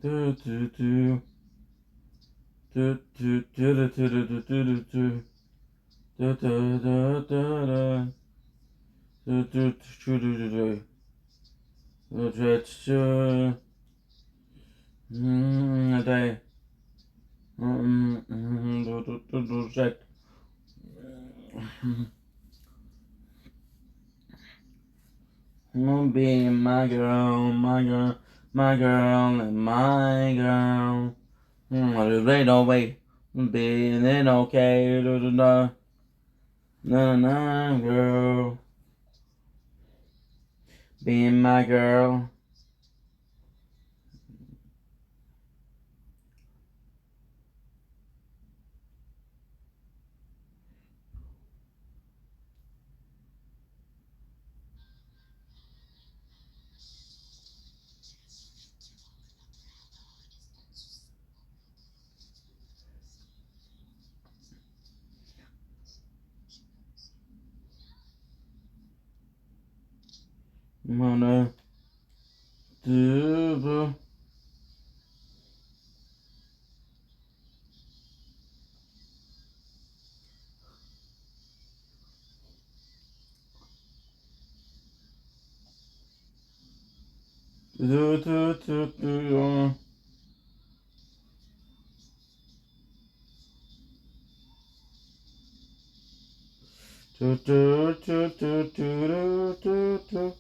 do do. Do do do do do do do do do. Do do do do do. Do do do do do do. Do do do. Day. Do do do do check. Be my girl, my girl, my girl, and my girl. Wait, no, wait. Being okay, na girl. Being my girl. Wanna do. Do do do do. Do do do do do do do.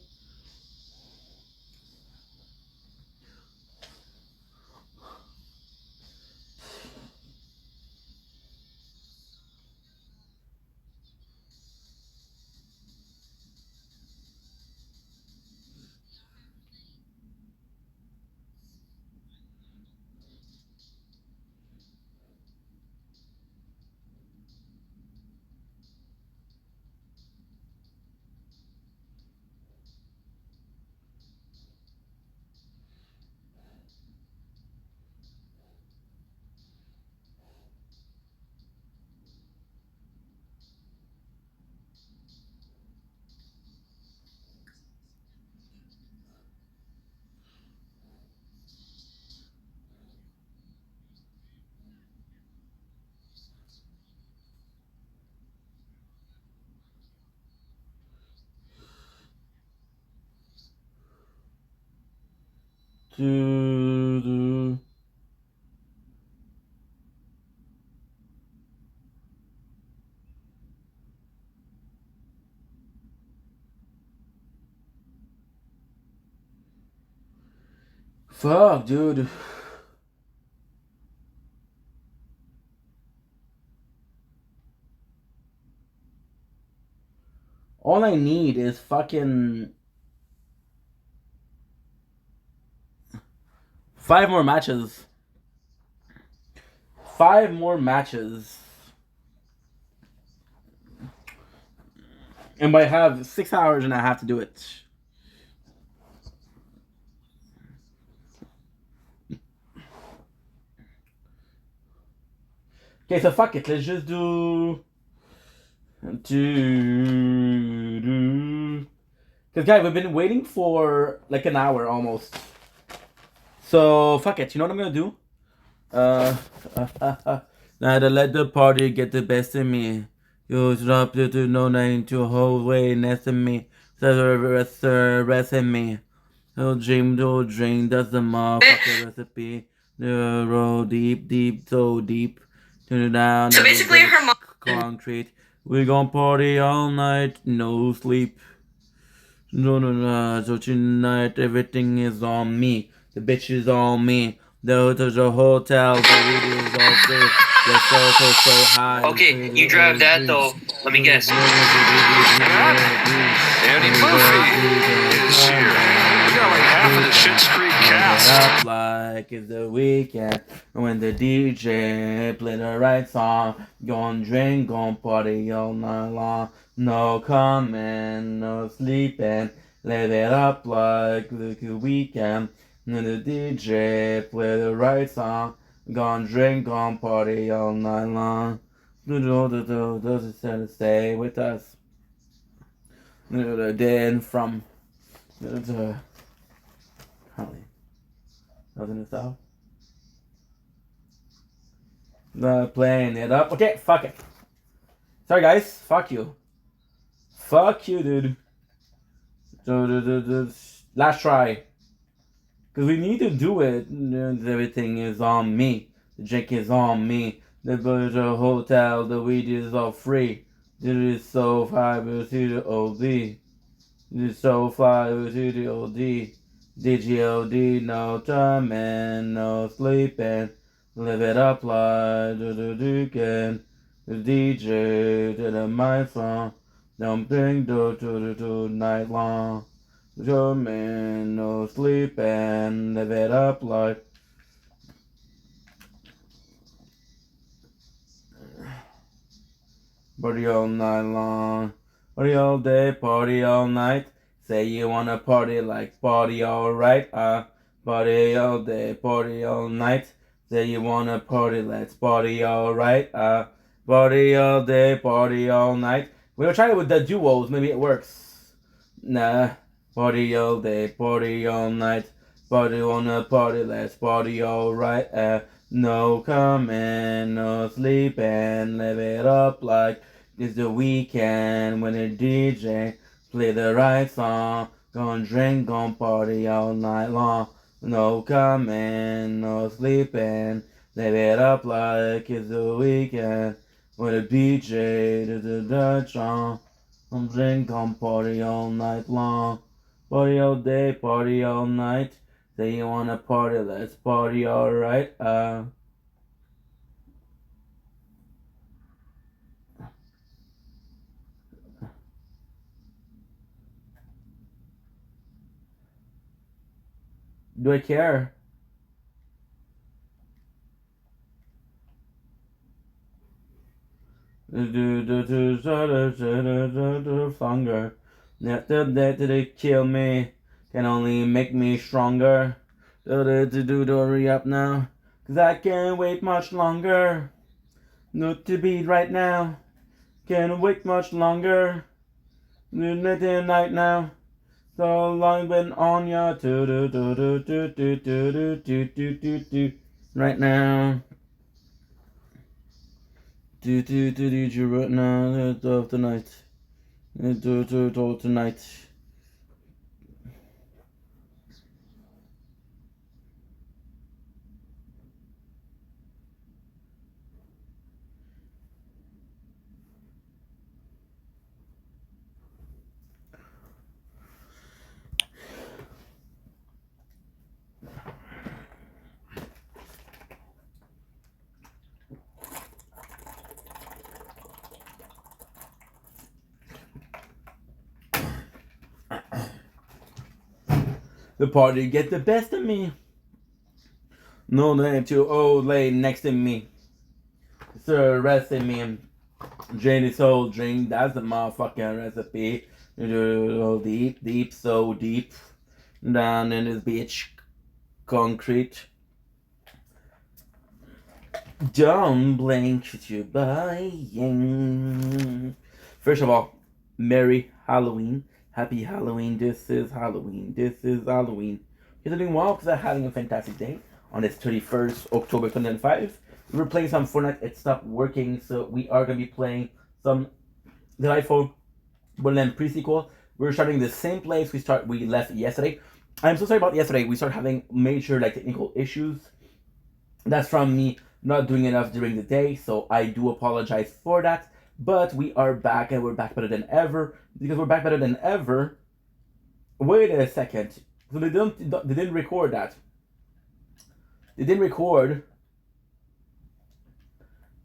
Do. Fuck, dude. All I need is fucking 5 more matches. 5 more matches. And I have 6 hours and I have to do it. Okay, so fuck it. Let's just do. Because, guys, we've been waiting for like an hour almost. So, fuck it. You know what I'm gonna do? Now to let the party get the best of me. You drop to no name to a whole way next to me. So the rest of me. Don't dream, that's the motherfucking recipe. The road deep, so deep. Turn it down. So basically, her mom. Concrete. We gon' party all night, no sleep. No. So tonight, everything is on me. The bitch is on me. The hotel, the videos all day. The sofa so high. Okay, you drive that though. Let me guess. Andy Murphy is here. We got like half of the Schitt's Creek cast. Up like it's the weekend when the DJ play the right song. Gon' drink, gon' party all night long. No coming, no sleeping. Live it up like the weekend when the DJ play the right song. Gon' drink, gon' party all night long. Does it stay with us? Then from Holly. That was in the south. Playing it up. Okay, fuck it. Sorry guys, fuck you. Fuck you, dude. Last try. Cause we need to do it. Everything is on me. The drink is on me. The hotel, the weed is all free. It is so far to the OD. It is so far to the OD. DGOD, no time and no sleeping. Live it up like the weekend. The DJ to the microphone. Don't bring to night long. Your man, no sleeping. Live it up like. Party all night long. Party all day, party all night. Say you wanna party like party alright. Party all day, party all night. Say you wanna party, let's party alright. Party all day, party all night. We'll try it with the duos, maybe it works. Nah. Party all day, party all night. Party wanna party, let's party alright. No coming, no sleeping. Live it up like it's the weekend when the DJ play the right song. Gon' drink, gon' party all night long. No coming, no sleeping. Live it up like it's the weekend when the DJ does the Dutch song. Gon' drink, gon' party all night long. Party all day, party all night. Say you wanna party, let's party alright. Do I care? Longer. That did kill me can only make me stronger. Hurry up now, cause I can't wait much longer. Not to beat right now, can't wait much longer. Nothing right now. So long been on ya right now. Right now of tonight. Tonight. The party get the best of me. No name to old lady next to me. Sir arresting me. Drain this whole drink. That's the motherfucking recipe. Deep, deep, so deep. Down in this bitch. Concrete. Don't blink what you're buying. First of all, Merry Halloween. Happy Halloween. This is Halloween. This is Halloween. You're doing well because I'm having a fantastic day on this 31st October 2005. We were playing some Fortnite. It stopped working, so we are going to be playing some delightful Borderlands pre-sequel. We're starting the same place we left yesterday. I'm so sorry about yesterday. We started having major technical issues. That's from me not doing enough during the day, so I do apologize for that. But we are back, and we're back better than ever. Because we're back better than ever. Wait a second. So they didn't record that. They didn't record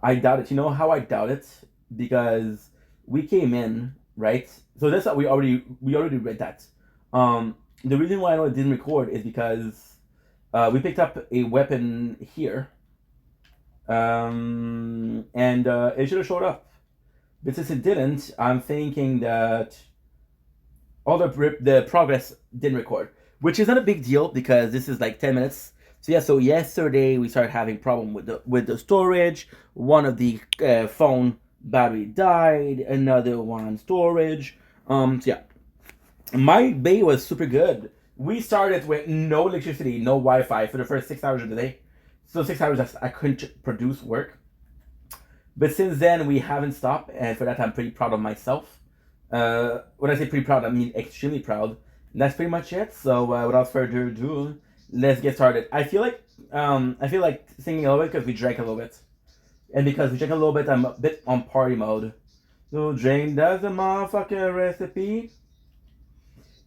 I doubt it. You know how I doubt it? Because we came in, right? So that's what we already read that. The reason why I know it didn't record is because we picked up a weapon here, and it should have showed up. But since it didn't, I'm thinking that all the progress didn't record, which is not a big deal because this is like 10 minutes. So yeah, so yesterday we started having problem with the storage. One of the phone battery died, another one on storage. So yeah, my day was super good. We started with no electricity, no Wi-Fi for the first 6 hours of the day. So 6 hours I couldn't produce work. But since then we haven't stopped, and for that I'm pretty proud of myself. When I say pretty proud, I mean extremely proud. And that's pretty much it. So without further ado, let's get started. I feel like singing a little bit because we drank a little bit, and because we drank a little bit, I'm a bit on party mode. So Jane does the motherfucking recipe.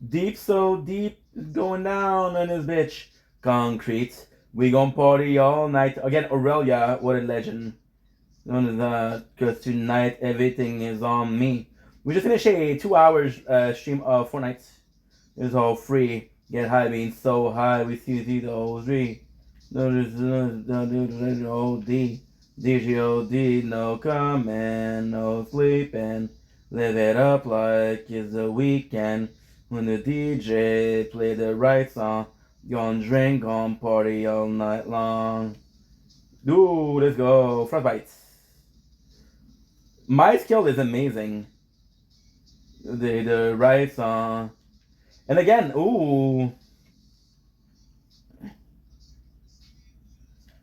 Deep, so deep, going down on this bitch. Concrete. We gon' party all night. Again, Aurelia, what a legend. Because tonight everything is on me. We just finished a 2 hours stream of Fortnite. It's all free. Get high, being so high, we see those three. No, OD. DGOD, no comment, no sleeping. Live it up like it's the weekend. When the DJ play the right song, gon' drink, gon' party all night long. Ooh, let's go. Frostbite. My skill is amazing. The right song. And again, ooh.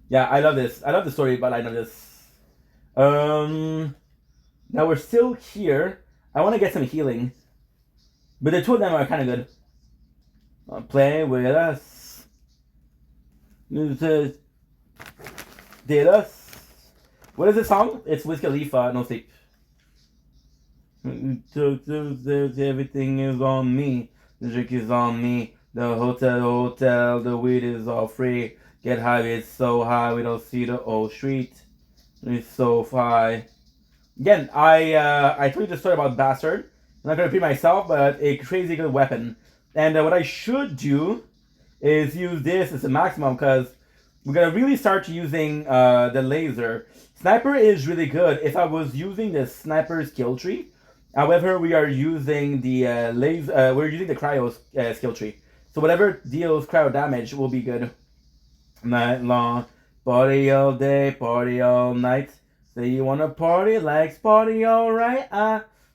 Yeah, I love this. I love the story, but I know this. Now we're still here. I want to get some healing. But the two of them are kind of good. Play with us. Did us. What is this song? It's Wiz Khalifa, No Sleep. Everything is on me. The drink is on me. The hotel, the weed is all free. Get high, it's so high, we don't see the whole street. It's so high. Again, I told you the story about Bastard. I'm not gonna repeat myself, but a crazy good weapon. And what I should do is use this as a maximum because we're gonna really start using the laser. Sniper is really good if I was using the sniper skill tree. However, we are using the laser. We're using the cryo skill tree. So whatever deals cryo damage will be good. Night long, party all day, party all night. Say you wanna party, like party alright.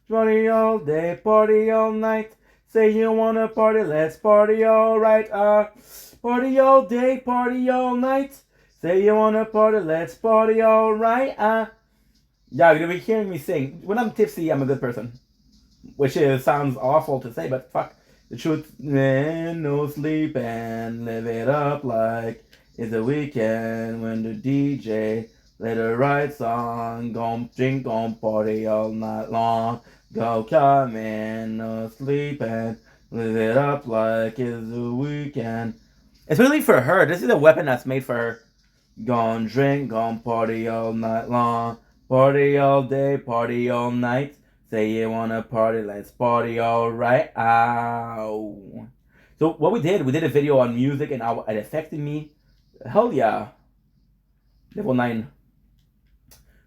Party all day, party all night. Say you wanna party, let's party alright. Party all day, party all night. Say you wanna party, let's party alright. Yeah, you're gonna be hearing me sing. When I'm tipsy, I'm a good person. Which sounds awful to say, but fuck. The truth, man, no sleep and live it up like it's a weekend when the DJ play the right song. Gon' drink, gon' party all night long. Go come in, no sleep and live it up like it's a weekend. Especially for her, this is a weapon that's made for her. Gon' drink, gon' party all night long. Party all day, party all night. Say you wanna party, let's party alright. Ow. So what we did a video on music and how it affected me. Hell yeah. Level 9.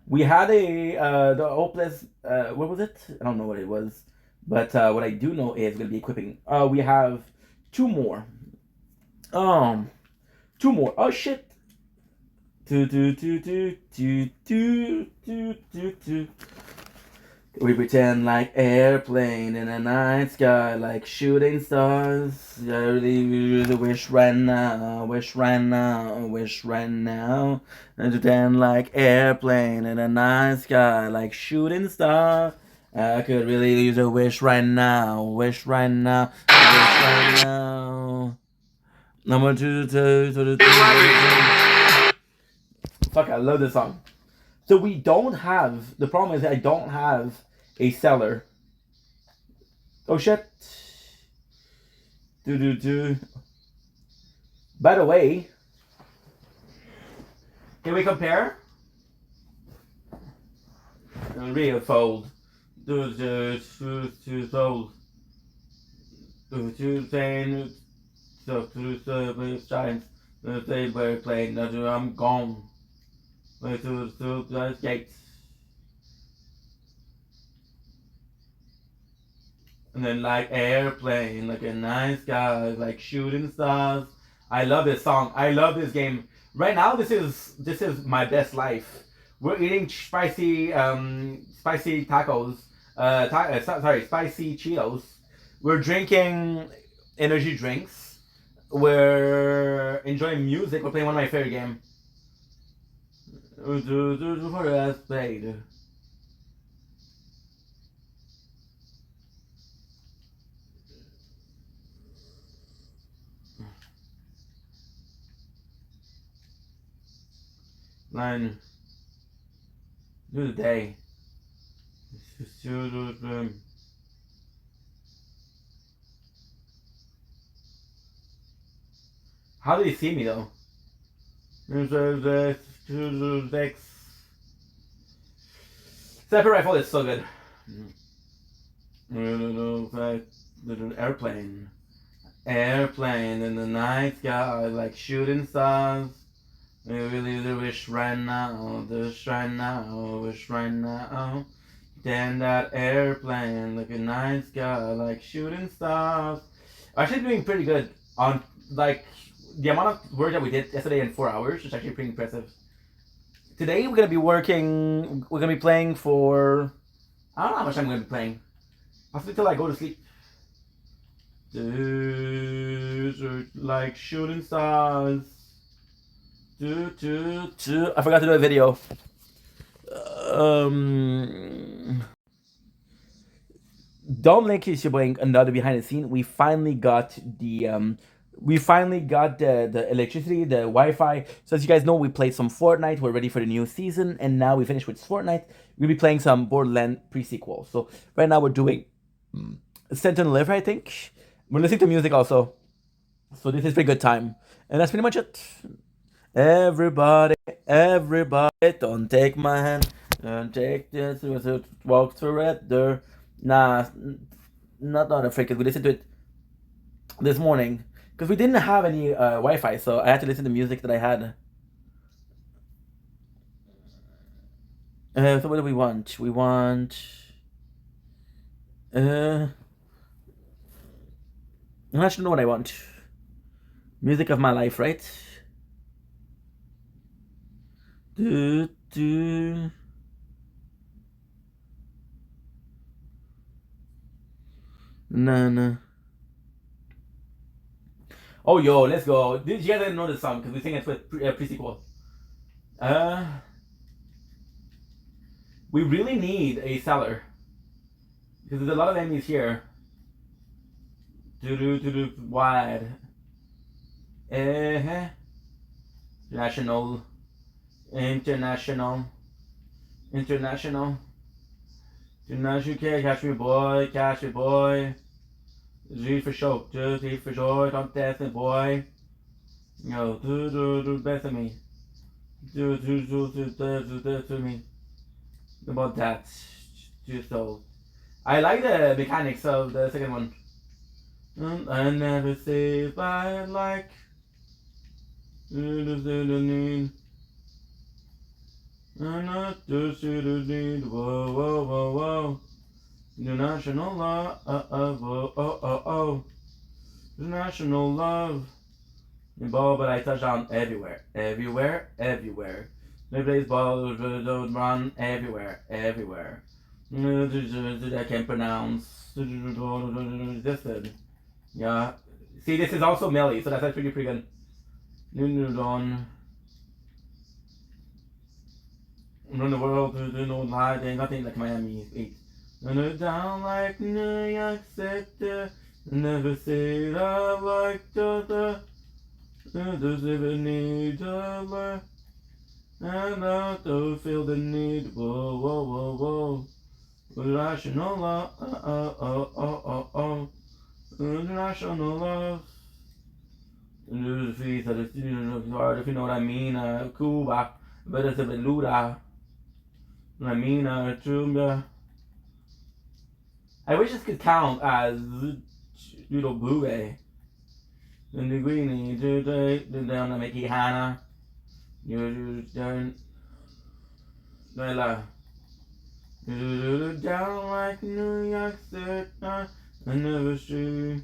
We had the hopeless, what was it? I don't know what it was. But what I do know is gonna be equipping. We have 2 more. 2 more. Oh shit. We pretend like airplane in a night sky, like shooting stars. I really wish right now, wish right now, wish right now. And pretend like airplane in a night sky, like shooting star. I could really use a wish right now, wish right now, wish right now. Number 2. Fuck, I love this song. So we don't have, the problem is I don't have a seller. Oh shit. By the way, can we compare? real fold. Fold. Saying so to shines. They were playing. I'm gone. To the gates. And then like airplane, like a nice guy, like shooting stars. I love this song. I love this game. Right now, this is my best life. We're eating spicy tacos. Sorry, spicy Cheetos. We're drinking energy drinks. We're enjoying music. We're playing one of my favorite games. Line. Do the day. How do they see me though? Sniper rifle is so good. Airplane. Airplane in the night sky like shooting stars. I really wish right now, wish right now, wish right now. Then that airplane like a night sky like shooting stars. Actually doing pretty good on like the amount of work that we did yesterday in 4 hours is actually pretty impressive. Today we're gonna be working. We're gonna be playing for. I don't know how much I'm gonna be playing. Possibly till I go to sleep. Like shooting stars. I forgot to do a video. Don't link is showing another behind the scene. We finally got the electricity, the Wi-Fi. So as you guys know, we played some Fortnite. We're ready for the new season, and now we finished with Fortnite. We'll be playing some Borderlands pre-sequel. So right now we're doing Sentinel Live, I think. We're listening to music also. So this is a pretty good time, and that's pretty much it. Everybody, don't take my hand. Don't take this. Walk together. Nah, not a freaking. We listened to it this morning because we didn't have any Wi-Fi, so I had to listen to music that I had. So what do we want? We want. I actually know what I want. Music of my life, right? No. Oh, yo, let's go. Did you guys know this song? Because we sing it with pre-sequel. We really need a seller. Because there's a lot of enemies here. Wide. International. Catch me, boy. G for sure. G for sure. Don't test me, boy. Yo, do best of me. Do me. About that. So, I like the mechanics of the second one. I never say if I like. I'm not just need. Whoa. The national love. The national love. Ball, but I touch on everywhere. The plays ball, don't run everywhere. I can't pronounce. This. Yeah. See, this is also melee, so that's actually pretty good. Run the world, no lie, there's nothing like Miami 8. Run down like New York City. Never say I like the. Does even need to learn? And I don't feel the need. Whoa. Rational love. International love. The feet of the student of the art, if you know what I mean. Cuba. But it's a Beluda. I mean, I wish this could count as Blu-ray. And the greenie down to Mickey Hannah. You down down like New York City. I never see.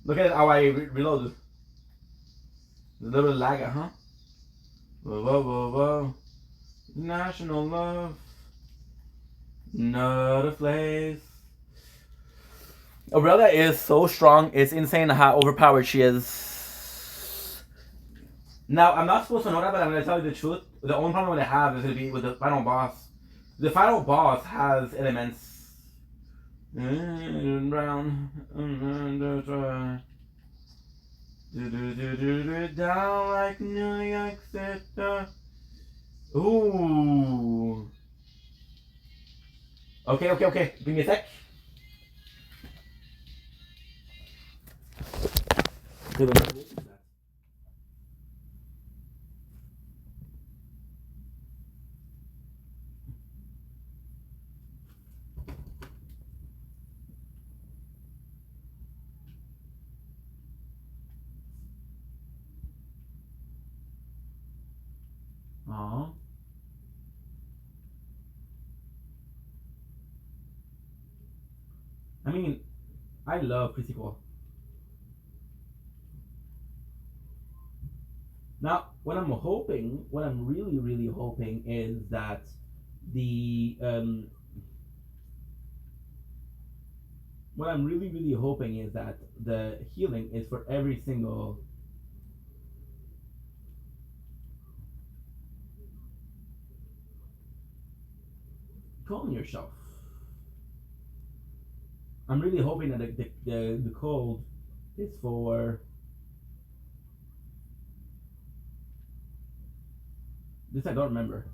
Look at how I reloaded. A little bit of lag, huh? Whoa, whoa, whoa, whoa. National love. Not a place. Aurelia is so strong. It's insane how overpowered she is. Now, I'm not supposed to know that, but I'm going to tell you the truth. The only problem that I have is going to be with the final boss. The final boss has elements. Brown. Down like New York City. Ooh. Okay. Give me a sec. Aww. I mean, I love pre-sequel. Now, what I'm really hoping is that the what I'm really hoping is that the healing is for every single. Calm yourself. I'm really hoping that the cold is for this. I don't remember.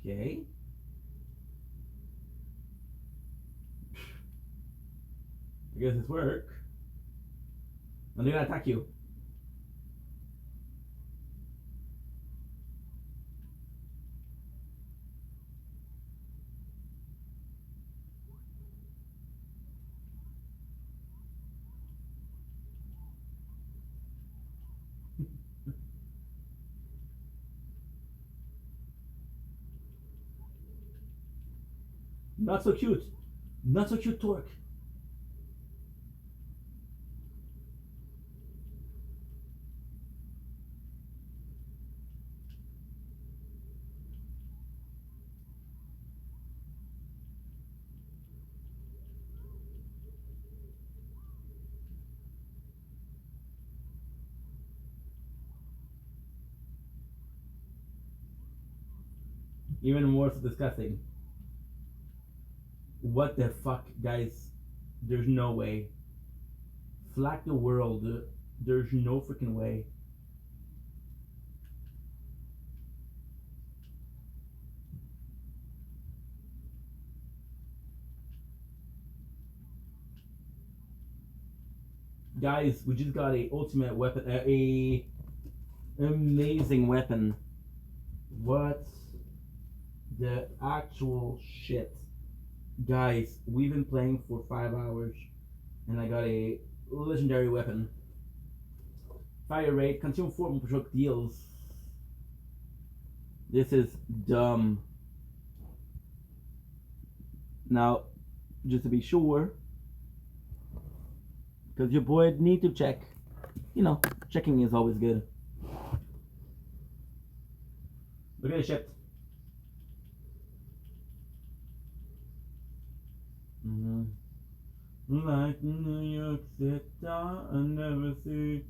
Okay. I guess it's work. And they're gonna attack you. Not so cute. Not so cute, Torque. Even more so disgusting. What the fuck, guys? There's no way. Flack the world. There's no freaking way. Guys, we just got a ultimate weapon, a amazing weapon. What the actual shit? Guys, we've been playing for 5 hours and I got a legendary weapon. Fire rate, consume 4 projectiles. This is dumb. Now, just to be sure, because your boy need to check. You know, checking is always good. Look at the ship. Like New York City, I never see.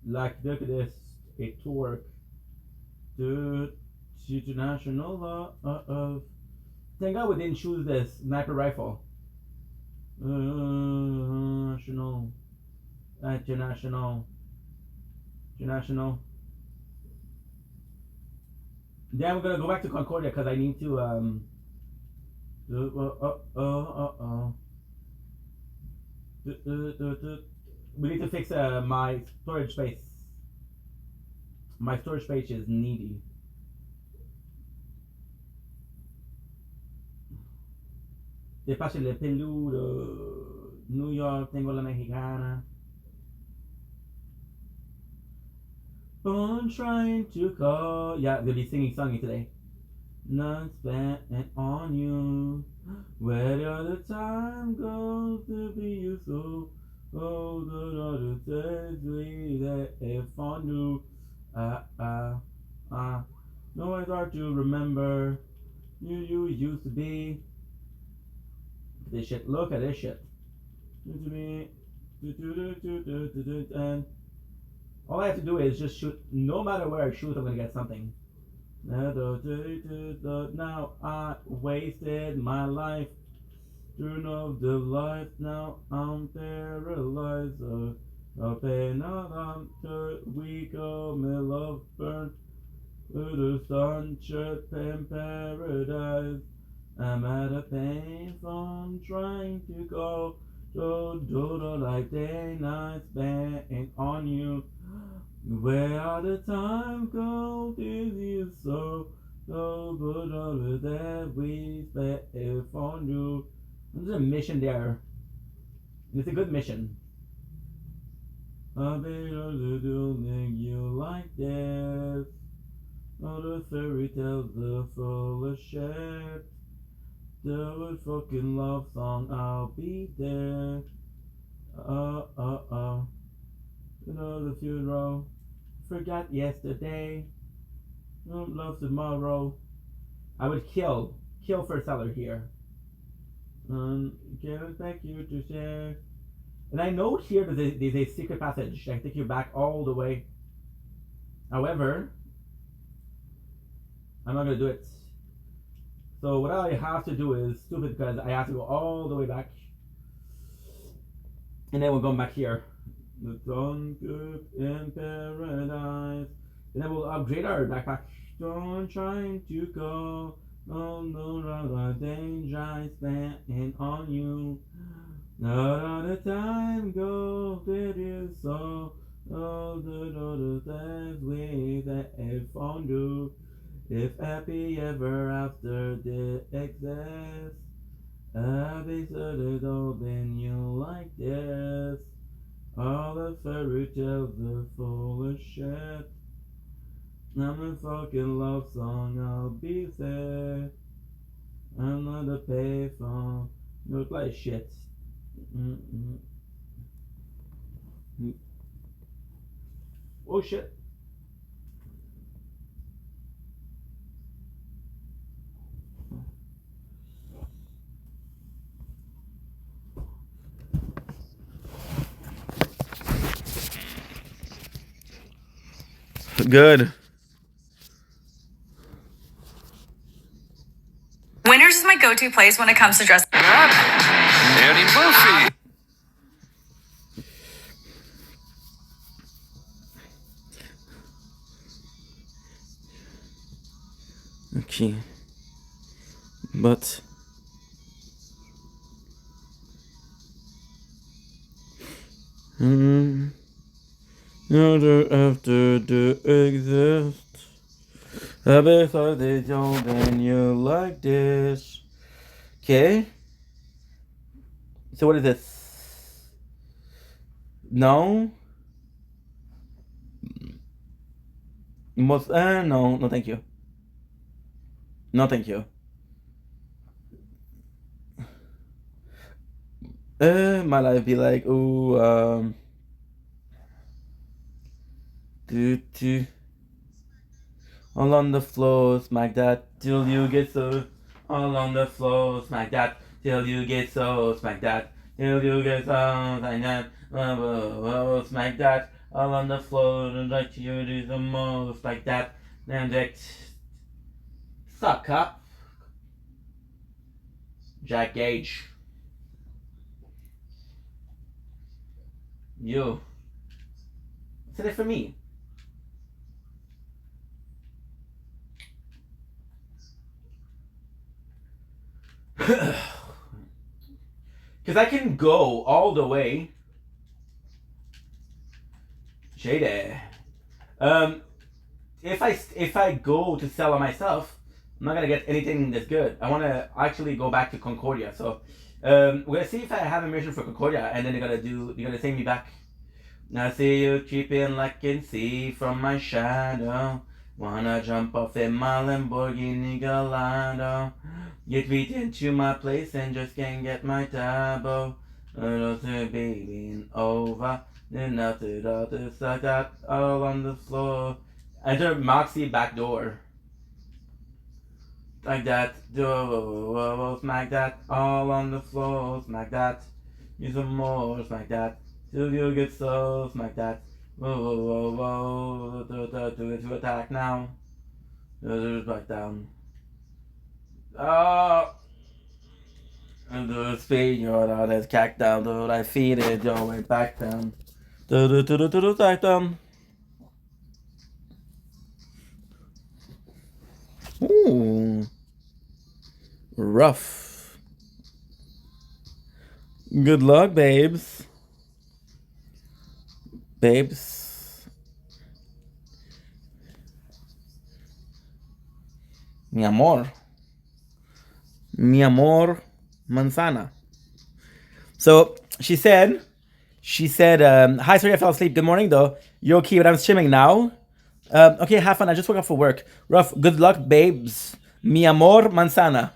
Like, look at this. A Torque. To international law of Thank God we didn't choose the sniper rifle. International. International. International. Then we're gonna go back to Concordia because I need to we need to fix my storage space. My storage space is needy. Despache le peludo. New York, tengo la mexicana. I'm trying to call. Yeah, they'll be singing songy today. Not spent on you. Where the other time goes to be you so. Oh, the other days we that if I knew. No, it's hard to remember. You used to be. This shit. Look at this shit. And all I have to do is just shoot. No matter where I shoot, I'm gonna get something. Now I wasted my life. Turn off the lights. Now I'm paralyzed. A pain after we go. My love burn to the sunset in paradise. I'm at a pain from trying to go. Do like day night spent on you. Where are the time go? This is so good over there we spent on you. There's a mission there. It's a good mission. I'll be able to do you like this. All the fairy tales are full of shit. The fucking love song, I'll be there. You know the funeral. Forgot yesterday. Don't love tomorrow. I would kill for seller here. Can't expect you to share. And I know here that there's a secret passage that can take you back all the way. However, I'm not gonna do it. So what I have to do is stupid because I have to go all the way back. And then we're going back here. The sun good in paradise. And then we'll upgrade our backpack. Don't trying to go. No, rather dangerous spending on you. Not all the time go. It is so. All the things we that if on do. If happy ever after did exist, I'll be certain don't been you like this. All the fairy tales are full of shit. I'm a fucking love song, I'll be there. I'm not a payphone, you look like shit. Oh shit. Good. Winners is my go-to place when it comes to dressing. Eddie Murphy. Okay. But after the exist. I bet they don't and you like this. Okay. So what is this? No. Most no thank you. No thank you. My life be like, ooh, all on the floor, smack that till you get so. All on the floor, smack that till you get so. Smack that till you get so. Like that, smack that. All on the floor, like you do the most like that. And that suck up. Jack Gage. Yo. What's in it for me? Because I can go all the way. Jade. If I go to sell on myself, I'm not gonna get anything that's good. I want to actually go back to Concordia. So we're gonna see if I have a mission for Concordia, and then they're gonna send me back. I see you creeping like you can see from my shadow. Wanna jump off in my Lamborghini Gallardo. Get beat into my place and just can't get my tabo. Being over. Then nothing others like that all on the floor. Enter Moxie back door. Like that. Smack that all on the floor. Smack that. Use some more. Smack that. Till you get so. Smack that. Whoa. To attack now. Back down. Oh. And the speed, you're that's cack down. Dude, I feed it. Yo, way back down. Back down. Ooh. Rough. Good luck, babes. Babes. Mi amor. Mi amor manzana. So she said, hi, sorry I fell asleep. Good morning though. You okay, but I'm streaming now? Okay, have fun. I just woke up for work. Rough. Good luck, babes. Mi amor manzana.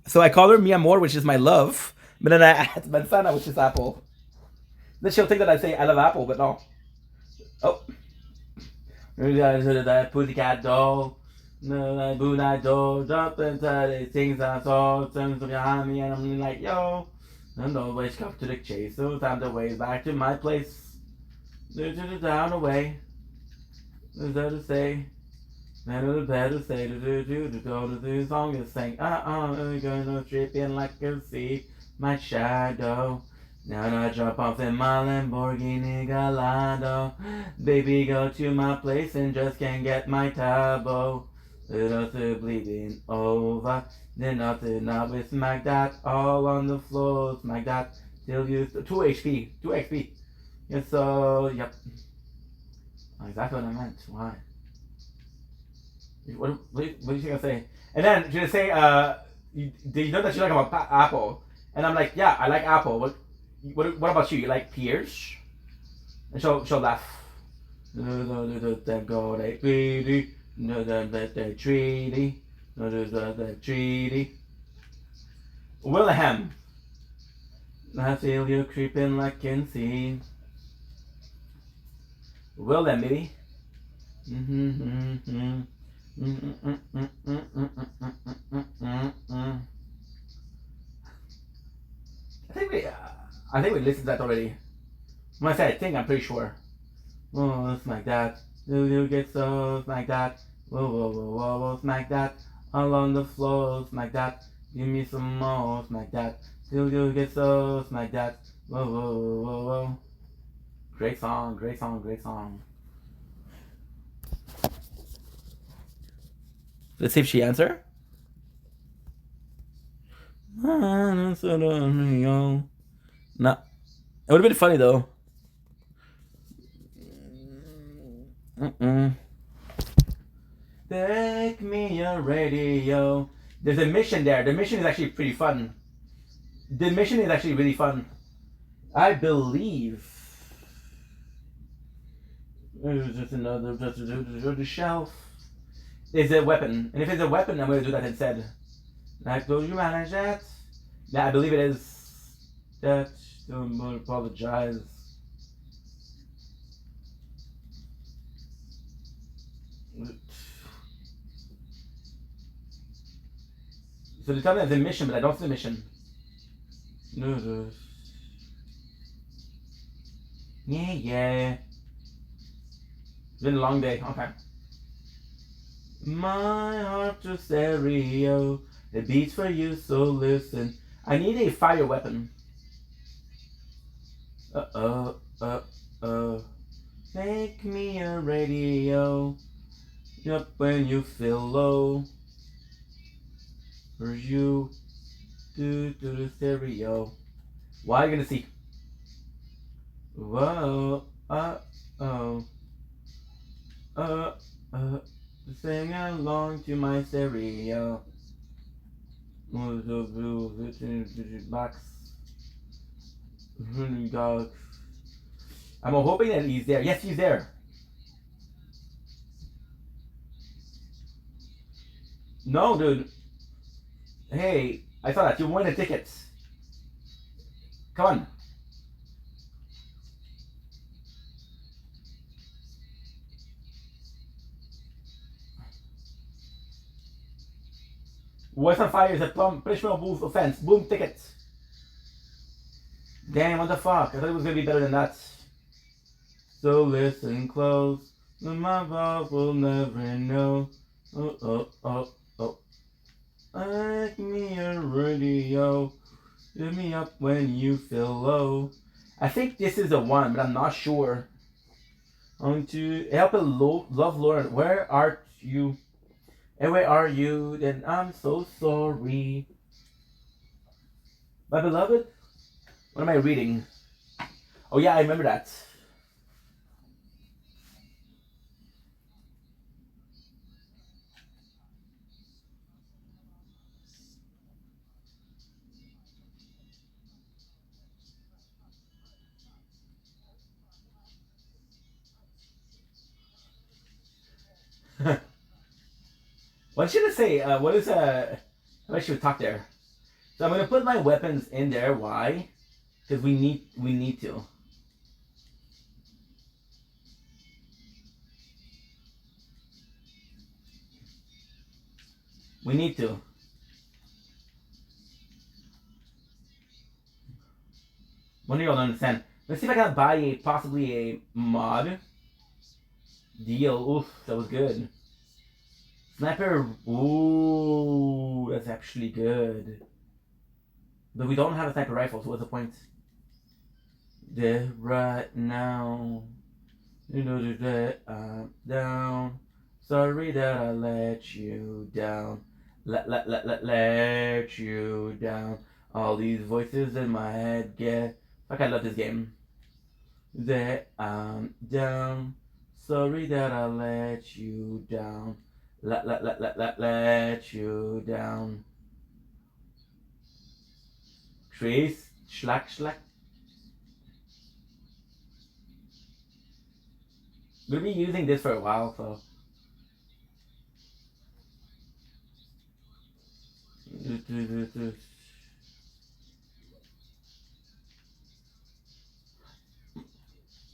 So I call her mi amor, which is my love. But then I add manzana, which is apple. Then she'll think that I say I love apple, but no. Oh. That pussycat doll. No, boo that doll. Jump inside it. Sings that song. Turns behind me and I'm like, yo. And always come to the chase. So time to way back to my place. Down away. There's there to say. Better say the song is saying I'm gonna trip in like you see my shadow. Now I jump off in my Lamborghini Gallardo. Baby, go to my place and just can't get my tabo. Little bleeding over. Then nothing up with smack that all on the floor. Smack that till you 2 HP. 2 XP. Yes, so yep. Exactly what I meant. Why? What is she gonna say? And then she's gonna say, do you know that you like about apple? And I'm like, yeah, I like apple. What about you? You like pears? And she'll laugh. Treaty. Wilhelm. I feel you creeping like can see. Wilhelm, baby. I think we listened to that already. When I say I think, I'm pretty sure. Oh, smack that. Do you get so smack that? Whoa, smack that. All on the floor, smack that. Give me some more, smack that. Till you get so smack that. Whoa. Great song. Let's see if she answer. Nah. It would have been funny though. Take me a radio. There's a mission there. The mission is actually pretty fun. The mission is actually really fun. I believe. There's just another the shelf. Is a weapon. And if it's a weapon, I'm gonna do that instead. Like, do you manage that? Yeah, I believe it is. That. Don't apologize. So they tell me there's a mission, but I don't see the mission. No. Yeah. It's been a long day. Okay. My heart to stereo. It beats for you, so listen. I need a fire weapon. Make me a radio. Up when you feel low. For you to the stereo. Why are you gonna see? Whoa, oh. Sing along to my stereo. Box. Dog. I'm hoping that he's there. Yes, he's there. No, dude. Hey, I saw that. You won the tickets. Come on. What's on fire is a punishment booth offense. Boom, tickets. Damn, what the fuck? I thought it was gonna be better than that. So listen close. My mouth will never know. Oh. Make me a radio. Hit me up when you feel low. I think this is the one, but I'm not sure. On to help a love Lauren. Where are you? And where are you? Then I'm so sorry. My beloved? What am I reading? Oh yeah, I remember that. What should I say? What is I should talk there. So I'm gonna put my weapons in there. Why? Because we need to. We need to. One of y'all don't understand. Let's see if I can buy possibly a mod deal. Oof, that was good. Sniper. Ooh, that's actually good. But we don't have a sniper rifle, so what's the point? Right now. You know that I'm down. Sorry that I let you down. Let you down. All these voices in my head get. Fuck, I love this game. That I'm down. Sorry that I let you down. Let you down. Trace, schlag. We'll be using this for a while, so.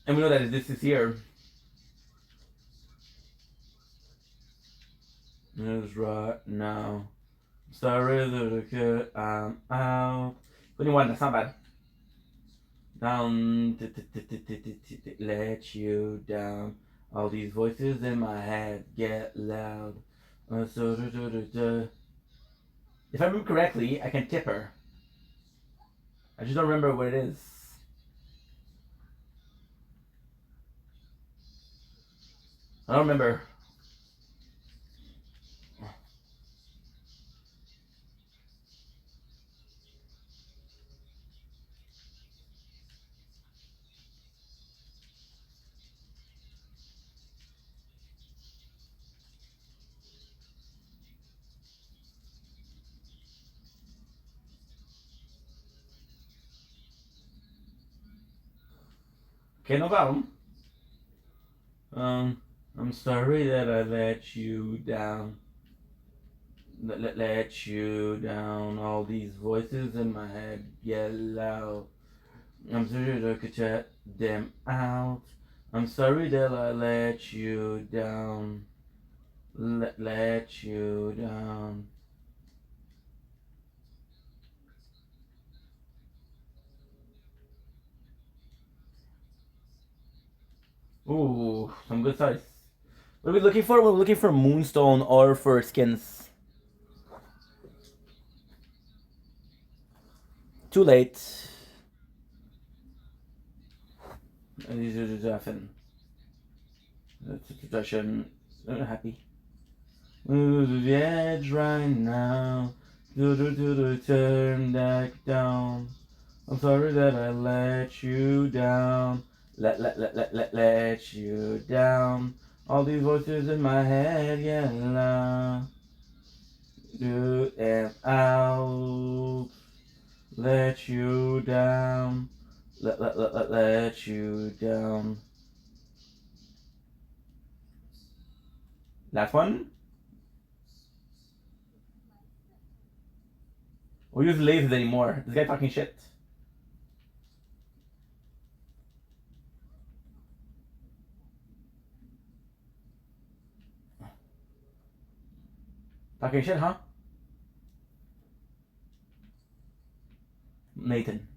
And we know that this is here. It's right now. Sorry that I'm out. 21, that's not bad. Down, let you down. All these voices in my head get loud. If I remember correctly, I can tip her. I just don't remember what it is. I don't remember. Okay, no problem. I'm sorry that I let you down. Let you down. All these voices in my head get loud. I'm sorry that I could shut them out. I'm sorry that I let you down. Let you down. Ooh, some good size. What are we looking for? We're looking for moonstone or for skins. Too late. These are often. I'm happy. To the edge right now. Turn back down. I'm sorry that I let you down. Let you down. All these voices in my head get loud. Do and I'll let you down. Let you down. Last one. We'll use lasers anymore. This guy talking shit. Talking shit, huh? Nathan.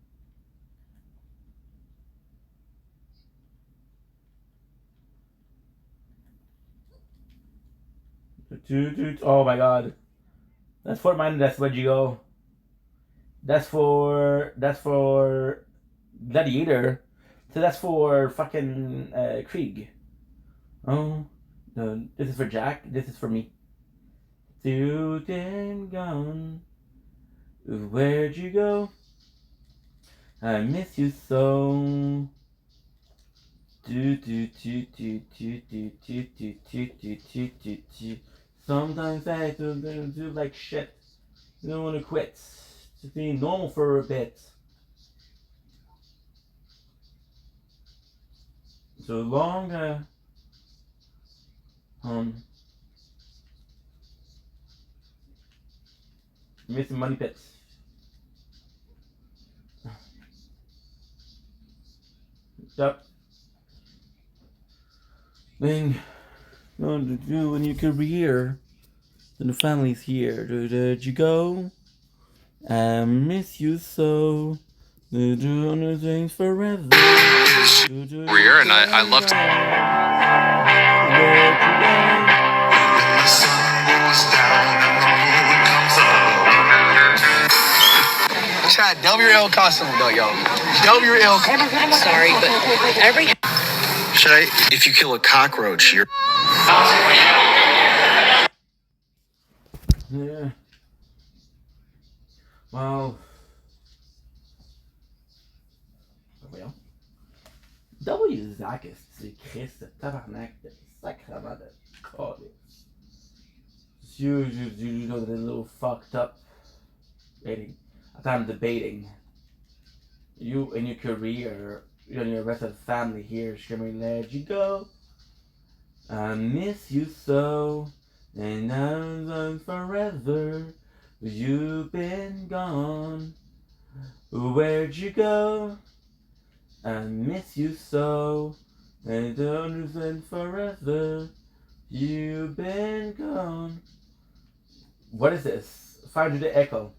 Oh my god. That's for mine, that's where'd you go? That's for Gladiator. So that's for fucking Krieg. Oh, no, this is for Jack. This is for me. Dude and gone. Where'd you go? I miss you so. Sometimes I do like shit. I don't want to quit. Just being normal for a bit. So long, missing money pits. Yep. Thing going to do in your career. Then the family's here. Did you go? I miss you so. Doing things forever. Career, and I love to. Chat, WL constantly though, yo. WL. I'm sorry, but every. Should I? If you kill a cockroach, you're. Yeah. Well. W. Zackus, c'est Christ, tabarnak, sacrement de calice. You know, the little fucked up baiting. I'm debating. You and your career, you and your rest of the family here, Shimmy, let you go. I miss you so, and I'm forever. You've been gone. Where'd you go? I miss you so, and I'm forever. You've been gone. What is this? 500 echo.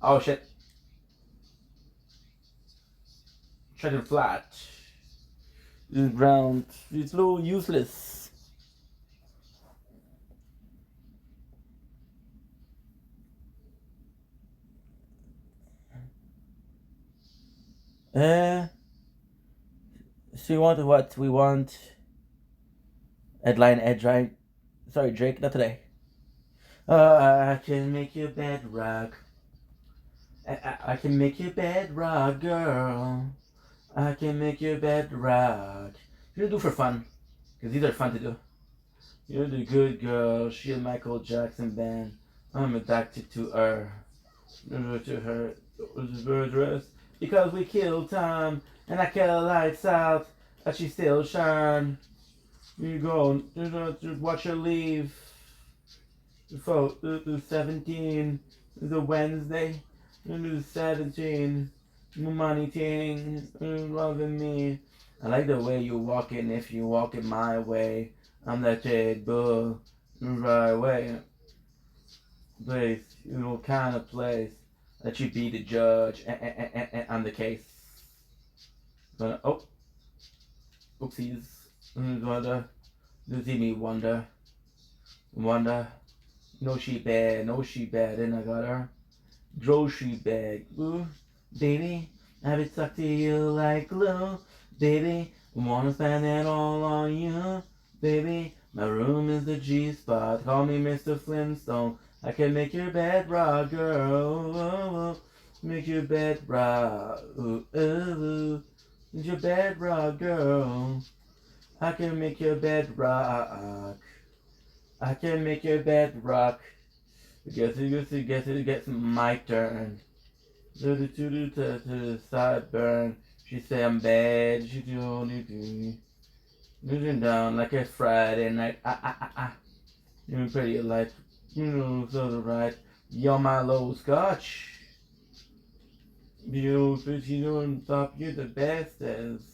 Oh shit. Treaded flat. Ground. It's a little useless. So you want what? We want headline edge, right? Sorry, Drake, not today. I can make you bedrock. I can make you bedrock, girl. I can make you bedrock. You're gonna do for fun, because these are fun to do. You're the good girl. She a Michael Jackson band. I'm addicted to her. To her. Dress. Because we kill time, and I kill lights out, but she still shine. You go, watch her leave. The 17, the Wednesday, the 17, money thing, loving me. I like the way you walking. If you walking my way, I'm that Jade Bull, right way. Place, you know, kind of place that you be the judge, and I'm the case. But, oh, oopsies. Wonder, you see me wonder. No she bad, and I got her. grocery bag. Ooh, baby, I've been stuck to you like glue. Baby, wanna spend it all on you. Baby, my room is the G-spot. Call me Mr. Flintstone. I can make your bed rock, girl. Ooh, make your bed rock. Ooh, ooh, make your bed rock, girl. I can make your bed rock. I can make your bed rock. Guess it, my turn. To the sideburn. She say I'm bad. She do losing down like a Friday night. You're pretty like, so the right. You're my low scotch. You don't top. You're the bestest.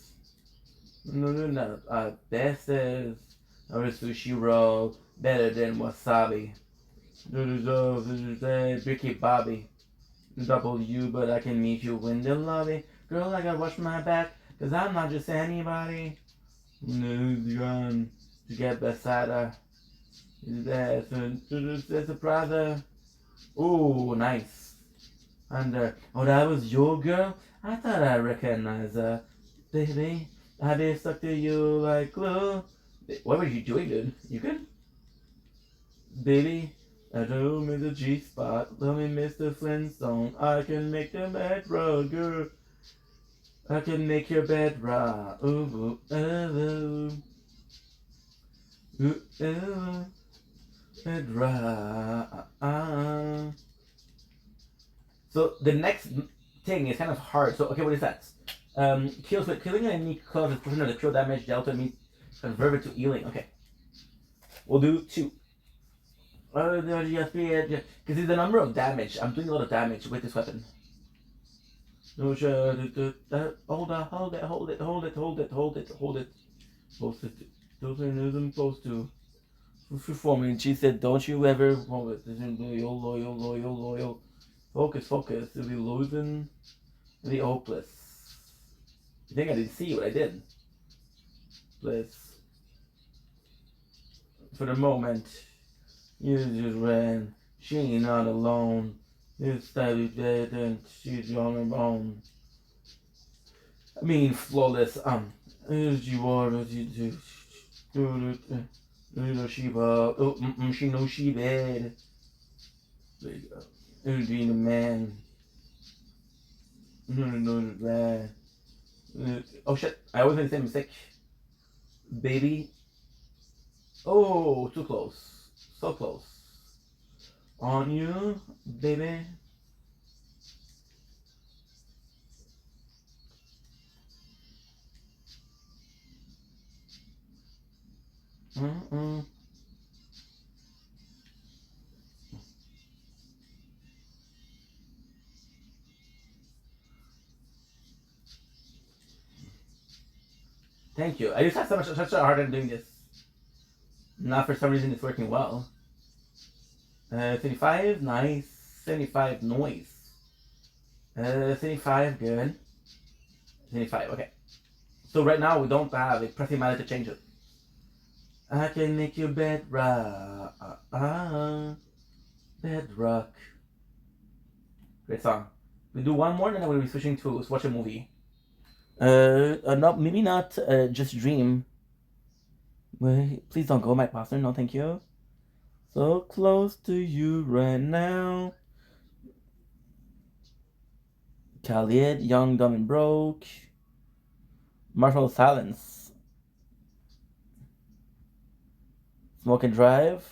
No, bestest. Or a sushi roll better than wasabi. Ricky Bobby. W, but I can meet you in the lobby. Girl, I gotta watch my back, cause I'm not just anybody. Gun to get beside her. That's a brother. Ooh, nice. And, oh, that was your girl? I thought I recognized her. Baby, I've been stuck to you like glue. What were you doing, dude? You good? Baby, I know me the G-spot. Love me, Mr. Flintstone. I can make the bed rock, girl. I can make your bed rock. Ooh, ooh, ooh, ooh, ooh, bed rock. So the next thing is kind of hard. So okay, what is that? Killing an enemy causes percent of the kill damage delta means convert it to healing. Okay, we'll do 2. Because it's the number of damage. I'm doing a lot of damage with this weapon. No, hold it. Post it. Those are supposed to. For me, she said, don't you ever hold it. Loyal. Focus. You'll be losing. You'll be hopeless. You think I didn't see what I did? Bliss. For the moment, you just ran. She ain't not alone. You studied dead and she's on her own. I mean, flawless. As you are, as you do. She she knows she bad. There you go. Being a man. No. Oh shit! I always make the same mistake. Baby. Oh, too close. So close. On you, baby. Thank you. I just have such a hard time doing this. Not for some reason it's working well. 75, nice. 75, noise. 75, good. 75, okay. So right now we don't have a pressing matter to change it. I can make your bed rock. Bedrock. Great song. We do one more, and then we'll be switching to watch a movie. Not maybe not. Just dream. Wait, please don't go, Mike Posner. No, thank you. So close to you right now. Khalid, Young, Dumb and Broke. Marshall Silence. Smoke and Drive.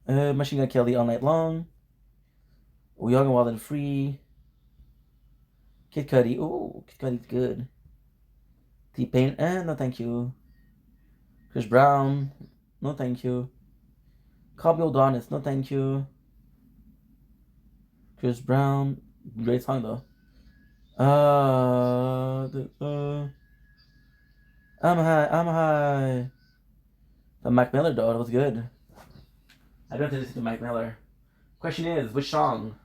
Machine Gun Kelly All Night Long. Young and Wild and Free. Kid Cudi. Ooh, Kid Cudi's good. T-Pain. No thank you. Chris Brown. No thank you. Call Me Adonis. No thank you. Chris Brown. Great song though. I'm high. The Mac Miller though, that was good. I don't have to listen to Mac Miller. Question is, which song?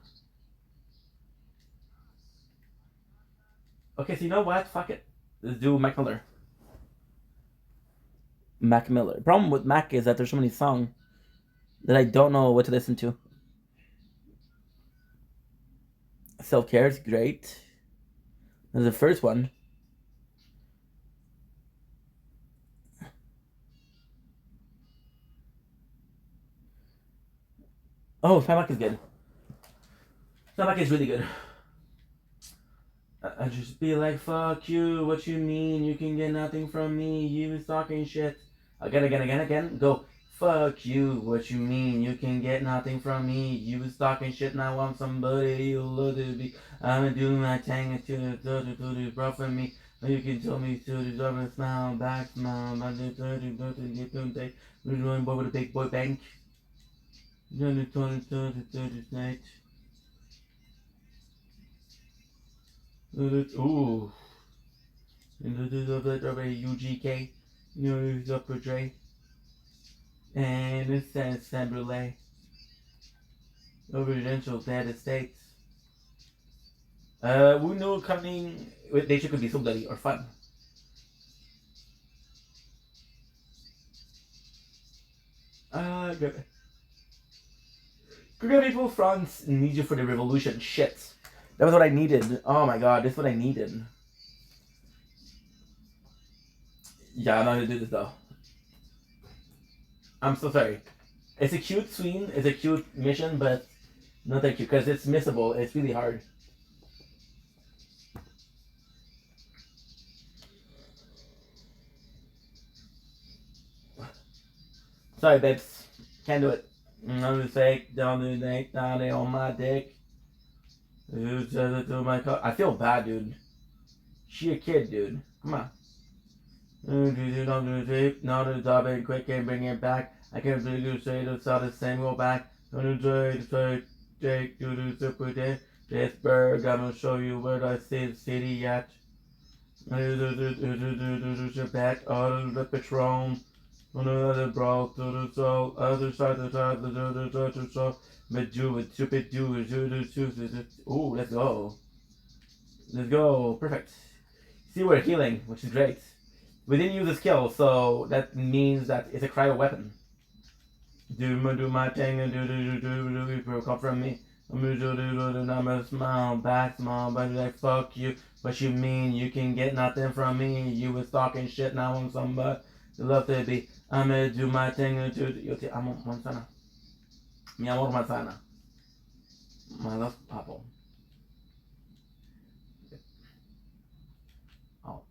Okay, so you know what? Fuck it. Let's do Mac Miller. Mac Miller. The problem with Mac is that there's so many songs. that I don't know what to listen to. Self-Care is great. That's the first one. Oh, Smack is good. Smack is really good. I just be like, fuck you, what you mean? You can get nothing from me, you talking shit. Again. Go, fuck you, what you mean? You can get nothing from me, you was talking shit, now I'm somebody you love to be. I'ma do my thing to the rough for me. You can tell me to the double smile, back smile, but the dirty, get them take. We're going over the big boy bank. Night. Ooh. UGK, News Upper Dre, and it says Sabrele, Residential Data States. We know coming with nature could be so bloody or fun. Good. Good people, France need you for the revolution. Shit. That was what I needed. Oh my god, this is what I needed. Yeah, I'm not gonna do this though. I'm so sorry. It's a cute scene, it's a cute mission, but no thank you, because it's missable. It's really hard. Sorry, babes. Can't do it. I'm gonna say, down there on my dick. I feel bad, dude. She a kid, dude. Come on. Not a job and quick and bring it back. I can't believe you say the sort of same go back. Take you to super day. Pittsburgh, I'm gonna show you where I see the city at. Back on the Patron. On the other brawl to the soul, other side of the soul, but do it, stupid, do it, ooh, let's go. Let's go, perfect. See, we're healing, which is great. We didn't use a skill, so that means that it's a cryo weapon. Do my thing, and do, come from me. I'm gonna smile, back smile, but like, fuck you. What you mean? You can get nothing from me. You was talking shit, now I'm somebody. You love to be. I'm gonna do my thing and do. Yo, amo manzana. Mi amor manzana. My love apple. Oh.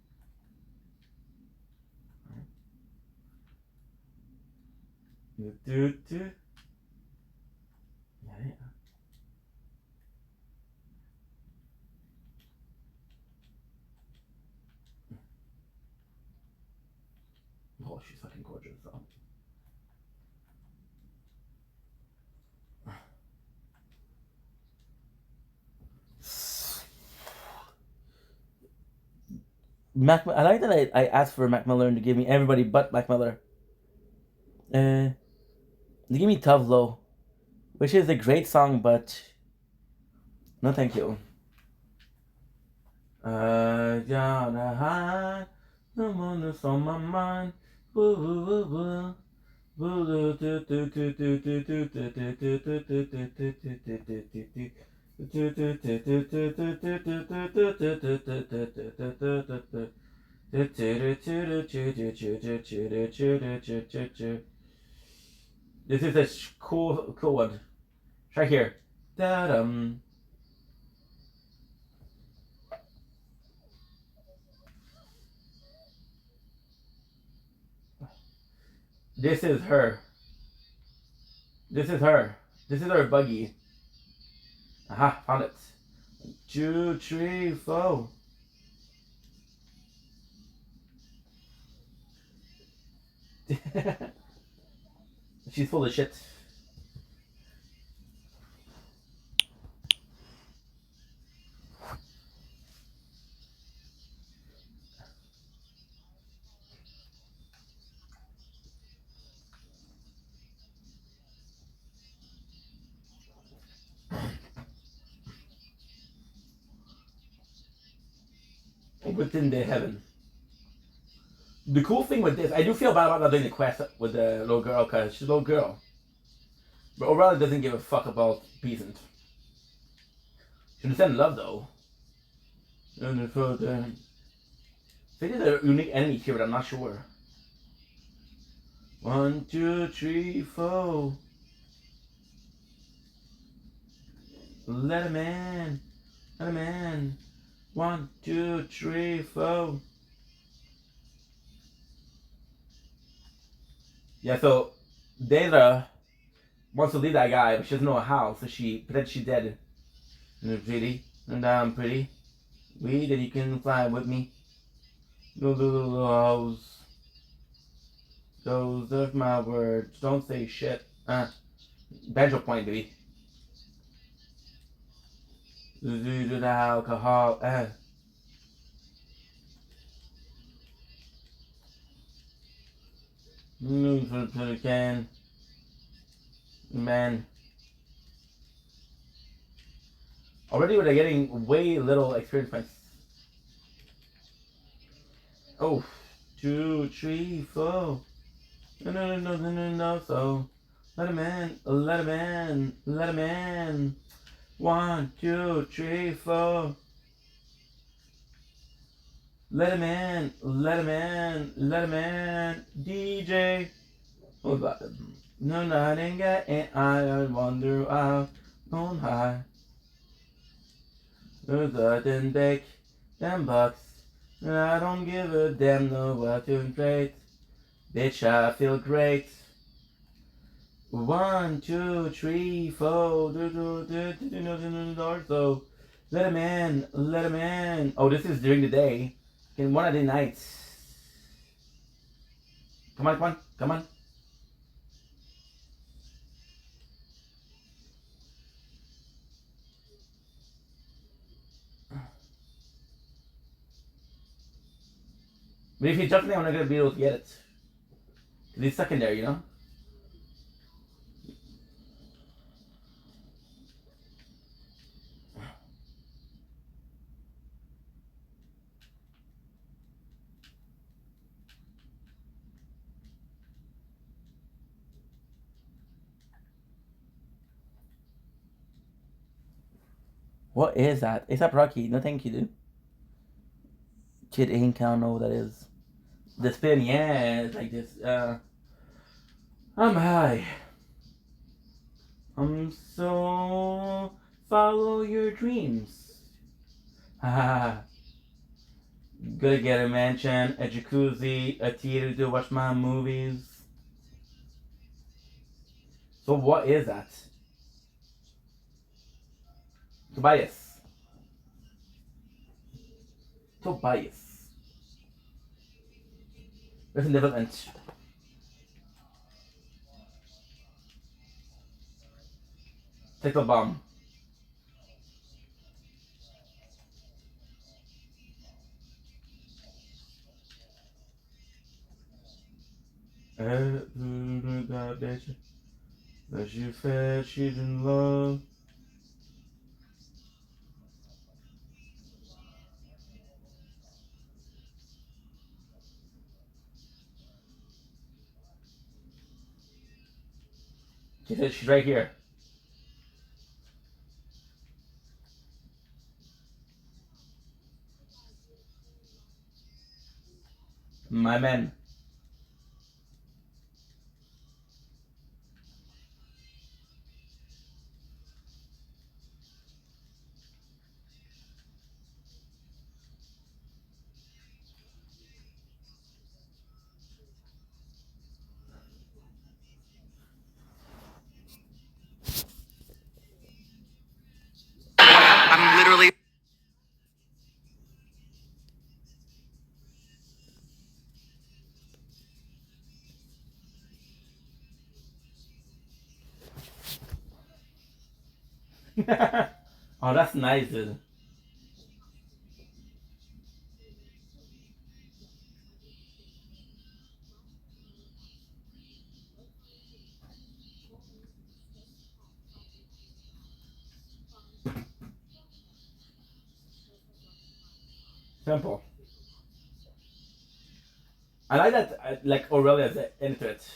Do. Yeah. Oh, she's fucking gorgeous, though. I like that I asked for Mac Miller to give me everybody but Mac Miller. They give me Tough Low, which is a great song, but no thank you. Gotta hide the one that's on my mind. Woo, woo, woo, woo. This is a cool one. Try here. Da-dum. This is her. This is her. This is her buggy. Aha, found it. 2, 3, 4. She's full of shit. Within the heaven. The cool thing with this, I do feel bad about not doing the quest with the little girl, because she's a little girl. But O'Reilly doesn't give a fuck about peasant. She understands love though. And it's so they did a unique enemy here, but I'm not sure. 1, 2, 3, 4. Let him in. Let him in. 1, 2, 3, 4. Yeah, so Data wants to leave that guy, but she doesn't know how, so she pretends she's dead. And pretty, and I'm pretty. Wait, and you can fly with me. Those are my words. Don't say shit. Banjo point, baby. The alcohol. Can. Man. Already we're getting way little experience points. Oh, 2, 3, 4. No. So let him in. Let him in. Let him in. 1, 2, 3, 4. Let him in. Let him in. Let him in. DJ. Oh, no, I didn't get it. I wonder how on high. There's a didn't take them bucks. And I don't give a damn no what to trade. Bitch, I feel great. 1, 2, 3, 4. So let him in. Let him in. Oh, this is during the day. In one of the nights. Come on, come on, come on. But if you jump in there, I'm not gonna be able to get it. Cause he's stuck in there, you know? What is that? Is that Rocky? No thank you, dude. Kid Inc. I don't know what that is. The spin, yeah, it's like this. I'm high. I'm so follow your dreams. Haha. Gonna get a mansion, a jacuzzi, a theater to watch my movies. So what is that? Tobias. Recent development. Take the bomb. That bitch that you fed, she's in love. She said she's right here. My man. I'm literally. Oh, that's nice, dude. Simple. I like that, like Aurelia's into it.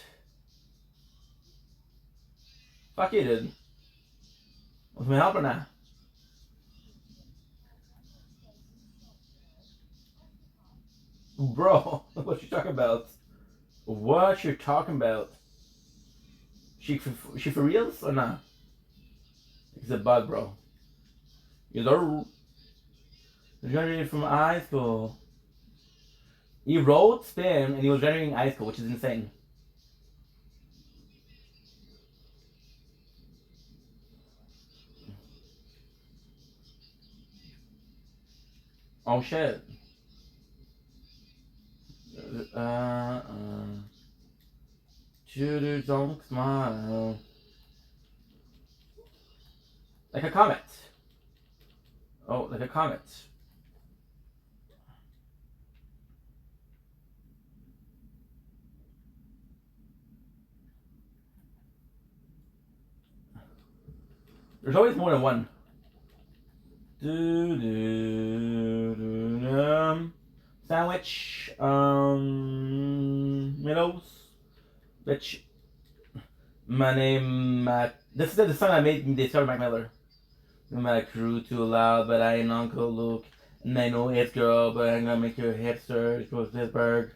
Fuck you, dude. Want me help or not? Bro, what you talking about? What you talking about? She for reals or not? It's a bug, bro. You graduated from high school. He wrote spam and he was graduating high school, which is insane. Oh shit. Shooter, don't smile. Like a comet. Oh, like a comet. There's always more than one. Sandwich. Middles. Bitch. My name. This is the song I made. They started Mac Miller. My crew too loud, but I ain't Uncle Luke. And I know it's girl, but I'm gonna make you a hipster. It was Pittsburgh.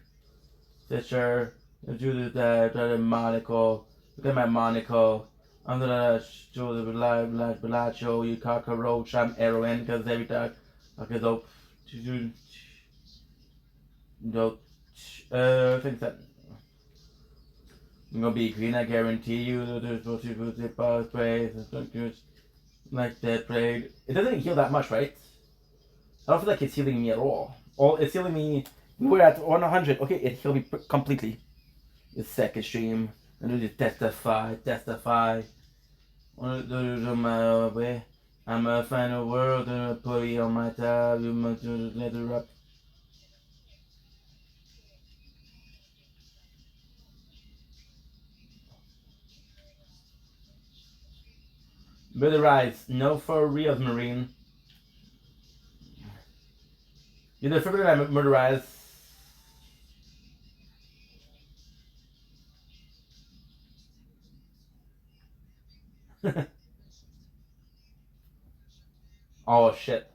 Sister. Do the monocle. Look at my monocle. Under the shoulder, live, show you cockroach. I'm heroin, cause every time. Okay, dope. Dope. I think that. I'm gonna be green, I guarantee you. There's what you put the power sprays. Like that prayed. It doesn't heal that much, right? I don't feel like it's healing me at all. It's healing me. We're at 100. Okay, it healed me completely. The second stream. And do the testify. Wanna do my way. I'ma find a world and put it on my tab. You must let it up. Better rise. No for real, Marine. You're the favorite I murderize. Oh shit.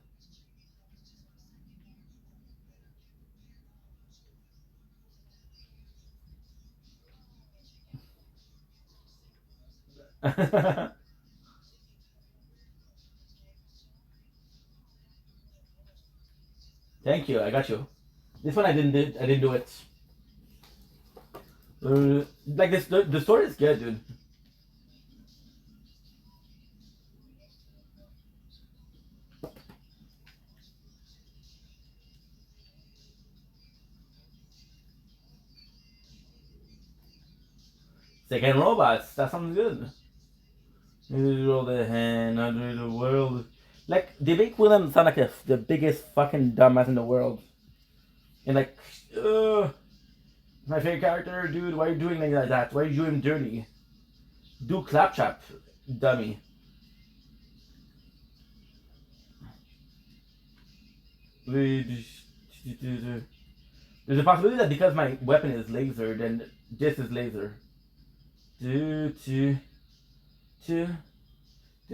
Thank you, I got you. This one I didn't do it. Like this, the story is good, dude. Second robots, that sounds good. Roll the hand under the world. Like they make Willem sound like the biggest fucking dumbass in the world. And like, my favorite character, dude. Why are you doing like that? Why are you doing dirty? Do claptrap, dummy. There's a possibility that because my weapon is laser, then this is laser.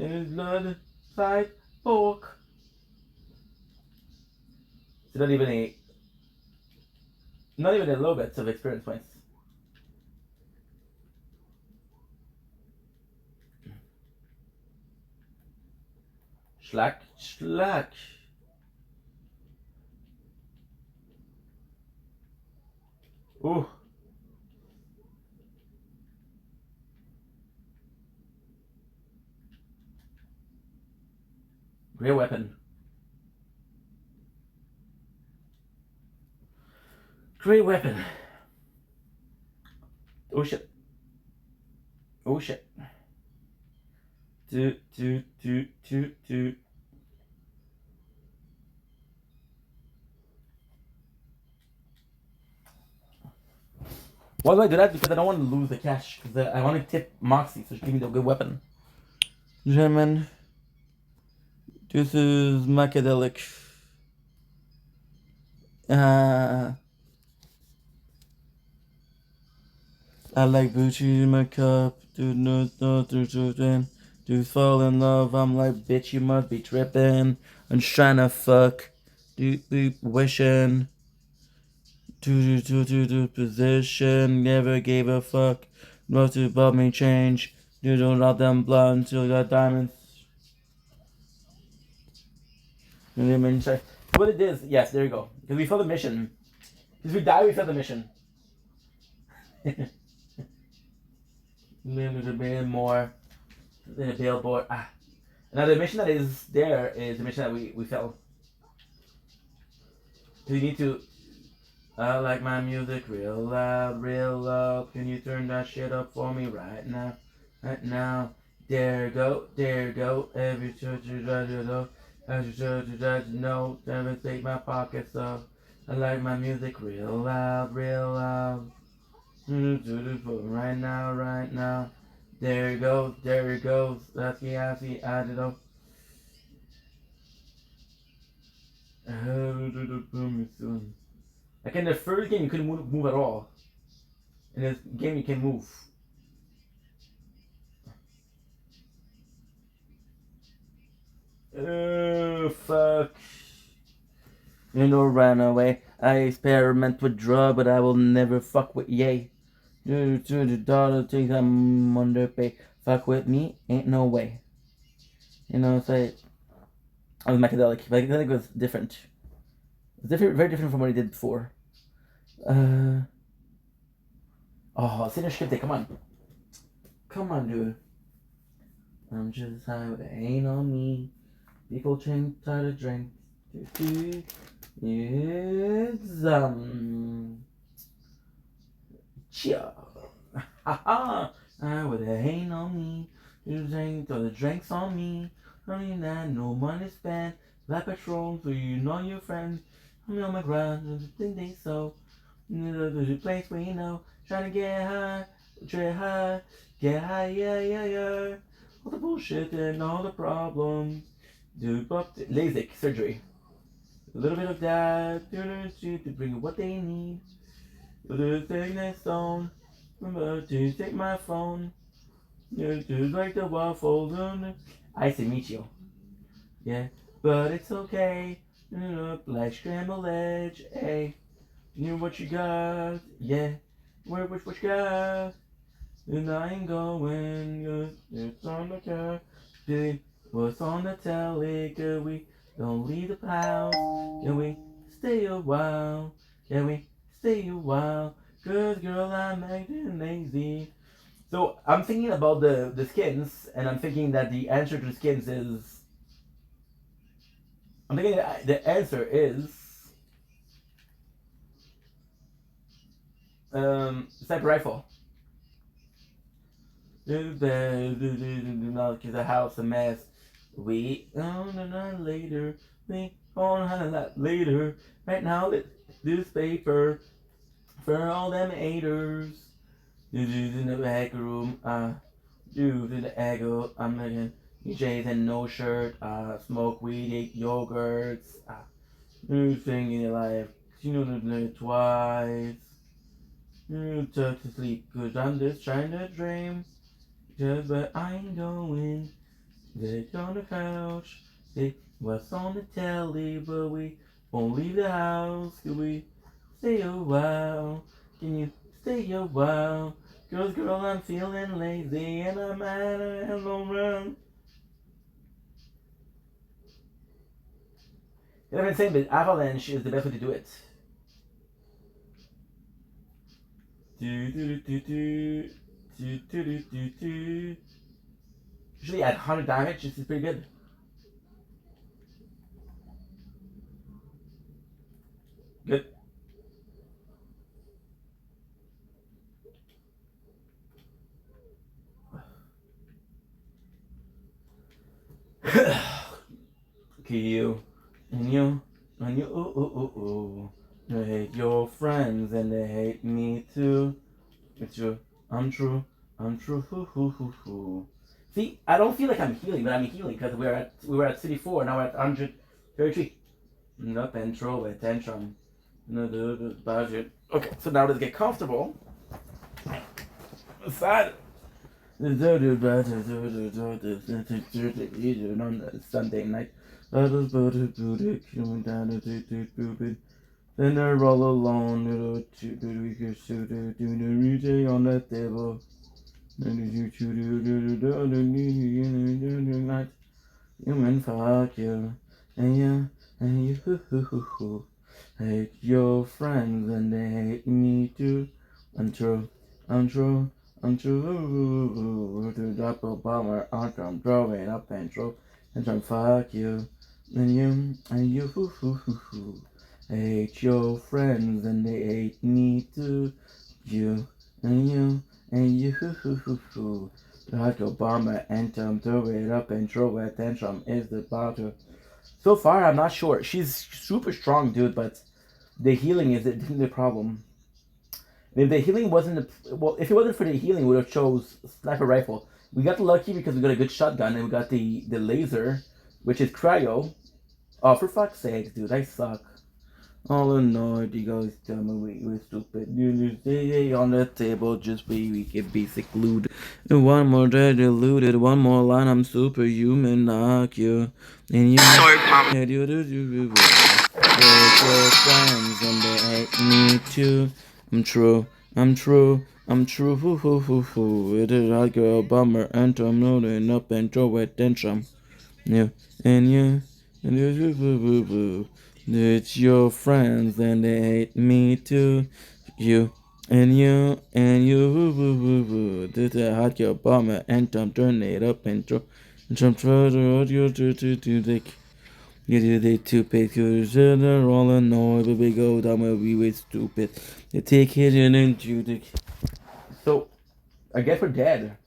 Blood side pork. So not even a low bits of experience points. Schlack. Ooh. Great weapon. Great weapon. Oh shit. Oh shit. Two. Why do I do that? Because I don't want to lose the cash. Because I want to tip Moxie, so she give me the good weapon. Gentlemen, this is Macadelic. I like Gucci in my cup. Do fall in love. I'm like, bitch, you must be tripping. I'm trying to fuck. Wishing. Position. Never gave a fuck. Most above me change. You don't let them blonde till you got diamonds. What it is, yes, there you go. Because we failed the mission. Because we die, we failed the mission. There's a bit more than a billboard. Now the mission that is there is the mission that we failed. We need to. I like my music real loud, real loud. Can you turn that shit up for me right now? Right now. There go, there go. Every church you try to know. Every church you try to know. Never take my pockets off. I like my music real loud, real loud. Right now, right now. There it goes, there it goes. That's me, I see, I don't know. Like in the first game, you couldn't move at all. In this game, you can move. Oh, fuck. You know, run away. I experiment with drugs, but I will never fuck with yay. To the dollar things I'm underpaid. Fuck with me, ain't no way. You know, say I was Macadelic. Macadelic was different. It's different, very different from what he did before. Oh, Sinner Skipte, come on. Come on, dude. I'm just high with it ain't on me. People drink, try to drink. It's Chia. Haha. I with it ain't on me. You drink, throw the drinks on me. Honey, that no money spent. Black patrol, so you know your friends. I'm on my ground, and the thing they so. There's a place where you know. Trying to get high, get high, yeah, yeah, yeah. All the bullshit and all the problems. Do LASIK surgery. A little bit of that, to bring what they need. The thing that's on. Remember to take my phone. Just like the waffles. I say Michio. Yeah, but it's okay. Like scrambled eggs, hey. You know what you got? Yeah. What you got? And I ain't going. It's on the car. What's on the telly? Can we don't leave the house? Can we stay a while? Can we stay a while? Cause girl, I'm acting lazy. So I'm thinking about the skins, and I'm thinking that the answer to skins is. I'm thinking that the answer is. Sniper rifle. Cause the house a mess. We on a lot later. We on a lot later. Right now, this paper for all them haters. Dudes in the back room. Dudes in the eggo. I'm making DJs and no shirt. Smoke weed, eat yogurts. New thing in your life. You know the twice. You took to sleep. Cause I'm just trying to dream. Just but I ain't going. Sit on the couch. See what's on the telly, but we won't leave the house. Can we stay a while? Can you stay a while? Girl, I'm feeling lazy and I'm out of long run. I've been saying, but avalanche is the best way to do it. Usually at 100 damage, this is pretty good. Good. Okay, you. Ooh. They hate your friends and they hate me too. It's true. I'm true. See, I don't feel like I'm healing, but I'm healing because we were at city 4, now we're at 133. Up and throw a tantrum. No, the budget. Okay, so now let's get comfortable. Sad. On Sunday night. Then they're all alone. On the table. Human fuck you. And you. Hate your friends and they hate me too. Untrue. To drop a bomber, I'm throwing up and fuck you. And you. Hate your friends and they hate me too. You. Like a bomber anthem, throw it up and throw a tantrum is the battle. So far, I'm not sure. She's super strong, dude, but the healing is the problem. If the healing wasn't if it wasn't for the healing, we would have chose sniper rifle. We got lucky because we got a good shotgun and we got the laser, which is cryo. Oh, for fuck's sake, dude, I suck. All annoyed, you guys tell me we're stupid. You stay on the table, just we get basic loot. And one more day diluted, one more line, I'm superhuman, knock you. And you sorry, mom. Hate your friends and they hate me too. I'm true. Hoo hoo hoo hoo. It is a girl bummer, and I'm loading up and throw it tantrum. Yeah, and you. It's your friends and they hate me too. You and you. This is a hot girl bomber and I'm turn it up and throw. You do the two pictures and they're all annoyed, but we go down where we were stupid. They take it in and do the. So, I guess we're dead.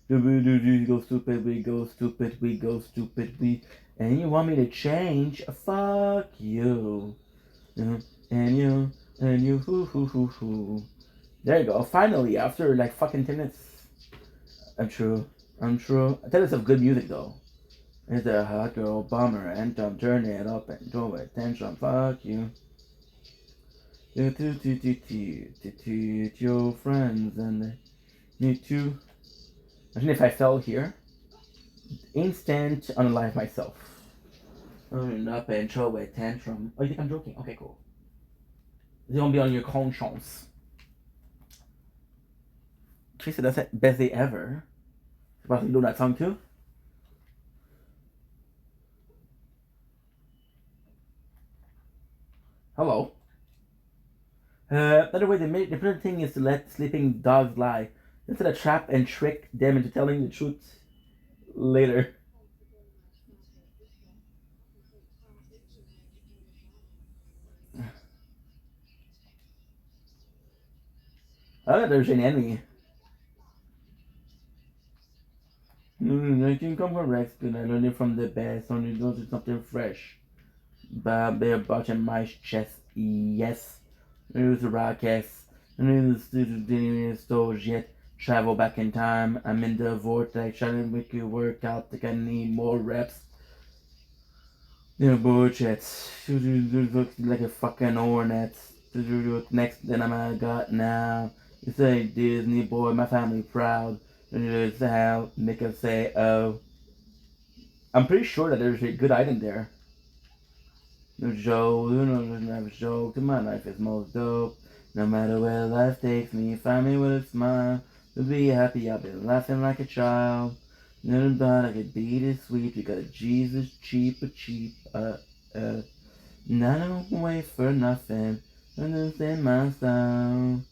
We go stupid, we go stupid, we go stupid, and you want me to change? Fuck you. And you, hoo. There you go. Finally, after like fucking 10 minutes. I'm true. 10 minutes of good music though. It's a hot girl bomber anthem, turn it up and throw it tantrum, fuck you. It's your friends and me too. Imagine if I fell here. Instant unalive myself. Turn up and throw a tantrum. Oh, you think I'm joking? Okay, cool. It's gonna be on your conscience. Teresa does it best day ever. Supposed to do that song too? Hello. By the way, the better thing is to let sleeping dogs lie. Instead of trap and trick them into telling the truth later. I don't know if there's any enemy. I can come correct, and I learned it from the best. Only go to something fresh. They're watching my chest. Yes. There's a rocket. And in the studio didn't install yet. Travel back in time. I'm in the vortex. Trying to make it work out. Think I need more reps. Bullshit. Looks like a fucking hornet. Next, then I got now. You say Disney boy, my family proud. It's how make us say, oh. I'm pretty sure that there's a good item there. No joke, never joke. My life is most dope. No matter where life takes me, find me with a smile. To be happy, I've been laughing like a child. Never thought I could be this sweet because Jesus cheap. Not a wait for nothing. Understand my style.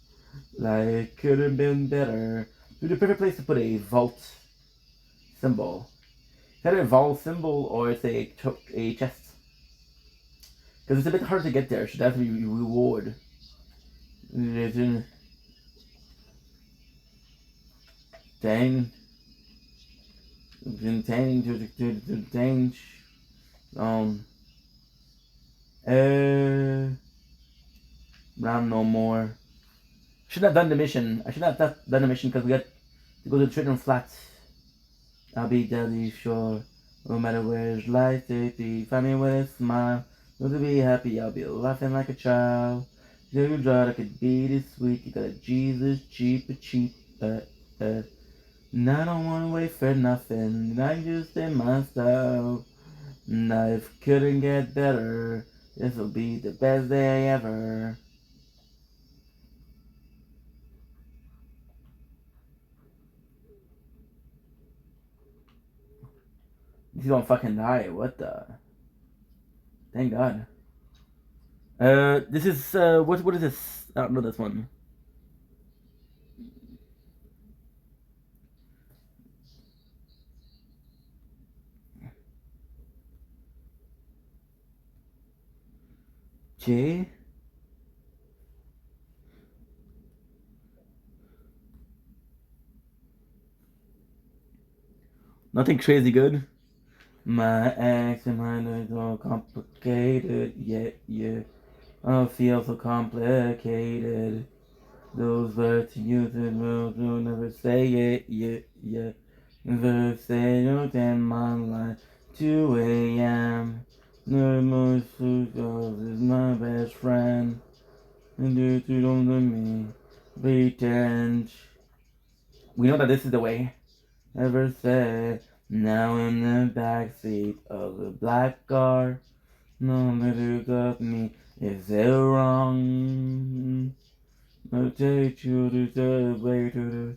Like could have been better. The perfect place to put a vault symbol. Is that a vault symbol or it's a chest? Because it's a bit hard to get there, so that's a reward. Dang. Round no more. Shouldn't have done the mission. I shouldn't have done the mission because we got to go to the Trident Flats. I'll be deadly sure. No matter where's life take me, find me with a smile. Will to be happy, I'll be laughing like a child. You draw like a beat is sweet. You got a Jesus cheap. And I don't wanna wait for nothing. I just in my style. Life couldn't get better. This'll be the best day ever. He's gonna fucking die. What the? Thank God. This is what is this? I don't know this one. J. Nothing crazy good. My ex and mine are all complicated. Yeah. I feel so complicated. Those words you will never say it. Yeah. Never say no in my life. 2 a.m. No more girls is my best friend. And you don't let me pretend. We know that this is the way. Ever said. Now in the backseat of the black car. No matter got me. Is it wrong? I'll take you to celebrate to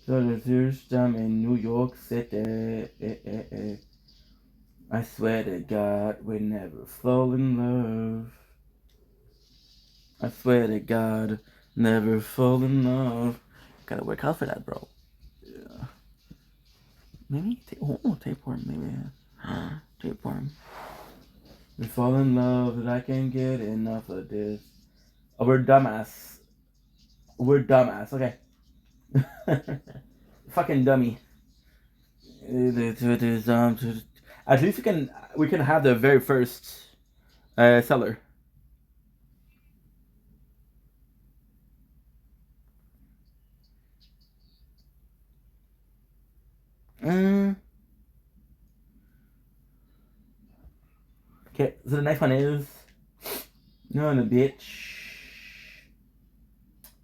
the first time in New York City. I swear to God, we never fall in love. I swear to God, never fall in love. Gotta work out for that, bro. Yeah. Maybe tapeworm, maybe. Tapeworm. We fall in love, and I can't get enough of this. Oh, we're dumbass. We're dumbass, okay. Fucking dummy. At least we can have the very first seller. Okay, so the next one is no, the bitch.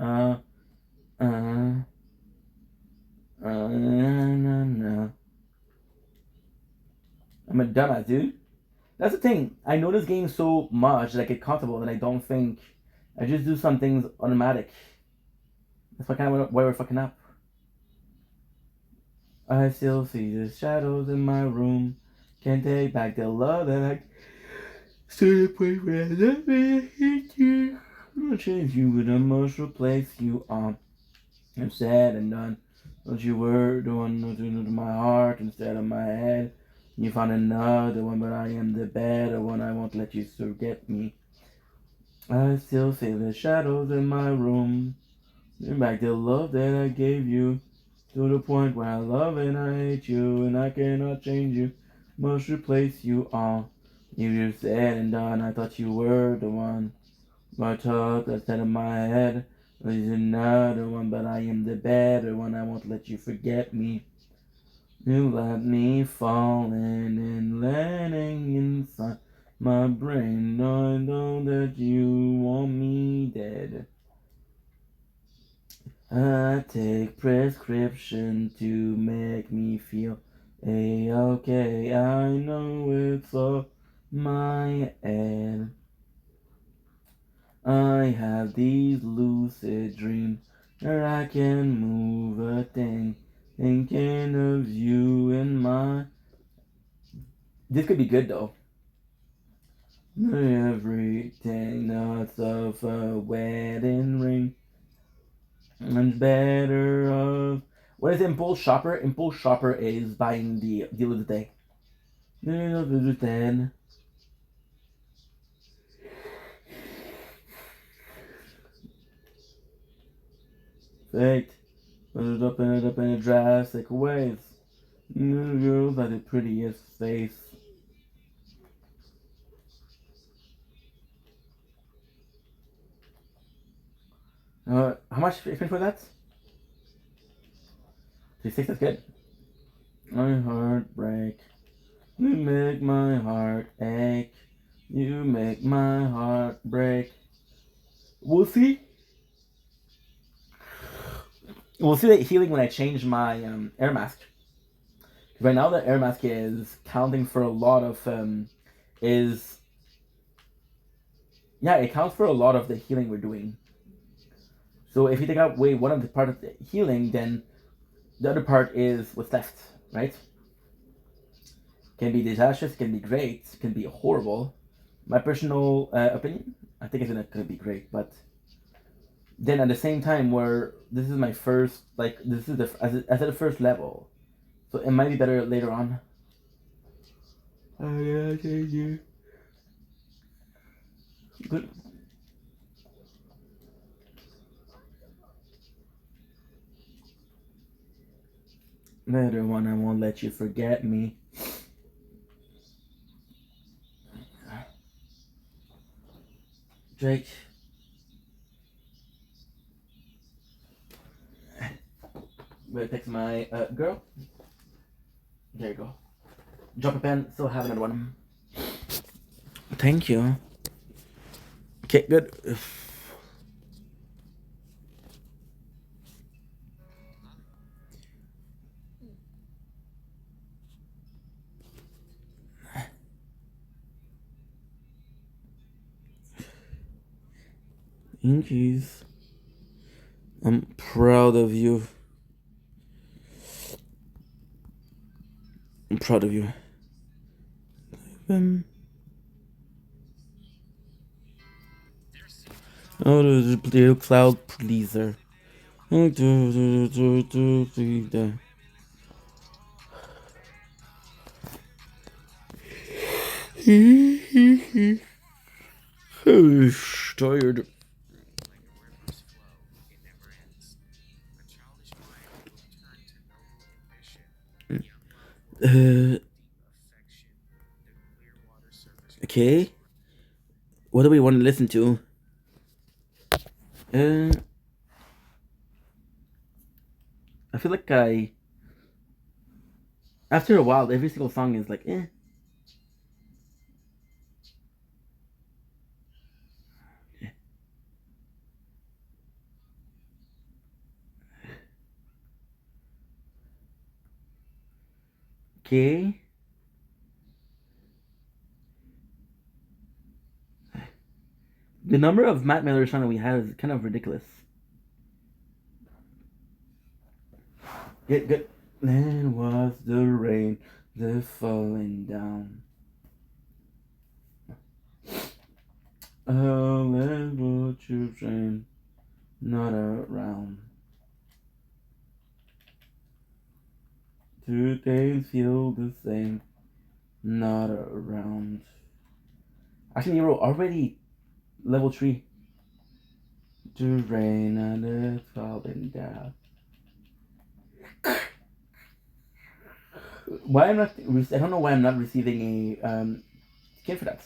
No. I'm a dumbass, dude. That's the thing. I know this game so much that I get comfortable and I don't think. I just do some things automatic. That's why why we're fucking up. I still see the shadows in my room. Can't take back the love that I. To the point where I love me, I hate you. I'm gonna change you, but I must replace you. I'm said and done. Don't you were the one to my heart instead of my head. You found another one, but I am the better one. I won't let you forget me. I still see the shadows in my room. Bring back the love that I gave you. To the point where I love and I hate you, and I cannot change you. Must replace you all. You said and done. I thought you were the one. My talk instead of my head. There's another one, but I am the better one. I won't let you forget me. You let me falling and landing inside my brain. I know that you want me dead. I take prescription to make me feel A-okay. I know it's all my head. I have these lucid dreams where I can move a thing, thinking of you in my. This could be good though. Everything that's of a wedding ring. And better of. What is Impulse Shopper? Impulse Shopper is buying the deal of the day. Deal of the day. Fate. Put it up in a drastic ways. New girls are the prettiest face. How much expense for that? 36, that's good. My heart break. You make my heart ache. You make my heart break. We'll see. We'll see the healing when I change my air mask. Right now the air mask is counting for a lot of it counts for a lot of the healing we're doing. So if you take away one of the part of the healing, then the other part is what's left, right? Can be disastrous, can be great, can be horrible. My personal opinion, I think it's gonna be great, but then at the same time, where this is my first, like this is as the first level, so it might be better later on. Yeah, thank you. Good. Later on, I won't let you forget me. Drake. Wait, text my girl. There you go. Drop a pen, still have another one. Thank you. Okay, good. Inkies. I'm proud of you. I'm proud of you. Oh, the blue cloud pleaser. Tired. Okay. What do we want to listen to? I feel like after a while, every single song is like, eh. Okay. The number of Matt Miller songs we have is kind of ridiculous. Good. Then was the rain, the falling down. Oh, let what you rain, not around. Two days feel the same, not around. Actually, you're already level 3. The rain and it's falling down. Why I'm not? I don't know why I'm not receiving a skin for that.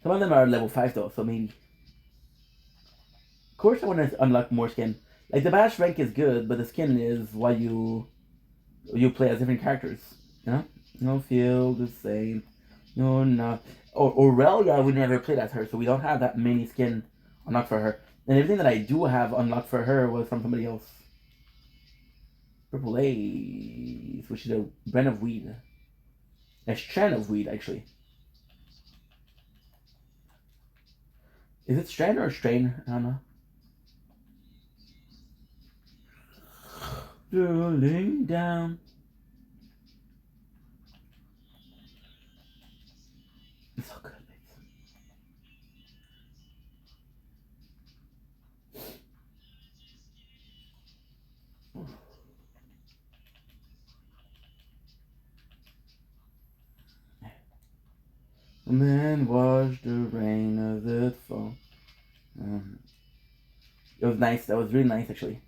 Some of them are level 5 though, so maybe. Of course, I want to unlock more skin. Like the bash rank is good, but the skin is why you play as different characters. You know, you don't feel the same. You're not. Or Aurelia, we never played as her, so we don't have that many skin unlocked for her. And everything that I do have unlocked for her was from somebody else. Purple Ace, which is a brand of weed. A strand of weed, actually. Is it strand or strain? I don't know. Rolling down. It's so good. Man, watch the rain as it fall. It was nice. That was really nice, actually.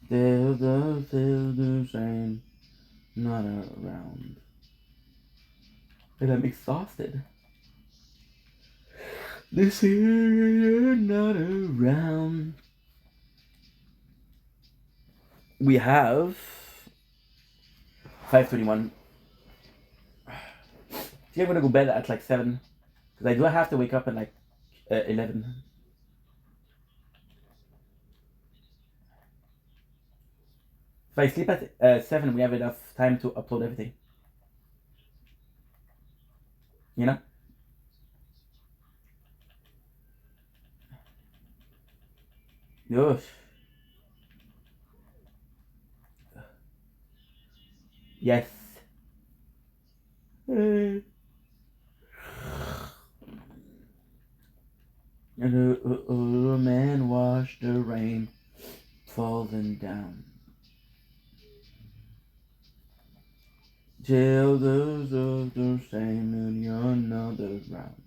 Feel the rain, not around. And I'm exhausted. This year, not around. We have 5:21. I think I'm gonna go bed at like 7, because I do have to wake up at like 11. If I sleep at 7, we have enough time to upload everything. You know? Yes. Yes. And a man washed the rain falling down. Till there's the same in another round.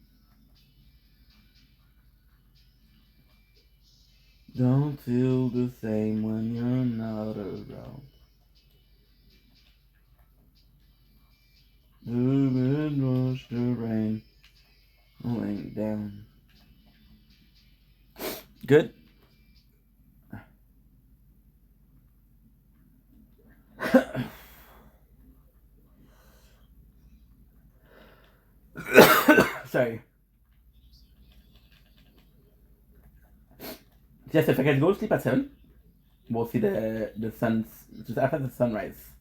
Don't feel the same when you're not around. The wind washed the rain falling down. Good. Sorry. Just if I can go to sleep at 7, we'll see the sun's just after the sunrise.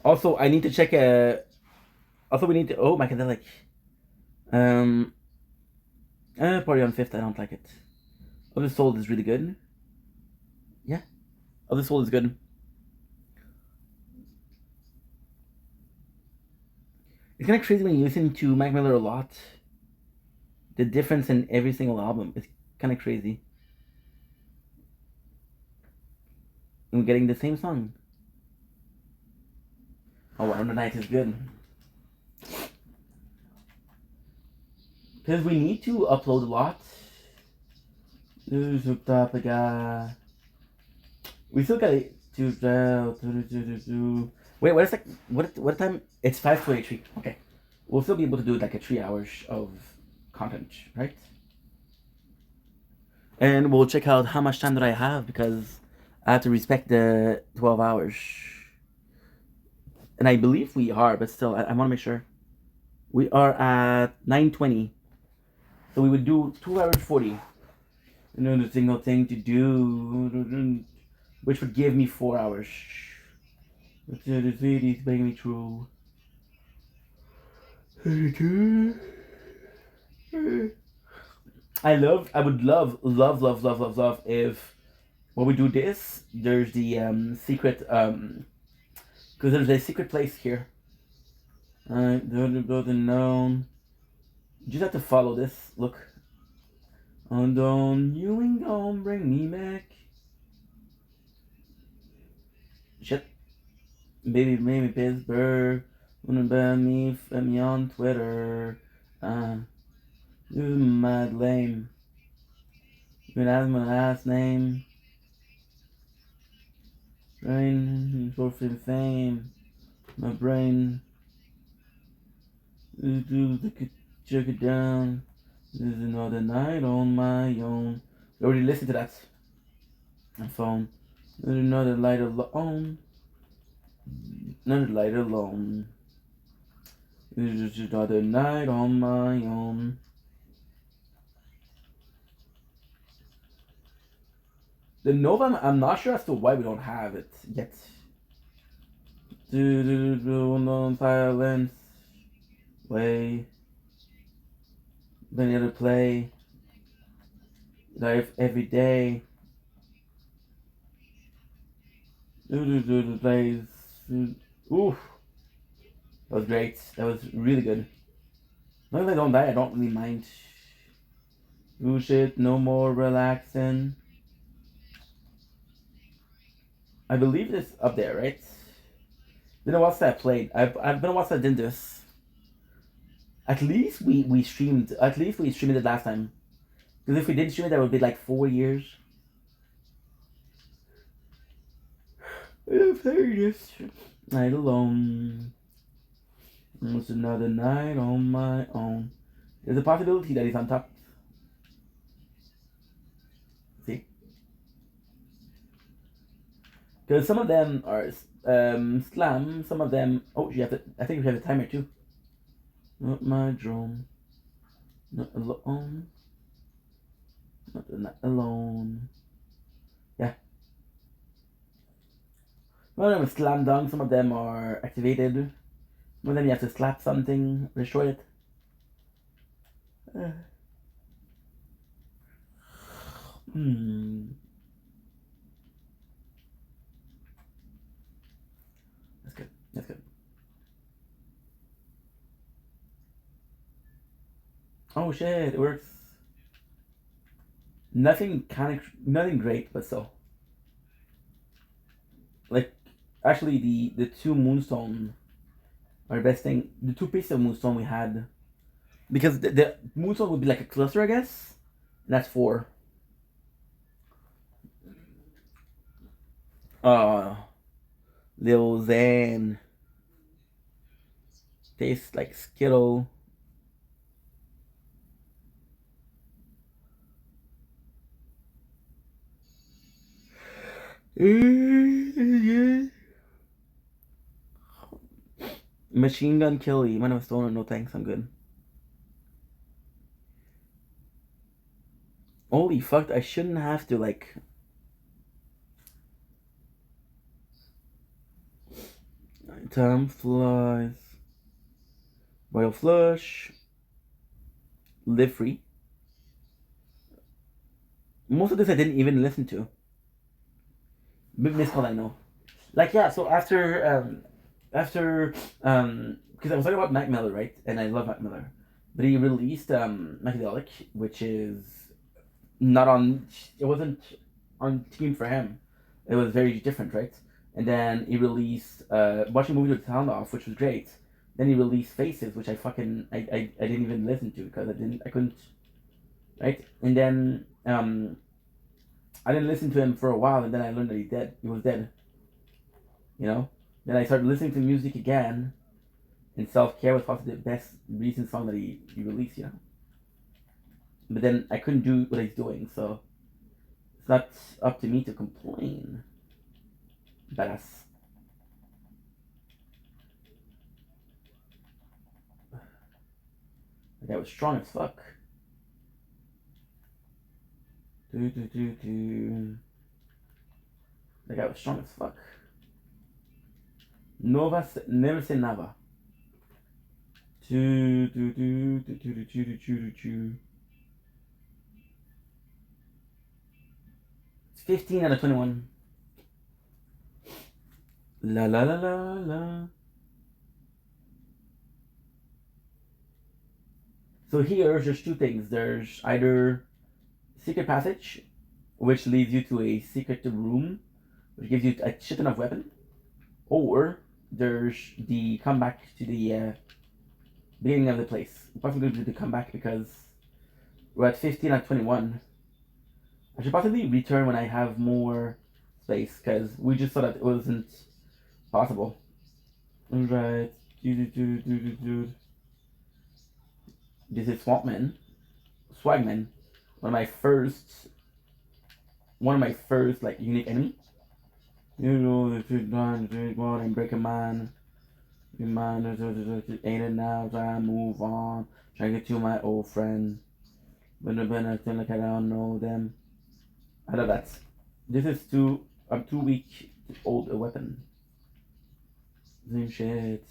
Also, I need to check. Also, we need to. Oh, Macadelic. Party on 5th. I don't like it. Of the Soul is really good. Yeah, Of the Soul is good. It's kind of crazy when you listen to Mac Miller a lot. The difference in every single album is kind of crazy. And getting the same song. Oh, One of the Night is good. Because we need to upload a lot. We still got to. Wait, what is that? What time? It's 5:23. Okay, we'll still be able to do like a 3 hours of content, right? And we'll check out how much time that I have because I have to respect the 12 hours. And I believe we are, but still, I want to make sure. We are at 9:20, so we would do 2 hours 40. Another single thing to do, which would give me 4 hours. The CD is making me true. I would love if when we do this, there's the secret, because there's a secret place here. Doesn't known. You just have to follow this. Look. And don't you ain't gonna bring me back. Shit. Baby, maybe Pittsburgh. Wanna ban me, find me on Twitter. You're mad lame. You can ask my last name. Brain, for fame. My brain. Check it down. This is another night on my own. You already listened to that. My phone. There's another light alone. Another light alone. This is just another night on my own. The Nova, I'm not sure as to why we don't have it yet. No silence. Way. Many other play. Life every day. Plays. Oof. That was great. That was really good. Long as I don't die, I don't really mind. Ooh shit, no more relaxing. I believe it's up there, right? Been a while since I played. I've been a while since I did this. At least we streamed. At least we streamed it last time. Because if we didn't stream it, that would be like 4 years. I'm playing this night alone. It's another night on my own. There's a possibility that he's on top. See? Because some of them are slam, some of them. Oh, you have to. I think we have a timer too. Not my drone. Not alone. Not alone. Yeah. Some of them are slam dunk, some of them are activated. Some of them you have to slap something, destroy it. That's good. That's good. Oh shit, it works. Nothing great, but still. Like, actually, the two moonstone are the best thing. The two pieces of moonstone we had, because the moonstone would be like a cluster, I guess. And that's 4. Lil Zan tastes like Skittle. Machine gun killy. Might have stolen. No thanks. I'm good. Holy fuck! I shouldn't have to like. Time flies. Royal flush. Live free. Most of this I didn't even listen to. Big miscall, I know. Like, yeah, so after because I was talking about Mac Miller, right? And I love Mac Miller. But he released Macadelic, which is not on, it wasn't on team for him. It was very different, right? And then he released Watching Movies with Sound Off, which was great. Then he released Faces, which I didn't even listen to because I couldn't, right? And then I didn't listen to him for a while, and then I learned that he was dead. You know? Then I started listening to music again, and Self Care was probably the best recent song that he released, you know? But then I couldn't do what he's doing, so it's not up to me to complain. Badass. That guy was strong as fuck. That guy was strong as fuck. Never say never. It's 15 out of 21. La la la la la. So here, there's two things. There's either secret passage, which leads you to a secret room, which gives you a shit ton of weapon, or there's the comeback to the beginning of the place. I'm possibly going to do the comeback because we're at 15 out of 21. I should possibly return when I have more space because we just saw that it wasn't possible. Alright. This is Swagman, one of my first like unique enemy. You know the truth, one and break a man. Your mind ain't it now, try to move on. Try to get to my old friend. But I feel like I don't know them. I love that. This is I'm too weak to hold a weapon. Same shit.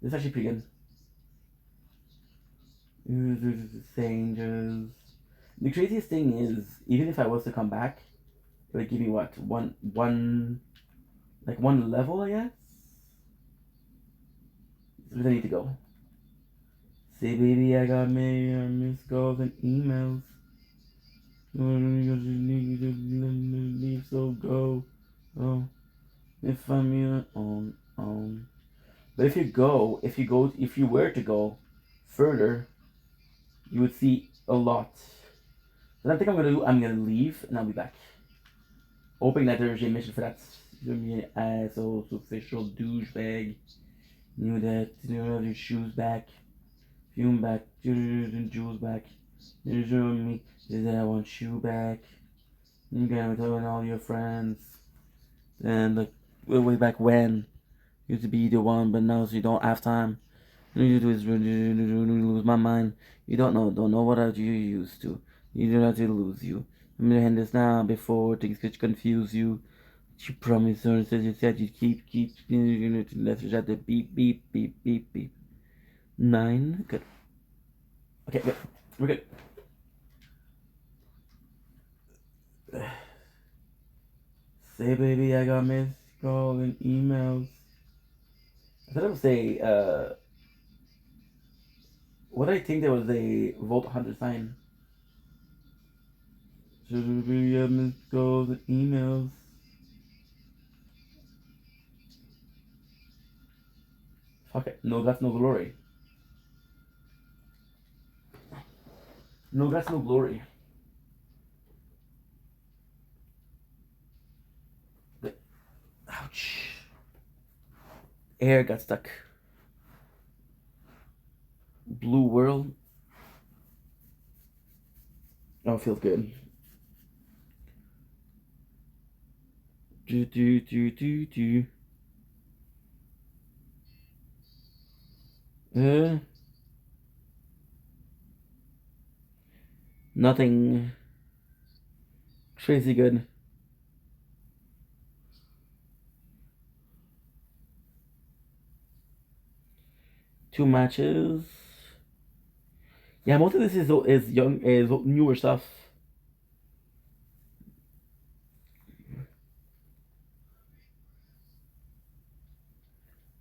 This is actually pretty good. Strangers. The craziest thing is, even if I was to come back, it would give me what? One level, I guess? Where do I need to go? Say, baby, I got missed calls and emails. Leave, so go. Oh, if I'm your own. But if you were to go further, you would see a lot. What I think I'm gonna leave and I'll be back. Hoping that there's a mission for that. You're an asshole, official douchebag. Knew that. You have your shoes back. Fume back. Jewels back. There's me. Is that I want you back. You gotta tell all your friends. And like way back when, used to be the one, but now you don't have time. You do is lose my mind. You don't know what you used to. You don't have to lose you. I'm gonna hand this now before things get confuse you. You promised her, said you said you'd keep, let's just the beep, beep, beep, beep, beep. 9, good. Okay, good. We're good. Say, baby, I got missed call and emails. I thought I would say, what I think there was a Volt Hunter sign. Should be missed calls and emails. Fuck it. No guts, no glory. No guts, no glory. Ouch. Air got stuck. Blue world. Oh, it feels good. Do. Nothing crazy good. Two matches. Yeah, most of this is newer stuff.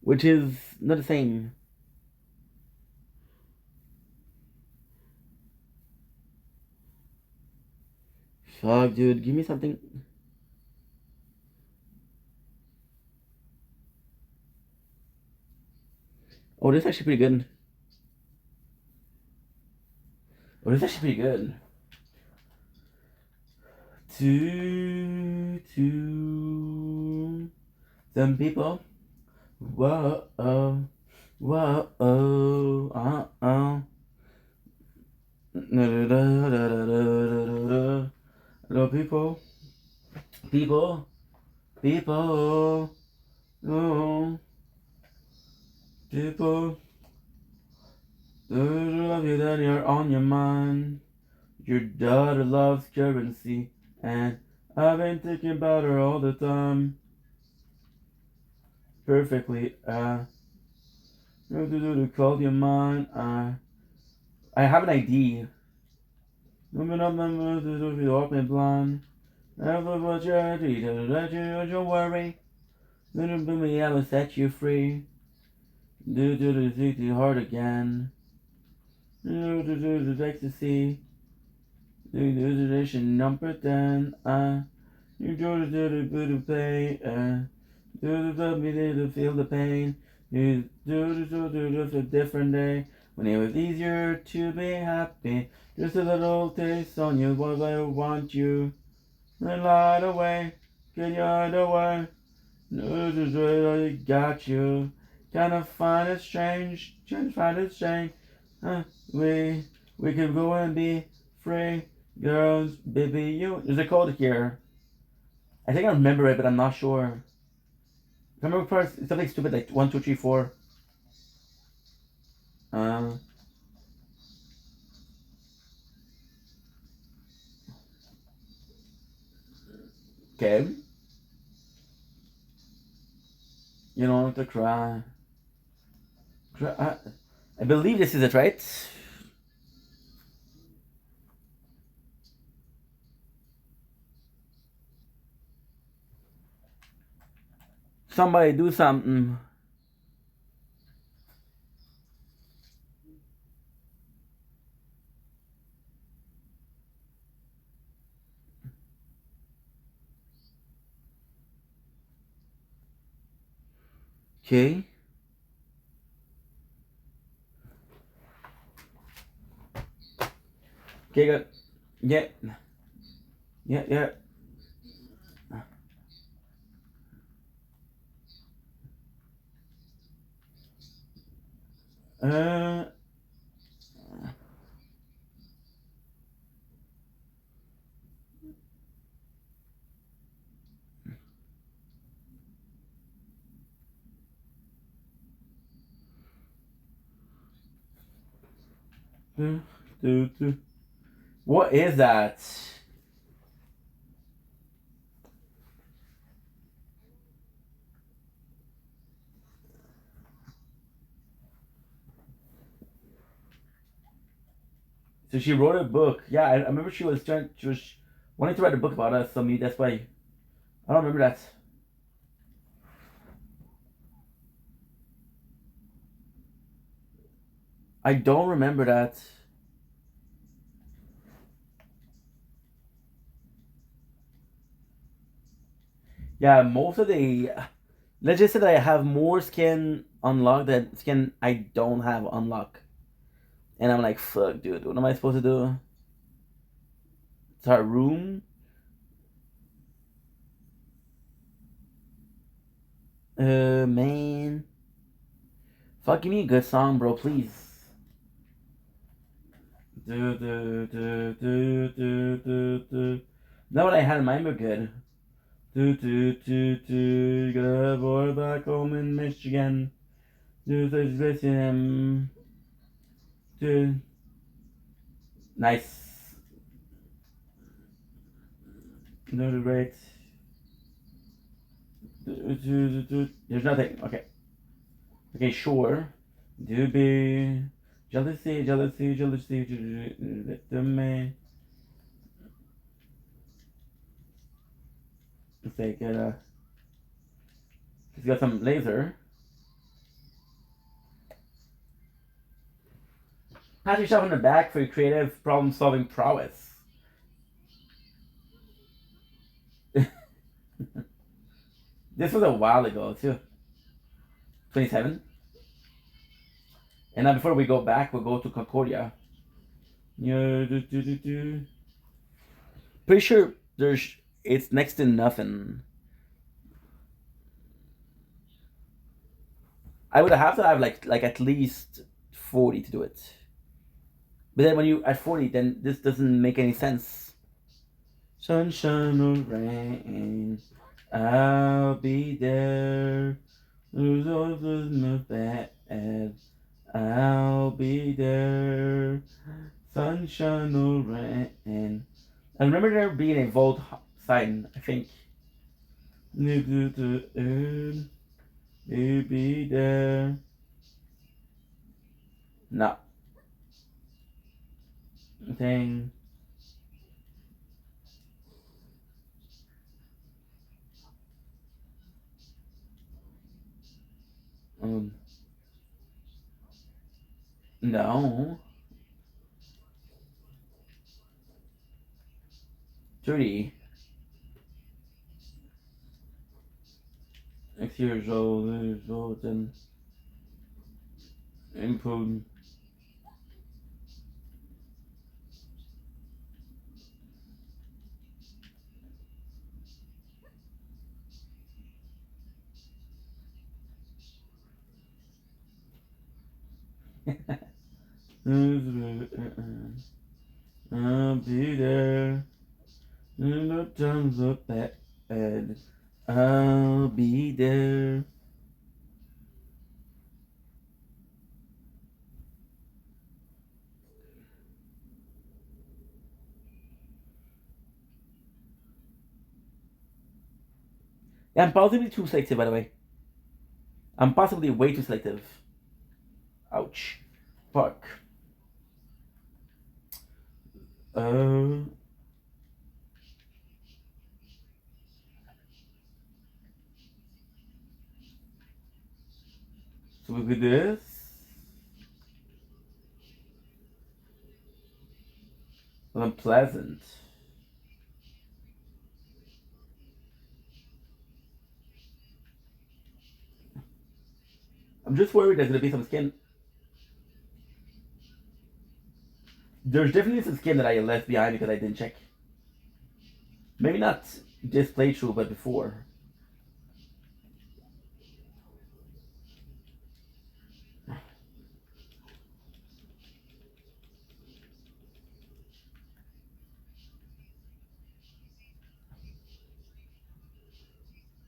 Which is not the same. Fuck, dude, give me something. Oh, this is actually pretty good. Oh, this is actually pretty good. To some people. Whoa, whoa, Hello, people. People. Oh, people. Love you that you're on your mind. Your daughter loves currency, and I've been thinking about her all the time. Perfectly, call your mind. I have an ID. Moving up my mood to the open blind. Never what you're ready to let you worry. Little me, I will set you free. Do the heart again. Do the ecstasy. Do the number 10. You do the pain. Do the feel the pain. You do a different day. When it was easier to be happy. Just a little taste on you, what I want you. Then light away, get your heart away. No, I got you. Kinda find it strange, We could go and be free, girls, baby, you. There's a code here. I think I remember it, but I'm not sure. Remember parts, something stupid like 1, 2, 3, 4. Okay. You don't have to cry. I believe this is it, right? Somebody do something. Okay. Okay, good. Yeah. Yeah. What is that? So she wrote a book. Yeah, I remember she was wanting to write a book about us. So maybe that's why. I don't remember that. I don't remember that. Yeah, most of the. Let's just say that I have more skin unlocked than skin I don't have unlocked. And I'm like, fuck, dude, what am I supposed to do? Start room? Man. Fuck, give me a good song, bro, please. Now what I had in mind were good. Got a boy back home in Michigan. Nice. No great. There's nothing. Okay. Okay, sure. Do be jealousy. Me. Let's take it. He's got some laser. Pat yourself on the back for your creative problem-solving prowess. This was a while ago too. 27. And now before we go back, we'll go to Concordia. Pretty sure it's next to nothing. I would have to have like at least 40 to do it. But then when you at 40, then this doesn't make any sense. Sunshine or rain, I'll be there. There's always no bad. I'll be there. Sunshine or rain. I remember there being a Volt sign, I think. You'll be there. No. Thing. No. 30. Next year's old, and input. I'll be there. No times up bad. I'll be there. Yeah, I'm possibly too selective, by the way. I'm possibly way too selective. Ouch. Fuck. So we do this. Unpleasant. I'm just worried there's gonna be some skin. There's definitely some skin that I left behind because I didn't check. Maybe not this playthrough, but before.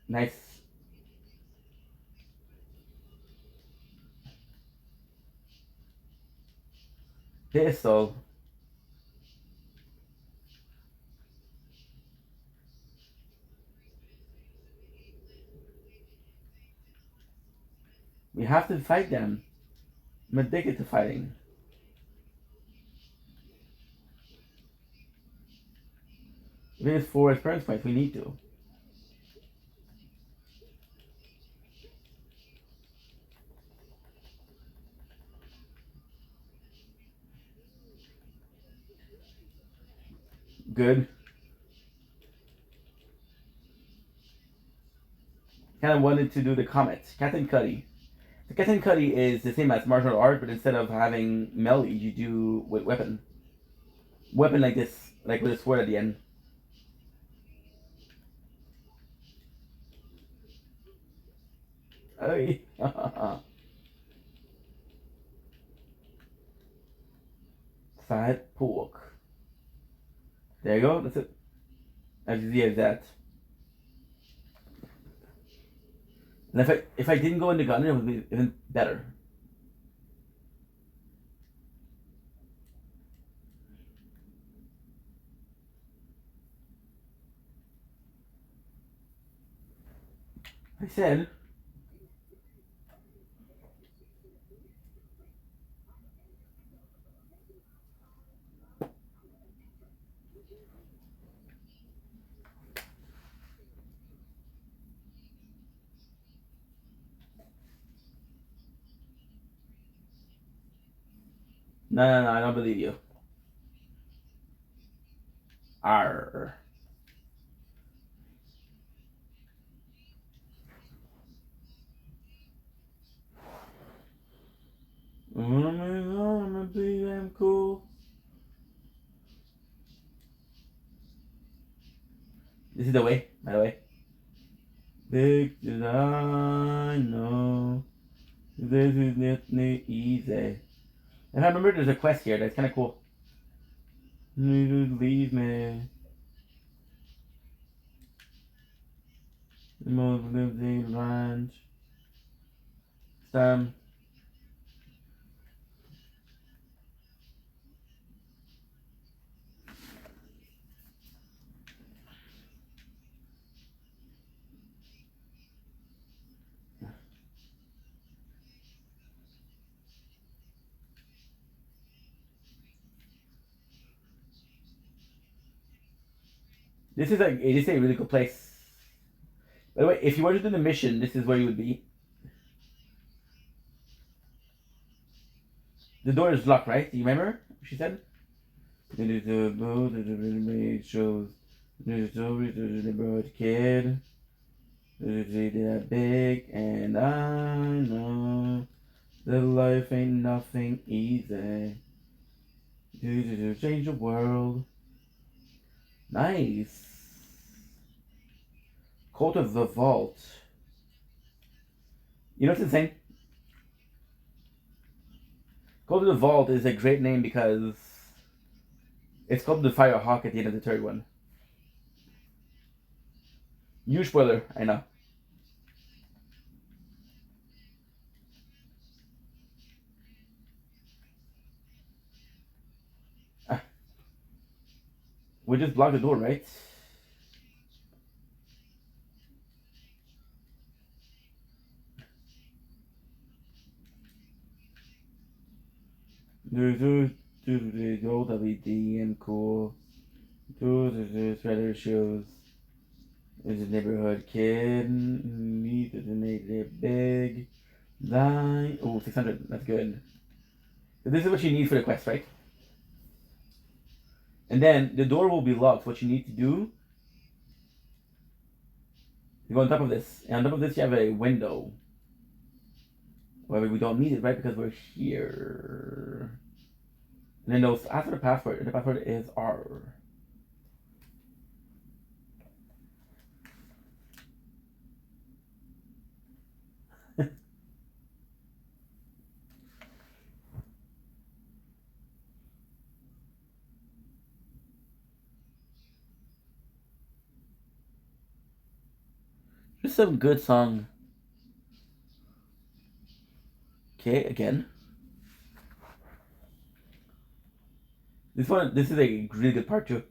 Nice. Pistol. We have to fight them. I'm addicted to fighting. If it is for experience points, we need to. Good. Kind of wanted to do the Comet. Captain Cuddy. The Captain Cuddy is the same as martial art, but instead of having melee, you do with weapon. Weapon like this, like with a sword at the end. Hey. Fat pork. There you go. That's it. As easy as that. And if I didn't go in the gun, it would be even better. I said. No, I don't believe you. Arr. I'm be damn cool. This is the way, by the way. Big did I know this is not easy. And I remember there's a quest here that's kind of cool. You leave me. The most living ranch. Sam. This is a really cool place. By the way, if you were to do the mission, this is where you would be. The door is locked, right? Do you remember? She said. It is a boat that shows the story of the neighborhood kid. They that big, and I know that life ain't nothing easy. To change the world. Nice. Cult of the Vault. You know what's insane? Cult of the Vault is a great name because it's called the Firehawk at the end of the third one. Huge spoiler, I know. We just blocked the door, right? The old WD and cool. The sweater shows. There's a neighborhood kid. Need to make it big. Line. Oh, 600. That's good. So this is what you need for the quest, right? And then the door will be locked. What you need to do, you go on top of this. And on top of this, you have a window. Well, we don't need it, right? Because we're here. And then those, ask for the password. The password is R. Just some good song. Okay, again. This is a really good part too.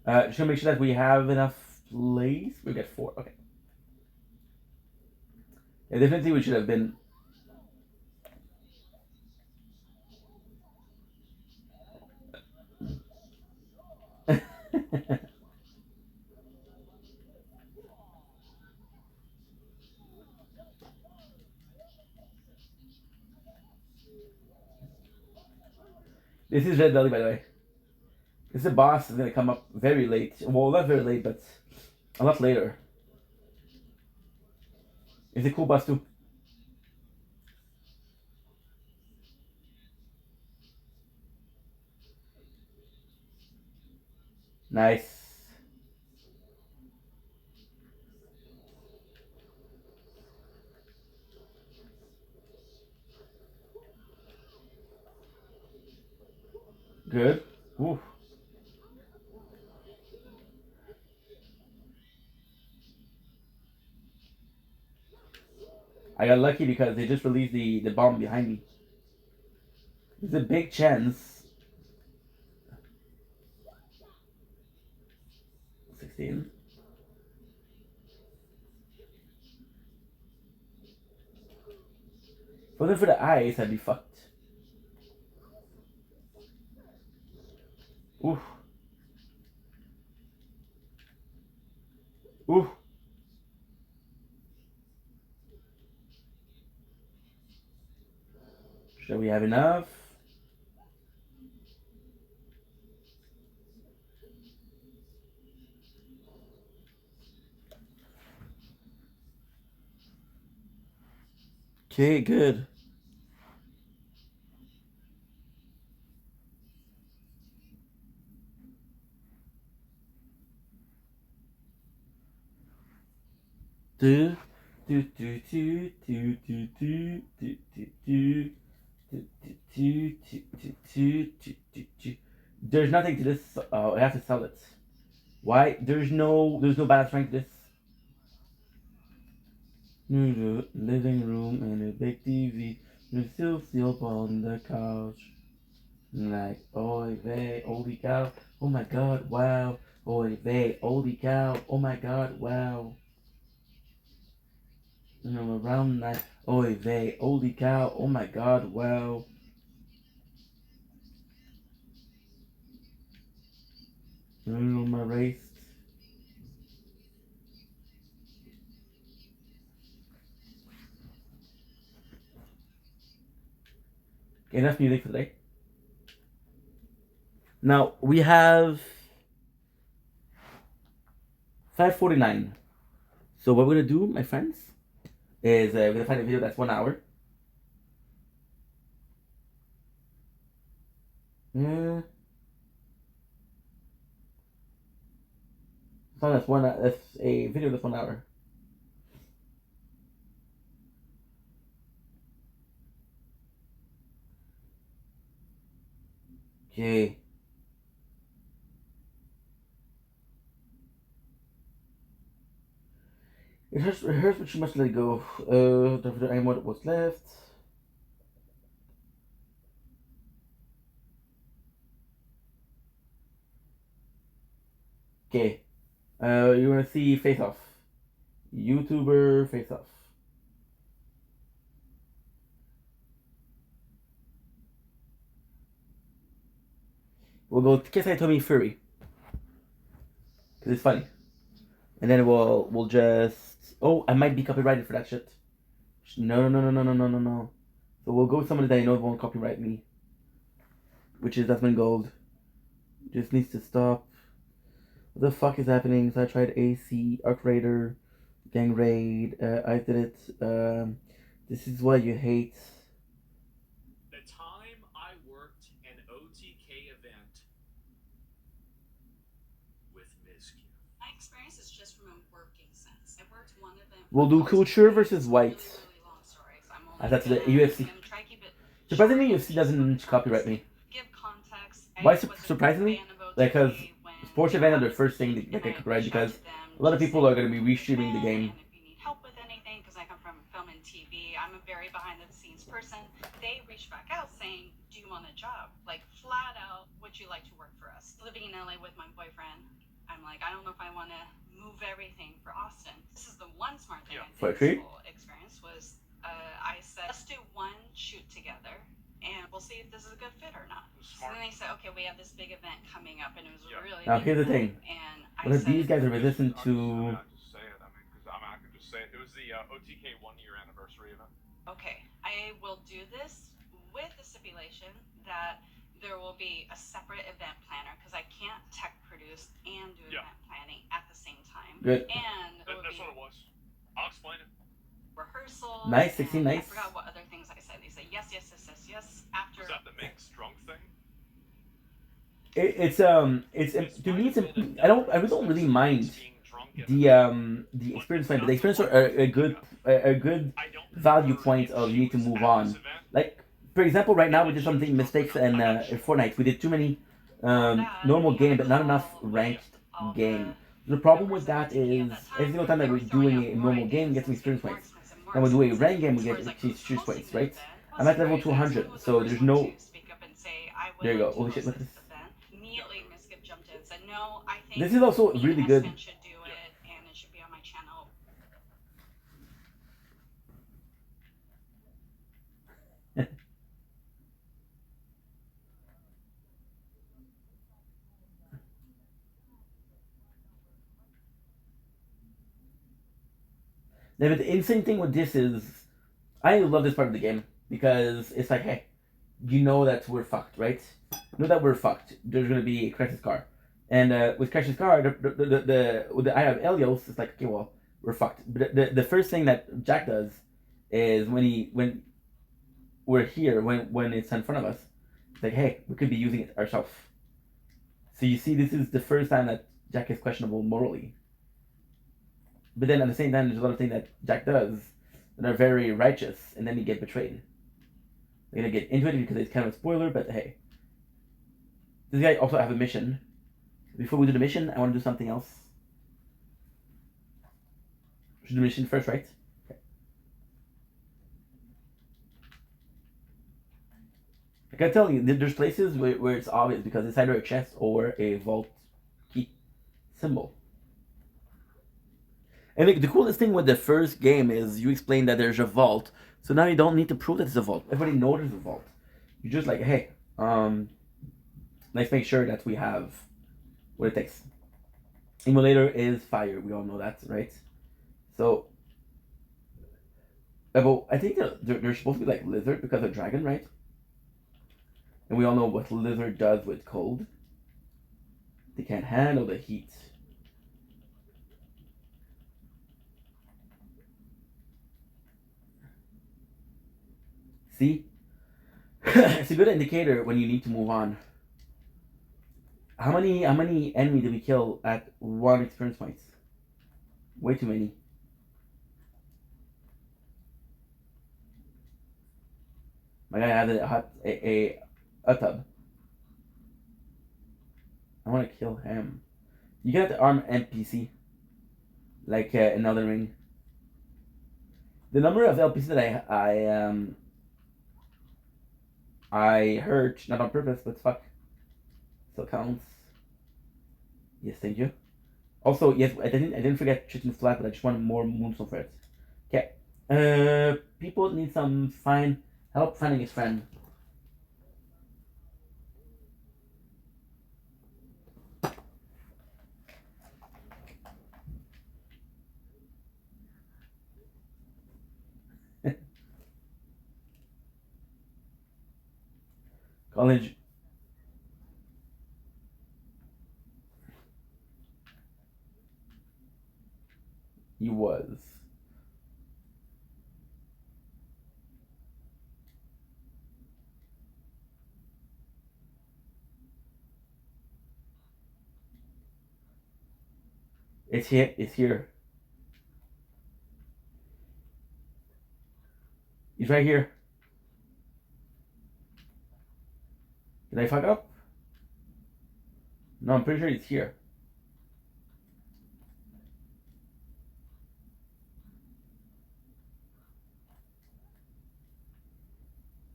Just gonna make sure that we have enough place. We got 4. Okay. Yeah, definitely we should have been. This is Red Belly, by the way. This boss is gonna come up very late. Well, not very late, but a lot later. It's a cool boss too. Nice. Good. Ooh. I got lucky because they just released the bomb behind me. There's a big chance. 16. If it wasn't for the ice, I'd be fucked. Oof. Oof. Should we have enough? Okay, good. Do do do do do do do do do do. There's nothing to this. Oh, I have to sell it. Why? There's no balance strength to this. Living room and a big TV. There's still on the couch. Like, oy vey, holy cow, oh my god, wow. Oy vey, holy cow, oh my god, wow. And I'm around like, oy vey, holy cow, oh my god, wow. Running on my race. Okay, enough music for today. Now, we have 5:49. So what we're gonna do, my friends, is we're gonna find a video that's 1 hour. Yeah. So that's a video that's 1 hour. Okay. It hurts, but you must let it go. I am what was left. Okay. You wanna see Face Off? YouTuber Face Off. We'll go Kiss I Tommy Fury. Cause it's funny. And then we'll just, oh, I might be copyrighted for that shit. No. So we'll go with somebody that I know won't copyright me. Which is Desmond Gold. Just needs to stop. What the fuck is happening? So I tried AC, Arc Raider, Gang Raid, I did it. This is what you hate. The time I worked an OTK event with Ms. Kim. My experience is just from a working sense. I worked one event. We'll do Couture versus White. That's the UFC. Surprisingly, UFC doesn't copyright me. Why surprisingly? Like, because sports event are the first thing that get copyrighted because a lot of people are going to be restreaming the game. Help with anything because I come from film and TV. I'm a very behind the scenes person, they reached back out saying, do you want a job? Like, flat out, would you like to work for us? Living in LA with my boyfriend, I'm like, I don't know if I want to move everything for Austin. This is the one smart thing I did this whole experience was I said, let's do one shoot together and we'll see if this is a good fit or not. So then they said, okay, we have this big event coming up and it was really Now big here's the event, thing. and What if these guys are resistant to? Just say it. I mean, because I can just say it. It was the OTK 1-year anniversary event. Okay, I will do this with the stipulation that there will be a separate event planner because I can't tech produce and do event planning at the same time. Good. And That's what it was. I'll explain it. Rehearsals. Nice, 16, nice. I forgot what other things I said. They said yes, yes, yes, yes, yes. After. Was that the Minx drunk thing? It's to me it's I don't really mind the experience point, but the experience are a good value point of you need to move on. Like for example, right now we did something mistakes in Fortnite. We did too many normal game, but not enough ranked game. The problem with that is every single time that we're doing a normal game, we get some experience points. And when we do a ranked game, we get experience points, right? I'm at level 200, so there's no. There you go. Holy shit! Look at this. Immediately, Miskip jumped in and said, "No, I think this is also really good." should do it, and it should be on my channel." Yeah, but the insane thing with this is, I love this part of the game because it's like, hey, you know that we're fucked, right? You know that we're fucked. There's gonna be a Crash's car, and with Crash's car, with the eye of Elios, it's like, okay, well, we're fucked. But the first thing that Jack does is when we're here, when it's in front of us, it's like, hey, we could be using it ourselves. So you see, this is the first time that Jack is questionable morally. But then at the same time, there's a lot of things that Jack does that are very righteous, and then you get betrayed. We're gonna get into it because it's kind of a spoiler, but hey. This guy also have a mission. Before we do the mission, I want to do something else. We should do the mission first, right? Okay. I can tell you, there's places where it's obvious because it's either a chest or a vault key symbol. And the coolest thing with the first game is you explain that there's a vault, so now you don't need to prove that it's a vault. Everybody knows there's a vault. You're just like, hey, let's make sure that we have what it takes. Emulator is fire. We all know that, right? So, but I think they're supposed to be like lizard because of dragon, right? And we all know what lizard does with cold. They can't handle the heat. See? It's a good indicator when you need to move on. How many enemies did we kill at 1 experience points? Way too many. My guy has a tub. I want to kill him. You get to arm NPC, like in Elden Ring. The number of LPC that I hurt, not on purpose, but fuck, still counts. Yes, thank you. Also, yes, I didn't forget chicken flat, but I just wanted more moonstone for it. Okay. People need some help finding his friend. College. He was. It's here. It's here. He's right here. Did I fuck up? No, I'm pretty sure he's here.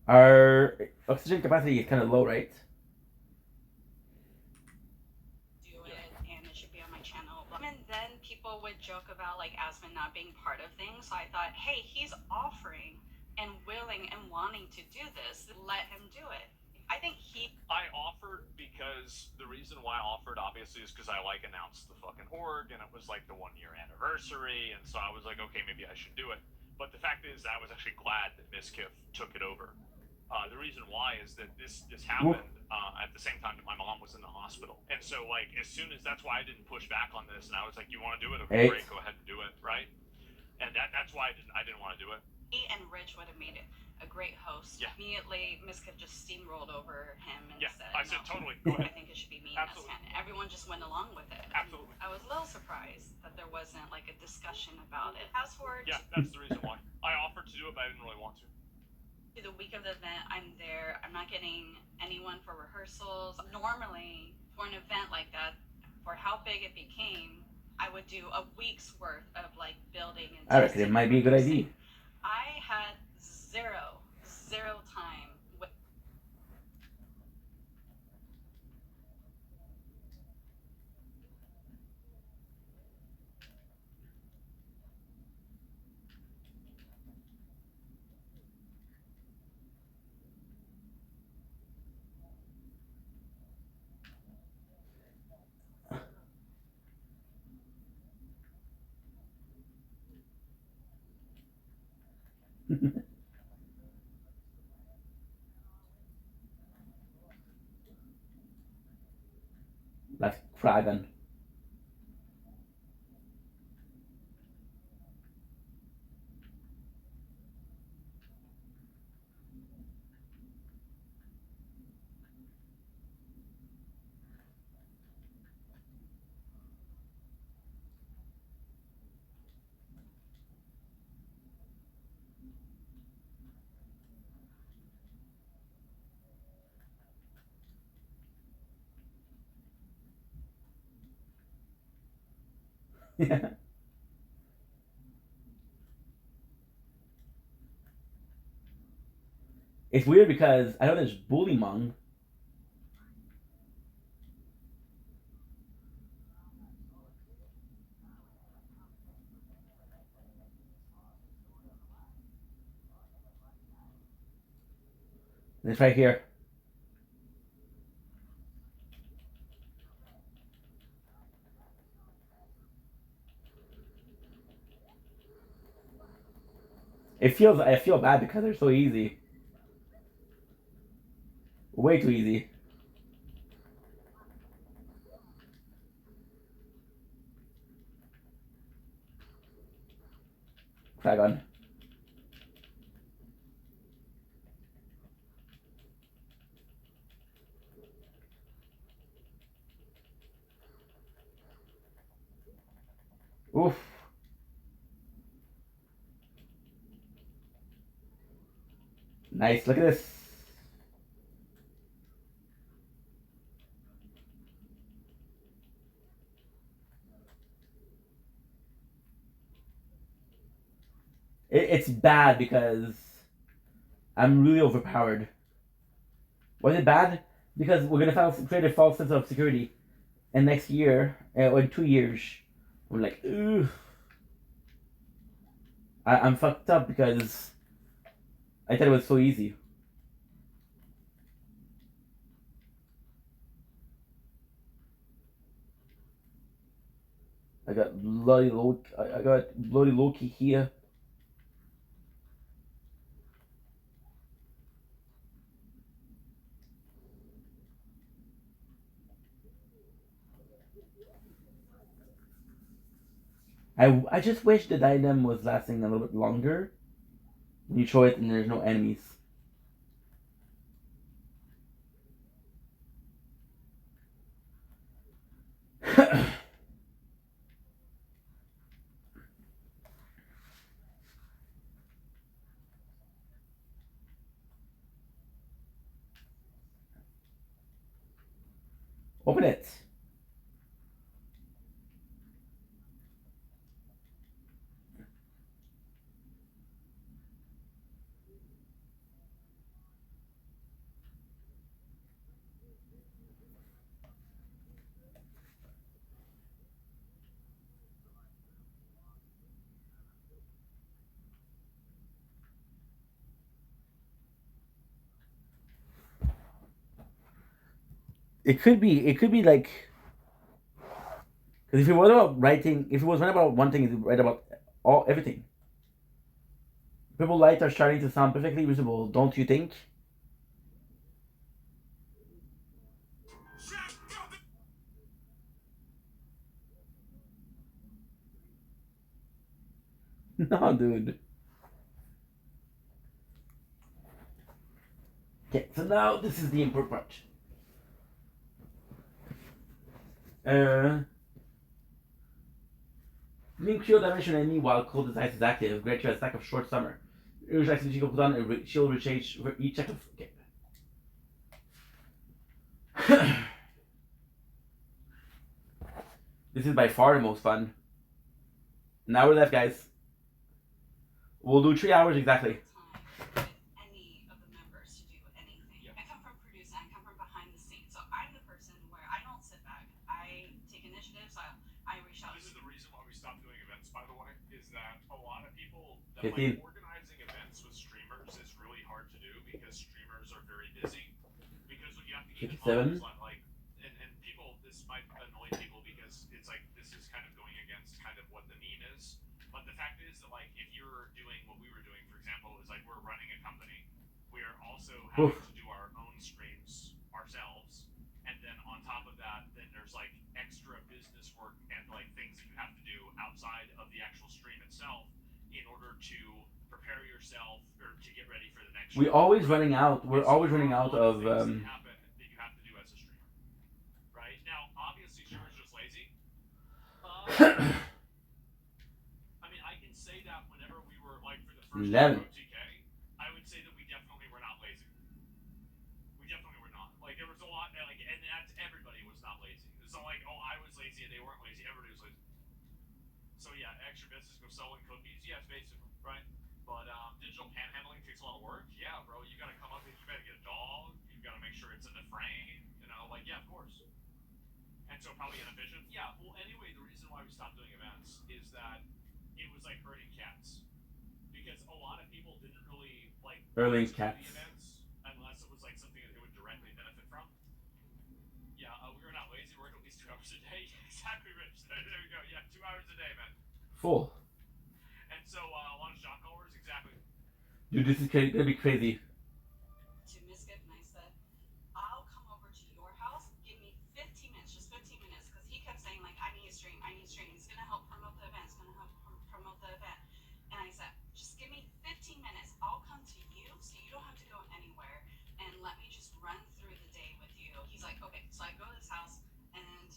Our oxygen capacity is kind of low, right? Do it, and it should be on my channel. And then people would joke about like Aspen not being part of things. So I thought, hey, he's offering and willing and wanting to do this. Let him do it. I think I offered because the reason why I offered obviously is because I like announced the fucking org and it was like the 1 year anniversary, and so I was like, okay, maybe I should do it. But the fact is, I was actually glad that Miskiff took it over. The reason why is that this happened at the same time that my mom was in the hospital, and so like as soon as that's why I didn't push back on this, and I was like, you want to do it? Okay, great, go ahead and do it, right? And that's why I didn't want to do it. he and Rich would have made it a great host. Yeah. Immediately, Miskiff just steamrolled over him and said, I said, totally, go ahead. I think it should be me and Aspen. Everyone just went along with it. Absolutely. I was a little surprised that there wasn't like a discussion about it. As for that's the reason why. I offered to do it, but I didn't really want to. The week of the event, I'm there. I'm not getting anyone for rehearsals. Normally, for an event like that, for how big it became, I would do a week's worth of like building and I reckon it might be a good idea. I had zero time with Like Fragan. Yeah. It's weird because I know there's Bullymong. It's right here. I feel bad because they're so easy. Way too easy. Fragon. Oof. Nice, look at this. It's bad because I'm really overpowered. Why is it bad? Because we're gonna create a false sense of security. And next year, or in 2 years, I'm like, ugh. I'm fucked up because I thought it was so easy. I got bloody Loki here. I just wish the diadem was lasting a little bit longer. When you throw it and there's no enemies. Open it. It could be like, because if it was about writing, if it was about one thing, it's right about everything. Purple lights are starting to sound perfectly reasonable, don't you think? No, dude. Okay, so now this is the important part. Link shield damage on enemy while cold as ice is active. Grant you a stack of short summer. Urge ice shield cooldown and shield recharge for each check of. Okay. This is by far the most fun. Now we're left, guys. We'll do 3 hours exactly. Any of the members to do anything. I come from produce and I come from behind the scenes, so I'm the person where I don't sit back. I take initiatives. I reach out. This is the reason why we stopped doing events, by the way, is that a lot of people that like organizing events with streamers is really hard to do because streamers are very busy. Because what you have to keep in mind is like, and people, this might annoy people because it's like this is kind of going against kind of what the meme is. But the fact is that like if you're doing what we were doing, for example, is like we're running a company. We are also having to do our own streams ourselves. And then on top of that, then there's like extra business work and like things that you have to do outside of the actual stream itself in order to prepare yourself or to get ready for the next We're always running out. We're always running out of. That you have to do as a streamer, right? Now, obviously, streamers are just lazy. I mean, I can say that whenever we were like for the first time OTK, I would say that we definitely were not lazy. We definitely were not. Like there was a lot, like, and that's everybody was not lazy. It's not like I was lazy and they weren't lazy. Everybody was lazy. So yeah, extra business go selling cookies. Yes, basically, right? But digital panhandling takes a lot of work. Yeah, bro, you gotta come up with, you gotta get a dog. You gotta make sure it's in the frame. You know, like yeah, of course. And so probably inefficient. Yeah. Well, anyway, the reason why we stopped doing events is that it was like herding cats, because a lot of people didn't really like herding cats the events unless it was like something that they would directly benefit from. Yeah, we were not lazy. We worked at least 2 hours a day. Exactly, Rich. There we go. Yeah, 2 hours a day, man. Full. And so a lot of shot callers, exactly. Dude, this is gonna be crazy. To Miskit, and I said, I'll come over to your house. Give me 15 minutes, just 15 minutes, because he kept saying like, I need a stream. It's gonna help promote the event. It's gonna help promote the event. And I said, just give me 15 minutes. I'll come to you, so you don't have to go anywhere, and let me just run through the day with you. He's like, okay. So I go to this house, and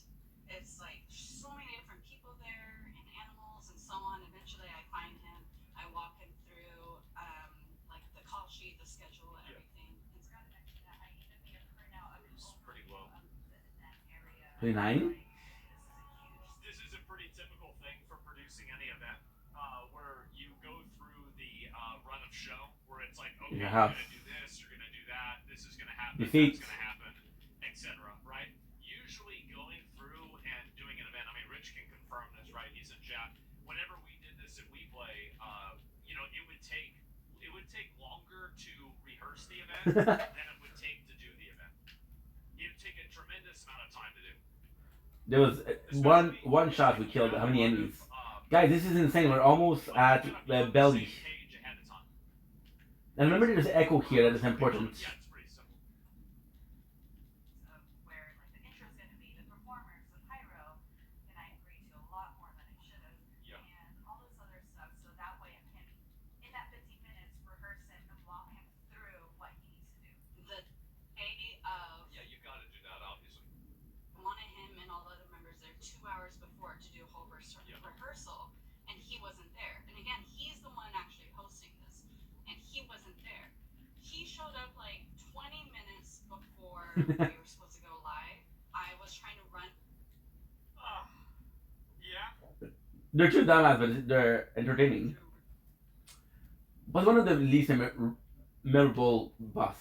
it's like so many different people there, and animals, and so on. Eventually, I find him. I walk him through like the call sheet, the schedule, everything. It's got an extra. I even made a printout of it's pretty low. That area. 29. This is a pretty typical thing for producing any event, where you go through the run of show, where it's like, okay, you're gonna do this, you're gonna do that, this is gonna happen, that's gonna happen, etc. Right? Usually going through and doing an event. I mean, Rich can confirm this, right? He's in chat. Whenever we did this at WePlay, you know, it would take longer to rehearse the event than it would take to do the event. It would take a tremendous amount of time to do. There was one shot we killed. How many enemies? Guys, this is insane. We're almost at belly. And remember, there's echo here. That is important. Yeah, it's pretty simple. Where like the intro's gonna be, the performers, the pyro, and I agreed to a lot more than I should have, and all this other stuff. So that way I can, in that 15 minutes, rehearse it and walk him through what he needs to do. The day of. Yeah, you got to do that, obviously. I wanted him and all the other members there 2 hours before to do a whole rehearsal, and he wasn't there. And again, he's the one actually hosting this, and he wasn't there. He showed up like 20 minutes before we were supposed to go live. I was trying to run. Yeah. They're too dumbass, but they're entertaining. But one of the least memorable boss.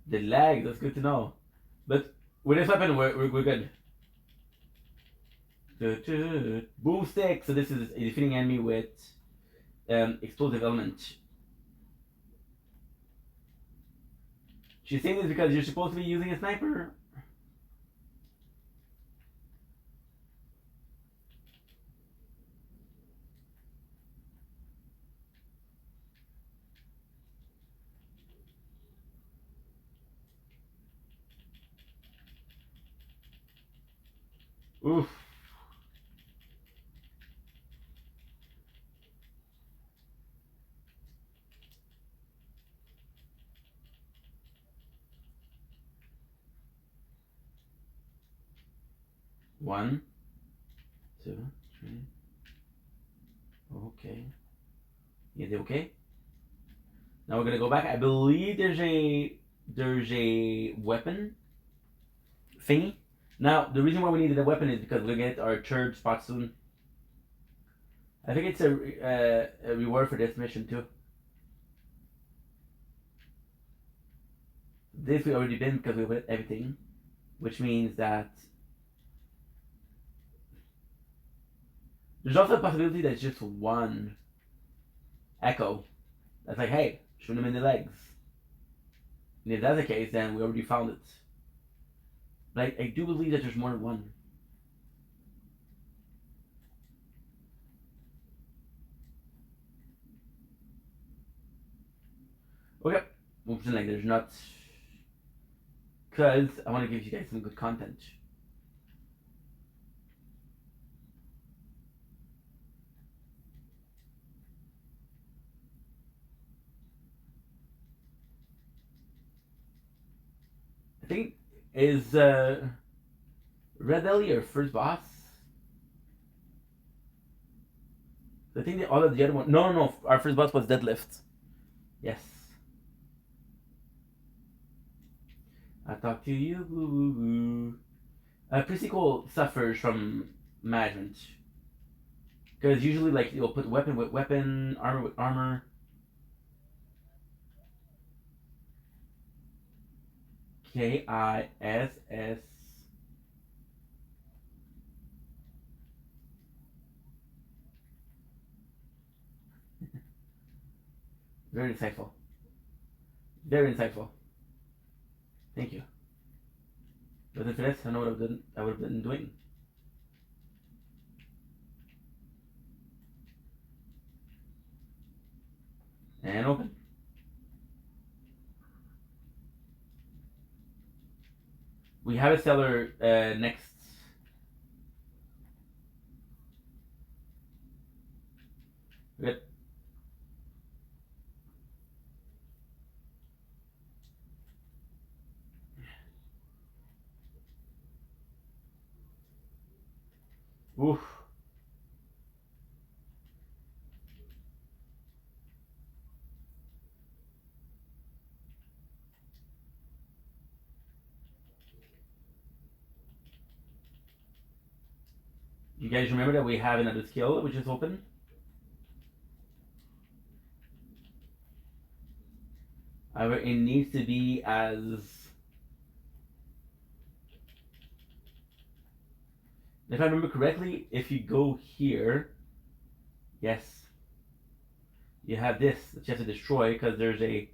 The lag, that's good to know. But with this weapon, we're good. Boom stick. So this is a defeating enemy with explosive element. She's saying this because you're supposed to be using a sniper. Oof. One, two, three. Okay. Is it okay? Now we're gonna go back. I believe there's a weapon thingy. Now the reason why we needed a weapon is because we're gonna get our third spot soon. I think it's a reward for this mission too. This we already been because we went everything, which means that there's also a possibility that it's just one echo. That's like, hey, shoot him in the legs. And if that's the case, then we already found it. But I do believe that there's more than one. Okay, we'll pretend like there's not, because I want to give you guys some good content. I think is Red Ellie our first boss? I think all of the other one. No. Our first boss was Deadlift. Yes. I talk to you, boo boo boo. Pre-sequel suffers from management. Because usually, like, you'll put weapon with weapon, armor with armor. KISS. Very insightful. Very insightful. Thank you. Wasn't for this, I know what I would have been doing. And open. We have a seller next. Good. Oof. You guys remember that we have another skill which is open? However, it needs to be as... If I remember correctly, if you go here, yes, you have this that you have to destroy because there's a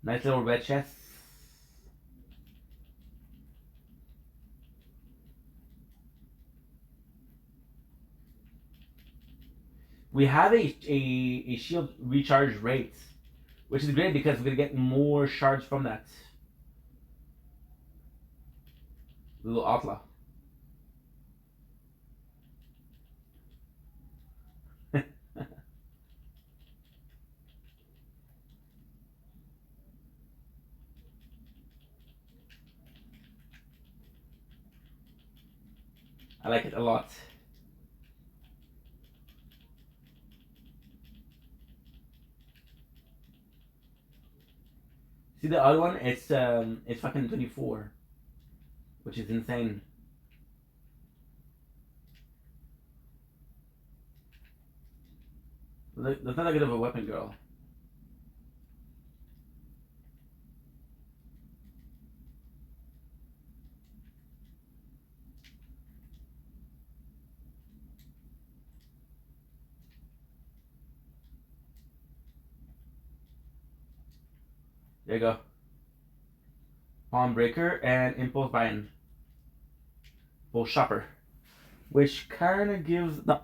nice little red chest. We have a shield recharge rate, which is great because we're going to get more shards from that. Little outlaw. I like it a lot. See the other one? It's fucking 24, which is insane. That's not that good of a weapon, girl. There you go. Palm Breaker and Impulse Buying. Impulse Shopper. Which kind of gives... No.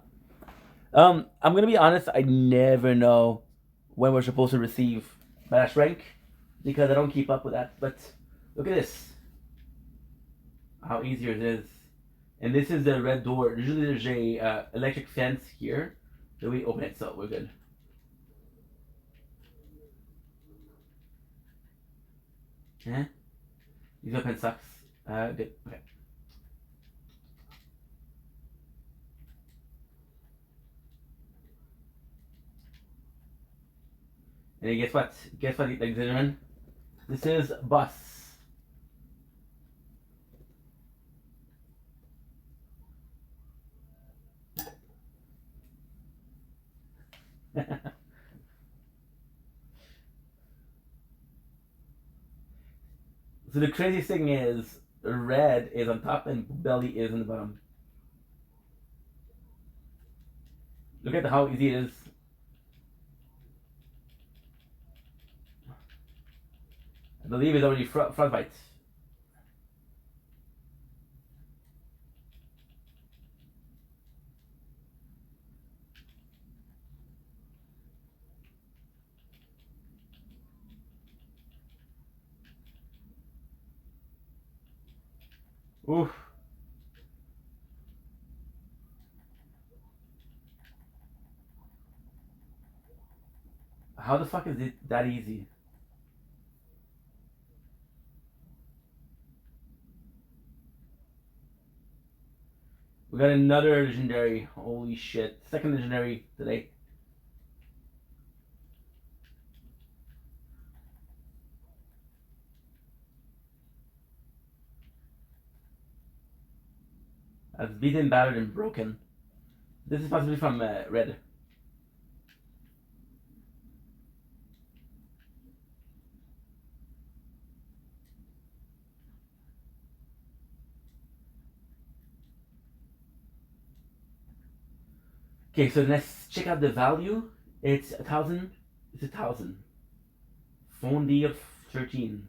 I'm going to be honest, I never know when we're supposed to receive Bash Rank. Because I don't keep up with that. But look at this. How easier it is. And this is the red door. Usually there's a electric fence here. So we open it, so we're good. Yeah? These open sucks. Good. Okay. And then guess what? Guess what, ladies and gentlemen? This is bus. So the craziest thing is, red is on top and belly is on the bottom. Look at how easy it is. I believe it's already front fight. Oof. How the fuck is it that easy? We got another legendary. Holy shit. Second legendary today. I've beaten, battered, and broken. This is possibly from red. Okay, so let's check out the value. It's 1,000. It's 1,000. Phone D of 13.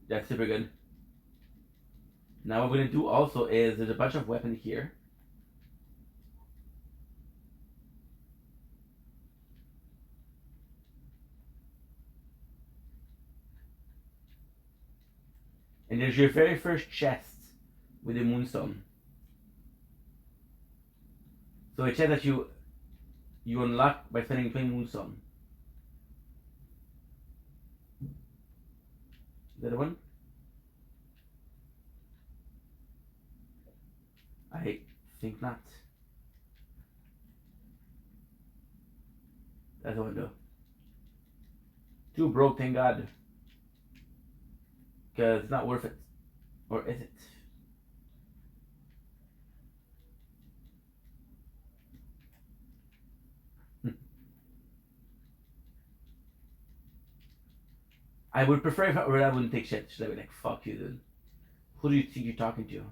That's super good. Now what we're gonna do also is there's a bunch of weapons here. And there's your very first chest with the moonstone. So a chest that you unlock by spending 20 moonstone. Is that the one? I think not. That's the window. Too broke, thank God. Because it's not worth it. Or is it? I would prefer if I wouldn't take shit. Should I be like, fuck you, dude? Who do you think you're talking to?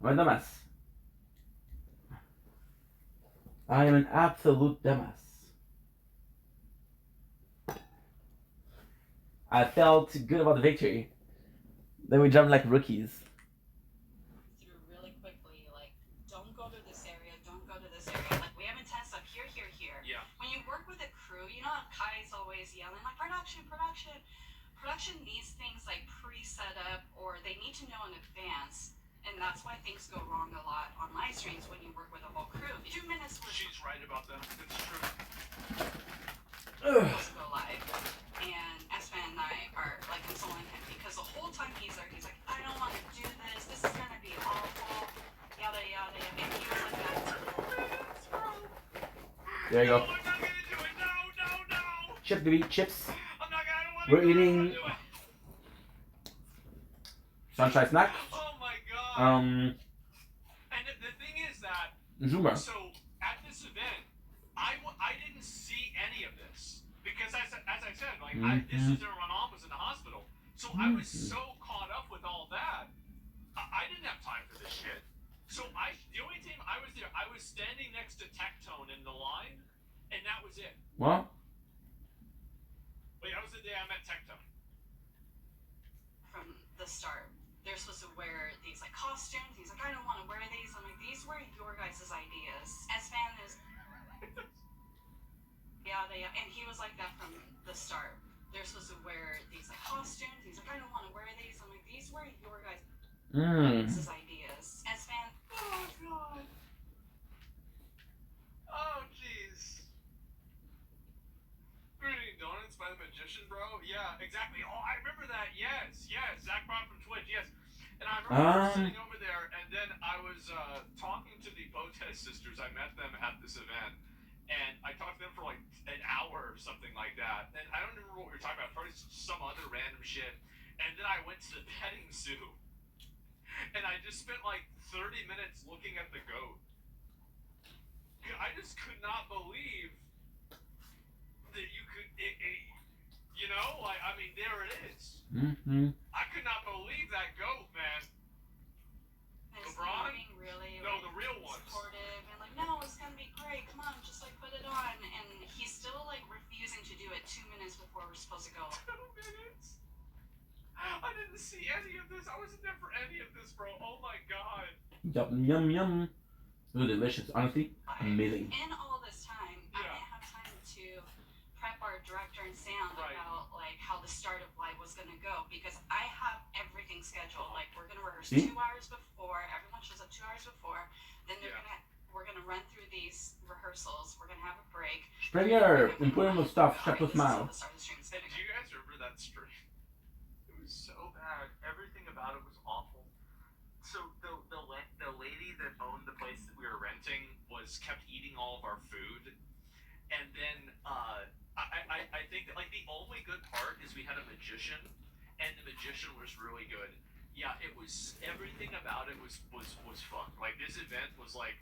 I'm a dumbass. I am an absolute dumbass. I felt good about the victory. Then we jumped like rookies. Through really quickly, like, don't go to this area, don't go to this area. Like, we have intense stuff here. Yeah. When you work with a crew, you know how Kai's always yelling, like, production. Production needs things like pre-set up, or they need to know in advance. And that's why things go wrong a lot on live streams when you work with a whole crew. 2 minutes was... She's right about that. It's true. Let's go live. And S-Man and I are, like, consoling him because the whole time he's there, he's like, I don't want to do There you go. Chip, baby, chips. We're eating sunshine snack. Oh my god. And the thing is that, Zoomer. so at this event, I didn't see any of this because as I said, like this is when my mom was in the hospital, so I was so caught up with all that. I didn't have time for this shit. So the only time I was there, I was standing next to Tectone in the line, and that was it. What? Wait, that was the day I met Tectone. From the start, they're supposed to wear these like costumes. He's like, I don't want to wear these. I'm like, these were your guys' ideas. S-Fan is yada yada, and he was like that from the start. They're supposed to wear these like costumes. He's like, I don't want to wear these. I'm like, these were your guys' ideas. S-Fan. Oh god. Oh jeez. We're eating donuts by the magician, bro. Yeah, exactly. Oh, I remember that. Yes. Zach brought from Twitch. Yes. And I remember sitting over there, and then I was talking to the Botes sisters. I met them at this event, and I talked to them for like an hour or something like that. And I don't remember what we were talking about. Probably some other random shit. And then I went to the petting zoo, and I just spent like 30 minutes looking at the goat. I just could not believe that you could, you know, like, I mean, there it is. I could not believe that goat, man. LeBron? Really, no, like, the real one. Supportive and like, no, it's gonna be great. Come on, just like put it on. And he's still like refusing to do it 2 minutes before we're supposed to go. 2 minutes? I didn't see any of this. I wasn't there for any of this, bro. Oh my god. Yum. It was delicious. Honestly, amazing. In all this time, I didn't have time to prep our director and sound about like how the start of live was gonna go because I have everything scheduled. Like we're gonna rehearse 2 hours before. Everyone shows up 2 hours before. Then we're gonna run through these rehearsals. We're gonna have a break. Springer, important stuff. Shut your mouth. And do you guys remember that stream? It was so bad. Everything about it was awful. So the lady that owned the place that we were renting kept eating all of our food, and then I think that like the only good part is we had a magician, and the magician was really good. Yeah, it was everything about it was fun. Like this event was like,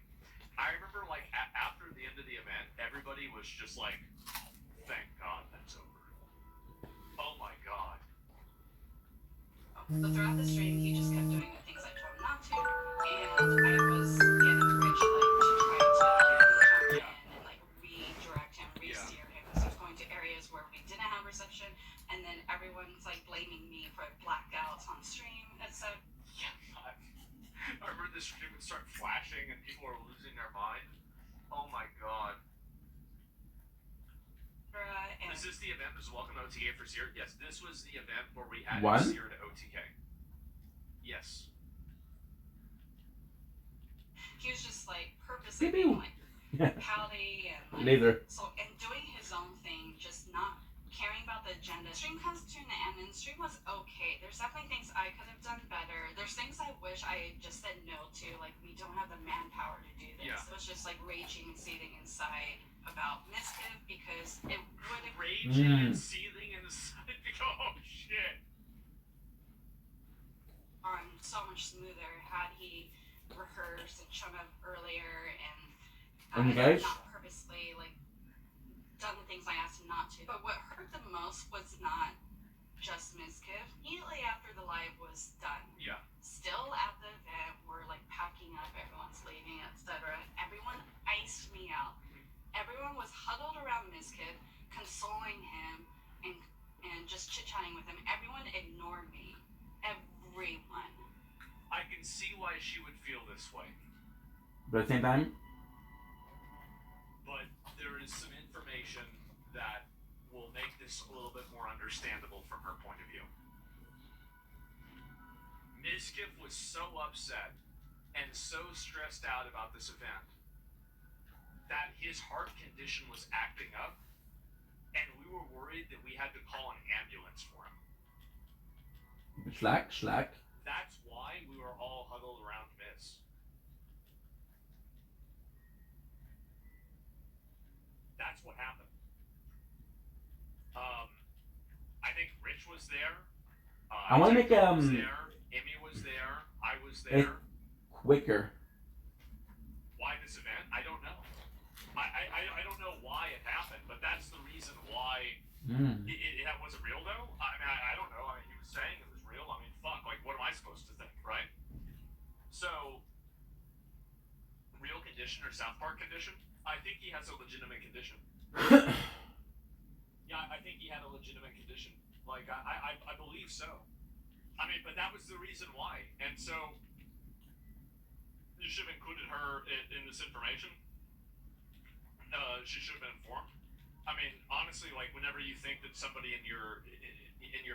I remember like after the end of the event, everybody was just like, thank God that's over. Oh my God. But throughout the stream, he just kept doing the things I told him not to, and I was getting Rich like to try to jump in and like redirect him, re-steer him. So he was going to areas where we didn't have reception, and then everyone's like blaming me for blackouts on stream, etc. Yeah, I remember the stream would start flashing and people were losing their mind. Oh my God. Is this the event? Was welcome to OTK for Seer? Yes, this was the event where we added Seer to OTK. Yes. He was just like purposely being like pouty and like, Laser. So and doing his own thing, just not caring about the agenda. Stream comes to an end, and stream was okay. There's definitely things I could have done better. There's things I wish I just said no to. Like we don't have the manpower to do this. It was just like raging and seething inside about Mischief because it would have raging and seething inside. Oh shit. So much smoother had he rehearsed and shown up earlier and not purposely like done the things I asked him not to. But what hurt the most was not just Mischief. Immediately after the live was done, still at the event, we're like packing up, everyone's leaving, etc. Everyone iced me out. Everyone was huddled around Mischief, consoling him and just chit-chatting with him. Everyone ignored me. Everyone. I can see why she would feel this way. But at the same time, but there is some information that will make this a little bit more understandable from her point of view. Mischief was so upset and so stressed out about this event that his heart condition was acting up, and we were worried that we had to call an ambulance for him. Schlack. That's why we were all huddled around Miss. That's what happened. I think Rich was there. I want to make was there. Emmy was there. I was there. Quicker. Why this event? I don't know. I don't know why it happened, but that's the reason why. It wasn't real though. I mean, I don't know. I mean, he was saying it was real. I mean, fuck. Like, what am I supposed to think, right? So, real condition or South Park condition? I think he has a legitimate condition. Yeah, I think he had a legitimate condition. Like, I believe so. I mean, but that was the reason why. And so, you should have included her in this information. She should have been informed. I mean, honestly, like, whenever you think that somebody in your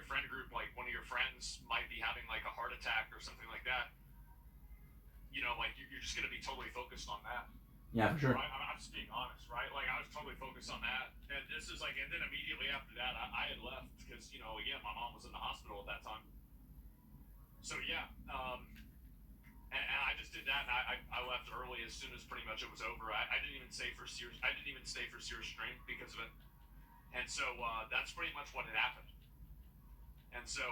friend group, like, one of your friends might be having, like, a heart attack or something like that, you know, like, you're just going to be totally focused on that. Yeah, for sure. Right? I'm just being honest, right? Like, I was totally focused on that. And this is like, and then immediately after that, I had left because, you know, again, my mom was in the hospital at that time. So, yeah. And I just did that, and I left early as soon as pretty much it was over. I didn't even stay for Sears. I didn't even stay for Sears Stream because of it. And so, that's pretty much what had happened. And so,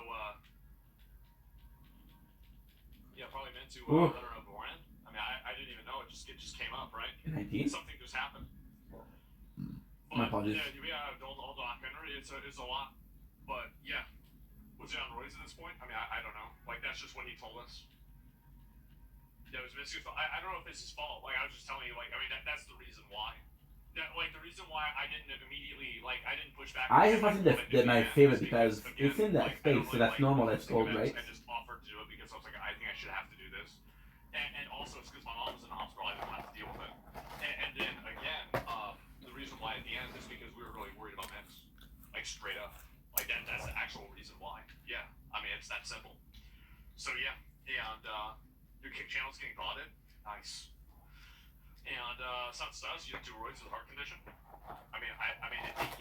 yeah, probably meant to, I don't know, beforehand. I mean, I didn't even know. It just came up, right? 19? Something just happened. My apologies. Yeah, all documentary, it's a lot. But, yeah. Was he on roids at this point? I mean, I don't know. Like, that's just what he told us. Yeah, it was basically, I don't know if it's his fault. Like, I was just telling you, like, I mean, that's the reason why. Like, the reason why I didn't immediately, like, I didn't push back. I just wanted my favorite because it's in that space, so that's normal, that's gold, right? I just offered to do it because I was like, I think I should have to do this. And also, it's because my mom was in the hospital, I didn't have to deal with it. And then, again, the reason why at the end is because we were really worried about Mix. Like, straight up. Like, that's the actual reason why. Yeah. I mean, it's that simple. So, yeah. And, your kick channel's getting botted. Nice. And, Sun Studs, you have 2 roids with a heart condition. I mean,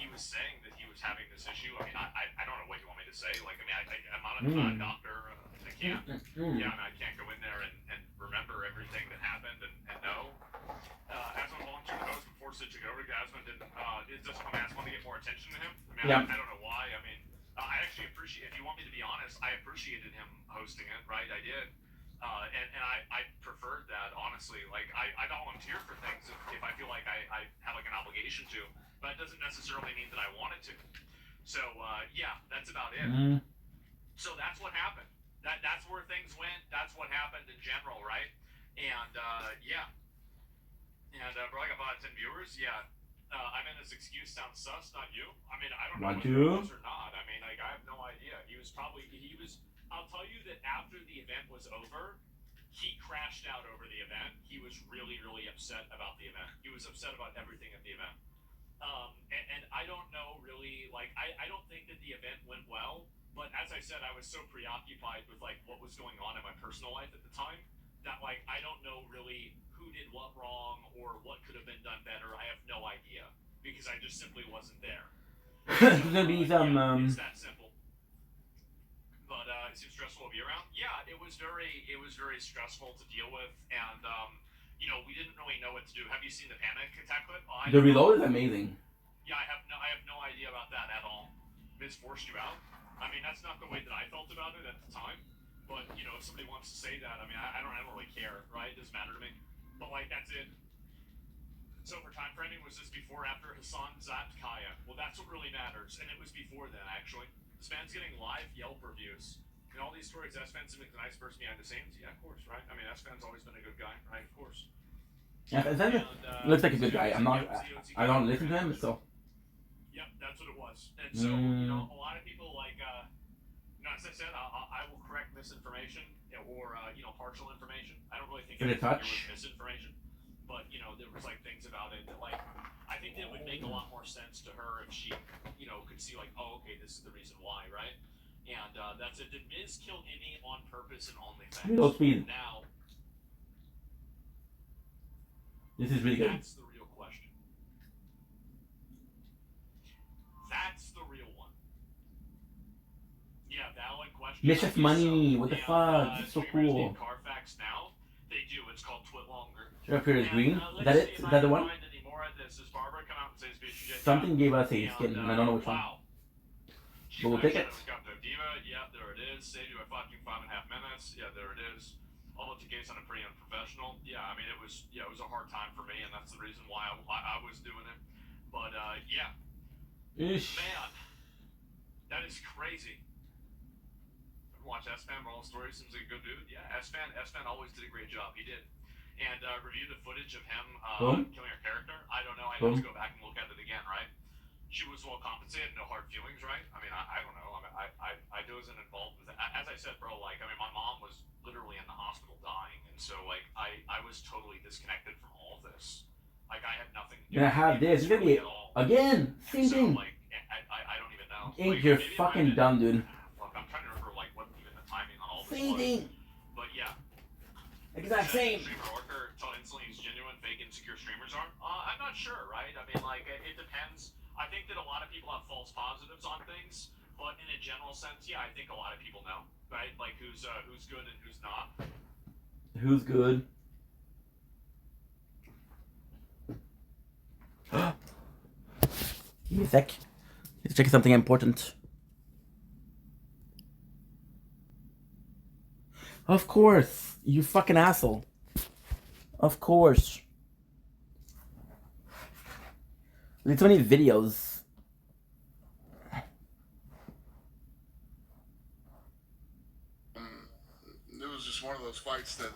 he was saying that he was having this issue. I mean, I don't know what you want me to say. Like, I mean, I'm not a doctor. I can't. Yeah, I mean, I can't go in there and remember everything that happened and know. Asman volunteered to host before Sid took over. Asman didn't, it just come Asman to get more attention to him. I mean, I don't know why. I mean, I actually appreciate, if you want me to be honest, I appreciated him hosting it, right? I did. And I preferred that, honestly. Like, I volunteer for things if I feel like I have, like, an obligation to, but it doesn't necessarily mean that I wanted to. So, yeah, that's about it. So that's what happened. That's where things went. That's what happened in general, right? And, yeah. And, bro, I got about 10 viewers. Yeah. I mean, this excuse sounds sus, not you. I mean, I don't know if it was or not. I mean, like, I have no idea. I'll tell you that after the event was over, he crashed out over the event. He was really, really upset about the event. He was upset about everything at the event. And I don't know really, like, I don't think that the event went well, but as I said, I was so preoccupied with, like, what was going on in my personal life at the time that, like, I don't know really who did what wrong or what could have been done better. I have no idea because I just simply wasn't there. There's gonna be some, it's that simple. But it seems stressful to be around. Yeah, it was very stressful to deal with, and you know, we didn't really know what to do. Have you seen the panic attack clip? The reload is amazing. Yeah, I have no idea about that at all. Miz forced you out. I mean, that's not the way that I felt about it at the time. But you know, if somebody wants to say that, I mean, I don't really care, right? It doesn't matter to me. But like, that's it. So for time framing, was this before or after Hassan zapped Kaya? Well, that's what really matters, and it was before then, actually. This man's getting live Yelp reviews. And all these stories, S-Fan's a nice person behind the scenes. Yeah, of course, right? I mean, S-Fan's always been a good guy, right? Of course. Yeah, looks like a good guy. I don't listen to him, so. Yep, that's what it was. And so, you know, a lot of people, like, you know, as I said, I will correct misinformation or, you know, partial information. I don't really think it was misinformation. But, you know, there was, like, things about it that, like, I think that would make a lot more sense to her if she, you know, could see, like, oh, okay, this is the reason why, right? And that's it. Did Miz kill Emmy on purpose and OnlyFans? Speed. Now, this is really good. That's the real question. That's the real one. Yeah, valid question. Mischief money. What the fuck? This is so cool. Carfax now. They do. It's called Twit Longer. Sure, if it's green. Is that it? Is that the one? Anymore at this. Does Barbara come out and say something gave us a skin, and I don't know which one. But we'll take it. Yeah, there it is. Saved you by fucking 5.5 minutes. Yeah, there it is. All up to gates on a pretty unprofessional. Yeah, I mean, it was a hard time for me, and that's the reason why I was doing it. But, yeah. Ish. Man, that is crazy. Watch S-Fan Brawl Story, seems like a good dude. Yeah, S-Fan always did a great job. He did. And review the footage of him killing her character. I don't know. I have to go back and look at it again, right? She was well compensated, no hard feelings, right? I mean, I don't know. I mean, I wasn't involved with it. As I said, bro, like, I mean, my mom was literally in the hospital dying, and so, like, I was totally disconnected from all of this. Like, I had nothing to do Gonna have this. It's gonna be again, same thing. Like, I don't even know. Ain't you're fucking dumb, dude. Look, I'm trying to remember, like, what even the timing on all this Same was. thing. But yeah. Exact same. Streamer worker tell instantly he's genuine, fake, insecure streamers are? I'm not sure, right? I mean, like, it depends. I think that a lot of people have false positives on things, but in a general sense, yeah, I think a lot of people know, right? Like, who's good and who's not. Who's good? Give me a sec. Let's check something important. Of course, you fucking asshole. Of course. There's so many videos. It was just one of those fights that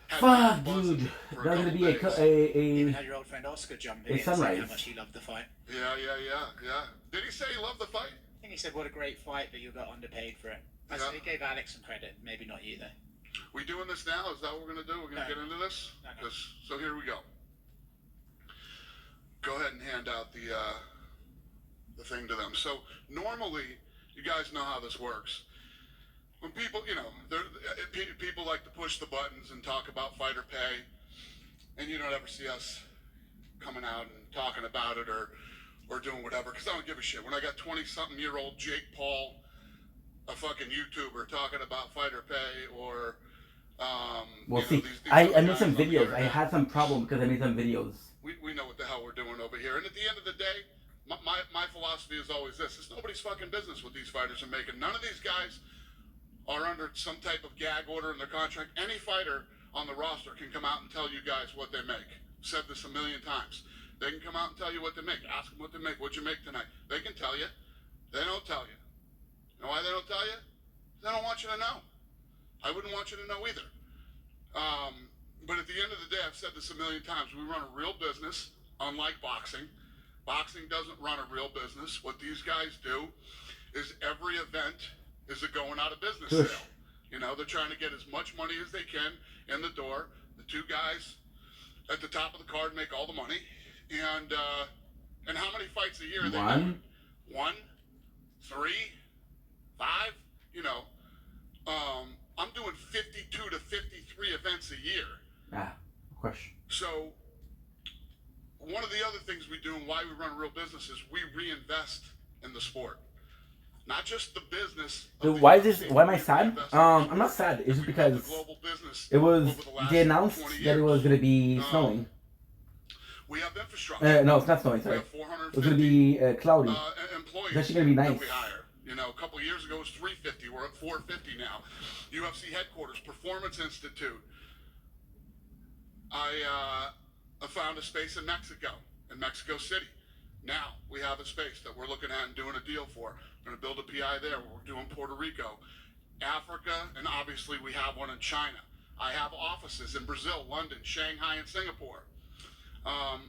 fuck, dude. That's gonna be Even had your old friend Oscar jump in and say how much he loved the fight. Yeah. Did he say he loved the fight? I think he said, what a great fight, but you got underpaid for it. I said he gave Alex some credit, maybe not you though. We doing this now? Is that what we're gonna do? We're gonna get into this? No. So here we go. Go ahead and hand out the thing to them. So normally, you guys know how this works. When people, people like to push the buttons and talk about fighter pay, and you don't ever see us coming out and talking about it or doing whatever, because I don't give a shit. When I got 20-something-year-old Jake Paul, a fucking YouTuber, talking about fighter pay or well, see, I made some videos. I had some problem because I made some videos. We know what the hell we're doing over here. And at the end of the day, my philosophy is always this. It's nobody's fucking business what these fighters are making. None of these guys are under some type of gag order in their contract. Any fighter on the roster can come out and tell you guys what they make. Said this a million times. They can come out and tell you what they make. Ask them what they make. What'd you make tonight? They can tell you. They don't tell you. You know why they don't tell you? They don't want you to know. I wouldn't want you to know either. But at the end of the day, I've said this a million times, we run a real business, unlike boxing. Boxing doesn't run a real business. What these guys do is every event is a going out of business sale. You know, they're trying to get as much money as they can in the door. The two guys at the top of the card make all the money. And how many fights a year are they doing? 1, 3, 5, you know. I'm doing 52 to 53 events a year. Of course. So, one of the other things we do and why we run a real business is we reinvest in the sport. Not just the business. Dude, why am I sad? I'm not sad. It's just because it was, they announced that it was going to be snowing. We have infrastructure. No, it's not snowing, sorry. It was going to be cloudy. It's actually going to be nice. You know, a couple of years ago it was 350. We're at 450 now. UFC headquarters, Performance Institute. I found a space in Mexico City. Now we have a space that we're looking at and doing a deal for. We're going to build a PI there. We're doing Puerto Rico, Africa, and obviously we have one in China. I have offices in Brazil, London, Shanghai, and Singapore.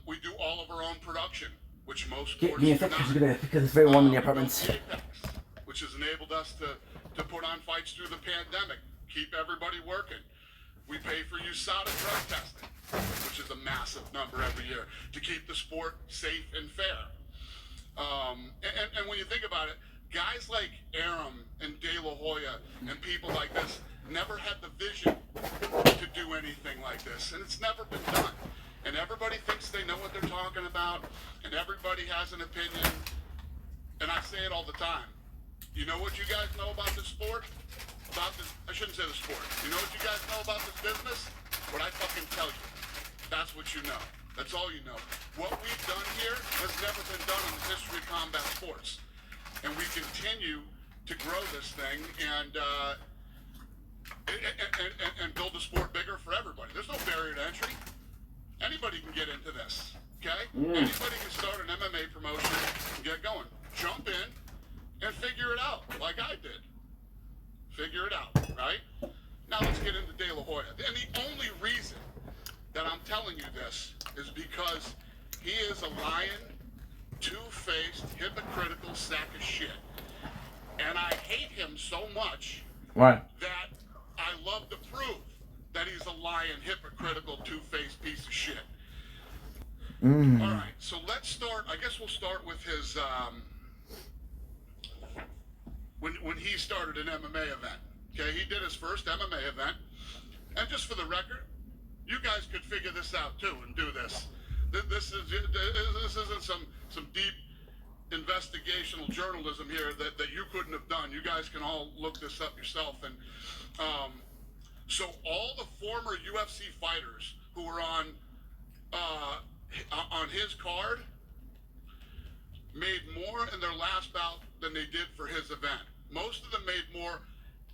We do all of our own production, which most sports do not. Because it's very warm in the apartments. Which has enabled us to put on fights through the pandemic, keep everybody working. We pay for USADA drug testing, which is a massive number every year, to keep the sport safe and fair. And when you think about it, guys like Arum and De La Hoya and people like this never had the vision to do anything like this, and it's never been done. And everybody thinks they know what they're talking about, and everybody has an opinion, and I say it all the time. You know what you guys know about this sport? I shouldn't say the sport. You know what you guys know about this business? What I fucking tell you. That's what you know. That's all you know. What we've done here has never been done in the history of combat sports. And we continue to grow this thing and build the sport bigger for everybody. There's no barrier to entry. Anybody can get into this, okay? Anybody can start an MMA promotion and get going. Jump in and figure it out like I did. Figure it out, right? Now let's get into De La Hoya. And the only reason that I'm telling you this is because he is a lying, two-faced, hypocritical sack of shit. And I hate him so much that I love to prove that he's a lying, hypocritical, two-faced piece of shit. All right, so let's start. I guess we'll start with his when he started an MMA event. Okay, he did his first MMA event, and just for the record, you guys could figure this out too and do this. This isn't some deep investigational journalism here that you couldn't have done. You guys can all look this up yourself. And so all the former UFC fighters who were on his card made more in their last bout than they did for his event. Most of them made more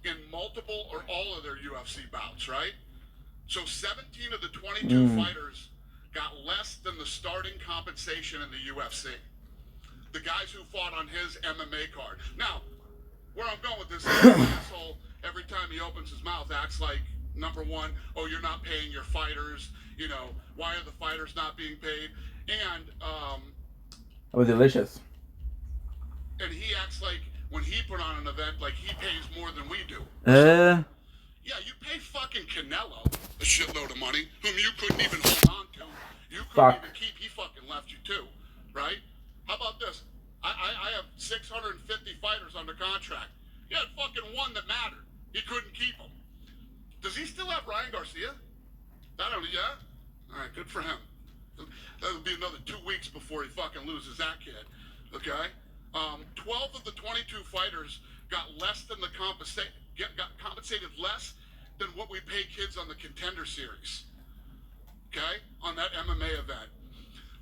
in multiple or all of their UFC bouts, right? So 17 of the 22 fighters got less than the starting compensation in the UFC. The guys who fought on his MMA card. Now, where I'm going with this is this asshole, every time he opens his mouth, acts like, number one, oh, you're not paying your fighters. You know, why are the fighters not being paid? And, that was delicious. And he acts like when he put on an event, like he pays more than we do. Yeah, you pay fucking Canelo a shitload of money, whom you couldn't even hold on to. You couldn't even keep. He fucking left you too, right? How about this? I have 650 fighters under contract. He had fucking one that mattered. He couldn't keep them. Does he still have Ryan Garcia? Yeah? All right, good for him. That'll be another 2 weeks before he fucking loses that kid. Okay? 12 of the 22 fighters got less than the got compensated less than what we pay kids on the Contender Series. Okay? On that MMA event.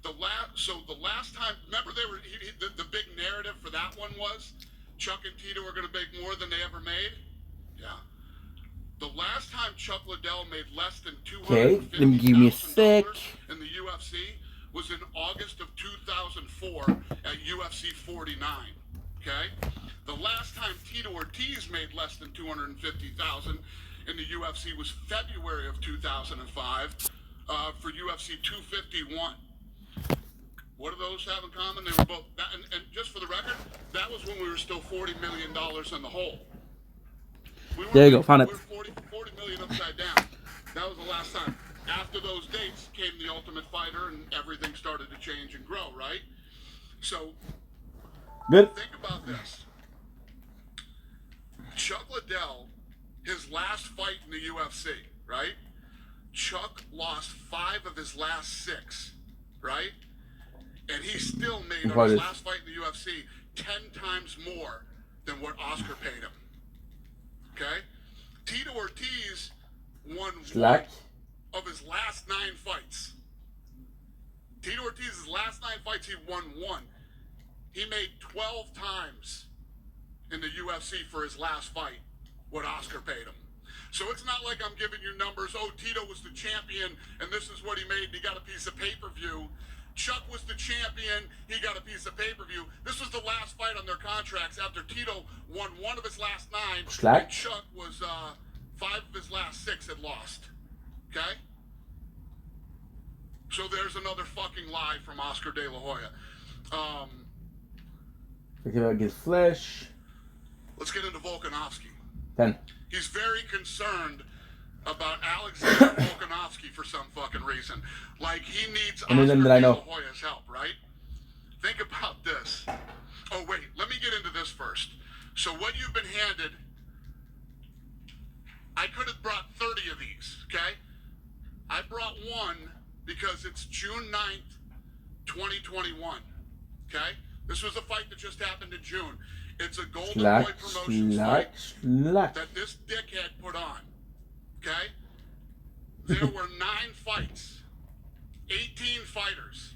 The last time, remember the big narrative for that one was Chuck and Tito were going to make more than they ever made? Yeah. The last time Chuck Liddell made less than $250,000 in the UFC was in August of 2004 at UFC 49. Okay? The last time Tito Ortiz made less than $250,000 in the UFC was February of 2005 for UFC 251. What do those have in common? They were both, and just for the record, that was when we were still $40 million in the hole. There you go, found it. We were 40 million upside down. That was the last time. After those dates came the Ultimate Fighter, and everything started to change and grow, right? So, good. Think about this. Chuck Liddell, his last fight in the UFC, right? Chuck lost 5 of his last 6, right? And he still made on his last fight in the UFC 10 times more than what Oscar paid him. Okay? Tito Ortiz won 1 of his last 9 fights. Tito Ortiz's last 9 fights, he won 1. He made 12 times in the UFC for his last fight what Oscar paid him. So it's not like I'm giving you numbers, oh, Tito was the champion, and this is what he made, and he got a piece of pay-per-view. Chuck was the champion, he got a piece of pay-per-view. This was the last fight on their contracts after Tito won 1 of his last 9, and Chuck was 5 of his last 6 had lost. Okay? So there's another fucking lie from Oscar De La Hoya. Against Flesh. Let's get into Volkanovski. 10. He's very concerned about Alexander Volkanovski for some fucking reason. Like he needs Oscar De La Hoya's help, right? Think about this. Oh, wait, let me get into this first. So what you've been handed, I could have brought 30 of these, okay? I brought 1 because it's June 9th, 2021, okay? This was a fight that just happened in June. It's a Golden Boy Promotions fight that this dickhead put on, okay? There were 9 fights 18 fighters.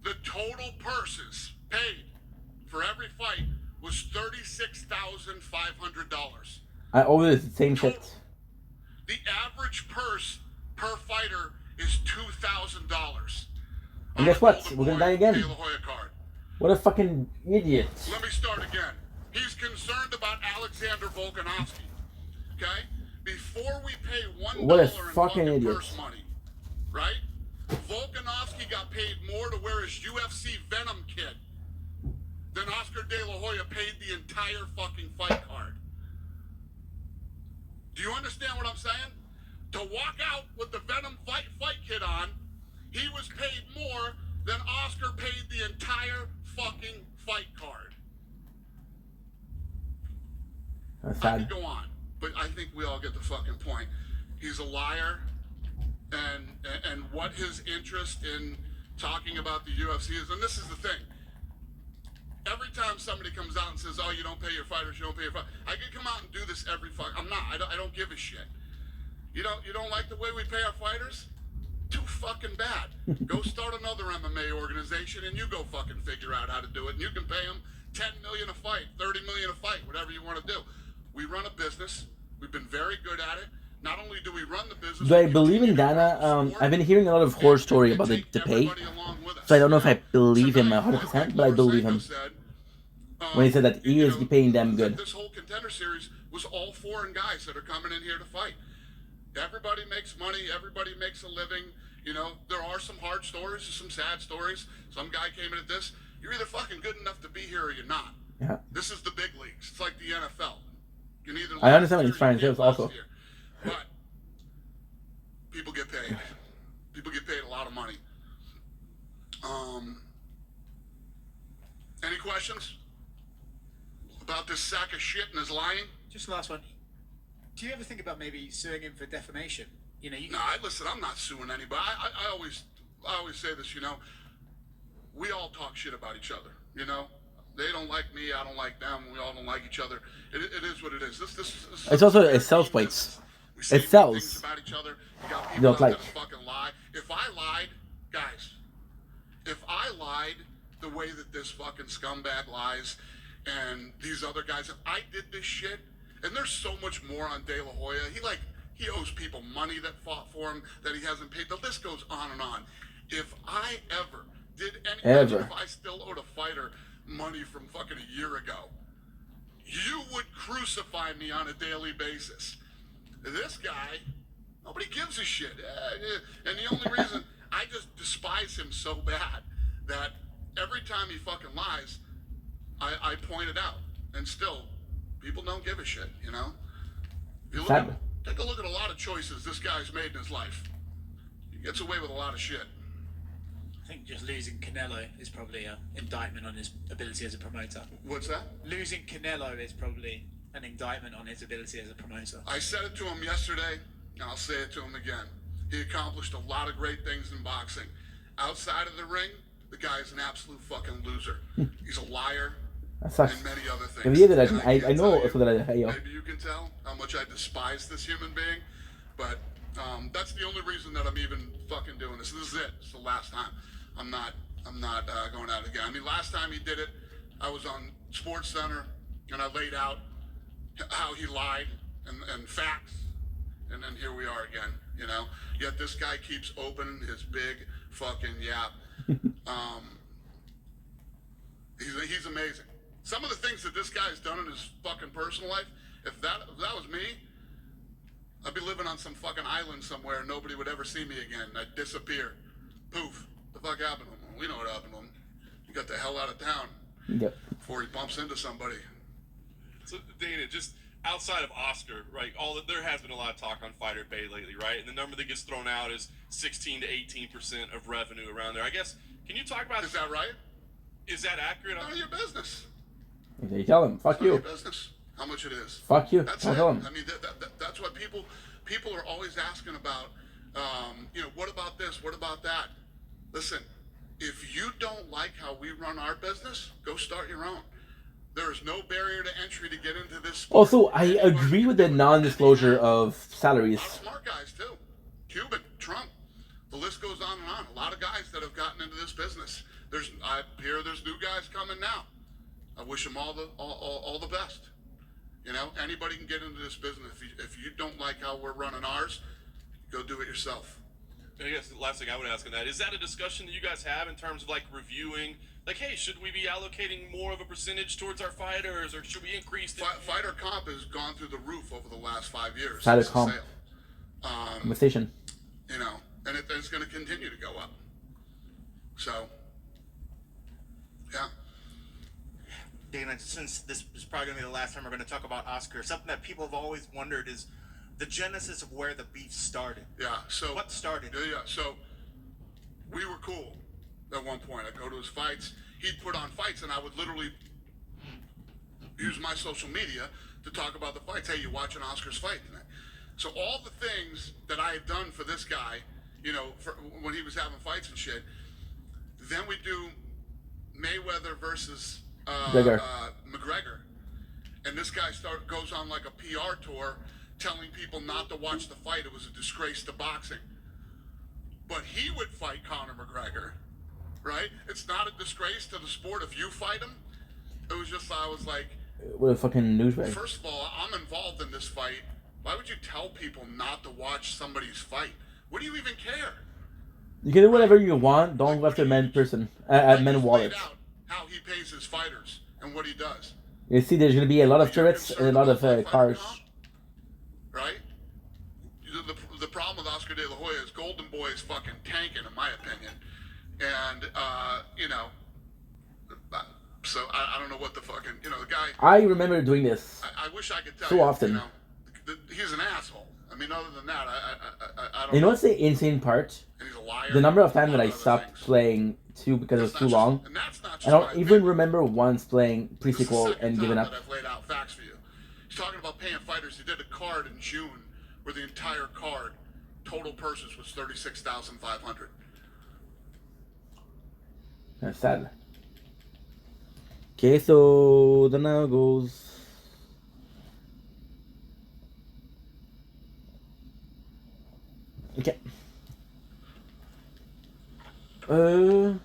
The total purses paid for every fight was $36,500. I always the same shit. The average purse per fighter is $2,000. And guess what? We're gonna die again. What a fucking idiot. Let me start again. He's concerned about Alexander Volkanovski. Okay? Before we pay $1 What a in fucking idiot. purse money, right? Volkanovski got paid more to wear his UFC Venom kit than Oscar De La Hoya paid the entire fucking fight card. Do you understand what I'm saying? To walk out with the Venom fight kit on, he was paid more than Oscar paid the entire fucking fight card. That's I sad. could go on, but I think we all get the fucking point. He's a liar, and what his interest in talking about the UFC is, and this is the thing. Every time somebody comes out and says, "Oh, you don't pay your fighters, you don't pay your fighters," I could come out and do this every fuck. I'm not. I don't give a shit. You don't like the way we pay our fighters? Too fucking bad. Go start another MMA organization and you go fucking figure out how to do it. And you can pay them $10 million a fight, $30 million a fight, whatever you want to do. We run a business. We've been very good at it. Not only do we run the business, Do I believe in Dana? I've been hearing a lot of horror story about the pay, so I don't know if I believe him 100%, but I believe him when he said that he is paying them good. This whole contender series was all foreign guys that are coming in here to fight. Everybody makes money. Everybody makes a living. You know, there are some hard stories, some sad stories. Some guy came in at this. You're either fucking good enough to be here or you're not. Yeah. This is the big leagues. It's like the NFL. You can either I understand what he's trying to do also. But people get paid. People get paid a lot of money. Any questions about this sack of shit and his lying? Just the last one. Do you ever think about maybe suing him for defamation? You know, No, listen, I'm not suing anybody. I always say this, you know. We all talk shit about each other, you know. They don't like me, I don't like them, we all don't like each other. It is what it is. This It's also, it sells fights. It sells. about each other. You got You people don't out there like. that fucking lie. If I lied, guys, if I lied the way that this fucking scumbag lies and these other guys, if I did this shit, and there's so much more on De La Hoya, he owes people money that fought for him that he hasn't paid. The list goes on and on. If I ever did anything, if I still owed a fighter money from fucking a year ago, you would crucify me on a daily basis. This guy, nobody gives a shit. And the only reason I just despise him so bad that every time he fucking lies, I point it out. And still, people don't give a shit, you know? If you take a look at a lot of choices this guy's made in his life. He gets away with a lot of shit. I think just losing Canelo is probably an indictment on his ability as a promoter. What's that? Losing Canelo is probably an indictment on his ability as a promoter. I said it to him yesterday, and I'll say it to him again. He accomplished a lot of great things in boxing. Outside of the ring, the guy is an absolute fucking loser. He's a liar. And many other things. I know eso de la yo. Maybe you can tell how much I despise this human being, but that's the only reason that I'm even fucking doing this. This is it. It's the last time. I'm not going at it again. I mean, last time he did it, I was on Sports Center and I laid out how he lied and facts, and then here we are again. You know. Yet this guy keeps opening his big fucking yap. He's amazing. Some of the things that this guy's done in his fucking personal life, if that was me, I'd be living on some fucking island somewhere and nobody would ever see me again. I'd disappear. Poof. What the fuck happened to him? We know what happened to him. He got the hell out of town before he bumps into somebody. So, Dana, just outside of Oscar, right, there has been a lot of talk on fighter pay lately, right? And the number that gets thrown out is 16 to 18% of revenue around there. I guess, can you talk about... Is that right? Is that accurate? None of your business. You tell him, fuck you. Business, how much it is. Fuck you. That's Tell it. him. I mean, that's what people are always asking about. You know, what about this? What about that? Listen, if you don't like how we run our business, go start your own. There is no barrier to entry to get into this sport. Also, I agree with the non-disclosure of salaries. Smart guys too. Cuban, Trump. The list goes on and on. A lot of guys that have gotten into this business. There's new guys coming now. I wish them all the best. You know, anybody can get into this business. If you don't like how we're running ours, go do it yourself. I guess the last thing I would ask on that is that a discussion that you guys have in terms of like reviewing, like, hey, should we be allocating more of a percentage towards our fighters, or should we increase the fighter comp has gone through the roof over the last 5 years. Fighter comp. Conversation. You know, and it's going to continue to go up. So, yeah. Dana, since this is probably going to be the last time we're going to talk about Oscar, something that people have always wondered is the genesis of where the beef started. Yeah, so... What started? Yeah, so we were cool at one point. I'd go to his fights. He'd put on fights, and I would literally use my social media to talk about the fights. Hey, you watching Oscar's fight tonight? So all the things that I had done for this guy, you know, when he was having fights and shit, then we do Mayweather versus McGregor. And this guy goes on like a PR tour telling people not to watch the fight. It was a disgrace to boxing. But he would fight Conor McGregor, right? It's not a disgrace to the sport if you fight him. It was just, I was like... What a fucking newsbag. First of all, I'm involved in this fight. Why would you tell people not to watch somebody's fight? What do you even care? You can do whatever you want. Don't go after men wallets. How he pays his fighters and what he does. You see, there's going to be a lot of turrets and a lot of cars. Right? The problem with Oscar De La Hoya is Golden Boy is fucking tanking, in my opinion. And, you know, so I don't know what the fucking, you know, the guy... I remember doing this I wish I could tell so you, often. You know, he's an asshole. I mean, other than that, I don't know. You know what's the insane part? And he's a liar. The number of times that I stopped playing 2 because it was too long. I don't even remember once playing pre-sequel and giving up. I've laid out facts for you. He's talking about paying fighters. He did a card in June where the entire card, total purchase, was $36,500. That's sad. Okay, so then now goes. Okay. A little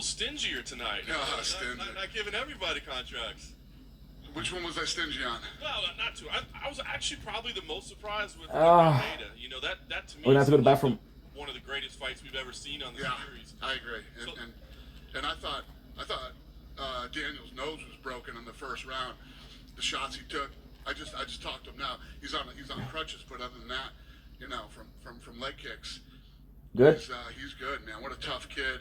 stingier tonight. Stingy. Not giving everybody contracts. Which one was I stingy on? Well, not too. I was actually probably the most surprised with Almeida. You know, that to me We're gonna have to go to the bathroom. One of the greatest fights we've ever seen on the series. I agree. And I thought Daniel's nose was broken in the first round. The shots he took, I just talked to him now. He's on crutches, but other than that, you know, from leg kicks, good. He's good, man. What a tough kid.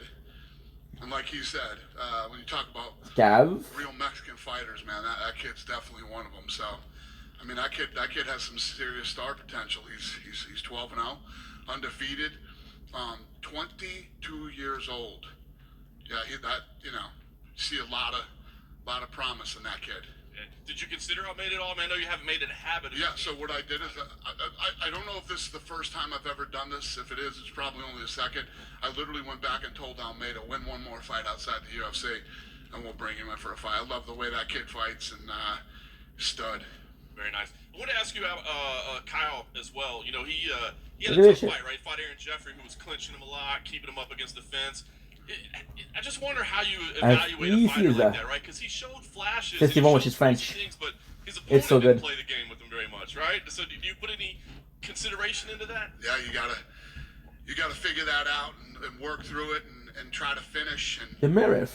And like he said, when you talk about real Mexican fighters, man, that kid's definitely one of them. So, I mean, that kid has some serious star potential. He's 12-0, undefeated, 22 years old. Yeah, you know, see a lot of promise in that kid. Did you consider Almeida at all? I mean, I know you haven't made it a habit of so what I did is, I don't know if this is the first time I've ever done this. If it is, it's probably only the second. I literally went back and told Almeida, win one more fight outside the UFC, and we'll bring him in for a fight. I love the way that kid fights, and stud. Very nice. I want to ask you about Kyle as well. You know, he had a tough fight, right? Fought Aaron Jeffrey, who was clinching him a lot, keeping him up against the fence. I just wonder how you evaluate a fighter like that, right? Because he showed flashes. 51, which is French. Things, but his opponent it's so good. Didn't play the game with him very much, right? So do you put any consideration into that? Yeah, you gotta figure that out and work through it and try to finish. And the Merif.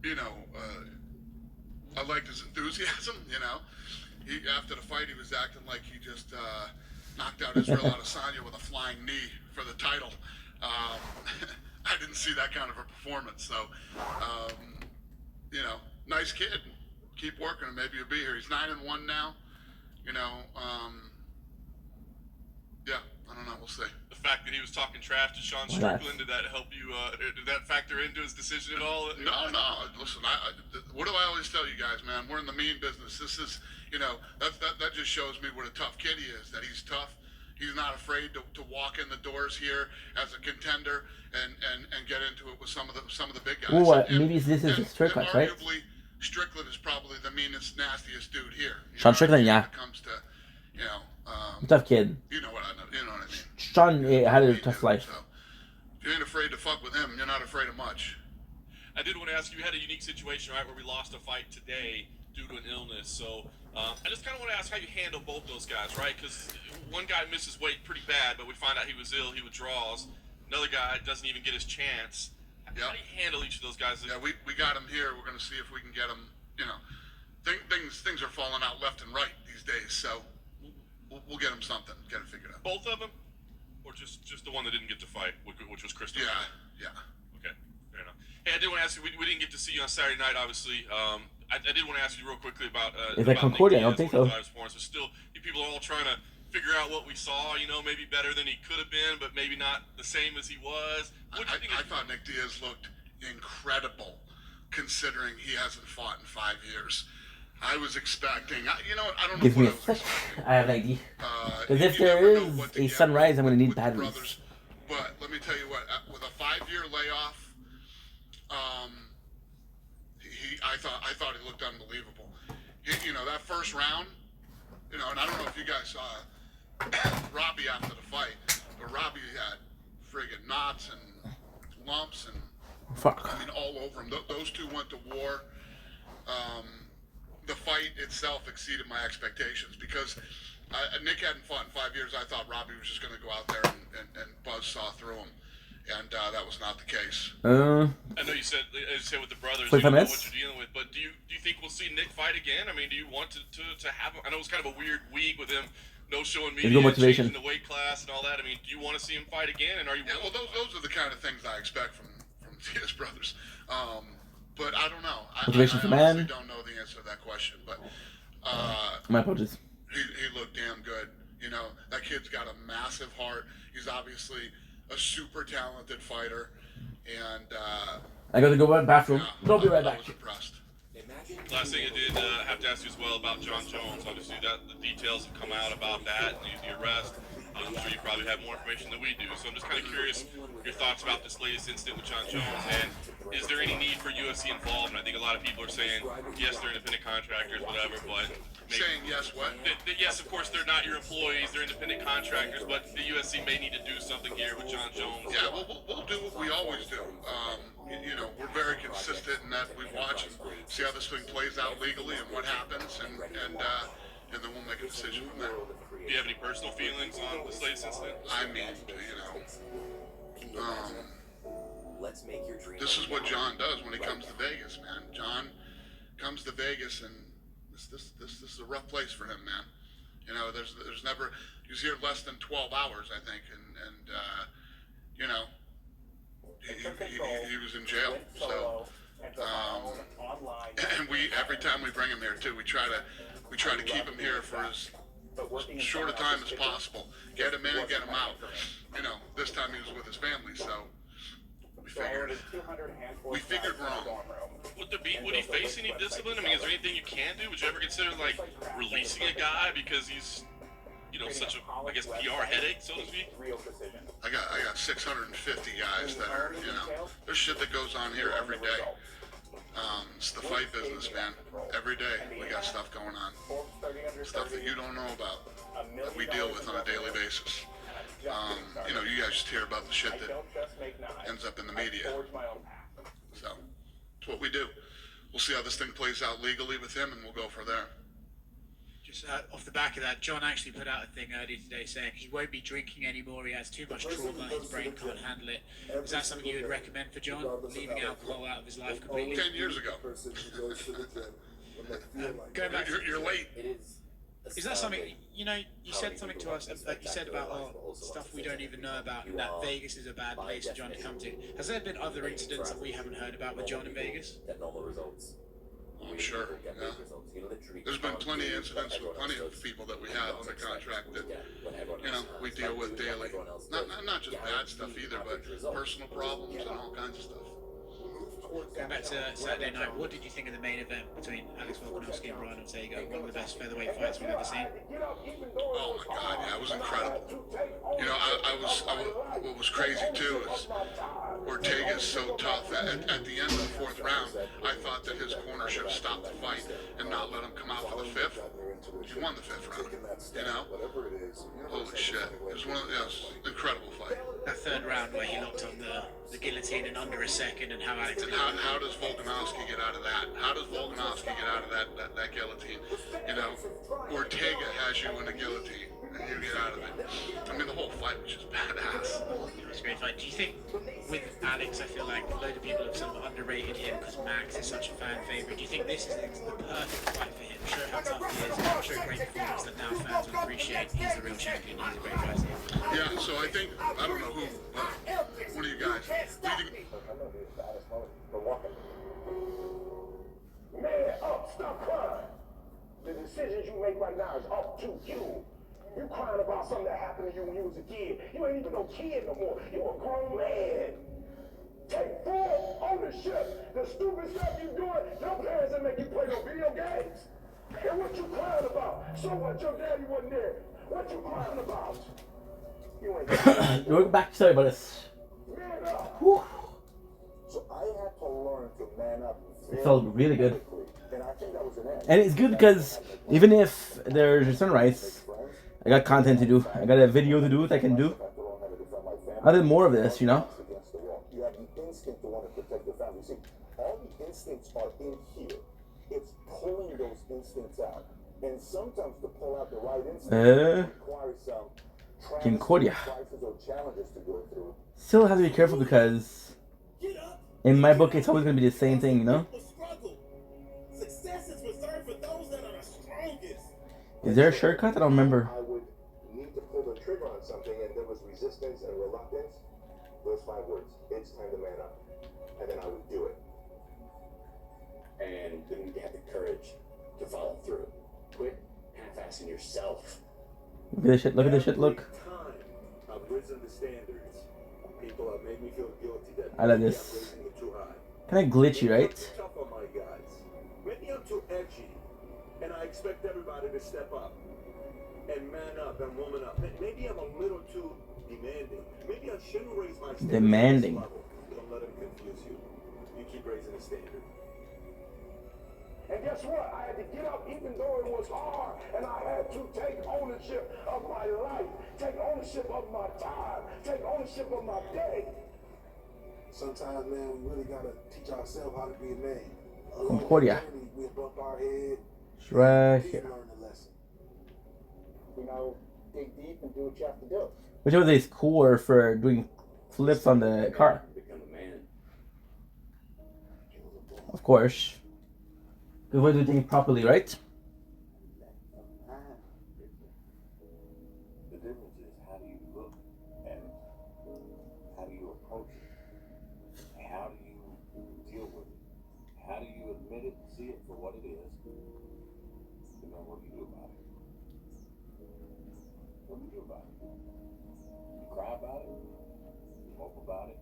You know, I liked his enthusiasm. You know, after the fight, he was acting like he just knocked out Israel Adesanya with a flying knee for the title. I didn't see that kind of a performance. So, you know, nice kid. Keep working and maybe you'll be here. He's 9-1 now. You know, yeah, I don't know. We'll see. The fact that he was talking trash to Sean Strickland, did that help you? Did that factor into his decision at all? No. Listen, what do I always tell you guys, man? We're in the mean business. This is, you know, that just shows me what a tough kid he is. That he's tough. He's not afraid to walk in the doors here as a contender and get into it with some of the big guys. Oh, maybe this is Strickland, right? Arguably, Strickland is probably the meanest, nastiest dude here. Sean Strickland, yeah. When it comes to, you know, tough kid. You know what I mean. Sean had a tough life. So, if you ain't afraid to fuck with him, you're not afraid of much. I did want to ask you, we had a unique situation, right, where we lost a fight today due to an illness. So I just kind of want to ask how you handle both those guys, right? Because one guy misses weight pretty bad, but we find out he was ill, he withdraws. Another guy doesn't even get his chance. How do you handle each of those guys? Yeah, we got him here. We're going to see if we can get him, you know. Things are falling out left and right these days, so we'll get him something. Get it figured out. Both of them? Or just the one that didn't get to fight, which was Crystal? Yeah. Okay, fair enough. Hey, I did want to ask you, we didn't get to see you on Saturday night, obviously. I did want to ask you real quickly about Is that Concordia? I don't think so. But still, people are all trying to figure out what we saw, you know, maybe better than he could have been, but maybe not the same as he was. I thought Nick Diaz looked incredible, considering he hasn't fought in 5 years. I was expecting, you know, I don't know Give me what a sec. I have an idea. Because if there is a sunrise, I'm going to need batteries. But let me tell you what, with a 5-year layoff, I thought he looked unbelievable. You know, that first round, you know, and I don't know if you guys saw Robbie after the fight, but Robbie had friggin' knots and lumps and I mean, all over him. Those two went to war. The fight itself exceeded my expectations because Nick hadn't fought in 5 years. I thought Robbie was just going to go out there and buzzsaw through him, and that was not the case. I know you said with the brothers, you know what you're dealing with, but do you think we'll see Nick fight again? I mean, do you want to have him? I know it was kind of a weird week with him no showing media, changing the weight class and all that. I mean, do you want to see him fight again? And are you? Yeah, well, those are the kind of things I expect from his brothers. But I don't know. I honestly don't know the answer to that question. But my apologies. He looked damn good. You know, that kid's got a massive heart. He's obviously a super talented fighter. And I gotta go to the bathroom. I'll be right back. I was impressed. Last thing I did have to ask you as well about John Jones. Obviously, the details have come out about that, the arrest. I'm sure you probably have more information than we do. So I'm just kind of curious your thoughts about this latest incident with John Jones. And is there any need for UFC involvement? I think a lot of people are saying, yes, they're independent contractors, whatever, but... Saying yes, what? Yes, of course, they're not your employees. They're independent contractors, but the UFC may need to do something here with John Jones. Yeah, we'll do what we always do. You know, we're very consistent in that we watch and see how this thing plays out legally and what happens, and then we'll make a decision from there. Do you have any personal feelings on this latest incident? I mean, you know, this is what John does when he comes to Vegas, man. John comes to Vegas, and this is a rough place for him, man. You know, there's never, he's here less than 12 hours, I think, and you know, he was in jail, so, and every time we bring him here too, we try to keep him here for as short a time as possible. Get him in and get him out. You know, this time he was with his family, so we figured wrong. Would he face any discipline? I mean, is there anything you can do? Would you ever consider like releasing a guy because he's, you know, such a, I guess, PR headache, so to speak? I got 650 guys that are, you know, there's shit that goes on here every day. It's the fight business, man. Every day we got stuff going on. Stuff that you don't know about, that we deal with on a daily basis. You know, you guys just hear about the shit that ends up in the media. So, it's what we do. We'll see how this thing plays out legally with him, and we'll go from there. Just off the back of that, John actually put out a thing earlier today saying he won't be drinking anymore, he has too much trauma, his brain can't handle it. Is that something you would recommend for John, leaving alcohol out of his life completely? 10 years ago. Going back you're late. Is that something, you know, you said something to us, like you said about stuff we don't even know about, and that Vegas is a bad place for John to come to. Has there been other incidents that we haven't heard about with John in Vegas? I'm sure, yeah. There's been plenty of incidents with plenty of people that we have under contract that, you know, we deal with daily. Not just bad stuff either, but personal problems and all kinds of stuff. Going back to Saturday night, what did you think of the main event between Alex Volkanovski and Brian Ortega? One of the best featherweight fights we've ever seen. Oh my God, yeah, it was incredible. You know, what was crazy too is Ortega's so tough. At the end of the fourth round, I thought that his corner should have stopped the fight and not let him come out for the fifth. He won the fifth round. You know? Holy shit. It was one of the incredible fight. That third round where he locked on the guillotine in under a second, and how Alex. And how does Volkanovski get out of that? How does Volkanovski get out of that guillotine? You know, Ortega has you in a guillotine, and you get out of it. I mean, the whole fight was just badass. It was a great fight. Do you think with Alex, I feel like a load of people have sort of underrated him because Max is such a fan favorite. Do you think this is the perfect fight for him? Show how tough he is, show a great performance that now fans will appreciate. He's the real champion. He's a great fighter. Yeah, so I think, I don't know who, one of you guys. Man up, stop crying. The decisions you make right now is up to you. You crying about something that happened to you when you was a kid. You ain't even no kid no more. You a grown man. Take full ownership. The stupid stuff you doing, your parents didn't make you play no video games. And what you crying about? So what, your daddy wasn't there. What you crying about? You ain't We're back. Sorry about this. Man up. Whew. So I had to learn to man up. It felt really good. And I think that was an end. And it's good because even if there's a sunrise, I got content to do. I got a video to do that I can do. I did more of this, you know? You have the instinct to want to protect your family. See, all the instincts are in here. It's pulling those instincts out. And sometimes to pull out the right instinct requires some Concordia. or challenges to go through. Still have to be careful because in my book it's always going to be the same thing, you know? Success is reserved for those that are the strongest. Is there a shortcut? I don't remember. I would need to pull the trigger on something and there was resistance and reluctance. Those 5 words. It's time to man up. And then I would do it. And then you have the courage to follow through. Quit half-assing yourself. Look at this shit, look at this shit, look. I've risen the standards. People have made me feel guilty that I love this. Kind of glitchy, right? Tough on my guys. Maybe I'm too edgy. And I expect everybody to step up. And man up and woman up. Maybe I'm a little too demanding. Maybe I shouldn't raise my standards. Demanding. Don't let them confuse you. You keep raising the standard. And guess what? I had to get up even though it was hard. And I had to take ownership of my life. Take ownership of my time. Take ownership of my day. Sometimes, man, we really got to teach ourselves how to be a man. Concordia. We bump our head. It's right here. Learn the lesson. You know, dig deep and do what you have to do. Which was his core for doing flips on the car. Become a man. Of course. Good way to do it properly, right? The difference is how do you look at it? How do you approach it? How do you deal with it? How do you admit it, see it for what it is? And then what do you do about it? What do you do about it? You cry about it? You mope about it?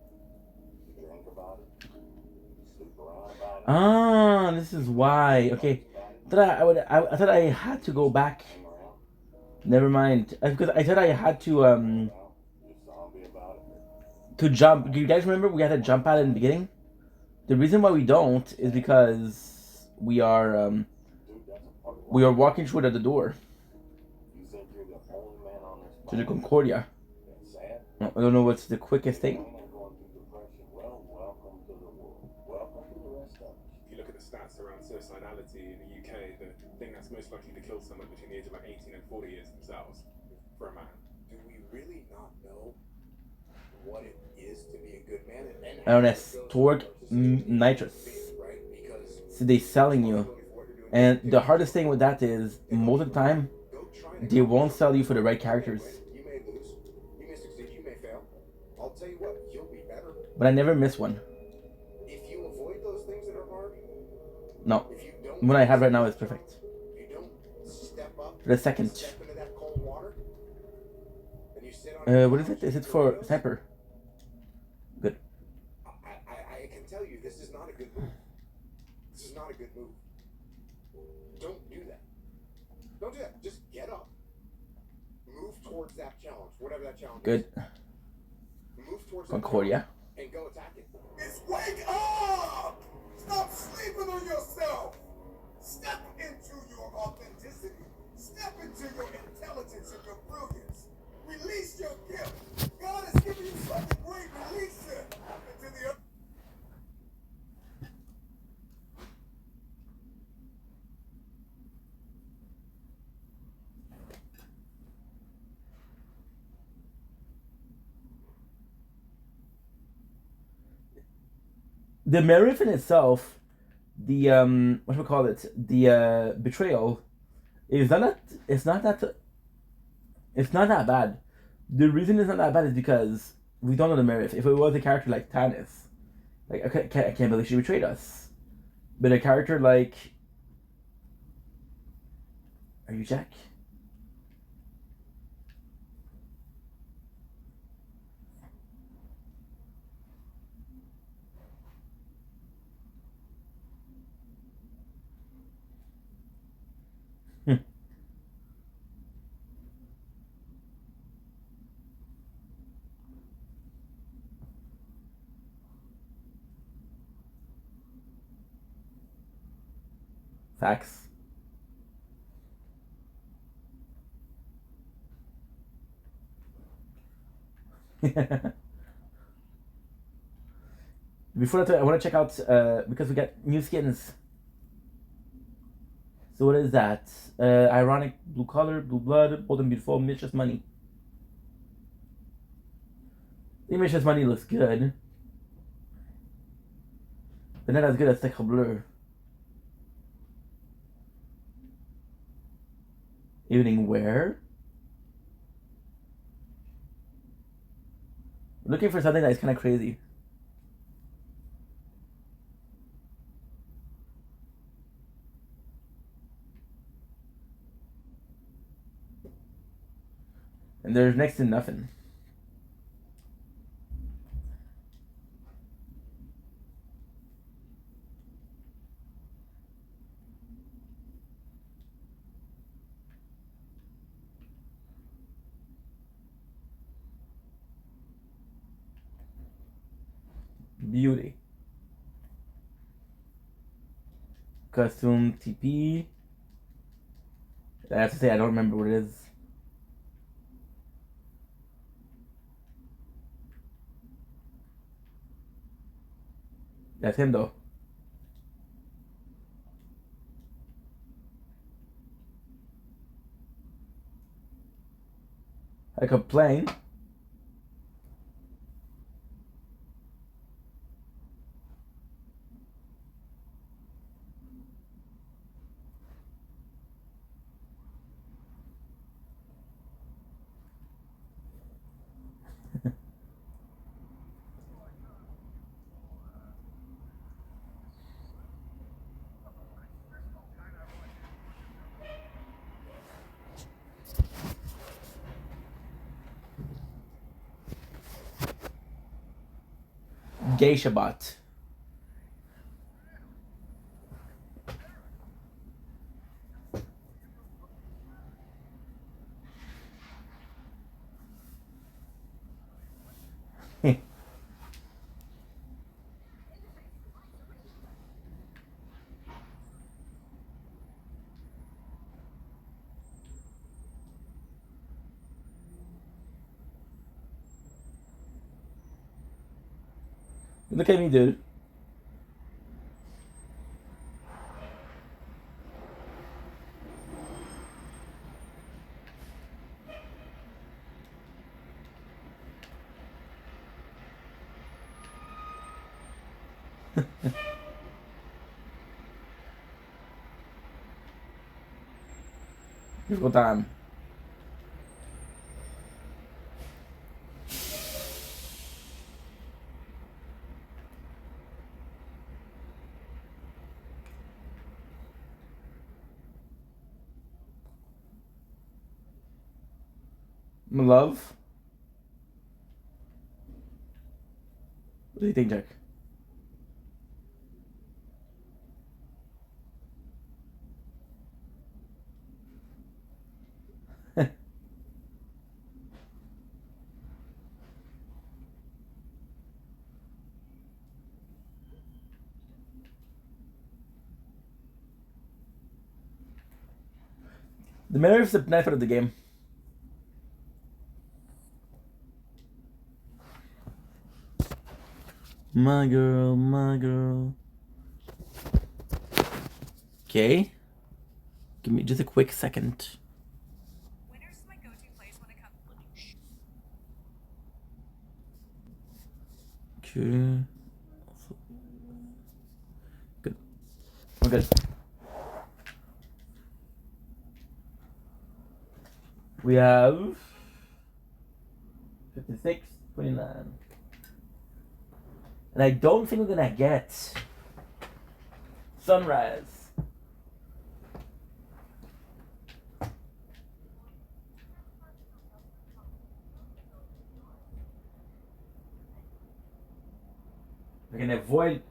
You drink about it? You sleep around about it? Ah, this is why. Okay, I thought I had to go back. Never mind, because I thought I had to jump. Do you guys remember we had to jump out in the beginning? The reason why we don't is because we are walking through the door to the Concordia. I don't know what's the quickest thing. Suicidality in the UK, the thing that's most likely to kill someone between the age of like 18 and 40 is themselves, for a man. Do we really not know what it is to be a good man? LNS, torque, nitrous. So they selling you. And the hardest thing with that is, most of the time, they won't sell you for the right characters. You may lose, you may succeed, you may fail. I'll tell you what, you'll be better. But I never miss one. If you avoid those things that are hard, no. What I have right now is perfect. you don't step up, For the second. step into that cold water, and you sit on What is it? Is it for sniper? Good. I can tell you, this is not a good move. This is not a good move. Don't do that. Don't do that. Just get up. Move towards that challenge, whatever that challenge Good. is. Move towards Concordia. that and go attack it. It's wake up! Stop sleeping on yourself! Step into your the Merif in itself, the what should we call it? The betrayal is not it's not that bad. The reason it's not that bad is because we don't know the Merif. If it was a character like Tannis, like I can't believe she betrayed us. But a character like, are you Jack? Facts. Before that, I want to check out because we got new skins. So what is that? Ironic, blue color, blue blood, bold and beautiful, Mitch's money. The Mitch's money looks good, but not as good as Sacre Bleu. Evening wear. Looking for something that is kind of crazy. And there's next to nothing. Beauty. Costume TP. I have to say I don't remember what it is. That's him though. I complain. Geisha bot. Look at me, dude. Beautiful time. My love. What do you think, Jack? The mirror is the knife out of the game. My girl, my girl. Okay. Give me just a quick second. Okay. We're good. We have 56, 29. And I don't think we're gonna get Sunrise. We can avoid.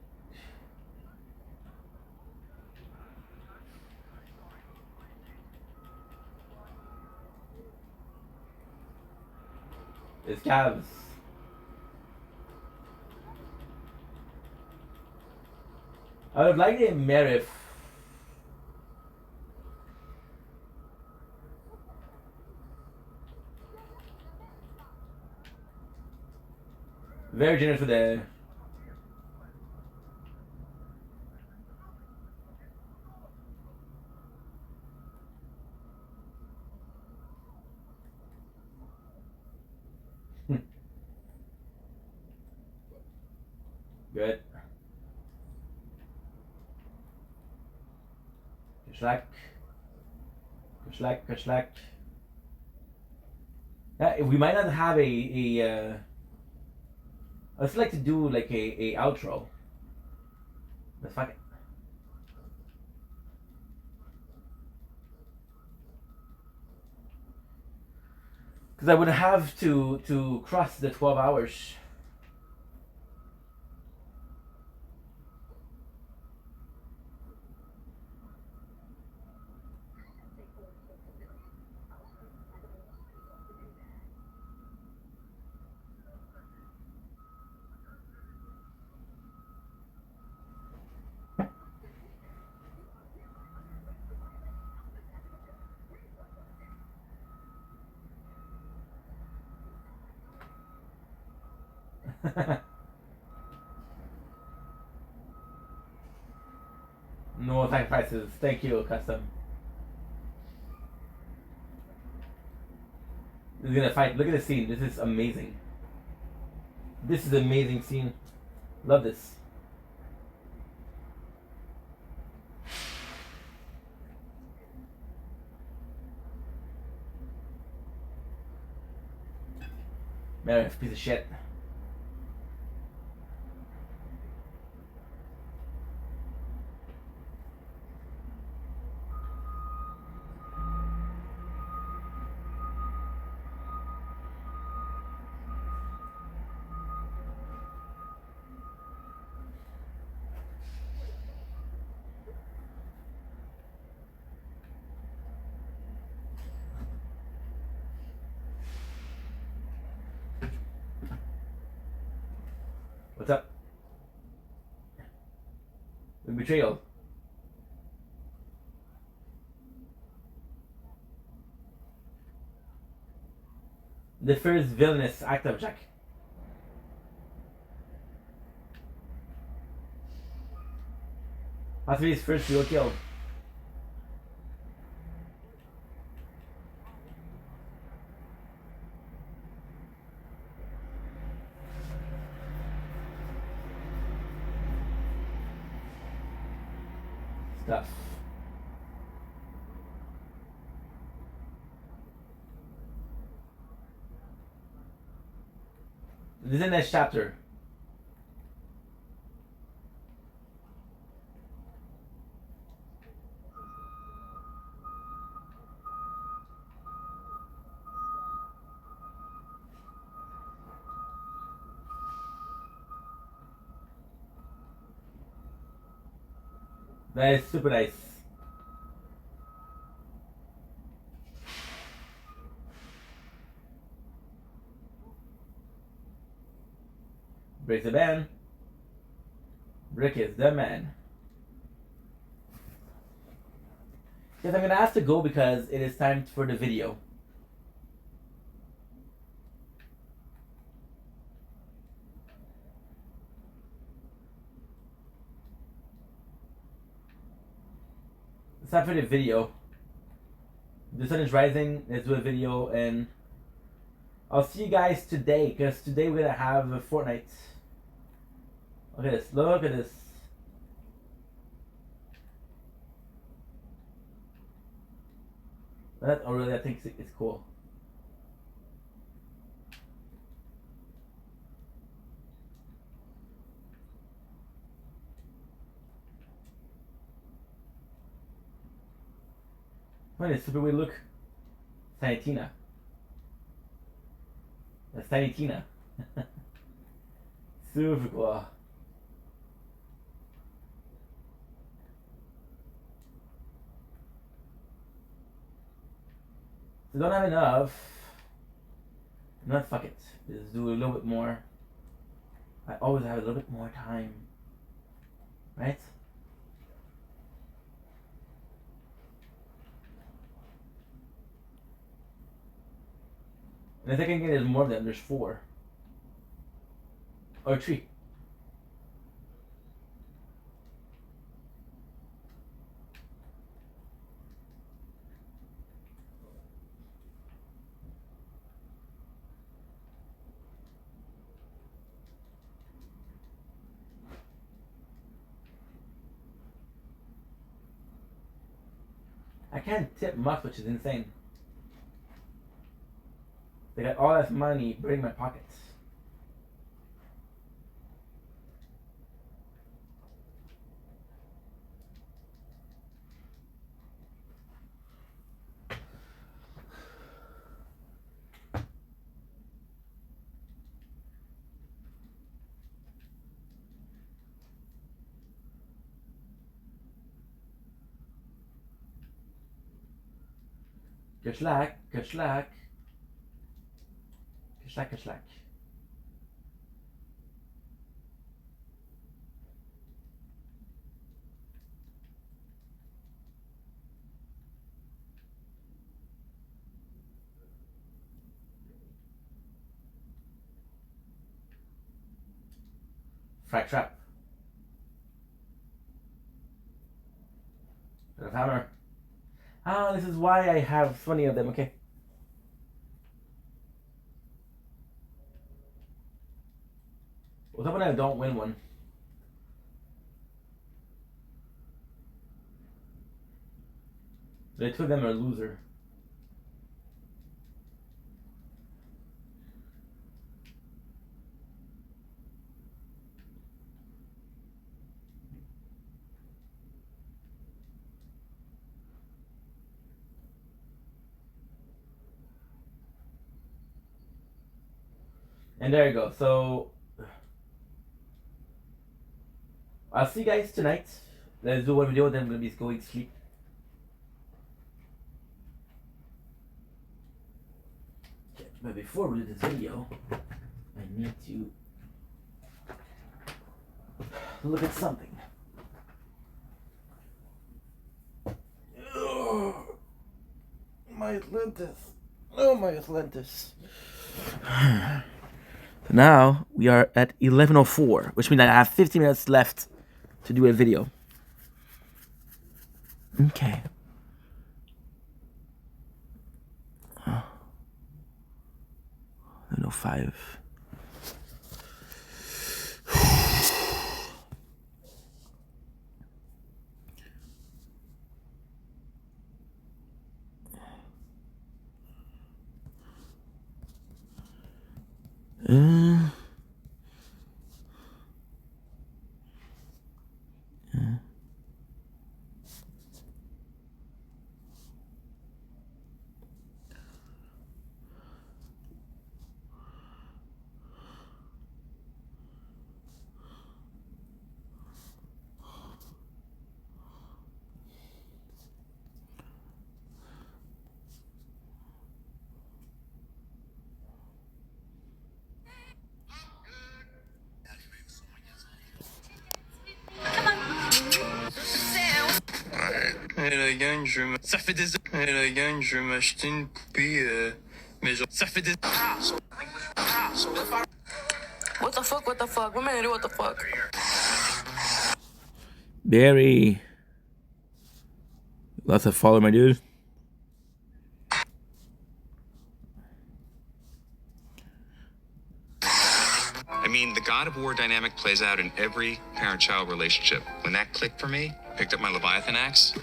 It's Cavs. I would like a Merif. Very generous with the. Good. Kashlak. Yeah, we might not have a I'd just like to do like a outro. But fuck it. Because I would have to cross the 12 hours. No sacrifices. Thank you, custom. He's gonna fight. Look at the scene. This is amazing. This is an amazing scene. Love this. Meredith, piece of shit. What's up? The betrayal. The first villainous act of Jack. Has to be his first real kill. Stuff. This is the next chapter. That is super nice. Breaks the ban. Brick is the man. Yes, I'm gonna ask to go because it is time for the video. It's time for the video. The sun is rising. Let's do a video, and I'll see you guys today because today we're gonna have a Fortnite. Look at this. Look at this. That really, I think it's cool. What is super weird look? Tiny Tina. That's Tiny Tina. Super cool. So don't have enough. Not fuck it. Just do a little bit more. I always have a little bit more time. Right? And if I can get there's more of them, there's 4. Or 3. I can't tip much, which is insane. They got all that money burning my pockets. Geschlack, geschlack. Geschlack, geschlack. Frag trap. Bit of hammer. Ah, this is why I have 20 of them, okay. What's up when I don't win one? The 2 of them are loser. And there you go. So I'll see you guys tonight. Let's do one video, then I'm gonna be going to sleep. Okay, but before we do this video, I need to look at something. Oh, my Atlantis. Oh, my Atlantis. So now we are at 11:04, which means I have 15 minutes left to do a video. Okay. Oh. 11:05. Hey la gang, ça fait des... Hey la gang, je vais m'acheter une poupée, mais genre... Ça fait des... What the fuck, what the fuck? What man, what the fuck? Barry. Lots of follow, my dude. I mean, the God of War dynamic plays out in every parent-child relationship. When that clicked for me, picked up my Leviathan axe,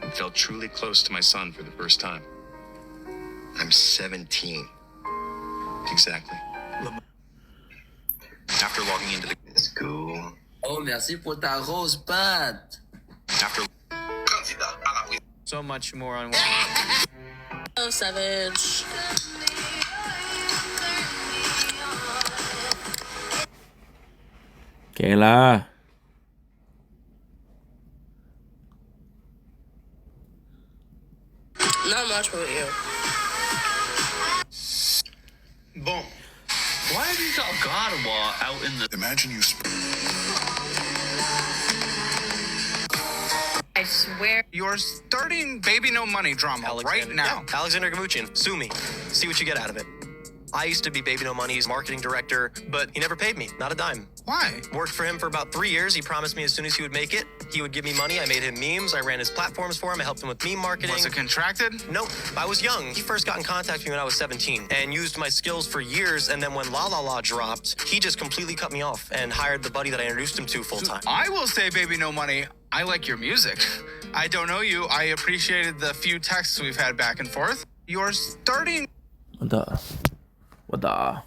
and felt truly close to my son for the first time. I'm 17. Exactly. After logging into the school. Oh, merci pour ta rose patte. After So much more on. Oh, savage. Kayla. Not much with you. Bon. Why have you got Gardevoir out in the... Imagine you... I swear. You're starting baby no money drama right now. Yeah, Alexander Gamuchin, sue me. See what you get out of it. I used to be Baby No Money's marketing director, but he never paid me, not a dime. Why? Worked for him for about 3 years. He promised me as soon as he would make it, he would give me money. I made him memes. I ran his platforms for him. I helped him with meme marketing. Was it contracted? Nope. I was young. He first got in contact with me when I was 17 and used my skills for years. And then when La La La dropped, he just completely cut me off and hired the buddy that I introduced him to full time. I will say, Baby No Money, I like your music. I don't know you. I appreciated the few texts we've had back and forth. You're starting... What the? What the? I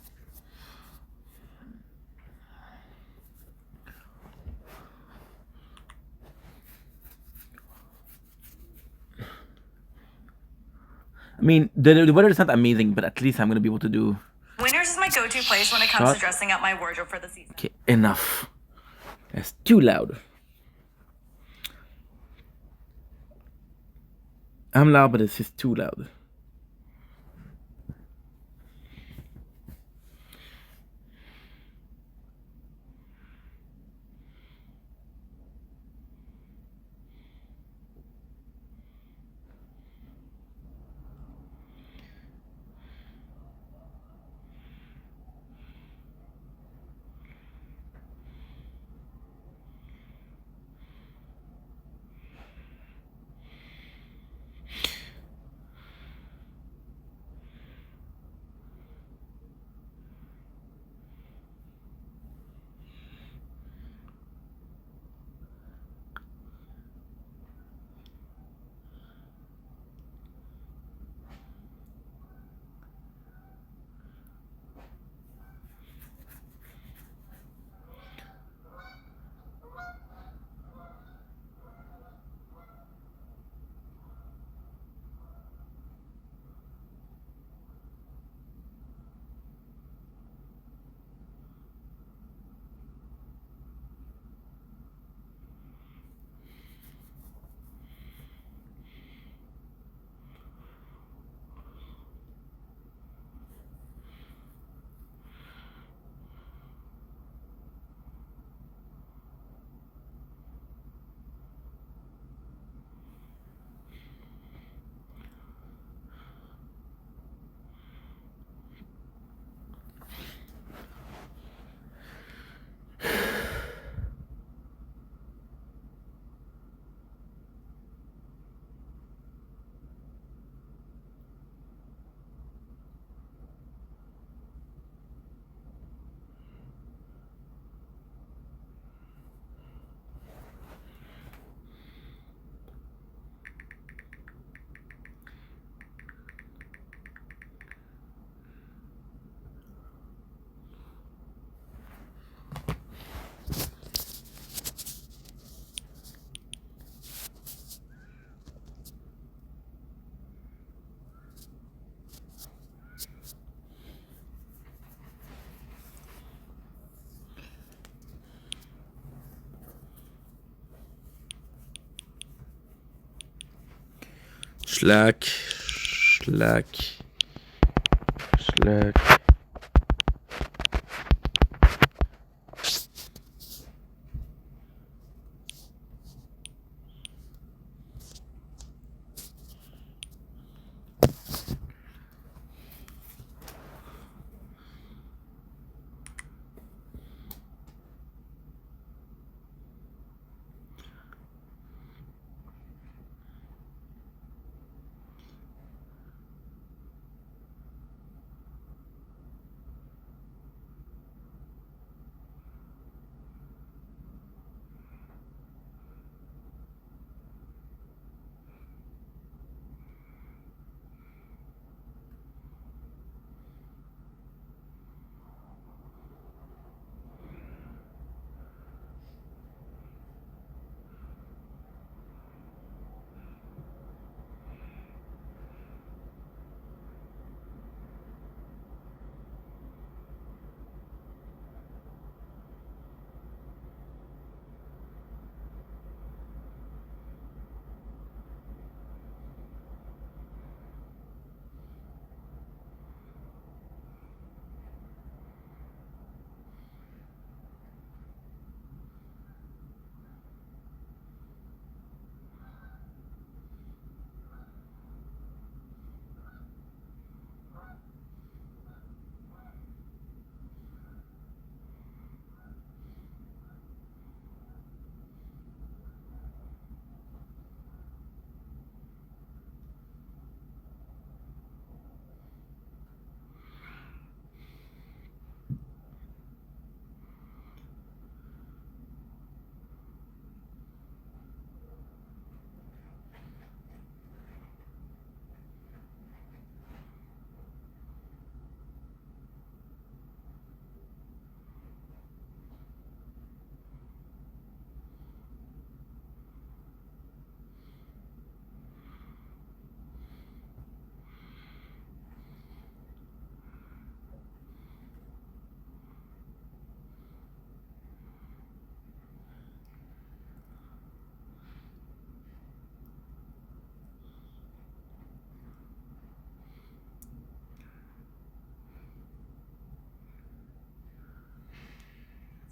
mean, the weather is not amazing, but at least I'm gonna be able to do. Winners is my go-to place when it comes to dressing up my wardrobe for the season. Okay, enough. That's too loud. I'm loud, but it's just too loud. Slack.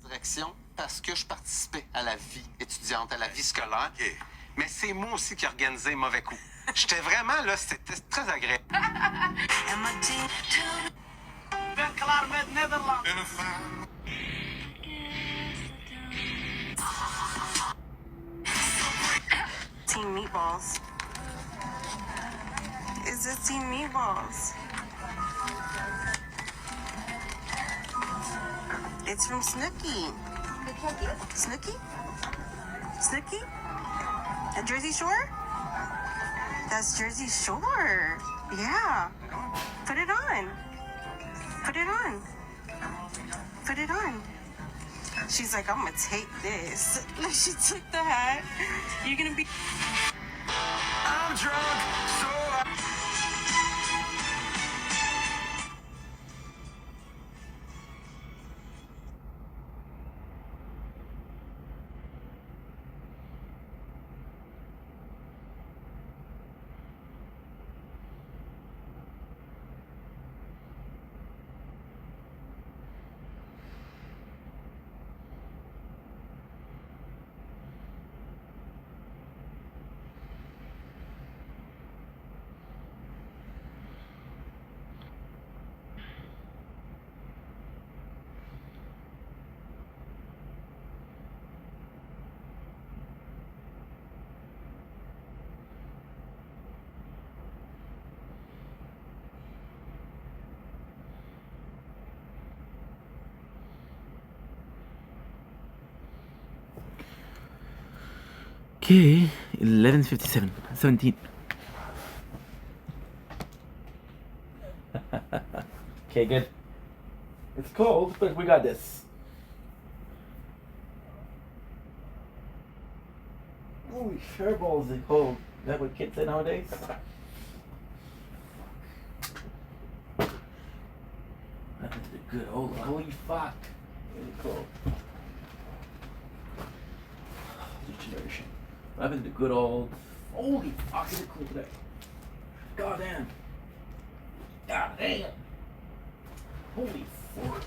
distraction parce que je participais à la vie étudiante, à la vie scolaire. Mais c'est moi aussi qui organisais les mauvais coups. J'étais vraiment là, c'était très agréable. Team Meatballs. Is it Team Meatballs? It's from Snooki. Snooki? Snooki? At Jersey Shore? That's Jersey Shore. Yeah. Put it on. Put it on. Put it on. She's like, I'm gonna take this. She took the hat. You're gonna be. I'm drunk, so Okay, 11:57, 17. Okay, good. It's cold, but we got this. Holy shareballs is cold. Is that what kids say nowadays? That's the good old, holy fuck. Really cold. Generation. What happened to the good old, holy fuck, is it cool today? God damn. God damn. Holy fork.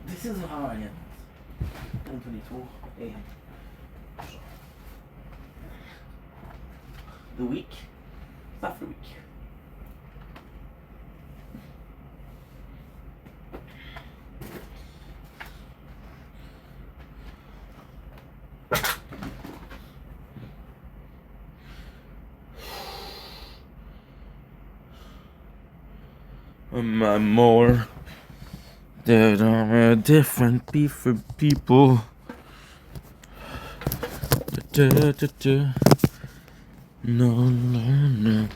This is how I am. 1:22 a.m. The week? It's not for the week. I'm more that I'm a different beef for people. No, no, no.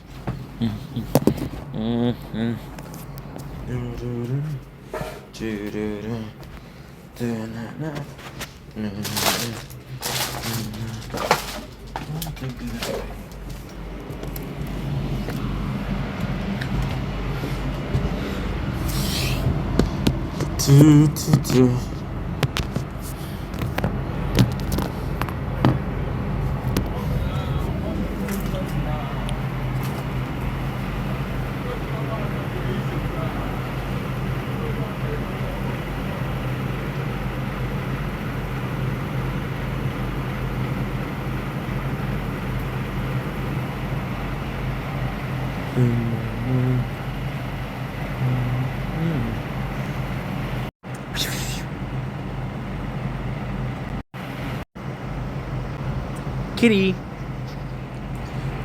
Kitty.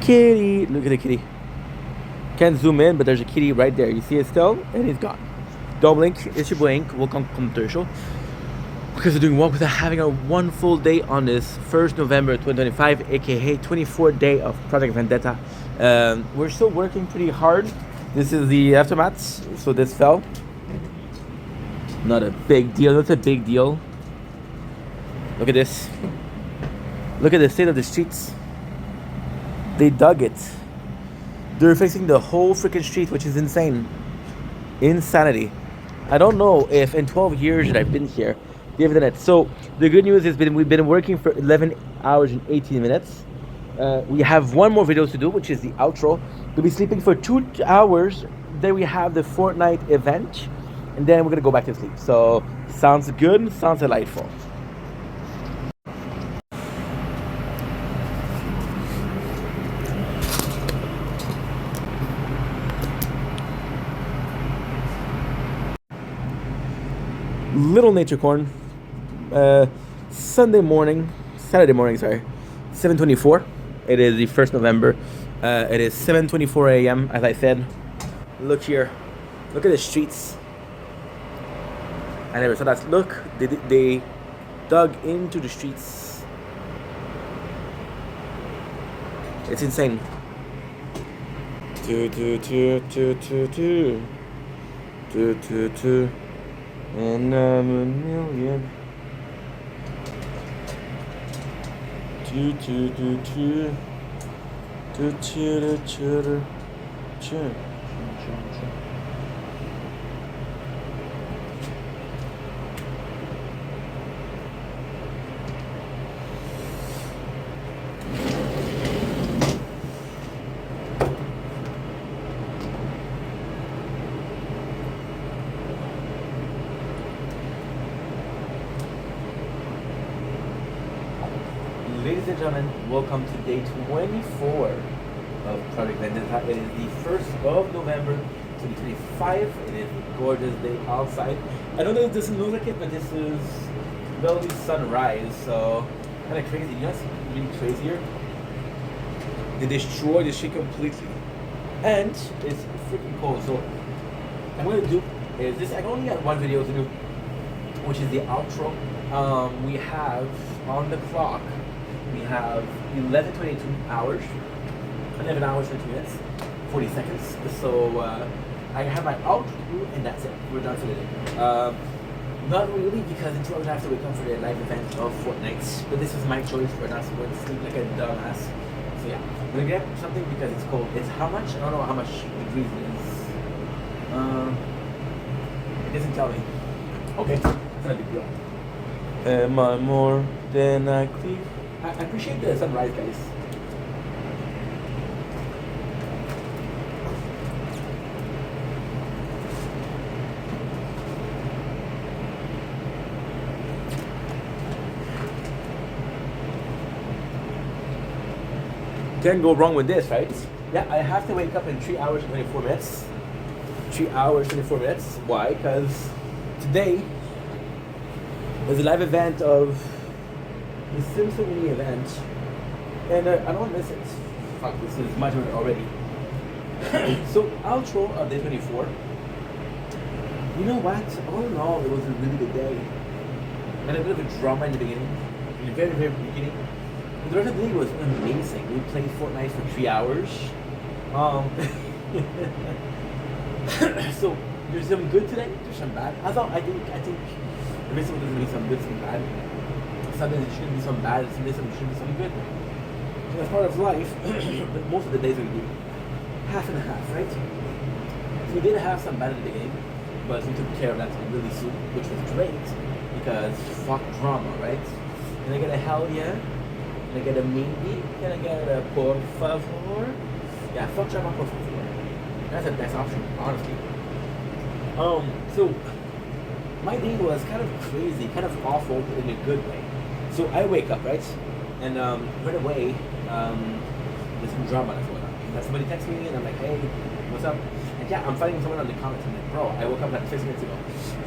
Kitty. Look at the kitty. Can't zoom in, but there's a kitty right there. You see it still? And it's gone. Don't blink. It's your blink. Welcome commercial. Because we're doing walk without having a one full day on this 1st November 2025, aka 24th day of Project Vendetta. We're still working pretty hard. This is the aftermath. So this fell. Not a big deal. That's a big deal. Look at this. Look at the state of the streets. They dug it. They're fixing the whole freaking street, which is insane. Insanity. I don't know if in 12 years that I've been here, they've done it. So the good news is we've been working for 11 hours and 18 minutes. We have one more video to do, which is the outro. We'll be sleeping for 2 hours then we have the Fortnite event, and then we're gonna go back to sleep. So sounds good, sounds delightful. Little Nature Corn, Saturday morning, sorry, 7:24. It is the 1st November. It is 7:24 a.m. as I said. Look here, look at the streets. I never saw that. Look, they dug into the streets. It's insane. Two. And I'm a million. Ladies and gentlemen, welcome to day 24 of Project Vendetta. It is the 1st of November 2025. It is a gorgeous day outside. I don't know if this looks like it, but this is early sunrise, so kind of crazy. You know what's really crazier? They destroyed the shit completely. And it's freaking cold. So what I'm going to do is this. I only got one video to do, which is the outro. We have on the clock, we have 11:22 hours, 11 hours 20 minutes, 40 seconds. So I have my outro, and that's it. We're done for the day. Not really, because in 2 hours I have to wake up for the live event of Fortnite. But this is my choice. We're not going to sleep like a dumbass. So yeah, I'm gonna get something because it's cold. It's how much? I don't know how much degrees it is. It doesn't tell me. Okay, that's not a big deal. Am I more than I cleave? I appreciate the sunrise, guys. Can't go wrong with this, right? Yeah, I have to wake up in 3 hours and 24 minutes. 3 hours, 24 minutes. Why? Because today is a live event of the Simpson Mini event, and I don't want to miss it. Fuck, this is much of it already. So, outro of day 24. You know what? All in all, it was a really good day. And a bit of a drama in the beginning, in the very, very beginning. But the rest of the day was amazing. We played Fortnite for 3 hours. So there's some good today. There's some bad. I think every single day there's gonna be some good, some bad. Some days it shouldn't be some bad. Some days it should be something good. So that's part of life. But most of the days are gonna be half and half, right? So we did have some bad at the beginning, but we took care of that really soon, which was great because fuck drama, right? Can I get a hell yeah? Can I get a maybe? Can I get a por favor? Yeah, fuck drama, por favor. That's the best option, honestly. So my day was kind of crazy, kind of awful in a good way. So I wake up, right? And right away, there's some drama that's going on. And somebody texts me and I'm like, hey, what's up? And yeah, I'm fighting someone on the comments. I'm like, bro, I woke up like 6 minutes ago.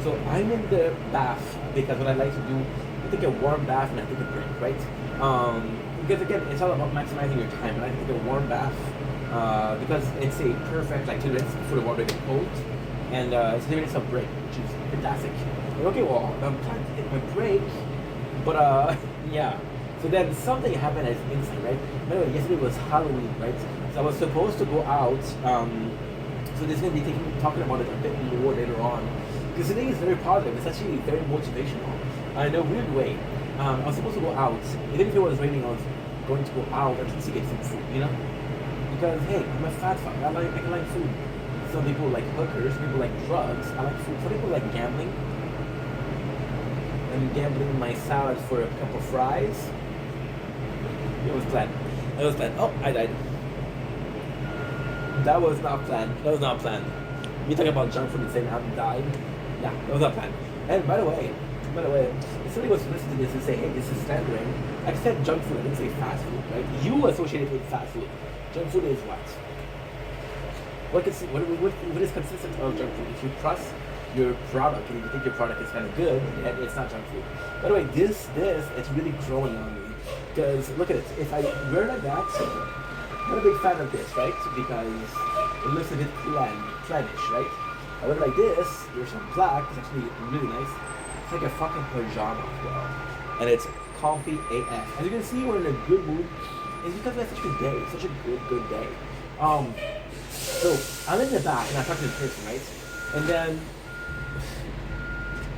So I'm in the bath because what I like to do, I take a warm bath and I take a break, right? Because again, it's all about maximizing your time. And I take a warm bath because it's a perfect like 2 minutes before the water gets cold. And it's 2 minutes of break, which is fantastic. Like, okay, well, I'm trying to take my break, but yeah. So then something happened as insane, right? By the way, yesterday was Halloween, right? So I was supposed to go out. So this is going to be talking about it a bit more later on. Because today is very positive. It's actually very motivational. In a weird way. I was supposed to go out. Even if it was raining, I was going to go out at least to get some food, you know? Because, hey, I'm a fat fuck. I like food. Some people like hookers, people like drugs. I like food. Some people like gambling. I'm gambling my salad for a cup of fries. It was planned. Oh, I died. That was not planned. Me talking about junk food and saying I'm dying. Yeah, that was our plan. And by the way, if somebody was to listen to this and say, hey, this is slandering, I said junk food, I didn't say fast food, right? You associate it with fast food. Junk food is what? What is consistent of junk food? If you trust your product and you think your product is kind of good, then it's not junk food. By the way, this, it's really growing on me. Because look at it, if I wear like that, I'm not a big fan of this, right? Because it looks a bit clannish, right? I wear it like this, there's some black, it's actually really nice. It's like a fucking pajama, bro. And it's comfy AF. As you can see, we're in a good mood. It's because we had such a good day, such a good day. So I'm in the back and I talk to this person, right? And then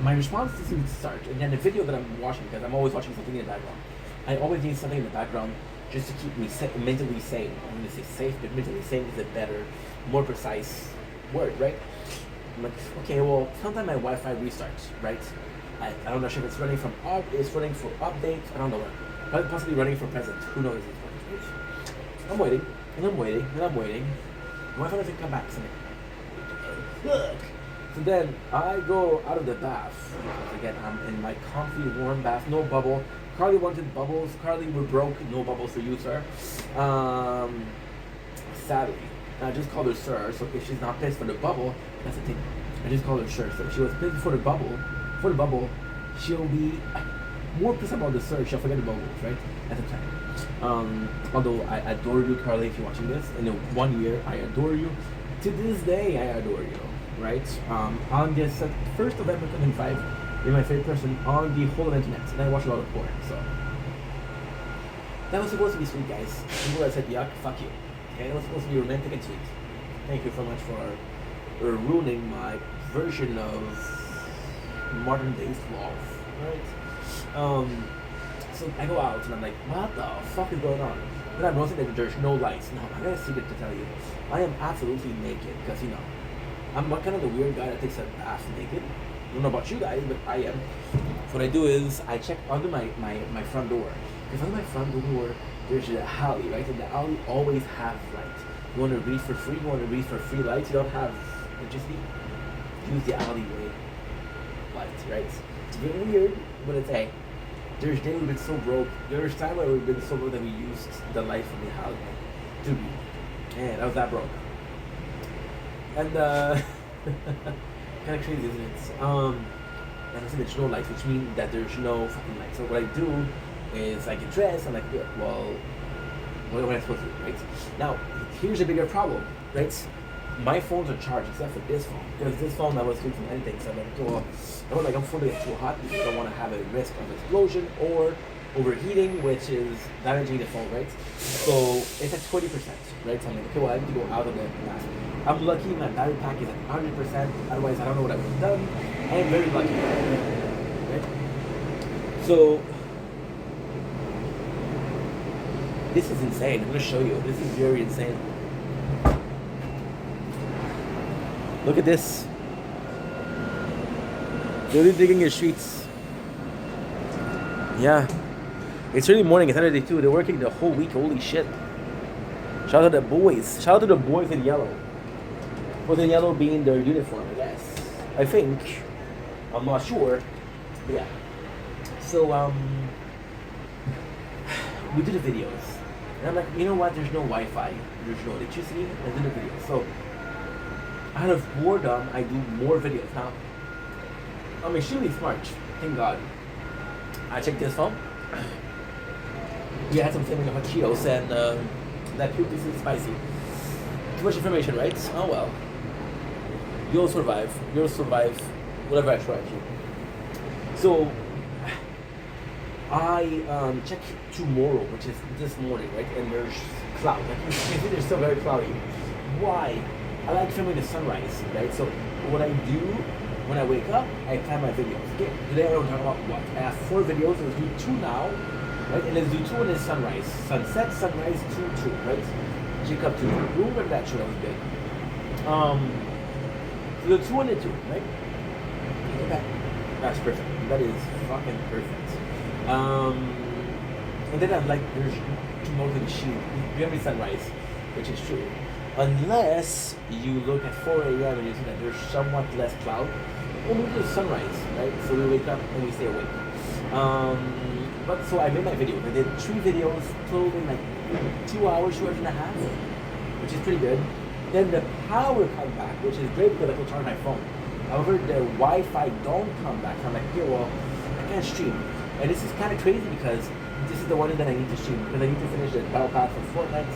my response doesn't start. And then the video that I'm watching, because I'm always watching something in the background, I always need something in the background just to keep me mentally sane. I'm going to say safe, but mentally sane is a better, more precise word, right? I'm like, okay, well, sometimes my Wi-Fi restarts, right? I don't know if it's running from it's running for updates. I don't know what. Possibly running for present. Who knows at this point? I'm waiting, and I'm waiting, and I'm waiting. Wi-Fi doesn't come back. So then I go out of the bath. Because again, I'm in my comfy, warm bath, no bubble. Carly wanted bubbles. Carly, we're broke. No bubbles for you, sir. Sadly, I just called her sir. So if she's not pissed for the bubble, that's the thing. I just called her sir. So if she was pissed for the bubble, she'll be more pissed about the sir. She'll forget the bubbles, right? At the time. Although I adore you, Carly, if you're watching this. In 1 year, I adore you. To this day, I adore you, right? On this 1st November 2005, you're my favorite person on the whole internet, and I watch a lot of porn, so. That was supposed to be sweet, guys. People that said, yuck, fuck you. Okay, that was supposed to be romantic and sweet. Thank you so much for ruining my version of modern days love, right? So I go out and I'm like, what the fuck is going on? Then I'm noticing that there's no lights. Now, I got a secret to tell you. I am absolutely naked because, you know, I'm not kind of the weird guy that takes a bath naked. I don't know about you guys, but I am. What I do is I check under my front door. Because under my front door, there's the alley, right? And the alley always have light. You want to read for free? You want to read for free lights? You don't have electricity? Use the alleyway light, right? It's very weird, but it's hey. There's days we've been so broke. There's time where we've been so broke that we used the light from the alleyway to be. Man, I was that broke. And kind of crazy, isn't it? And I said there's no lights, which means that there's no fucking light. So what I do is I get dressed. I'm like, yeah, well, what am I supposed to do, right? Now, here's a bigger problem, right? My phones are charged except for this phone, because this phone I was doing from anything. So I'm like, well, I don't like I'm fully too hot because I don't want to have a risk of explosion or overheating, which is damaging the phone, right? So it's at 20%, right? So I'm like, okay, well, I need to go out of the bathroom. I'm lucky my battery pack is at 100%. Otherwise, I don't know what I would have done. I am very lucky, right? So this is insane. I'm gonna show you. This is very insane. Look at this. They're really digging your streets. Yeah. It's early morning, it's Saturday too. They're working the whole week, holy shit. Shout out to the boys. Shout out to the boys in yellow. Boys in yellow being their uniform, I guess. I think. I'm not sure. But yeah. So, we did the videos. And I'm like, you know what? There's no Wi-Fi. There's no electricity. I did the videos. So, out of boredom, I do more videos. Now, I'm extremely smart. Thank God. I checked this phone. We had some flaming hot Cheetos and that puke is spicy. Too much information, right? Oh well. You'll survive. You'll survive whatever I try to. So I check tomorrow, which is this morning, right? And there's cloud. Like you can see, there's still very cloudy. Why? I like filming the sunrise, right? So what I do when I wake up, I plan my videos. Okay, today I don't talk about what. I have 4 videos. Let's do 2 now, right? And let's do 2 in the sunrise, sunset, sunrise, 2, right? Jacob 2. Remember that show? That was good. So the 2 and the 2, right? Okay, that's perfect. That is fucking perfect. And then I'm like, there's tomorrow to the shoot. We have a sunrise, which is true. unless you look at 4 a.m. and you see that there's somewhat less cloud. Well, maybe there's sunrise, right? So we wake up and we stay awake. But so I made my video. I did 3 videos, total in like 2 hours, 2 hours and a half, which is pretty good. Then the power come back, which is great because I can charge my phone. However, the Wi-Fi don't come back. So I'm like, okay, well, I can't stream. And this is kind of crazy because this is the one that I need to stream because I need to finish the battle pass for Fortnite.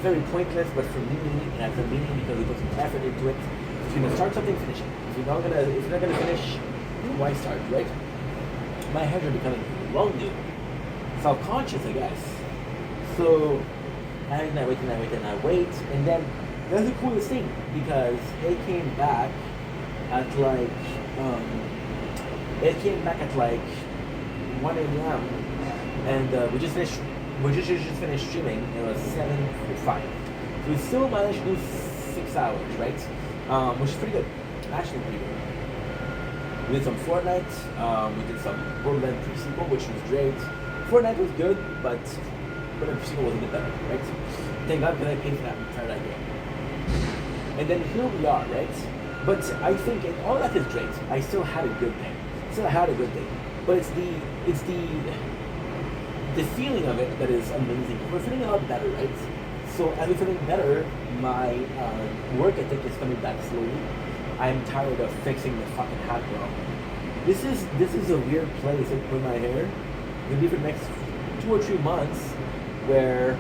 Very pointless, but for me, and it's a meaning because we put some effort into it. If you're gonna start something, finish it. If you're not gonna finish, why start, right? My hands are becoming long, dude. Self-conscious, I guess. So I wait, and then that's the coolest thing because it came back at like 1 a.m. and we just finished streaming. It was 7:05. So we still managed to do 6 hours, right? Which is pretty good. Actually pretty good. We did some Fortnite. We did some Borderlands pre-sequel, which was great. Fortnite was good, but Borderlands pre-sequel was a bit better, right? Thank God because I paid for that game. And then here we are, right? But I think all that is great. I still had a good day. But it's the feeling of it that is amazing. We're feeling a lot better, right? So as we're feeling better, my work ethic is coming back slowly. I'm tired of fixing the fucking hat, bro. This is a weird place to put my hair. Maybe for the next 2 or 3 months, where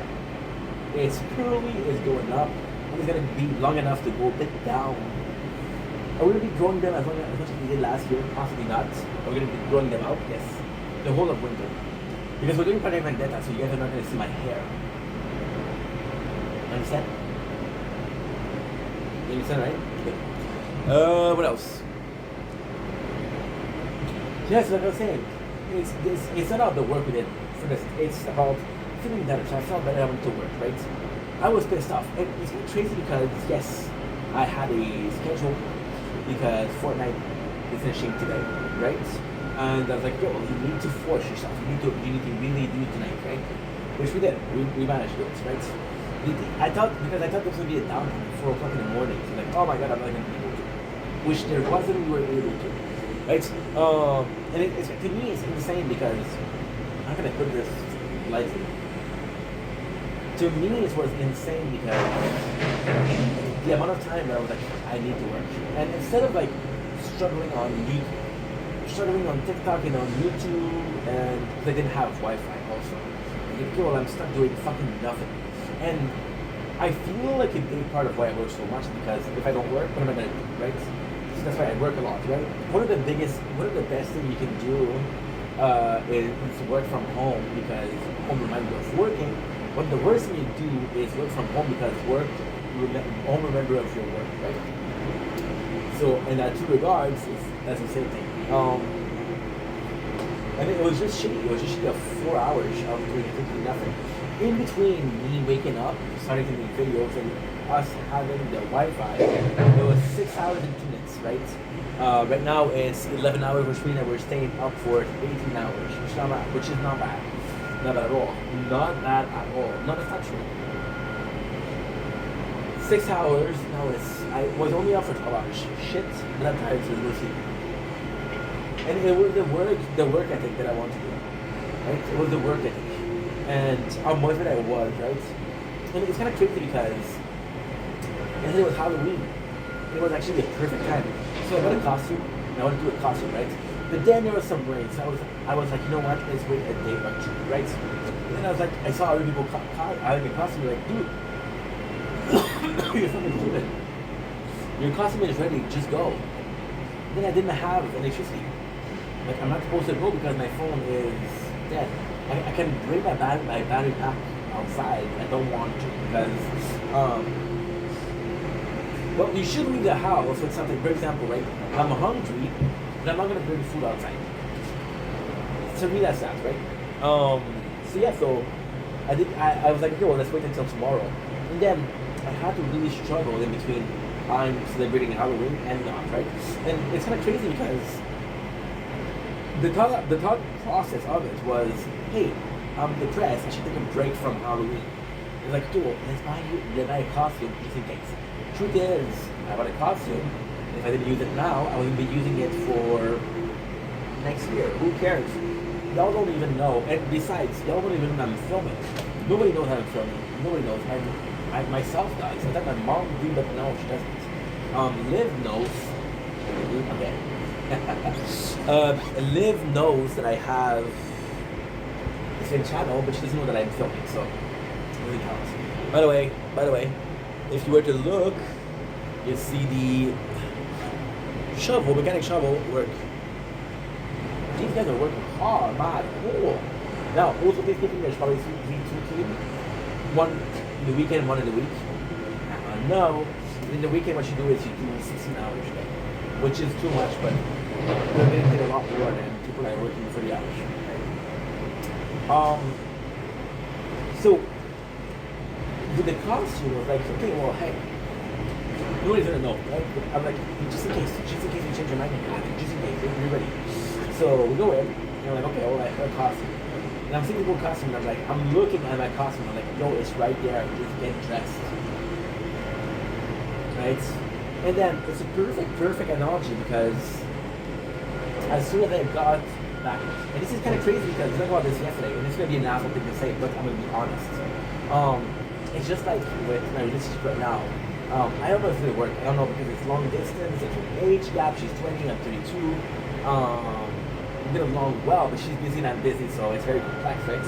it's curly, is going up. It's gonna be long enough to go a bit down. Are we gonna be growing them as much as we did last year? Possibly not. Are we gonna be growing them out? Yes. The whole of winter. Because we're doing Project Vendetta, so you guys are not gonna see my hair. Understand? You understand, right? Good. What else? Yes, like I was saying, it's not about the work we did for this. It's about feeling better. So I felt better having to work, right? I was pissed off. And it's kind of crazy because, yes, I had a schedule because Fortnite is finishing today, right? And I was like, yo, you need to force yourself. You need to really do it tonight, right? Which we did. We managed to do it, right? I thought this was going to be a downtime at 4 o'clock in the morning. So like, oh my god, I'm not going to be able to. Which there wasn't, we were able to. Right? And it's to me, it's insane because, how can I put this lightly? To me, it was insane because the amount of time that I was like, I need to work. And instead of like struggling on TikTok and on YouTube, and they didn't have Wi-Fi also. Like, well, I'm stuck doing fucking nothing. And I feel like a big part of why I work so much because if I don't work, what am I gonna do, right? So that's why I work a lot, right? One of the best things you can do is work from home because home reminds you of working. But the worst thing you do is work from home because home remember of your work, right? So in that 2 regards, that's the same thing. And it was just shitty. It was just shitty of 4 hours of doing nothing. In between me waking up, starting to make videos, and us having the Wi-Fi, it was 6 hours and 2 minutes, right? Right now it's 11 hours, which means that we're staying up for 18 hours, which is not bad. Not bad at all. Not bad at all. Not a touch. 6 hours, now I was only up for 12 hours. Shit, but I'm tired, so we'll see. And it was the work ethic that I wanted to do, right? It was the work ethic. And how motivated I was, right? And it's kind of crazy because yesterday was Halloween. It was actually the perfect time. So I got a costume, and I wanted to do a costume, right? But then there was some rain, so I was like, you know what, let's wait a day or two, right? And then I was like, I saw other people having a costume, like, dude, you're fucking stupid. Your costume is ready, just go. Then I didn't have electricity. Like, I'm not supposed to go because my phone is dead. I can bring my battery pack outside. I don't want to because well, you should leave the house with something. For example, right? I'm hungry, but I'm not gonna bring food outside. To me, that's that, right? So yeah, so I was like, okay, well, let's wait until tomorrow. And then I had to really struggle in between I'm celebrating Halloween and not, right? And it's kind of crazy because the thought process of it was, hey, I'm depressed, I should take a break from Halloween. It's like, dude, let's buy a costume just in case. Truth is, I bought a costume. If I didn't use it now, I wouldn't be using it for next year. Who cares? Y'all don't even know. And besides, y'all don't even know I'm filming. Nobody knows how I'm filming. Nobody knows. Myself does. I thought my mom do, but no, she doesn't. Liv knows. Okay. Liv knows that I have the same channel, but she doesn't know that I'm filming, so it really counts. By the way, if you were to look, you see the mechanic shovel work. These guys are working hard, man, cool. Now, also these people, there's probably two teams. One in the weekend, one in the week. No, in the weekend what you do is you do 16 hours a day, which is too much, but they're getting paid a lot more than people that are working 30 hours. So, with the costume, I was like, okay, well, hey, nobody's gonna know, right? I'm like, just in case you change your mind, just in case, you're ready. So we go in, and I'm like, okay, well, I have a costume. And I'm seeing the cool costume, and I'm like, I'm looking at my costume, I'm like, yo, it's right there, just get dressed. Right? And then it's a perfect analogy because as soon as I got back, and this is kind of crazy because I talked about this yesterday, and it's gonna be an asshole thing to say, but I'm gonna be honest. It's just like with my relationship right now. I don't know if it's gonna work. I don't know because it's long distance, it's an age gap. She's 20, I'm 32. We've been along well, but she's busy and I'm busy, so it's very complex, right?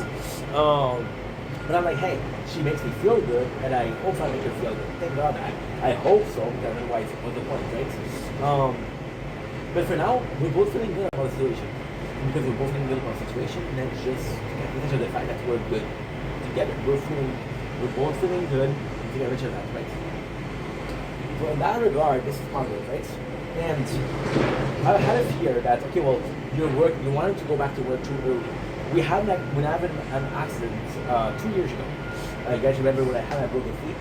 But I'm like, hey, she makes me feel good, and I hope I make her feel good. Thank God I hope so, because otherwise, what's the point, right? But for now, we're both feeling good about the situation. Because we're both feeling good about the situation, and then just take the fact that we're good together. We're both feeling good together, each other, right? So in that regard, this is positive, right? And I had a fear that, okay, well, you wanted to go back to work too early. We had an accident 2 years ago. You guys remember when I had my broken feet?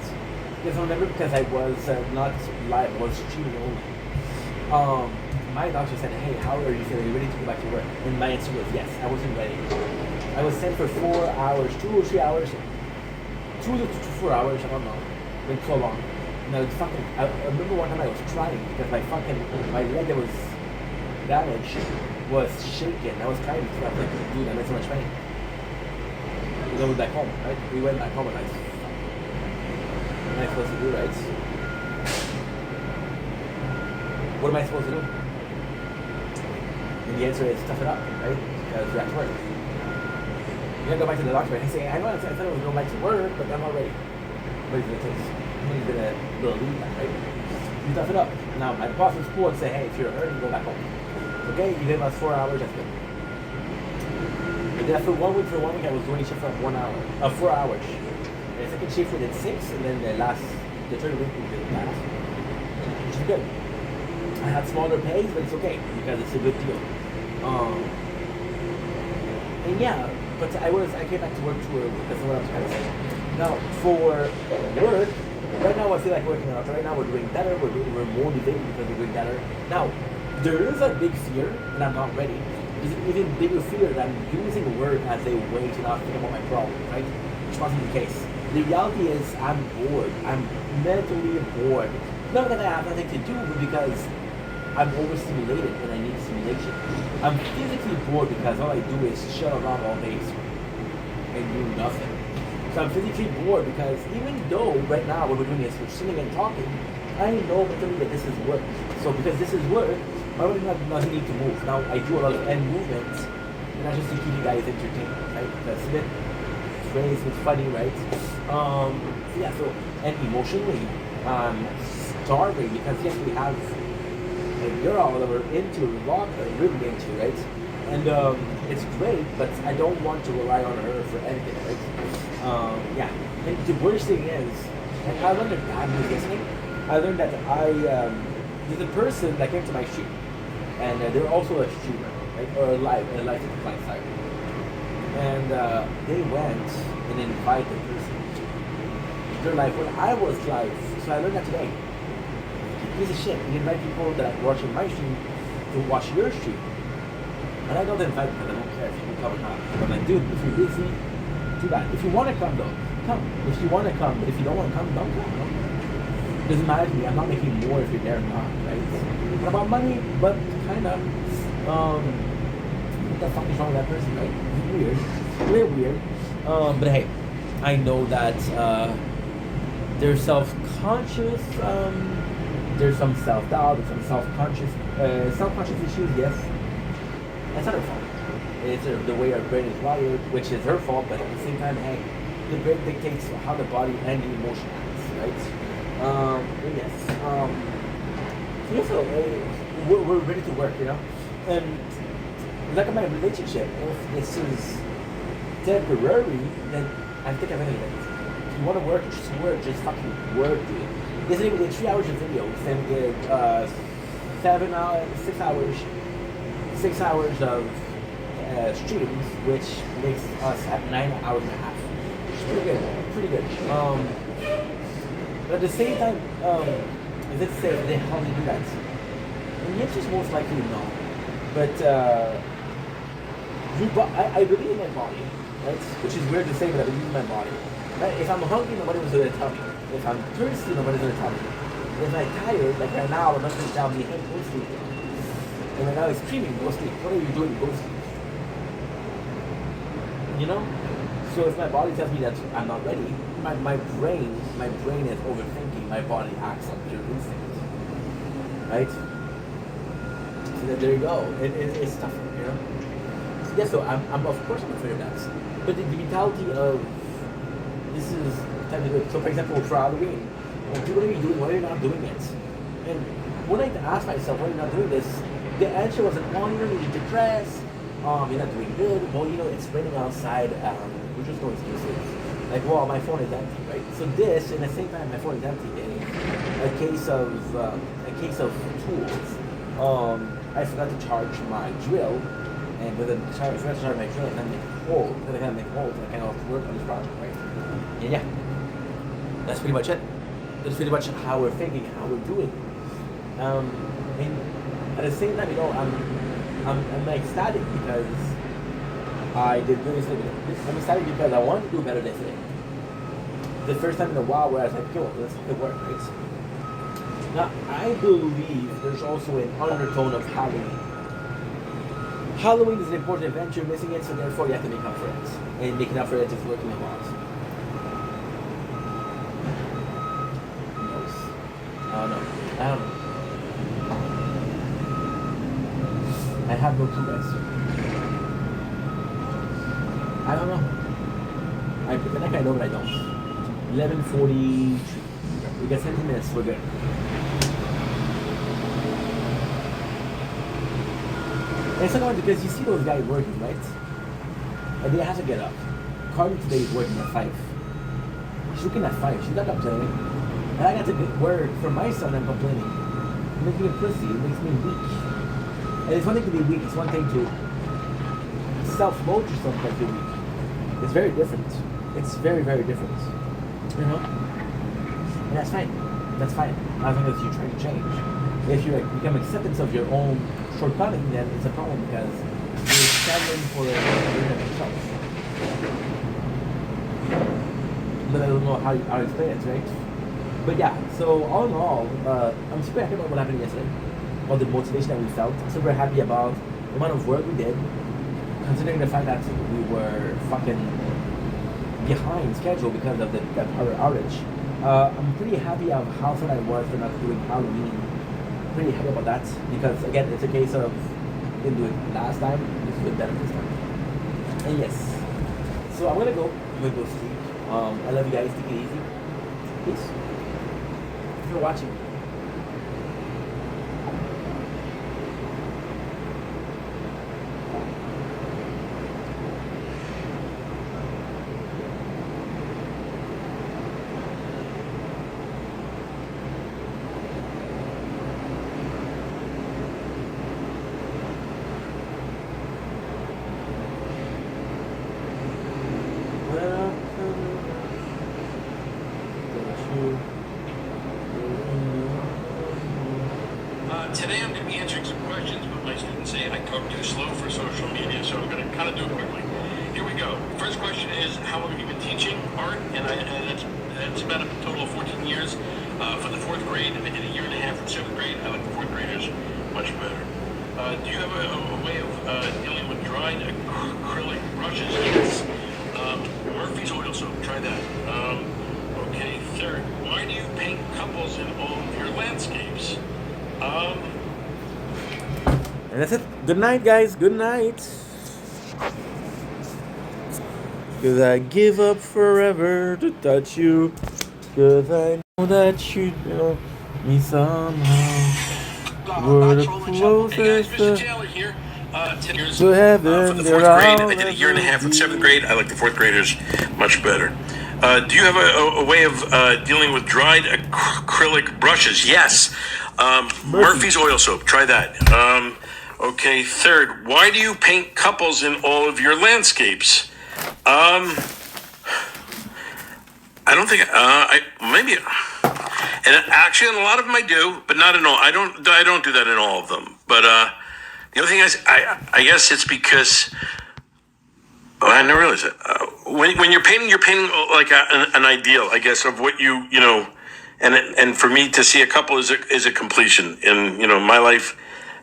Yes, I remember because I was not live, I was streaming only. My doctor said, hey, how are you feeling? Are you ready to go back to work? And my answer was yes, I wasn't ready. I was sent for 4 hours, 2 or 3 hours, 2 to 4 hours, I don't know. It went so long. And I was fucking, I remember one time I was crying because my leg that was damaged was shaking. I was crying because I was like, dude, I'm in so much pain. We went back home, right? We went back home and what am I supposed to do, right? What am I supposed to do? And the answer is tough it up, right? Because you're at work. You gotta go back to the doctor and say, I know I said I was going back to work, but I'm not ready. What is it gonna take? He's gonna believe that, right? You tough it up. Now, my boss was cool and say, hey, if you're hurt, you go back home. Okay, you did about 4 hours, that's good. But then for one week, I was doing a shift for 1 hour, 4 hours. And the second shift we did 6, and then the third week we did that, which is good. I had smaller pays, but it's okay because it's a good deal. And yeah, but I came back to work too early. That's what I was trying to say. Now for work, right now I feel like working out. Right now we're doing better. We're motivated because we're doing better. Now there is a big fear, and I'm not ready. There's an even bigger fear that I'm using work as a way to not think about my problem, right? Which wasn't the case. The reality is I'm bored. I'm mentally bored. Not that I have nothing to do, but because I'm overstimulated and I need stimulation. I'm physically bored because all I do is shut around all day and do nothing. So I'm physically bored because even though right now what we're doing is we're sitting and talking, I know mentally that this is work. So because this is work, I really doesn't need to move. Now I do a lot of end movements, and I just to keep you guys entertained, right? That's a bit phrase, it's funny, right? So yeah, so and emotionally, I'm starving because yes, we have a girl that we're into, really into, right? And it's great, but I don't want to rely on her for anything, right? Yeah. And the worst thing is, and I learned that God was listening. I learned that there's a person that came to my stream, and they're also a streamer, right? Or a live client side. And they went and invited the person. They're like, when I was live, so I learned that today. Piece of shit. You invite people that are watching my stream to watch your stream. And I don't invite them because I don't care if you can come or not. I'm like, dude, if you're busy, too bad. If you want to come though, come. If you want to come, but if you don't want to come, don't come. It doesn't matter to me. I'm not making more if you're there or not, right? Not about money, but kind of. What the fuck is wrong with that person, right? It's weird. Really weird. But hey, I know that they're self-conscious. There's some self-doubt. There's some self-conscious issues. Yes, that's not her fault. It's the way our brain is wired, which is her fault. But at the same time, hey, the brain dictates how the body and the emotion acts, right? Yes. So we're ready to work, you know. And look at my relationship. If this is temporary, then I think I'm gonna let it. If you want to work, just work. Just fucking work, dude. Yesterday we did 3 hours of videos, then we did 6 hours of streams, which makes us at 9 hours and a half. Which is pretty good. But at the same time, is it safe? How do you do that? And the answer is most likely no. But I believe in my body, right? Which is weird to say, but I believe in my body. Right? If I'm hungry, nobody was going to tell me. If I'm thirsty, nobody's going to tell me. If I'm tired, like right now, I'm not going to tell me, hey, go sleep. And right now it's screaming, go sleep. What are you doing? Go sleep. You know? So if my body tells me that I'm not ready, my brain is overthinking. My body acts on pure instinct. Right? So there you go. It's tough, you know? So yeah, so I'm of course I'm afraid of that. But the mentality of this is time to do it. So for example, for Halloween, what are you doing? Why are you not doing it? And when I asked myself, why are you not doing this? The answer wasn't, oh, you're depressed. You're not doing good. Well, you know, it's raining outside. We're just going to sleep. Like, well, my phone is empty, right? So this, and at the same time, my phone is empty. A case of tools. I forgot to charge my drill, and with I forgot to charge my drill, and then make holes. Because I gotta make holes, and I kind of work on this project, right? And yeah, that's pretty much it. That's pretty much how we're thinking, how we're doing. And at the same time, you know, I'm ecstatic because I did really good. I'm excited because I wanted to do better this day. The first time in a while where I was like, yo, let's make it work, right? Now, I believe there's also an undertone of Halloween. Halloween is an important event, you're missing it, so therefore you have to make up for it. And making up for it is working a lot. I don't know. I have no clue, guys. I don't know. I pretend like I know, but I don't. 11:43. We got 17 minutes. We're good. And it's not because you see those guys working, right? And they have to get up. Carly today is working at 5. She's looking at 5. She's not complaining. And I got to get work for my son. I'm complaining. It makes me a pussy. It makes me weak. And it's one thing to be weak. It's one thing to self-mold yourself like you're weak. It's very different. It's very, very different. You know? And that's fine. That's fine. As long as you're trying to change. If you become acceptance of your own shortcoming, then it's a problem because you're standing for a version of yourself. But I don't know how to explain it, right? But yeah, so all in all, I'm super happy about what happened yesterday. All the motivation that we felt. Super happy about the amount of work we did. Considering the fact that we were fucking behind schedule because of that power outage. I'm pretty happy of how sad I was for not doing Halloween. Pretty happy about that because again, it's a case of didn't do it last time, let's do it better this time. And yes, so I'm gonna go sleep. I love you guys. Take it easy. Peace. If you're watching. Today I'm going to be answering some questions, but my students say I talk too slow for social media, so I'm going to kind of do it quickly. Here we we go. First question is, how long have you been teaching art? And that's about a total of 14 years. For the 4th grade, I did a year and a half. In 7th grade, I like the 4th graders much better. Do you have a way of dealing with dried acrylic brushes? Yes. Murphy's oil soap. Try that. Okay. 3rd, why do you paint couples in all of your landscapes? And that's it. Good night, guys. Good night. Cause I give up forever to touch you. Cause I know that you know me somehow. We're the closest Mr. Taylor here. to heaven. For the 4th grade, I did a year and a half. In 7th grade, I like the 4th graders much better. Do you have a way of dealing with dried acrylic brushes? Yes. Murphy's oil soap. Try that. Okay. 3rd, why do you paint couples in all of your landscapes? I don't think maybe, and actually in a lot of them I do, but not in all. I don't do that in all of them. But the other thing is, I guess it's because I never realized it. When you're painting like an ideal, I guess, of what you know, and for me to see a couple is a completion in my life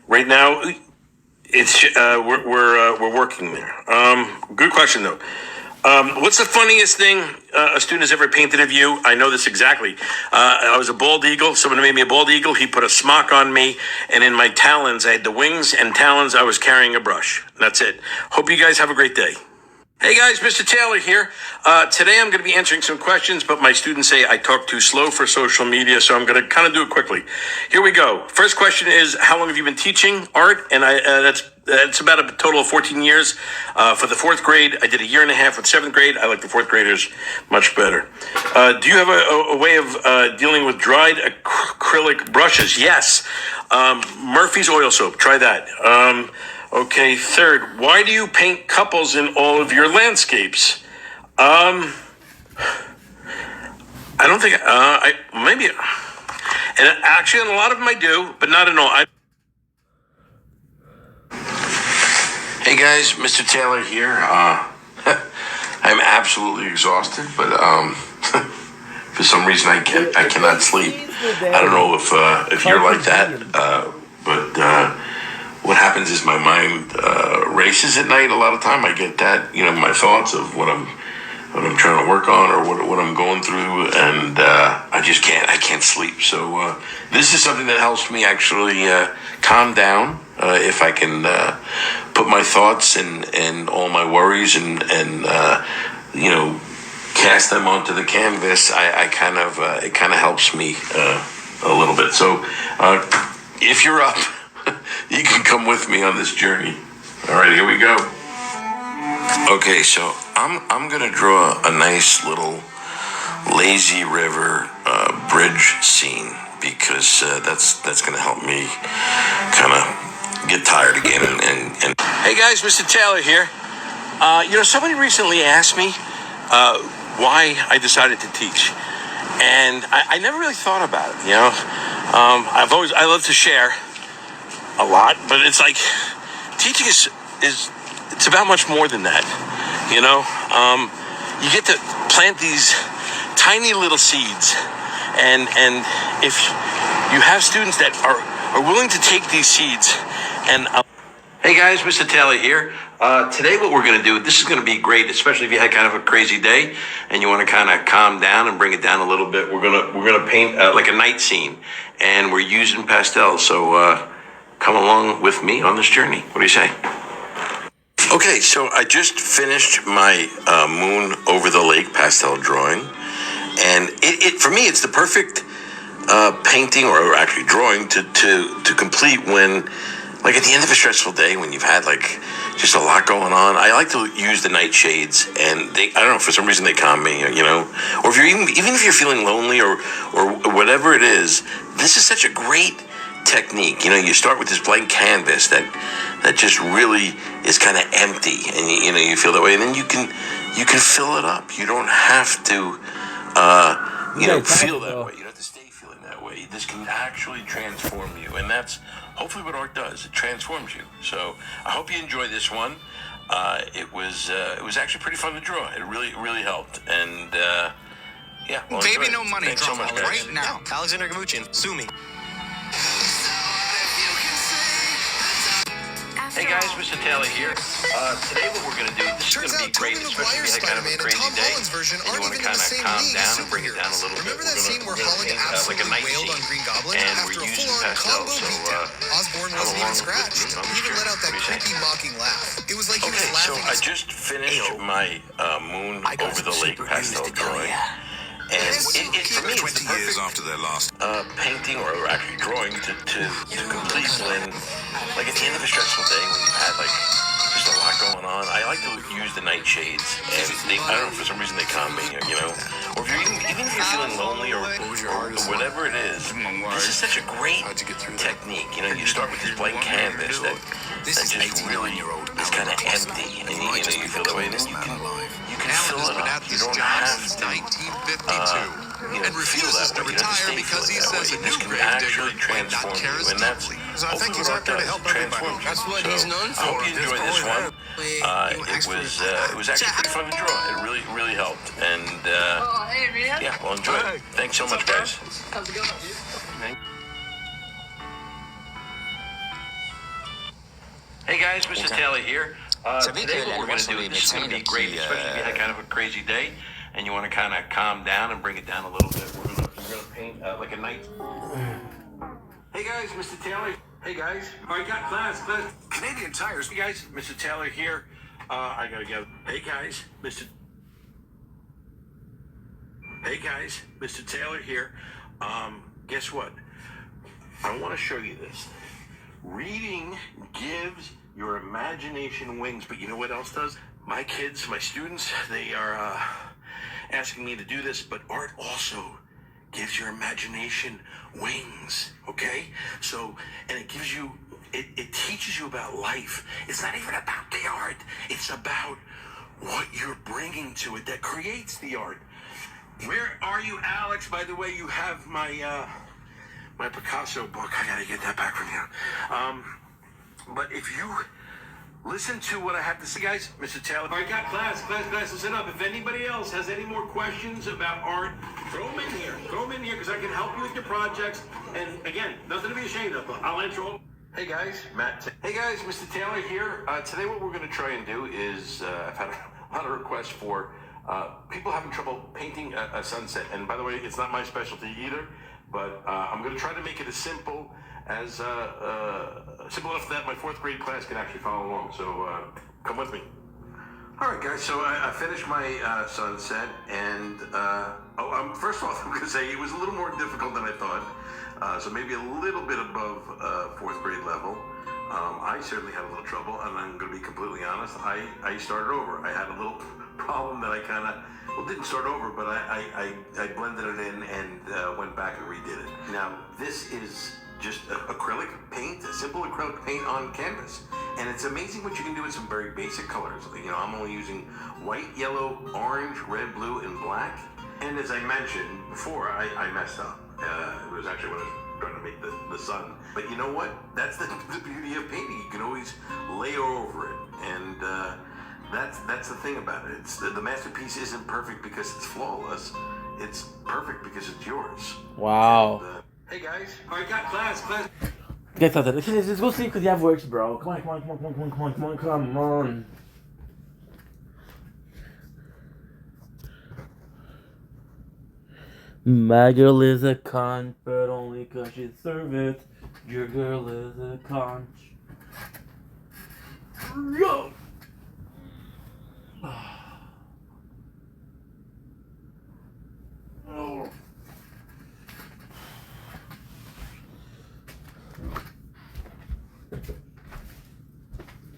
right now. It's we're working there. Good question though. What's the funniest thing a student has ever painted of you? I know this exactly. I was a bald eagle. Someone made me a bald eagle. He put a smock on me, and in my talons, I had the wings and talons. I was carrying a brush. That's it. Hope you guys have a great day. Hey guys, Mr. Taylor here. Today I'm going to be answering some questions, but my students say I talk too slow for social media, so I'm going to kind of do it quickly. Here we go. First question is, how long have you been teaching art? And that's about a total of 14 years. For the 4th grade, I did a year and a half. With 7th grade, I like the 4th graders much better. Do you have a way of dealing with dried acrylic brushes? Yes. Murphy's oil soap. Try that. Okay. 3rd, why do you paint couples in all of your landscapes? I don't think maybe, and actually in a lot of them I do, but not in all. Hey guys, Mr. Taylor here. I'm absolutely exhausted, but for some reason I cannot sleep. I don't know if you're like that, but what happens is my mind races at night. A lot of time I get that, my thoughts of what I'm trying to work on or what I'm going through, and I can't sleep. So this is something that helps me actually calm down if I can put my thoughts and all my worries and cast them onto the canvas. It kind of helps me a little bit. So if you're up, you can come with me on this journey. All right, here we go. Okay, so I'm gonna draw a nice little lazy river bridge scene because that's gonna help me kind of get tired again. And hey guys, Mr. Taylor here. Somebody recently asked me why I decided to teach, and I never really thought about it. I love to share a lot, but it's like teaching is it's about much more than that. You get to plant these tiny little seeds, and if you have students that are willing to take these seeds and hey guys, Mr. Taylor here. Today what we're going to do, this is going to be great, especially if you had kind of a crazy day and you want to kind of calm down and bring it down a little bit. We're going to paint like a night scene, and we're using pastels. So come along with me on this journey. What do you say? Okay, so I just finished my moon over the lake pastel drawing, and it for me it's the perfect painting or actually drawing to complete when, like, at the end of a stressful day when you've had like just a lot going on. I like to use the night shades, and I don't know, for some reason they calm me, or if you're even if you're feeling lonely or whatever it is, this is such a great technique. You start with this blank canvas that just really is kind of empty, and you feel that way, and then you can fill it up. You don't have to feel that way. You don't have to stay feeling that way. This can actually transform you, and that's hopefully what art does. It transforms you. So I hope you enjoy this one. it was actually pretty fun to draw. It really helped, and yeah. Well, Baby, enjoy no it. money. Thanks so Drop much, guys. right now. Alexander Gamuchin, sue me. Hey guys, Mr. Taylor here. Today what we're going to do, this is going to be great, especially if you had kind of a crazy day, and you want to kind of calm down and bring it down a little bit. We're going to paint like a night scene, and we're using pastels, so Osborne wasn't even scratched. He even let out that creepy mocking laugh. It was like he was so laughing. I just finished my moon over the lake pastel drawing. And it for me, it's the 20 years perfect after their last painting or actually drawing to complete when, like at the end of a stressful day when you've had like just a lot going on. I like to use the nightshades, and I don't know, for some reason they calm me, you know. Or if you're even if you're feeling lonely or whatever it is, this is such a great technique. You know, you start with this blank canvas that just really is kind of empty, and you know you feel that way, and then you can fill it up. You don't have to. And refuses to retire because he says a new grave digger might not care as deeply. So I think he's out there to help everybody. That's what he's known for. I hope you enjoyed this one. It was actually pretty fun to draw. It really helped, and yeah, well, enjoy it. Thanks so much, guys. Hey guys, Mr. Taylor here. Today what we're going to do, this is going to be great, especially if you had kind of a crazy day and you want to kind of calm down and bring it down a little bit. We're going to paint like a night. Hey guys, Mr. Taylor. Hey guys. All right, got class. Canadian Tires. Hey guys, Mr. Taylor here. I got to go. Hey guys, Mr. Taylor here. Guess what? I want to show you this. Reading gives your imagination wings, but you know what else does? My kids, my students, they are asking me to do this, but art also gives your imagination wings, okay? So, and it gives you, it teaches you about life. It's not even about the art. It's about what you're bringing to it that creates the art. Where are you, Alex? By the way, you have my my Picasso book. I gotta get that back from you. But if you listen to what I have to say, guys, Mr. Taylor. All right, got class, listen up. If anybody else has any more questions about art, throw them in here. Because I can help you with your projects. And again, nothing to be ashamed of. I'll answer all. Hey guys, Matt. Hey guys, Mr. Taylor here. Today what we're going to try and do is, I've had a lot of requests for people having trouble painting a sunset. And by the way, it's not my specialty either, but I'm going to try to make it as simple enough that my 4th grade class can actually follow along. So come with me. All right, guys. So I finished my sunset, and first of all, I'm going to say it was a little more difficult than I thought. So maybe a little bit above 4th grade level. I certainly had a little trouble, and I'm going to be completely honest. I started over. I had a little problem that I kind of, didn't start over, but I blended it in and went back and redid it. Now, this is just acrylic paint, a simple acrylic paint on canvas. And it's amazing what you can do with some very basic colors. You know, I'm only using white, yellow, orange, red, blue, and black. And as I mentioned before, I messed up. It was actually when I was trying to make the sun. But you know what? That's the beauty of painting. You can always layer over it. And that's the thing about it. It's the masterpiece isn't perfect because it's flawless. It's perfect because it's yours. Wow. And, hey guys, all right, got class. Guys, let's go sleep because you have works, bro. Come on. My girl is a cunt, but only 'cause she's servant. Your girl is a cunt. Yo! Oh.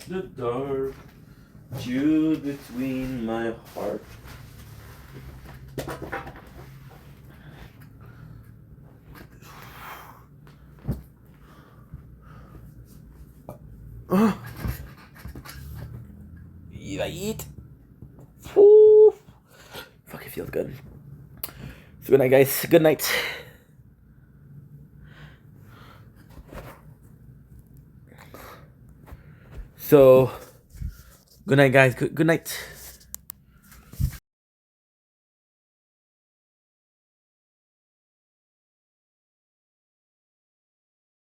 The dark chew between my heart. Eat. Woo. Fuck, it feels good. So good night, guys. Good night. So, Good night, guys. Good night.